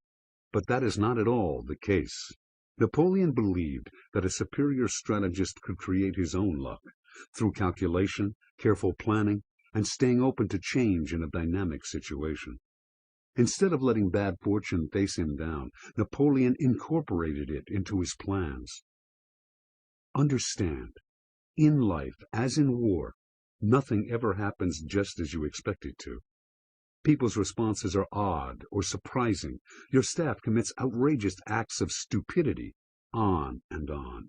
but that is not at all the case. Napoleon believed that a superior strategist could create his own luck, through calculation, careful planning, and staying open to change in a dynamic situation. Instead of letting bad fortune face him down, Napoleon incorporated it into his plans. Understand, in life, as in war, nothing ever happens just as you expect it to. People's responses are odd or surprising. Your staff commits outrageous acts of stupidity, on and on.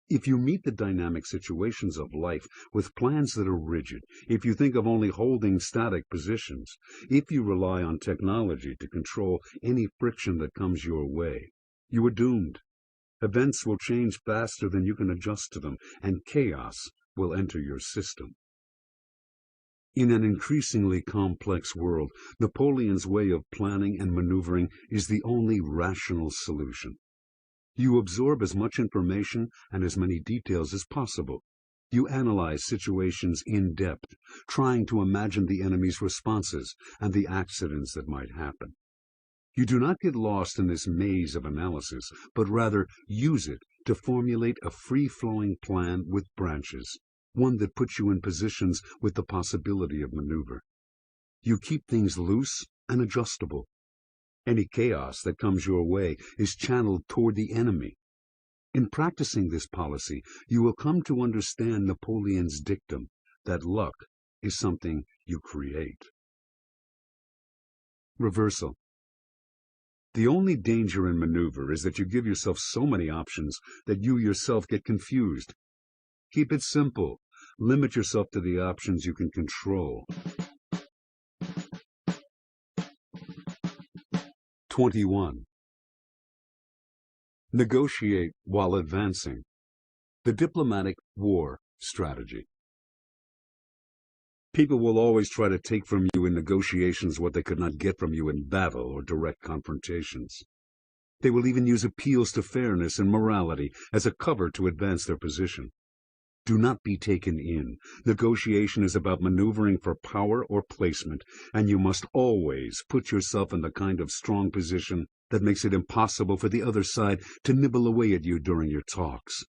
If you meet the dynamic situations of life with plans that are rigid, if you think of only holding static positions, if you rely on technology to control any friction that comes your way, you are doomed. Events will change faster than you can adjust to them, and chaos will enter your system. In an increasingly complex world, Napoleon's way of planning and maneuvering is the only rational solution. You absorb as much information and as many details as possible. You analyze situations in depth, trying to imagine the enemy's responses and the accidents that might happen. You do not get lost in this maze of analysis, but rather use it to formulate a free-flowing plan with branches, one that puts you in positions with the possibility of maneuver. You keep things loose and adjustable. Any chaos that comes your way is channeled toward the enemy. In practicing this policy, you will come to understand Napoleon's dictum that luck is something you create. Reversal. The only danger in maneuver is that you give yourself so many options that you yourself get confused. Keep it simple. Limit yourself to the options you can control. 21. Negotiate while advancing. The diplomatic war Strategy. People will always try to take from you in negotiations what they could not get from you in battle or direct confrontations. They will even use appeals to fairness and morality as a cover to advance their position. Do not be taken in. Negotiation is about maneuvering for power or placement, and you must always put yourself in the kind of strong position that makes it impossible for the other side to nibble away at you during your talks.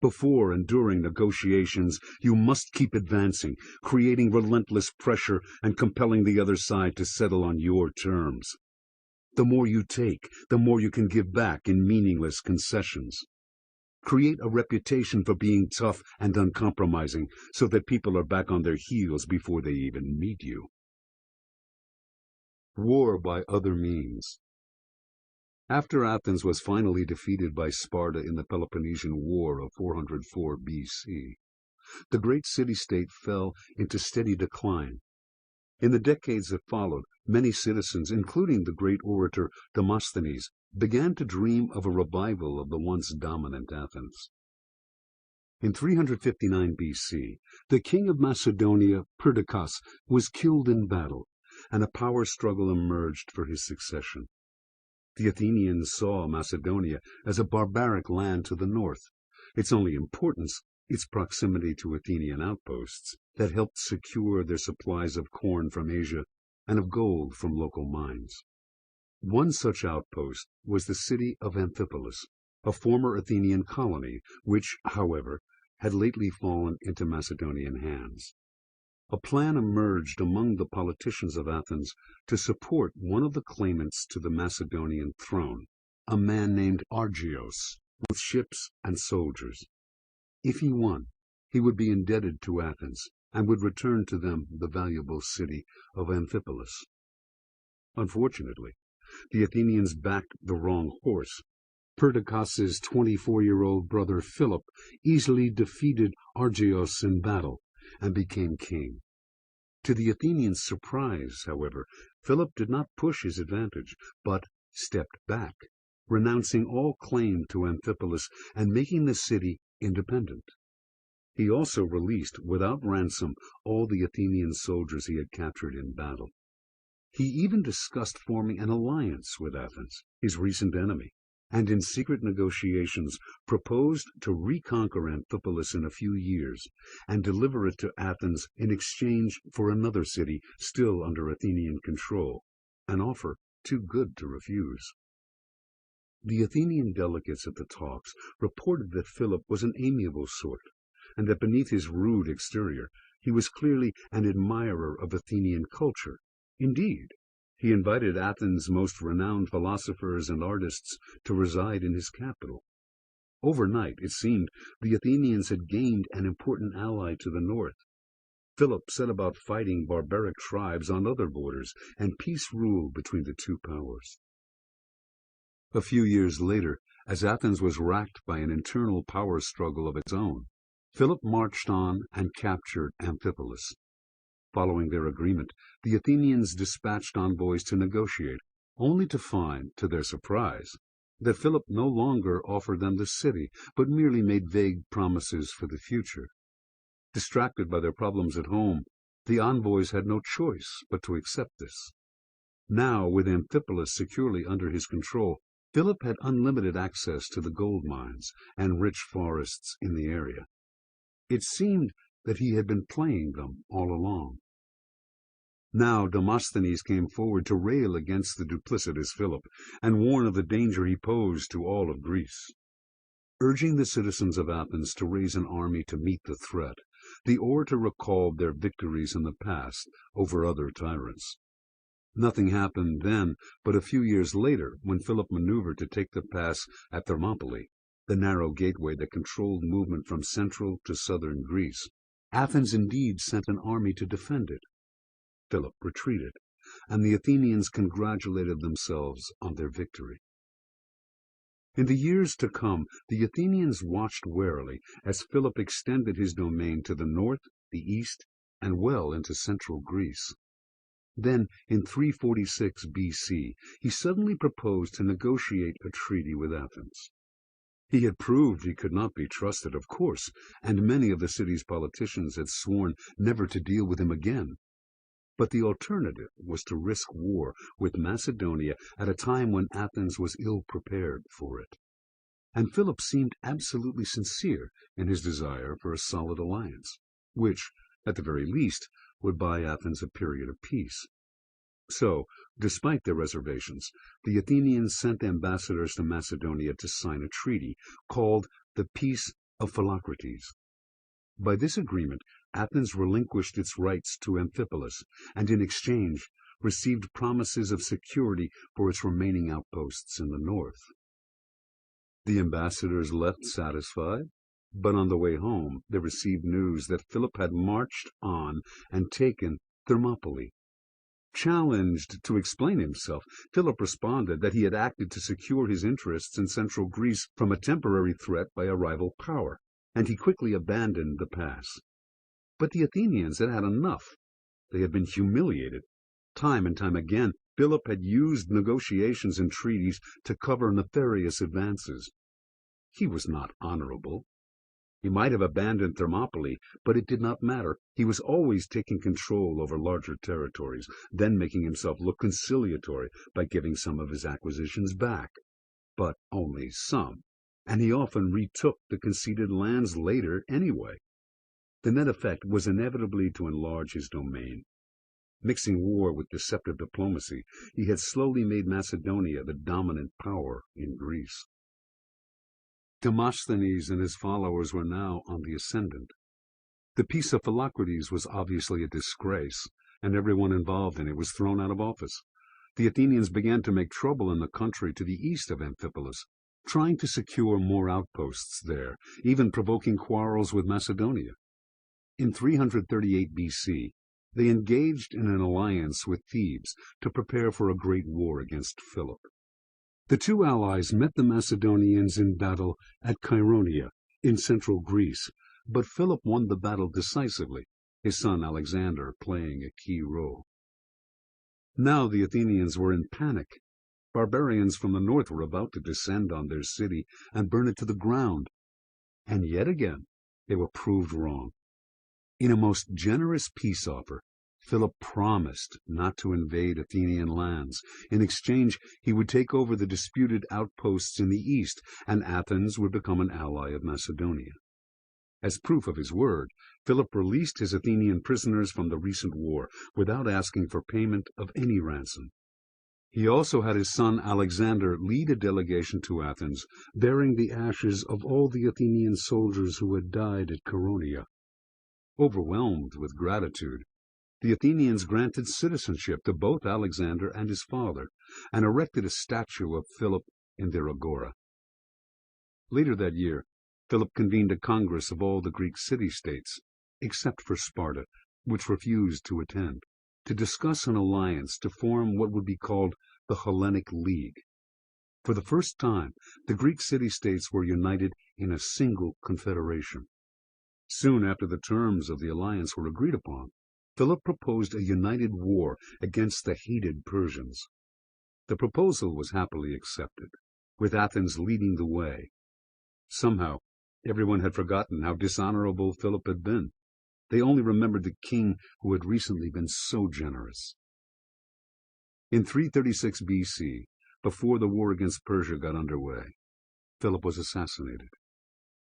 Before and during negotiations, you must keep advancing, creating relentless pressure and compelling the other side to settle on your terms. The more you take, the more you can give back in meaningless concessions. Create a reputation for being tough and uncompromising so that people are back on their heels before they even meet you. War by other means. After Athens was finally defeated by Sparta in the Peloponnesian War of 404 BC, the great city-state fell into steady decline. In the decades that followed, many citizens, including the great orator Demosthenes, began to dream of a revival of the once dominant Athens. In 359 BC, the king of Macedonia, Perdiccas, was killed in battle, and a power struggle emerged for his succession. The Athenians saw Macedonia as a barbaric land to the north, its only importance its proximity to Athenian outposts that helped secure their supplies of corn from Asia and of gold from local mines. One such outpost was the city of Amphipolis, a former Athenian colony, which, however, had lately fallen into Macedonian hands. A plan emerged among the politicians of Athens to support one of the claimants to the Macedonian throne, a man named Argios, with ships and soldiers. If he won, he would be indebted to Athens, and would return to them the valuable city of Amphipolis. Unfortunately, the Athenians backed the wrong horse. Perdiccas's 24-year-old brother Philip easily defeated Argios in battle and became king. To the Athenians' surprise, however, Philip did not push his advantage, but stepped back, renouncing all claim to Amphipolis and making the city independent. He also released without ransom all the Athenian soldiers he had captured in battle. He even discussed forming an alliance with Athens, his recent enemy, and in secret negotiations proposed to reconquer Amphipolis in a few years and deliver it to Athens in exchange for another city still under Athenian control, an offer too good to refuse. The Athenian delegates at the talks reported that Philip was an amiable sort, and that beneath his rude exterior he was clearly an admirer of Athenian culture. Indeed, he invited Athens' most renowned philosophers and artists to reside in his capital. Overnight, it seemed, the Athenians had gained an important ally to the north. Philip set about fighting barbaric tribes on other borders, and peace ruled between the two powers. A few years later, as Athens was racked by an internal power struggle of its own, Philip marched on and captured Amphipolis. Following their agreement, the Athenians dispatched envoys to negotiate, only to find, to their surprise, that Philip no longer offered them the city, but merely made vague promises for the future. Distracted by their problems at home, the envoys had no choice but to accept this. Now, with Amphipolis securely under his control, Philip had unlimited access to the gold mines and rich forests in the area. It seemed that he had been playing them all along. Now Demosthenes came forward to rail against the duplicitous Philip and warn of the danger he posed to all of Greece. Urging the citizens of Athens to raise an army to meet the threat, the orator recalled their victories in the past over other tyrants. Nothing happened then, but a few years later, when Philip maneuvered to take the pass at Thermopylae, the narrow gateway that controlled movement from central to southern Greece, Athens indeed sent an army to defend it. Philip retreated, and the Athenians congratulated themselves on their victory. In the years to come, the Athenians watched warily as Philip extended his domain to the north, the east, and well into central Greece. Then, in 346 BC, he suddenly proposed to negotiate a treaty with Athens. He had proved he could not be trusted, of course, and many of the city's politicians had sworn never to deal with him again. But the alternative was to risk war with Macedonia at a time when Athens was ill prepared for it. And Philip seemed absolutely sincere in his desire for a solid alliance, which, at the very least, would buy Athens a period of peace. So, despite their reservations, the Athenians sent ambassadors to Macedonia to sign a treaty called the Peace of Philocrates. By this agreement, Athens relinquished its rights to Amphipolis, and in exchange received promises of security for its remaining outposts in the north. The ambassadors left satisfied, but on the way home they received news that Philip had marched on and taken Thermopylae. Challenged to explain himself, Philip responded that he had acted to secure his interests in central Greece from a temporary threat by a rival power, and he quickly abandoned the pass. But the Athenians had had enough. They had been humiliated. Time and time again, Philip had used negotiations and treaties to cover nefarious advances. He was not honorable. He might have abandoned Thermopylae, but it did not matter. He was always taking control over larger territories, then making himself look conciliatory by giving some of his acquisitions back. But only some, and he often retook the conceded lands later anyway. The net effect was inevitably to enlarge his domain. Mixing war with deceptive diplomacy, he had slowly made Macedonia the dominant power in Greece. Demosthenes and his followers were now on the ascendant. The Peace of Philocrates was obviously a disgrace, and everyone involved in it was thrown out of office. The Athenians began to make trouble in the country to the east of Amphipolis, trying to secure more outposts there, even provoking quarrels with Macedonia. In 338 BC, they engaged in an alliance with Thebes to prepare for a great war against Philip. The two allies met the Macedonians in battle at Chaeronea, in central Greece, but Philip won the battle decisively, his son Alexander playing a key role. Now the Athenians were in panic. Barbarians from the north were about to descend on their city and burn it to the ground. And yet again they were proved wrong. In a most generous peace offer, Philip promised not to invade Athenian lands. In exchange, he would take over the disputed outposts in the east, and Athens would become an ally of Macedonia. As proof of his word, Philip released his Athenian prisoners from the recent war without asking for payment of any ransom. He also had his son Alexander lead a delegation to Athens, bearing the ashes of all the Athenian soldiers who had died at Chaeronea. Overwhelmed with gratitude, the Athenians granted citizenship to both Alexander and his father, and erected a statue of Philip in their agora. Later that year, Philip convened a congress of all the Greek city-states, except for Sparta, which refused to attend, to discuss an alliance to form what would be called the Hellenic League. For the first time, the Greek city-states were united in a single confederation. Soon after the terms of the alliance were agreed upon, Philip proposed a united war against the hated Persians. The proposal was happily accepted, with Athens leading the way. Somehow, everyone had forgotten how dishonorable Philip had been. They only remembered the king who had recently been so generous. In 336 BC, before the war against Persia got underway, Philip was assassinated.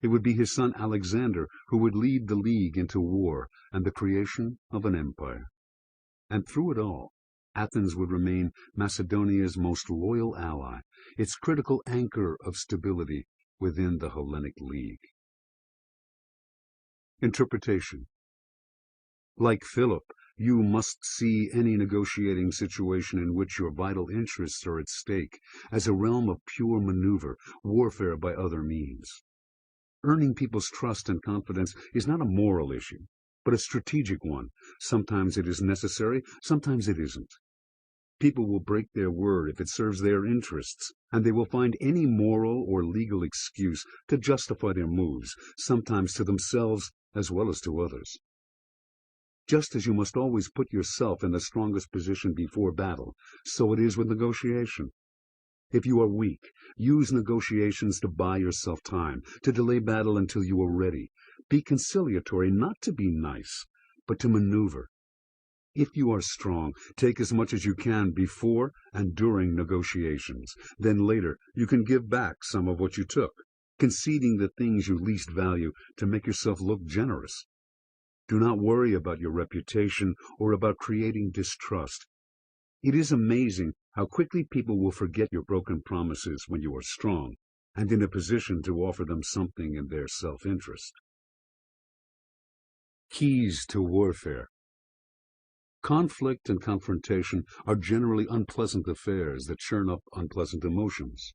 It would be his son Alexander who would lead the League into war and the creation of an empire. And through it all, Athens would remain Macedonia's most loyal ally, its critical anchor of stability within the Hellenic League. Interpretation. Like Philip, you must see any negotiating situation in which your vital interests are at stake as a realm of pure maneuver, warfare by other means. Earning people's trust and confidence is not a moral issue, but a strategic one. Sometimes it is necessary, sometimes it isn't. People will break their word if it serves their interests, and they will find any moral or legal excuse to justify their moves, sometimes to themselves as well as to others. Just as you must always put yourself in the strongest position before battle, so it is with negotiation. If you are weak, use negotiations to buy yourself time, to delay battle until you are ready. Be conciliatory, not to be nice, but to maneuver. If you are strong, take as much as you can before and during negotiations. Then later, you can give back some of what you took, conceding the things you least value to make yourself look generous. Do not worry about your reputation or about creating distrust. It is amazing how quickly people will forget your broken promises when you are strong and in a position to offer them something in their self-interest. Keys to warfare. Conflict and confrontation are generally unpleasant affairs that churn up unpleasant emotions.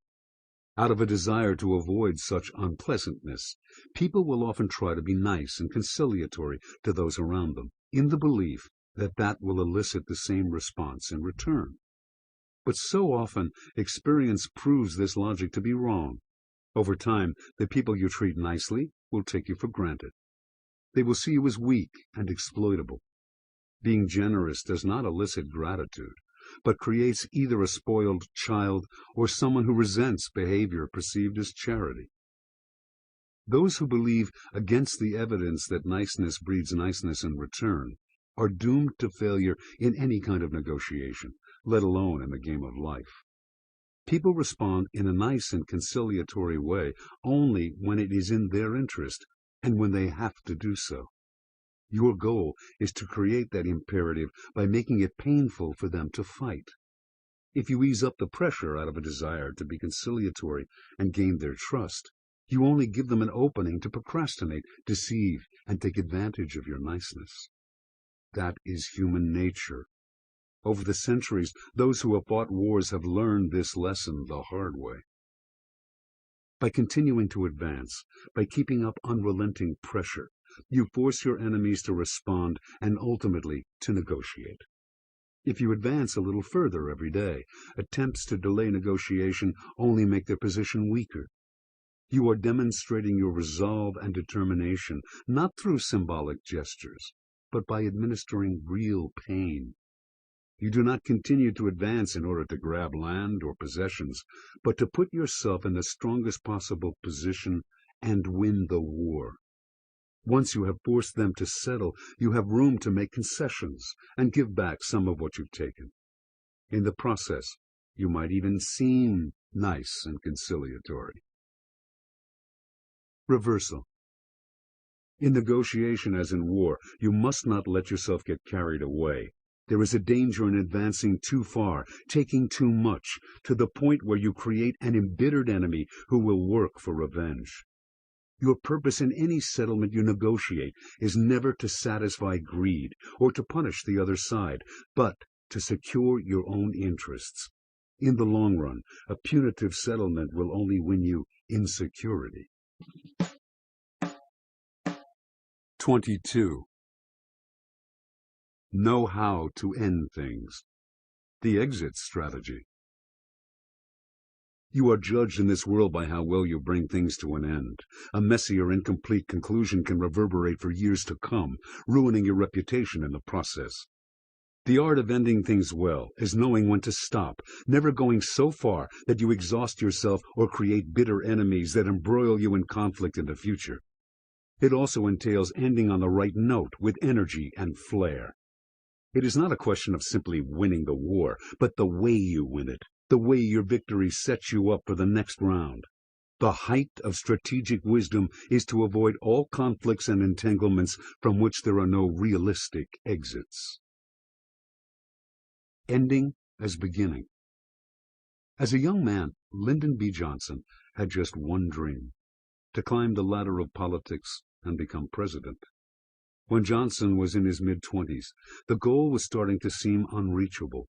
Out of a desire to avoid such unpleasantness, people will often try to be nice and conciliatory to those around them, in the belief that that will elicit the same response in return. But so often, experience proves this logic to be wrong. Over time, the people you treat nicely will take you for granted. They will see you as weak and exploitable. Being generous does not elicit gratitude, but creates either a spoiled child or someone who resents behavior perceived as charity. Those who believe against the evidence that niceness breeds niceness in return are doomed to failure in any kind of negotiation, let alone in the game of life. People respond in a nice and conciliatory way only when it is in their interest and when they have to do so. Your goal is to create that imperative by making it painful for them to fight. If you ease up the pressure out of a desire to be conciliatory and gain their trust, you only give them an opening to procrastinate, deceive, and take advantage of your niceness. That is human nature. Over the centuries, those who have fought wars have learned this lesson the hard way. By continuing to advance, by keeping up unrelenting pressure, you force your enemies to respond and ultimately to negotiate. If you advance a little further every day, attempts to delay negotiation only make their position weaker. You are demonstrating your resolve and determination, not through symbolic gestures, but by administering real pain. You do not continue to advance in order to grab land or possessions, but to put yourself in the strongest possible position and win the war. Once you have forced them to settle, you have room to make concessions and give back some of what you've taken. In the process, you might even seem nice and conciliatory. Reversal. In negotiation as in war, you must not let yourself get carried away. There is a danger in advancing too far, taking too much, to the point where you create an embittered enemy who will work for revenge. Your purpose in any settlement you negotiate is never to satisfy greed or to punish the other side, but to secure your own interests. In the long run, a punitive settlement will only win you insecurity. 22. Know how to end things. The exit strategy. You are judged in this world by how well you bring things to an end. A messy or incomplete conclusion can reverberate for years to come, ruining your reputation in the process. The art of ending things well is knowing when to stop, never going so far that you exhaust yourself or create bitter enemies that embroil you in conflict in the future. It also entails ending on the right note with energy and flair. It is not a question of simply winning the war, but the way you win it. The way your victory sets you up for the next round. The height of strategic wisdom is to avoid all conflicts and entanglements from which there are no realistic exits. Ending as beginning. As a young man, Lyndon B. Johnson had just one dream: to climb the ladder of politics and become president. When Johnson was in his mid-20s, the goal was starting to seem unreachable.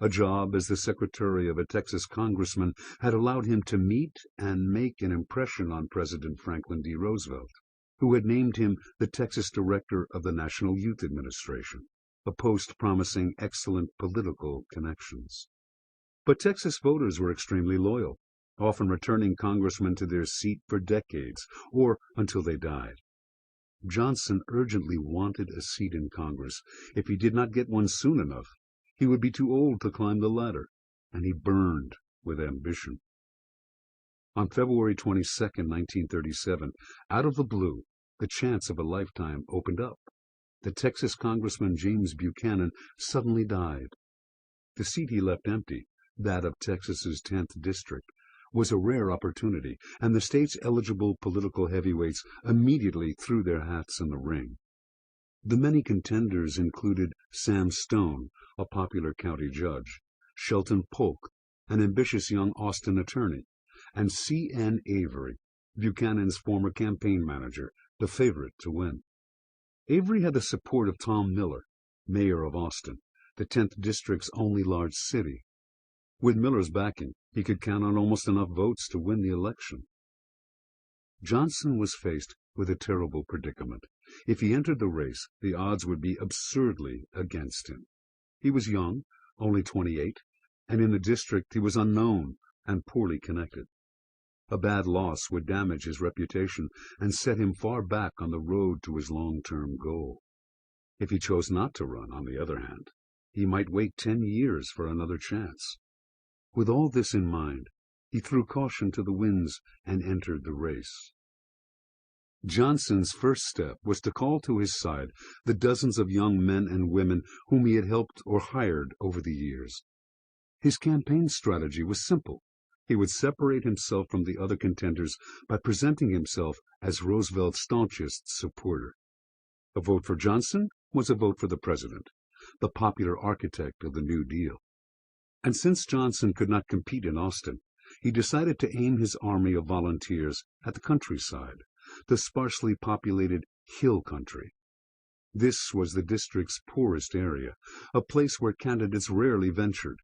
A job as the secretary of a Texas congressman had allowed him to meet and make an impression on President Franklin D. Roosevelt, who had named him the Texas director of the National Youth Administration, a post promising excellent political connections. But Texas voters were extremely loyal, often returning congressmen to their seat for decades or until they died. Johnson urgently wanted a seat in Congress. If he did not get one soon enough, he would be too old to climb the ladder, and he burned with ambition. On February 22, 1937, out of the blue, the chance of a lifetime opened up. The Texas Congressman James Buchanan suddenly died. The seat he left empty, that of Texas's 10th District, was a rare opportunity, and the state's eligible political heavyweights immediately threw their hats in the ring. The many contenders included Sam Stone, a popular county judge, Shelton Polk, an ambitious young Austin attorney, and C.N. Avery, Buchanan's former campaign manager, the favorite to win. Avery had the support of Tom Miller, mayor of Austin, the 10th District's only large city. With Miller's backing, he could count on almost enough votes to win the election. Johnson was faced with a terrible predicament. If he entered the race, the odds would be absurdly against him. He was young, only 28, and in the district he was unknown and poorly connected. A bad loss would damage his reputation and set him far back on the road to his long-term goal. If he chose not to run, on the other hand, he might wait 10 years for another chance. With all this in mind, he threw caution to the winds and entered the race. Johnson's first step was to call to his side the dozens of young men and women whom he had helped or hired over the years. His campaign strategy was simple. He would separate himself from the other contenders by presenting himself as Roosevelt's staunchest supporter. A vote for Johnson was a vote for the president, the popular architect of the New Deal. And since Johnson could not compete in Austin, he decided to aim his army of volunteers at the countryside, the sparsely populated hill country. This was the district's poorest area, a place where candidates rarely ventured.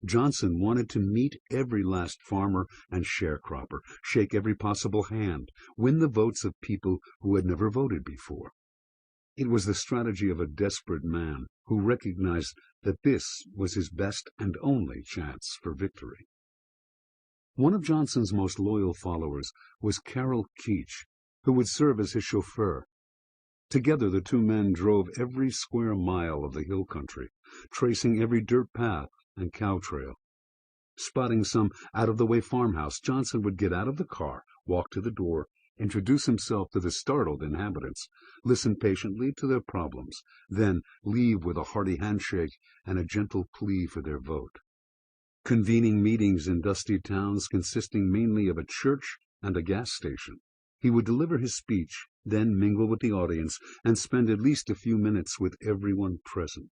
Johnson wanted to meet every last farmer and sharecropper, shake every possible hand, win the votes of people who had never voted before. It was the strategy of a desperate man who recognized that this was his best and only chance for victory. One of Johnson's most loyal followers was Carroll Keach, who would serve as his chauffeur. Together the two men drove every square mile of the hill country, tracing every dirt path and cow trail. Spotting some out-of-the-way farmhouse, Johnson would get out of the car, walk to the door, introduce himself to the startled inhabitants, listen patiently to their problems, then leave with a hearty handshake and a gentle plea for their vote. Convening meetings in dusty towns consisting mainly of a church and a gas station, he would deliver his speech, then mingle with the audience and spend at least a few minutes with everyone present.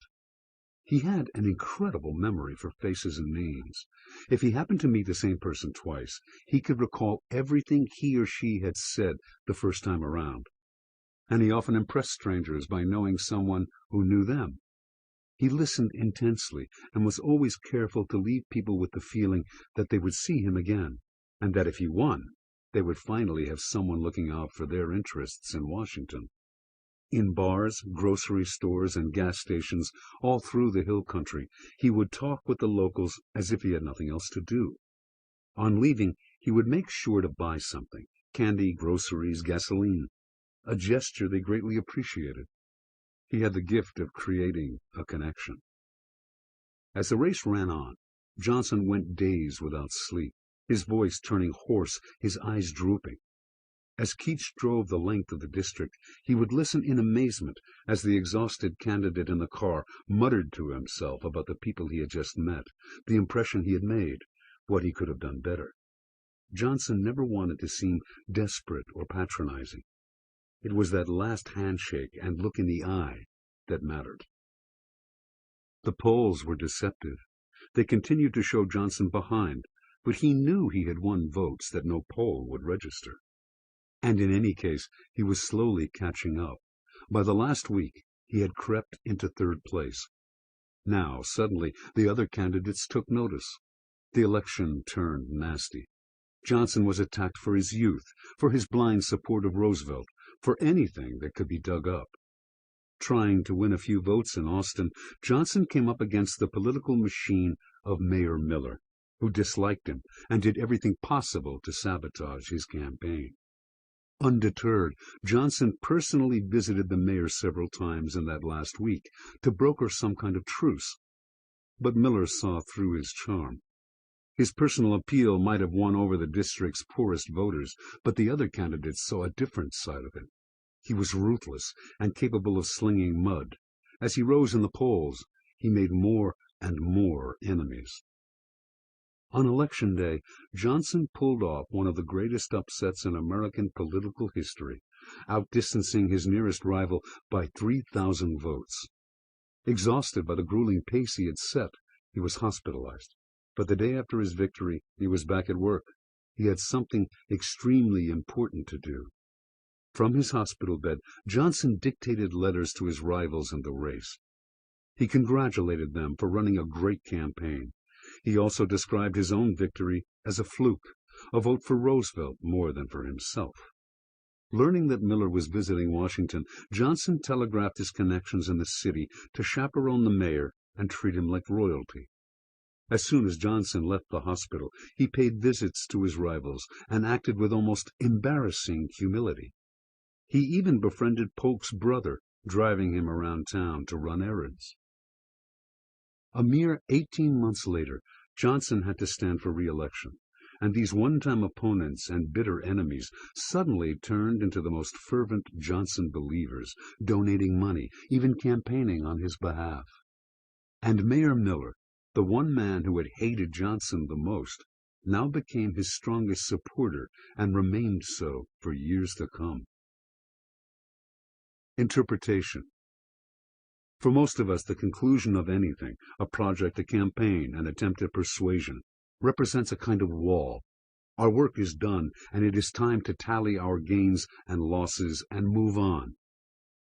He had an incredible memory for faces and names. If he happened to meet the same person twice, he could recall everything he or she had said the first time around. And he often impressed strangers by knowing someone who knew them. He listened intensely and was always careful to leave people with the feeling that they would see him again, and that if he won, they would finally have someone looking out for their interests in Washington. In bars, grocery stores, and gas stations all through the hill country, he would talk with the locals as if he had nothing else to do. On leaving, he would make sure to buy something: candy, groceries, gasoline, a gesture they greatly appreciated. He had the gift of creating a connection. As the race ran on, Johnson went days without sleep, his voice turning hoarse, his eyes drooping. As Keach drove the length of the district, he would listen in amazement as the exhausted candidate in the car muttered to himself about the people he had just met, the impression he had made, what he could have done better. Johnson never wanted to seem desperate or patronizing. It was that last handshake and look in the eye that mattered. The polls were deceptive. They continued to show Johnson behind, but he knew he had won votes that no poll would register. And in any case, he was slowly catching up. By the last week, he had crept into third place. Now, suddenly, the other candidates took notice. The election turned nasty. Johnson was attacked for his youth, for his blind support of Roosevelt, for anything that could be dug up. Trying to win a few votes in Austin, Johnson came up against the political machine of Mayor Miller, who disliked him and did everything possible to sabotage his campaign. Undeterred, Johnson personally visited the mayor several times in that last week to broker some kind of truce. But Miller saw through his charm. His personal appeal might have won over the district's poorest voters, but the other candidates saw a different side of him. He was ruthless and capable of slinging mud. As he rose in the polls, he made more and more enemies. On Election Day, Johnson pulled off one of the greatest upsets in American political history, outdistancing his nearest rival by 3,000 votes. Exhausted by the grueling pace he had set, he was hospitalized. But the day after his victory, he was back at work. He had something extremely important to do. From his hospital bed, Johnson dictated letters to his rivals in the race. He congratulated them for running a great campaign. He also described his own victory as a fluke, a vote for Roosevelt more than for himself. Learning that Miller was visiting Washington, Johnson telegraphed his connections in the city to chaperone the mayor and treat him like royalty. As soon as Johnson left the hospital, he paid visits to his rivals and acted with almost embarrassing humility. He even befriended Polk's brother, driving him around town to run errands. A mere 18 months later, Johnson had to stand for re-election, and these one-time opponents and bitter enemies suddenly turned into the most fervent Johnson believers, donating money, even campaigning on his behalf. And Mayor Miller, the one man who had hated Johnson the most, now became his strongest supporter and remained so for years to come. Interpretation. For most of us, the conclusion of anything, a project, a campaign, an attempt at persuasion, represents a kind of wall. Our work is done, and it is time to tally our gains and losses and move on.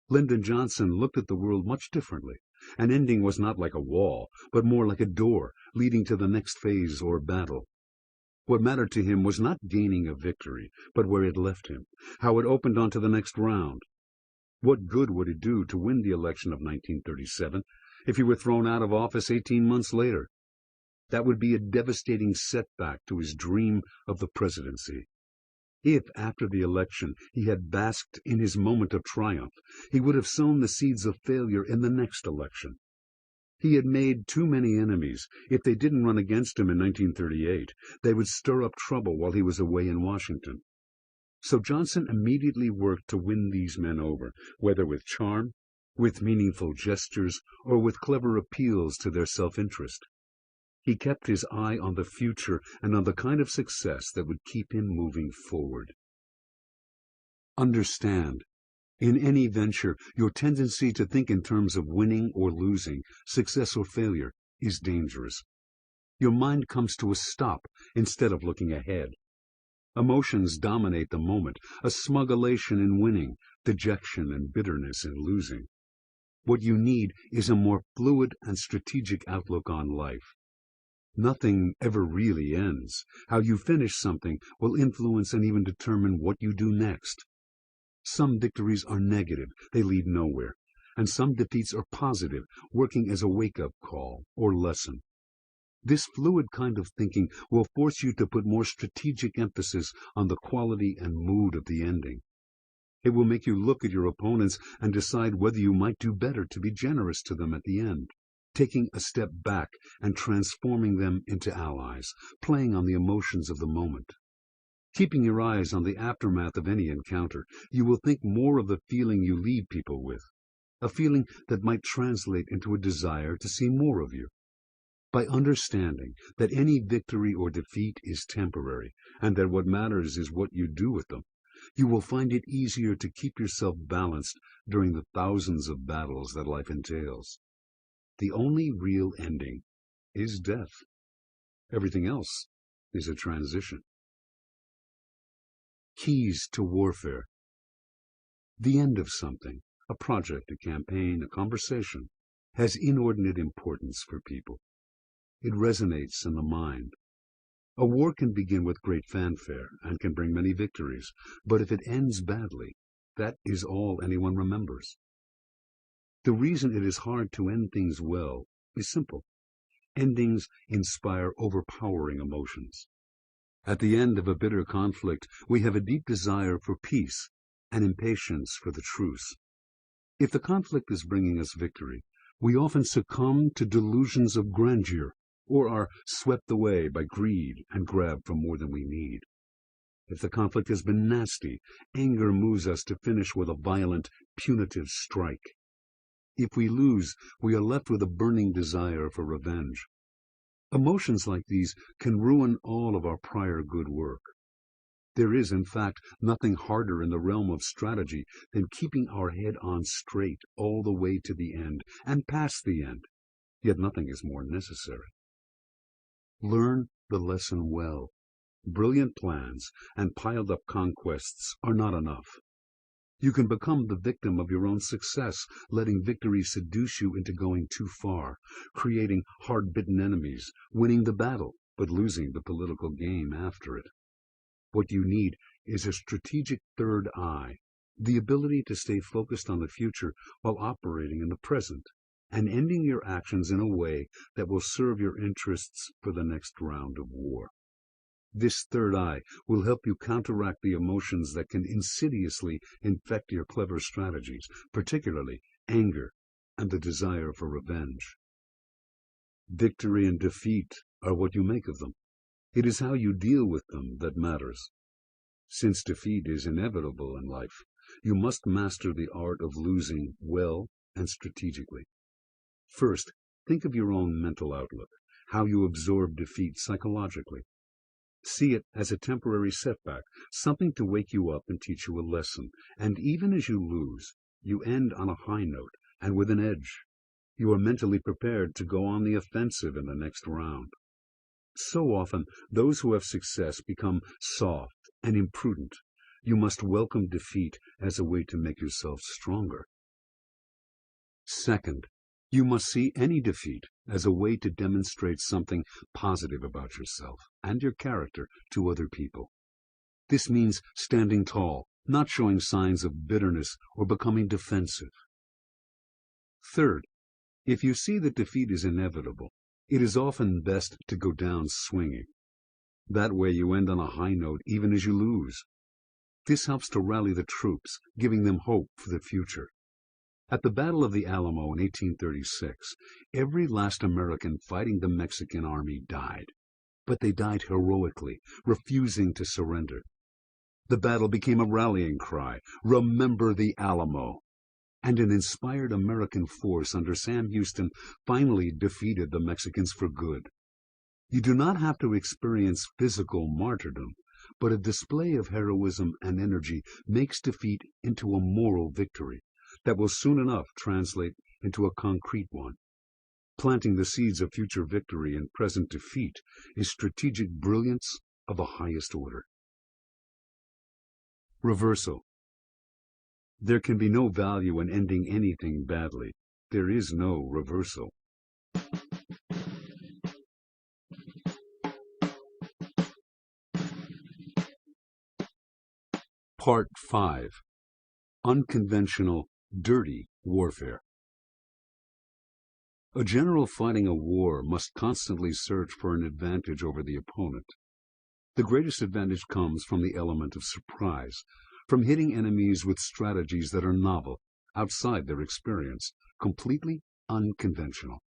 Lyndon Johnson looked at the world much differently. An ending was not like a wall, but more like a door leading to the next phase or battle. What mattered to him was not gaining a victory, but where it left him, how it opened on to the next round. What good would it do to win the election of 1937 if he were thrown out of office 18 months later? That would be a devastating setback to his dream of the presidency. If, after the election, he had basked in his moment of triumph, he would have sown the seeds of failure in the next election. He had made too many enemies. If they didn't run against him in 1938, they would stir up trouble while he was away in Washington. So Johnson immediately worked to win these men over, whether with charm, with meaningful gestures, or with clever appeals to their self-interest. He kept his eye on the future and on the kind of success that would keep him moving forward. Understand, in any venture, your tendency to think in terms of winning or losing, success or failure, is dangerous. Your mind comes to a stop instead of looking ahead. Emotions dominate the moment, a smug elation in winning, dejection and bitterness in losing. What you need is a more fluid and strategic outlook on life. Nothing ever really ends. How you finish something will influence and even determine what you do next. Some victories are negative, they lead nowhere, and some defeats are positive, working as a wake-up call or lesson. This fluid kind of thinking will force you to put more strategic emphasis on the quality and mood of the ending. It will make you look at your opponents and decide whether you might do better to be generous to them at the end, taking a step back and transforming them into allies, playing on the emotions of the moment. Keeping your eyes on the aftermath of any encounter, you will think more of the feeling you leave people with, a feeling that might translate into a desire to see more of you. By understanding that any victory or defeat is temporary, and that what matters is what you do with them, you will find it easier to keep yourself balanced during the thousands of battles that life entails. The only real ending is death. Everything else is a transition. Keys to warfare. The end of something, a project, a campaign, a conversation, has inordinate importance for people. It resonates in the mind. A war can begin with great fanfare and can bring many victories, but if it ends badly, that is all anyone remembers. The reason it is hard to end things well is simple. Endings inspire overpowering emotions. At the end of a bitter conflict, we have a deep desire for peace, and impatience for the truce. If the conflict is bringing us victory, we often succumb to delusions of grandeur or are swept away by greed and grab for more than we need. If the conflict has been nasty, anger moves us to finish with a violent, punitive strike. If we lose, we are left with a burning desire for revenge. Emotions like these can ruin all of our prior good work. There is, in fact, nothing harder in the realm of strategy than keeping our head on straight all the way to the end and past the end. Yet nothing is more necessary. Learn the lesson well. Brilliant plans and piled-up conquests are not enough. You can become the victim of your own success, letting victory seduce you into going too far, creating hard-bitten enemies, winning the battle, but losing the political game after it. What you need is a strategic third eye, the ability to stay focused on the future while operating in the present, and ending your actions in a way that will serve your interests for the next round of war. This third eye will help you counteract the emotions that can insidiously infect your clever strategies, particularly anger and the desire for revenge. Victory and defeat are what you make of them. It is how you deal with them that matters. Since defeat is inevitable in life, you must master the art of losing well and strategically. First, think of your own mental outlook, how you absorb defeat psychologically. See it as a temporary setback, something to wake you up and teach you a lesson. And even as you lose, you end on a high note and with an edge. You are mentally prepared to go on the offensive in the next round. So often, those who have success become soft and imprudent. You must welcome defeat as a way to make yourself stronger. Second, you must see any defeat as a way to demonstrate something positive about yourself and your character to other people. This means standing tall, not showing signs of bitterness or becoming defensive. Third, if you see that defeat is inevitable, it is often best to go down swinging. That way you end on a high note even as you lose. This helps to rally the troops, giving them hope for the future. At the Battle of the Alamo in 1836, every last American fighting the Mexican army died. But they died heroically, refusing to surrender. The battle became a rallying cry, "Remember the Alamo!" And an inspired American force under Sam Houston finally defeated the Mexicans for good. You do not have to experience physical martyrdom, but a display of heroism and energy makes defeat into a moral victory that will soon enough translate into a concrete one. Planting the seeds of future victory in present defeat is strategic brilliance of the highest order. Reversal. There can be no value in ending anything badly. There is no reversal. Part 5. Unconventional, dirty warfare. A general fighting a war must constantly search for an advantage over the opponent. The greatest advantage comes from the element of surprise, from hitting enemies with strategies that are novel, outside their experience, completely unconventional.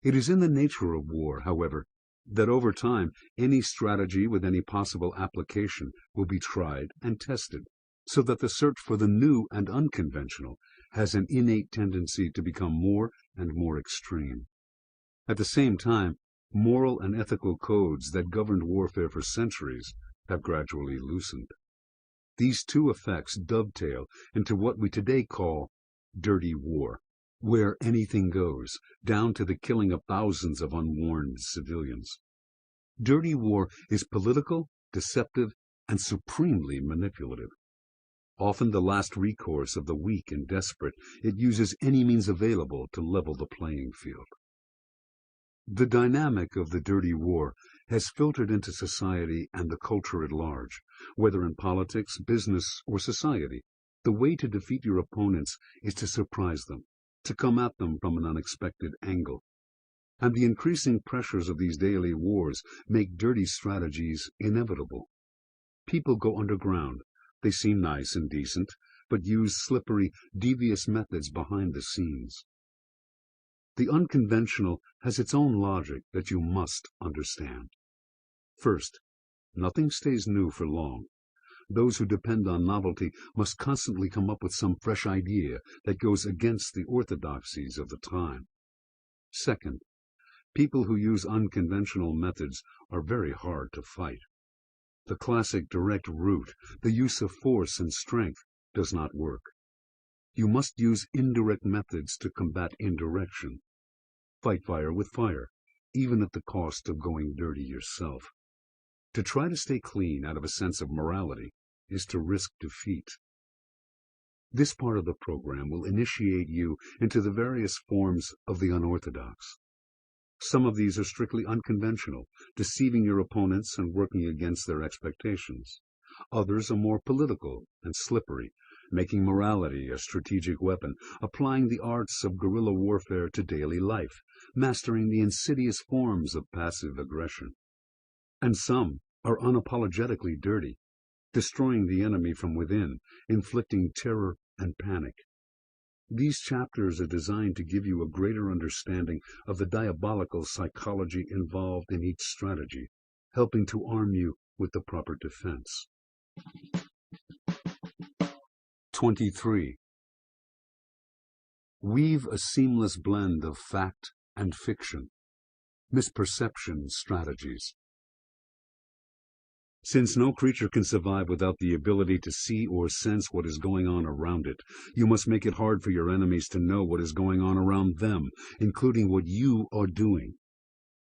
It is in the nature of war, however, that over time any strategy with any possible application will be tried and tested, so that the search for the new and unconventional has an innate tendency to become more and more extreme. At the same time, moral and ethical codes that governed warfare for centuries have gradually loosened. These two effects dovetail into what we today call dirty war, where anything goes, down to the killing of thousands of unwarned civilians. Dirty war is political, deceptive, and supremely manipulative. Often the last recourse of the weak and desperate, it uses any means available to level the playing field. The dynamic of the dirty war has filtered into society and the culture at large. Whether in politics, business, or society, the way to defeat your opponents is to surprise them, to come at them from an unexpected angle. And the increasing pressures of these daily wars make dirty strategies inevitable. People go underground. They seem nice and decent, but use slippery, devious methods behind the scenes. The unconventional has its own logic that you must understand. First, nothing stays new for long. Those who depend on novelty must constantly come up with some fresh idea that goes against the orthodoxies of the time. Second, people who use unconventional methods are very hard to fight. The classic direct route, the use of force and strength, does not work. You must use indirect methods to combat indirection. Fight fire with fire, even at the cost of going dirty yourself. To try to stay clean out of a sense of morality is to risk defeat. This part of the program will initiate you into the various forms of the unorthodox. Some of these are strictly unconventional, deceiving your opponents and working against their expectations. Others are more political and slippery, making morality a strategic weapon, applying the arts of guerrilla warfare to daily life, mastering the insidious forms of passive aggression. And some are unapologetically dirty, destroying the enemy from within, inflicting terror and panic. These chapters are designed to give you a greater understanding of the diabolical psychology involved in each strategy, helping to arm you with the proper defense. 23. Weave a seamless blend of fact and fiction. Misperception strategies. Since no creature can survive without the ability to see or sense what is going on around it, you must make it hard for your enemies to know what is going on around them, including what you are doing.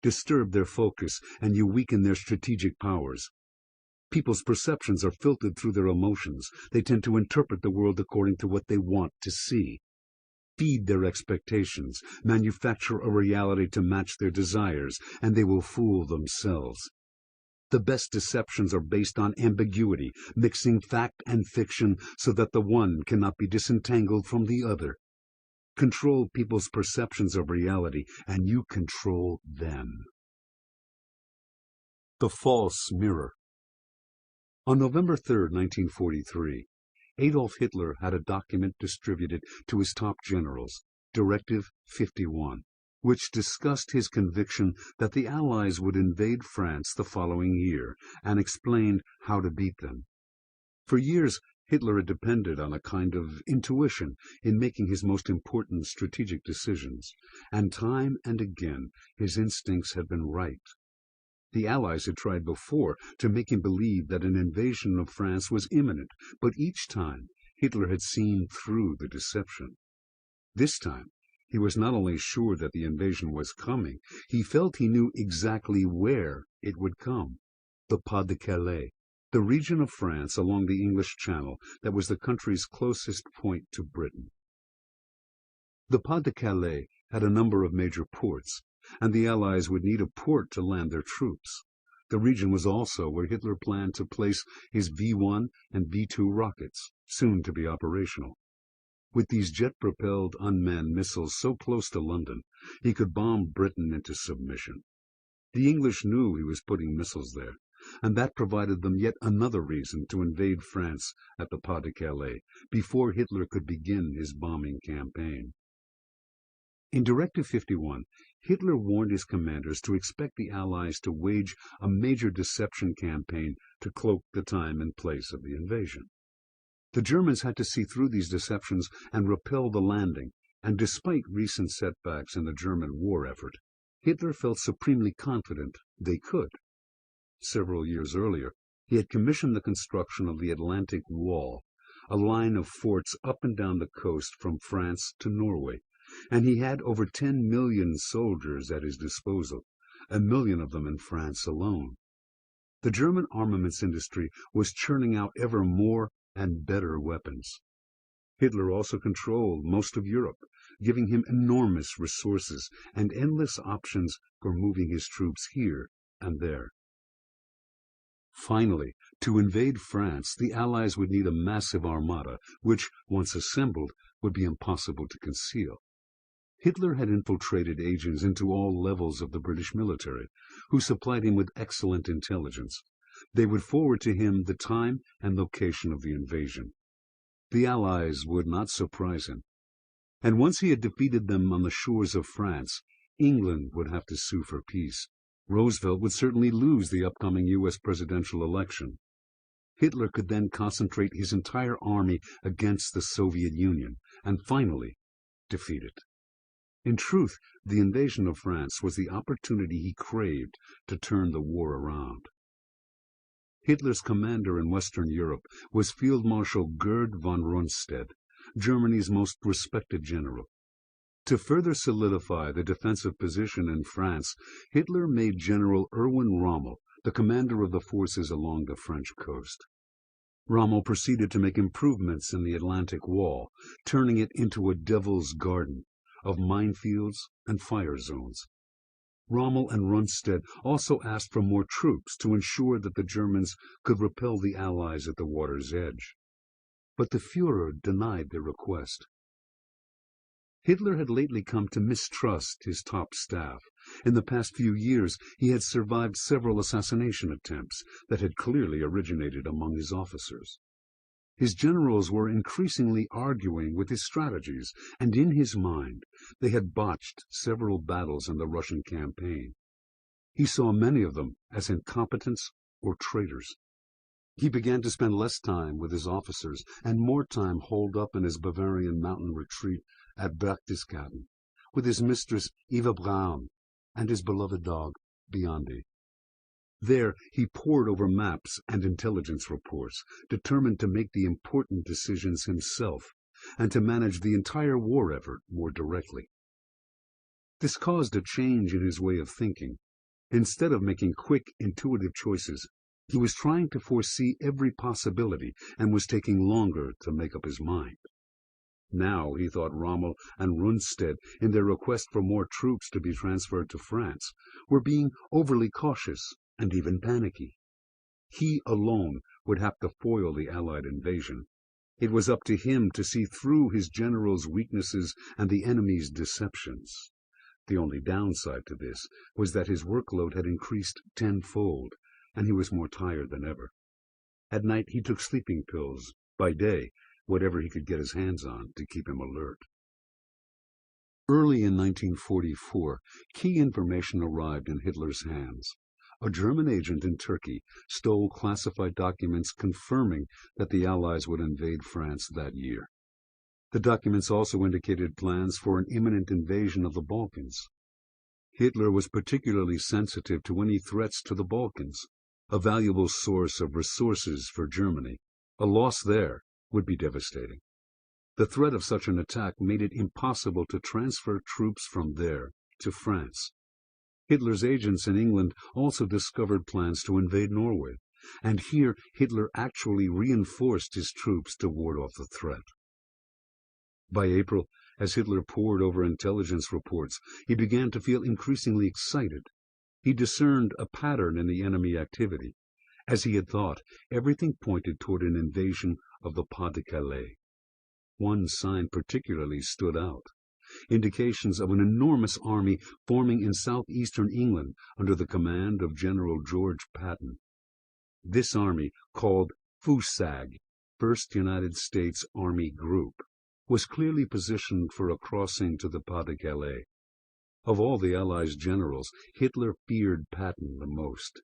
Disturb their focus, and you weaken their strategic powers. People's perceptions are filtered through their emotions. They tend to interpret the world according to what they want to see. Feed their expectations, manufacture a reality to match their desires, and they will fool themselves. The best deceptions are based on ambiguity, mixing fact and fiction so that the one cannot be disentangled from the other. Control people's perceptions of reality, and you control them. The False Mirror. On November 3, 1943, Adolf Hitler had a document distributed to his top generals, Directive 51. Which discussed his conviction that the Allies would invade France the following year, and explained how to beat them. For years, Hitler had depended on a kind of intuition in making his most important strategic decisions, and time and again his instincts had been right. The Allies had tried before to make him believe that an invasion of France was imminent, but each time Hitler had seen through the deception. This time, he was not only sure that the invasion was coming, he felt he knew exactly where it would come. The Pas-de-Calais, the region of France along the English Channel that was the country's closest point to Britain. The Pas-de-Calais had a number of major ports, and the Allies would need a port to land their troops. The region was also where Hitler planned to place his V-1 and V-2 rockets, soon to be operational. With these jet-propelled unmanned missiles so close to London, he could bomb Britain into submission. The English knew he was putting missiles there, and that provided them yet another reason to invade France at the Pas-de-Calais before Hitler could begin his bombing campaign. In Directive 51, Hitler warned his commanders to expect the Allies to wage a major deception campaign to cloak the time and place of the invasion. The Germans had to see through these deceptions and repel the landing, and despite recent setbacks in the German war effort, Hitler felt supremely confident they could. Several years earlier, he had commissioned the construction of the Atlantic Wall, a line of forts up and down the coast from France to Norway, and he had over 10 million soldiers at his disposal, 1 million of them in France alone. The German armaments industry was churning out ever more and better weapons. Hitler also controlled most of Europe, giving him enormous resources and endless options for moving his troops here and there. Finally, to invade France, the Allies would need a massive armada, which, once assembled, would be impossible to conceal. Hitler had infiltrated agents into all levels of the British military, who supplied him with excellent intelligence. They would forward to him the time and location of the invasion. The Allies would not surprise him. And once he had defeated them on the shores of France, England would have to sue for peace. Roosevelt would certainly lose the upcoming U.S. presidential election. Hitler could then concentrate his entire army against the Soviet Union and finally defeat it. In truth, the invasion of France was the opportunity he craved to turn the war around. Hitler's commander in Western Europe was Field Marshal Gerd von Rundstedt, Germany's most respected general. To further solidify the defensive position in France, Hitler made General Erwin Rommel the commander of the forces along the French coast. Rommel proceeded to make improvements in the Atlantic Wall, turning it into a devil's garden of minefields and fire zones. Rommel and Rundstedt also asked for more troops to ensure that the Germans could repel the Allies at the water's edge. But the Führer denied their request. Hitler had lately come to mistrust his top staff. In the past few years, he had survived several assassination attempts that had clearly originated among his officers. His generals were increasingly arguing with his strategies, and in his mind, they had botched several battles in the Russian campaign. He saw many of them as incompetents or traitors. He began to spend less time with his officers and more time holed up in his Bavarian mountain retreat at Berchtesgaden, with his mistress Eva Braun and his beloved dog Biondi. There he pored over maps and intelligence reports, determined to make the important decisions himself and to manage the entire war effort more directly. This caused a change in his way of thinking. Instead of making quick, intuitive choices, he was trying to foresee every possibility and was taking longer to make up his mind. Now he thought Rommel and Rundstedt, in their request for more troops to be transferred to France, were being overly cautious and even panicky. He alone would have to foil the Allied invasion. It was up to him to see through his generals' weaknesses and the enemy's deceptions. The only downside to this was that his workload had increased tenfold, and he was more tired than ever. At night he took sleeping pills, by day whatever he could get his hands on to keep him alert. Early in 1944, key information arrived in Hitler's hands. A German agent in Turkey stole classified documents confirming that the Allies would invade France that year. The documents also indicated plans for an imminent invasion of the Balkans. Hitler was particularly sensitive to any threats to the Balkans, a valuable source of resources for Germany. A loss there would be devastating. The threat of such an attack made it impossible to transfer troops from there to France. Hitler's agents in England also discovered plans to invade Norway, and here Hitler actually reinforced his troops to ward off the threat. By April, as Hitler pored over intelligence reports, he began to feel increasingly excited. He discerned a pattern in the enemy activity. As he had thought, everything pointed toward an invasion of the Pas-de-Calais. One sign particularly stood out: indications of an enormous army forming in southeastern England under the command of General George Patton. This army, called FUSAG, First United States Army Group, was clearly positioned for a crossing to the Pas-de-Calais. Of all the Allies' generals, Hitler feared Patton the most.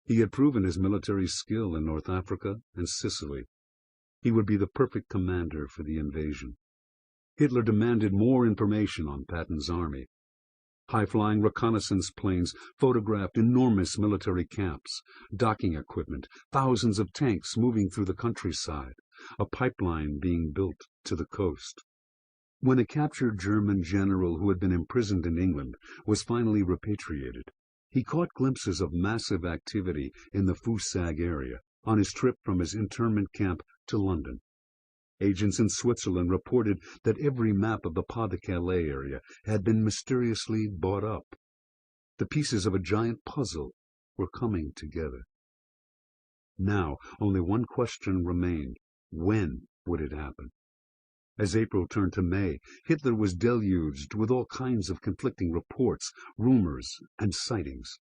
He had proven his military skill in North Africa and Sicily. He would be the perfect commander for the invasion. Hitler demanded more information on Patton's army. High-flying reconnaissance planes photographed enormous military camps, docking equipment, thousands of tanks moving through the countryside, a pipeline being built to the coast. When a captured German general who had been imprisoned in England was finally repatriated, he caught glimpses of massive activity in the FUSAG area on his trip from his internment camp to London. Agents in Switzerland reported that every map of the Pas-de-Calais area had been mysteriously bought up. The pieces of a giant puzzle were coming together. Now, only one question remained: when would it happen? As April turned to May, Hitler was deluged with all kinds of conflicting reports, rumors, and sightings.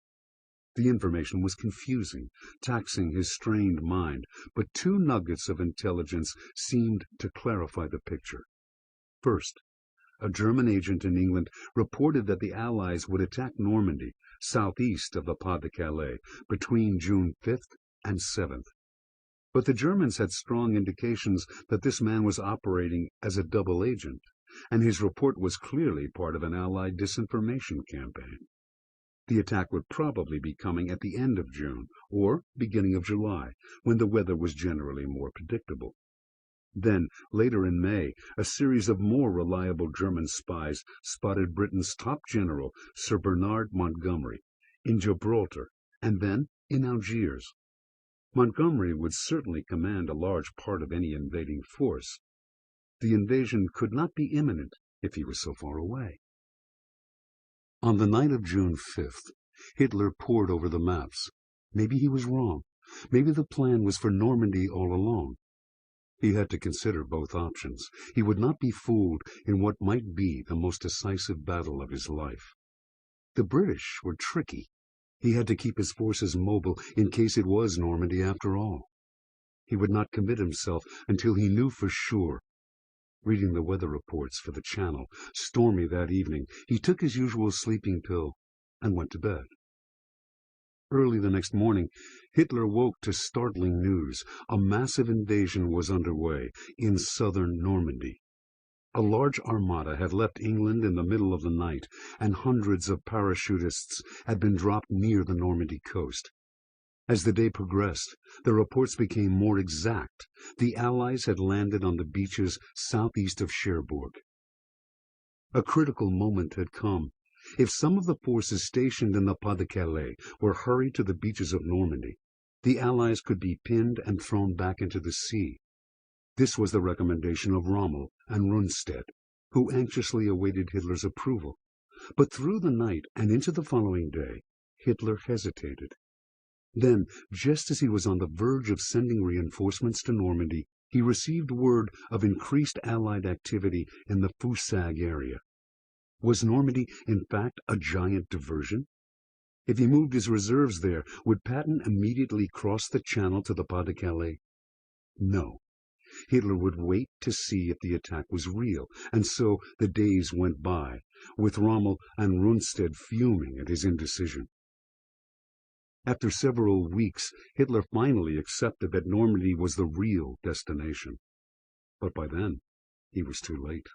The information was confusing, taxing his strained mind, but two nuggets of intelligence seemed to clarify the picture. First, a German agent in England reported that the Allies would attack Normandy, southeast of the Pas-de-Calais, between June 5th and 7th. But the Germans had strong indications that this man was operating as a double agent, and his report was clearly part of an Allied disinformation campaign. The attack would probably be coming at the end of June or beginning of July, when the weather was generally more predictable. Then, later in May, a series of more reliable German spies spotted Britain's top general, Sir Bernard Montgomery, in Gibraltar, and then in Algiers. Montgomery would certainly command a large part of any invading force. The invasion could not be imminent if he was so far away. On the night of June 5th, Hitler pored over the maps. Maybe he was wrong. Maybe the plan was for Normandy all along. He had to consider both options. He would not be fooled in what might be the most decisive battle of his life. The British were tricky. He had to keep his forces mobile in case it was Normandy after all. He would not commit himself until he knew for sure. Reading the weather reports for the Channel, stormy that evening, he took his usual sleeping pill and went to bed. Early the next morning, Hitler woke to startling news. A massive invasion was underway in southern Normandy. A large armada had left England in the middle of the night, and hundreds of parachutists had been dropped near the Normandy coast. As the day progressed, the reports became more exact. The Allies had landed on the beaches southeast of Cherbourg. A critical moment had come. If some of the forces stationed in the Pas-de-Calais were hurried to the beaches of Normandy, the Allies could be pinned and thrown back into the sea. This was the recommendation of Rommel and Rundstedt, who anxiously awaited Hitler's approval. But through the night and into the following day, Hitler hesitated. Then, just as he was on the verge of sending reinforcements to Normandy, he received word of increased Allied activity in the Foussag area. Was Normandy, in fact, a giant diversion? If he moved his reserves there, would Patton immediately cross the Channel to the Pas-de-Calais? No. Hitler would wait to see if the attack was real, and so the days went by, with Rommel and Rundstedt fuming at his indecision. After several weeks, Hitler finally accepted that Normandy was the real destination. But by then, he was too late.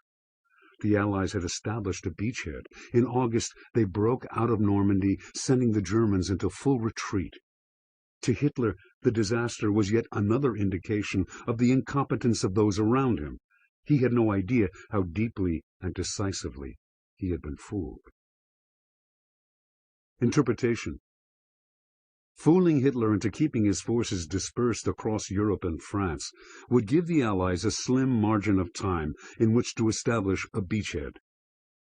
The Allies had established a beachhead. In August, they broke out of Normandy, sending the Germans into full retreat. To Hitler, the disaster was yet another indication of the incompetence of those around him. He had no idea how deeply and decisively he had been fooled. Interpretation. Fooling Hitler into keeping his forces dispersed across Europe and France would give the Allies a slim margin of time in which to establish a beachhead.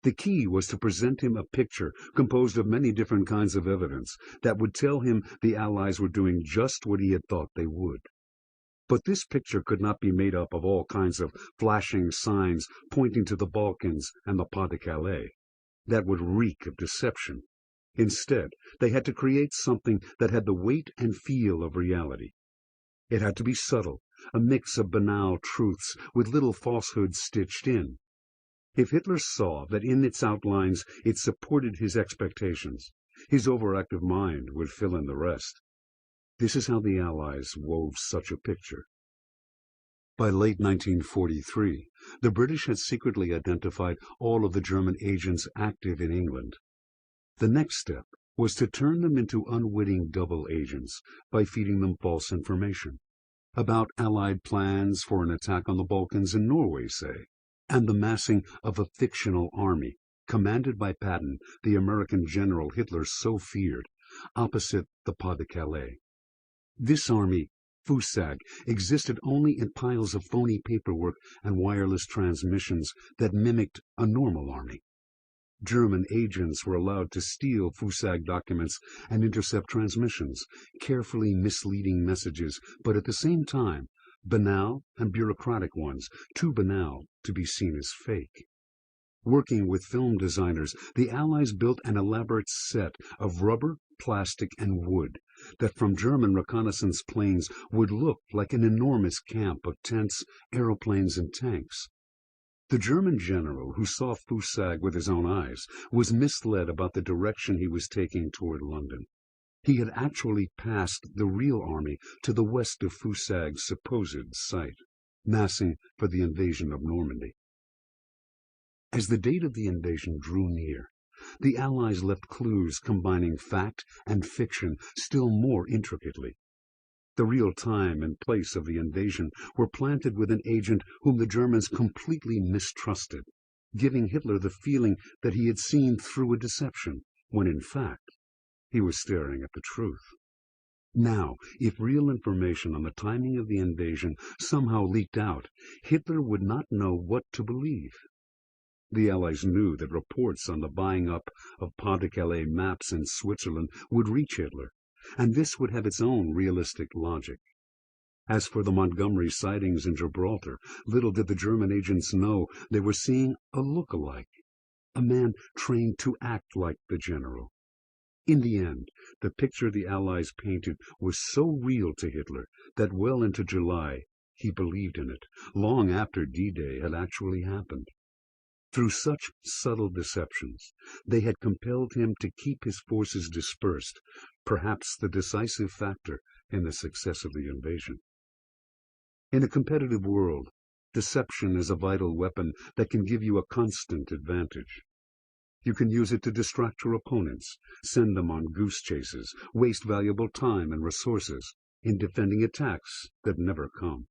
The key was to present him a picture composed of many different kinds of evidence that would tell him the Allies were doing just what he had thought they would. But this picture could not be made up of all kinds of flashing signs pointing to the Balkans and the Pas-de-Calais. That would reek of deception. Instead, they had to create something that had the weight and feel of reality. It had to be subtle, a mix of banal truths with little falsehoods stitched in. If Hitler saw that in its outlines it supported his expectations, his overactive mind would fill in the rest. This is how the Allies wove such a picture. By late 1943, the British had secretly identified all of the German agents active in England. The next step was to turn them into unwitting double agents by feeding them false information about Allied plans for an attack on the Balkans and Norway, say, and the massing of a fictional army, commanded by Patton, the American general Hitler so feared, opposite the Pas-de-Calais. This army, Foussag, existed only in piles of phony paperwork and wireless transmissions that mimicked a normal army. German agents were allowed to steal Foussag documents and intercept transmissions, carefully misleading messages, but at the same time, banal and bureaucratic ones, too banal to be seen as fake. Working with film designers, the Allies built an elaborate set of rubber, plastic, and wood that from German reconnaissance planes would look like an enormous camp of tents, aeroplanes, and tanks. The German general who saw Fusag with his own eyes was misled about the direction he was taking toward London. He had actually passed the real army to the west of Fusag's supposed site, massing for the invasion of Normandy. As the date of the invasion drew near, the Allies left clues combining fact and fiction still more intricately. The real time and place of the invasion were planted with an agent whom the Germans completely mistrusted, giving Hitler the feeling that he had seen through a deception, when in fact he was staring at the truth. Now, if real information on the timing of the invasion somehow leaked out, Hitler would not know what to believe. The Allies knew that reports on the buying up of Pas-de-Calais maps in Switzerland would reach Hitler, and this would have its own realistic logic. As for the Montgomery sightings in Gibraltar, little did the German agents know they were seeing a look-alike, a man trained to act like the general. In the end, the picture the Allies painted was so real to Hitler that well into July he believed in it, long after D-Day had actually happened. Through such subtle deceptions, they had compelled him to keep his forces dispersed, perhaps the decisive factor in the success of the invasion. In a competitive world, deception is a vital weapon that can give you a constant advantage. You can use it to distract your opponents, send them on goose chases, waste valuable time and resources in defending attacks that never come.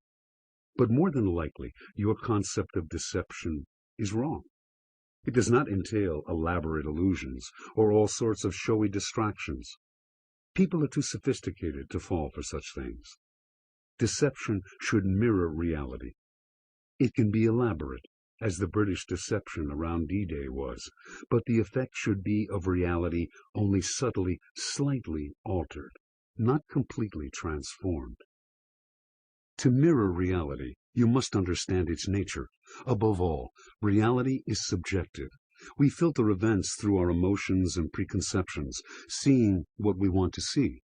But more than likely, your concept of deception is wrong. It does not entail elaborate illusions or all sorts of showy distractions. People are too sophisticated to fall for such things. Deception should mirror reality. It can be elaborate, as the British deception around D-Day was, but the effect should be of reality only subtly, slightly altered, not completely transformed. To mirror reality, you must understand its nature. Above all, reality is subjective. We filter events through our emotions and preconceptions, seeing what we want to see.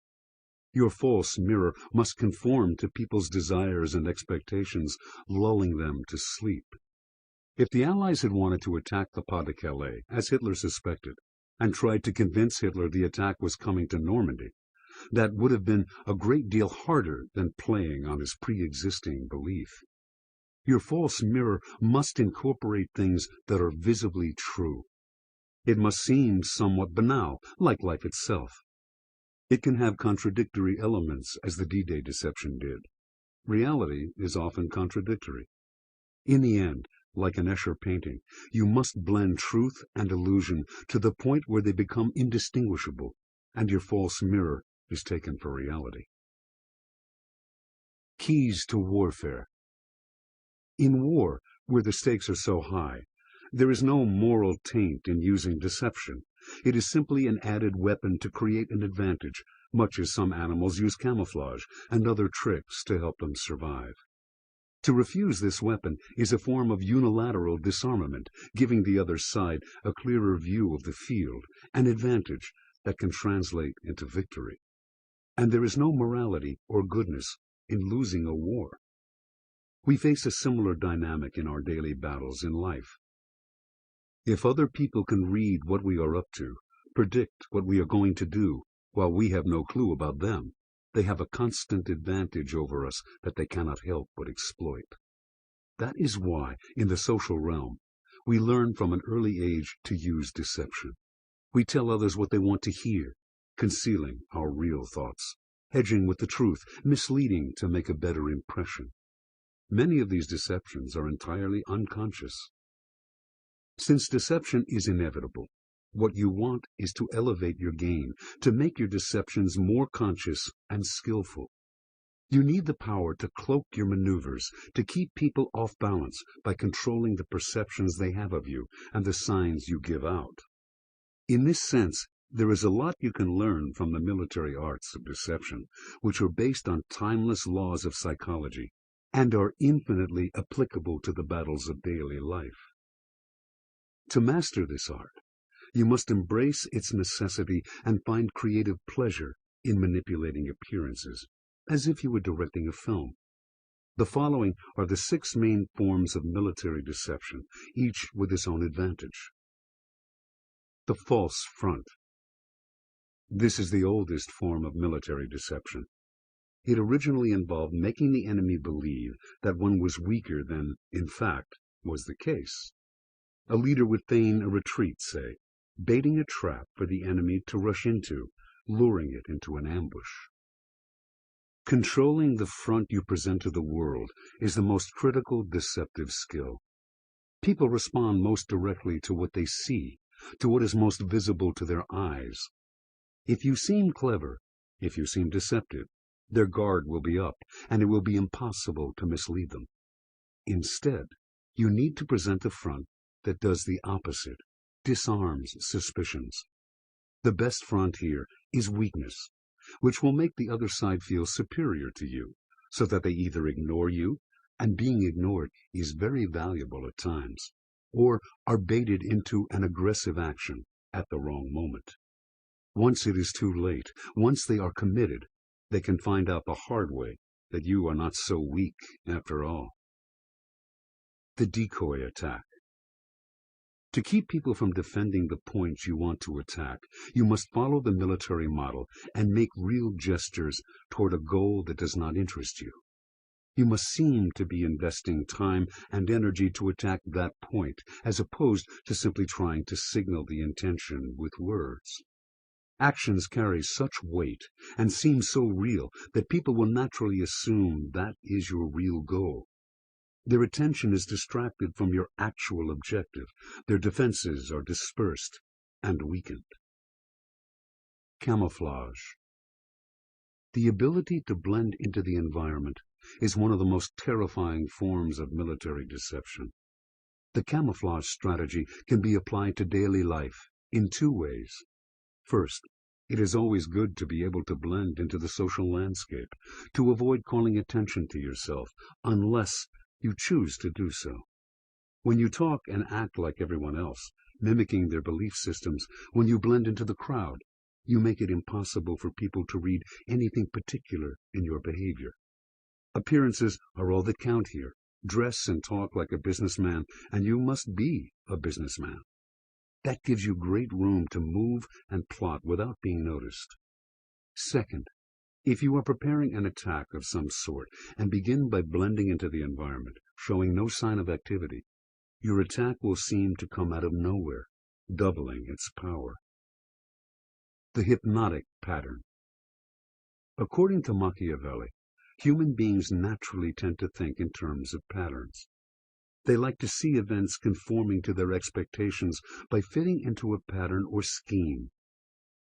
Your false mirror must conform to people's desires and expectations, lulling them to sleep. If the Allies had wanted to attack the Pas-de-Calais, as Hitler suspected, and tried to convince Hitler the attack was coming to Normandy, that would have been a great deal harder than playing on his pre-existing belief. Your false mirror must incorporate things that are visibly true. It must seem somewhat banal, like life itself. It can have contradictory elements, as the D-Day deception did. Reality is often contradictory. In the end, like an Escher painting, you must blend truth and illusion to the point where they become indistinguishable, and your false mirror is taken for reality. Keys to warfare. In war, where the stakes are so high, there is no moral taint in using deception. It is simply an added weapon to create an advantage, much as some animals use camouflage and other tricks to help them survive. To refuse this weapon is a form of unilateral disarmament, giving the other side a clearer view of the field, an advantage that can translate into victory. And there is no morality or goodness in losing a war. We face a similar dynamic in our daily battles in life. If other people can read what we are up to, predict what we are going to do, while we have no clue about them, they have a constant advantage over us that they cannot help but exploit. That is why, in the social realm, we learn from an early age to use deception. We tell others what they want to hear, concealing our real thoughts, hedging with the truth, misleading to make a better impression. Many of these deceptions are entirely unconscious. Since deception is inevitable, what you want is to elevate your game, to make your deceptions more conscious and skillful. You need the power to cloak your maneuvers, to keep people off balance by controlling the perceptions they have of you and the signs you give out. In this sense, there is a lot you can learn from the military arts of deception, which are based on timeless laws of psychology and are infinitely applicable to the battles of daily life. To master this art, you must embrace its necessity and find creative pleasure in manipulating appearances, as if you were directing a film. The following are the 6 main forms of military deception, each with its own advantage. The false front. This is the oldest form of military deception. It originally involved making the enemy believe that one was weaker than, in fact, was the case. A leader would feign a retreat, say, baiting a trap for the enemy to rush into, luring it into an ambush. Controlling the front you present to the world is the most critical deceptive skill. People respond most directly to what they see, to what is most visible to their eyes. If you seem clever, if you seem deceptive, their guard will be up, and it will be impossible to mislead them. Instead, you need to present a front that does the opposite, disarms suspicions. The best front here is weakness, which will make the other side feel superior to you, so that they either ignore you, and being ignored is very valuable at times, or are baited into an aggressive action at the wrong moment. Once it is too late, once they are committed, they can find out the hard way that you are not so weak after all. The decoy attack. To keep people from defending the points you want to attack, you must follow the military model and make real gestures toward a goal that does not interest you. You must seem to be investing time and energy to attack that point, as opposed to simply trying to signal the intention with words. Actions carry such weight and seem so real that people will naturally assume that is your real goal. Their attention is distracted from your actual objective. Their defenses are dispersed and weakened. Camouflage. The ability to blend into the environment is one of the most terrifying forms of military deception. The camouflage strategy can be applied to daily life in 2 ways. First, it is always good to be able to blend into the social landscape, to avoid calling attention to yourself, unless you choose to do so. When you talk and act like everyone else, mimicking their belief systems, when you blend into the crowd, you make it impossible for people to read anything particular in your behavior. Appearances are all that count here. Dress and talk like a businessman, and you must be a businessman. That gives you great room to move and plot without being noticed. Second, if you are preparing an attack of some sort and begin by blending into the environment, showing no sign of activity, your attack will seem to come out of nowhere, doubling its power. The hypnotic pattern. According to Machiavelli, human beings naturally tend to think in terms of patterns. They like to see events conforming to their expectations by fitting into a pattern or scheme.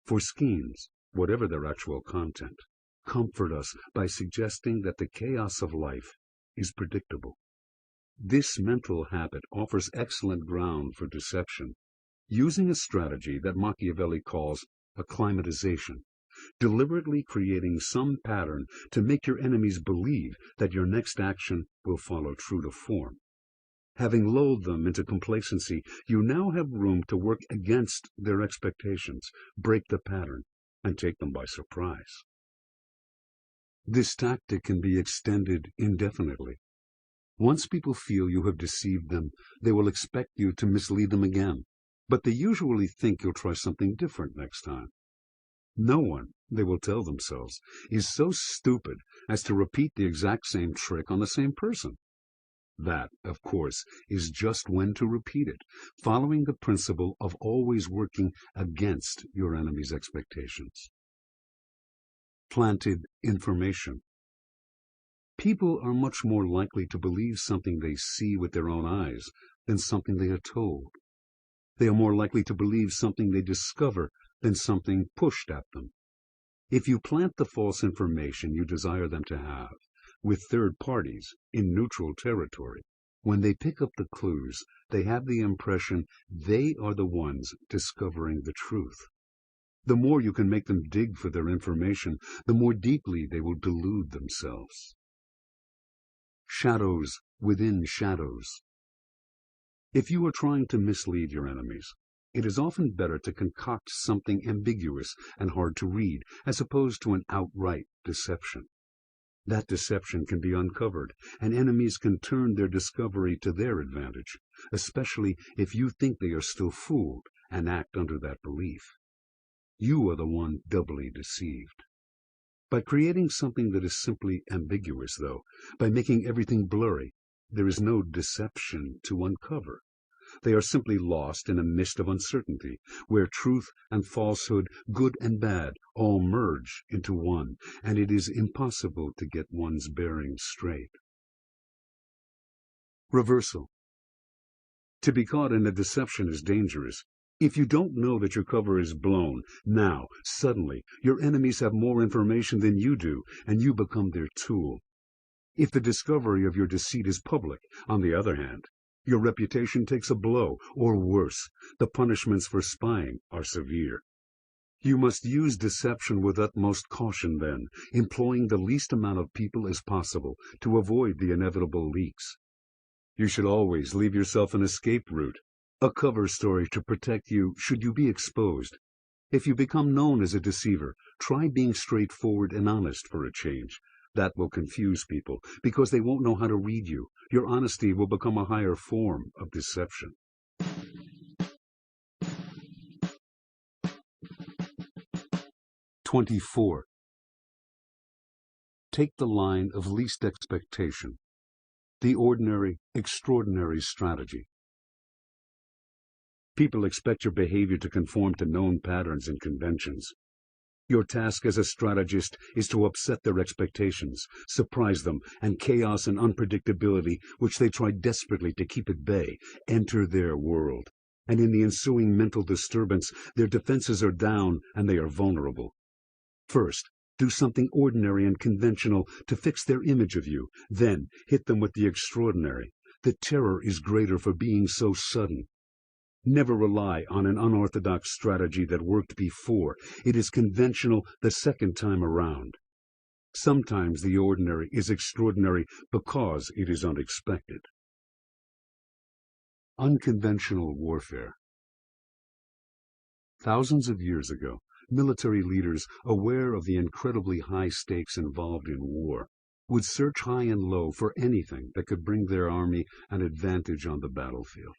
For schemes, whatever their actual content, comfort us by suggesting that the chaos of life is predictable. This mental habit offers excellent ground for deception, using a strategy that Machiavelli calls acclimatization, deliberately creating some pattern to make your enemies believe that your next action will follow true to form. Having lulled them into complacency, you now have room to work against their expectations, break the pattern, and take them by surprise. This tactic can be extended indefinitely. Once people feel you have deceived them, they will expect you to mislead them again, but they usually think you'll try something different next time. No one, they will tell themselves, is so stupid as to repeat the exact same trick on the same person. That, of course, is just when to repeat it, following the principle of always working against your enemy's expectations. Planted information. People are much more likely to believe something they see with their own eyes than something they are told. They are more likely to believe something they discover than something pushed at them. If you plant the false information you desire them to have, with third parties in neutral territory, when they pick up the clues, they have the impression they are the ones discovering the truth. The more you can make them dig for their information, the more deeply they will delude themselves. Shadows within shadows. If you are trying to mislead your enemies, it is often better to concoct something ambiguous and hard to read, as opposed to an outright deception. That deception can be uncovered, and enemies can turn their discovery to their advantage, especially if you think they are still fooled and act under that belief. You are the one doubly deceived. By creating something that is simply ambiguous, though, by making everything blurry, there is no deception to uncover. They are simply lost in a mist of uncertainty, where truth and falsehood, good and bad, all merge into one, and it is impossible to get one's bearings straight. Reversal. To be caught in a deception is dangerous. If you don't know that your cover is blown, now, suddenly, your enemies have more information than you do, and you become their tool. If the discovery of your deceit is public, on the other hand, your reputation takes a blow, or worse, the punishments for spying are severe. You must use deception with utmost caution then, employing the least amount of people as possible to avoid the inevitable leaks. You should always leave yourself an escape route, a cover story to protect you should you be exposed. If you become known as a deceiver, try being straightforward and honest for a change. That will confuse people, because they won't know how to read you. Your honesty will become a higher form of deception. '24. Take the line of least expectation. The ordinary, extraordinary strategy. People expect your behavior to conform to known patterns and conventions. Your task as a strategist is to upset their expectations, surprise them, and chaos and unpredictability, which they try desperately to keep at bay, enter their world. And in the ensuing mental disturbance, their defenses are down and they are vulnerable. First, do something ordinary and conventional to fix their image of you. Then, hit them with the extraordinary. The terror is greater for being so sudden. Never rely on an unorthodox strategy that worked before. It is conventional the second time around. Sometimes the ordinary is extraordinary because it is unexpected. Unconventional warfare. Thousands of years ago, military leaders, aware of the incredibly high stakes involved in war, would search high and low for anything that could bring their army an advantage on the battlefield.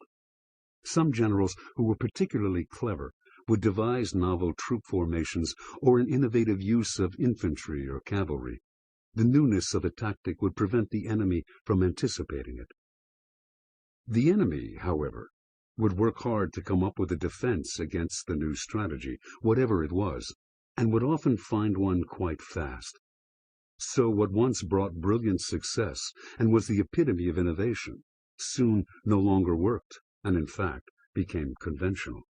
Some generals who were particularly clever would devise novel troop formations or an innovative use of infantry or cavalry. The newness of a tactic would prevent the enemy from anticipating it. The enemy, however, would work hard to come up with a defense against the new strategy, whatever it was, and would often find one quite fast. So what once brought brilliant success and was the epitome of innovation soon no longer worked, and in fact became conventional.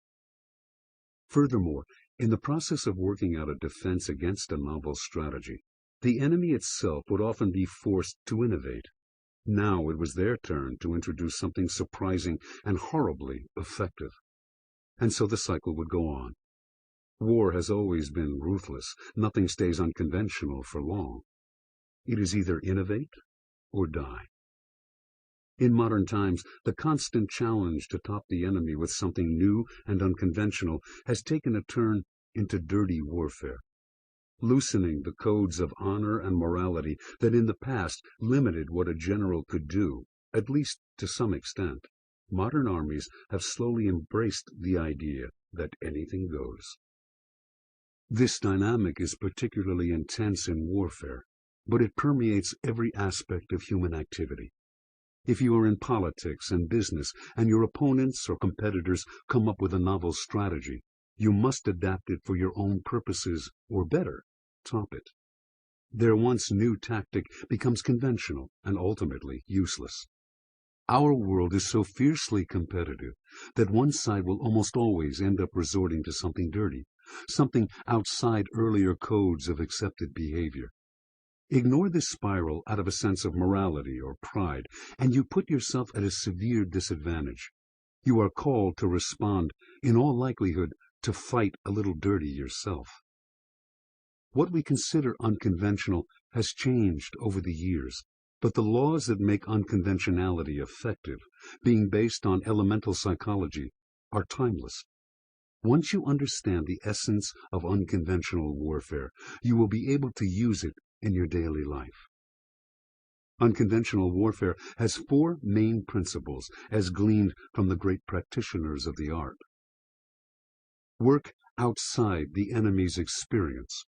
Furthermore, in the process of working out a defense against a novel strategy, the enemy itself would often be forced to innovate. Now it was their turn to introduce something surprising and horribly effective. And so the cycle would go on. War has always been ruthless. Nothing stays unconventional for long. It is either innovate or die. In modern times, the constant challenge to top the enemy with something new and unconventional has taken a turn into dirty warfare, loosening the codes of honor and morality that in the past limited what a general could do, at least to some extent. Modern armies have slowly embraced the idea that anything goes. This dynamic is particularly intense in warfare, but it permeates every aspect of human activity. If you are in politics and business, and your opponents or competitors come up with a novel strategy, you must adapt it for your own purposes, or better, top it. Their once new tactic becomes conventional and ultimately useless. Our world is so fiercely competitive that one side will almost always end up resorting to something dirty, something outside earlier codes of accepted behavior. Ignore this spiral out of a sense of morality or pride, and you put yourself at a severe disadvantage. You are called to respond, in all likelihood, to fight a little dirty yourself. What we consider unconventional has changed over the years, but the laws that make unconventionality effective, being based on elemental psychology, are timeless. Once you understand the essence of unconventional warfare, you will be able to use it in your daily life. Unconventional warfare has four main principles as gleaned from the great practitioners of the art. Work outside the enemy's experience.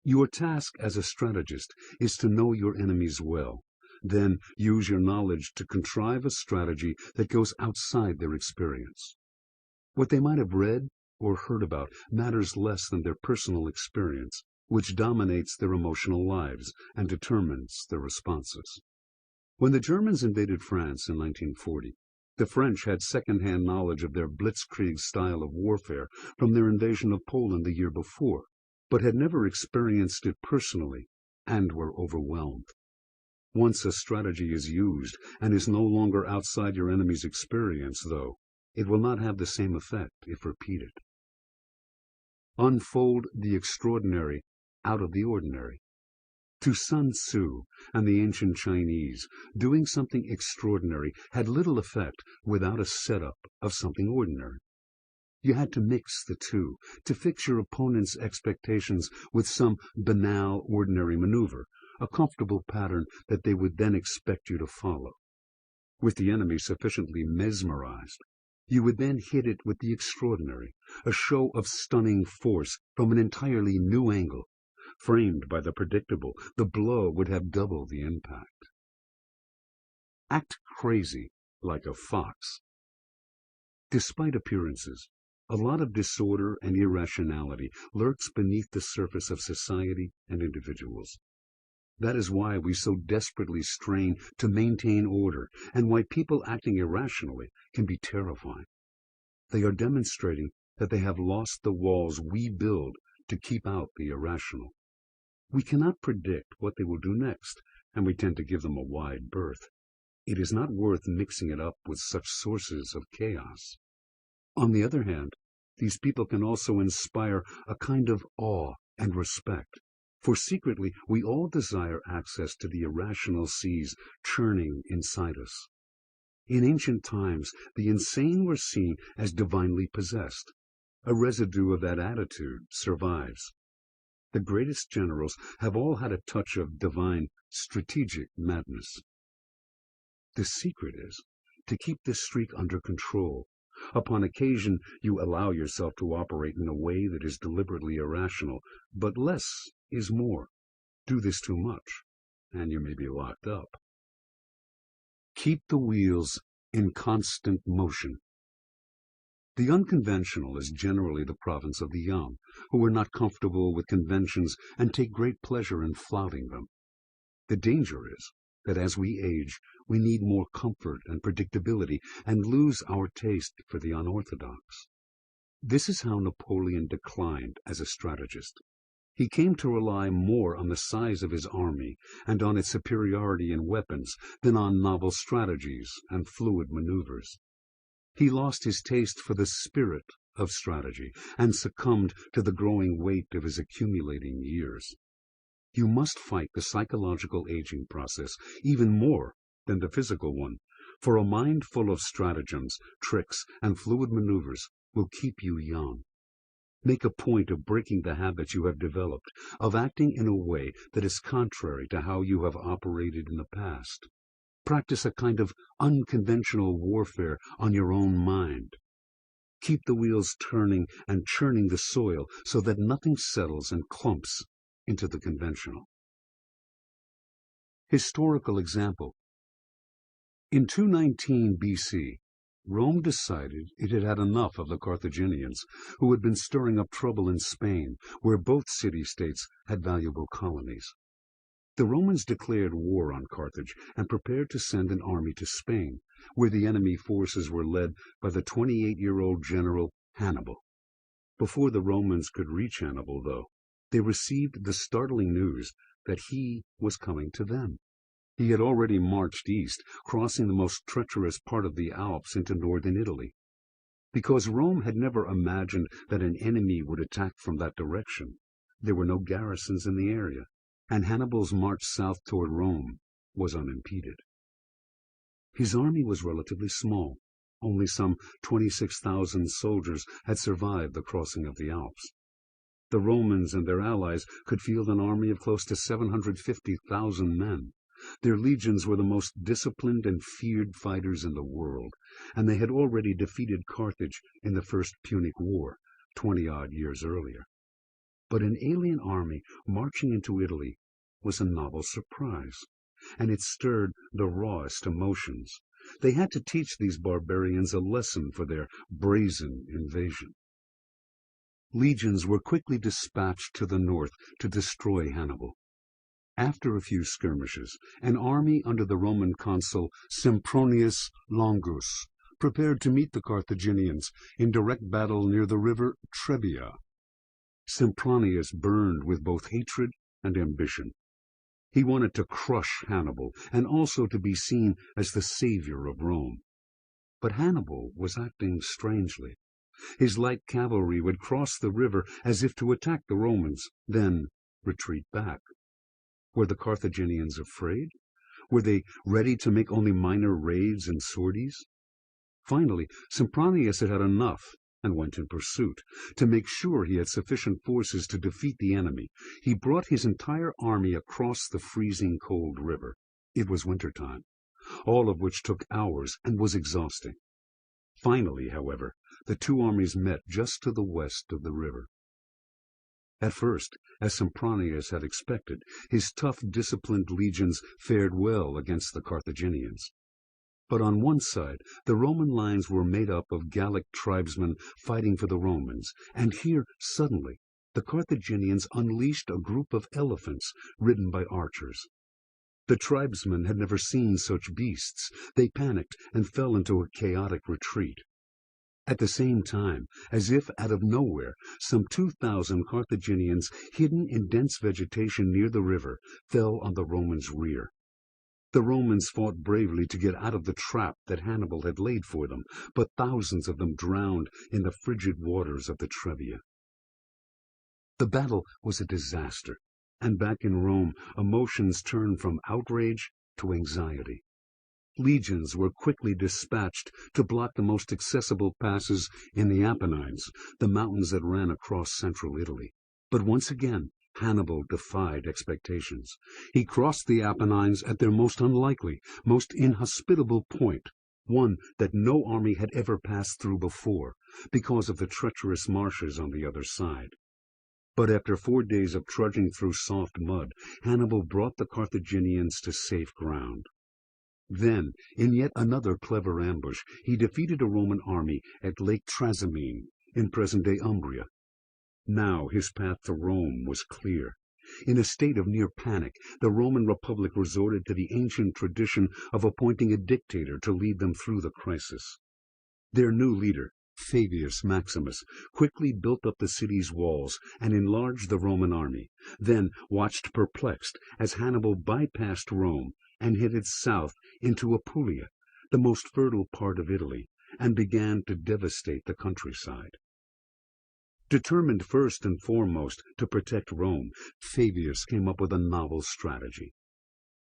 Your task as a strategist is to know your enemies well. Then use your knowledge to contrive a strategy that goes outside their experience. What they might have read or heard about matters less than their personal experience, which dominates their emotional lives and determines their responses. When the Germans invaded France in 1940, the French had second-hand knowledge of their blitzkrieg style of warfare from their invasion of Poland the year before, but had never experienced it personally and were overwhelmed. Once a strategy is used and is no longer outside your enemy's experience, though, it will not have the same effect if repeated. Unfold the extraordinary out of the ordinary. To Sun Tzu and the ancient Chinese, doing something extraordinary had little effect without a setup of something ordinary. You had to mix the two, to fix your opponent's expectations with some banal, ordinary maneuver, a comfortable pattern that they would then expect you to follow. With the enemy sufficiently mesmerized, you would then hit it with the extraordinary, a show of stunning force from an entirely new angle. Framed by the predictable, the blow would have double the impact. Act crazy like a fox. Despite appearances, a lot of disorder and irrationality lurks beneath the surface of society and individuals. That is why we so desperately strain to maintain order, and why people acting irrationally can be terrifying. They are demonstrating that they have lost the walls we build to keep out the irrational. We cannot predict what they will do next, and we tend to give them a wide berth. It is not worth mixing it up with such sources of chaos. On the other hand, these people can also inspire a kind of awe and respect, for secretly we all desire access to the irrational seas churning inside us. In ancient times, the insane were seen as divinely possessed. A residue of that attitude survives. The greatest generals have all had a touch of divine, strategic madness. The secret is to keep this streak under control. Upon occasion, you allow yourself to operate in a way that is deliberately irrational, but less is more. Do this too much, and you may be locked up. Keep the wheels in constant motion. The unconventional is generally the province of the young, who are not comfortable with conventions and take great pleasure in flouting them. The danger is that as we age, we need more comfort and predictability and lose our taste for the unorthodox. This is how Napoleon declined as a strategist. He came to rely more on the size of his army and on its superiority in weapons than on novel strategies and fluid maneuvers. He lost his taste for the spirit of strategy and succumbed to the growing weight of his accumulating years. You must fight the psychological aging process even more than the physical one, for a mind full of stratagems, tricks, and fluid maneuvers will keep you young. Make a point of breaking the habits you have developed, of acting in a way that is contrary to how you have operated in the past. Practice a kind of unconventional warfare on your own mind. Keep the wheels turning and churning the soil so that nothing settles and clumps into the conventional. Historical example. In 219 BC, Rome decided it had had enough of the Carthaginians, who had been stirring up trouble in Spain, where both city-states had valuable colonies. The Romans declared war on Carthage and prepared to send an army to Spain, where the enemy forces were led by the 28-year-old general Hannibal. Before the Romans could reach Hannibal, though, they received the startling news that he was coming to them. He had already marched east, crossing the most treacherous part of the Alps into northern Italy. Because Rome had never imagined that an enemy would attack from that direction, there were no garrisons in the area, and Hannibal's march south toward Rome was unimpeded. His army was relatively small. Only some 26,000 soldiers had survived the crossing of the Alps. The Romans and their allies could field an army of close to 750,000 men, Their legions were the most disciplined and feared fighters in the world, and they had already defeated Carthage in the First Punic War, 20-odd years earlier. But an alien army marching into Italy was a novel surprise, and it stirred the rawest emotions. They had to teach these barbarians a lesson for their brazen invasion. Legions were quickly dispatched to the north to destroy Hannibal. After a few skirmishes, an army under the Roman consul Sempronius Longus prepared to meet the Carthaginians in direct battle near the river Trebia. Sempronius burned with both hatred and ambition. He wanted to crush Hannibal and also to be seen as the savior of Rome. But Hannibal was acting strangely. His light cavalry would cross the river as if to attack the Romans, then retreat back. Were the Carthaginians afraid? Were they ready to make only minor raids and sorties? Finally, Sempronius had had enough and went in pursuit. To make sure he had sufficient forces to defeat the enemy, he brought his entire army across the freezing cold river. It was winter time, all of which took hours and was exhausting. Finally, however, the two armies met just to the west of the river. At first, as Sempronius had expected, his tough, disciplined legions fared well against the Carthaginians. But on one side, the Roman lines were made up of Gallic tribesmen fighting for the Romans, and here, suddenly, the Carthaginians unleashed a group of elephants ridden by archers. The tribesmen had never seen such beasts. They panicked and fell into a chaotic retreat. At the same time, as if out of nowhere, some 2,000 Carthaginians, hidden in dense vegetation near the river, fell on the Romans' rear. The Romans fought bravely to get out of the trap that Hannibal had laid for them, but thousands of them drowned in the frigid waters of the Trebia. The battle was a disaster, and back in Rome, emotions turned from outrage to anxiety. Legions were quickly dispatched to block the most accessible passes in the Apennines, the mountains that ran across central Italy. But once again, Hannibal defied expectations. He crossed the Apennines at their most unlikely, most inhospitable point, one that no army had ever passed through before, because of the treacherous marshes on the other side. But after 4 days of trudging through soft mud, Hannibal brought the Carthaginians to safe ground. Then, in yet another clever ambush, he defeated a Roman army at Lake Trasimene, in present-day Umbria. Now his path to Rome was clear. In a state of near panic, the Roman Republic resorted to the ancient tradition of appointing a dictator to lead them through the crisis. Their new leader, Fabius Maximus, quickly built up the city's walls and enlarged the Roman army, then watched perplexed as Hannibal bypassed Rome and headed south into Apulia, the most fertile part of Italy, and began to devastate the countryside. Determined first and foremost to protect Rome, Fabius came up with a novel strategy.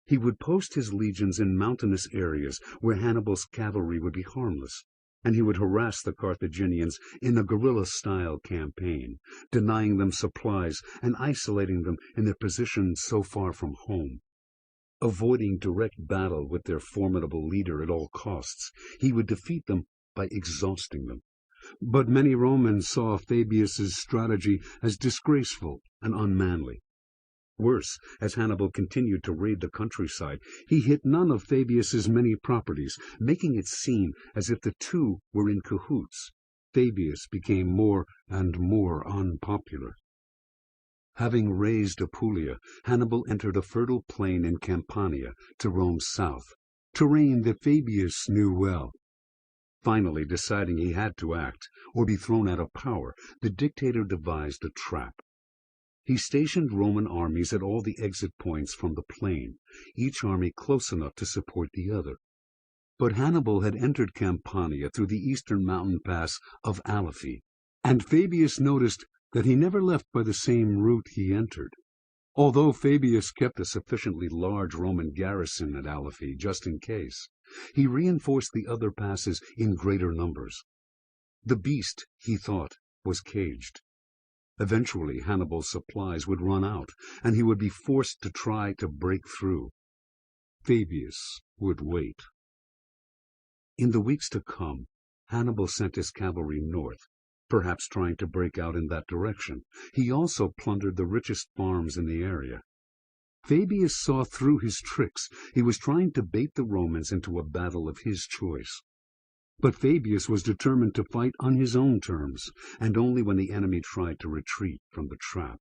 He would post his legions in mountainous areas where Hannibal's cavalry would be harmless, and he would harass the Carthaginians in a guerrilla-style campaign, denying them supplies and isolating them in their position so far from home. Avoiding direct battle with their formidable leader at all costs, he would defeat them by exhausting them. But many Romans saw Fabius's strategy as disgraceful and unmanly. Worse, as Hannibal continued to raid the countryside, he hit none of Fabius's many properties, making it seem as if the two were in cahoots. Fabius became more and more unpopular. Having razed Apulia, Hannibal entered a fertile plain in Campania to Rome's south, terrain that Fabius knew well. Finally, deciding he had to act, or be thrown out of power, the dictator devised a trap. He stationed Roman armies at all the exit points from the plain, each army close enough to support the other. But Hannibal had entered Campania through the eastern mountain pass of Alephi, and Fabius noticed that he never left by the same route he entered. Although Fabius kept a sufficiently large Roman garrison at Alephi just in case, he reinforced the other passes in greater numbers. The beast, he thought, was caged. Eventually Hannibal's supplies would run out, and he would be forced to try to break through. Fabius would wait. In the weeks to come, Hannibal sent his cavalry north, perhaps trying to break out in that direction. He also plundered the richest farms in the area. Fabius saw through his tricks. He was trying to bait the Romans into a battle of his choice. But Fabius was determined to fight on his own terms, and only when the enemy tried to retreat from the trap.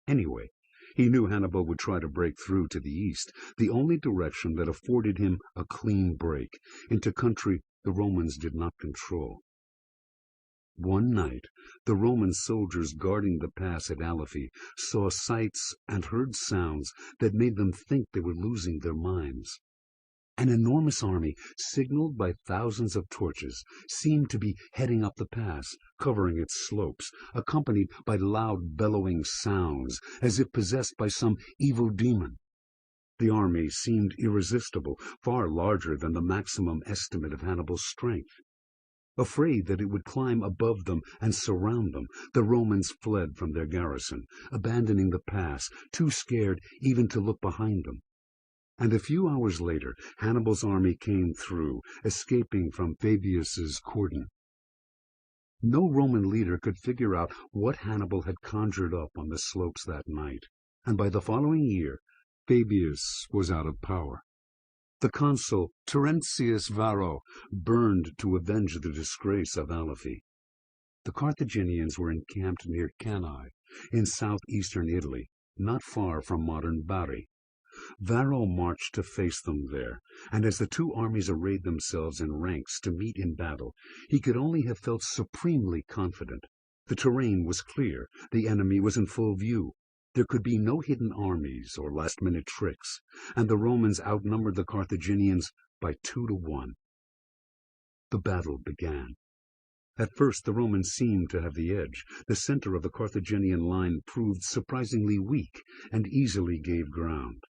Anyway, he knew Hannibal would try to break through to the east, the only direction that afforded him a clean break into country the Romans did not control. One night, the Roman soldiers guarding the pass at Aliphi saw sights and heard sounds that made them think they were losing their minds. An enormous army, signaled by thousands of torches, seemed to be heading up the pass, covering its slopes, accompanied by loud bellowing sounds, as if possessed by some evil demon. The army seemed irresistible, far larger than the maximum estimate of Hannibal's strength. Afraid that it would climb above them and surround them, the Romans fled from their garrison, abandoning the pass, too scared even to look behind them. And a few hours later, Hannibal's army came through, escaping from Fabius's cordon. No Roman leader could figure out what Hannibal had conjured up on the slopes that night, and by the following year, Fabius was out of power. The consul Terentius Varro burned to avenge the disgrace of Aliphi. The Carthaginians were encamped near Cannae, in southeastern Italy, not far from modern Bari. Varro marched to face them there, and as the two armies arrayed themselves in ranks to meet in battle, he could only have felt supremely confident. The terrain was clear, the enemy was in full view. There could be no hidden armies or last-minute tricks, and the Romans outnumbered the Carthaginians by 2-1. The battle began. At first the Romans seemed to have the edge. The center of the Carthaginian line proved surprisingly weak and easily gave ground.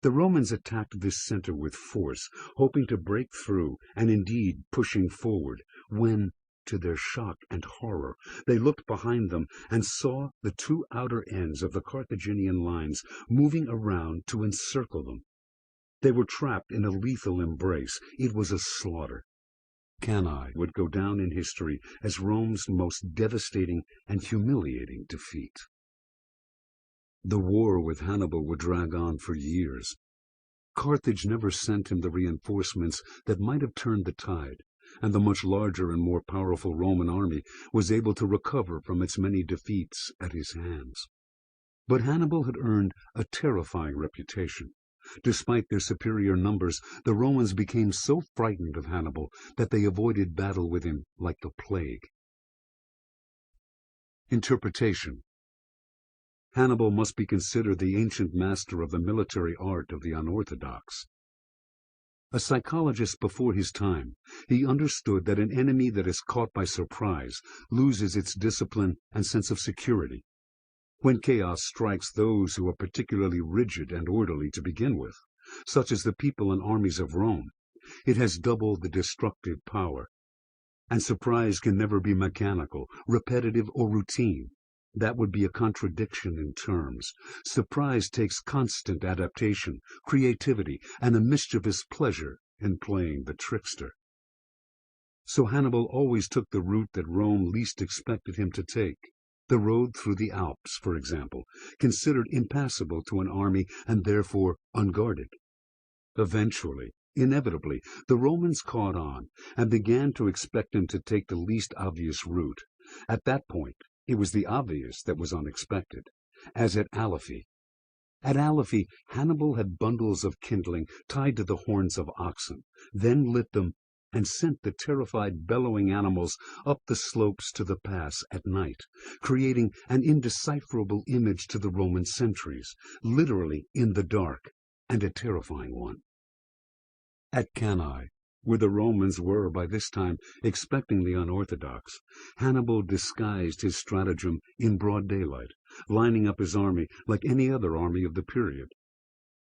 The Romans attacked this center with force, hoping to break through, and indeed pushing forward, when, to their shock and horror, they looked behind them and saw the two outer ends of the Carthaginian lines moving around to encircle them. They were trapped in a lethal embrace. It was a slaughter. Cannae would go down in history as Rome's most devastating and humiliating defeat. The war with Hannibal would drag on for years. Carthage never sent him the reinforcements that might have turned the tide, and the much larger and more powerful Roman army was able to recover from its many defeats at his hands. But Hannibal had earned a terrifying reputation. Despite their superior numbers, the Romans became so frightened of Hannibal that they avoided battle with him like the plague. Interpretation. Hannibal must be considered the ancient master of the military art of the unorthodox. A psychologist before his time, he understood that an enemy that is caught by surprise loses its discipline and sense of security. When chaos strikes those who are particularly rigid and orderly to begin with, such as the people and armies of Rome, it has double the destructive power. And surprise can never be mechanical, repetitive, or routine. That would be a contradiction in terms. Surprise takes constant adaptation, creativity, and a mischievous pleasure in playing the trickster. So Hannibal always took the route that Rome least expected him to take. The road through the Alps, for example, considered impassable to an army and therefore unguarded. Eventually, inevitably, the Romans caught on and began to expect him to take the least obvious route. At that point, it was the obvious that was unexpected, as at Aliphi. At Aliphi, Hannibal had bundles of kindling tied to the horns of oxen, then lit them and sent the terrified bellowing animals up the slopes to the pass at night, creating an indecipherable image to the Roman sentries, literally in the dark, and a terrifying one. At Cannae, where the Romans were by this time expecting the unorthodox, Hannibal disguised his stratagem in broad daylight, lining up his army like any other army of the period.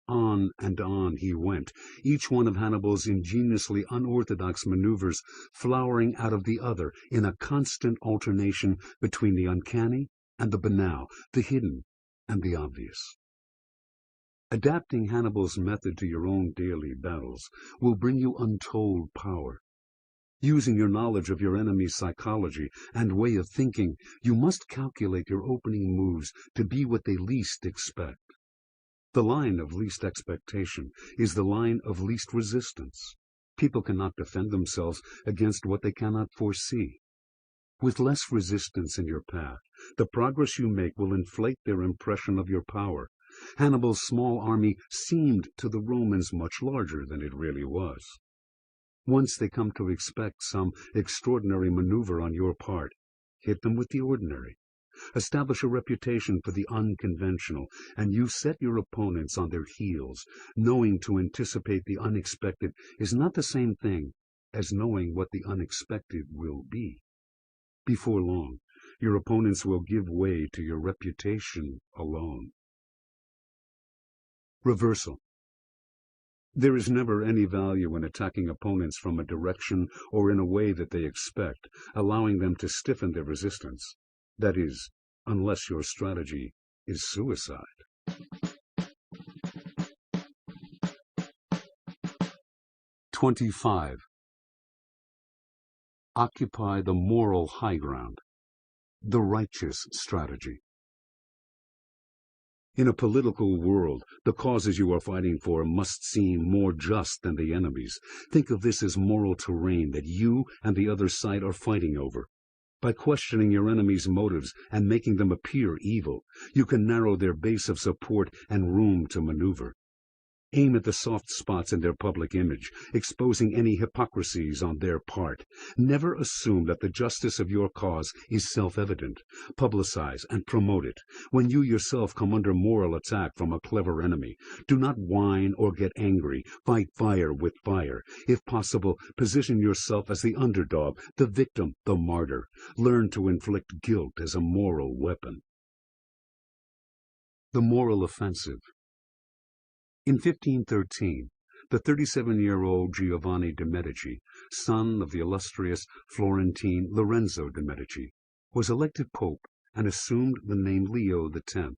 On and on he went, each one of Hannibal's ingeniously unorthodox maneuvers flowering out of the other in a constant alternation between the uncanny and the banal, the hidden and the obvious. Adapting Hannibal's method to your own daily battles will bring you untold power. Using your knowledge of your enemy's psychology and way of thinking, you must calculate your opening moves to be what they least expect. The line of least expectation is the line of least resistance. People cannot defend themselves against what they cannot foresee. With less resistance in your path, the progress you make will inflate their impression of your power. Hannibal's small army seemed to the Romans much larger than it really was. Once they come to expect some extraordinary maneuver on your part, hit them with the ordinary. Establish a reputation for the unconventional, and you set your opponents on their heels. Knowing to anticipate the unexpected is not the same thing as knowing what the unexpected will be. Before long, your opponents will give way to your reputation alone. Reversal. There is never any value in attacking opponents from a direction or in a way that they expect, allowing them to stiffen their resistance. That is, unless your strategy is suicide. 25. Occupy the moral high ground. The righteous strategy. In a political world, the causes you are fighting for must seem more just than the enemy's. Think of this as moral terrain that you and the other side are fighting over. By questioning your enemy's motives and making them appear evil, you can narrow their base of support and room to maneuver. Aim at the soft spots in their public image, exposing any hypocrisies on their part. Never assume that the justice of your cause is self-evident. Publicize and promote it. When you yourself come under moral attack from a clever enemy, do not whine or get angry. Fight fire with fire. If possible, position yourself as the underdog, the victim, the martyr. Learn to inflict guilt as a moral weapon. The moral offensive. In 1513, the 37-year-old Giovanni de' Medici, son of the illustrious Florentine Lorenzo de' Medici, was elected pope and assumed the name Leo X.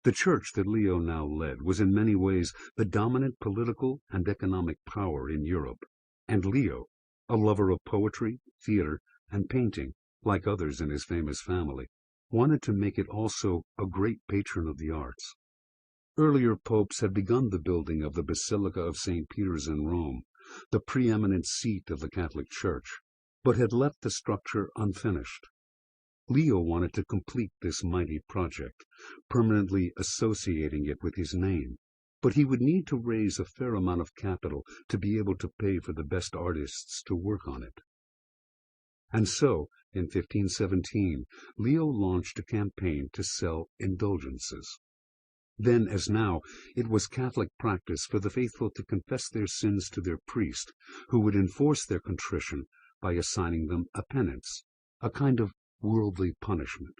The church that Leo now led was in many ways the dominant political and economic power in Europe, and Leo, a lover of poetry, theater, and painting, like others in his famous family, wanted to make it also a great patron of the arts. Earlier popes had begun the building of the Basilica of St. Peter's in Rome, the preeminent seat of the Catholic Church, but had left the structure unfinished. Leo wanted to complete this mighty project, permanently associating it with his name, but he would need to raise a fair amount of capital to be able to pay for the best artists to work on it. And so, in 1517, Leo launched a campaign to sell indulgences. Then, as now, it was Catholic practice for the faithful to confess their sins to their priest, who would enforce their contrition by assigning them a penance, a kind of worldly punishment.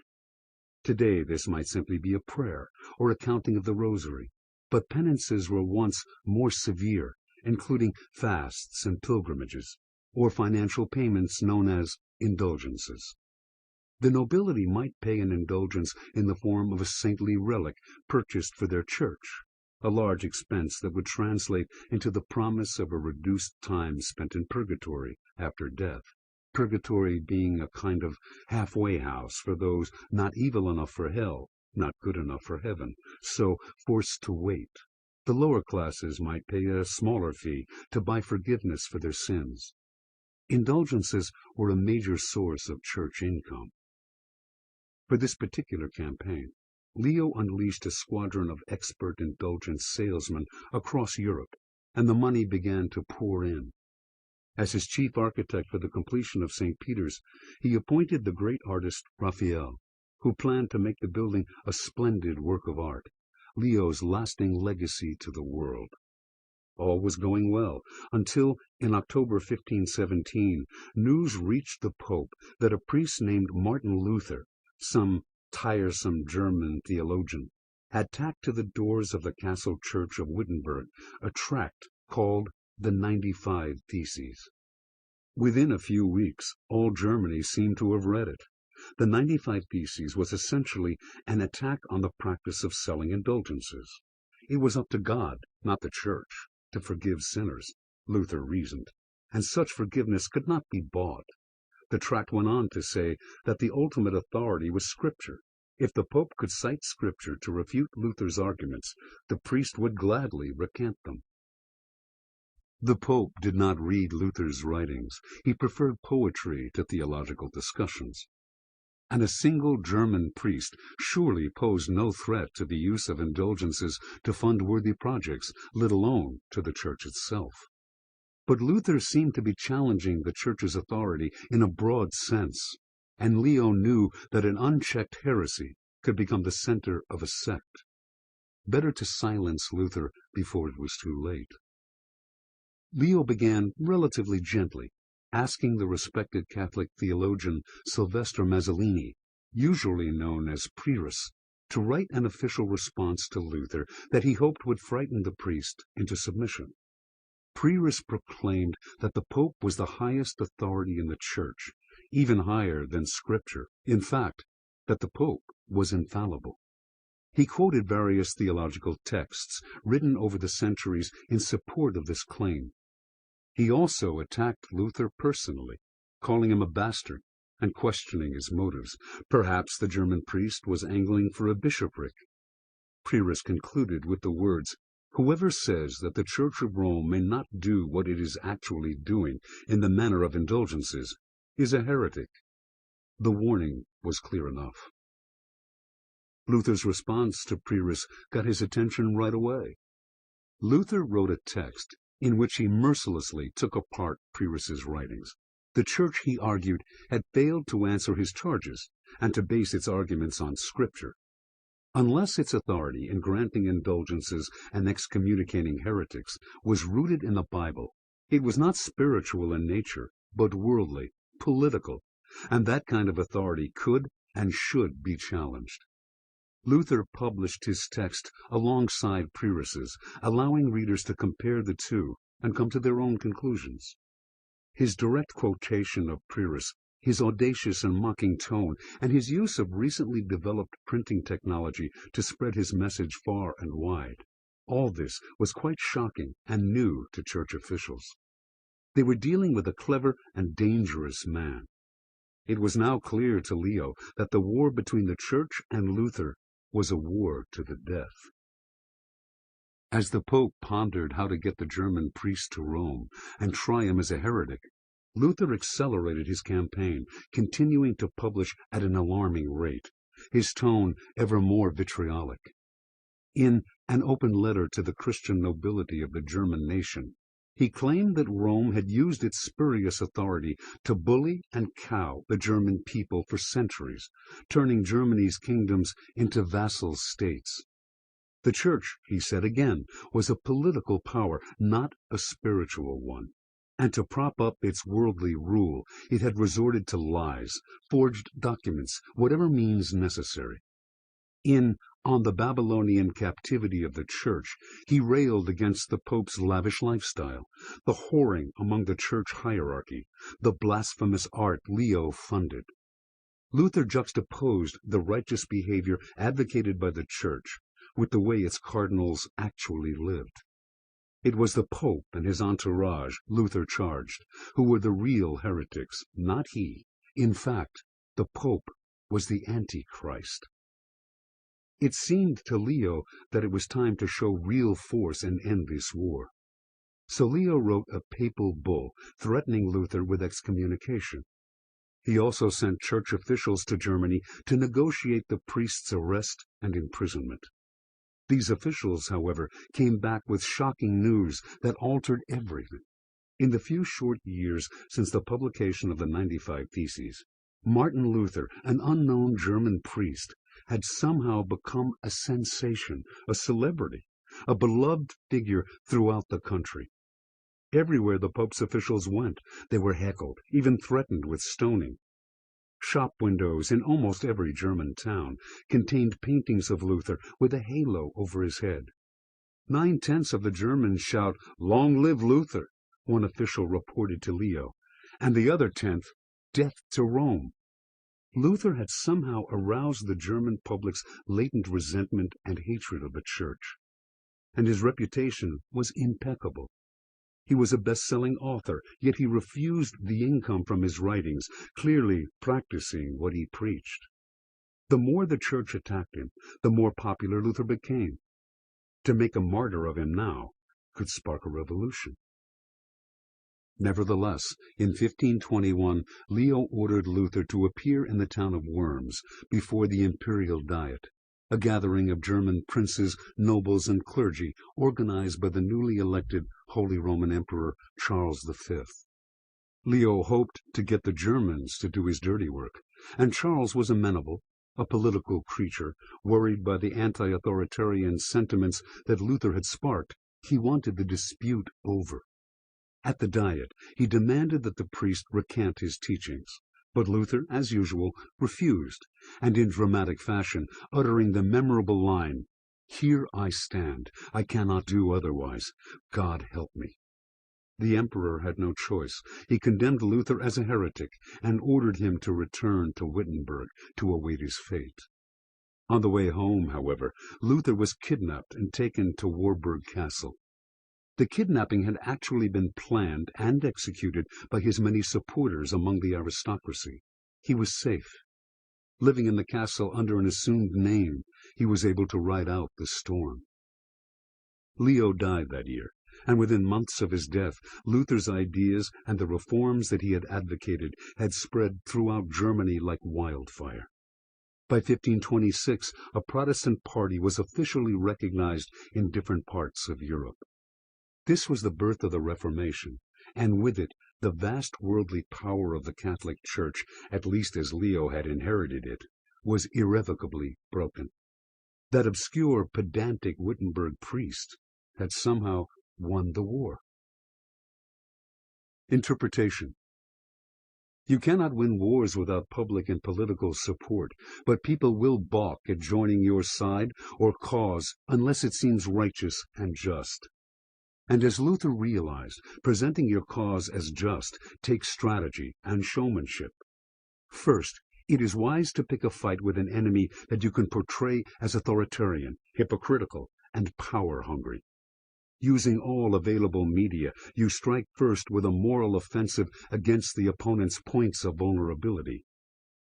Today this might simply be a prayer or a counting of the rosary, but penances were once more severe, including fasts and pilgrimages, or financial payments known as indulgences. The nobility might pay an indulgence in the form of a saintly relic purchased for their church, a large expense that would translate into the promise of a reduced time spent in purgatory after death, purgatory being a kind of halfway house for those not evil enough for hell, not good enough for heaven, so forced to wait. The lower classes might pay a smaller fee to buy forgiveness for their sins. Indulgences were a major source of church income. For this particular campaign, Leo unleashed a squadron of expert indulgence salesmen across Europe, and the money began to pour in. As his chief architect for the completion of St. Peter's, he appointed the great artist Raphael, who planned to make the building a splendid work of art, Leo's lasting legacy to the world. All was going well, until, in October 1517, news reached the Pope that a priest named Martin Luther, some tiresome German theologian, had tacked to the doors of the castle church of Wittenberg a tract called the 95 Theses. Within a few weeks, all Germany seemed to have read it. The 95 Theses was essentially an attack on the practice of selling indulgences. It was up to God, not the Church, to forgive sinners, Luther reasoned, and such forgiveness could not be bought. The tract went on to say that the ultimate authority was Scripture. If the Pope could cite Scripture to refute Luther's arguments, the priest would gladly recant them. The Pope did not read Luther's writings. He preferred poetry to theological discussions. And a single German priest surely posed no threat to the use of indulgences to fund worthy projects, let alone to the Church itself. But Luther seemed to be challenging the Church's authority in a broad sense, and Leo knew that an unchecked heresy could become the center of a sect. Better to silence Luther before it was too late. Leo began relatively gently, asking the respected Catholic theologian Sylvester Mazzolini, usually known as Prius, to write an official response to Luther that he hoped would frighten the priest into submission. Prius proclaimed that the Pope was the highest authority in the Church, even higher than Scripture. In fact, that the Pope was infallible. He quoted various theological texts written over the centuries in support of this claim. He also attacked Luther personally, calling him a bastard and questioning his motives. Perhaps the German priest was angling for a bishopric. Prius concluded with the words, "Whoever says that the Church of Rome may not do what it is actually doing in the manner of indulgences is a heretic." The warning was clear enough. Luther's response to Prius got his attention right away. Luther wrote a text in which he mercilessly took apart Prius's writings. The Church, he argued, had failed to answer his charges and to base its arguments on Scripture. Unless its authority in granting indulgences and excommunicating heretics was rooted in the Bible, it was not spiritual in nature, but worldly, political, and that kind of authority could and should be challenged. Luther published his text alongside Prius's, allowing readers to compare the two and come to their own conclusions. His direct quotation of Prius, his audacious and mocking tone, and his use of recently developed printing technology to spread his message far and wide, all this was quite shocking and new to Church officials. They were dealing with a clever and dangerous man. It was now clear to Leo that the war between the Church and Luther was a war to the death. As the Pope pondered how to get the German priest to Rome and try him as a heretic, Luther accelerated his campaign, continuing to publish at an alarming rate, his tone ever more vitriolic. In an open letter to the Christian nobility of the German nation, he claimed that Rome had used its spurious authority to bully and cow the German people for centuries, turning Germany's kingdoms into vassal states. The Church, he said again, was a political power, not a spiritual one. And to prop up its worldly rule, it had resorted to lies, forged documents, whatever means necessary. On the Babylonian captivity of the Church, he railed against the Pope's lavish lifestyle, the whoring among the Church hierarchy, the blasphemous art Leo funded. Luther juxtaposed the righteous behavior advocated by the Church with the way its cardinals actually lived. It was the Pope and his entourage, Luther charged, who were the real heretics, not he. In fact, the Pope was the Antichrist. It seemed to Leo that it was time to show real force and end this war. So Leo wrote a papal bull threatening Luther with excommunication. He also sent Church officials to Germany to negotiate the priest's arrest and imprisonment. These officials, however, came back with shocking news that altered everything. In the few short years since the publication of the 95 Theses, Martin Luther, an unknown German priest, had somehow become a sensation, a celebrity, a beloved figure throughout the country. Everywhere the Pope's officials went, they were heckled, even threatened with stoning. Shop windows in almost every German town contained paintings of Luther with a halo over his head. 9/10 of the Germans shout, "Long live Luther," one official reported to Leo, and the other 10th, "Death to Rome." Luther had somehow aroused the German public's latent resentment and hatred of the Church. and his reputation was impeccable. He was a best-selling author, yet he refused the income from his writings, clearly practicing what he preached. The more the church attacked him, the more popular Luther became. To make a martyr of him now could spark a revolution. Nevertheless, in 1521, Leo ordered Luther to appear in the town of Worms before the imperial diet, a gathering of German princes, nobles, and clergy organized by the newly elected Holy Roman Emperor Charles V. Leo hoped to get the Germans to do his dirty work, and Charles was amenable, a political creature, worried by the anti-authoritarian sentiments that Luther had sparked. He wanted the dispute over. At the Diet, he demanded that the priest recant his teachings, but Luther, as usual, refused, and in dramatic fashion, uttering the memorable line, "Here I stand, I cannot do otherwise, God help me." The emperor had no choice. He condemned Luther as a heretic and ordered him to return to Wittenberg to await his fate. On the way home, however, Luther was kidnapped and taken to Warburg Castle. The kidnapping had actually been planned and executed by his many supporters among the aristocracy. He was safe. Living in the castle under an assumed name, he was able to ride out the storm. Leo died that year, and within months of his death, Luther's ideas and the reforms that he had advocated had spread throughout Germany like wildfire. By 1526, a Protestant party was officially recognized in different parts of Europe. This was the birth of the Reformation, and with it the vast worldly power of the Catholic Church, at least as Leo had inherited it, was irrevocably broken. That obscure, pedantic Wittenberg priest had somehow won the war. Interpretation. You cannot win wars without public and political support, but people will balk at joining your side or cause unless it seems righteous and just. And as Luther realized, presenting your cause as just takes strategy and showmanship. First, it is wise to pick a fight with an enemy that you can portray as authoritarian, hypocritical, and power-hungry. Using all available media, you strike first with a moral offensive against the opponent's points of vulnerability.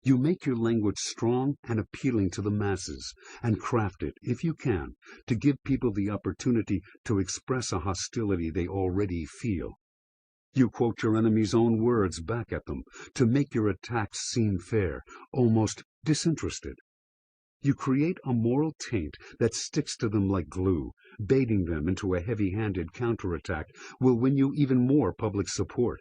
You make your language strong and appealing to the masses, and craft it, if you can, to give people the opportunity to express a hostility they already feel. You quote your enemy's own words back at them, to make your attacks seem fair, almost disinterested. You create a moral taint that sticks to them like glue. Baiting them into a heavy-handed counterattack will win you even more public support.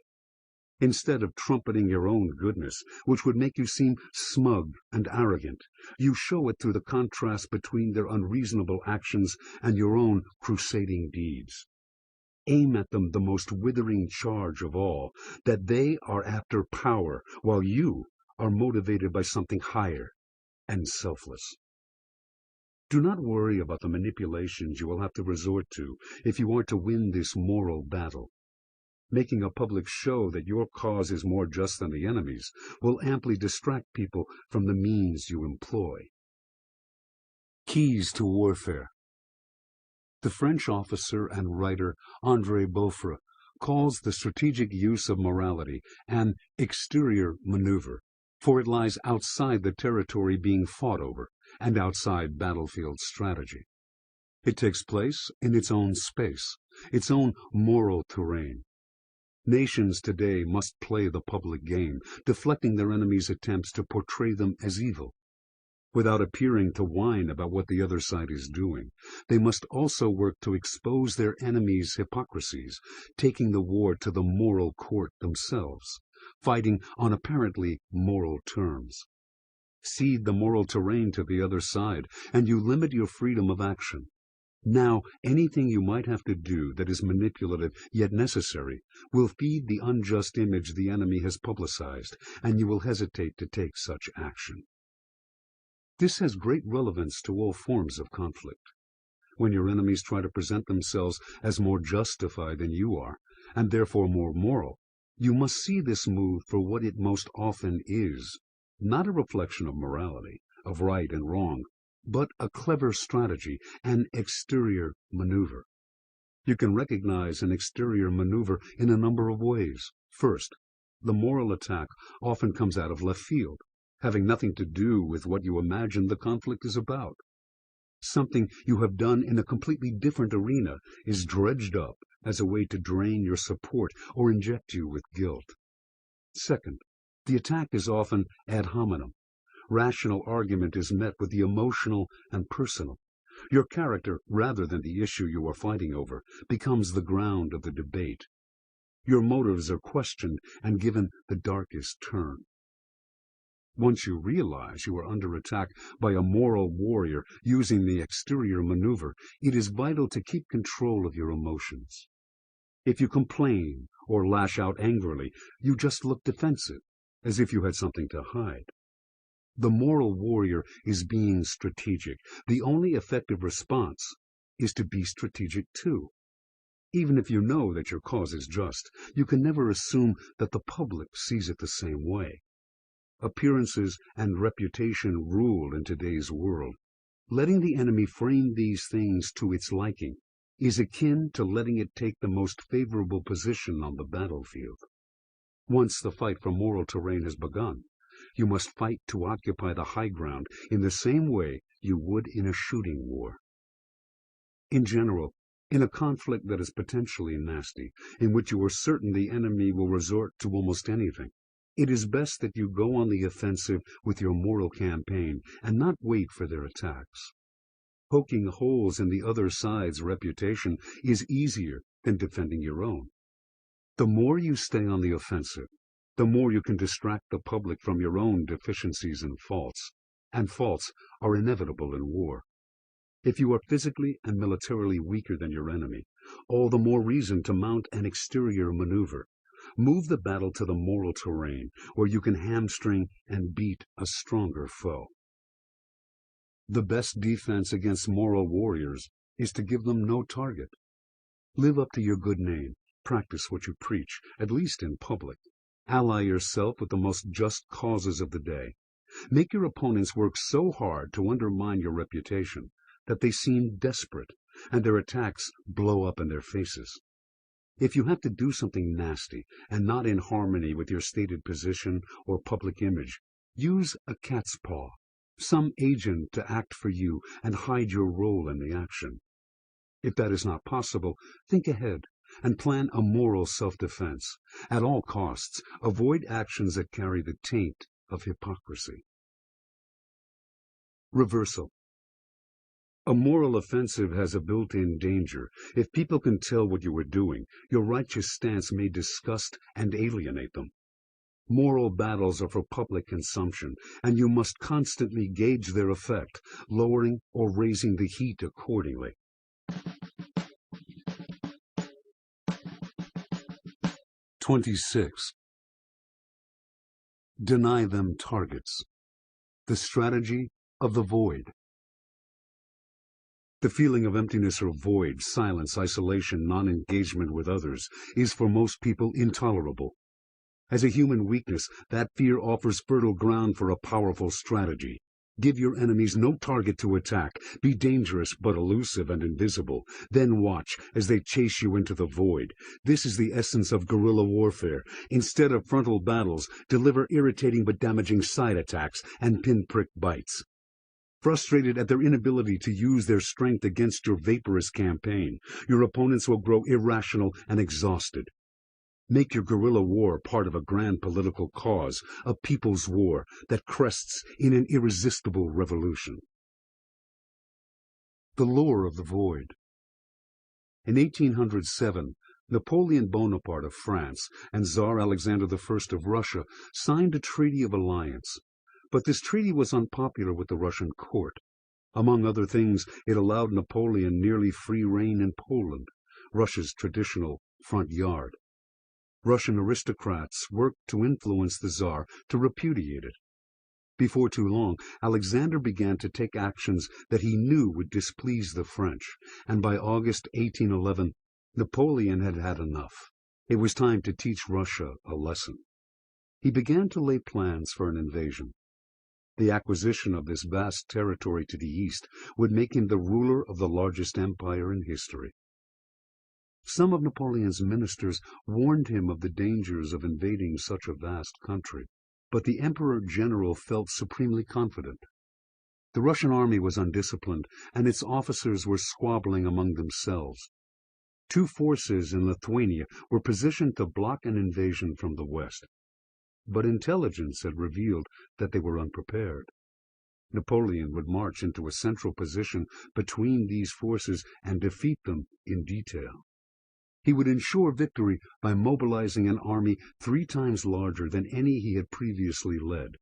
Instead of trumpeting your own goodness, which would make you seem smug and arrogant, you show it through the contrast between their unreasonable actions and your own crusading deeds. Aim at them the most withering charge of all, that they are after power, while you are motivated by something higher and selfless. Do not worry about the manipulations you will have to resort to if you are to win this moral battle. Making a public show that your cause is more just than the enemy's will amply distract people from the means you employ. Keys to warfare. The French officer and writer André Beaufort calls the strategic use of morality an exterior maneuver, for it lies outside the territory being fought over and outside battlefield strategy. It takes place in its own space, its own moral terrain. Nations today must play the public game, deflecting their enemies' attempts to portray them as evil. Without appearing to whine about what the other side is doing, they must also work to expose their enemies' hypocrisies, taking the war to the moral court themselves, fighting on apparently moral terms. Cede the moral terrain to the other side, and you limit your freedom of action. Now, anything you might have to do that is manipulative yet necessary will feed the unjust image the enemy has publicized, and you will hesitate to take such action. This has great relevance to all forms of conflict. When your enemies try to present themselves as more justified than you are, and therefore more moral, you must see this move for what it most often is, not a reflection of morality, of right and wrong, but a clever strategy, an exterior maneuver. You can recognize an exterior maneuver in a number of ways. First, the moral attack often comes out of left field, having nothing to do with what you imagine the conflict is about. Something you have done in a completely different arena is dredged up as a way to drain your support or inject you with guilt. Second, the attack is often ad hominem. Rational argument is met with the emotional and personal. Your character, rather than the issue you are fighting over, becomes the ground of the debate. Your motives are questioned and given the darkest turn. Once you realize you are under attack by a moral warrior using the exterior maneuver, it is vital to keep control of your emotions. If you complain or lash out angrily, you just look defensive, as if you had something to hide. The moral warrior is being strategic. The only effective response is to be strategic too. Even if you know that your cause is just, you can never assume that the public sees it the same way. Appearances and reputation rule in today's world. Letting the enemy frame these things to its liking is akin to letting it take the most favorable position on the battlefield. Once the fight for moral terrain has begun, you must fight to occupy the high ground in the same way you would in a shooting war. In general, in a conflict that is potentially nasty, in which you are certain the enemy will resort to almost anything, it is best that you go on the offensive with your moral campaign and not wait for their attacks. Poking holes in the other side's reputation is easier than defending your own. The more you stay on the offensive, the more you can distract the public from your own deficiencies and faults are inevitable in war. If you are physically and militarily weaker than your enemy, all the more reason to mount an exterior maneuver. Move the battle to the moral terrain, where you can hamstring and beat a stronger foe. The best defense against moral warriors is to give them no target. Live up to your good name. Practice what you preach, at least in public. Ally yourself with the most just causes of the day. Make your opponents work so hard to undermine your reputation that they seem desperate, and their attacks blow up in their faces. If you have to do something nasty and not in harmony with your stated position or public image, use a cat's paw, some agent to act for you and hide your role in the action. If that is not possible, think ahead and plan a moral self-defense. At all costs, avoid actions that carry the taint of hypocrisy. Reversal. A moral offensive has a built-in danger. If people can tell what you are doing, your righteous stance may disgust and alienate them. Moral battles are for public consumption, and you must constantly gauge their effect, lowering or raising the heat accordingly. 26. Deny them targets. The strategy of the void. The feeling of emptiness or void, silence, isolation, non-engagement with others, is for most people intolerable. As a human weakness, that fear offers fertile ground for a powerful strategy. Give your enemies no target to attack. Be dangerous but elusive and invisible. Then watch as they chase you into the void. This is the essence of guerrilla warfare. Instead of frontal battles, deliver irritating but damaging side attacks and pinprick bites. Frustrated at their inability to use their strength against your vaporous campaign, your opponents will grow irrational and exhausted. Make your guerrilla war part of a grand political cause, a people's war that crests in an irresistible revolution. The lure of the void. In 1807, Napoleon Bonaparte of France and Tsar Alexander I of Russia signed a treaty of alliance. But this treaty was unpopular with the Russian court. Among other things, it allowed Napoleon nearly free rein in Poland, Russia's traditional front yard. Russian aristocrats worked to influence the Tsar to repudiate it. Before too long, Alexander began to take actions that he knew would displease the French, and by August 1811, Napoleon had had enough. It was time to teach Russia a lesson. He began to lay plans for an invasion. The acquisition of this vast territory to the east would make him the ruler of the largest empire in history. Some of Napoleon's ministers warned him of the dangers of invading such a vast country, but the Emperor-General felt supremely confident. The Russian army was undisciplined, and its officers were squabbling among themselves. Two forces in Lithuania were positioned to block an invasion from the west, but intelligence had revealed that they were unprepared. Napoleon would march into a central position between these forces and defeat them in detail. He would ensure victory by mobilizing an army 3 times larger than any he had previously led.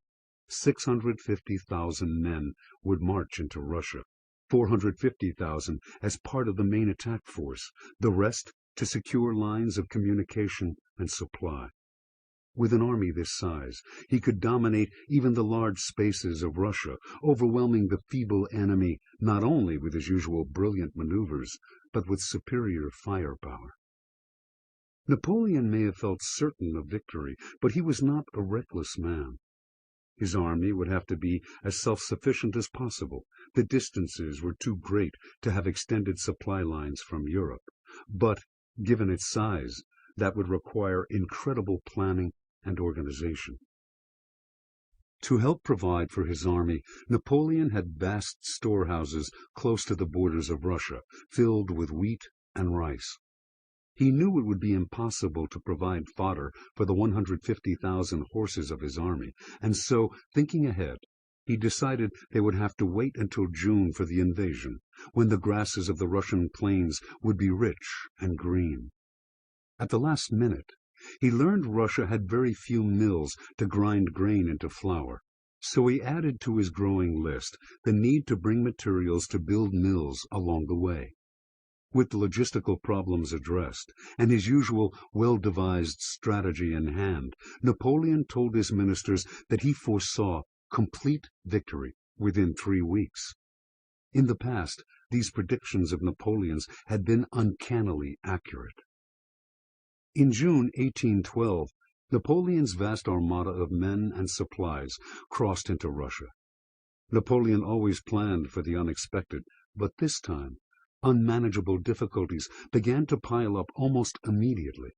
650,000 men would march into Russia, 450,000 as part of the main attack force, the rest to secure lines of communication and supply. With an army this size, he could dominate even the large spaces of Russia, overwhelming the feeble enemy not only with his usual brilliant maneuvers, but with superior firepower. Napoleon may have felt certain of victory, but he was not a reckless man. His army would have to be as self-sufficient as possible. The distances were too great to have extended supply lines from Europe. But, given its size, that would require incredible planning and organization. To help provide for his army, Napoleon had vast storehouses close to the borders of Russia, filled with wheat and rice. He knew it would be impossible to provide fodder for the 150,000 horses of his army, and so, thinking ahead, he decided they would have to wait until June for the invasion, when the grasses of the Russian plains would be rich and green. At the last minute, he learned Russia had very few mills to grind grain into flour, so he added to his growing list the need to bring materials to build mills along the way. With the logistical problems addressed, and his usual well-devised strategy in hand, Napoleon told his ministers that he foresaw complete victory within 3 weeks. In the past, these predictions of Napoleon's had been uncannily accurate. In June 1812, Napoleon's vast armada of men and supplies crossed into Russia. Napoleon always planned for the unexpected, but this time, unmanageable difficulties began to pile up almost immediately.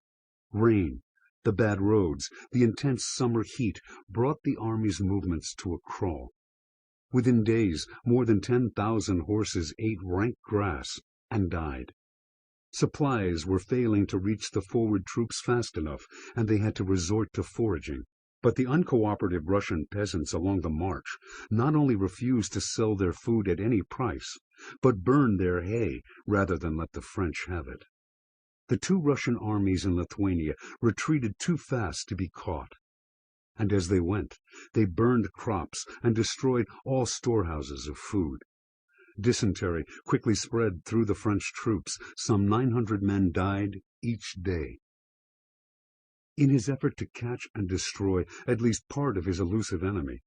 Rain, the bad roads, the intense summer heat brought the army's movements to a crawl. Within days, more than 10,000 horses ate rank grass and died. Supplies were failing to reach the forward troops fast enough, and they had to resort to foraging. But the uncooperative Russian peasants along the march not only refused to sell their food at any price, but burned their hay rather than let the French have it. The 2 Russian armies in Lithuania retreated too fast to be caught, and as they went, they burned crops and destroyed all storehouses of food. Dysentery quickly spread through the French troops. Some 900 men died each day. In his effort to catch and destroy at least part of his elusive enemy,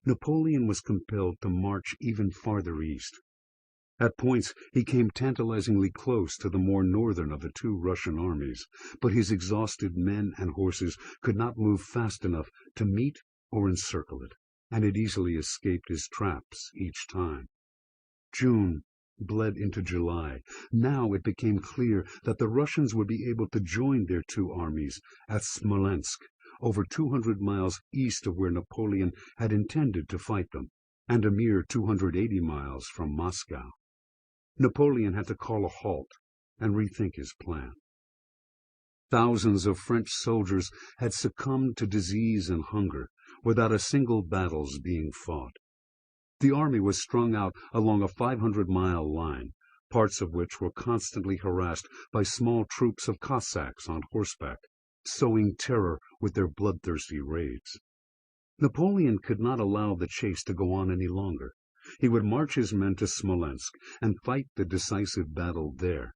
Napoleon was compelled to march even farther east. At points, he came tantalizingly close to the more northern of the 2 Russian armies, but his exhausted men and horses could not move fast enough to meet or encircle it, and it easily escaped his traps each time. June bled into July. Now it became clear that the Russians would be able to join their 2 armies at Smolensk, over 200 miles east of where Napoleon had intended to fight them, and a mere 280 miles from Moscow. Napoleon had to call a halt and rethink his plan. Thousands of French soldiers had succumbed to disease and hunger without a single battle's being fought. The army was strung out along a 500-mile line, parts of which were constantly harassed by small troops of Cossacks on horseback, sowing terror with their bloodthirsty raids. Napoleon could not allow the chase to go on any longer. He would march his men to Smolensk and fight the decisive battle there.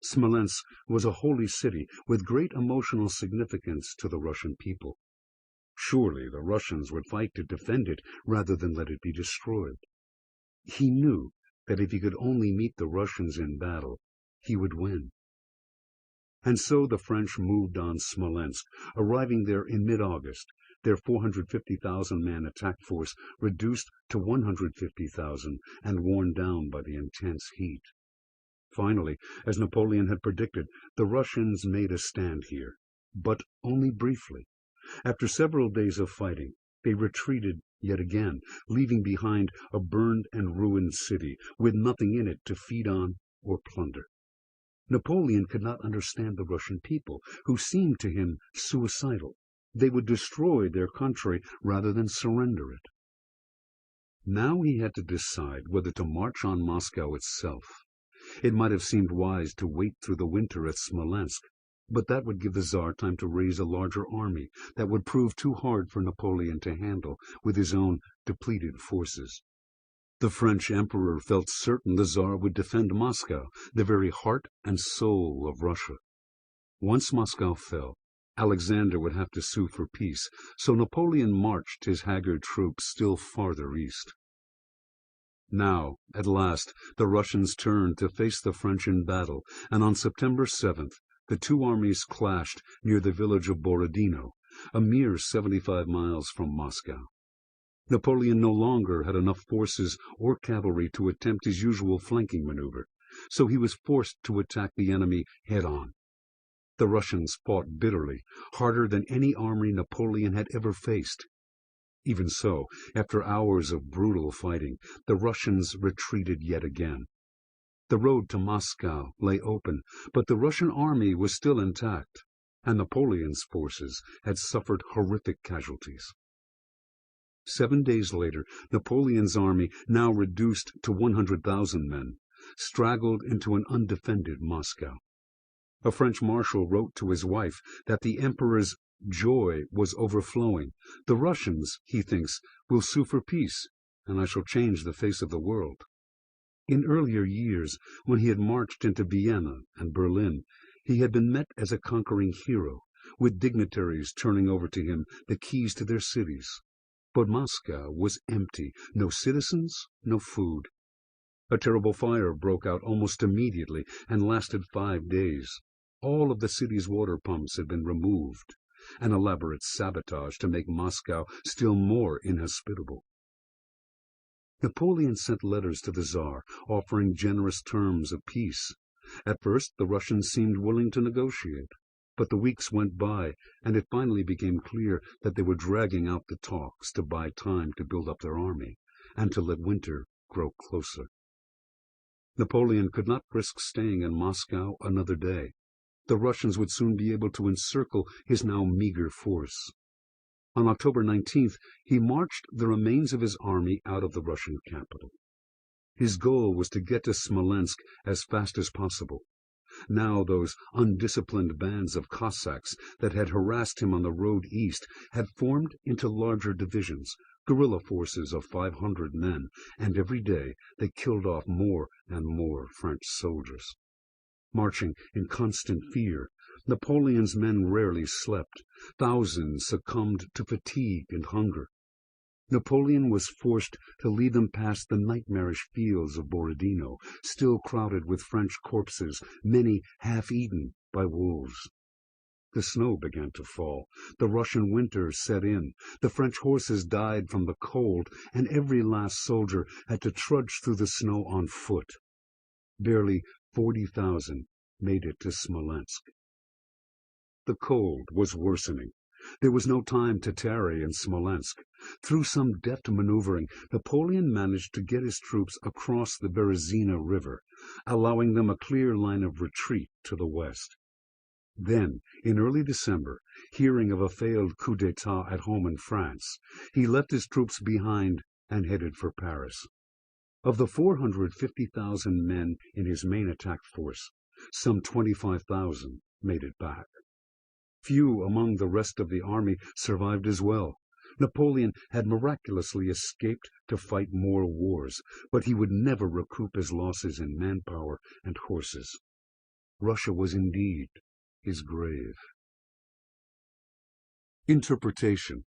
Smolensk was a holy city with great emotional significance to the Russian people. Surely the Russians would fight to defend it rather than let it be destroyed. He knew that if he could only meet the Russians in battle, he would win. And so the French moved on Smolensk, arriving there in mid-August, their 450,000-man attack force reduced to 150,000 and worn down by the intense heat. Finally, as Napoleon had predicted, the Russians made a stand here, but only briefly. After several days of fighting, they retreated yet again, leaving behind a burned and ruined city with nothing in it to feed on or plunder. Napoleon could not understand the Russian people, who seemed to him suicidal. They would destroy their country rather than surrender it. Now he had to decide whether to march on Moscow itself. It might have seemed wise to wait through the winter at Smolensk, but that would give the Tsar time to raise a larger army that would prove too hard for Napoleon to handle with his own depleted forces. The French emperor felt certain the Tsar would defend Moscow, the very heart and soul of Russia. Once Moscow fell, Alexander would have to sue for peace, so Napoleon marched his haggard troops still farther east. Now, at last, the Russians turned to face the French in battle, and on September 7th, the two armies clashed near the village of Borodino, a mere 75 miles from Moscow. Napoleon no longer had enough forces or cavalry to attempt his usual flanking maneuver, so he was forced to attack the enemy head-on. The Russians fought bitterly, harder than any army Napoleon had ever faced. Even so, after hours of brutal fighting, the Russians retreated yet again. The road to Moscow lay open, but the Russian army was still intact, and Napoleon's forces had suffered horrific casualties. 7 days later, Napoleon's army, now reduced to 100,000 men, straggled into an undefended Moscow. A French marshal wrote to his wife that the emperor's joy was overflowing. The Russians, he thinks, will sue for peace, and I shall change the face of the world. In earlier years, when he had marched into Vienna and Berlin, he had been met as a conquering hero, with dignitaries turning over to him the keys to their cities. But Moscow was empty, no citizens, no food. A terrible fire broke out almost immediately and lasted 5 days. All of the city's water pumps had been removed, an elaborate sabotage to make Moscow still more inhospitable. Napoleon sent letters to the Tsar, offering generous terms of peace. At first the Russians seemed willing to negotiate, but the weeks went by, and it finally became clear that they were dragging out the talks to buy time to build up their army, and to let winter grow closer. Napoleon could not risk staying in Moscow another day. The Russians would soon be able to encircle his now meager force. On October 19th, he marched the remains of his army out of the Russian capital. His goal was to get to Smolensk as fast as possible. Now those undisciplined bands of Cossacks that had harassed him on the road east had formed into larger divisions, guerrilla forces of 500 men, and every day they killed off more and more French soldiers. Marching in constant fear, Napoleon's men rarely slept. Thousands succumbed to fatigue and hunger. Napoleon was forced to lead them past the nightmarish fields of Borodino, still crowded with French corpses, many half-eaten by wolves. The snow began to fall. The Russian winter set in. The French horses died from the cold, and every last soldier had to trudge through the snow on foot. Barely 40,000 made it to Smolensk. The cold was worsening. There was no time to tarry in Smolensk. Through some deft maneuvering, Napoleon managed to get his troops across the Berezina River, allowing them a clear line of retreat to the west. Then, in early December, hearing of a failed coup d'etat at home in France, he left his troops behind and headed for Paris. Of the 450,000 men in his main attack force, some 25,000 made it back. Few among the rest of the army survived as well. Napoleon had miraculously escaped to fight more wars, but he would never recoup his losses in manpower and horses. Russia was indeed his grave. Interpretation.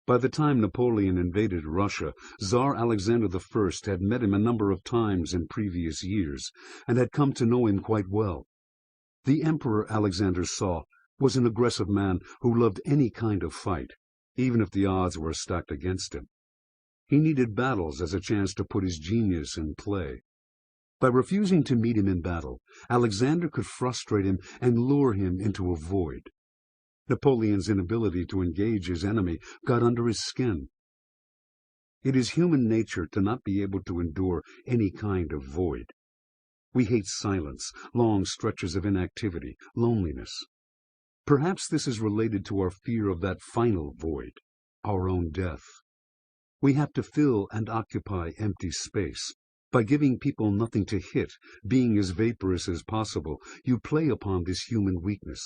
By the time Napoleon invaded Russia, Tsar Alexander I had met him a number of times in previous years, and had come to know him quite well. The Emperor Alexander saw was an aggressive man who loved any kind of fight, even if the odds were stacked against him. He needed battles as a chance to put his genius in play. By refusing to meet him in battle, Alexander could frustrate him and lure him into a void. Napoleon's inability to engage his enemy got under his skin. It is human nature to not be able to endure any kind of void. We hate silence, long stretches of inactivity, loneliness. Perhaps this is related to our fear of that final void, our own death. We have to fill and occupy empty space. By giving people nothing to hit, being as vaporous as possible, you play upon this human weakness.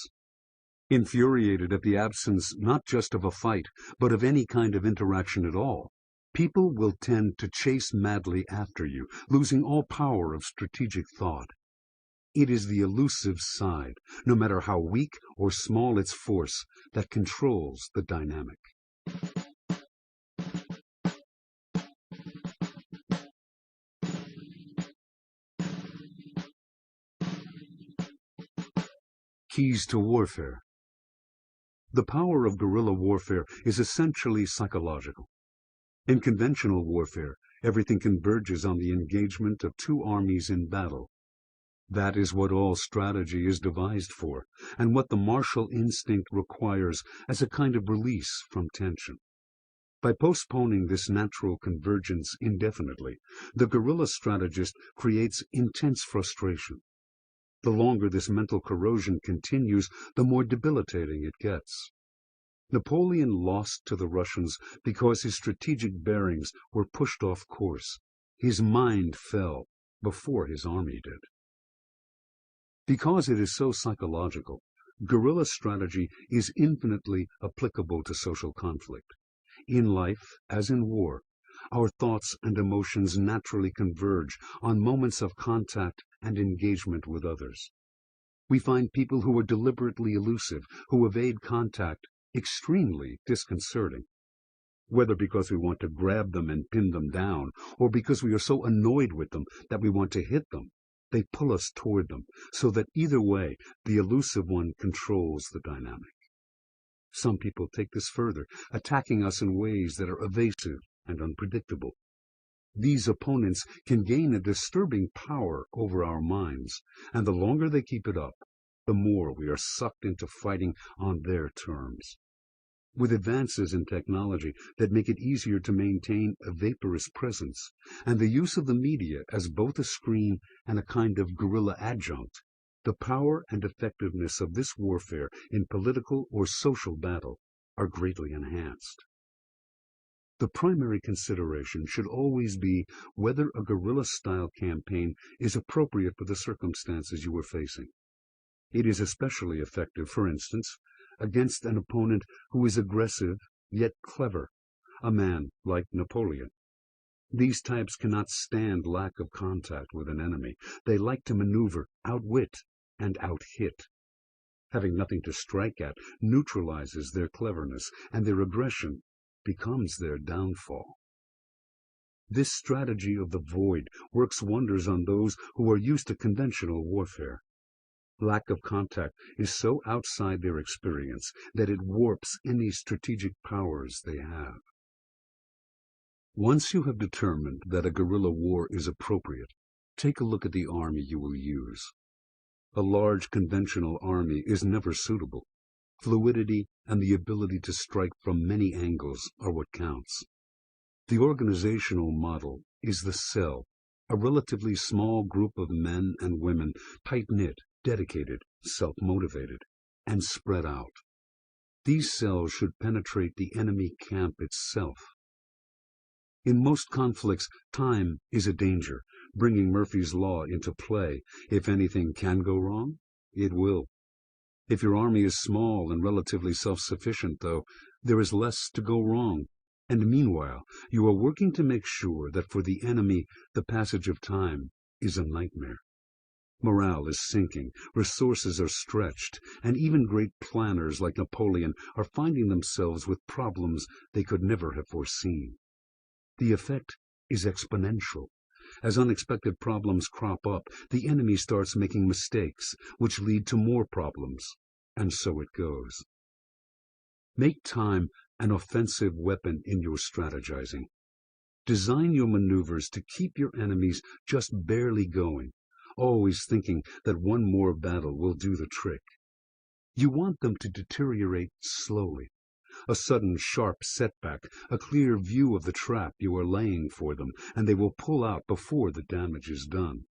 Infuriated at the absence not just of a fight, but of any kind of interaction at all, people will tend to chase madly after you, losing all power of strategic thought. It is the elusive side, no matter how weak or small its force, that controls the dynamic. Keys to warfare. The power of guerrilla warfare is essentially psychological. In conventional warfare, everything converges on the engagement of two armies in battle. That is what all strategy is devised for, and what the martial instinct requires as a kind of release from tension. By postponing this natural convergence indefinitely, the guerrilla strategist creates intense frustration. The longer this mental corrosion continues, the more debilitating it gets. Napoleon lost to the Russians because his strategic bearings were pushed off course. His mind fell before his army did. Because it is so psychological, guerrilla strategy is infinitely applicable to social conflict. In life, as in war, our thoughts and emotions naturally converge on moments of contact and engagement with others. We find people who are deliberately elusive, who evade contact, extremely disconcerting. Whether because we want to grab them and pin them down, or because we are so annoyed with them that we want to hit them, they pull us toward them, so that either way, the elusive one controls the dynamic. Some people take this further, attacking us in ways that are evasive and unpredictable. These opponents can gain a disturbing power over our minds, and the longer they keep it up, the more we are sucked into fighting on their terms. With advances in technology that make it easier to maintain a vaporous presence, and the use of the media as both a screen and a kind of guerrilla adjunct, the power and effectiveness of this warfare in political or social battle are greatly enhanced. The primary consideration should always be whether a guerrilla-style campaign is appropriate for the circumstances you are facing. It is especially effective, for instance, against an opponent who is aggressive yet clever, a man like Napoleon. These types cannot stand lack of contact with an enemy. They like to maneuver, outwit, and out-hit. Having nothing to strike at neutralizes their cleverness, and their aggression becomes their downfall. This strategy of the void works wonders on those who are used to conventional warfare. Lack of contact is so outside their experience that it warps any strategic powers they have. Once you have determined that a guerrilla war is appropriate, take a look at the army you will use. A large conventional army is never suitable. Fluidity and the ability to strike from many angles are what counts. The organizational model is the cell, a relatively small group of men and women, tight-knit, dedicated, self-motivated, and spread out. These cells should penetrate the enemy camp itself. In most conflicts, time is a danger, bringing Murphy's Law into play. If anything can go wrong, it will. If your army is small and relatively self-sufficient, though, there is less to go wrong. And meanwhile, you are working to make sure that for the enemy, the passage of time is a nightmare. Morale is sinking, resources are stretched, and even great planners like Napoleon are finding themselves with problems they could never have foreseen. The effect is exponential. As unexpected problems crop up, the enemy starts making mistakes, which lead to more problems, and so it goes. Make time an offensive weapon in your strategizing. Design your maneuvers to keep your enemies just barely going, always thinking that one more battle will do the trick. You want them to deteriorate slowly. A sudden sharp setback, a clear view of the trap you are laying for them, and they will pull out before the damage is done.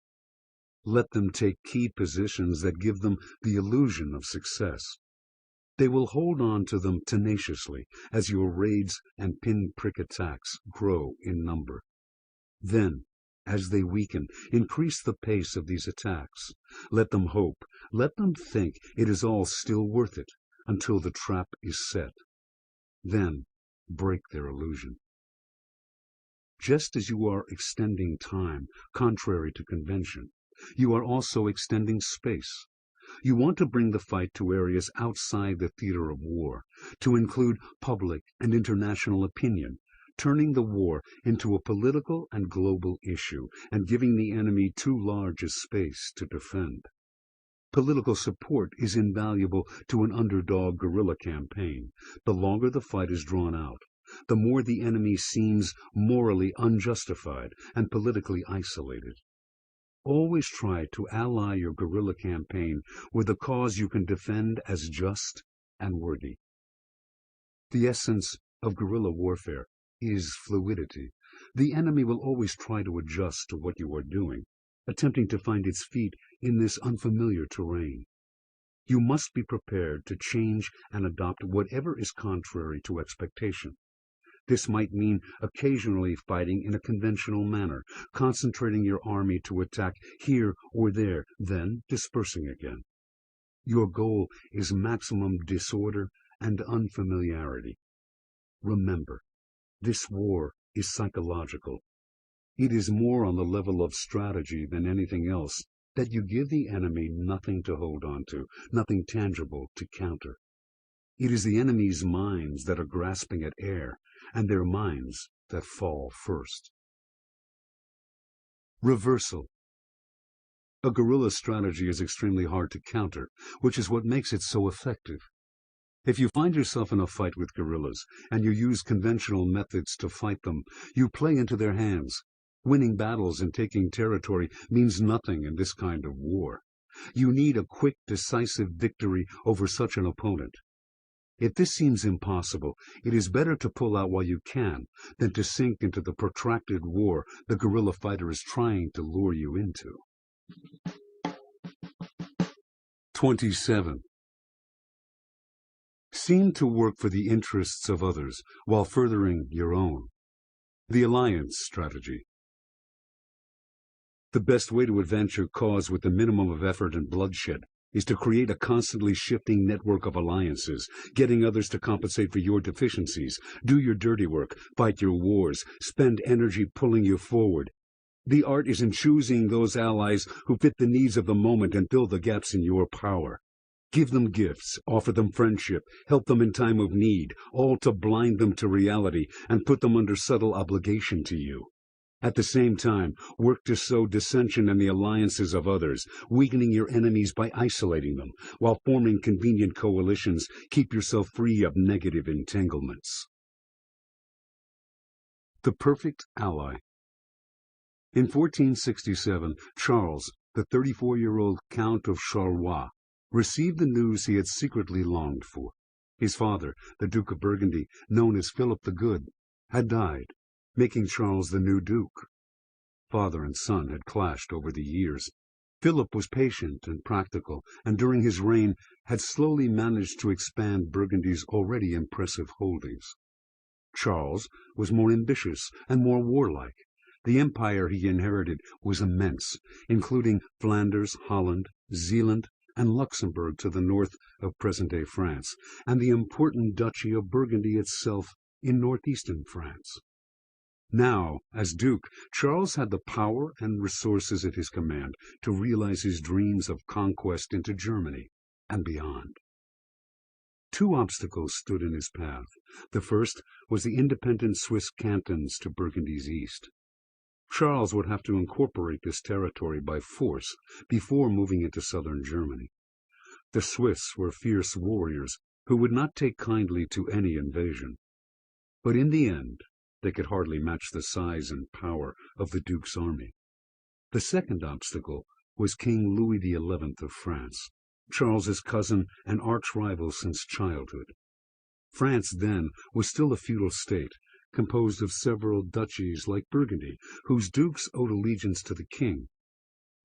Let them take key positions that give them the illusion of success. They will hold on to them tenaciously as your raids and pinprick attacks grow in number. Then, as they weaken, increase the pace of these attacks. Let them hope, let them think it is all still worth it until the trap is set. Then, break their illusion. Just as you are extending time, contrary to convention, you are also extending space. You want to bring the fight to areas outside the theater of war, to include public and international opinion, turning the war into a political and global issue, and giving the enemy too large a space to defend. Political support is invaluable to an underdog guerrilla campaign. The longer the fight is drawn out, the more the enemy seems morally unjustified and politically isolated. Always try to ally your guerrilla campaign with a cause you can defend as just and worthy. The essence of guerrilla warfare is fluidity. The enemy will always try to adjust to what you are doing, attempting to find its feet in this unfamiliar terrain. You must be prepared to change and adopt whatever is contrary to expectation. This might mean occasionally fighting in a conventional manner, concentrating your army to attack here or there, then dispersing again. Your goal is maximum disorder and unfamiliarity. Remember, this war is psychological. It is more on the level of strategy than anything else that you give the enemy nothing to hold on to, nothing tangible to counter. It is the enemy's minds that are grasping at air, and their minds that fall first. Reversal. A guerrilla strategy is extremely hard to counter, which is what makes it so effective. If you find yourself in a fight with guerrillas, and you use conventional methods to fight them, you play into their hands. Winning battles and taking territory means nothing in this kind of war. You need a quick, decisive victory over such an opponent. If this seems impossible, it is better to pull out while you can than to sink into the protracted war the guerrilla fighter is trying to lure you into. 27. Seem to work for the interests of others while furthering your own. The alliance strategy. The best way to advance your cause with the minimum of effort and bloodshed is to create a constantly shifting network of alliances, getting others to compensate for your deficiencies, do your dirty work, fight your wars, spend energy pulling you forward. The art is in choosing those allies who fit the needs of the moment and fill the gaps in your power. Give them gifts, offer them friendship, help them in time of need, all to blind them to reality and put them under subtle obligation to you. At the same time, work to sow dissension in the alliances of others, weakening your enemies by isolating them, while forming convenient coalitions. Keep yourself free of negative entanglements. The perfect ally. In 1467, Charles, the 34-year-old Count of Charleroi, received the news he had secretly longed for. His father, the Duke of Burgundy, known as Philip the Good, had died, making Charles the new duke. Father and son had clashed over the years. Philip was patient and practical, and during his reign had slowly managed to expand Burgundy's already impressive holdings. Charles was more ambitious and more warlike. The empire he inherited was immense, including Flanders, Holland, Zeeland, and Luxembourg to the north of present-day France, and the important Duchy of Burgundy itself in northeastern France. Now, as Duke, Charles had the power and resources at his command to realize his dreams of conquest into Germany and beyond. Two obstacles stood in his path. The first was the independent Swiss cantons to Burgundy's east. Charles would have to incorporate this territory by force before moving into southern Germany. The Swiss were fierce warriors who would not take kindly to any invasion. But in the end, they could hardly match the size and power of the Duke's army. The second obstacle was King Louis XI of France, Charles's cousin and arch-rival since childhood. France then was still a feudal state, composed of several duchies like Burgundy, whose dukes owed allegiance to the king.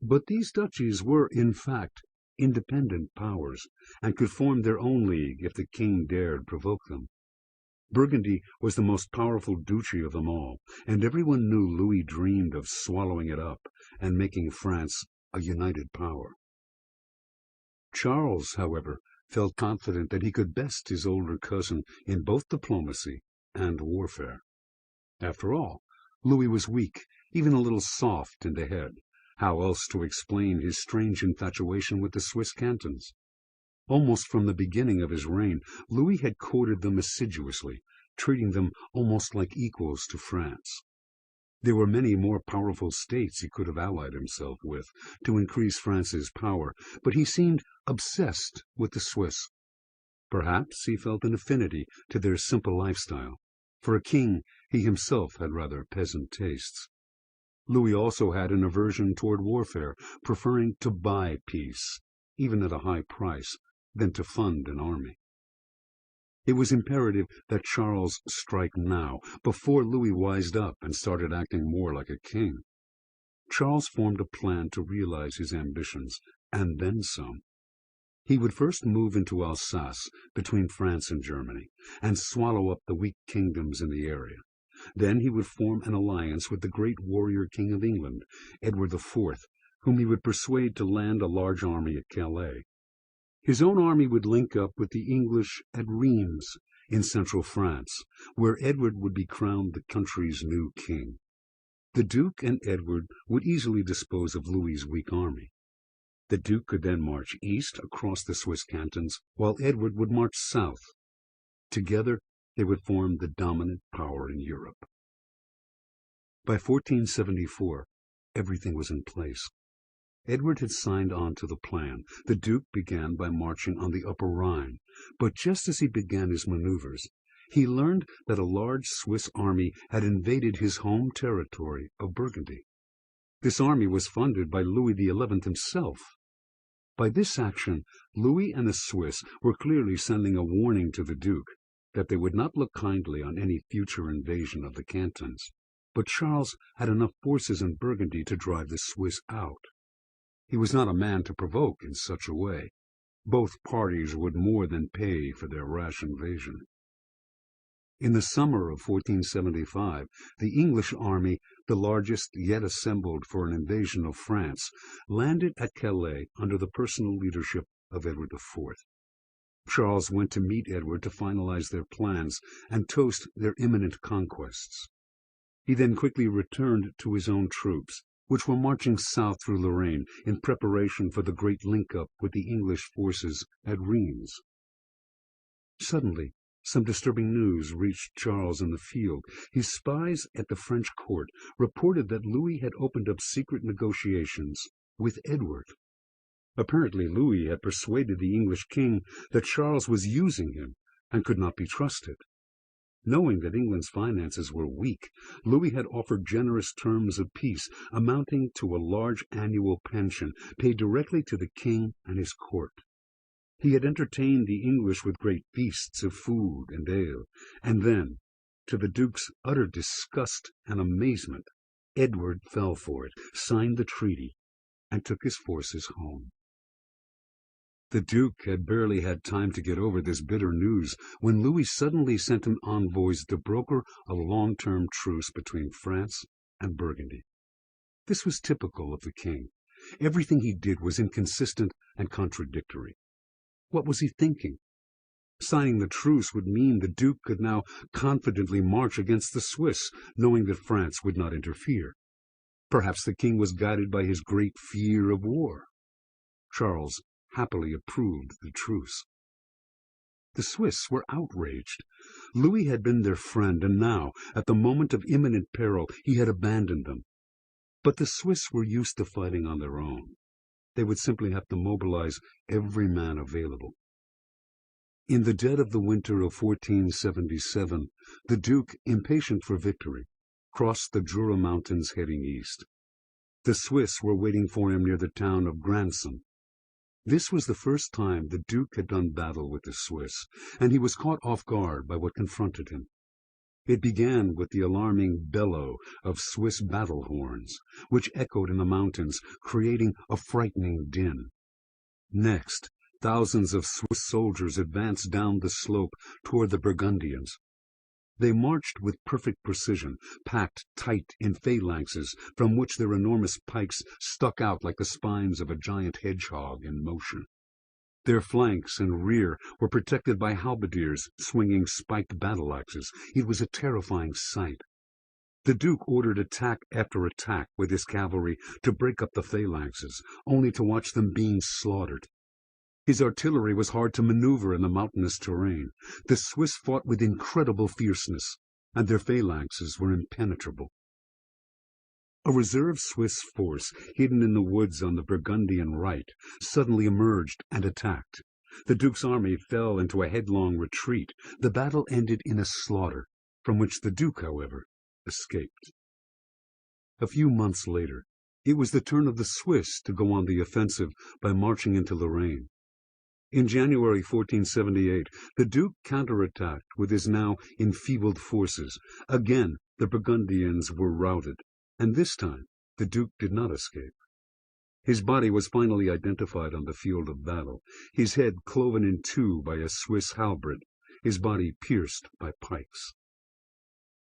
But these duchies were, in fact, independent powers, and could form their own league if the king dared provoke them. Burgundy was the most powerful duchy of them all, and everyone knew Louis dreamed of swallowing it up and making France a united power. Charles, however, felt confident that he could best his older cousin in both diplomacy and warfare. After all, Louis was weak, even a little soft in the head. How else to explain his strange infatuation with the Swiss cantons? Almost from the beginning of his reign, Louis had courted them assiduously, treating them almost like equals to France. There were many more powerful states he could have allied himself with to increase France's power, but he seemed obsessed with the Swiss. Perhaps he felt an affinity to their simple lifestyle. For a king, he himself had rather peasant tastes. Louis also had an aversion toward warfare, preferring to buy peace, even at a high price, than to fund an army. It was imperative that Charles strike now, before Louis wised up and started acting more like a king. Charles formed a plan to realize his ambitions, and then some. He would first move into Alsace, between France and Germany, and swallow up the weak kingdoms in the area. Then he would form an alliance with the great warrior king of England, Edward IV, whom he would persuade to land a large army at Calais. His own army would link up with the English at Reims, in central France, where Edward would be crowned the country's new king. The Duke and Edward would easily dispose of Louis's weak army. The Duke could then march east across the Swiss cantons, while Edward would march south. Together, they would form the dominant power in Europe. By 1474, everything was in place. Edward had signed on to the plan. The Duke began by marching on the Upper Rhine, but just as he began his maneuvers, he learned that a large Swiss army had invaded his home territory of Burgundy. This army was funded by Louis XI himself. By this action, Louis and the Swiss were clearly sending a warning to the Duke that they would not look kindly on any future invasion of the cantons. But Charles had enough forces in Burgundy to drive the Swiss out. He was not a man to provoke in such a way. Both parties would more than pay for their rash invasion. In the summer of 1475, the English army, the largest yet assembled for an invasion of France, landed at Calais under the personal leadership of Edward IV. Charles went to meet Edward to finalize their plans and toast their imminent conquests. He then quickly returned to his own troops, which were marching south through Lorraine in preparation for the great link-up with the English forces at Reims. Suddenly, some disturbing news reached Charles in the field. His spies at the French court reported that Louis had opened up secret negotiations with Edward. Apparently Louis had persuaded the English king that Charles was using him and could not be trusted. Knowing that England's finances were weak, Louis had offered generous terms of peace, amounting to a large annual pension paid directly to the king and his court. He had entertained the English with great feasts of food and ale, and then, to the Duke's utter disgust and amazement, Edward fell for it, signed the treaty, and took his forces home. The Duke had barely had time to get over this bitter news when Louis suddenly sent him envoys to broker a long-term truce between France and Burgundy. This was typical of the king. Everything he did was inconsistent and contradictory. What was he thinking? Signing the truce would mean the Duke could now confidently march against the Swiss, knowing that France would not interfere. Perhaps the king was guided by his great fear of war. Charles happily approved the truce. The Swiss were outraged. Louis had been their friend, and now, at the moment of imminent peril, he had abandoned them. But the Swiss were used to fighting on their own. They would simply have to mobilize every man available. In the dead of the winter of 1477, the Duke, impatient for victory, crossed the Jura Mountains heading east. The Swiss were waiting for him near the town of Granson. This was the first time the Duke had done battle with the Swiss, and he was caught off guard by what confronted him. It began with the alarming bellow of Swiss battle horns, which echoed in the mountains, creating a frightening din. Next, thousands of Swiss soldiers advanced down the slope toward the Burgundians. They marched with perfect precision, packed tight in phalanxes from which their enormous pikes stuck out like the spines of a giant hedgehog in motion. Their flanks and rear were protected by halberdiers swinging spiked battle-axes. It was a terrifying sight. The Duke ordered attack after attack with his cavalry to break up the phalanxes, only to watch them being slaughtered. His artillery was hard to maneuver in the mountainous terrain. The Swiss fought with incredible fierceness, and their phalanxes were impenetrable. A reserve Swiss force, hidden in the woods on the Burgundian right, suddenly emerged and attacked. The Duke's army fell into a headlong retreat. The battle ended in a slaughter, from which the Duke, however, escaped. A few months later, it was the turn of the Swiss to go on the offensive by marching into Lorraine. In January 1478, the Duke counterattacked with his now enfeebled forces. Again, the Burgundians were routed, and this time the Duke did not escape. His body was finally identified on the field of battle, his head cloven in two by a Swiss halberd, his body pierced by pikes.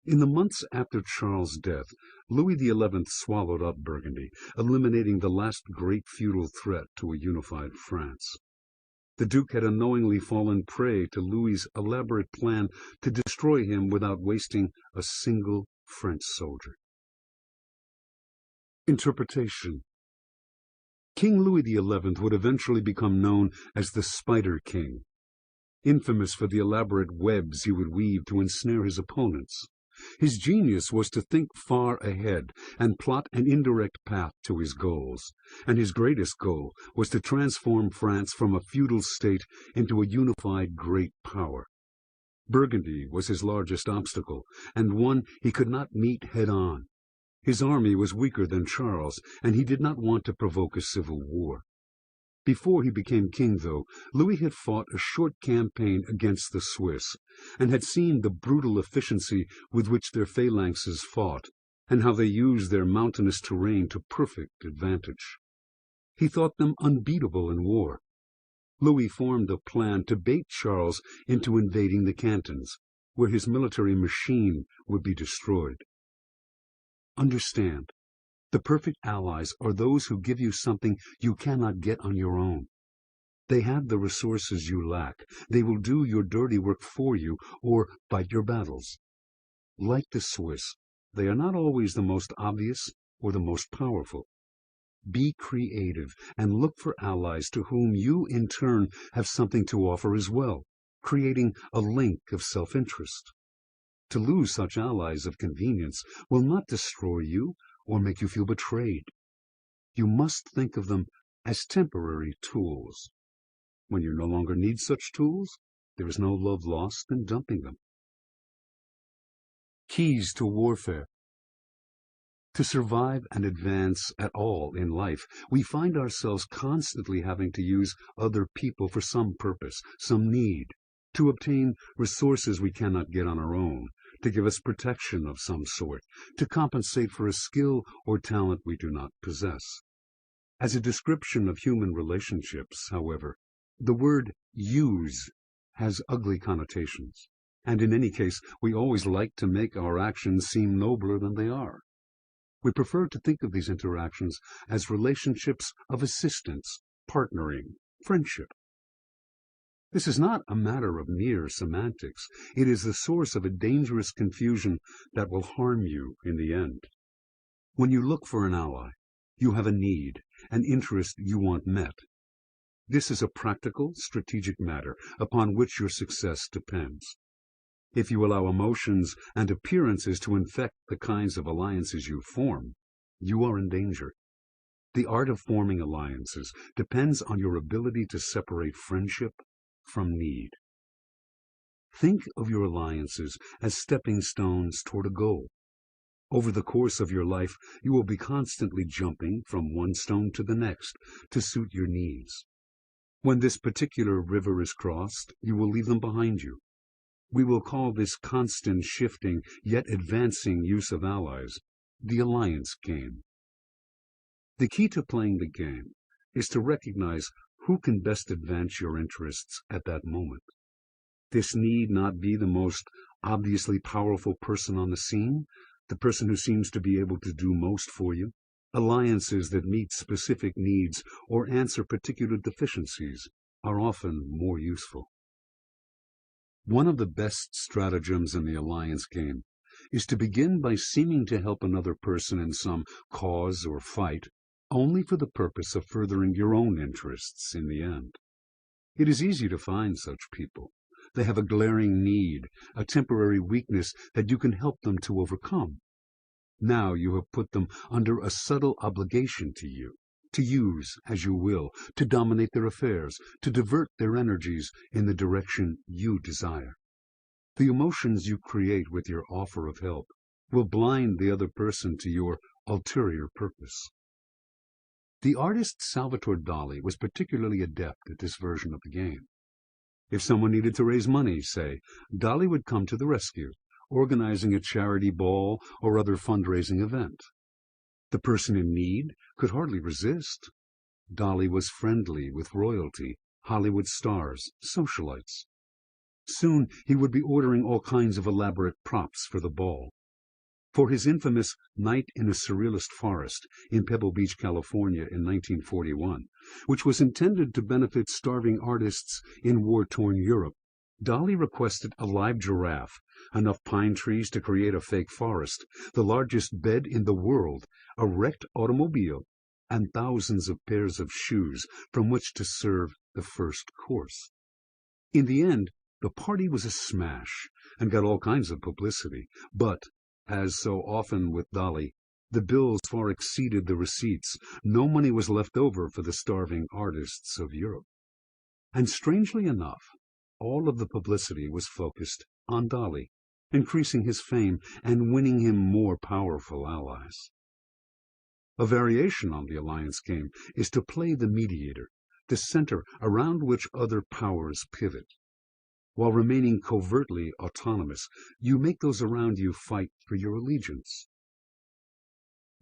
In the months after Charles' death, Louis XI swallowed up Burgundy, eliminating the last great feudal threat to a unified France. The Duke had unknowingly fallen prey to Louis's elaborate plan to destroy him without wasting a single French soldier. Interpretation. King Louis XI would eventually become known as the Spider King, infamous for the elaborate webs he would weave to ensnare his opponents. His genius was to think far ahead and plot an indirect path to his goals, and his greatest goal was to transform France from a feudal state into a unified great power. Burgundy was his largest obstacle, and one he could not meet head-on. His army was weaker than Charles, and he did not want to provoke a civil war. Before he became king, though, Louis had fought a short campaign against the Swiss, and had seen the brutal efficiency with which their phalanxes fought, and how they used their mountainous terrain to perfect advantage. He thought them unbeatable in war. Louis formed a plan to bait Charles into invading the cantons, where his military machine would be destroyed. Understand, the perfect allies are those who give you something you cannot get on your own. They have the resources you lack. They will do your dirty work for you or fight your battles. Like the Swiss, they are not always the most obvious or the most powerful. Be creative and look for allies to whom you in turn have something to offer as well, creating a link of self-interest. To lose such allies of convenience will not destroy you or make you feel betrayed. You must think of them as temporary tools. When you no longer need such tools, there is no love lost in dumping them. Keys to warfare. To survive and advance at all in life, we find ourselves constantly having to use other people for some purpose, some need, to obtain resources we cannot get on our own, to give us protection of some sort, to compensate for a skill or talent we do not possess. As a description of human relationships, however, the word use has ugly connotations, and in any case, we always like to make our actions seem nobler than they are. We prefer to think of these interactions as relationships of assistance, partnering, friendship. This is not a matter of mere semantics. It is the source of a dangerous confusion that will harm you in the end. When you look for an ally, you have a need, an interest you want met. This is a practical, strategic matter upon which your success depends. If you allow emotions and appearances to infect the kinds of alliances you form, you are in danger. The art of forming alliances depends on your ability to separate friendship from need. Think of your alliances as stepping stones toward a goal. Over the course of your life, you will be constantly jumping from one stone to the next to suit your needs. When this particular river is crossed, you will leave them behind you. We will call this constant shifting yet advancing use of allies the alliance game. The key to playing the game is to recognize who can best advance your interests at that moment. This need not be the most obviously powerful person on the scene, the person who seems to be able to do most for you. Alliances that meet specific needs or answer particular deficiencies are often more useful. One of the best stratagems in the alliance game is to begin by seeming to help another person in some cause or fight only for the purpose of furthering your own interests in the end. It is easy to find such people. They have a glaring need, a temporary weakness that you can help them to overcome. Now you have put them under a subtle obligation to you, to use as you will, to dominate their affairs, to divert their energies in the direction you desire. The emotions you create with your offer of help will blind the other person to your ulterior purpose. The artist Salvatore Dali was particularly adept at this version of the game. If someone needed to raise money, say, Dali would come to the rescue, organizing a charity ball or other fundraising event. The person in need could hardly resist. Dali was friendly with royalty, Hollywood stars, socialites. Soon he would be ordering all kinds of elaborate props for the ball. For his infamous Night in a Surrealist Forest in Pebble Beach, California in 1941, which was intended to benefit starving artists in war-torn Europe, Dali requested a live giraffe, enough pine trees to create a fake forest, the largest bed in the world, a wrecked automobile, and thousands of pairs of shoes from which to serve the first course. In the end, the party was a smash and got all kinds of publicity, but as so often with Dali, the bills far exceeded the receipts. No money was left over for the starving artists of Europe. And strangely enough, all of the publicity was focused on Dali, increasing his fame and winning him more powerful allies. A variation on the alliance game is to play the mediator, the center around which other powers pivot. While remaining covertly autonomous, you make those around you fight for your allegiance.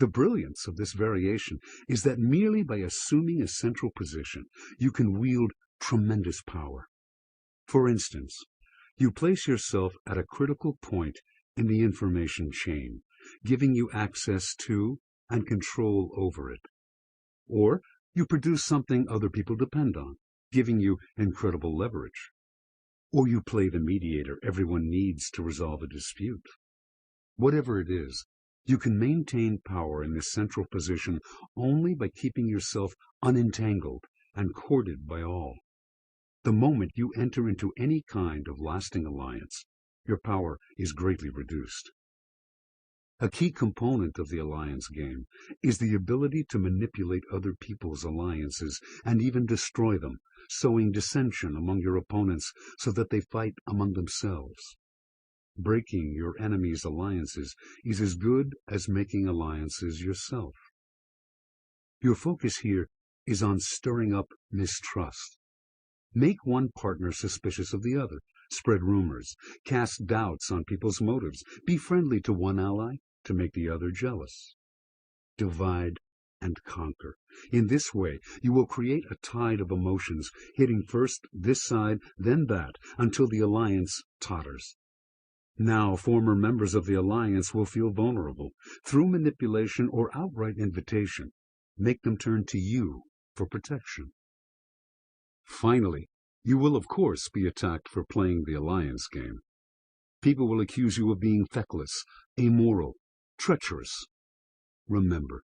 The brilliance of this variation is that merely by assuming a central position, you can wield tremendous power. For instance, you place yourself at a critical point in the information chain, giving you access to and control over it. Or you produce something other people depend on, giving you incredible leverage. Or you play the mediator everyone needs to resolve a dispute. Whatever it is, you can maintain power in this central position only by keeping yourself unentangled and courted by all. The moment you enter into any kind of lasting alliance, your power is greatly reduced. A key component of the alliance game is the ability to manipulate other people's alliances and even destroy them, sowing dissension among your opponents so that they fight among themselves. Breaking your enemy's alliances is as good as making alliances yourself. Your focus here is on stirring up mistrust. Make one partner suspicious of the other, spread rumors, cast doubts on people's motives, be friendly to one ally to make the other jealous. Divide and conquer. In this way, you will create a tide of emotions, hitting first this side, then that, until the alliance totters. Now, former members of the alliance will feel vulnerable. Through manipulation or outright invitation, make them turn to you for protection. Finally, you will of course be attacked for playing the alliance game. People will accuse you of being feckless, amoral, treacherous. Remember,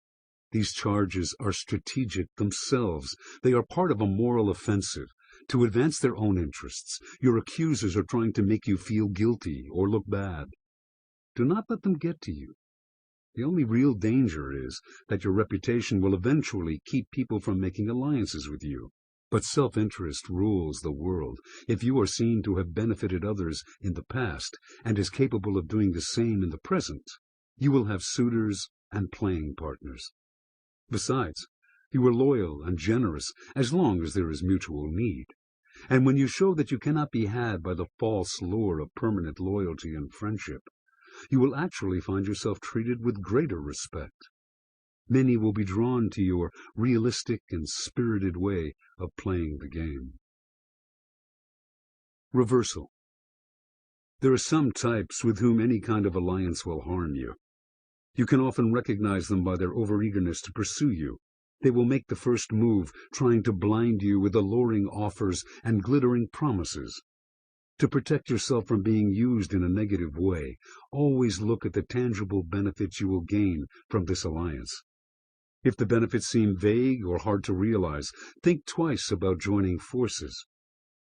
these charges are strategic themselves. They are part of a moral offensive. To advance their own interests, your accusers are trying to make you feel guilty or look bad. Do not let them get to you. The only real danger is that your reputation will eventually keep people from making alliances with you. But self-interest rules the world. If you are seen to have benefited others in the past and is capable of doing the same in the present, you will have suitors and playing partners. Besides, you are loyal and generous as long as there is mutual need. And when you show that you cannot be had by the false lure of permanent loyalty and friendship, you will actually find yourself treated with greater respect. Many will be drawn to your realistic and spirited way of playing the game. Reversal. There are some types with whom any kind of alliance will harm you. You can often recognize them by their overeagerness to pursue you. They will make the first move, trying to blind you with alluring offers and glittering promises. To protect yourself from being used in a negative way, always look at the tangible benefits you will gain from this alliance. If the benefits seem vague or hard to realize, think twice about joining forces.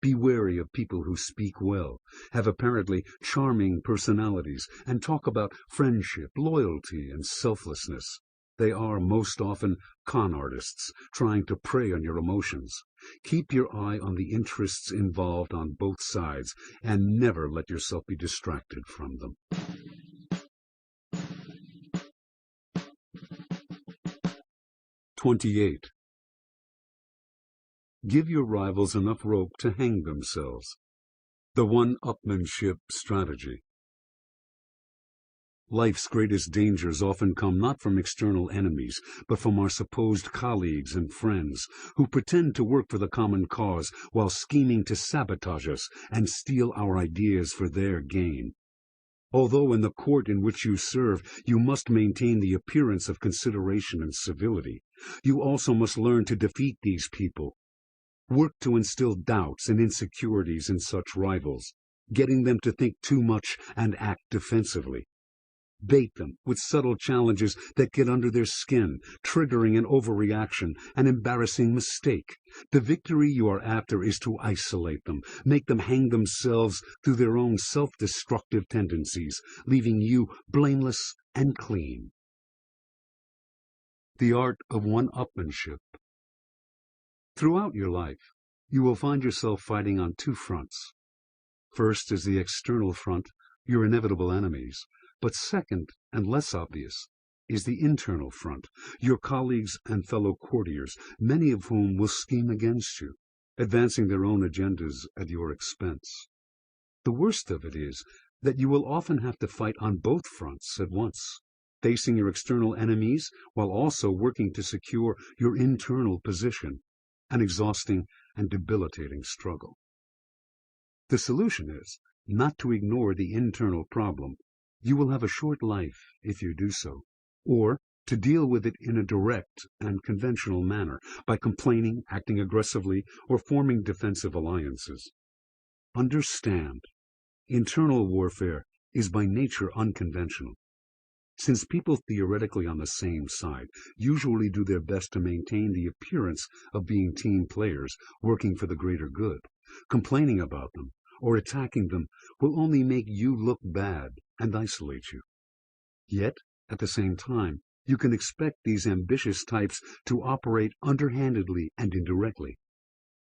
Be wary of people who speak well, have apparently charming personalities, and talk about friendship, loyalty, and selflessness. They are most often con artists, trying to prey on your emotions. Keep your eye on the interests involved on both sides, and never let yourself be distracted from them. 28. Give your rivals enough rope to hang themselves. The one-upmanship strategy. Life's greatest dangers often come not from external enemies, but from our supposed colleagues and friends, who pretend to work for the common cause while scheming to sabotage us and steal our ideas for their gain. Although in the court in which you serve you must maintain the appearance of consideration and civility, you also must learn to defeat these people. Work to instill doubts and insecurities in such rivals, getting them to think too much and act defensively. Bait them with subtle challenges that get under their skin, triggering an overreaction, an embarrassing mistake. The victory you are after is to isolate them, make them hang themselves through their own self-destructive tendencies, leaving you blameless and clean. The art of one-upmanship. Throughout your life, you will find yourself fighting on two fronts. First is the external front, your inevitable enemies. But second, and less obvious, is the internal front, your colleagues and fellow courtiers, many of whom will scheme against you, advancing their own agendas at your expense. The worst of it is that you will often have to fight on both fronts at once, facing your external enemies while also working to secure your internal position, an exhausting and debilitating struggle. The solution is not to ignore the internal problem. You will have a short life if you do so, or to deal with it in a direct and conventional manner, by complaining, acting aggressively, or forming defensive alliances. Understand, internal warfare is by nature unconventional. Since people theoretically on the same side usually do their best to maintain the appearance of being team players working for the greater good, complaining about them or attacking them will only make you look bad and isolate you. Yet, at the same time, you can expect these ambitious types to operate underhandedly and indirectly.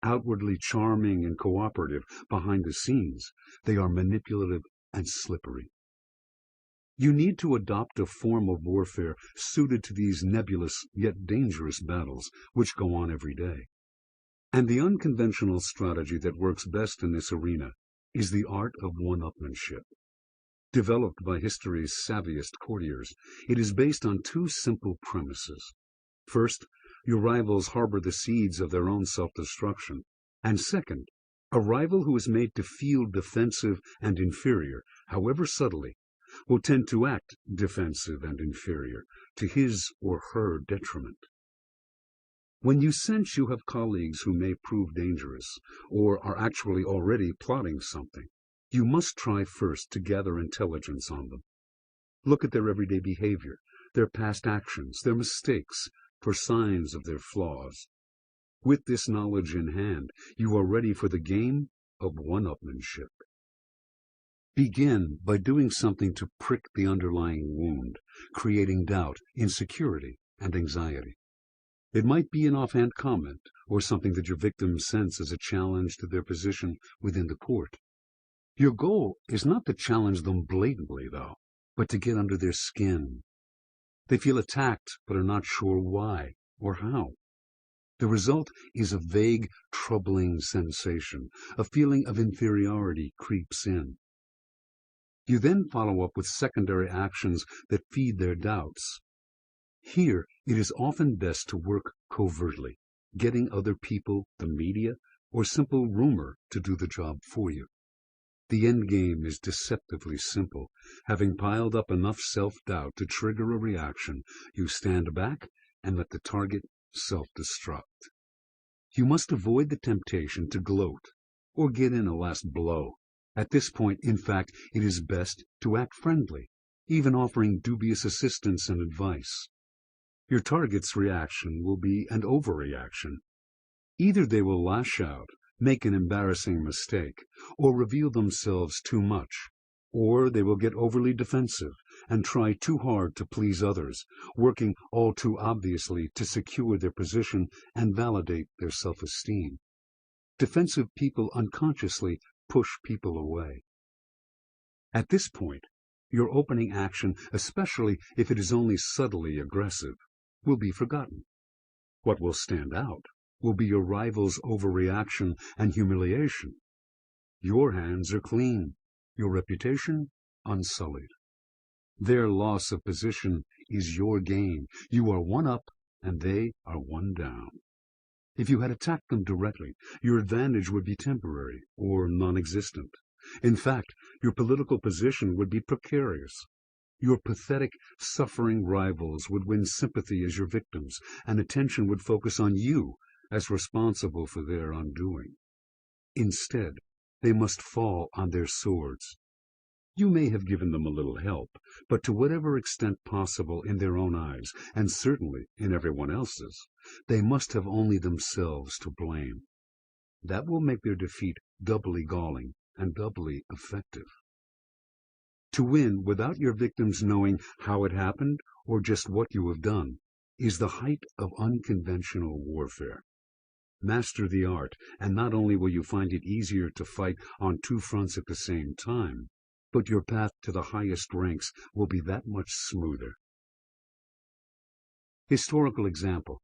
Outwardly charming and cooperative, behind the scenes, they are manipulative and slippery. You need to adopt a form of warfare suited to these nebulous yet dangerous battles which go on every day. And the unconventional strategy that works best in this arena is the art of one-upmanship. Developed by history's savviest courtiers, it is based on two simple premises. First, your rivals harbor the seeds of their own self-destruction. And second, a rival who is made to feel defensive and inferior, however subtly, will tend to act defensive and inferior, to his or her detriment. When you sense you have colleagues who may prove dangerous, or are actually already plotting something, you must try first to gather intelligence on them. Look at their everyday behavior, their past actions, their mistakes, for signs of their flaws. With this knowledge in hand, you are ready for the game of one-upmanship. Begin by doing something to prick the underlying wound, creating doubt, insecurity, and anxiety. It might be an offhand comment or something that your victims sense as a challenge to their position within the court. Your goal is not to challenge them blatantly, though, but to get under their skin. They feel attacked but are not sure why or how. The result is a vague, troubling sensation. A feeling of inferiority creeps in. You then follow up with secondary actions that feed their doubts. Here, it is often best to work covertly, getting other people, the media, or simple rumor to do the job for you. The end game is deceptively simple. Having piled up enough self-doubt to trigger a reaction, you stand back and let the target self-destruct. You must avoid the temptation to gloat or get in a last blow. At this point, in fact, it is best to act friendly, even offering dubious assistance and advice. Your target's reaction will be an overreaction. Either they will lash out, make an embarrassing mistake, or reveal themselves too much, or they will get overly defensive and try too hard to please others, working all too obviously to secure their position and validate their self-esteem. Defensive people unconsciously push people away. At this point, your opening action, especially if it is only subtly aggressive, will be forgotten. What will stand out will be your rival's overreaction and humiliation. Your hands are clean, your reputation unsullied. Their loss of position is your gain. You are one up, and they are one down. If you had attacked them directly, your advantage would be temporary or non-existent. In fact, your political position would be precarious. Your pathetic, suffering rivals would win sympathy as your victims, and attention would focus on you as responsible for their undoing. Instead, they must fall on their swords. You may have given them a little help, but to whatever extent possible in their own eyes, and certainly in everyone else's, they must have only themselves to blame. That will make their defeat doubly galling and doubly effective. To win without your victims knowing how it happened or just what you have done is the height of unconventional warfare. Master the art, and not only will you find it easier to fight on two fronts at the same time, but your path to the highest ranks will be that much smoother. Historical example.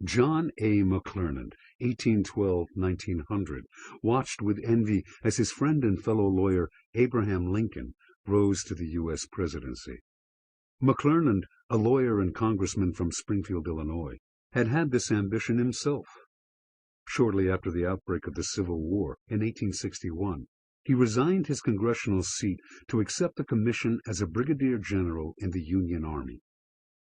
John A. McClernand, 1812–1900, watched with envy as his friend and fellow lawyer Abraham Lincoln rose to the U.S. presidency. McClernand, a lawyer and congressman from Springfield, Illinois, had had this ambition himself. Shortly after the outbreak of the Civil War in 1861, he resigned his congressional seat to accept a commission as a brigadier general in the Union Army.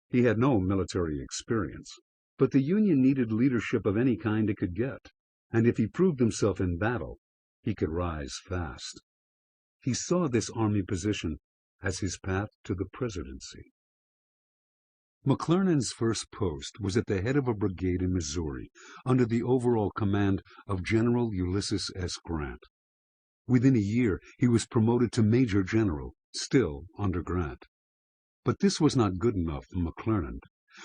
He had no military experience, but the Union needed leadership of any kind it could get, and if he proved himself in battle, he could rise fast. He saw this Army position as his path to the presidency. McClernand's first post was at the head of a brigade in Missouri, under the overall command of General Ulysses S. Grant. Within a year, he was promoted to Major General, still under Grant. But this was not good enough for McClernand,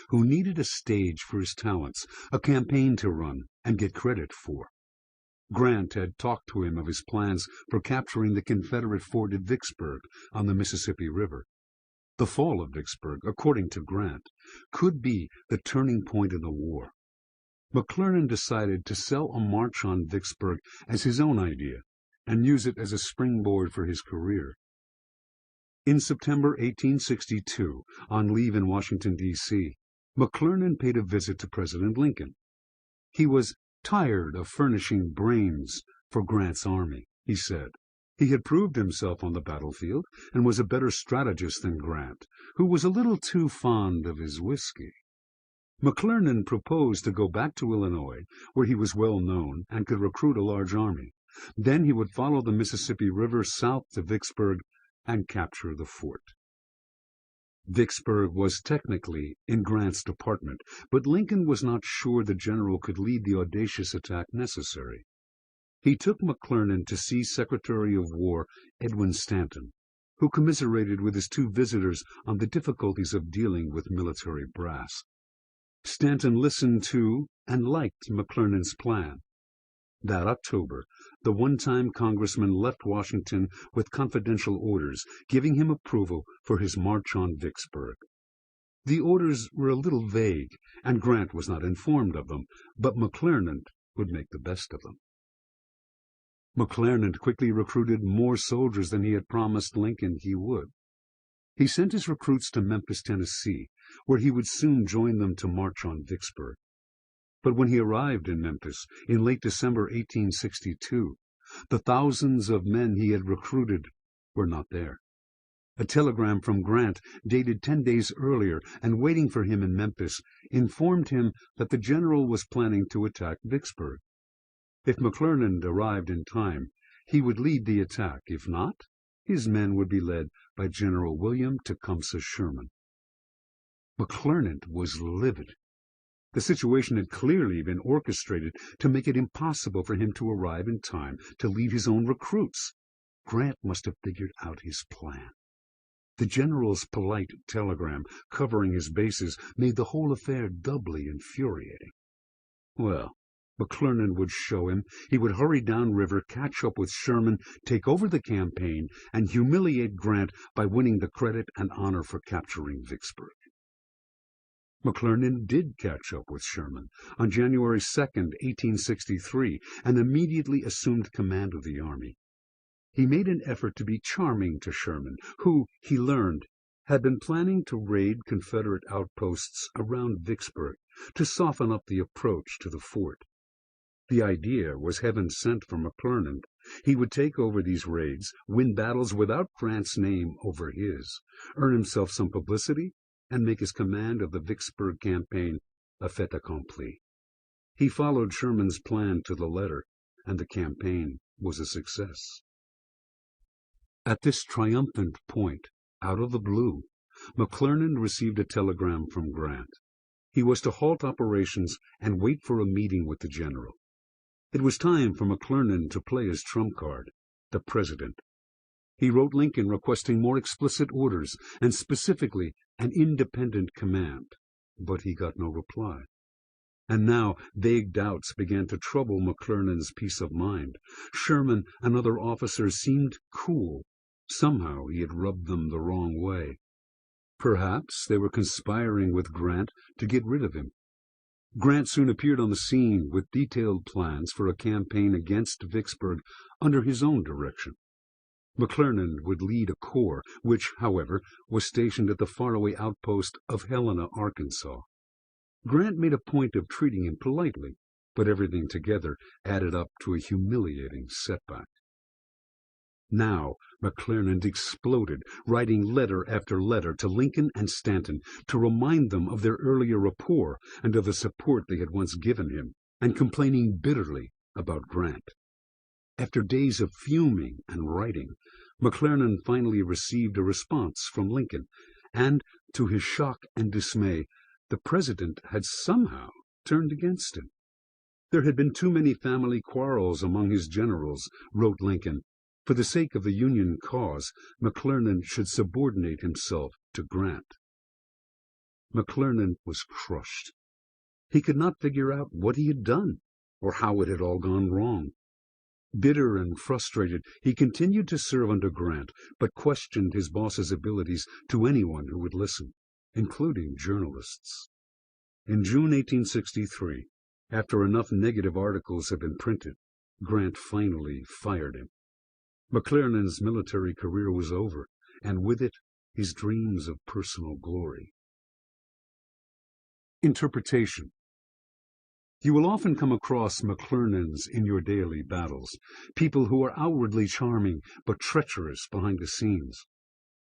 who needed a stage for his talents, a campaign to run and get credit for. Grant had talked to him of his plans for capturing the Confederate fort at Vicksburg on the Mississippi River. The fall of Vicksburg, according to Grant, could be the turning point in the war. McClernand decided to sell a march on Vicksburg as his own idea and use it as a springboard for his career. In September 1862, on leave in Washington, D.C., McClernand paid a visit to President Lincoln. He was tired of furnishing brains for Grant's army, he said. He had proved himself on the battlefield and was a better strategist than Grant, who was a little too fond of his whiskey. McClernand proposed to go back to Illinois, where he was well known and could recruit a large army. Then he would follow the Mississippi River south to Vicksburg and capture the fort. Vicksburg was technically in Grant's department, but Lincoln was not sure the general could lead the audacious attack necessary. He took McClernand to see Secretary of War Edwin Stanton, who commiserated with his two visitors on the difficulties of dealing with military brass. Stanton listened to and liked McClernand's plan. That October, the one-time congressman left Washington with confidential orders giving him approval for his march on Vicksburg. The orders were a little vague, and Grant was not informed of them, but McClernand would make the best of them. McClernand quickly recruited more soldiers than he had promised Lincoln he would. He sent his recruits to Memphis, Tennessee, where he would soon join them to march on Vicksburg. But when he arrived in Memphis in late December 1862, the thousands of men he had recruited were not there. A telegram from Grant, dated 10 days earlier and waiting for him in Memphis, informed him that the general was planning to attack Vicksburg. If McClernand arrived in time, he would lead the attack. If not, his men would be led by General William Tecumseh Sherman. McClernand was livid. The situation had clearly been orchestrated to make it impossible for him to arrive in time to lead his own recruits. Grant must have figured out his plan. The general's polite telegram covering his bases made the whole affair doubly infuriating. Well, McClernand would show him. He would hurry downriver, catch up with Sherman, take over the campaign, and humiliate Grant by winning the credit and honor for capturing Vicksburg. McClernand did catch up with Sherman on January 2, 1863, and immediately assumed command of the army. He made an effort to be charming to Sherman, who, he learned, had been planning to raid Confederate outposts around Vicksburg to soften up the approach to the fort. The idea was heaven sent for McClernand. He would take over these raids, win battles without Grant's name over his, earn himself some publicity, and make his command of the Vicksburg campaign a fait accompli. He followed Sherman's plan to the letter, and the campaign was a success. At this triumphant point, out of the blue, McClernand received a telegram from Grant. He was to halt operations and wait for a meeting with the general. It was time for McClernand to play his trump card, the president. He wrote Lincoln requesting more explicit orders and specifically an independent command, but he got no reply. And now vague doubts began to trouble McClernand's peace of mind. Sherman and other officers seemed cool. Somehow he had rubbed them the wrong way. Perhaps they were conspiring with Grant to get rid of him. Grant soon appeared on the scene with detailed plans for a campaign against Vicksburg under his own direction. McClernand would lead a corps, which, however, was stationed at the faraway outpost of Helena, Arkansas. Grant made a point of treating him politely, but everything together added up to a humiliating setback. Now McClernand exploded, writing letter after letter to Lincoln and Stanton to remind them of their earlier rapport and of the support they had once given him, and complaining bitterly about Grant. After days of fuming and writing, McClernand finally received a response from Lincoln, and, to his shock and dismay, the president had somehow turned against him. There had been too many family quarrels among his generals, wrote Lincoln. For the sake of the Union cause, McClernand should subordinate himself to Grant. McClernand was crushed. He could not figure out what he had done, or how it had all gone wrong. Bitter and frustrated, he continued to serve under Grant, but questioned his boss's abilities to anyone who would listen, including journalists. In June 1863, after enough negative articles had been printed, Grant finally fired him. McClernand's military career was over, and with it his dreams of personal glory. Interpretation. You will often come across McClernands in your daily battles, people who are outwardly charming but treacherous behind the scenes.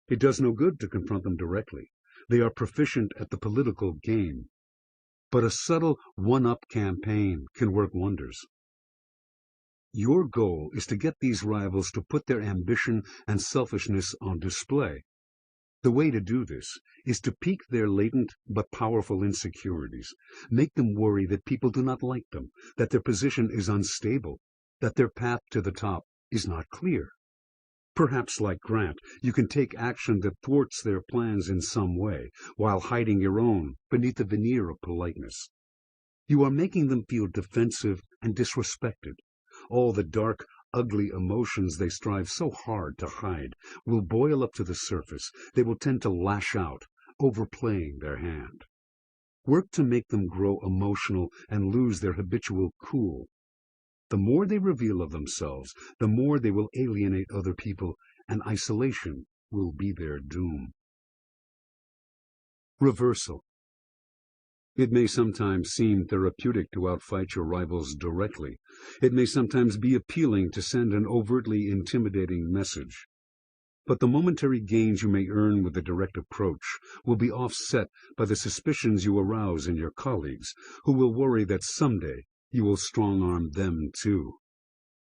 It does no good to confront them directly. They are proficient at the political game. But a subtle one-up campaign can work wonders. Your goal is to get these rivals to put their ambition and selfishness on display. The way to do this is to pique their latent but powerful insecurities, make them worry that people do not like them, that their position is unstable, that their path to the top is not clear. Perhaps, like Grant, you can take action that thwarts their plans in some way, while hiding your own beneath a veneer of politeness. You are making them feel defensive and disrespected. All the dark, ugly emotions they strive so hard to hide will boil up to the surface. They will tend to lash out, overplaying their hand. Work to make them grow emotional and lose their habitual cool. The more they reveal of themselves, the more they will alienate other people, and isolation will be their doom. Reversal. It may sometimes seem therapeutic to outfight your rivals directly. It may sometimes be appealing to send an overtly intimidating message. But the momentary gains you may earn with a direct approach will be offset by the suspicions you arouse in your colleagues, who will worry that someday you will strong-arm them too.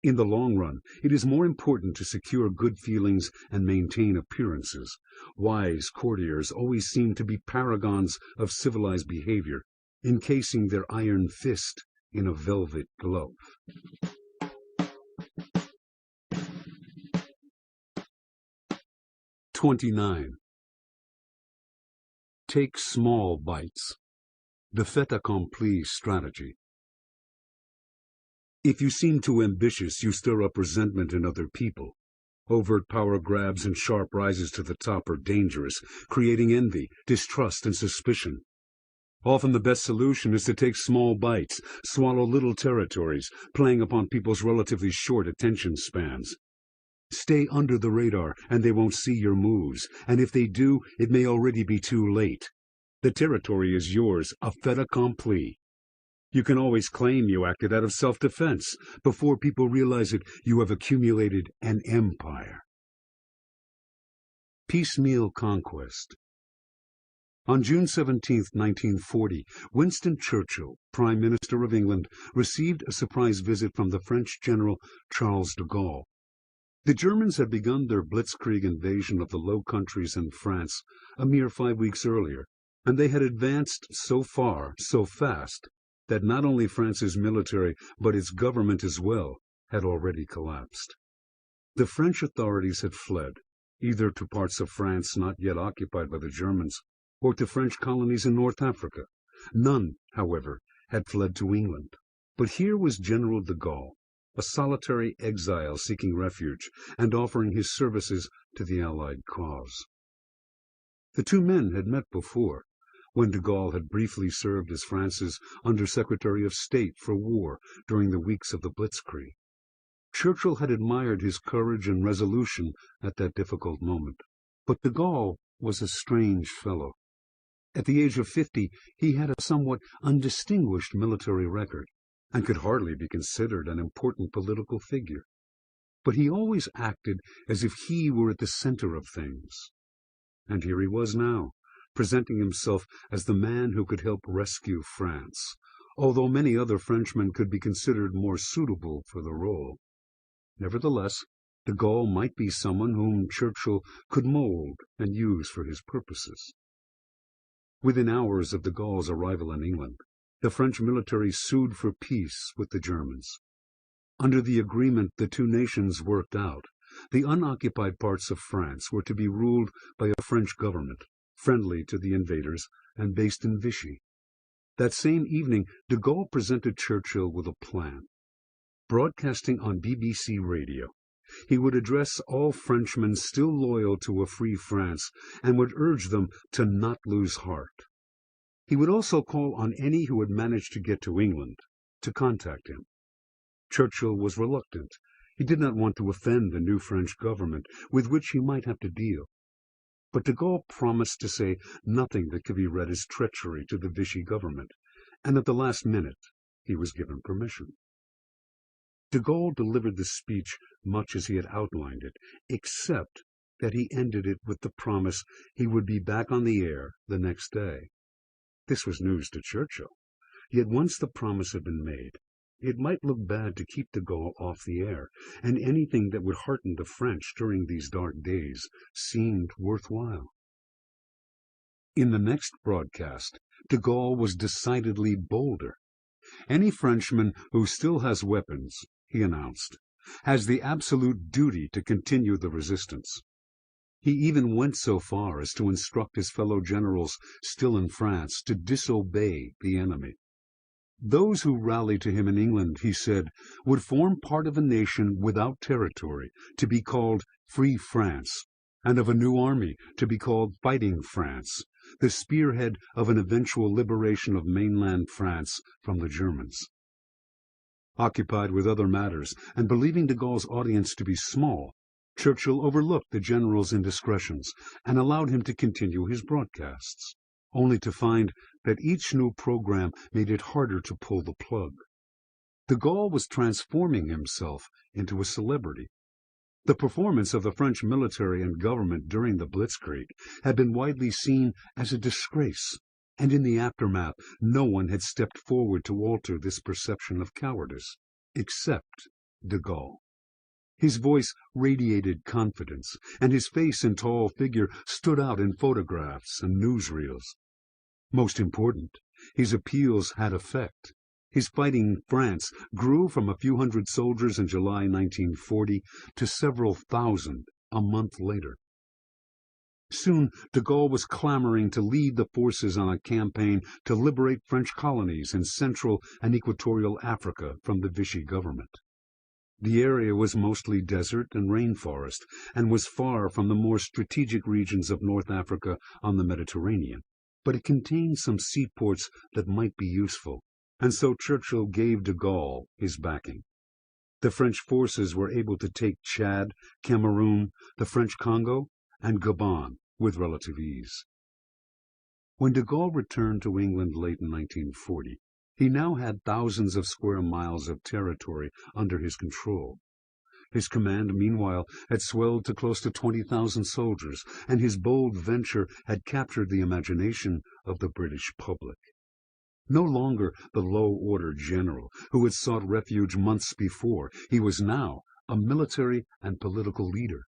In the long run, it is more important to secure good feelings and maintain appearances. Wise courtiers always seem to be paragons of civilized behavior, encasing their iron fist in a velvet glove. "29. Take small bites. The fait accompli strategy. If you seem too ambitious, you stir up resentment in other people. Overt power grabs and sharp rises to the top are dangerous, creating envy, distrust, and suspicion. Often the best solution is to take small bites, swallow little territories, playing upon people's relatively short attention spans. Stay under the radar, and they won't see your moves, and if they do, it may already be too late. The territory is yours, a fait accompli. You can always claim you acted out of self-defense. Before people realize it, you have accumulated an empire. Piecemeal conquest. On June 17, 1940, Winston Churchill, Prime Minister of England, received a surprise visit from the French General Charles de Gaulle. The Germans had begun their blitzkrieg invasion of the Low Countries and France a mere 5 weeks earlier, and they had advanced so far, so fast, that not only France's military, but its government as well, had already collapsed. The French authorities had fled, either to parts of France not yet occupied by the Germans, or to French colonies in North Africa. None, however, had fled to England. But here was General de Gaulle, a solitary exile seeking refuge, and offering his services to the Allied cause. The two men had met before, when de Gaulle had briefly served as France's Under-Secretary of State for War during the weeks of the Blitzkrieg. Churchill had admired his courage and resolution at that difficult moment. But de Gaulle was a strange fellow. At the age of 50, he had a somewhat undistinguished military record, and could hardly be considered an important political figure. But he always acted as if he were at the center of things. And here he was now, presenting himself as the man who could help rescue France, although many other Frenchmen could be considered more suitable for the role. Nevertheless, de Gaulle might be someone whom Churchill could mold and use for his purposes. Within hours of de Gaulle's arrival in England, the French military sued for peace with the Germans. Under the agreement the two nations worked out, the unoccupied parts of France were to be ruled by a French government, friendly to the invaders and based in Vichy. That same evening, de Gaulle presented Churchill with a plan. Broadcasting on BBC radio, he would address all Frenchmen still loyal to a free France and would urge them to not lose heart. He would also call on any who had managed to get to England to contact him. Churchill was reluctant. He did not want to offend the new French government, with which he might have to deal. But de Gaulle promised to say nothing that could be read as treachery to the Vichy government, and at the last minute he was given permission. De Gaulle delivered the speech much as he had outlined it, except that he ended it with the promise he would be back on the air the next day. This was news to Churchill, yet once the promise had been made, it might look bad to keep de Gaulle off the air, and anything that would hearten the French during these dark days seemed worthwhile. In the next broadcast, de Gaulle was decidedly bolder. "Any Frenchman who still has weapons," he announced, has the absolute duty to continue the resistance. He even went so far as to instruct his fellow generals still in France to disobey the enemy. Those who rallied to him in England, he said, would form part of a nation without territory, to be called Free France, and of a new army, to be called Fighting France, the spearhead of an eventual liberation of mainland France from the Germans. Occupied with other matters, and believing de Gaulle's audience to be small, Churchill overlooked the general's indiscretions and allowed him to continue his broadcasts, only to find that each new program made it harder to pull the plug. De Gaulle was transforming himself into a celebrity. The performance of the French military and government during the Blitzkrieg had been widely seen as a disgrace, and in the aftermath no one had stepped forward to alter this perception of cowardice, except de Gaulle. His voice radiated confidence, and his face and tall figure stood out in photographs and newsreels. Most important, his appeals had effect. His Fighting France grew from a few hundred soldiers in July 1940 to several thousand a month later. Soon, de Gaulle was clamoring to lead the forces on a campaign to liberate French colonies in Central and Equatorial Africa from the Vichy government. The area was mostly desert and rainforest, and was far from the more strategic regions of North Africa on the Mediterranean, but it contained some seaports that might be useful, and so Churchill gave de Gaulle his backing. The French forces were able to take Chad, Cameroon, the French Congo, and Gabon with relative ease. When de Gaulle returned to England late in 1940, he now had thousands of square miles of territory under his control. His command, meanwhile, had swelled to close to 20,000 soldiers, and his bold venture had captured the imagination of the British public. No longer the low-order general who had sought refuge months before, he was now a military and political leader.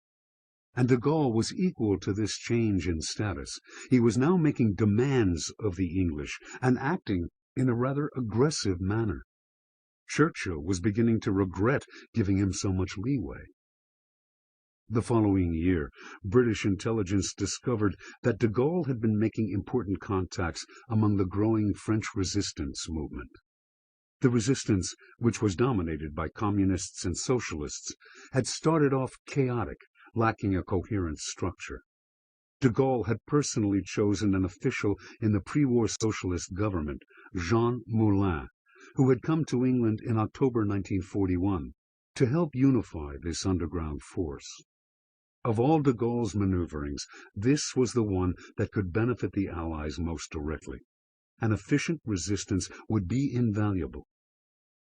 And de Gaulle was equal to this change in status. He was now making demands of the English and acting in a rather aggressive manner. Churchill was beginning to regret giving him so much leeway. The following year, British intelligence discovered that de Gaulle had been making important contacts among the growing French resistance movement. The resistance, which was dominated by communists and socialists, had started off chaotic, lacking a coherent structure. De Gaulle had personally chosen an official in the pre-war socialist government, Jean Moulin, who had come to England in October 1941 to help unify this underground force. Of all de Gaulle's maneuverings, this was the one that could benefit the Allies most directly. An efficient resistance would be invaluable.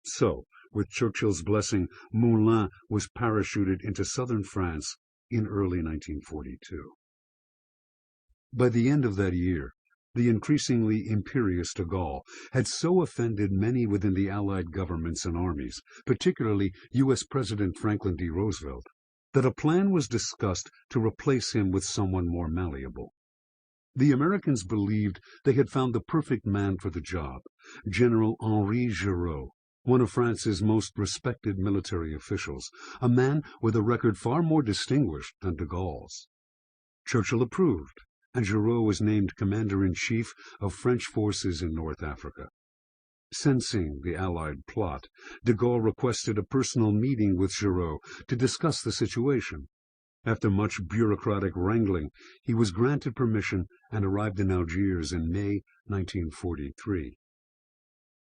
So, with Churchill's blessing, Moulin was parachuted into southern France in early 1942. By the end of that year, the increasingly imperious de Gaulle had so offended many within the Allied governments and armies, particularly U.S. President Franklin D. Roosevelt, that a plan was discussed to replace him with someone more malleable. The Americans believed they had found the perfect man for the job, General Henri Giraud, one of France's most respected military officials, a man with a record far more distinguished than de Gaulle's. Churchill approved, and Giraud was named Commander-in-Chief of French forces in North Africa. Sensing the Allied plot, de Gaulle requested a personal meeting with Giraud to discuss the situation. After much bureaucratic wrangling, he was granted permission and arrived in Algiers in May 1943.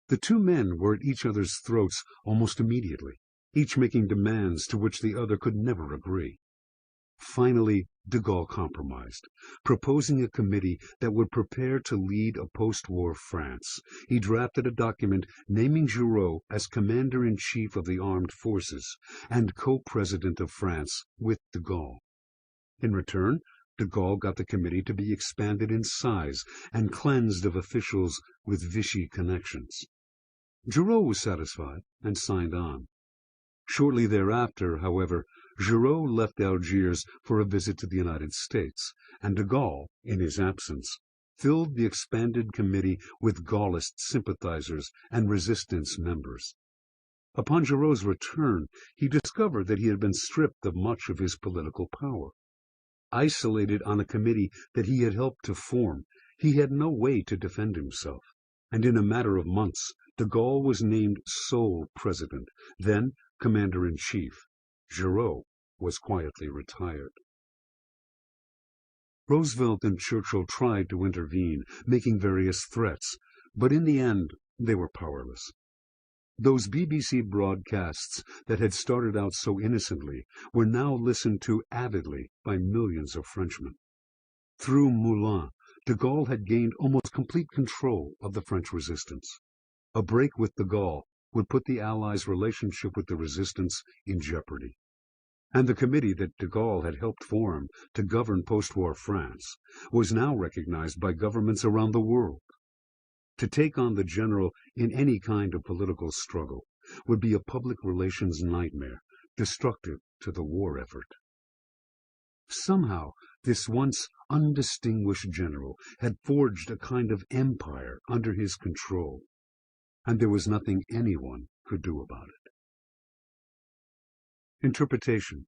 The two men were at each other's throats almost immediately, each making demands to which the other could never agree. Finally, de Gaulle compromised, proposing a committee that would prepare to lead a post-war France. He drafted a document naming Giraud as Commander-in-Chief of the Armed Forces and co-President of France with de Gaulle. In return, de Gaulle got the committee to be expanded in size and cleansed of officials with Vichy connections. Giraud was satisfied and signed on. Shortly thereafter, however, Giraud left Algiers for a visit to the United States, and de Gaulle, in his absence, filled the expanded committee with Gaullist sympathizers and resistance members. Upon Giraud's return, he discovered that he had been stripped of much of his political power. Isolated on a committee that he had helped to form, he had no way to defend himself, and in a matter of months de Gaulle was named sole president, then commander-in-chief. Giraud was quietly retired. Roosevelt and Churchill tried to intervene, making various threats, but in the end they were powerless. Those BBC broadcasts that had started out so innocently were now listened to avidly by millions of Frenchmen. Through Moulin, de Gaulle had gained almost complete control of the French resistance. A break with de Gaulle would put the Allies' relationship with the resistance in jeopardy. And the committee that de Gaulle had helped form to govern post-war France was now recognized by governments around the world. To take on the general in any kind of political struggle would be a public relations nightmare, destructive to the war effort. Somehow, this once undistinguished general had forged a kind of empire under his control, and there was nothing anyone could do about it. Interpretation.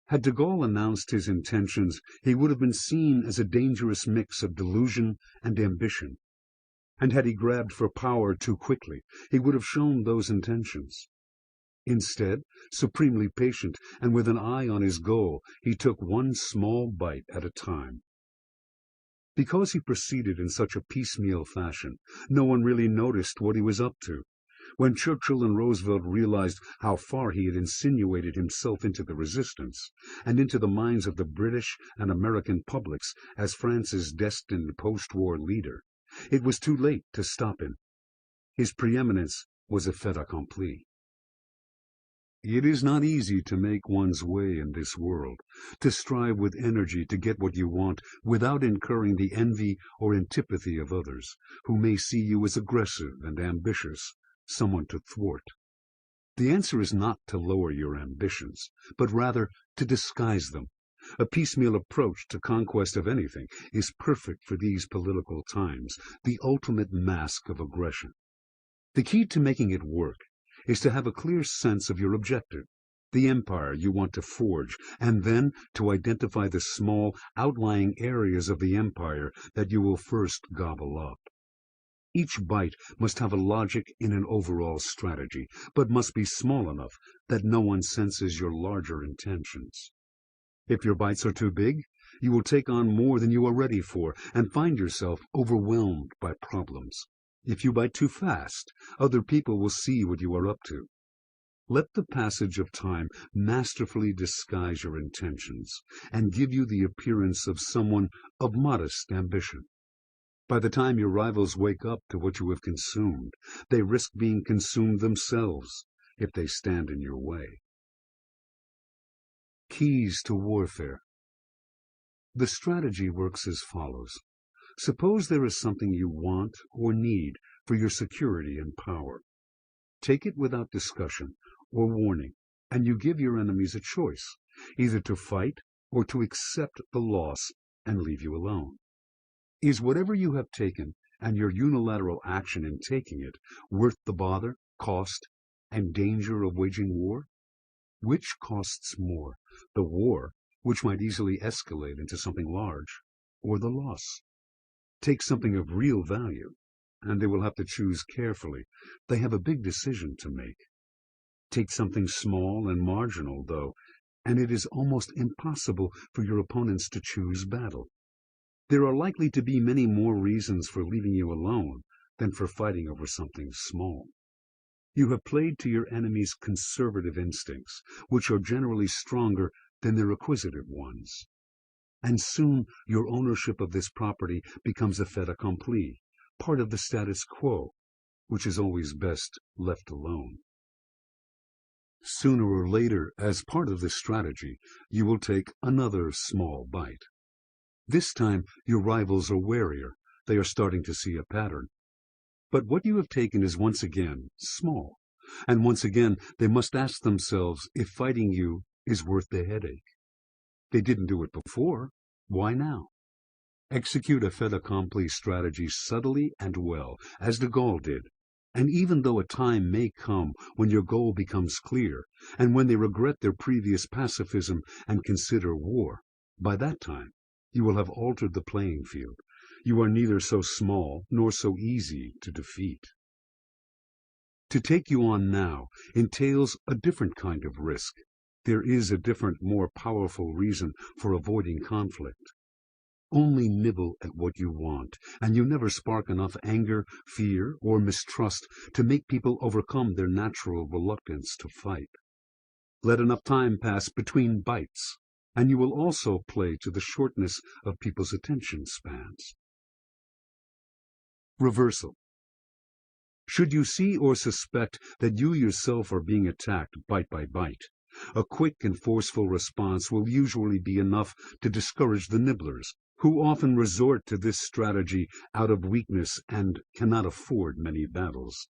Had de Gaulle announced his intentions, he would have been seen as a dangerous mix of delusion and ambition. And had he grabbed for power too quickly, he would have shown those intentions. Instead, supremely patient and with an eye on his goal, he took one small bite at a time. Because he proceeded in such a piecemeal fashion, no one really noticed what he was up to. When Churchill and Roosevelt realized how far he had insinuated himself into the resistance, and into the minds of the British and American publics as France's destined post-war leader, it was too late to stop him. His preeminence was a fait accompli. It is not easy to make one's way in this world, to strive with energy to get what you want without incurring the envy or antipathy of others, who may see you as aggressive and ambitious, someone to thwart. The answer is not to lower your ambitions, but rather to disguise them. A piecemeal approach to conquest of anything is perfect for these political times, the ultimate mask of aggression. The key to making it work is to have a clear sense of your objective, the empire you want to forge, and then to identify the small, outlying areas of the empire that you will first gobble up. Each bite must have a logic in an overall strategy, but must be small enough that no one senses your larger intentions. If your bites are too big, you will take on more than you are ready for and find yourself overwhelmed by problems. If you bite too fast, other people will see what you are up to. Let the passage of time masterfully disguise your intentions and give you the appearance of someone of modest ambition. By the time your rivals wake up to what you have consumed, they risk being consumed themselves if they stand in your way. Keys to warfare. The strategy works as follows. Suppose there is something you want or need for your security and power. Take it without discussion or warning, and you give your enemies a choice, either to fight or to accept the loss and leave you alone. Is whatever you have taken and your unilateral action in taking it worth the bother, cost, and danger of waging war? Which costs more, the war, which might easily escalate into something large, or the loss? Take something of real value, and they will have to choose carefully. They have a big decision to make. Take something small and marginal, though, and it is almost impossible for your opponents to choose battle. There are likely to be many more reasons for leaving you alone than for fighting over something small. You have played to your enemy's conservative instincts, which are generally stronger than their acquisitive ones. And soon your ownership of this property becomes a fait accompli, part of the status quo, which is always best left alone. Sooner or later, as part of this strategy, you will take another small bite. This time your rivals are warier. They are starting to see a pattern. But what you have taken is once again small, and once again they must ask themselves if fighting you is worth the headache. They didn't do it before. Why now? Execute a fait accompli strategy subtly and well, as de Gaulle did, And even though a time may come when your goal becomes clear, and when they regret their previous pacifism and consider war, by that time you will have altered the playing field. You are neither so small nor so easy to defeat. To take you on now entails a different kind of risk. There is a different, more powerful reason for avoiding conflict. Only nibble at what you want, and you never spark enough anger, fear, or mistrust to make people overcome their natural reluctance to fight. Let enough time pass between bites, and you will also play to the shortness of people's attention spans. Reversal. Should you see or suspect that you yourself are being attacked bite by bite, a quick and forceful response will usually be enough to discourage the nibblers, who often resort to this strategy out of weakness and cannot afford many battles.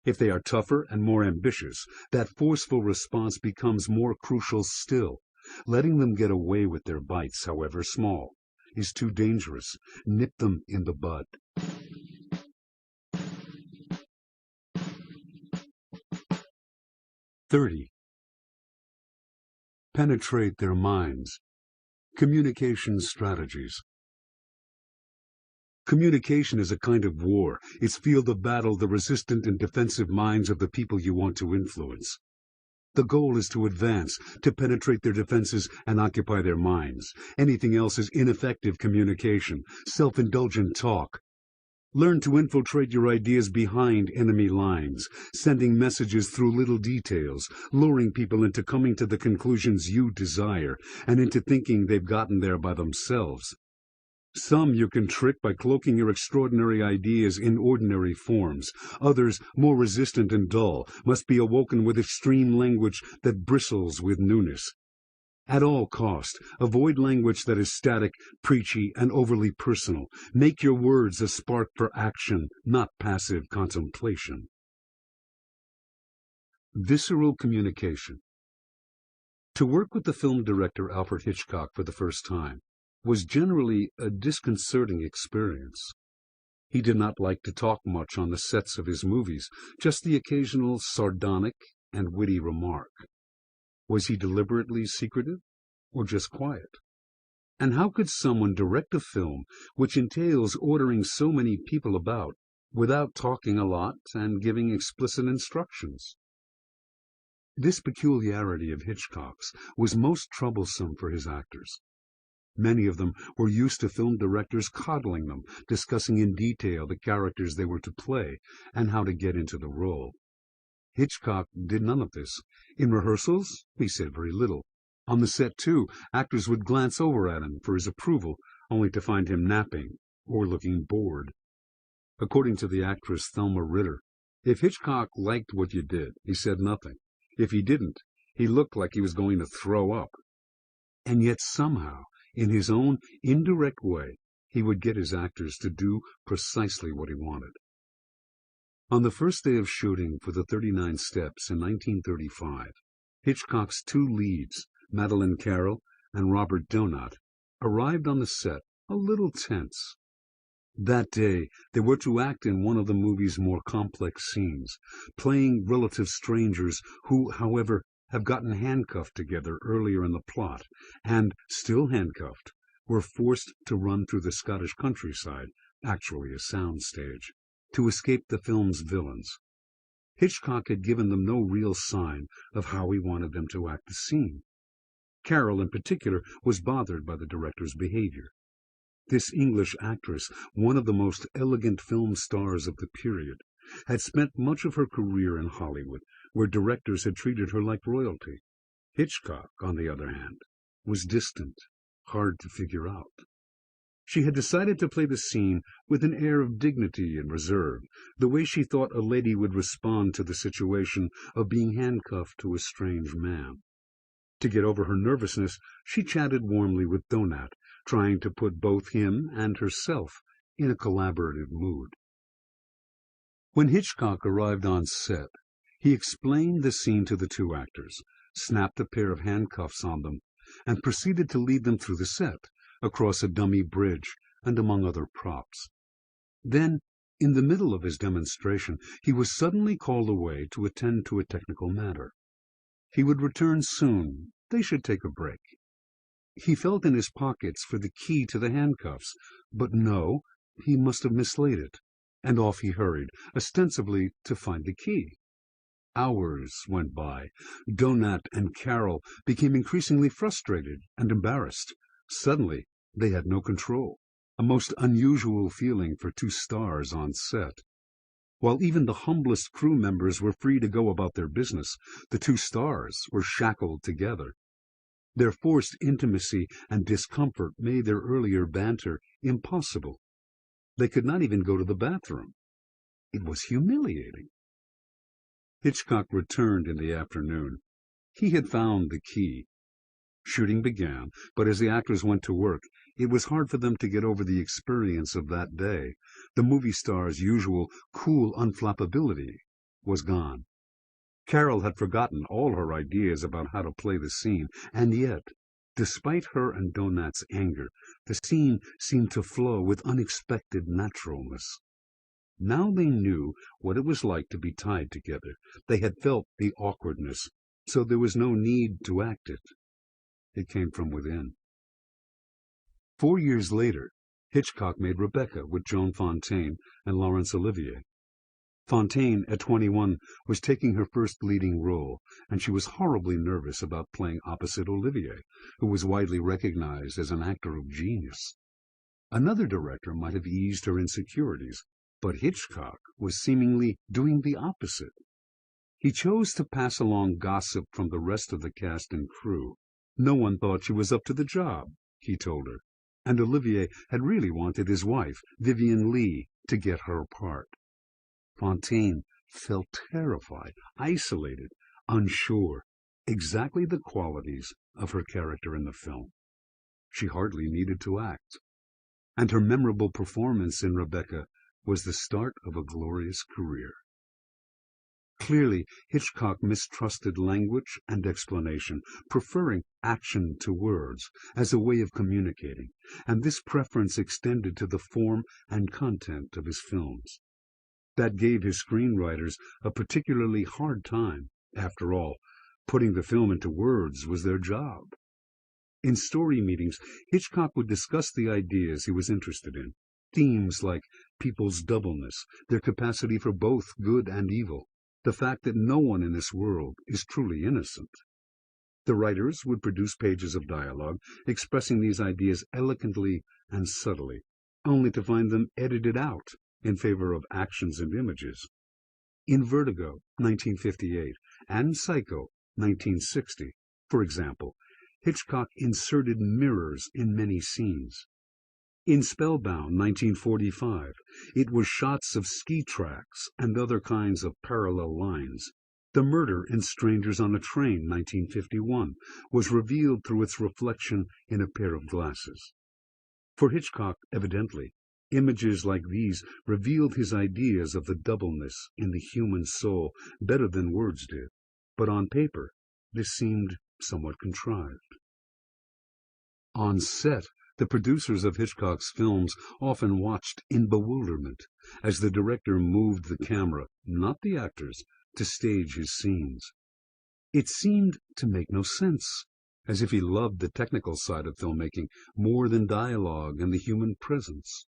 If they are tougher and more ambitious, that forceful response becomes more crucial still. Letting them get away with their bites, however small, is too dangerous. Nip them in the bud. "30. Penetrate their minds. Communication strategies. Communication is a kind of war, its field of battle the resistant and defensive minds of the people you want to influence. The goal is to advance, to penetrate their defenses and occupy their minds. Anything else is ineffective communication, self-indulgent talk. Learn to infiltrate your ideas behind enemy lines, sending messages through little details, luring people into coming to the conclusions you desire, and into thinking they've gotten there by themselves. Some you can trick by cloaking your extraordinary ideas in ordinary forms. Others, more resistant and dull, must be awoken with extreme language that bristles with newness. At all cost, avoid language that is static, preachy, and overly personal. Make your words a spark for action, not passive contemplation. Visceral communication. To work with the film director Alfred Hitchcock for the first time was generally a disconcerting experience. He did not like to talk much on the sets of his movies, just the occasional sardonic and witty remark. Was he deliberately secretive, or just quiet? And how could someone direct a film which entails ordering so many people about without talking a lot and giving explicit instructions? This peculiarity of Hitchcock's was most troublesome for his actors. Many of them were used to film directors coddling them, discussing in detail the characters they were to play and how to get into the role. Hitchcock did none of this. In rehearsals, he said very little. On the set, too, actors would glance over at him for his approval, only to find him napping or looking bored. According to the actress Thelma Ritter, if Hitchcock liked what you did, he said nothing. If he didn't, he looked like he was going to throw up. And yet somehow, in his own indirect way, he would get his actors to do precisely what he wanted. On the first day of shooting for the 39 Steps in 1935, Hitchcock's two leads, Madeleine Carroll and Robert Donat, arrived on the set a little tense. That day, they were to act in one of the movie's more complex scenes, playing relative strangers who, however, have gotten handcuffed together earlier in the plot, and, still handcuffed, were forced to run through the Scottish countryside, actually a sound stage, to escape the film's villains. Hitchcock had given them no real sign of how he wanted them to act the scene. Carroll, in particular, was bothered by the director's behavior. This English actress, one of the most elegant film stars of the period, had spent much of her career in Hollywood, where directors had treated her like royalty. Hitchcock, on the other hand, was distant, hard to figure out. She had decided to play the scene with an air of dignity and reserve, the way she thought a lady would respond to the situation of being handcuffed to a strange man. To get over her nervousness, she chatted warmly with Donat, trying to put both him and herself in a collaborative mood. When Hitchcock arrived on set, he explained the scene to the two actors, snapped a pair of handcuffs on them, and proceeded to lead them through the set, across a dummy bridge, and among other props. Then In the middle of his demonstration, he was suddenly called away to attend to a technical matter. He would return soon. They should take a break. He felt in his pockets for the key to the handcuffs, but no, he must have mislaid it, and off he hurried, ostensibly to find the key. Hours went by. Donat and Carol became increasingly frustrated and embarrassed. Suddenly, they had no control, a most unusual feeling for two stars on set. While even the humblest crew members were free to go about their business, the two stars were shackled together. Their forced intimacy and discomfort made their earlier banter impossible. They could not even go to the bathroom. It was humiliating. Hitchcock returned in the afternoon. He had found the key. Shooting began, but as the actors went to work, it was hard for them to get over the experience of that day. The movie star's usual cool unflappability was gone. Carol had forgotten all her ideas about how to play the scene, and yet, despite her and Donat's anger, the scene seemed to flow with unexpected naturalness. Now they knew what it was like to be tied together. They had felt the awkwardness, so there was no need to act it. It came from within. 4 years later, Hitchcock made Rebecca with Joan Fontaine and Laurence Olivier. Fontaine, at 21, was taking her first leading role, and she was horribly nervous about playing opposite Olivier, who was widely recognized as an actor of genius. Another director might have eased her insecurities, but Hitchcock was seemingly doing the opposite. He chose to pass along gossip from the rest of the cast and crew. No one thought she was up to the job, he told her, and Olivier had really wanted his wife, Vivien Leigh, to get her part. Fontaine felt terrified, isolated, unsure, exactly the qualities of her character in the film. She hardly needed to act, and her memorable performance in Rebecca was the start of a glorious career. Clearly, Hitchcock mistrusted language and explanation, preferring action to words as a way of communicating, and this preference extended to the form and content of his films. That gave his screenwriters a particularly hard time. After all, putting the film into words was their job. In story meetings, Hitchcock would discuss the ideas he was interested in, themes like people's doubleness, their capacity for both good and evil, the fact that no one in this world is truly innocent. The writers would produce pages of dialogue expressing these ideas elegantly and subtly, only to find them edited out in favor of actions and images. In Vertigo, 1958, and Psycho, 1960, for example, Hitchcock inserted mirrors in many scenes. In Spellbound, 1945, it was shots of ski tracks and other kinds of parallel lines. The murder in Strangers on a Train, 1951, was revealed through its reflection in a pair of glasses. For Hitchcock, evidently, images like these revealed his ideas of the doubleness in the human soul better than words did, but on paper this seemed somewhat contrived. On set, the producers of Hitchcock's films often watched in bewilderment as the director moved the camera, not the actors, to stage his scenes. It seemed to make no sense, as if he loved the technical side of filmmaking more than dialogue and the human presence.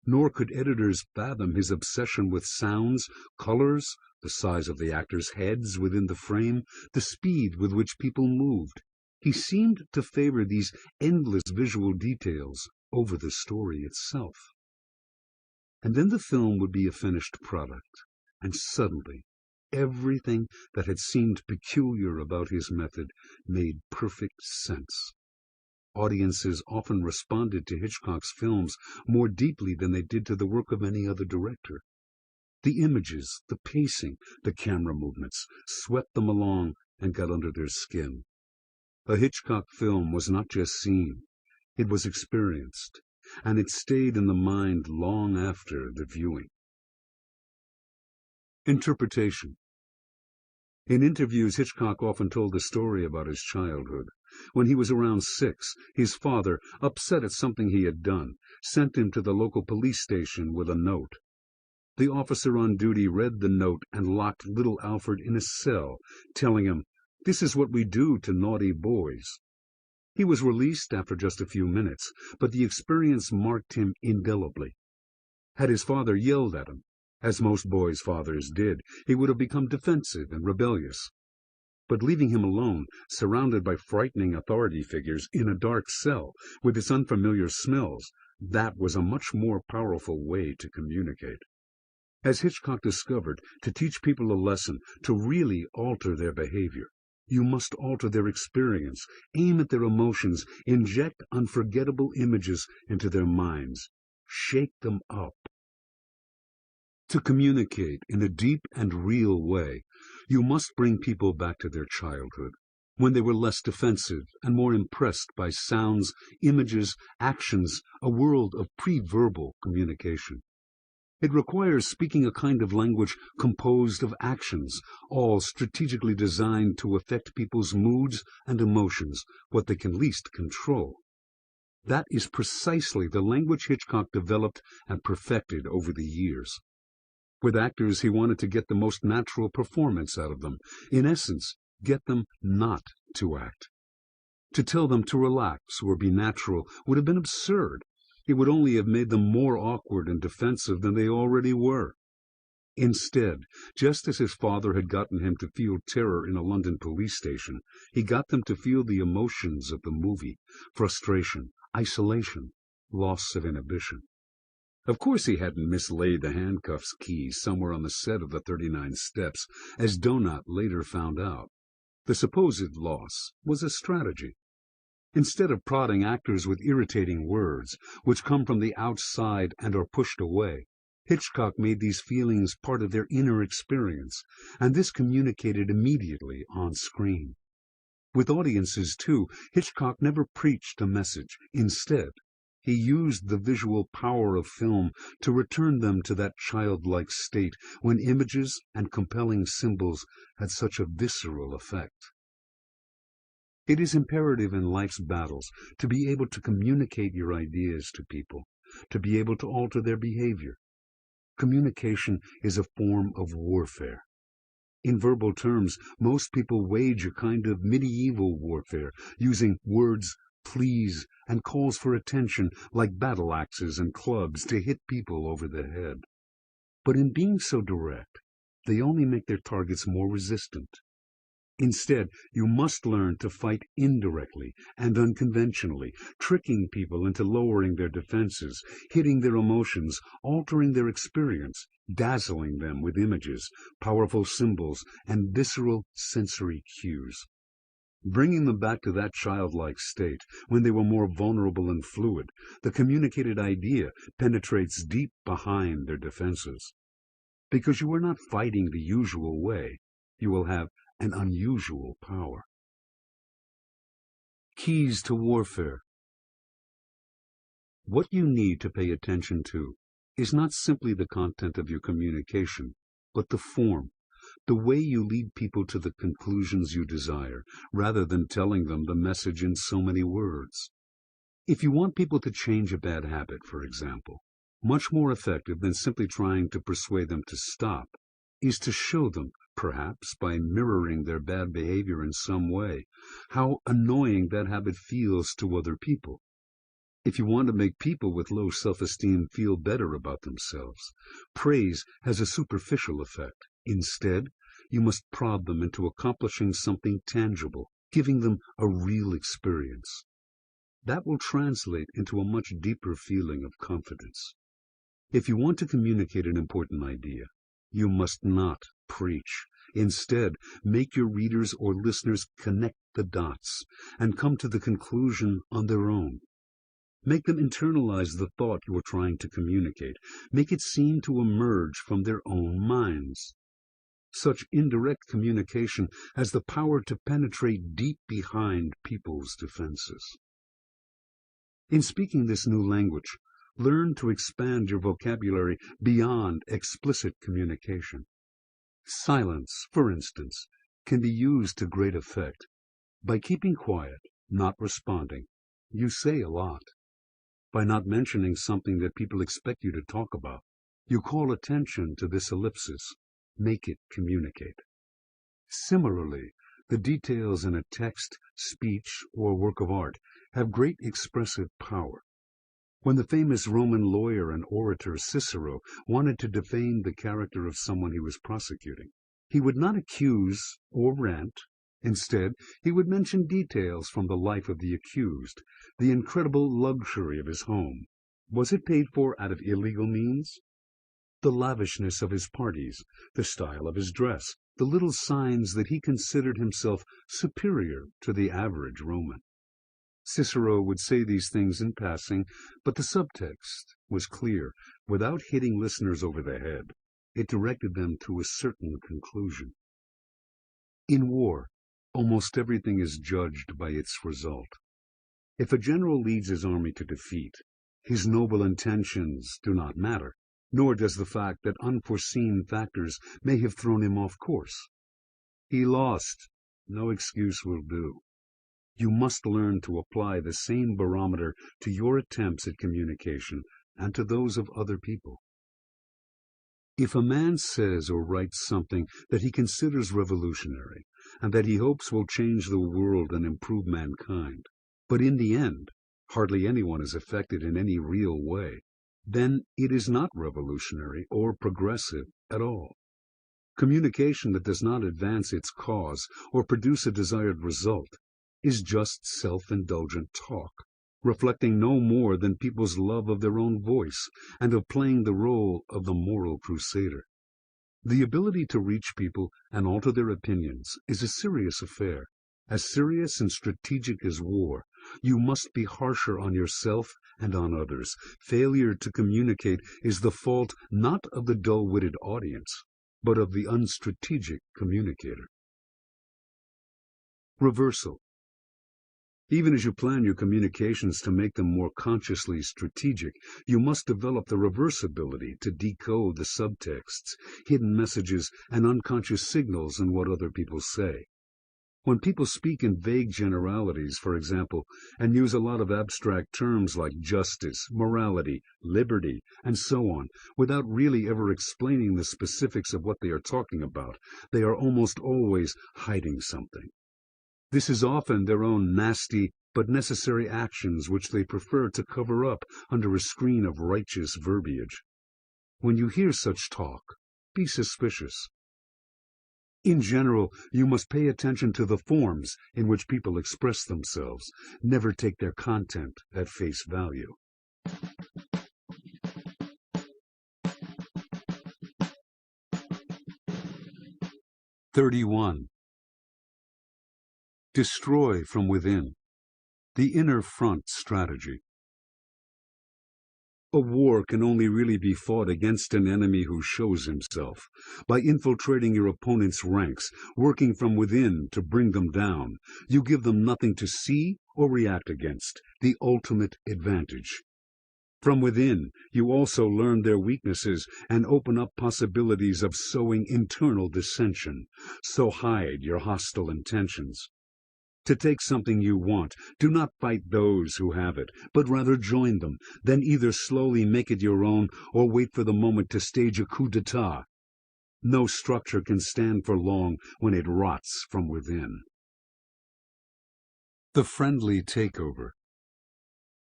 Nor could editors fathom his obsession with sounds, colors, the size of the actors' heads within the frame, the speed with which people moved. He seemed to favor these endless visual details over the story itself. And then the film would be a finished product, and suddenly everything that had seemed peculiar about his method made perfect sense. Audiences often responded to Hitchcock's films more deeply than they did to the work of any other director. The images, the pacing, the camera movements swept them along and got under their skin. A Hitchcock film was not just seen, it was experienced, and it stayed in the mind long after the viewing. Interpretation. In interviews, Hitchcock often told a story about his childhood. When he was around 6, his father, upset at something he had done, sent him to the local police station with a note. The officer on duty read the note and locked little Alfred in a cell, telling him, "This is what we do to naughty boys." He was released after just a few minutes, but the experience marked him indelibly. Had his father yelled at him, as most boys' fathers did, he would have become defensive and rebellious. But leaving him alone, surrounded by frightening authority figures, in a dark cell, with its unfamiliar smells, that was a much more powerful way to communicate. As Hitchcock discovered, to teach people a lesson, to really alter their behavior, you must alter their experience, aim at their emotions, inject unforgettable images into their minds, shake them up. To communicate in a deep and real way, you must bring people back to their childhood, when they were less defensive and more impressed by sounds, images, actions, a world of pre-verbal communication. It requires speaking a kind of language composed of actions, all strategically designed to affect people's moods and emotions, what they can least control. That is precisely the language Hitchcock developed and perfected over the years. With actors, he wanted to get the most natural performance out of them. In essence, get them not to act. To tell them to relax or be natural would have been absurd. It would only have made them more awkward and defensive than they already were. Instead, just as his father had gotten him to feel terror in a London police station, he got them to feel the emotions of the movie: frustration, isolation, loss of inhibition. Of course he hadn't mislaid the handcuffs key somewhere on the set of the 39 Steps, as Donat later found out. The supposed loss was a strategy. Instead of prodding actors with irritating words, which come from the outside and are pushed away, Hitchcock made these feelings part of their inner experience, and this communicated immediately on screen. With audiences, too, Hitchcock never preached a message. Instead, he used the visual power of film to return them to that childlike state when images and compelling symbols had such a visceral effect. It is imperative in life's battles to be able to communicate your ideas to people, to be able to alter their behavior. Communication is a form of warfare. In verbal terms, most people wage a kind of medieval warfare, using words, pleas, and calls for attention like battle axes and clubs to hit people over the head. But in being so direct, they only make their targets more resistant. Instead, you must learn to fight indirectly and unconventionally, tricking people into lowering their defenses, hitting their emotions, altering their experience, dazzling them with images, powerful symbols, and visceral sensory cues. Bringing them back to that childlike state, when they were more vulnerable and fluid, the communicated idea penetrates deep behind their defenses. Because you are not fighting the usual way, you will have an unusual power. Keys to warfare. What you need to pay attention to is not simply the content of your communication, but the form, the way you lead people to the conclusions you desire, rather than telling them the message in so many words. If you want people to change a bad habit, for example, much more effective than simply trying to persuade them to stop is to show them, perhaps by mirroring their bad behavior in some way, how annoying that habit feels to other people. If you want to make people with low self-esteem feel better about themselves, praise has a superficial effect. Instead, you must prod them into accomplishing something tangible, giving them a real experience. That will translate into a much deeper feeling of confidence. If you want to communicate an important idea, you must not preach. Instead, make your readers or listeners connect the dots and come to the conclusion on their own. Make them internalize the thought you are trying to communicate. Make it seem to emerge from their own minds. Such indirect communication has the power to penetrate deep behind people's defenses. In speaking this new language, learn to expand your vocabulary beyond explicit communication. Silence, for instance, can be used to great effect. By keeping quiet, not responding, you say a lot. By not mentioning something that people expect you to talk about, You call attention to this ellipsis. Make it communicate. Similarly, the details in a text, speech, or work of art have great expressive power. When the famous Roman lawyer and orator Cicero wanted to defame the character of someone he was prosecuting, he would not accuse or rant. Instead, he would mention details from the life of the accused, the incredible luxury of his home. Was it paid for out of illegal means? The lavishness of his parties, the style of his dress, the little signs that he considered himself superior to the average Roman. Cicero would say these things in passing, but the subtext was clear. Without hitting listeners over the head, it directed them to a certain conclusion. In war, almost everything is judged by its result. If a general leads his army to defeat, his noble intentions do not matter, nor does the fact that unforeseen factors may have thrown him off course. He lost. No excuse will do. You must learn to apply the same barometer to your attempts at communication and to those of other people. If a man says or writes something that he considers revolutionary and that he hopes will change the world and improve mankind, but in the end hardly anyone is affected in any real way, then it is not revolutionary or progressive at all. Communication that does not advance its cause or produce a desired result is just self-indulgent talk, reflecting no more than people's love of their own voice and of playing the role of the moral crusader. The ability to reach people and alter their opinions is a serious affair, as serious and strategic as war. You must be harsher on yourself and on others. Failure to communicate is the fault not of the dull-witted audience, but of the unstrategic communicator. Reversal. Even as you plan your communications to make them more consciously strategic, you must develop the reverse ability to decode the subtexts, hidden messages, and unconscious signals in what other people say. When people speak in vague generalities, for example, and use a lot of abstract terms like justice, morality, liberty, and so on, without really ever explaining the specifics of what they are talking about, they are almost always hiding something. This is often their own nasty but necessary actions which they prefer to cover up under a screen of righteous verbiage. When you hear such talk, be suspicious. In general, you must pay attention to the forms in which people express themselves. Never take their content at face value. (31) Destroy from within. The inner front strategy. A war can only really be fought against an enemy who shows himself. By infiltrating your opponent's ranks, working from within to bring them down, you give them nothing to see or react against, the ultimate advantage. From within, you also learn their weaknesses and open up possibilities of sowing internal dissension. So hide your hostile intentions. To take something you want, do not fight those who have it, but rather join them. Then either slowly make it your own or wait for the moment to stage a coup d'etat. No structure can stand for long when it rots from within. The friendly takeover.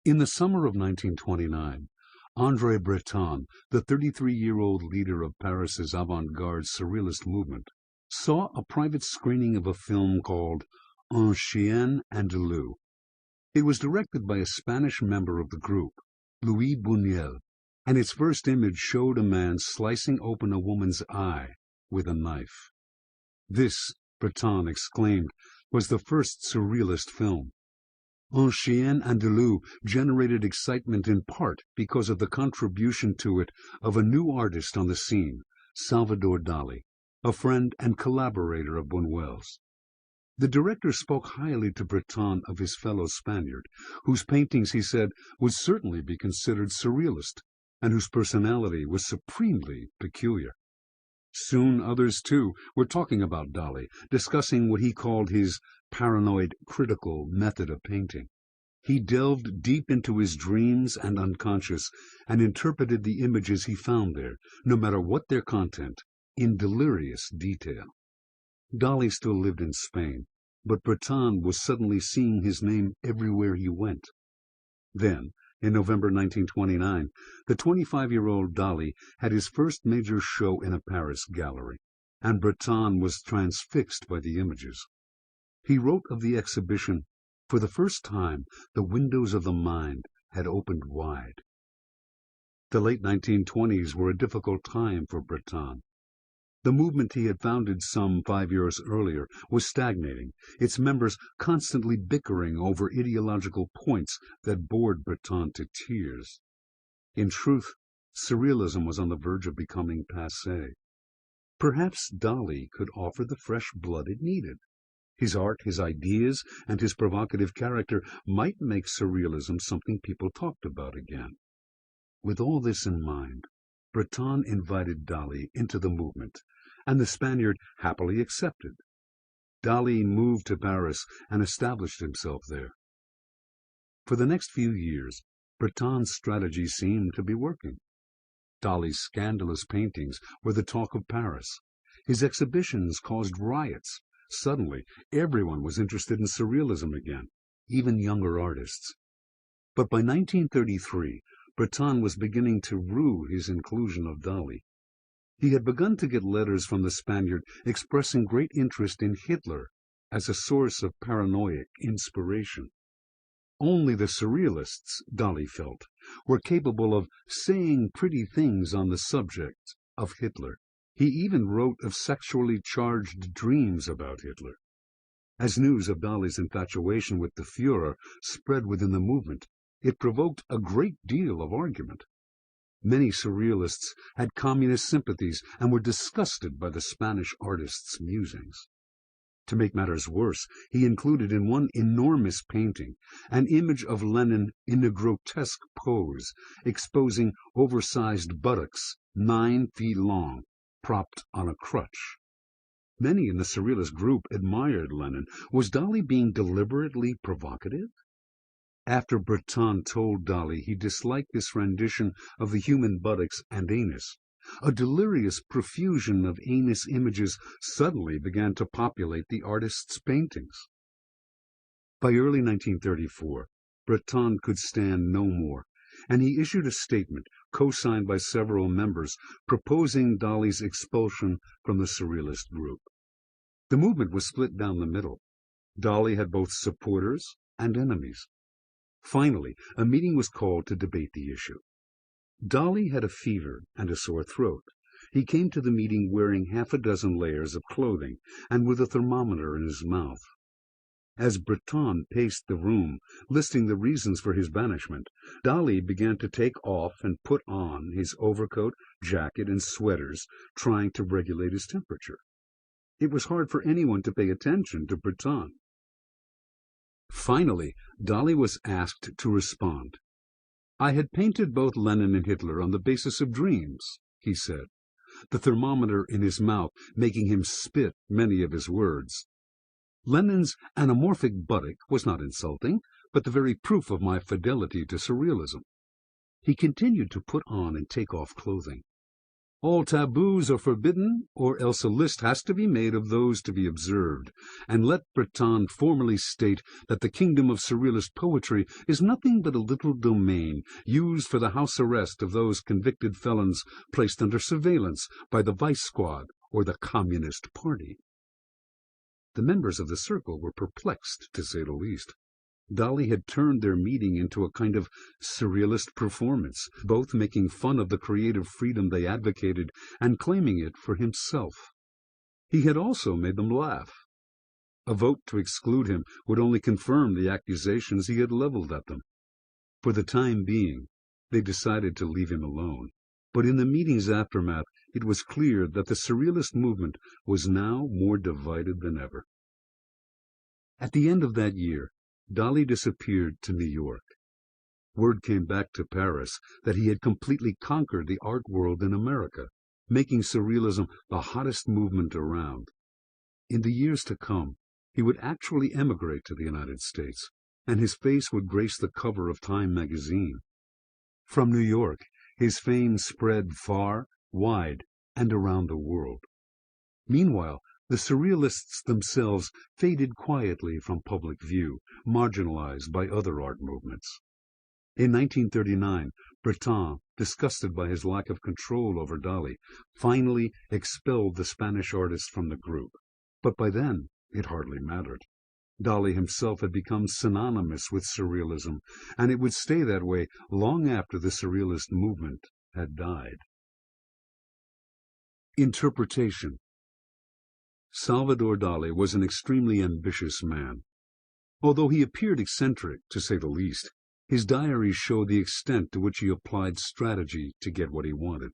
In the summer of 1929, André Breton, the 33-year-old leader of Paris's avant-garde surrealist movement, saw a private screening of a film called Un chien andalou. It was directed by a Spanish member of the group, Louis Buñuel, and its first image showed a man slicing open a woman's eye with a knife. This, Breton exclaimed, was the first surrealist film. Un chien andalou generated excitement in part because of the contribution to it of a new artist on the scene, Salvador Dali, a friend and collaborator of Buñuel's. The director spoke highly to Breton of his fellow Spaniard, whose paintings, he said, would certainly be considered surrealist, and whose personality was supremely peculiar. Soon others, too, were talking about Dali, discussing what he called his paranoid, critical method of painting. He delved deep into his dreams and unconscious and interpreted the images he found there, no matter what their content, in delirious detail. Dali still lived in Spain, but Breton was suddenly seeing his name everywhere he went. Then, in November 1929, the 25-year-old Dali had his first major show in a Paris gallery, and Breton was transfixed by the images. He wrote of the exhibition, "For the first time, the windows of the mind had opened wide." The late 1920s were a difficult time for Breton. The movement he had founded some 5 years earlier was stagnating, its members constantly bickering over ideological points that bored Breton to tears. In truth, surrealism was on the verge of becoming passé. Perhaps Dali could offer the fresh blood it needed. His art, his ideas, and his provocative character might make surrealism something people talked about again. With all this in mind, Breton invited Dali into the movement, and the Spaniard happily accepted. Dali moved to Paris and established himself there. For the next few years, Breton's strategy seemed to be working. Dali's scandalous paintings were the talk of Paris. His exhibitions caused riots. Suddenly, everyone was interested in surrealism again, even younger artists. But by 1933, Breton was beginning to rue his inclusion of Dali. He had begun to get letters from the Spaniard expressing great interest in Hitler as a source of paranoid inspiration. Only the surrealists, Dali felt, were capable of saying pretty things on the subject of Hitler. He even wrote of sexually charged dreams about Hitler. As news of Dali's infatuation with the Führer spread within the movement, it provoked a great deal of argument. Many surrealists had communist sympathies and were disgusted by the Spanish artist's musings. To make matters worse, he included in one enormous painting an image of Lenin in a grotesque pose, exposing oversized buttocks 9 feet long, propped on a crutch. Many in the surrealist group admired Lenin. Was Dali being deliberately provocative? After Breton told Dali he disliked this rendition of the human buttocks and anus, a delirious profusion of anus images suddenly began to populate the artist's paintings. By early 1934, Breton could stand no more, and he issued a statement, co-signed by several members, proposing Dali's expulsion from the surrealist group. The movement was split down the middle. Dali had both supporters and enemies. Finally, a meeting was called to debate the issue. Dali had a fever and a sore throat. He came to the meeting wearing half a dozen layers of clothing and with a thermometer in his mouth. As Breton paced the room, listing the reasons for his banishment, Dali began to take off and put on his overcoat, jacket, and sweaters, trying to regulate his temperature. It was hard for anyone to pay attention to Breton. Finally, Dali was asked to respond. "I had painted both Lenin and Hitler on the basis of dreams," he said, the thermometer in his mouth making him spit many of his words. Lenin's anamorphic buttock was not insulting, but the very proof of my fidelity to surrealism. He continued to put on and take off clothing. All taboos are forbidden, or else a list has to be made of those to be observed, and let Breton formally state that the kingdom of surrealist poetry is nothing but a little domain used for the house arrest of those convicted felons placed under surveillance by the vice squad or the Communist Party. The members of the circle were perplexed, to say the least. Dali had turned their meeting into a kind of surrealist performance, both making fun of the creative freedom they advocated and claiming it for himself. He had also made them laugh. A vote to exclude him would only confirm the accusations he had leveled at them. For the time being, they decided to leave him alone. But in the meeting's aftermath, it was clear that the surrealist movement was now more divided than ever. At the end of that year, Dali disappeared to New York. Word came back to Paris that he had completely conquered the art world in America, making surrealism the hottest movement around. In the years to come, he would actually emigrate to the United States, and his face would grace the cover of Time magazine. From New York, his fame spread far, wide, and around the world. Meanwhile, the Surrealists themselves faded quietly from public view, marginalized by other art movements. In 1939, Breton, disgusted by his lack of control over Dali, finally expelled the Spanish artist from the group. But by then, it hardly mattered. Dali himself had become synonymous with Surrealism, and it would stay that way long after the Surrealist movement had died. Interpretation. Salvador Dali was an extremely ambitious man. Although he appeared eccentric, to say the least, his diaries show the extent to which he applied strategy to get what he wanted.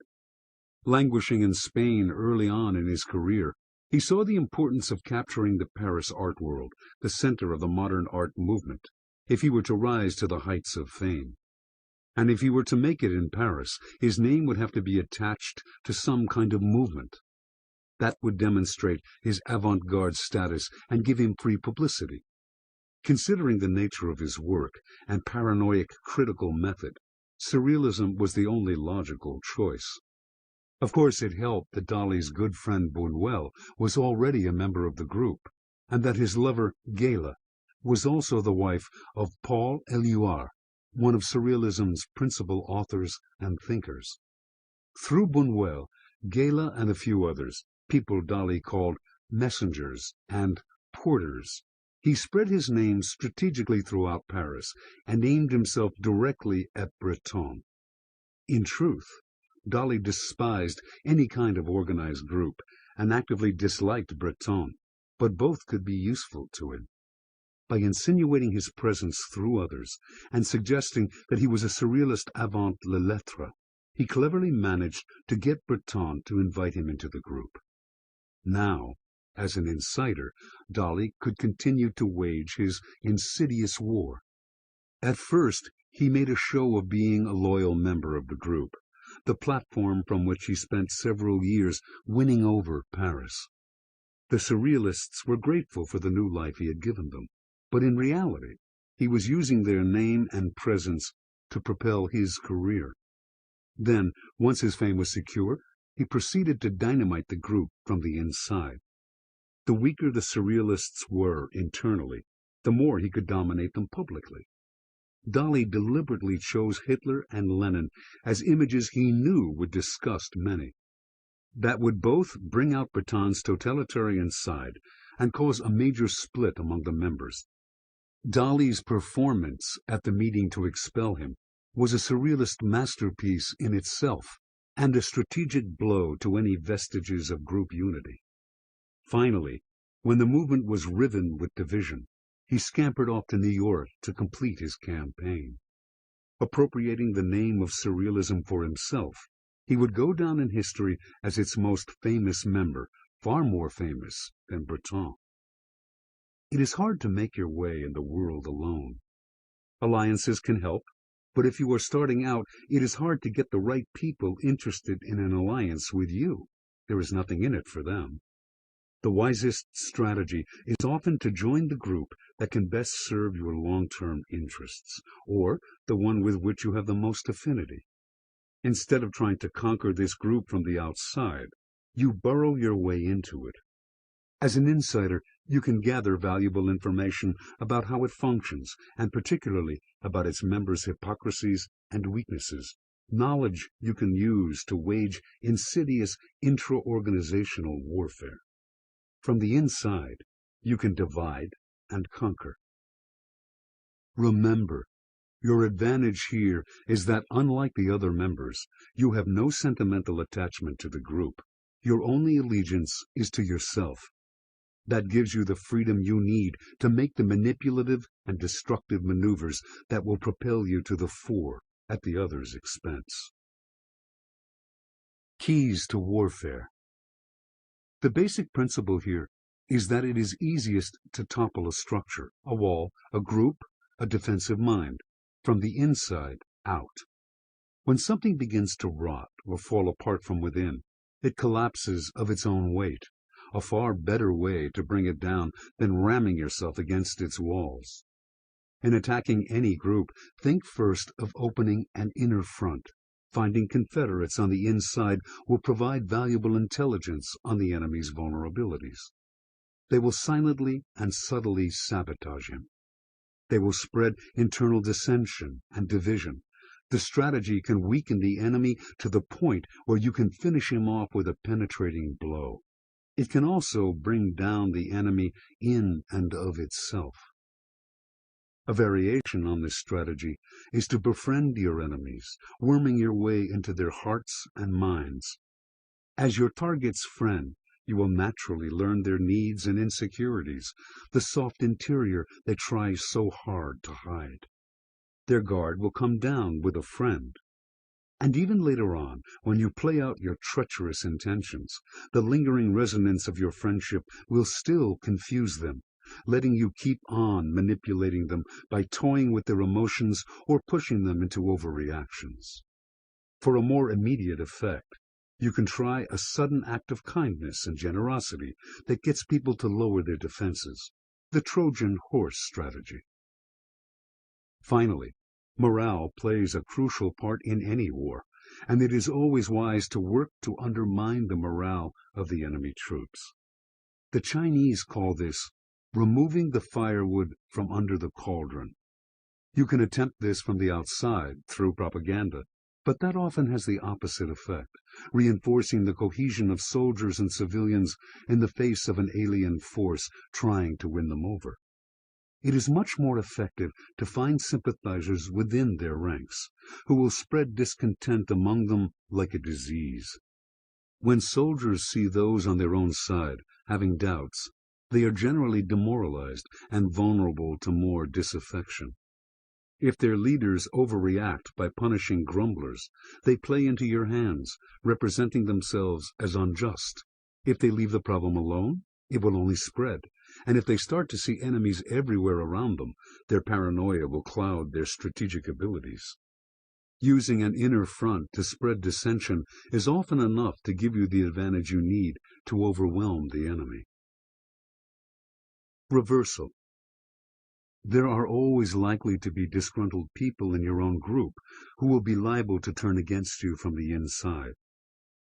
Languishing in Spain early on in his career, he saw the importance of capturing the Paris art world, the center of the modern art movement, if he were to rise to the heights of fame. And if he were to make it in Paris, his name would have to be attached to some kind of movement. That would demonstrate his avant-garde status and give him free publicity. Considering the nature of his work and paranoid critical method, Surrealism was the only logical choice. Of course, it helped that Dali's good friend Buñuel was already a member of the group, and that his lover, Gela, was also the wife of Paul Éluard, one of Surrealism's principal authors and thinkers. Through Buñuel, Gela and a few others, people Dali called messengers and porters, he spread his name strategically throughout Paris and aimed himself directly at Breton. In truth, Dali despised any kind of organized group and actively disliked Breton, but both could be useful to him. By insinuating his presence through others and suggesting that he was a Surrealist avant les lettres, he cleverly managed to get Breton to invite him into the group. Now, as an insider, Dali could continue to wage his insidious war. At first, he made a show of being a loyal member of the group, the platform from which he spent several years winning over Paris. The Surrealists were grateful for the new life he had given them, but in reality, he was using their name and presence to propel his career. Then, once his fame was secure, he proceeded to dynamite the group from the inside. The weaker the Surrealists were internally, the more he could dominate them publicly. Dali deliberately chose Hitler and Lenin as images he knew would disgust many. That would both bring out Breton's totalitarian side and cause a major split among the members. Dali's performance at the meeting to expel him was a Surrealist masterpiece in itself, and a strategic blow to any vestiges of group unity. Finally, when the movement was riven with division, he scampered off to New York to complete his campaign. Appropriating the name of Surrealism for himself, he would go down in history as its most famous member, far more famous than Breton. It is hard to make your way in the world alone. Alliances can help, but if you are starting out, it is hard to get the right people interested in an alliance with you. There is nothing in it for them. The wisest strategy is often to join the group that can best serve your long-term interests, or the one with which you have the most affinity. Instead of trying to conquer this group from the outside, you burrow your way into it. As an insider, you can gather valuable information about how it functions, and particularly about its members' hypocrisies and weaknesses, knowledge you can use to wage insidious intra-organizational warfare. From the inside, you can divide and conquer. Remember, your advantage here is that, unlike the other members, you have no sentimental attachment to the group. Your only allegiance is to yourself. That gives you the freedom you need to make the manipulative and destructive maneuvers that will propel you to the fore at the other's expense. Keys to warfare. The basic principle here is that it is easiest to topple a structure, a wall, a group, a defensive mind, from the inside out. When something begins to rot or fall apart from within, it collapses of its own weight. A far better way to bring it down than ramming yourself against its walls. In attacking any group, think first of opening an inner front. Finding Confederates on the inside will provide valuable intelligence on the enemy's vulnerabilities. They will silently and subtly sabotage him. They will spread internal dissension and division. The strategy can weaken the enemy to the point where you can finish him off with a penetrating blow. It can also bring down the enemy in and of itself. A variation on this strategy is to befriend your enemies, worming your way into their hearts and minds. As your target's friend, you will naturally learn their needs and insecurities, the soft interior they try so hard to hide. Their guard will come down with a friend. And even later on, when you play out your treacherous intentions, the lingering resonance of your friendship will still confuse them, letting you keep on manipulating them by toying with their emotions or pushing them into overreactions. For a more immediate effect, you can try a sudden act of kindness and generosity that gets people to lower their defenses, the Trojan horse strategy. Finally, morale plays a crucial part in any war, and it is always wise to work to undermine the morale of the enemy troops. The Chinese call this removing the firewood from under the cauldron. You can attempt this from the outside through propaganda, but that often has the opposite effect, reinforcing the cohesion of soldiers and civilians in the face of an alien force trying to win them over. It is much more effective to find sympathizers within their ranks, who will spread discontent among them like a disease. When soldiers see those on their own side having doubts, they are generally demoralized and vulnerable to more disaffection. If their leaders overreact by punishing grumblers, they play into your hands, representing themselves as unjust. If they leave the problem alone, it will only spread, and if they start to see enemies everywhere around them, their paranoia will cloud their strategic abilities. Using an inner front to spread dissension is often enough to give you the advantage you need to overwhelm the enemy. Reversal. There are always likely to be disgruntled people in your own group who will be liable to turn against you from the inside.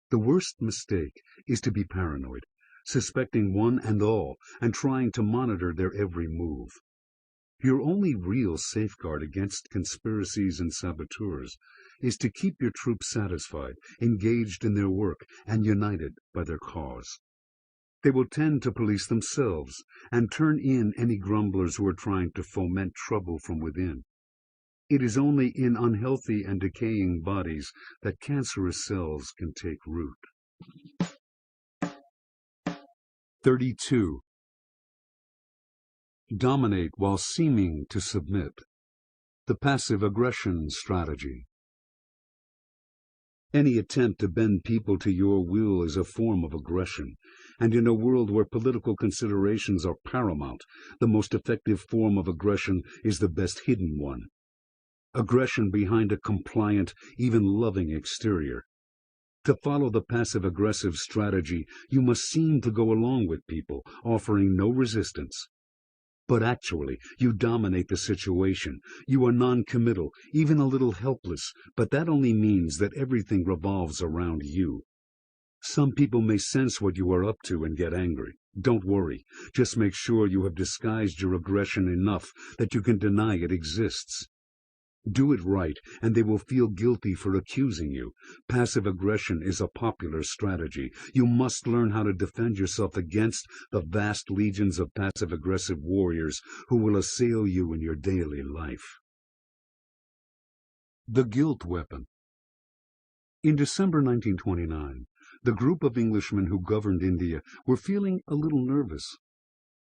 The worst mistake is to be paranoid, suspecting one and all and trying to monitor their every move. Your only real safeguard against conspiracies and saboteurs is to keep your troops satisfied, engaged in their work, and united by their cause. They will tend to police themselves and turn in any grumblers who are trying to foment trouble from within. It is only in unhealthy and decaying bodies that cancerous cells can take root. 32. Dominate while seeming to submit. The passive aggression strategy. Any attempt to bend people to your will is a form of aggression, and in a world where political considerations are paramount, the most effective form of aggression is the best hidden one. Aggression behind a compliant, even loving exterior. To follow the passive-aggressive strategy, you must seem to go along with people, offering no resistance. But actually, you dominate the situation. You are non-committal, even a little helpless, but that only means that everything revolves around you. Some people may sense what you are up to and get angry. Don't worry. Just make sure you have disguised your aggression enough that you can deny it exists. Do it right, and they will feel guilty for accusing you. Passive aggression is a popular strategy. You must learn how to defend yourself against the vast legions of passive-aggressive warriors who will assail you in your daily life. The guilt weapon. In December 1929, the group of Englishmen who governed India were feeling a little nervous.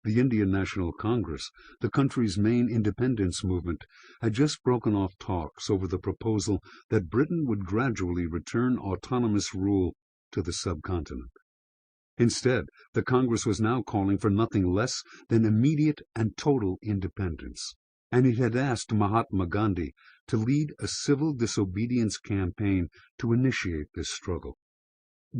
The Indian National Congress, the country's main independence movement, had just broken off talks over the proposal that Britain would gradually return autonomous rule to the subcontinent. Instead, the Congress was now calling for nothing less than immediate and total independence, and it had asked Mahatma Gandhi to lead a civil disobedience campaign to initiate this struggle.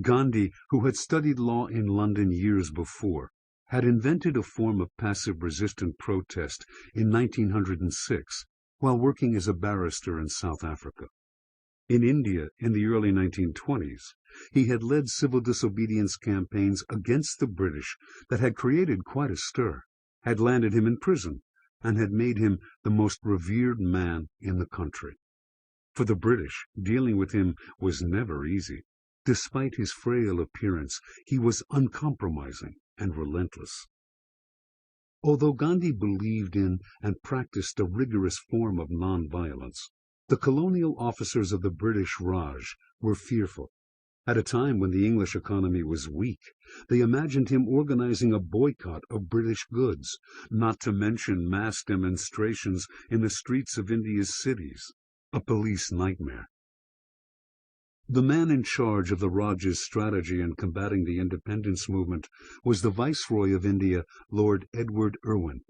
Gandhi, who had studied law in London years before, had invented a form of passive resistant protest in 1906 while working as a barrister in South Africa. In India, in the early 1920s, he had led civil disobedience campaigns against the British that had created quite a stir, had landed him in prison, and had made him the most revered man in the country. For the British, dealing with him was never easy. Despite his frail appearance, he was uncompromising and relentless. Although Gandhi believed in and practiced a rigorous form of non-violence, the colonial officers of the British Raj were fearful. At a time when the English economy was weak, they imagined him organizing a boycott of British goods, not to mention mass demonstrations in the streets of India's cities, a police nightmare. The man in charge of the Raj's strategy in combating the independence movement was the Viceroy of India, Lord Edward Irwin.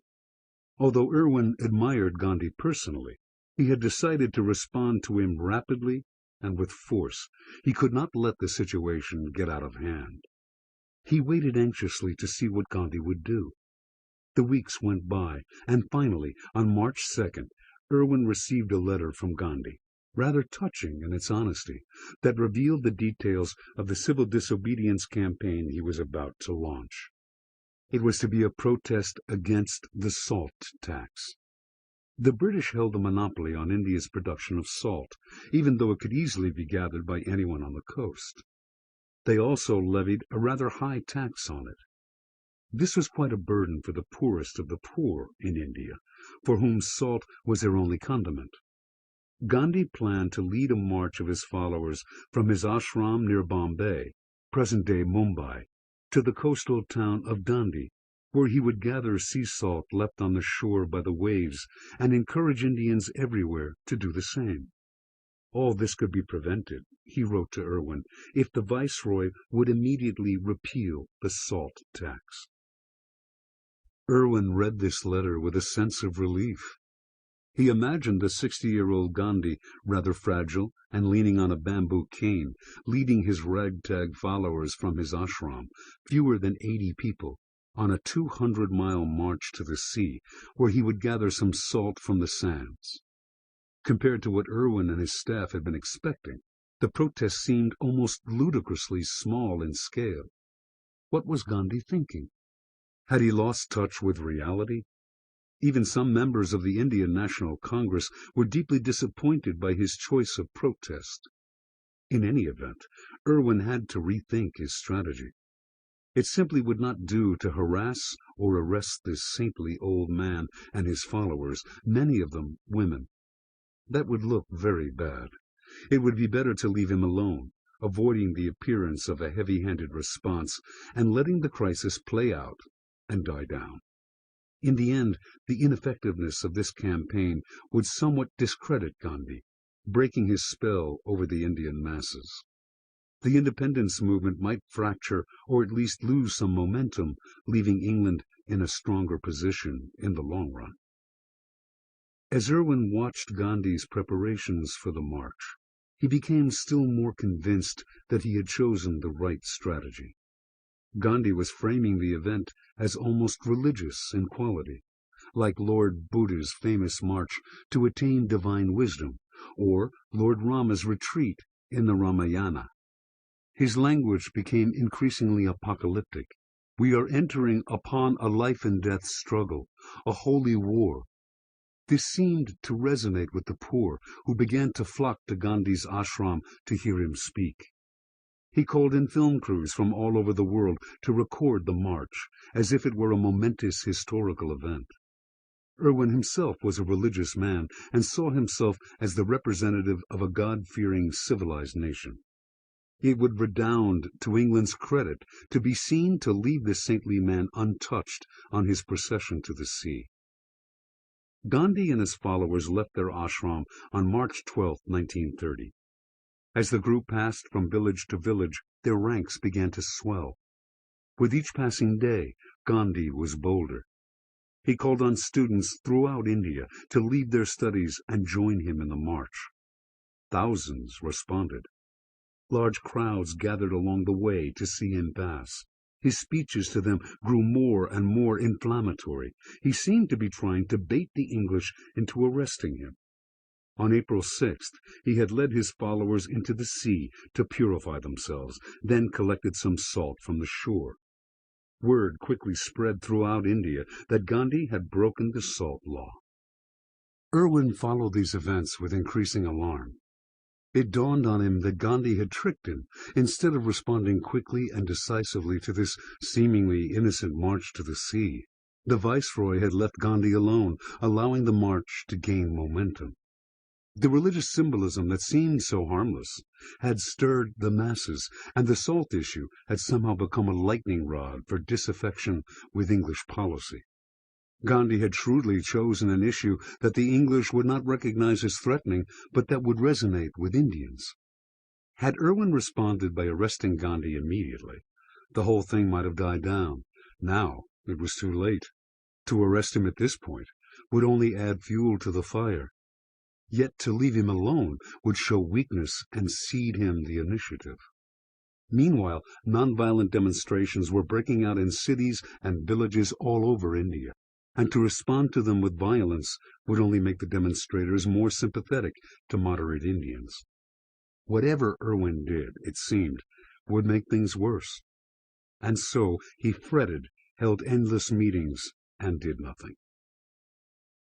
Although Irwin admired Gandhi personally, he had decided to respond to him rapidly and with force. He could not let the situation get out of hand. He waited anxiously to see what Gandhi would do. The weeks went by, and finally, on March 2nd, Irwin received a letter from Gandhi, rather touching in its honesty, that revealed the details of the civil disobedience campaign he was about to launch. It was to be a protest against the salt tax. The British held a monopoly on India's production of salt, even though it could easily be gathered by anyone on the coast. They also levied a rather high tax on it. This was quite a burden for the poorest of the poor in India, for whom salt was their only condiment. Gandhi planned to lead a march of his followers from his ashram near Bombay, present-day Mumbai, to the coastal town of Dandi, where he would gather sea salt left on the shore by the waves and encourage Indians everywhere to do the same. All this could be prevented, he wrote to Irwin, if the Viceroy would immediately repeal the salt tax. Irwin read this letter with a sense of relief. He imagined the 60-year-old Gandhi, rather fragile and leaning on a bamboo cane, leading his ragtag followers from his ashram, fewer than 80 people, on a 200-mile march to the sea, where he would gather some salt from the sands. Compared to what Irwin and his staff had been expecting, the protest seemed almost ludicrously small in scale. What was Gandhi thinking? Had he lost touch with reality? Even some members of the Indian National Congress were deeply disappointed by his choice of protest. In any event, Irwin had to rethink his strategy. It simply would not do to harass or arrest this saintly old man and his followers, many of them women. That would look very bad. It would be better to leave him alone, avoiding the appearance of a heavy-handed response and letting the crisis play out and die down. In the end, the ineffectiveness of this campaign would somewhat discredit Gandhi, breaking his spell over the Indian masses. The independence movement might fracture or at least lose some momentum, leaving England in a stronger position in the long run. As Irwin watched Gandhi's preparations for the march, he became still more convinced that he had chosen the right strategy. Gandhi was framing the event as almost religious in quality, like Lord Buddha's famous march to attain divine wisdom, or Lord Rama's retreat in the Ramayana. His language became increasingly apocalyptic. We are entering upon a life-and-death struggle, a holy war. This seemed to resonate with the poor, who began to flock to Gandhi's ashram to hear him speak. He called in film crews from all over the world to record the march, as if it were a momentous historical event. Irwin himself was a religious man and saw himself as the representative of a God-fearing, civilized nation. It would redound to England's credit to be seen to leave this saintly man untouched on his procession to the sea. Gandhi and his followers left their ashram on March 12, 1930. As the group passed from village to village, their ranks began to swell. With each passing day, Gandhi was bolder. He called on students throughout India to leave their studies and join him in the march. Thousands responded. Large crowds gathered along the way to see him pass. His speeches to them grew more and more inflammatory. He seemed to be trying to bait the English into arresting him. On April 6th, he had led his followers into the sea to purify themselves, then collected some salt from the shore. Word quickly spread throughout India that Gandhi had broken the salt law. Irwin followed these events with increasing alarm. It dawned on him that Gandhi had tricked him. Instead of responding quickly and decisively to this seemingly innocent march to the sea, the viceroy had left Gandhi alone, allowing the march to gain momentum. The religious symbolism that seemed so harmless had stirred the masses, and the salt issue had somehow become a lightning rod for disaffection with English policy. Gandhi had shrewdly chosen an issue that the English would not recognize as threatening, but that would resonate with Indians. Had Irwin responded by arresting Gandhi immediately, the whole thing might have died down. Now it was too late. To arrest him at this point would only add fuel to the fire. Yet to leave him alone would show weakness and cede him the initiative. Meanwhile, nonviolent demonstrations were breaking out in cities and villages all over India, and to respond to them with violence would only make the demonstrators more sympathetic to moderate Indians. Whatever Irwin did, it seemed, would make things worse. And so he fretted, held endless meetings, and did nothing.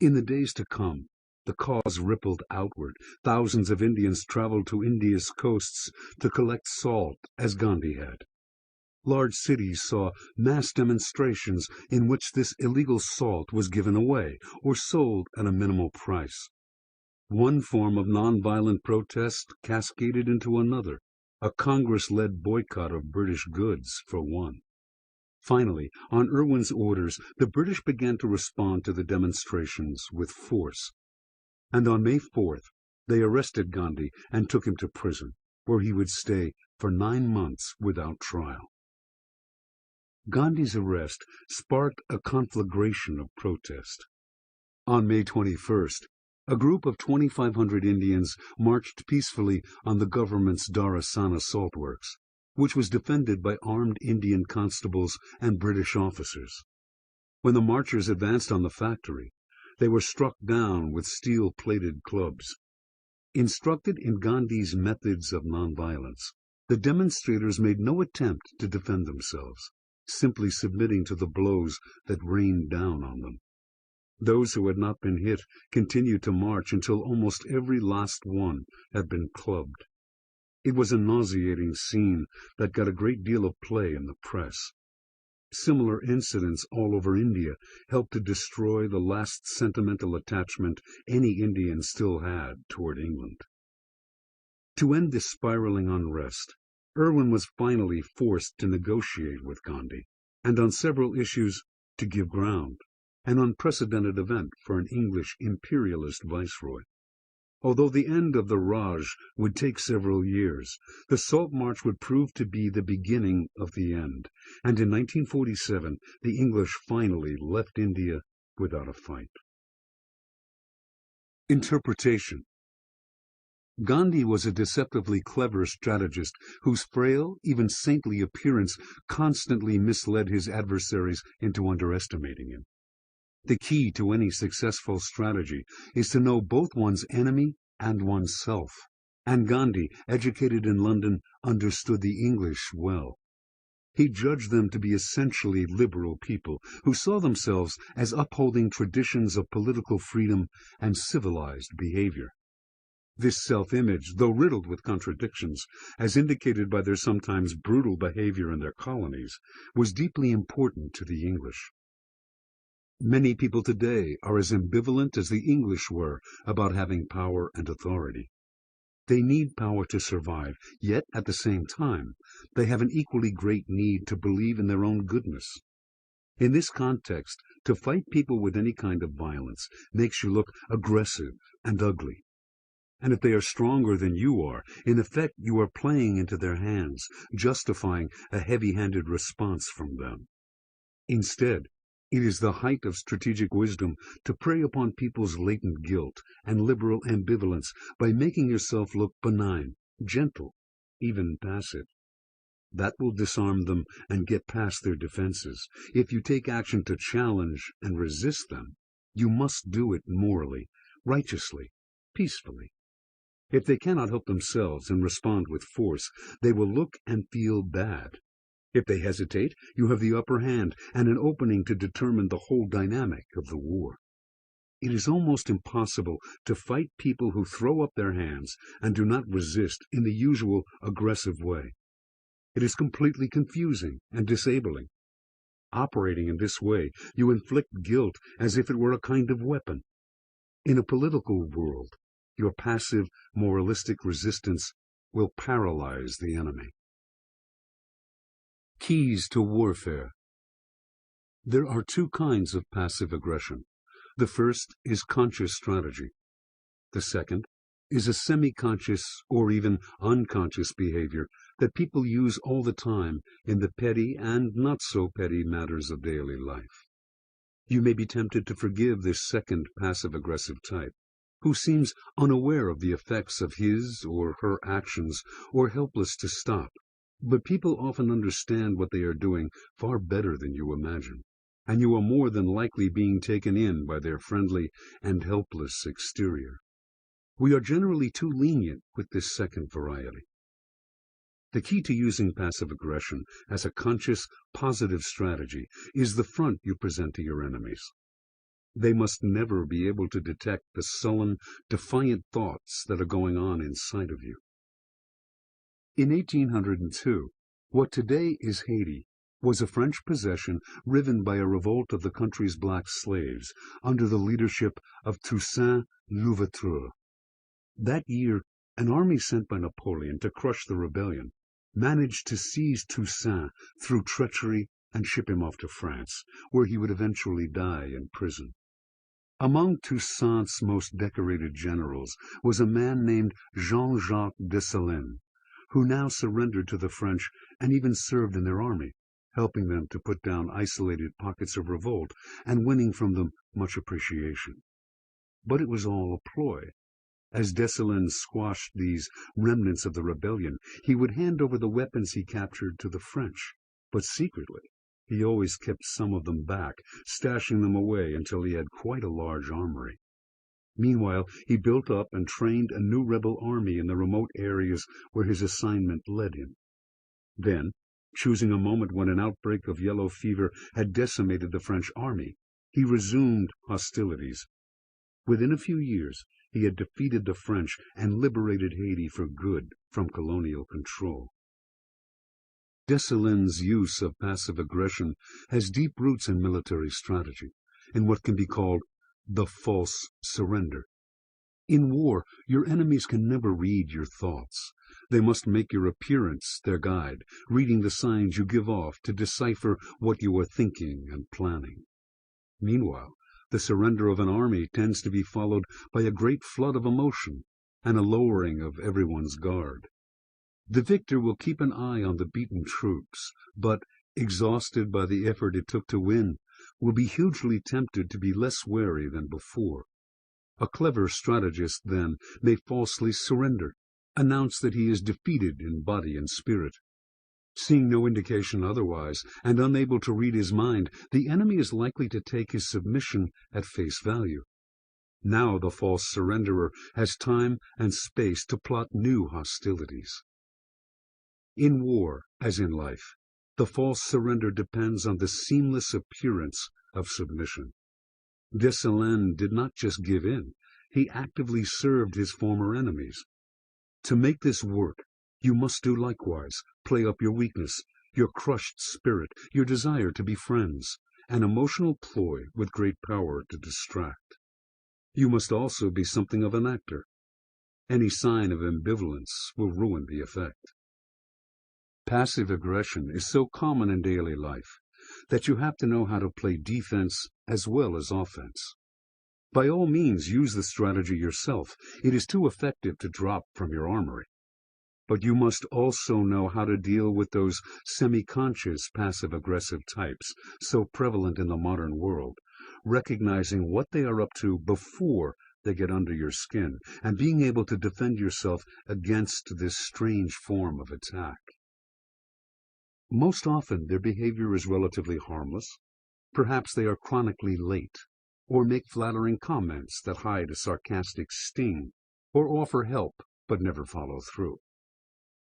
In the days to come, the cause rippled outward. Thousands of Indians traveled to India's coasts to collect salt, as Gandhi had. Large cities saw mass demonstrations in which this illegal salt was given away or sold at a minimal price. One form of nonviolent protest cascaded into another, a Congress-led boycott of British goods, for one. Finally, on Irwin's orders, the British began to respond to the demonstrations with force. And on May 4th, they arrested Gandhi and took him to prison, where he would stay for 9 months without trial. Gandhi's arrest sparked a conflagration of protest. On May 21st, a group of 2,500 Indians marched peacefully on the government's Dharasana salt works, which was defended by armed Indian constables and British officers. When the marchers advanced on the factory, they were struck down with steel-plated clubs. Instructed in Gandhi's methods of nonviolence, the demonstrators made no attempt to defend themselves, simply submitting to the blows that rained down on them. Those who had not been hit continued to march until almost every last one had been clubbed. It was a nauseating scene that got a great deal of play in the press. Similar incidents all over India helped to destroy the last sentimental attachment any Indian still had toward England. To end this spiraling unrest, Irwin was finally forced to negotiate with Gandhi, and on several issues to give ground, an unprecedented event for an English imperialist viceroy. Although the end of the Raj would take several years, the Salt March would prove to be the beginning of the end, and in 1947 the English finally left India without a fight. Interpretation. Gandhi was a deceptively clever strategist whose frail, even saintly appearance constantly misled his adversaries into underestimating him. The key to any successful strategy is to know both one's enemy and oneself, and Gandhi, educated in London, understood the English well. He judged them to be essentially liberal people who saw themselves as upholding traditions of political freedom and civilized behavior. This self-image, though riddled with contradictions, as indicated by their sometimes brutal behavior in their colonies, was deeply important to the English. Many people today are as ambivalent as the English were about having power and authority. They need power to survive, yet at the same time, they have an equally great need to believe in their own goodness. In this context, to fight people with any kind of violence makes you look aggressive and ugly. And if they are stronger than you are, in effect you are playing into their hands, justifying a heavy-handed response from them. Instead, it is the height of strategic wisdom to prey upon people's latent guilt and liberal ambivalence by making yourself look benign, gentle, even passive. That will disarm them and get past their defenses. If you take action to challenge and resist them, you must do it morally, righteously, peacefully. If they cannot help themselves and respond with force, they will look and feel bad. If they hesitate, you have the upper hand and an opening to determine the whole dynamic of the war. It is almost impossible to fight people who throw up their hands and do not resist in the usual aggressive way. It is completely confusing and disabling. Operating in this way, you inflict guilt as if it were a kind of weapon. In a political world, your passive, moralistic resistance will paralyze the enemy. Keys to warfare. There are two kinds of passive aggression. The first is conscious strategy. The second is a semi-conscious or even unconscious behavior that people use all the time in the petty and not-so-petty matters of daily life. You may be tempted to forgive this second passive-aggressive type, who seems unaware of the effects of his or her actions or helpless to stop. But people often understand what they are doing far better than you imagine, and you are more than likely being taken in by their friendly and helpless exterior. We are generally too lenient with this second variety. The key to using passive aggression as a conscious, positive strategy is the front you present to your enemies. They must never be able to detect the sullen, defiant thoughts that are going on inside of you. In 1802, what today is Haiti was a French possession riven by a revolt of the country's black slaves under the leadership of Toussaint Louverture. That year, an army sent by Napoleon to crush the rebellion managed to seize Toussaint through treachery and ship him off to France, where he would eventually die in prison. Among Toussaint's most decorated generals was a man named Jean-Jacques Dessalines, who now surrendered to the French and even served in their army, helping them to put down isolated pockets of revolt and winning from them much appreciation. But it was all a ploy. As Dessalines squashed these remnants of the rebellion, he would hand over the weapons he captured to the French, but secretly he always kept some of them back, stashing them away until he had quite a large armory. Meanwhile, he built up and trained a new rebel army in the remote areas where his assignment led him. Then, choosing a moment when an outbreak of yellow fever had decimated the French army, he resumed hostilities. Within a few years, he had defeated the French and liberated Haiti for good from colonial control. Dessalines' use of passive aggression has deep roots in military strategy, in what can be called the false surrender. In war, your enemies can never read your thoughts. They must make your appearance their guide, reading the signs you give off to decipher what you are thinking and planning. Meanwhile, the surrender of an army tends to be followed by a great flood of emotion and a lowering of everyone's guard. The victor will keep an eye on the beaten troops, but, exhausted by the effort it took to win, will be hugely tempted to be less wary than before. A clever strategist, then, may falsely surrender, announce that he is defeated in body and spirit. Seeing no indication otherwise, and unable to read his mind, the enemy is likely to take his submission at face value. Now the false surrenderer has time and space to plot new hostilities. In war, as in life, the false surrender depends on the seamless appearance of submission. Dessalines did not just give in, he actively served his former enemies. To make this work, you must do likewise, play up your weakness, your crushed spirit, your desire to be friends, an emotional ploy with great power to distract. You must also be something of an actor. Any sign of ambivalence will ruin the effect. Passive aggression is so common in daily life that you have to know how to play defense as well as offense. By all means, use the strategy yourself. It is too effective to drop from your armory. But you must also know how to deal with those semi-conscious passive-aggressive types so prevalent in the modern world, recognizing what they are up to before they get under your skin, and being able to defend yourself against this strange form of attack. Most often, their behavior is relatively harmless. Perhaps they are chronically late, or make flattering comments that hide a sarcastic sting, or offer help but never follow through.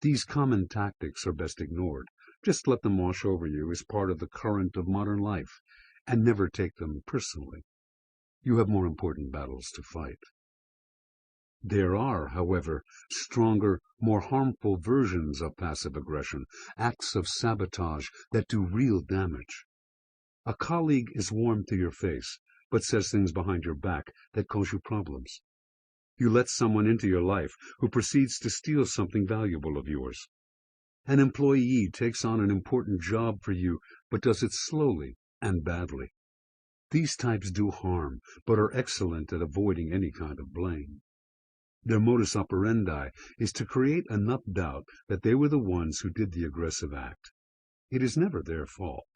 These common tactics are best ignored. Just let them wash over you as part of the current of modern life, and never take them personally. You have more important battles to fight. There are, however, stronger, more harmful versions of passive aggression, acts of sabotage that do real damage. A colleague is warm to your face, but says things behind your back that cause you problems. You let someone into your life who proceeds to steal something valuable of yours. An employee takes on an important job for you, but does it slowly and badly. These types do harm, but are excellent at avoiding any kind of blame. Their modus operandi is to create enough doubt that they were the ones who did the aggressive act. It is never their fault.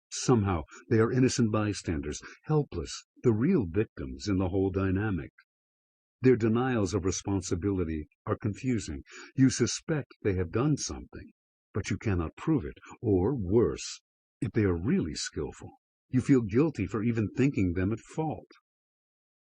Somehow they are innocent bystanders, helpless, the real victims in the whole dynamic. Their denials of responsibility are confusing. You suspect they have done something, but you cannot prove it. Or, worse, if they are really skillful, you feel guilty for even thinking them at fault.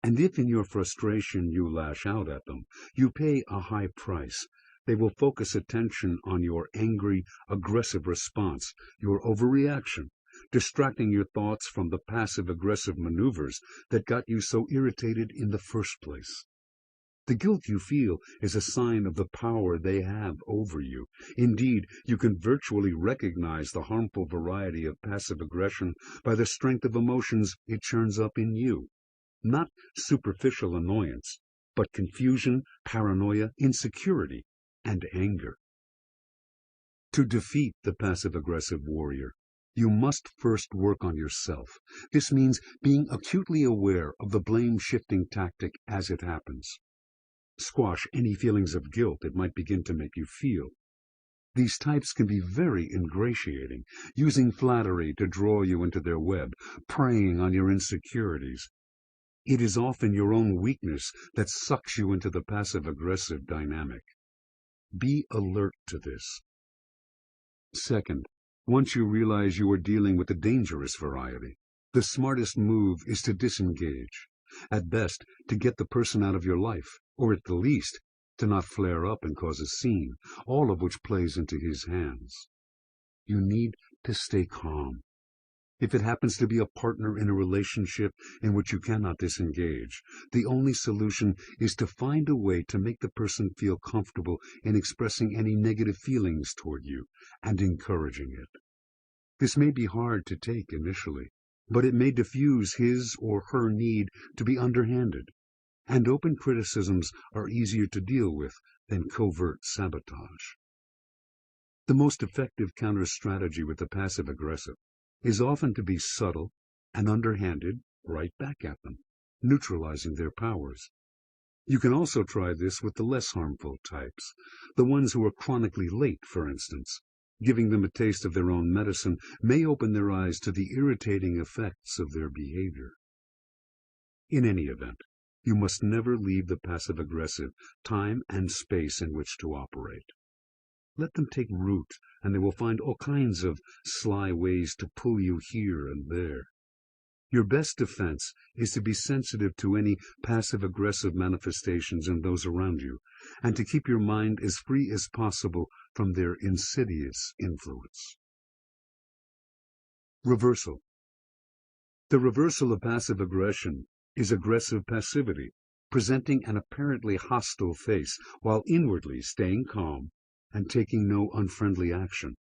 And if in your frustration you lash out at them, you pay a high price. They will focus attention on your angry, aggressive response, your overreaction, distracting your thoughts from the passive-aggressive maneuvers that got you so irritated in the first place. The guilt you feel is a sign of the power they have over you. Indeed, you can virtually recognize the harmful variety of passive aggression by the strength of emotions it churns up in you. Not superficial annoyance, but confusion, paranoia, insecurity, and anger. To defeat the passive-aggressive warrior, you must first work on yourself. This means being acutely aware of the blame-shifting tactic as it happens. Squash any feelings of guilt it might begin to make you feel. These types can be very ingratiating, using flattery to draw you into their web, preying on your insecurities. It is often your own weakness that sucks you into the passive-aggressive dynamic. Be alert to this. Second, once you realize you are dealing with the dangerous variety, the smartest move is to disengage. At best, to get the person out of your life, or at the least, to not flare up and cause a scene, all of which plays into his hands. You need to stay calm. If it happens to be a partner in a relationship in which you cannot disengage, the only solution is to find a way to make the person feel comfortable in expressing any negative feelings toward you and encouraging it. This may be hard to take initially, but it may diffuse his or her need to be underhanded, and open criticisms are easier to deal with than covert sabotage. The most effective counter-strategy with the passive-aggressive is often to be subtle and underhanded right back at them, neutralizing their powers. You can also try this with the less harmful types, the ones who are chronically late, for instance. Giving them a taste of their own medicine may open their eyes to the irritating effects of their behavior. In any event, you must never leave the passive-aggressive time and space in which to operate. Let them take root, and they will find all kinds of sly ways to pull you here and there. Your best defense is to be sensitive to any passive-aggressive manifestations in those around you, and to keep your mind as free as possible from their insidious influence. Reversal. The reversal of passive aggression is aggressive passivity, presenting an apparently hostile face while inwardly staying calm and taking no unfriendly action.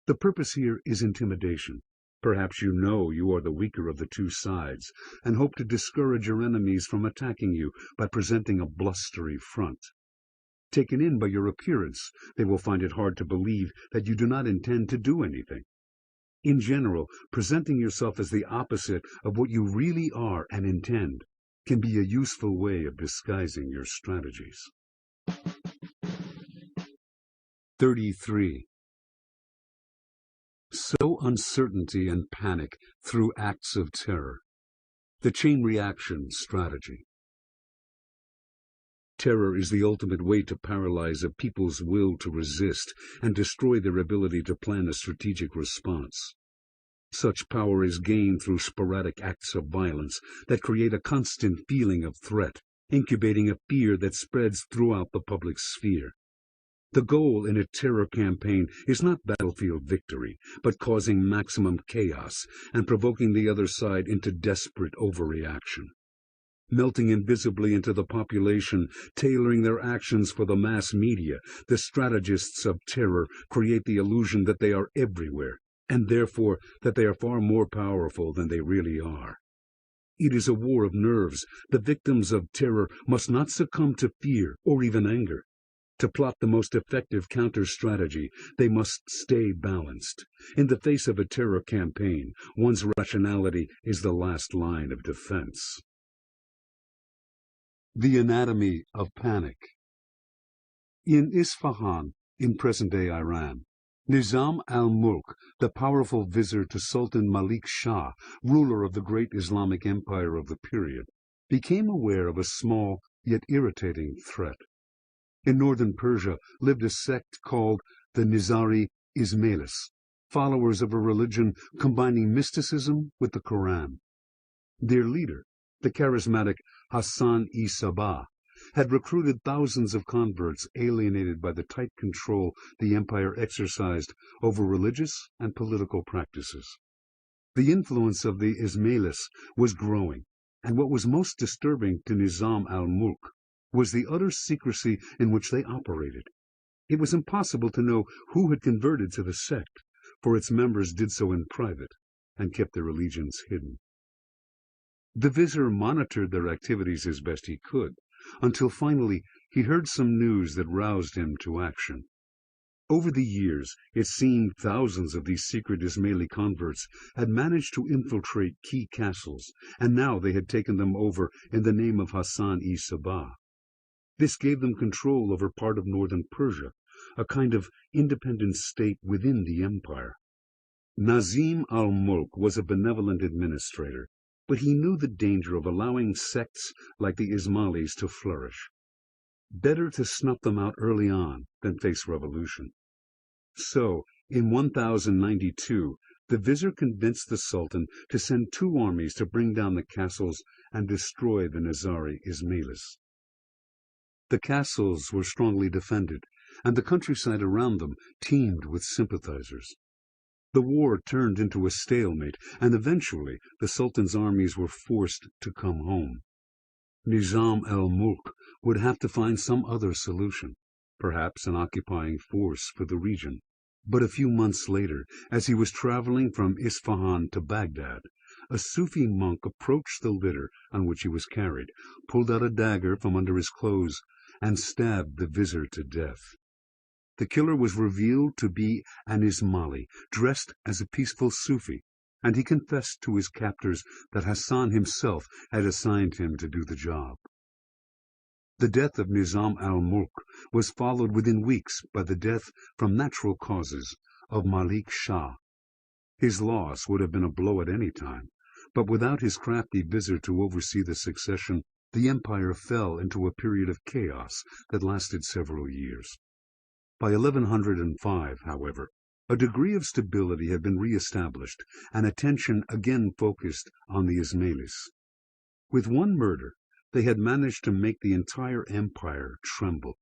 The purpose here is intimidation. Perhaps you know you are the weaker of the two sides, and hope to discourage your enemies from attacking you by presenting a blustery front. Taken in by your appearance, they will find it hard to believe that you do not intend to do anything. In general, presenting yourself as the opposite of what you really are and intend can be a useful way of disguising your strategies. 33. Sow uncertainty and panic through acts of terror. The chain reaction strategy. Terror is the ultimate way to paralyze a people's will to resist and destroy their ability to plan a strategic response. Such power is gained through sporadic acts of violence that create a constant feeling of threat, incubating a fear that spreads throughout the public sphere. The goal in a terror campaign is not battlefield victory, but causing maximum chaos and provoking the other side into desperate overreaction. Melting invisibly into the population, tailoring their actions for the mass media, the strategists of terror create the illusion that they are everywhere, and therefore that they are far more powerful than they really are. It is a war of nerves. The victims of terror must not succumb to fear or even anger. To plot the most effective counter-strategy, they must stay balanced. In the face of a terror campaign, one's rationality is the last line of defense. The anatomy of panic. In Isfahan, in present-day Iran, Nizam al-Mulk, the powerful vizier to Sultan Malik Shah, ruler of the great Islamic empire of the period, became aware of a small yet irritating threat. In northern Persia lived a sect called the Nizari Ismailis, followers of a religion combining mysticism with the Quran. Their leader, the charismatic Hassan-i-Sabah, had recruited thousands of converts alienated by the tight control the empire exercised over religious and political practices. The influence of the Ismailis was growing, and what was most disturbing to Nizam al-Mulk was the utter secrecy in which they operated. It was impossible to know who had converted to the sect, for its members did so in private and kept their allegiance hidden. The vizier monitored their activities as best he could, until finally he heard some news that roused him to action. Over the years, it seemed thousands of these secret Ismaili converts had managed to infiltrate key castles, and now they had taken them over in the name of Hassan-i-Sabah. This gave them control over part of northern Persia, a kind of independent state within the empire. Nazim al-Mulk was a benevolent administrator, but he knew the danger of allowing sects like the Ismailis to flourish. Better to snuff them out early on than face revolution. So, in 1092, the vizier convinced the sultan to send 2 armies to bring down the castles and destroy the Nizari Ismailis. The castles were strongly defended, and the countryside around them teemed with sympathizers. The war turned into a stalemate, and eventually the Sultan's armies were forced to come home. Nizam al-Mulk would have to find some other solution, perhaps an occupying force for the region. But a few months later, as he was traveling from Isfahan to Baghdad, a Sufi monk approached the litter on which he was carried, pulled out a dagger from under his clothes, and stabbed the vizier to death. The killer was revealed to be an Ismaili, dressed as a peaceful Sufi, and he confessed to his captors that Hassan himself had assigned him to do the job. The death of Nizam al-Mulk was followed within weeks by the death from natural causes of Malik Shah. His loss would have been a blow at any time, but without his crafty vizier to oversee the succession, the empire fell into a period of chaos that lasted several years. By 1105, however, a degree of stability had been re-established, and attention again focused on the Ismailis. With one murder, they had managed to make the entire empire tremble.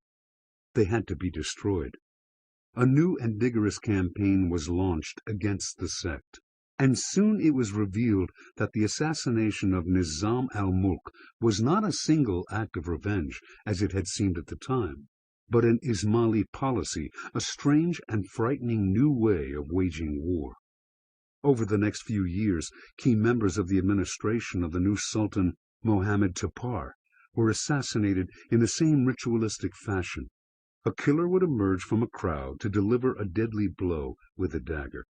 They had to be destroyed. A new and vigorous campaign was launched against the sect, and soon it was revealed that the assassination of Nizam al-Mulk was not a single act of revenge, as it had seemed at the time, but an Ismaili policy, a strange and frightening new way of waging war. Over the next few years, key members of the administration of the new Sultan Mohammed Tapar were assassinated in the same ritualistic fashion. A killer would emerge from a crowd to deliver a deadly blow with a dagger.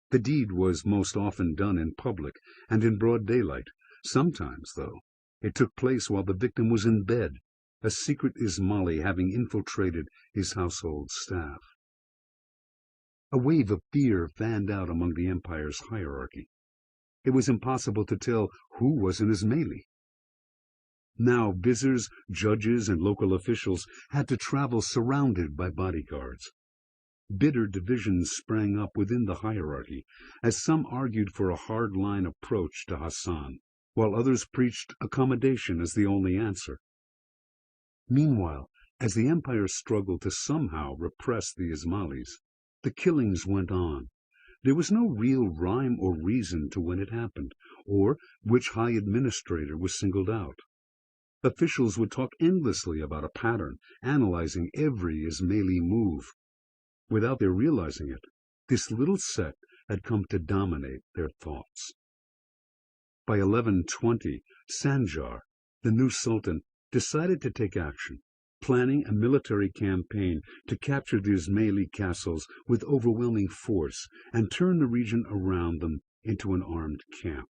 The deed was most often done in public and in broad daylight. Sometimes, though, it took place while the victim was in bed, a secret Ismaili having infiltrated his household staff. A wave of fear fanned out among the empire's hierarchy. It was impossible to tell who was an Ismaili. Now viziers, judges, and local officials had to travel surrounded by bodyguards. Bitter divisions sprang up within the hierarchy, as some argued for a hard-line approach to Hassan, while others preached accommodation as the only answer. Meanwhile, as the empire struggled to somehow repress the Ismailis, the killings went on. There was no real rhyme or reason to when it happened, or which high administrator was singled out. Officials would talk endlessly about a pattern, analyzing every Ismaili move. Without their realizing it, this little sect had come to dominate their thoughts. By 1120, Sanjar, the new sultan, decided to take action, planning a military campaign to capture the Ismaili castles with overwhelming force and turn the region around them into an armed camp.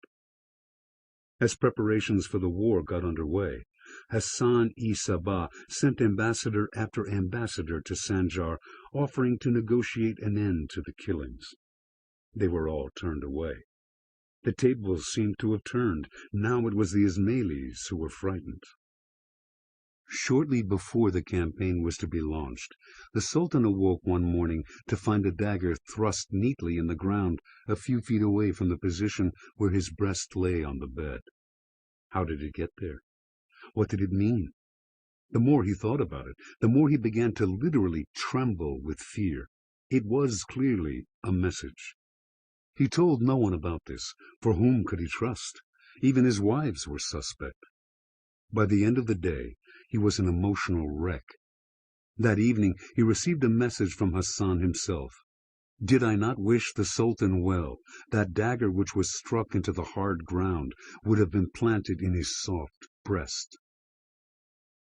As preparations for the war got underway, Hassan-i-Sabah sent ambassador after ambassador to Sanjar, offering to negotiate an end to the killings. They were all turned away. The tables seemed to have turned. Now it was the Ismailis who were frightened. Shortly before the campaign was to be launched, the Sultan awoke one morning to find a dagger thrust neatly in the ground a few feet away from the position where his breast lay on the bed. How did it get there? What did it mean? The more he thought about it, the more he began to literally tremble with fear. It was clearly a message. He told no one about this, for whom could he trust? Even his wives were suspect. By the end of the day, he was an emotional wreck. That evening he received a message from Hassan himself. Did I not wish the Sultan well, that dagger which was struck into the hard ground would have been planted in his soft breast.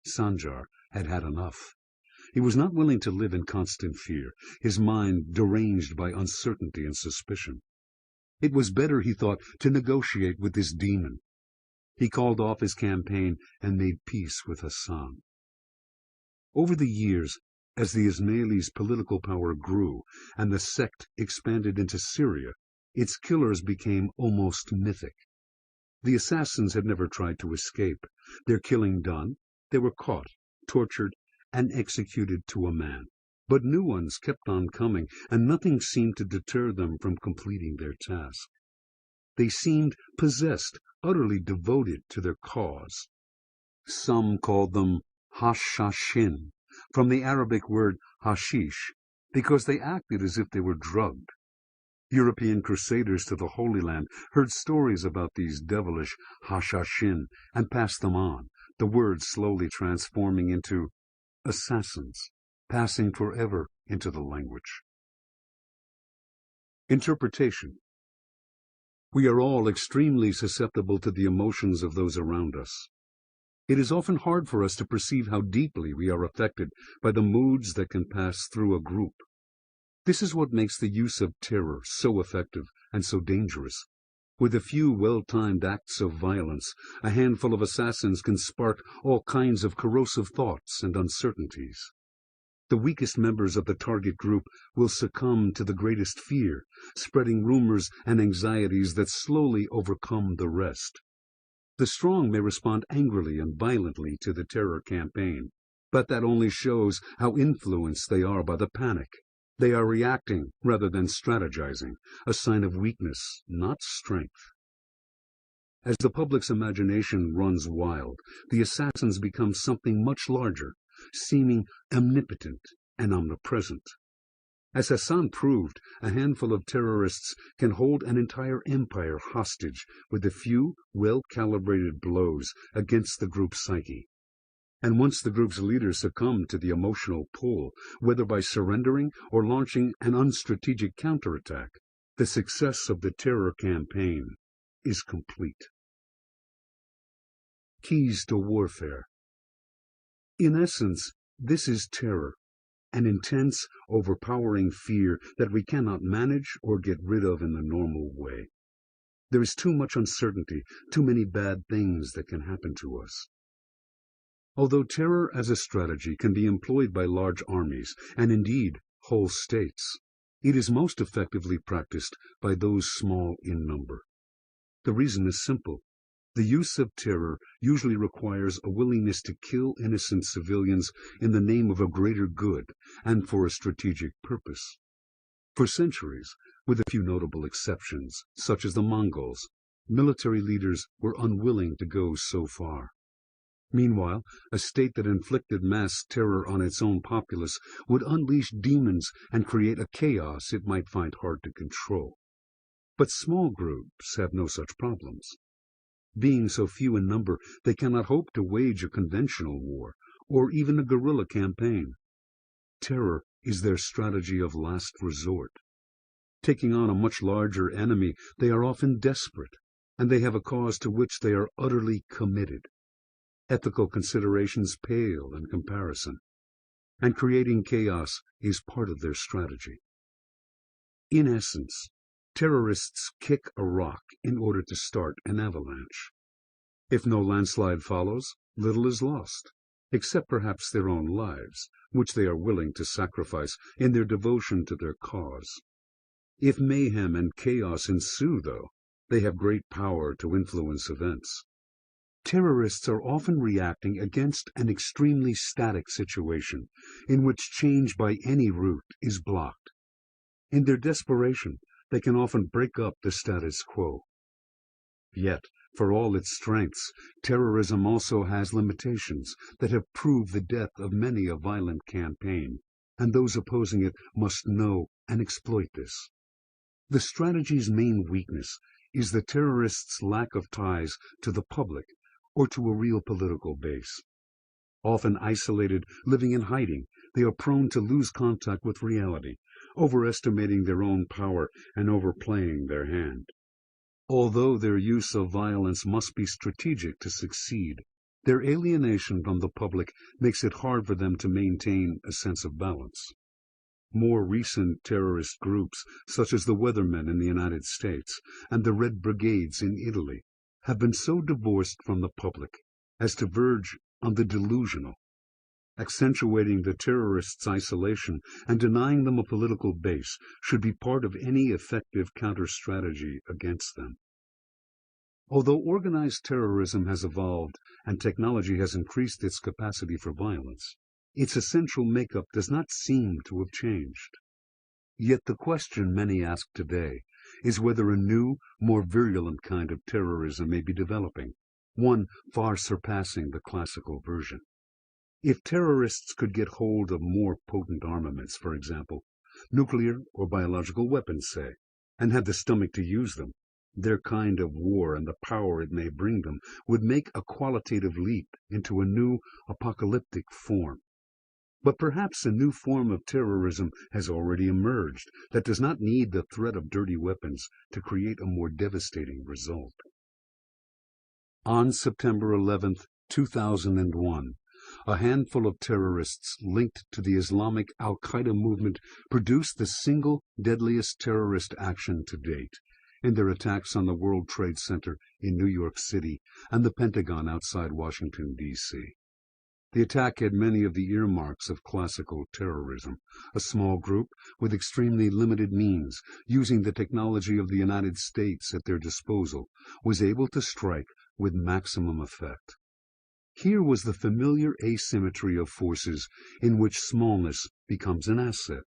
Sanjar had had enough. He was not willing to live in constant fear, his mind deranged by uncertainty and suspicion. It was better, he thought, to negotiate with this demon. He called off his campaign and made peace with Hassan. Over the years, as the Ismailis' political power grew and the sect expanded into Syria, its killers became almost mythic. The assassins had never tried to escape. Their killing done, they were caught, tortured, and executed to a man. But new ones kept on coming, and nothing seemed to deter them from completing their task. They seemed possessed, utterly devoted to their cause. Some called them hashashin, from the Arabic word hashish, because they acted as if they were drugged. European crusaders to the Holy Land heard stories about these devilish hashashin and passed them on, the word slowly transforming into assassins, passing forever into the language. Interpretation. We are all extremely susceptible to the emotions of those around us. It is often hard for us to perceive how deeply we are affected by the moods that can pass through a group. This is what makes the use of terror so effective and so dangerous. With a few well-timed acts of violence, a handful of assassins can spark all kinds of corrosive thoughts and uncertainties. The weakest members of the target group will succumb to the greatest fear, spreading rumors and anxieties that slowly overcome the rest. The strong may respond angrily and violently to the terror campaign, but that only shows how influenced they are by the panic. They are reacting rather than strategizing, a sign of weakness, not strength. As the public's imagination runs wild, the assassins become something much larger, seeming omnipotent and omnipresent. As Hassan proved, a handful of terrorists can hold an entire empire hostage with a few well-calibrated blows against the group's psyche. And once the group's leaders succumb to the emotional pull, whether by surrendering or launching an unstrategic counterattack, the success of the terror campaign is complete. Keys to warfare. In essence, this is terror, an intense, overpowering fear that we cannot manage or get rid of in the normal way. There is too much uncertainty, too many bad things that can happen to us. Although terror as a strategy can be employed by large armies, and indeed whole states, it is most effectively practiced by those small in number. The reason is simple. The use of terror usually requires a willingness to kill innocent civilians in the name of a greater good and for a strategic purpose. For centuries, with a few notable exceptions, such as the Mongols, military leaders were unwilling to go so far. Meanwhile, a state that inflicted mass terror on its own populace would unleash demons and create a chaos it might find hard to control. But small groups have no such problems. Being so few in number, they cannot hope to wage a conventional war, or even a guerrilla campaign. Terror is their strategy of last resort. Taking on a much larger enemy, they are often desperate, and they have a cause to which they are utterly committed. Ethical considerations pale in comparison, and creating chaos is part of their strategy. In essence, terrorists kick a rock in order to start an avalanche. If no landslide follows, little is lost, except perhaps their own lives, which they are willing to sacrifice in their devotion to their cause. If mayhem and chaos ensue, though, they have great power to influence events. Terrorists are often reacting against an extremely static situation in which change by any route is blocked. In their desperation, they can often break up the status quo. Yet, for all its strengths, terrorism also has limitations that have proved the death of many a violent campaign, and those opposing it must know and exploit this. The strategy's main weakness is the terrorists' lack of ties to the public or to a real political base. Often isolated, living in hiding, they are prone to lose contact with reality, overestimating their own power and overplaying their hand. Although their use of violence must be strategic to succeed, their alienation from the public makes it hard for them to maintain a sense of balance. More recent terrorist groups, such as the Weathermen in the United States and the Red Brigades in Italy, have been so divorced from the public as to verge on the delusional. Accentuating the terrorists' isolation and denying them a political base should be part of any effective counter-strategy against them. Although organized terrorism has evolved and technology has increased its capacity for violence, its essential makeup does not seem to have changed. Yet the question many ask today is whether a new, more virulent kind of terrorism may be developing, one far surpassing the classical version. If terrorists could get hold of more potent armaments, for example, nuclear or biological weapons, say, and had the stomach to use them, their kind of war and the power it may bring them would make a qualitative leap into a new apocalyptic form. But perhaps a new form of terrorism has already emerged that does not need the threat of dirty weapons to create a more devastating result. On September 11th, 2001, a handful of terrorists linked to the Islamic Al-Qaeda movement produced the single deadliest terrorist action to date in their attacks on the World Trade Center in New York City and the Pentagon outside Washington, D.C. The attack had many of the earmarks of classical terrorism. A small group with extremely limited means, using the technology of the United States at their disposal, was able to strike with maximum effect. Here was the familiar asymmetry of forces in which smallness becomes an asset,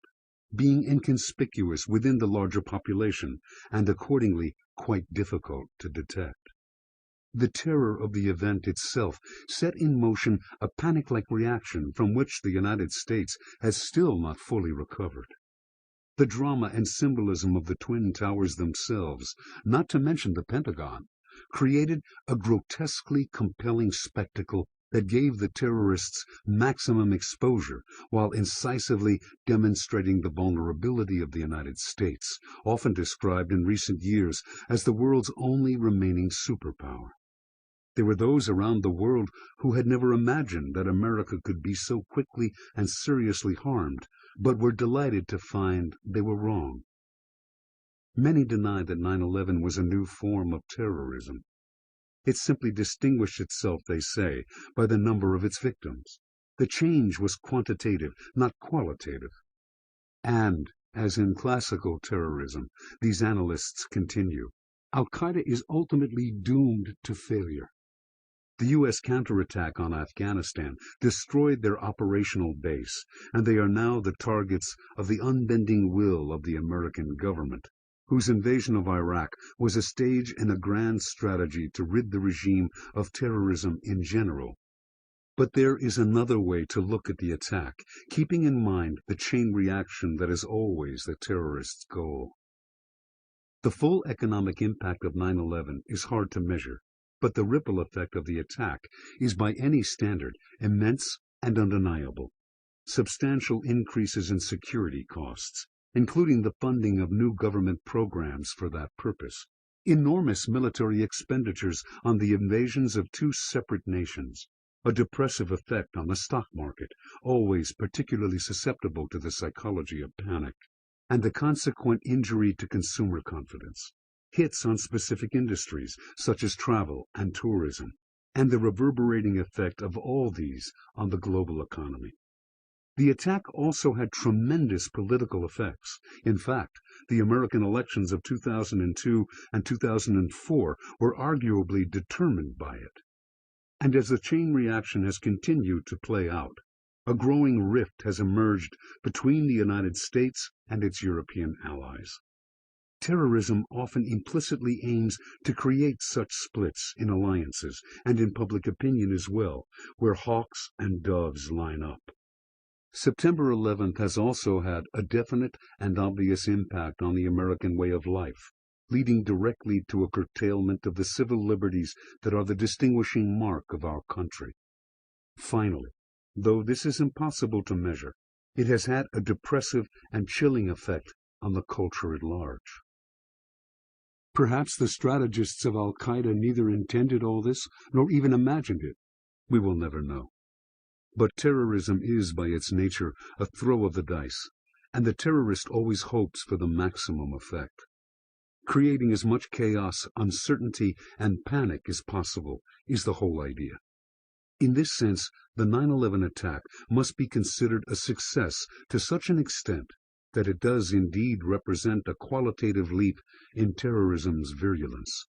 being inconspicuous within the larger population and accordingly quite difficult to detect. The terror of the event itself set in motion a panic-like reaction from which the United States has still not fully recovered. The drama and symbolism of the Twin Towers themselves, not to mention the Pentagon, created a grotesquely compelling spectacle that gave the terrorists maximum exposure while incisively demonstrating the vulnerability of the United States, often described in recent years as the world's only remaining superpower. There were those around the world who had never imagined that America could be so quickly and seriously harmed, but were delighted to find they were wrong. Many deny that 9/11 was a new form of terrorism. It simply distinguished itself, they say, by the number of its victims. The change was quantitative, not qualitative. And, as in classical terrorism, these analysts continue, Al-Qaeda is ultimately doomed to failure. The U.S. counterattack on Afghanistan destroyed their operational base, and they are now the targets of the unbending will of the American government, whose invasion of Iraq was a stage in a grand strategy to rid the regime of terrorism in general. But there is another way to look at the attack, keeping in mind the chain reaction that is always the terrorist's goal. The full economic impact of 9/11 is hard to measure, but the ripple effect of the attack is by any standard immense and undeniable. Substantial increases in security costs, including the funding of new government programs for that purpose. Enormous military expenditures on the invasions of two separate nations. A depressive effect on the stock market, always particularly susceptible to the psychology of panic. And the consequent injury to consumer confidence. Hits on specific industries, such as travel and tourism, and the reverberating effect of all these on the global economy. The attack also had tremendous political effects. In fact, the American elections of 2002 and 2004 were arguably determined by it. And as the chain reaction has continued to play out, a growing rift has emerged between the United States and its European allies. Terrorism often implicitly aims to create such splits in alliances and in public opinion as well, where hawks and doves line up. September 11th has also had a definite and obvious impact on the American way of life, leading directly to a curtailment of the civil liberties that are the distinguishing mark of our country. Finally, though this is impossible to measure, it has had a depressive and chilling effect on the culture at large. Perhaps the strategists of Al-Qaeda neither intended all this nor even imagined it. We will never know. But terrorism is by its nature a throw of the dice, and the terrorist always hopes for the maximum effect. Creating as much chaos, uncertainty, and panic as possible is the whole idea. In this sense, the 9/11 attack must be considered a success to such an extent that it does indeed represent a qualitative leap in terrorism's virulence.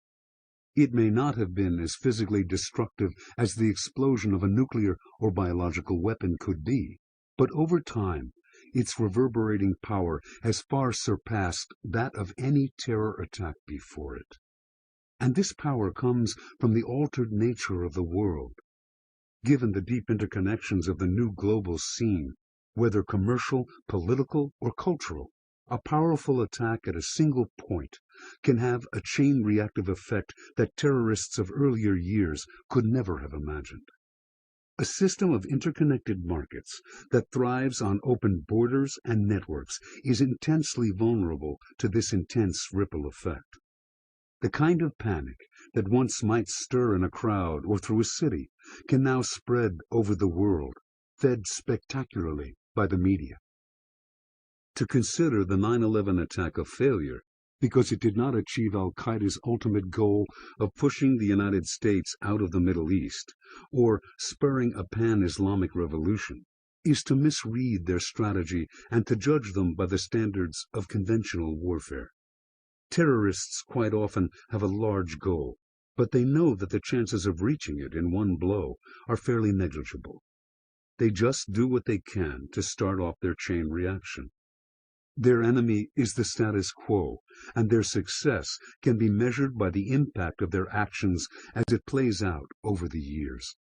It may not have been as physically destructive as the explosion of a nuclear or biological weapon could be, but over time, its reverberating power has far surpassed that of any terror attack before it. And this power comes from the altered nature of the world. Given the deep interconnections of the new global scene, whether commercial, political, or cultural, a powerful attack at a single point can have a chain reactive effect that terrorists of earlier years could never have imagined. A system of interconnected markets that thrives on open borders and networks is intensely vulnerable to this intense ripple effect. The kind of panic that once might stir in a crowd or through a city can now spread over the world, fed spectacularly by the media. To consider the 9/11 attack a failure because it did not achieve Al-Qaeda's ultimate goal of pushing the United States out of the Middle East or spurring a pan-Islamic revolution is to misread their strategy and to judge them by the standards of conventional warfare. Terrorists quite often have a large goal, but they know that the chances of reaching it in one blow are fairly negligible. They just do what they can to start off their chain reaction. Their enemy is the status quo, and their success can be measured by the impact of their actions as it plays out over the years.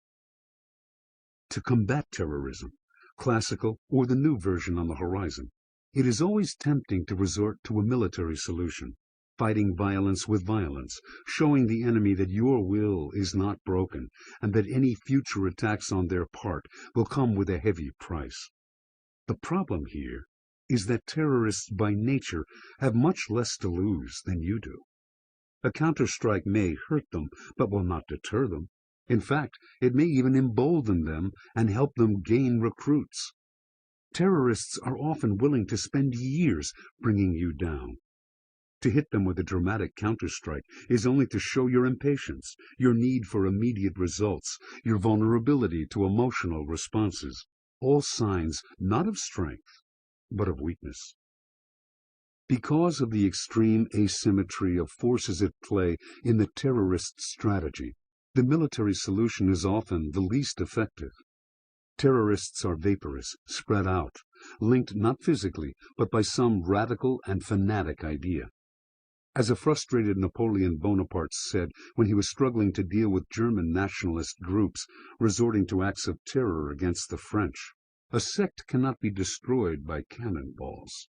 To combat terrorism, classical or the new version on the horizon, it is always tempting to resort to a military solution, fighting violence with violence, showing the enemy that your will is not broken and that any future attacks on their part will come with a heavy price. The problem here is that terrorists by nature have much less to lose than you do. A counterstrike may hurt them, but will not deter them. In fact, it may even embolden them and help them gain recruits. Terrorists are often willing to spend years bringing you down. To hit them with a dramatic counterstrike is only to show your impatience, your need for immediate results, your vulnerability to emotional responses, all signs not of strength, but of weakness. Because of the extreme asymmetry of forces at play in the terrorist strategy, the military solution is often the least effective. Terrorists are vaporous, spread out, linked not physically, but by some radical and fanatic idea. As a frustrated Napoleon Bonaparte said when he was struggling to deal with German nationalist groups resorting to acts of terror against the French, a sect cannot be destroyed by cannonballs.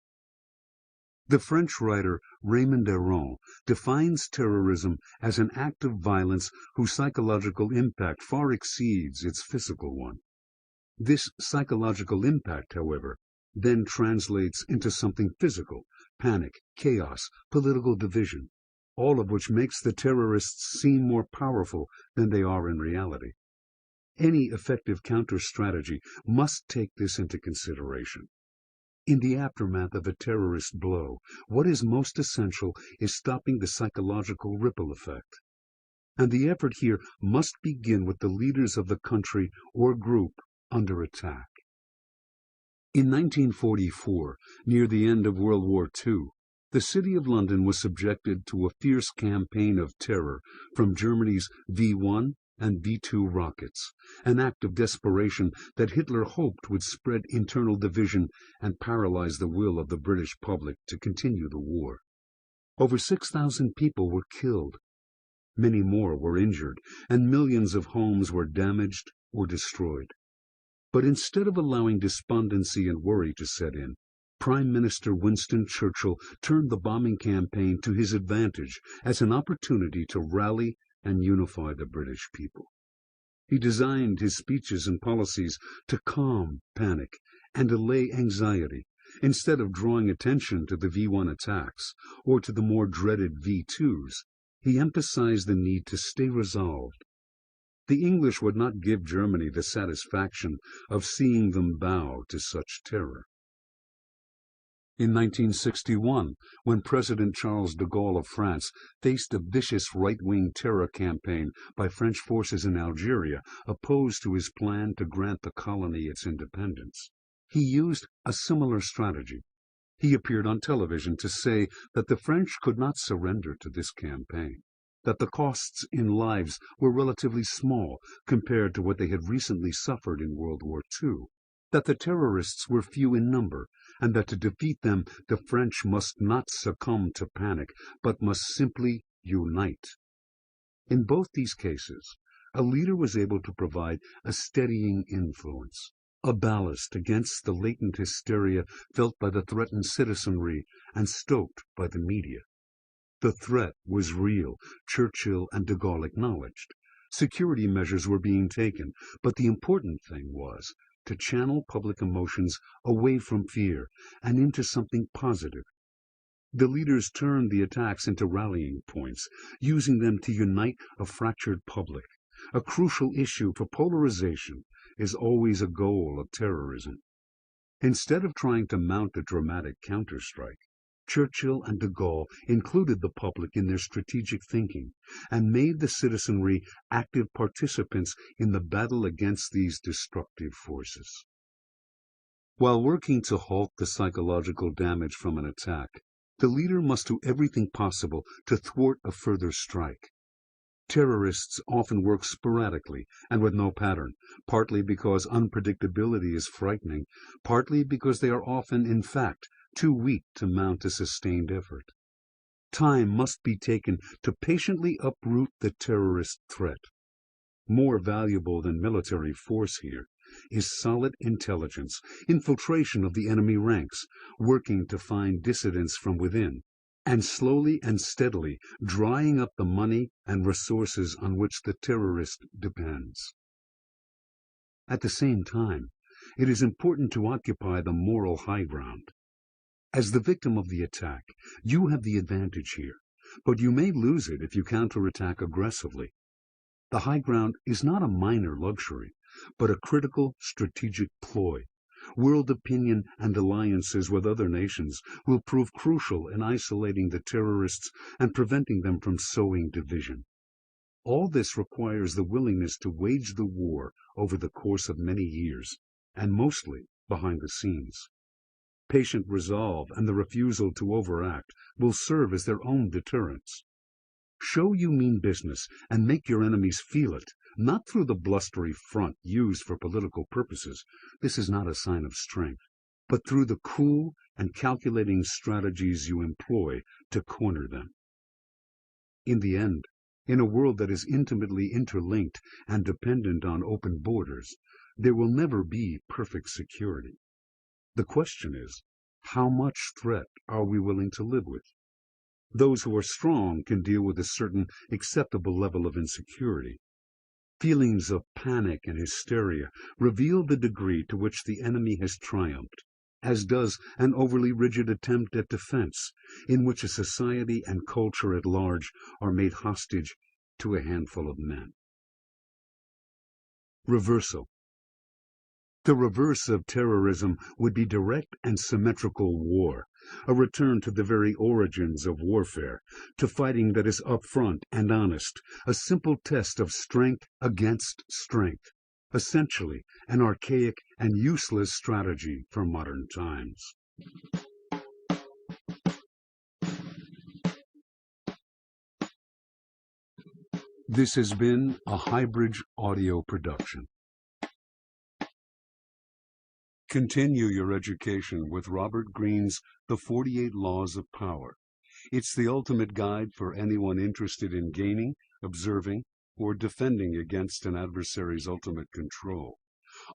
The French writer Raymond Aron defines terrorism as an act of violence whose psychological impact far exceeds its physical one. This psychological impact, however, then translates into something physical: panic, chaos, political division, all of which makes the terrorists seem more powerful than they are in reality. Any effective counter-strategy must take this into consideration. In the aftermath of a terrorist blow, what is most essential is stopping the psychological ripple effect. And the effort here must begin with the leaders of the country or group under attack. In 1944, near the end of World War II, the city of London was subjected to a fierce campaign of terror from Germany's V-1 and V-2 rockets, an act of desperation that Hitler hoped would spread internal division and paralyze the will of the British public to continue the war. Over 6,000 people were killed. Many more were injured, and millions of homes were damaged or destroyed. But instead of allowing despondency and worry to set in, Prime Minister Winston Churchill turned the bombing campaign to his advantage as an opportunity to rally and unify the British people. He designed his speeches and policies to calm panic and allay anxiety, instead of drawing attention to the V-1 attacks or to the more dreaded V-2s. He emphasized the need to stay resolved. The English would not give Germany the satisfaction of seeing them bow to such terror. In 1961, when President Charles de Gaulle of France faced a vicious right-wing terror campaign by French forces in Algeria opposed to his plan to grant the colony its independence, he used a similar strategy. He appeared on television to say that the French could not surrender to this campaign, that the costs in lives were relatively small compared to what they had recently suffered in World War II, that the terrorists were few in number, and that to defeat them the French must not succumb to panic, but must simply unite. In both these cases, a leader was able to provide a steadying influence, a ballast against the latent hysteria felt by the threatened citizenry and stoked by the media. The threat was real, Churchill and de Gaulle acknowledged. Security measures were being taken, but the important thing was to channel public emotions away from fear and into something positive. The leaders turned the attacks into rallying points, using them to unite a fractured public. A crucial issue for polarization is always a goal of terrorism. Instead of trying to mount a dramatic counterstrike, Churchill and de Gaulle included the public in their strategic thinking and made the citizenry active participants in the battle against these destructive forces. While working to halt the psychological damage from an attack, the leader must do everything possible to thwart a further strike. Terrorists often work sporadically and with no pattern, partly because unpredictability is frightening, partly because they are often, in fact, too weak to mount a sustained effort. Time must be taken to patiently uproot the terrorist threat. More valuable than military force here is solid intelligence, infiltration of the enemy ranks, working to find dissidents from within, and slowly and steadily drying up the money and resources on which the terrorist depends. At the same time, it is important to occupy the moral high ground. As the victim of the attack, you have the advantage here, but you may lose it if you counterattack aggressively. The high ground is not a minor luxury, but a critical strategic ploy. World opinion and alliances with other nations will prove crucial in isolating the terrorists and preventing them from sowing division. All this requires the willingness to wage the war over the course of many years, and mostly behind the scenes. Patient resolve and the refusal to overact will serve as their own deterrents. Show you mean business and make your enemies feel it, not through the blustery front used for political purposes. This is not a sign of strength, but through the cool and calculating strategies you employ to corner them. In the end, in a world that is intimately interlinked and dependent on open borders, there will never be perfect security. The question is, how much threat are we willing to live with? Those who are strong can deal with a certain acceptable level of insecurity. Feelings of panic and hysteria reveal the degree to which the enemy has triumphed, as does an overly rigid attempt at defense, in which a society and culture at large are made hostage to a handful of men. Reversal. The reverse of terrorism would be direct and symmetrical war, a return to the very origins of warfare, to fighting that is upfront and honest, a simple test of strength against strength, essentially an archaic and useless strategy for modern times. This has been a Highbridge audio production. Continue your education with Robert Greene's The 48 Laws of Power. It's the ultimate guide for anyone interested in gaining, observing, or defending against an adversary's ultimate control.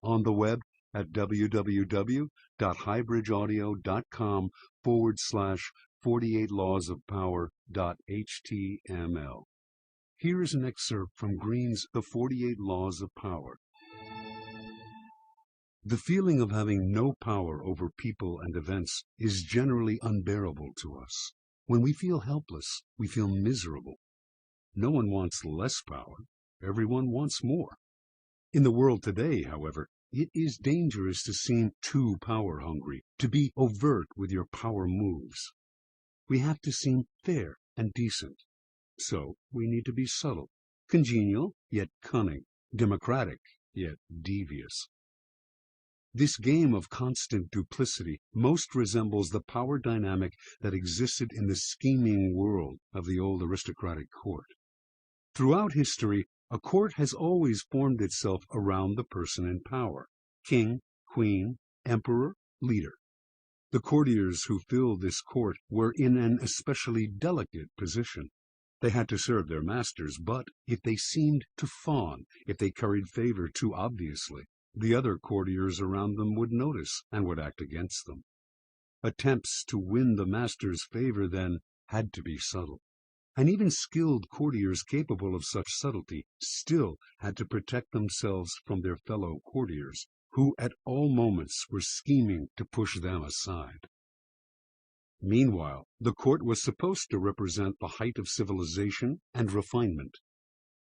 On the web at www.highbridgeaudio.com/48lawsofpower.html. Here is an excerpt from Greene's The 48 Laws of Power. The feeling of having no power over people and events is generally unbearable to us. When we feel helpless, we feel miserable. No one wants less power. Everyone wants more. In the world today, however, it is dangerous to seem too power-hungry, to be overt with your power moves. We have to seem fair and decent. So we need to be subtle, congenial, yet cunning, democratic, yet devious. This game of constant duplicity most resembles the power dynamic that existed in the scheming world of the old aristocratic court. Throughout history, a court has always formed itself around the person in power: king, queen, emperor, leader. The courtiers who filled this court were in an especially delicate position. They had to serve their masters, but if they seemed to fawn, if they curried favor too obviously, the other courtiers around them would notice and would act against them. Attempts to win the master's favor, then, had to be subtle. And even skilled courtiers capable of such subtlety still had to protect themselves from their fellow courtiers, who at all moments were scheming to push them aside. Meanwhile, the court was supposed to represent the height of civilization and refinement.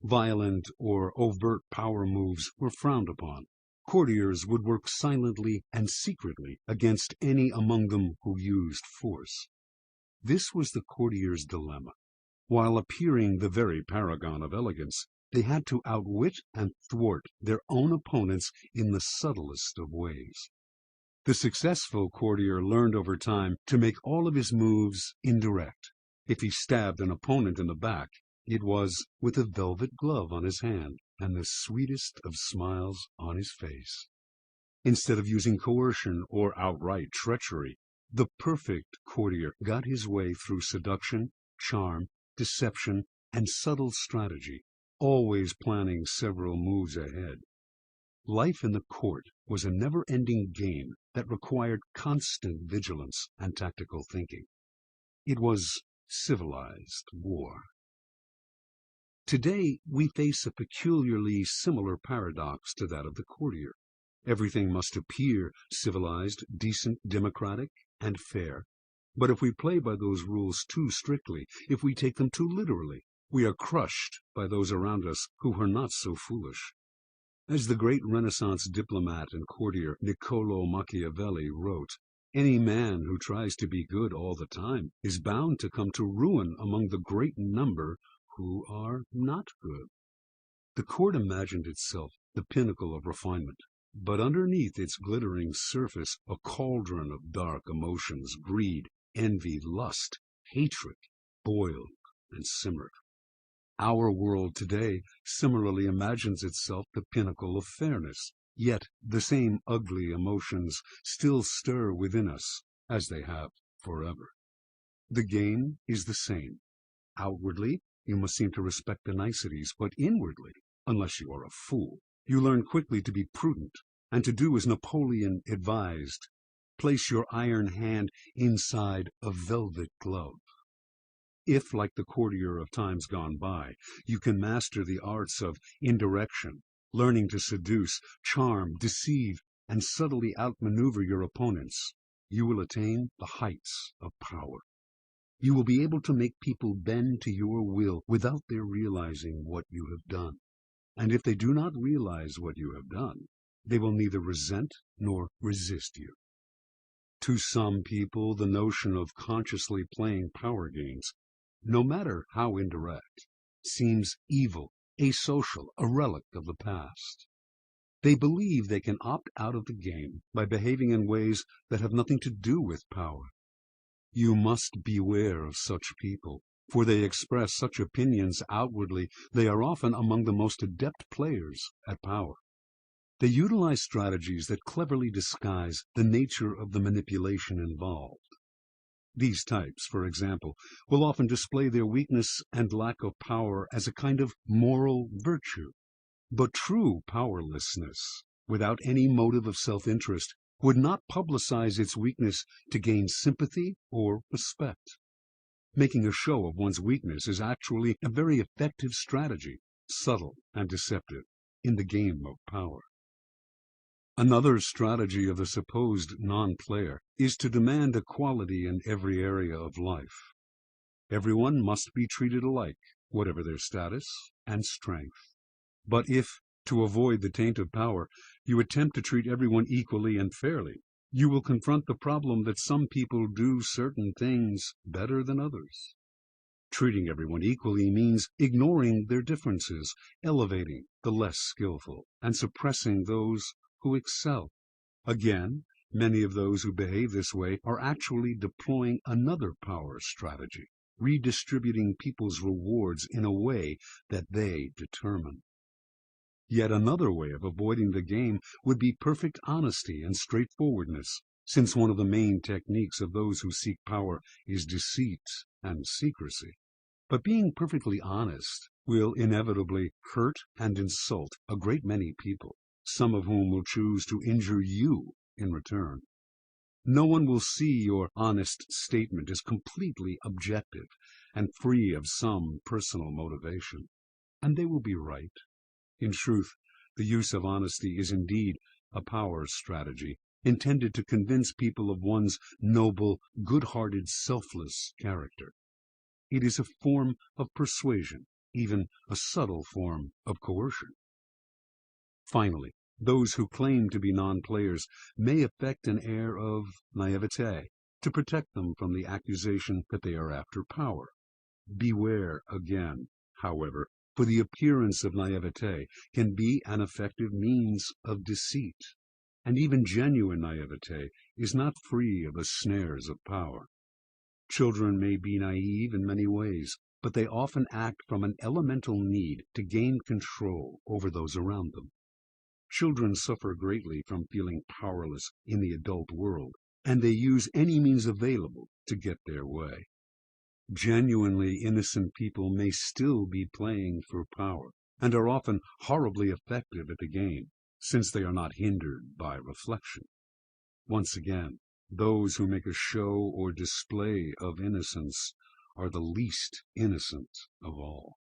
Violent or overt power moves were frowned upon. Courtiers would work silently and secretly against any among them who used force. This was the courtier's dilemma. While appearing the very paragon of elegance, they had to outwit and thwart their own opponents in the subtlest of ways. The successful courtier learned over time to make all of his moves indirect. If he stabbed an opponent in the back, it was with a velvet glove on his hand and the sweetest of smiles on his face. Instead of using coercion or outright treachery, the perfect courtier got his way through seduction, charm, deception, and subtle strategy, always planning several moves ahead. Life in the court was a never-ending game that required constant vigilance and tactical thinking. It was civilized war. Today, we face a peculiarly similar paradox to that of the courtier. Everything must appear civilized, decent, democratic, and fair. But if we play by those rules too strictly, if we take them too literally, we are crushed by those around us who are not so foolish. As the great Renaissance diplomat and courtier Niccolò Machiavelli wrote, any man who tries to be good all the time is bound to come to ruin among the great number who are not good. The court imagined itself the pinnacle of refinement, But underneath its glittering surface, a cauldron of dark emotions, greed, envy, lust, hatred, boiled and simmered. Our world today similarly imagines itself the pinnacle of fairness, yet the same ugly emotions still stir within us, as they have forever. The game is the same. Outwardly, you must seem to respect the niceties, but inwardly, unless you are a fool, you learn quickly to be prudent, and to do as Napoleon advised: place your iron hand inside a velvet glove. If, like the courtier of times gone by, you can master the arts of indirection, learning to seduce, charm, deceive, and subtly outmaneuver your opponents, you will attain the heights of power. You will be able to make people bend to your will without their realizing what you have done. And if they do not realize what you have done, they will neither resent nor resist you. To some people, the notion of consciously playing power games, no matter how indirect, seems evil, asocial, a relic of the past. They believe they can opt out of the game by behaving in ways that have nothing to do with power. You must beware of such people, for they express such opinions outwardly. They are often among the most adept players at power. They utilize strategies that cleverly disguise the nature of the manipulation involved. These types, for example, will often display their weakness and lack of power as a kind of moral virtue. But true powerlessness, without any motive of self-interest, would not publicize its weakness to gain sympathy or respect. Making a show of one's weakness is actually a very effective strategy, subtle and deceptive, in the game of power. Another strategy of the supposed non-player is to demand equality in every area of life. Everyone must be treated alike, whatever their status and strength. But if, to avoid the taint of power, you attempt to treat everyone equally and fairly, you will confront the problem that some people do certain things better than others. Treating everyone equally means ignoring their differences, elevating the less skillful, and suppressing those who excel. Again, many of those who behave this way are actually deploying another power strategy, redistributing people's rewards in a way that they determine. Yet another way of avoiding the game would be perfect honesty and straightforwardness, since one of the main techniques of those who seek power is deceit and secrecy. But being perfectly honest will inevitably hurt and insult a great many people, some of whom will choose to injure you in return. No one will see your honest statement as completely objective and free of some personal motivation. And they will be right. In truth, the use of honesty is indeed a power strategy, intended to convince people of one's noble, good-hearted, selfless character. It is a form of persuasion, even a subtle form of coercion. Finally, those who claim to be non-players may affect an air of naivete to protect them from the accusation that they are after power. Beware again, however, for the appearance of naivete can be an effective means of deceit, and even genuine naivete is not free of the snares of power. Children may be naive in many ways, but they often act from an elemental need to gain control over those around them. Children suffer greatly from feeling powerless in the adult world, and they use any means available to get their way. Genuinely innocent people may still be playing for power, and are often horribly effective at the game, since they are not hindered by reflection. Once again, those who make a show or display of innocence are the least innocent of all.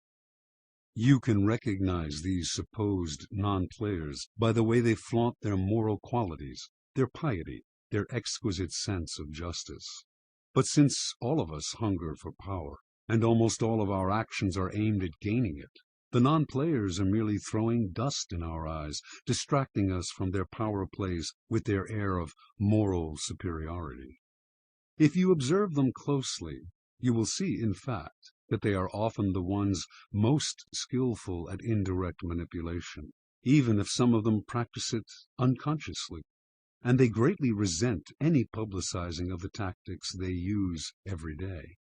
You can recognize these supposed non-players by the way they flaunt their moral qualities, their piety, their exquisite sense of justice. But since all of us hunger for power, and almost all of our actions are aimed at gaining it, the non-players are merely throwing dust in our eyes, distracting us from their power plays with their air of moral superiority. If you observe them closely, you will see, in fact, that they are often the ones most skillful at indirect manipulation. even if some of them practice it unconsciously, and they greatly resent any publicizing of the tactics they use every day.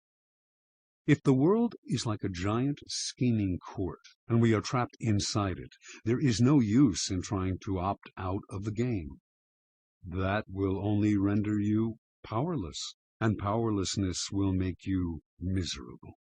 If the world is like a giant scheming court, and we are trapped inside it, there is no use in trying to opt out of the game. That will only render you powerless, and powerlessness will make you miserable.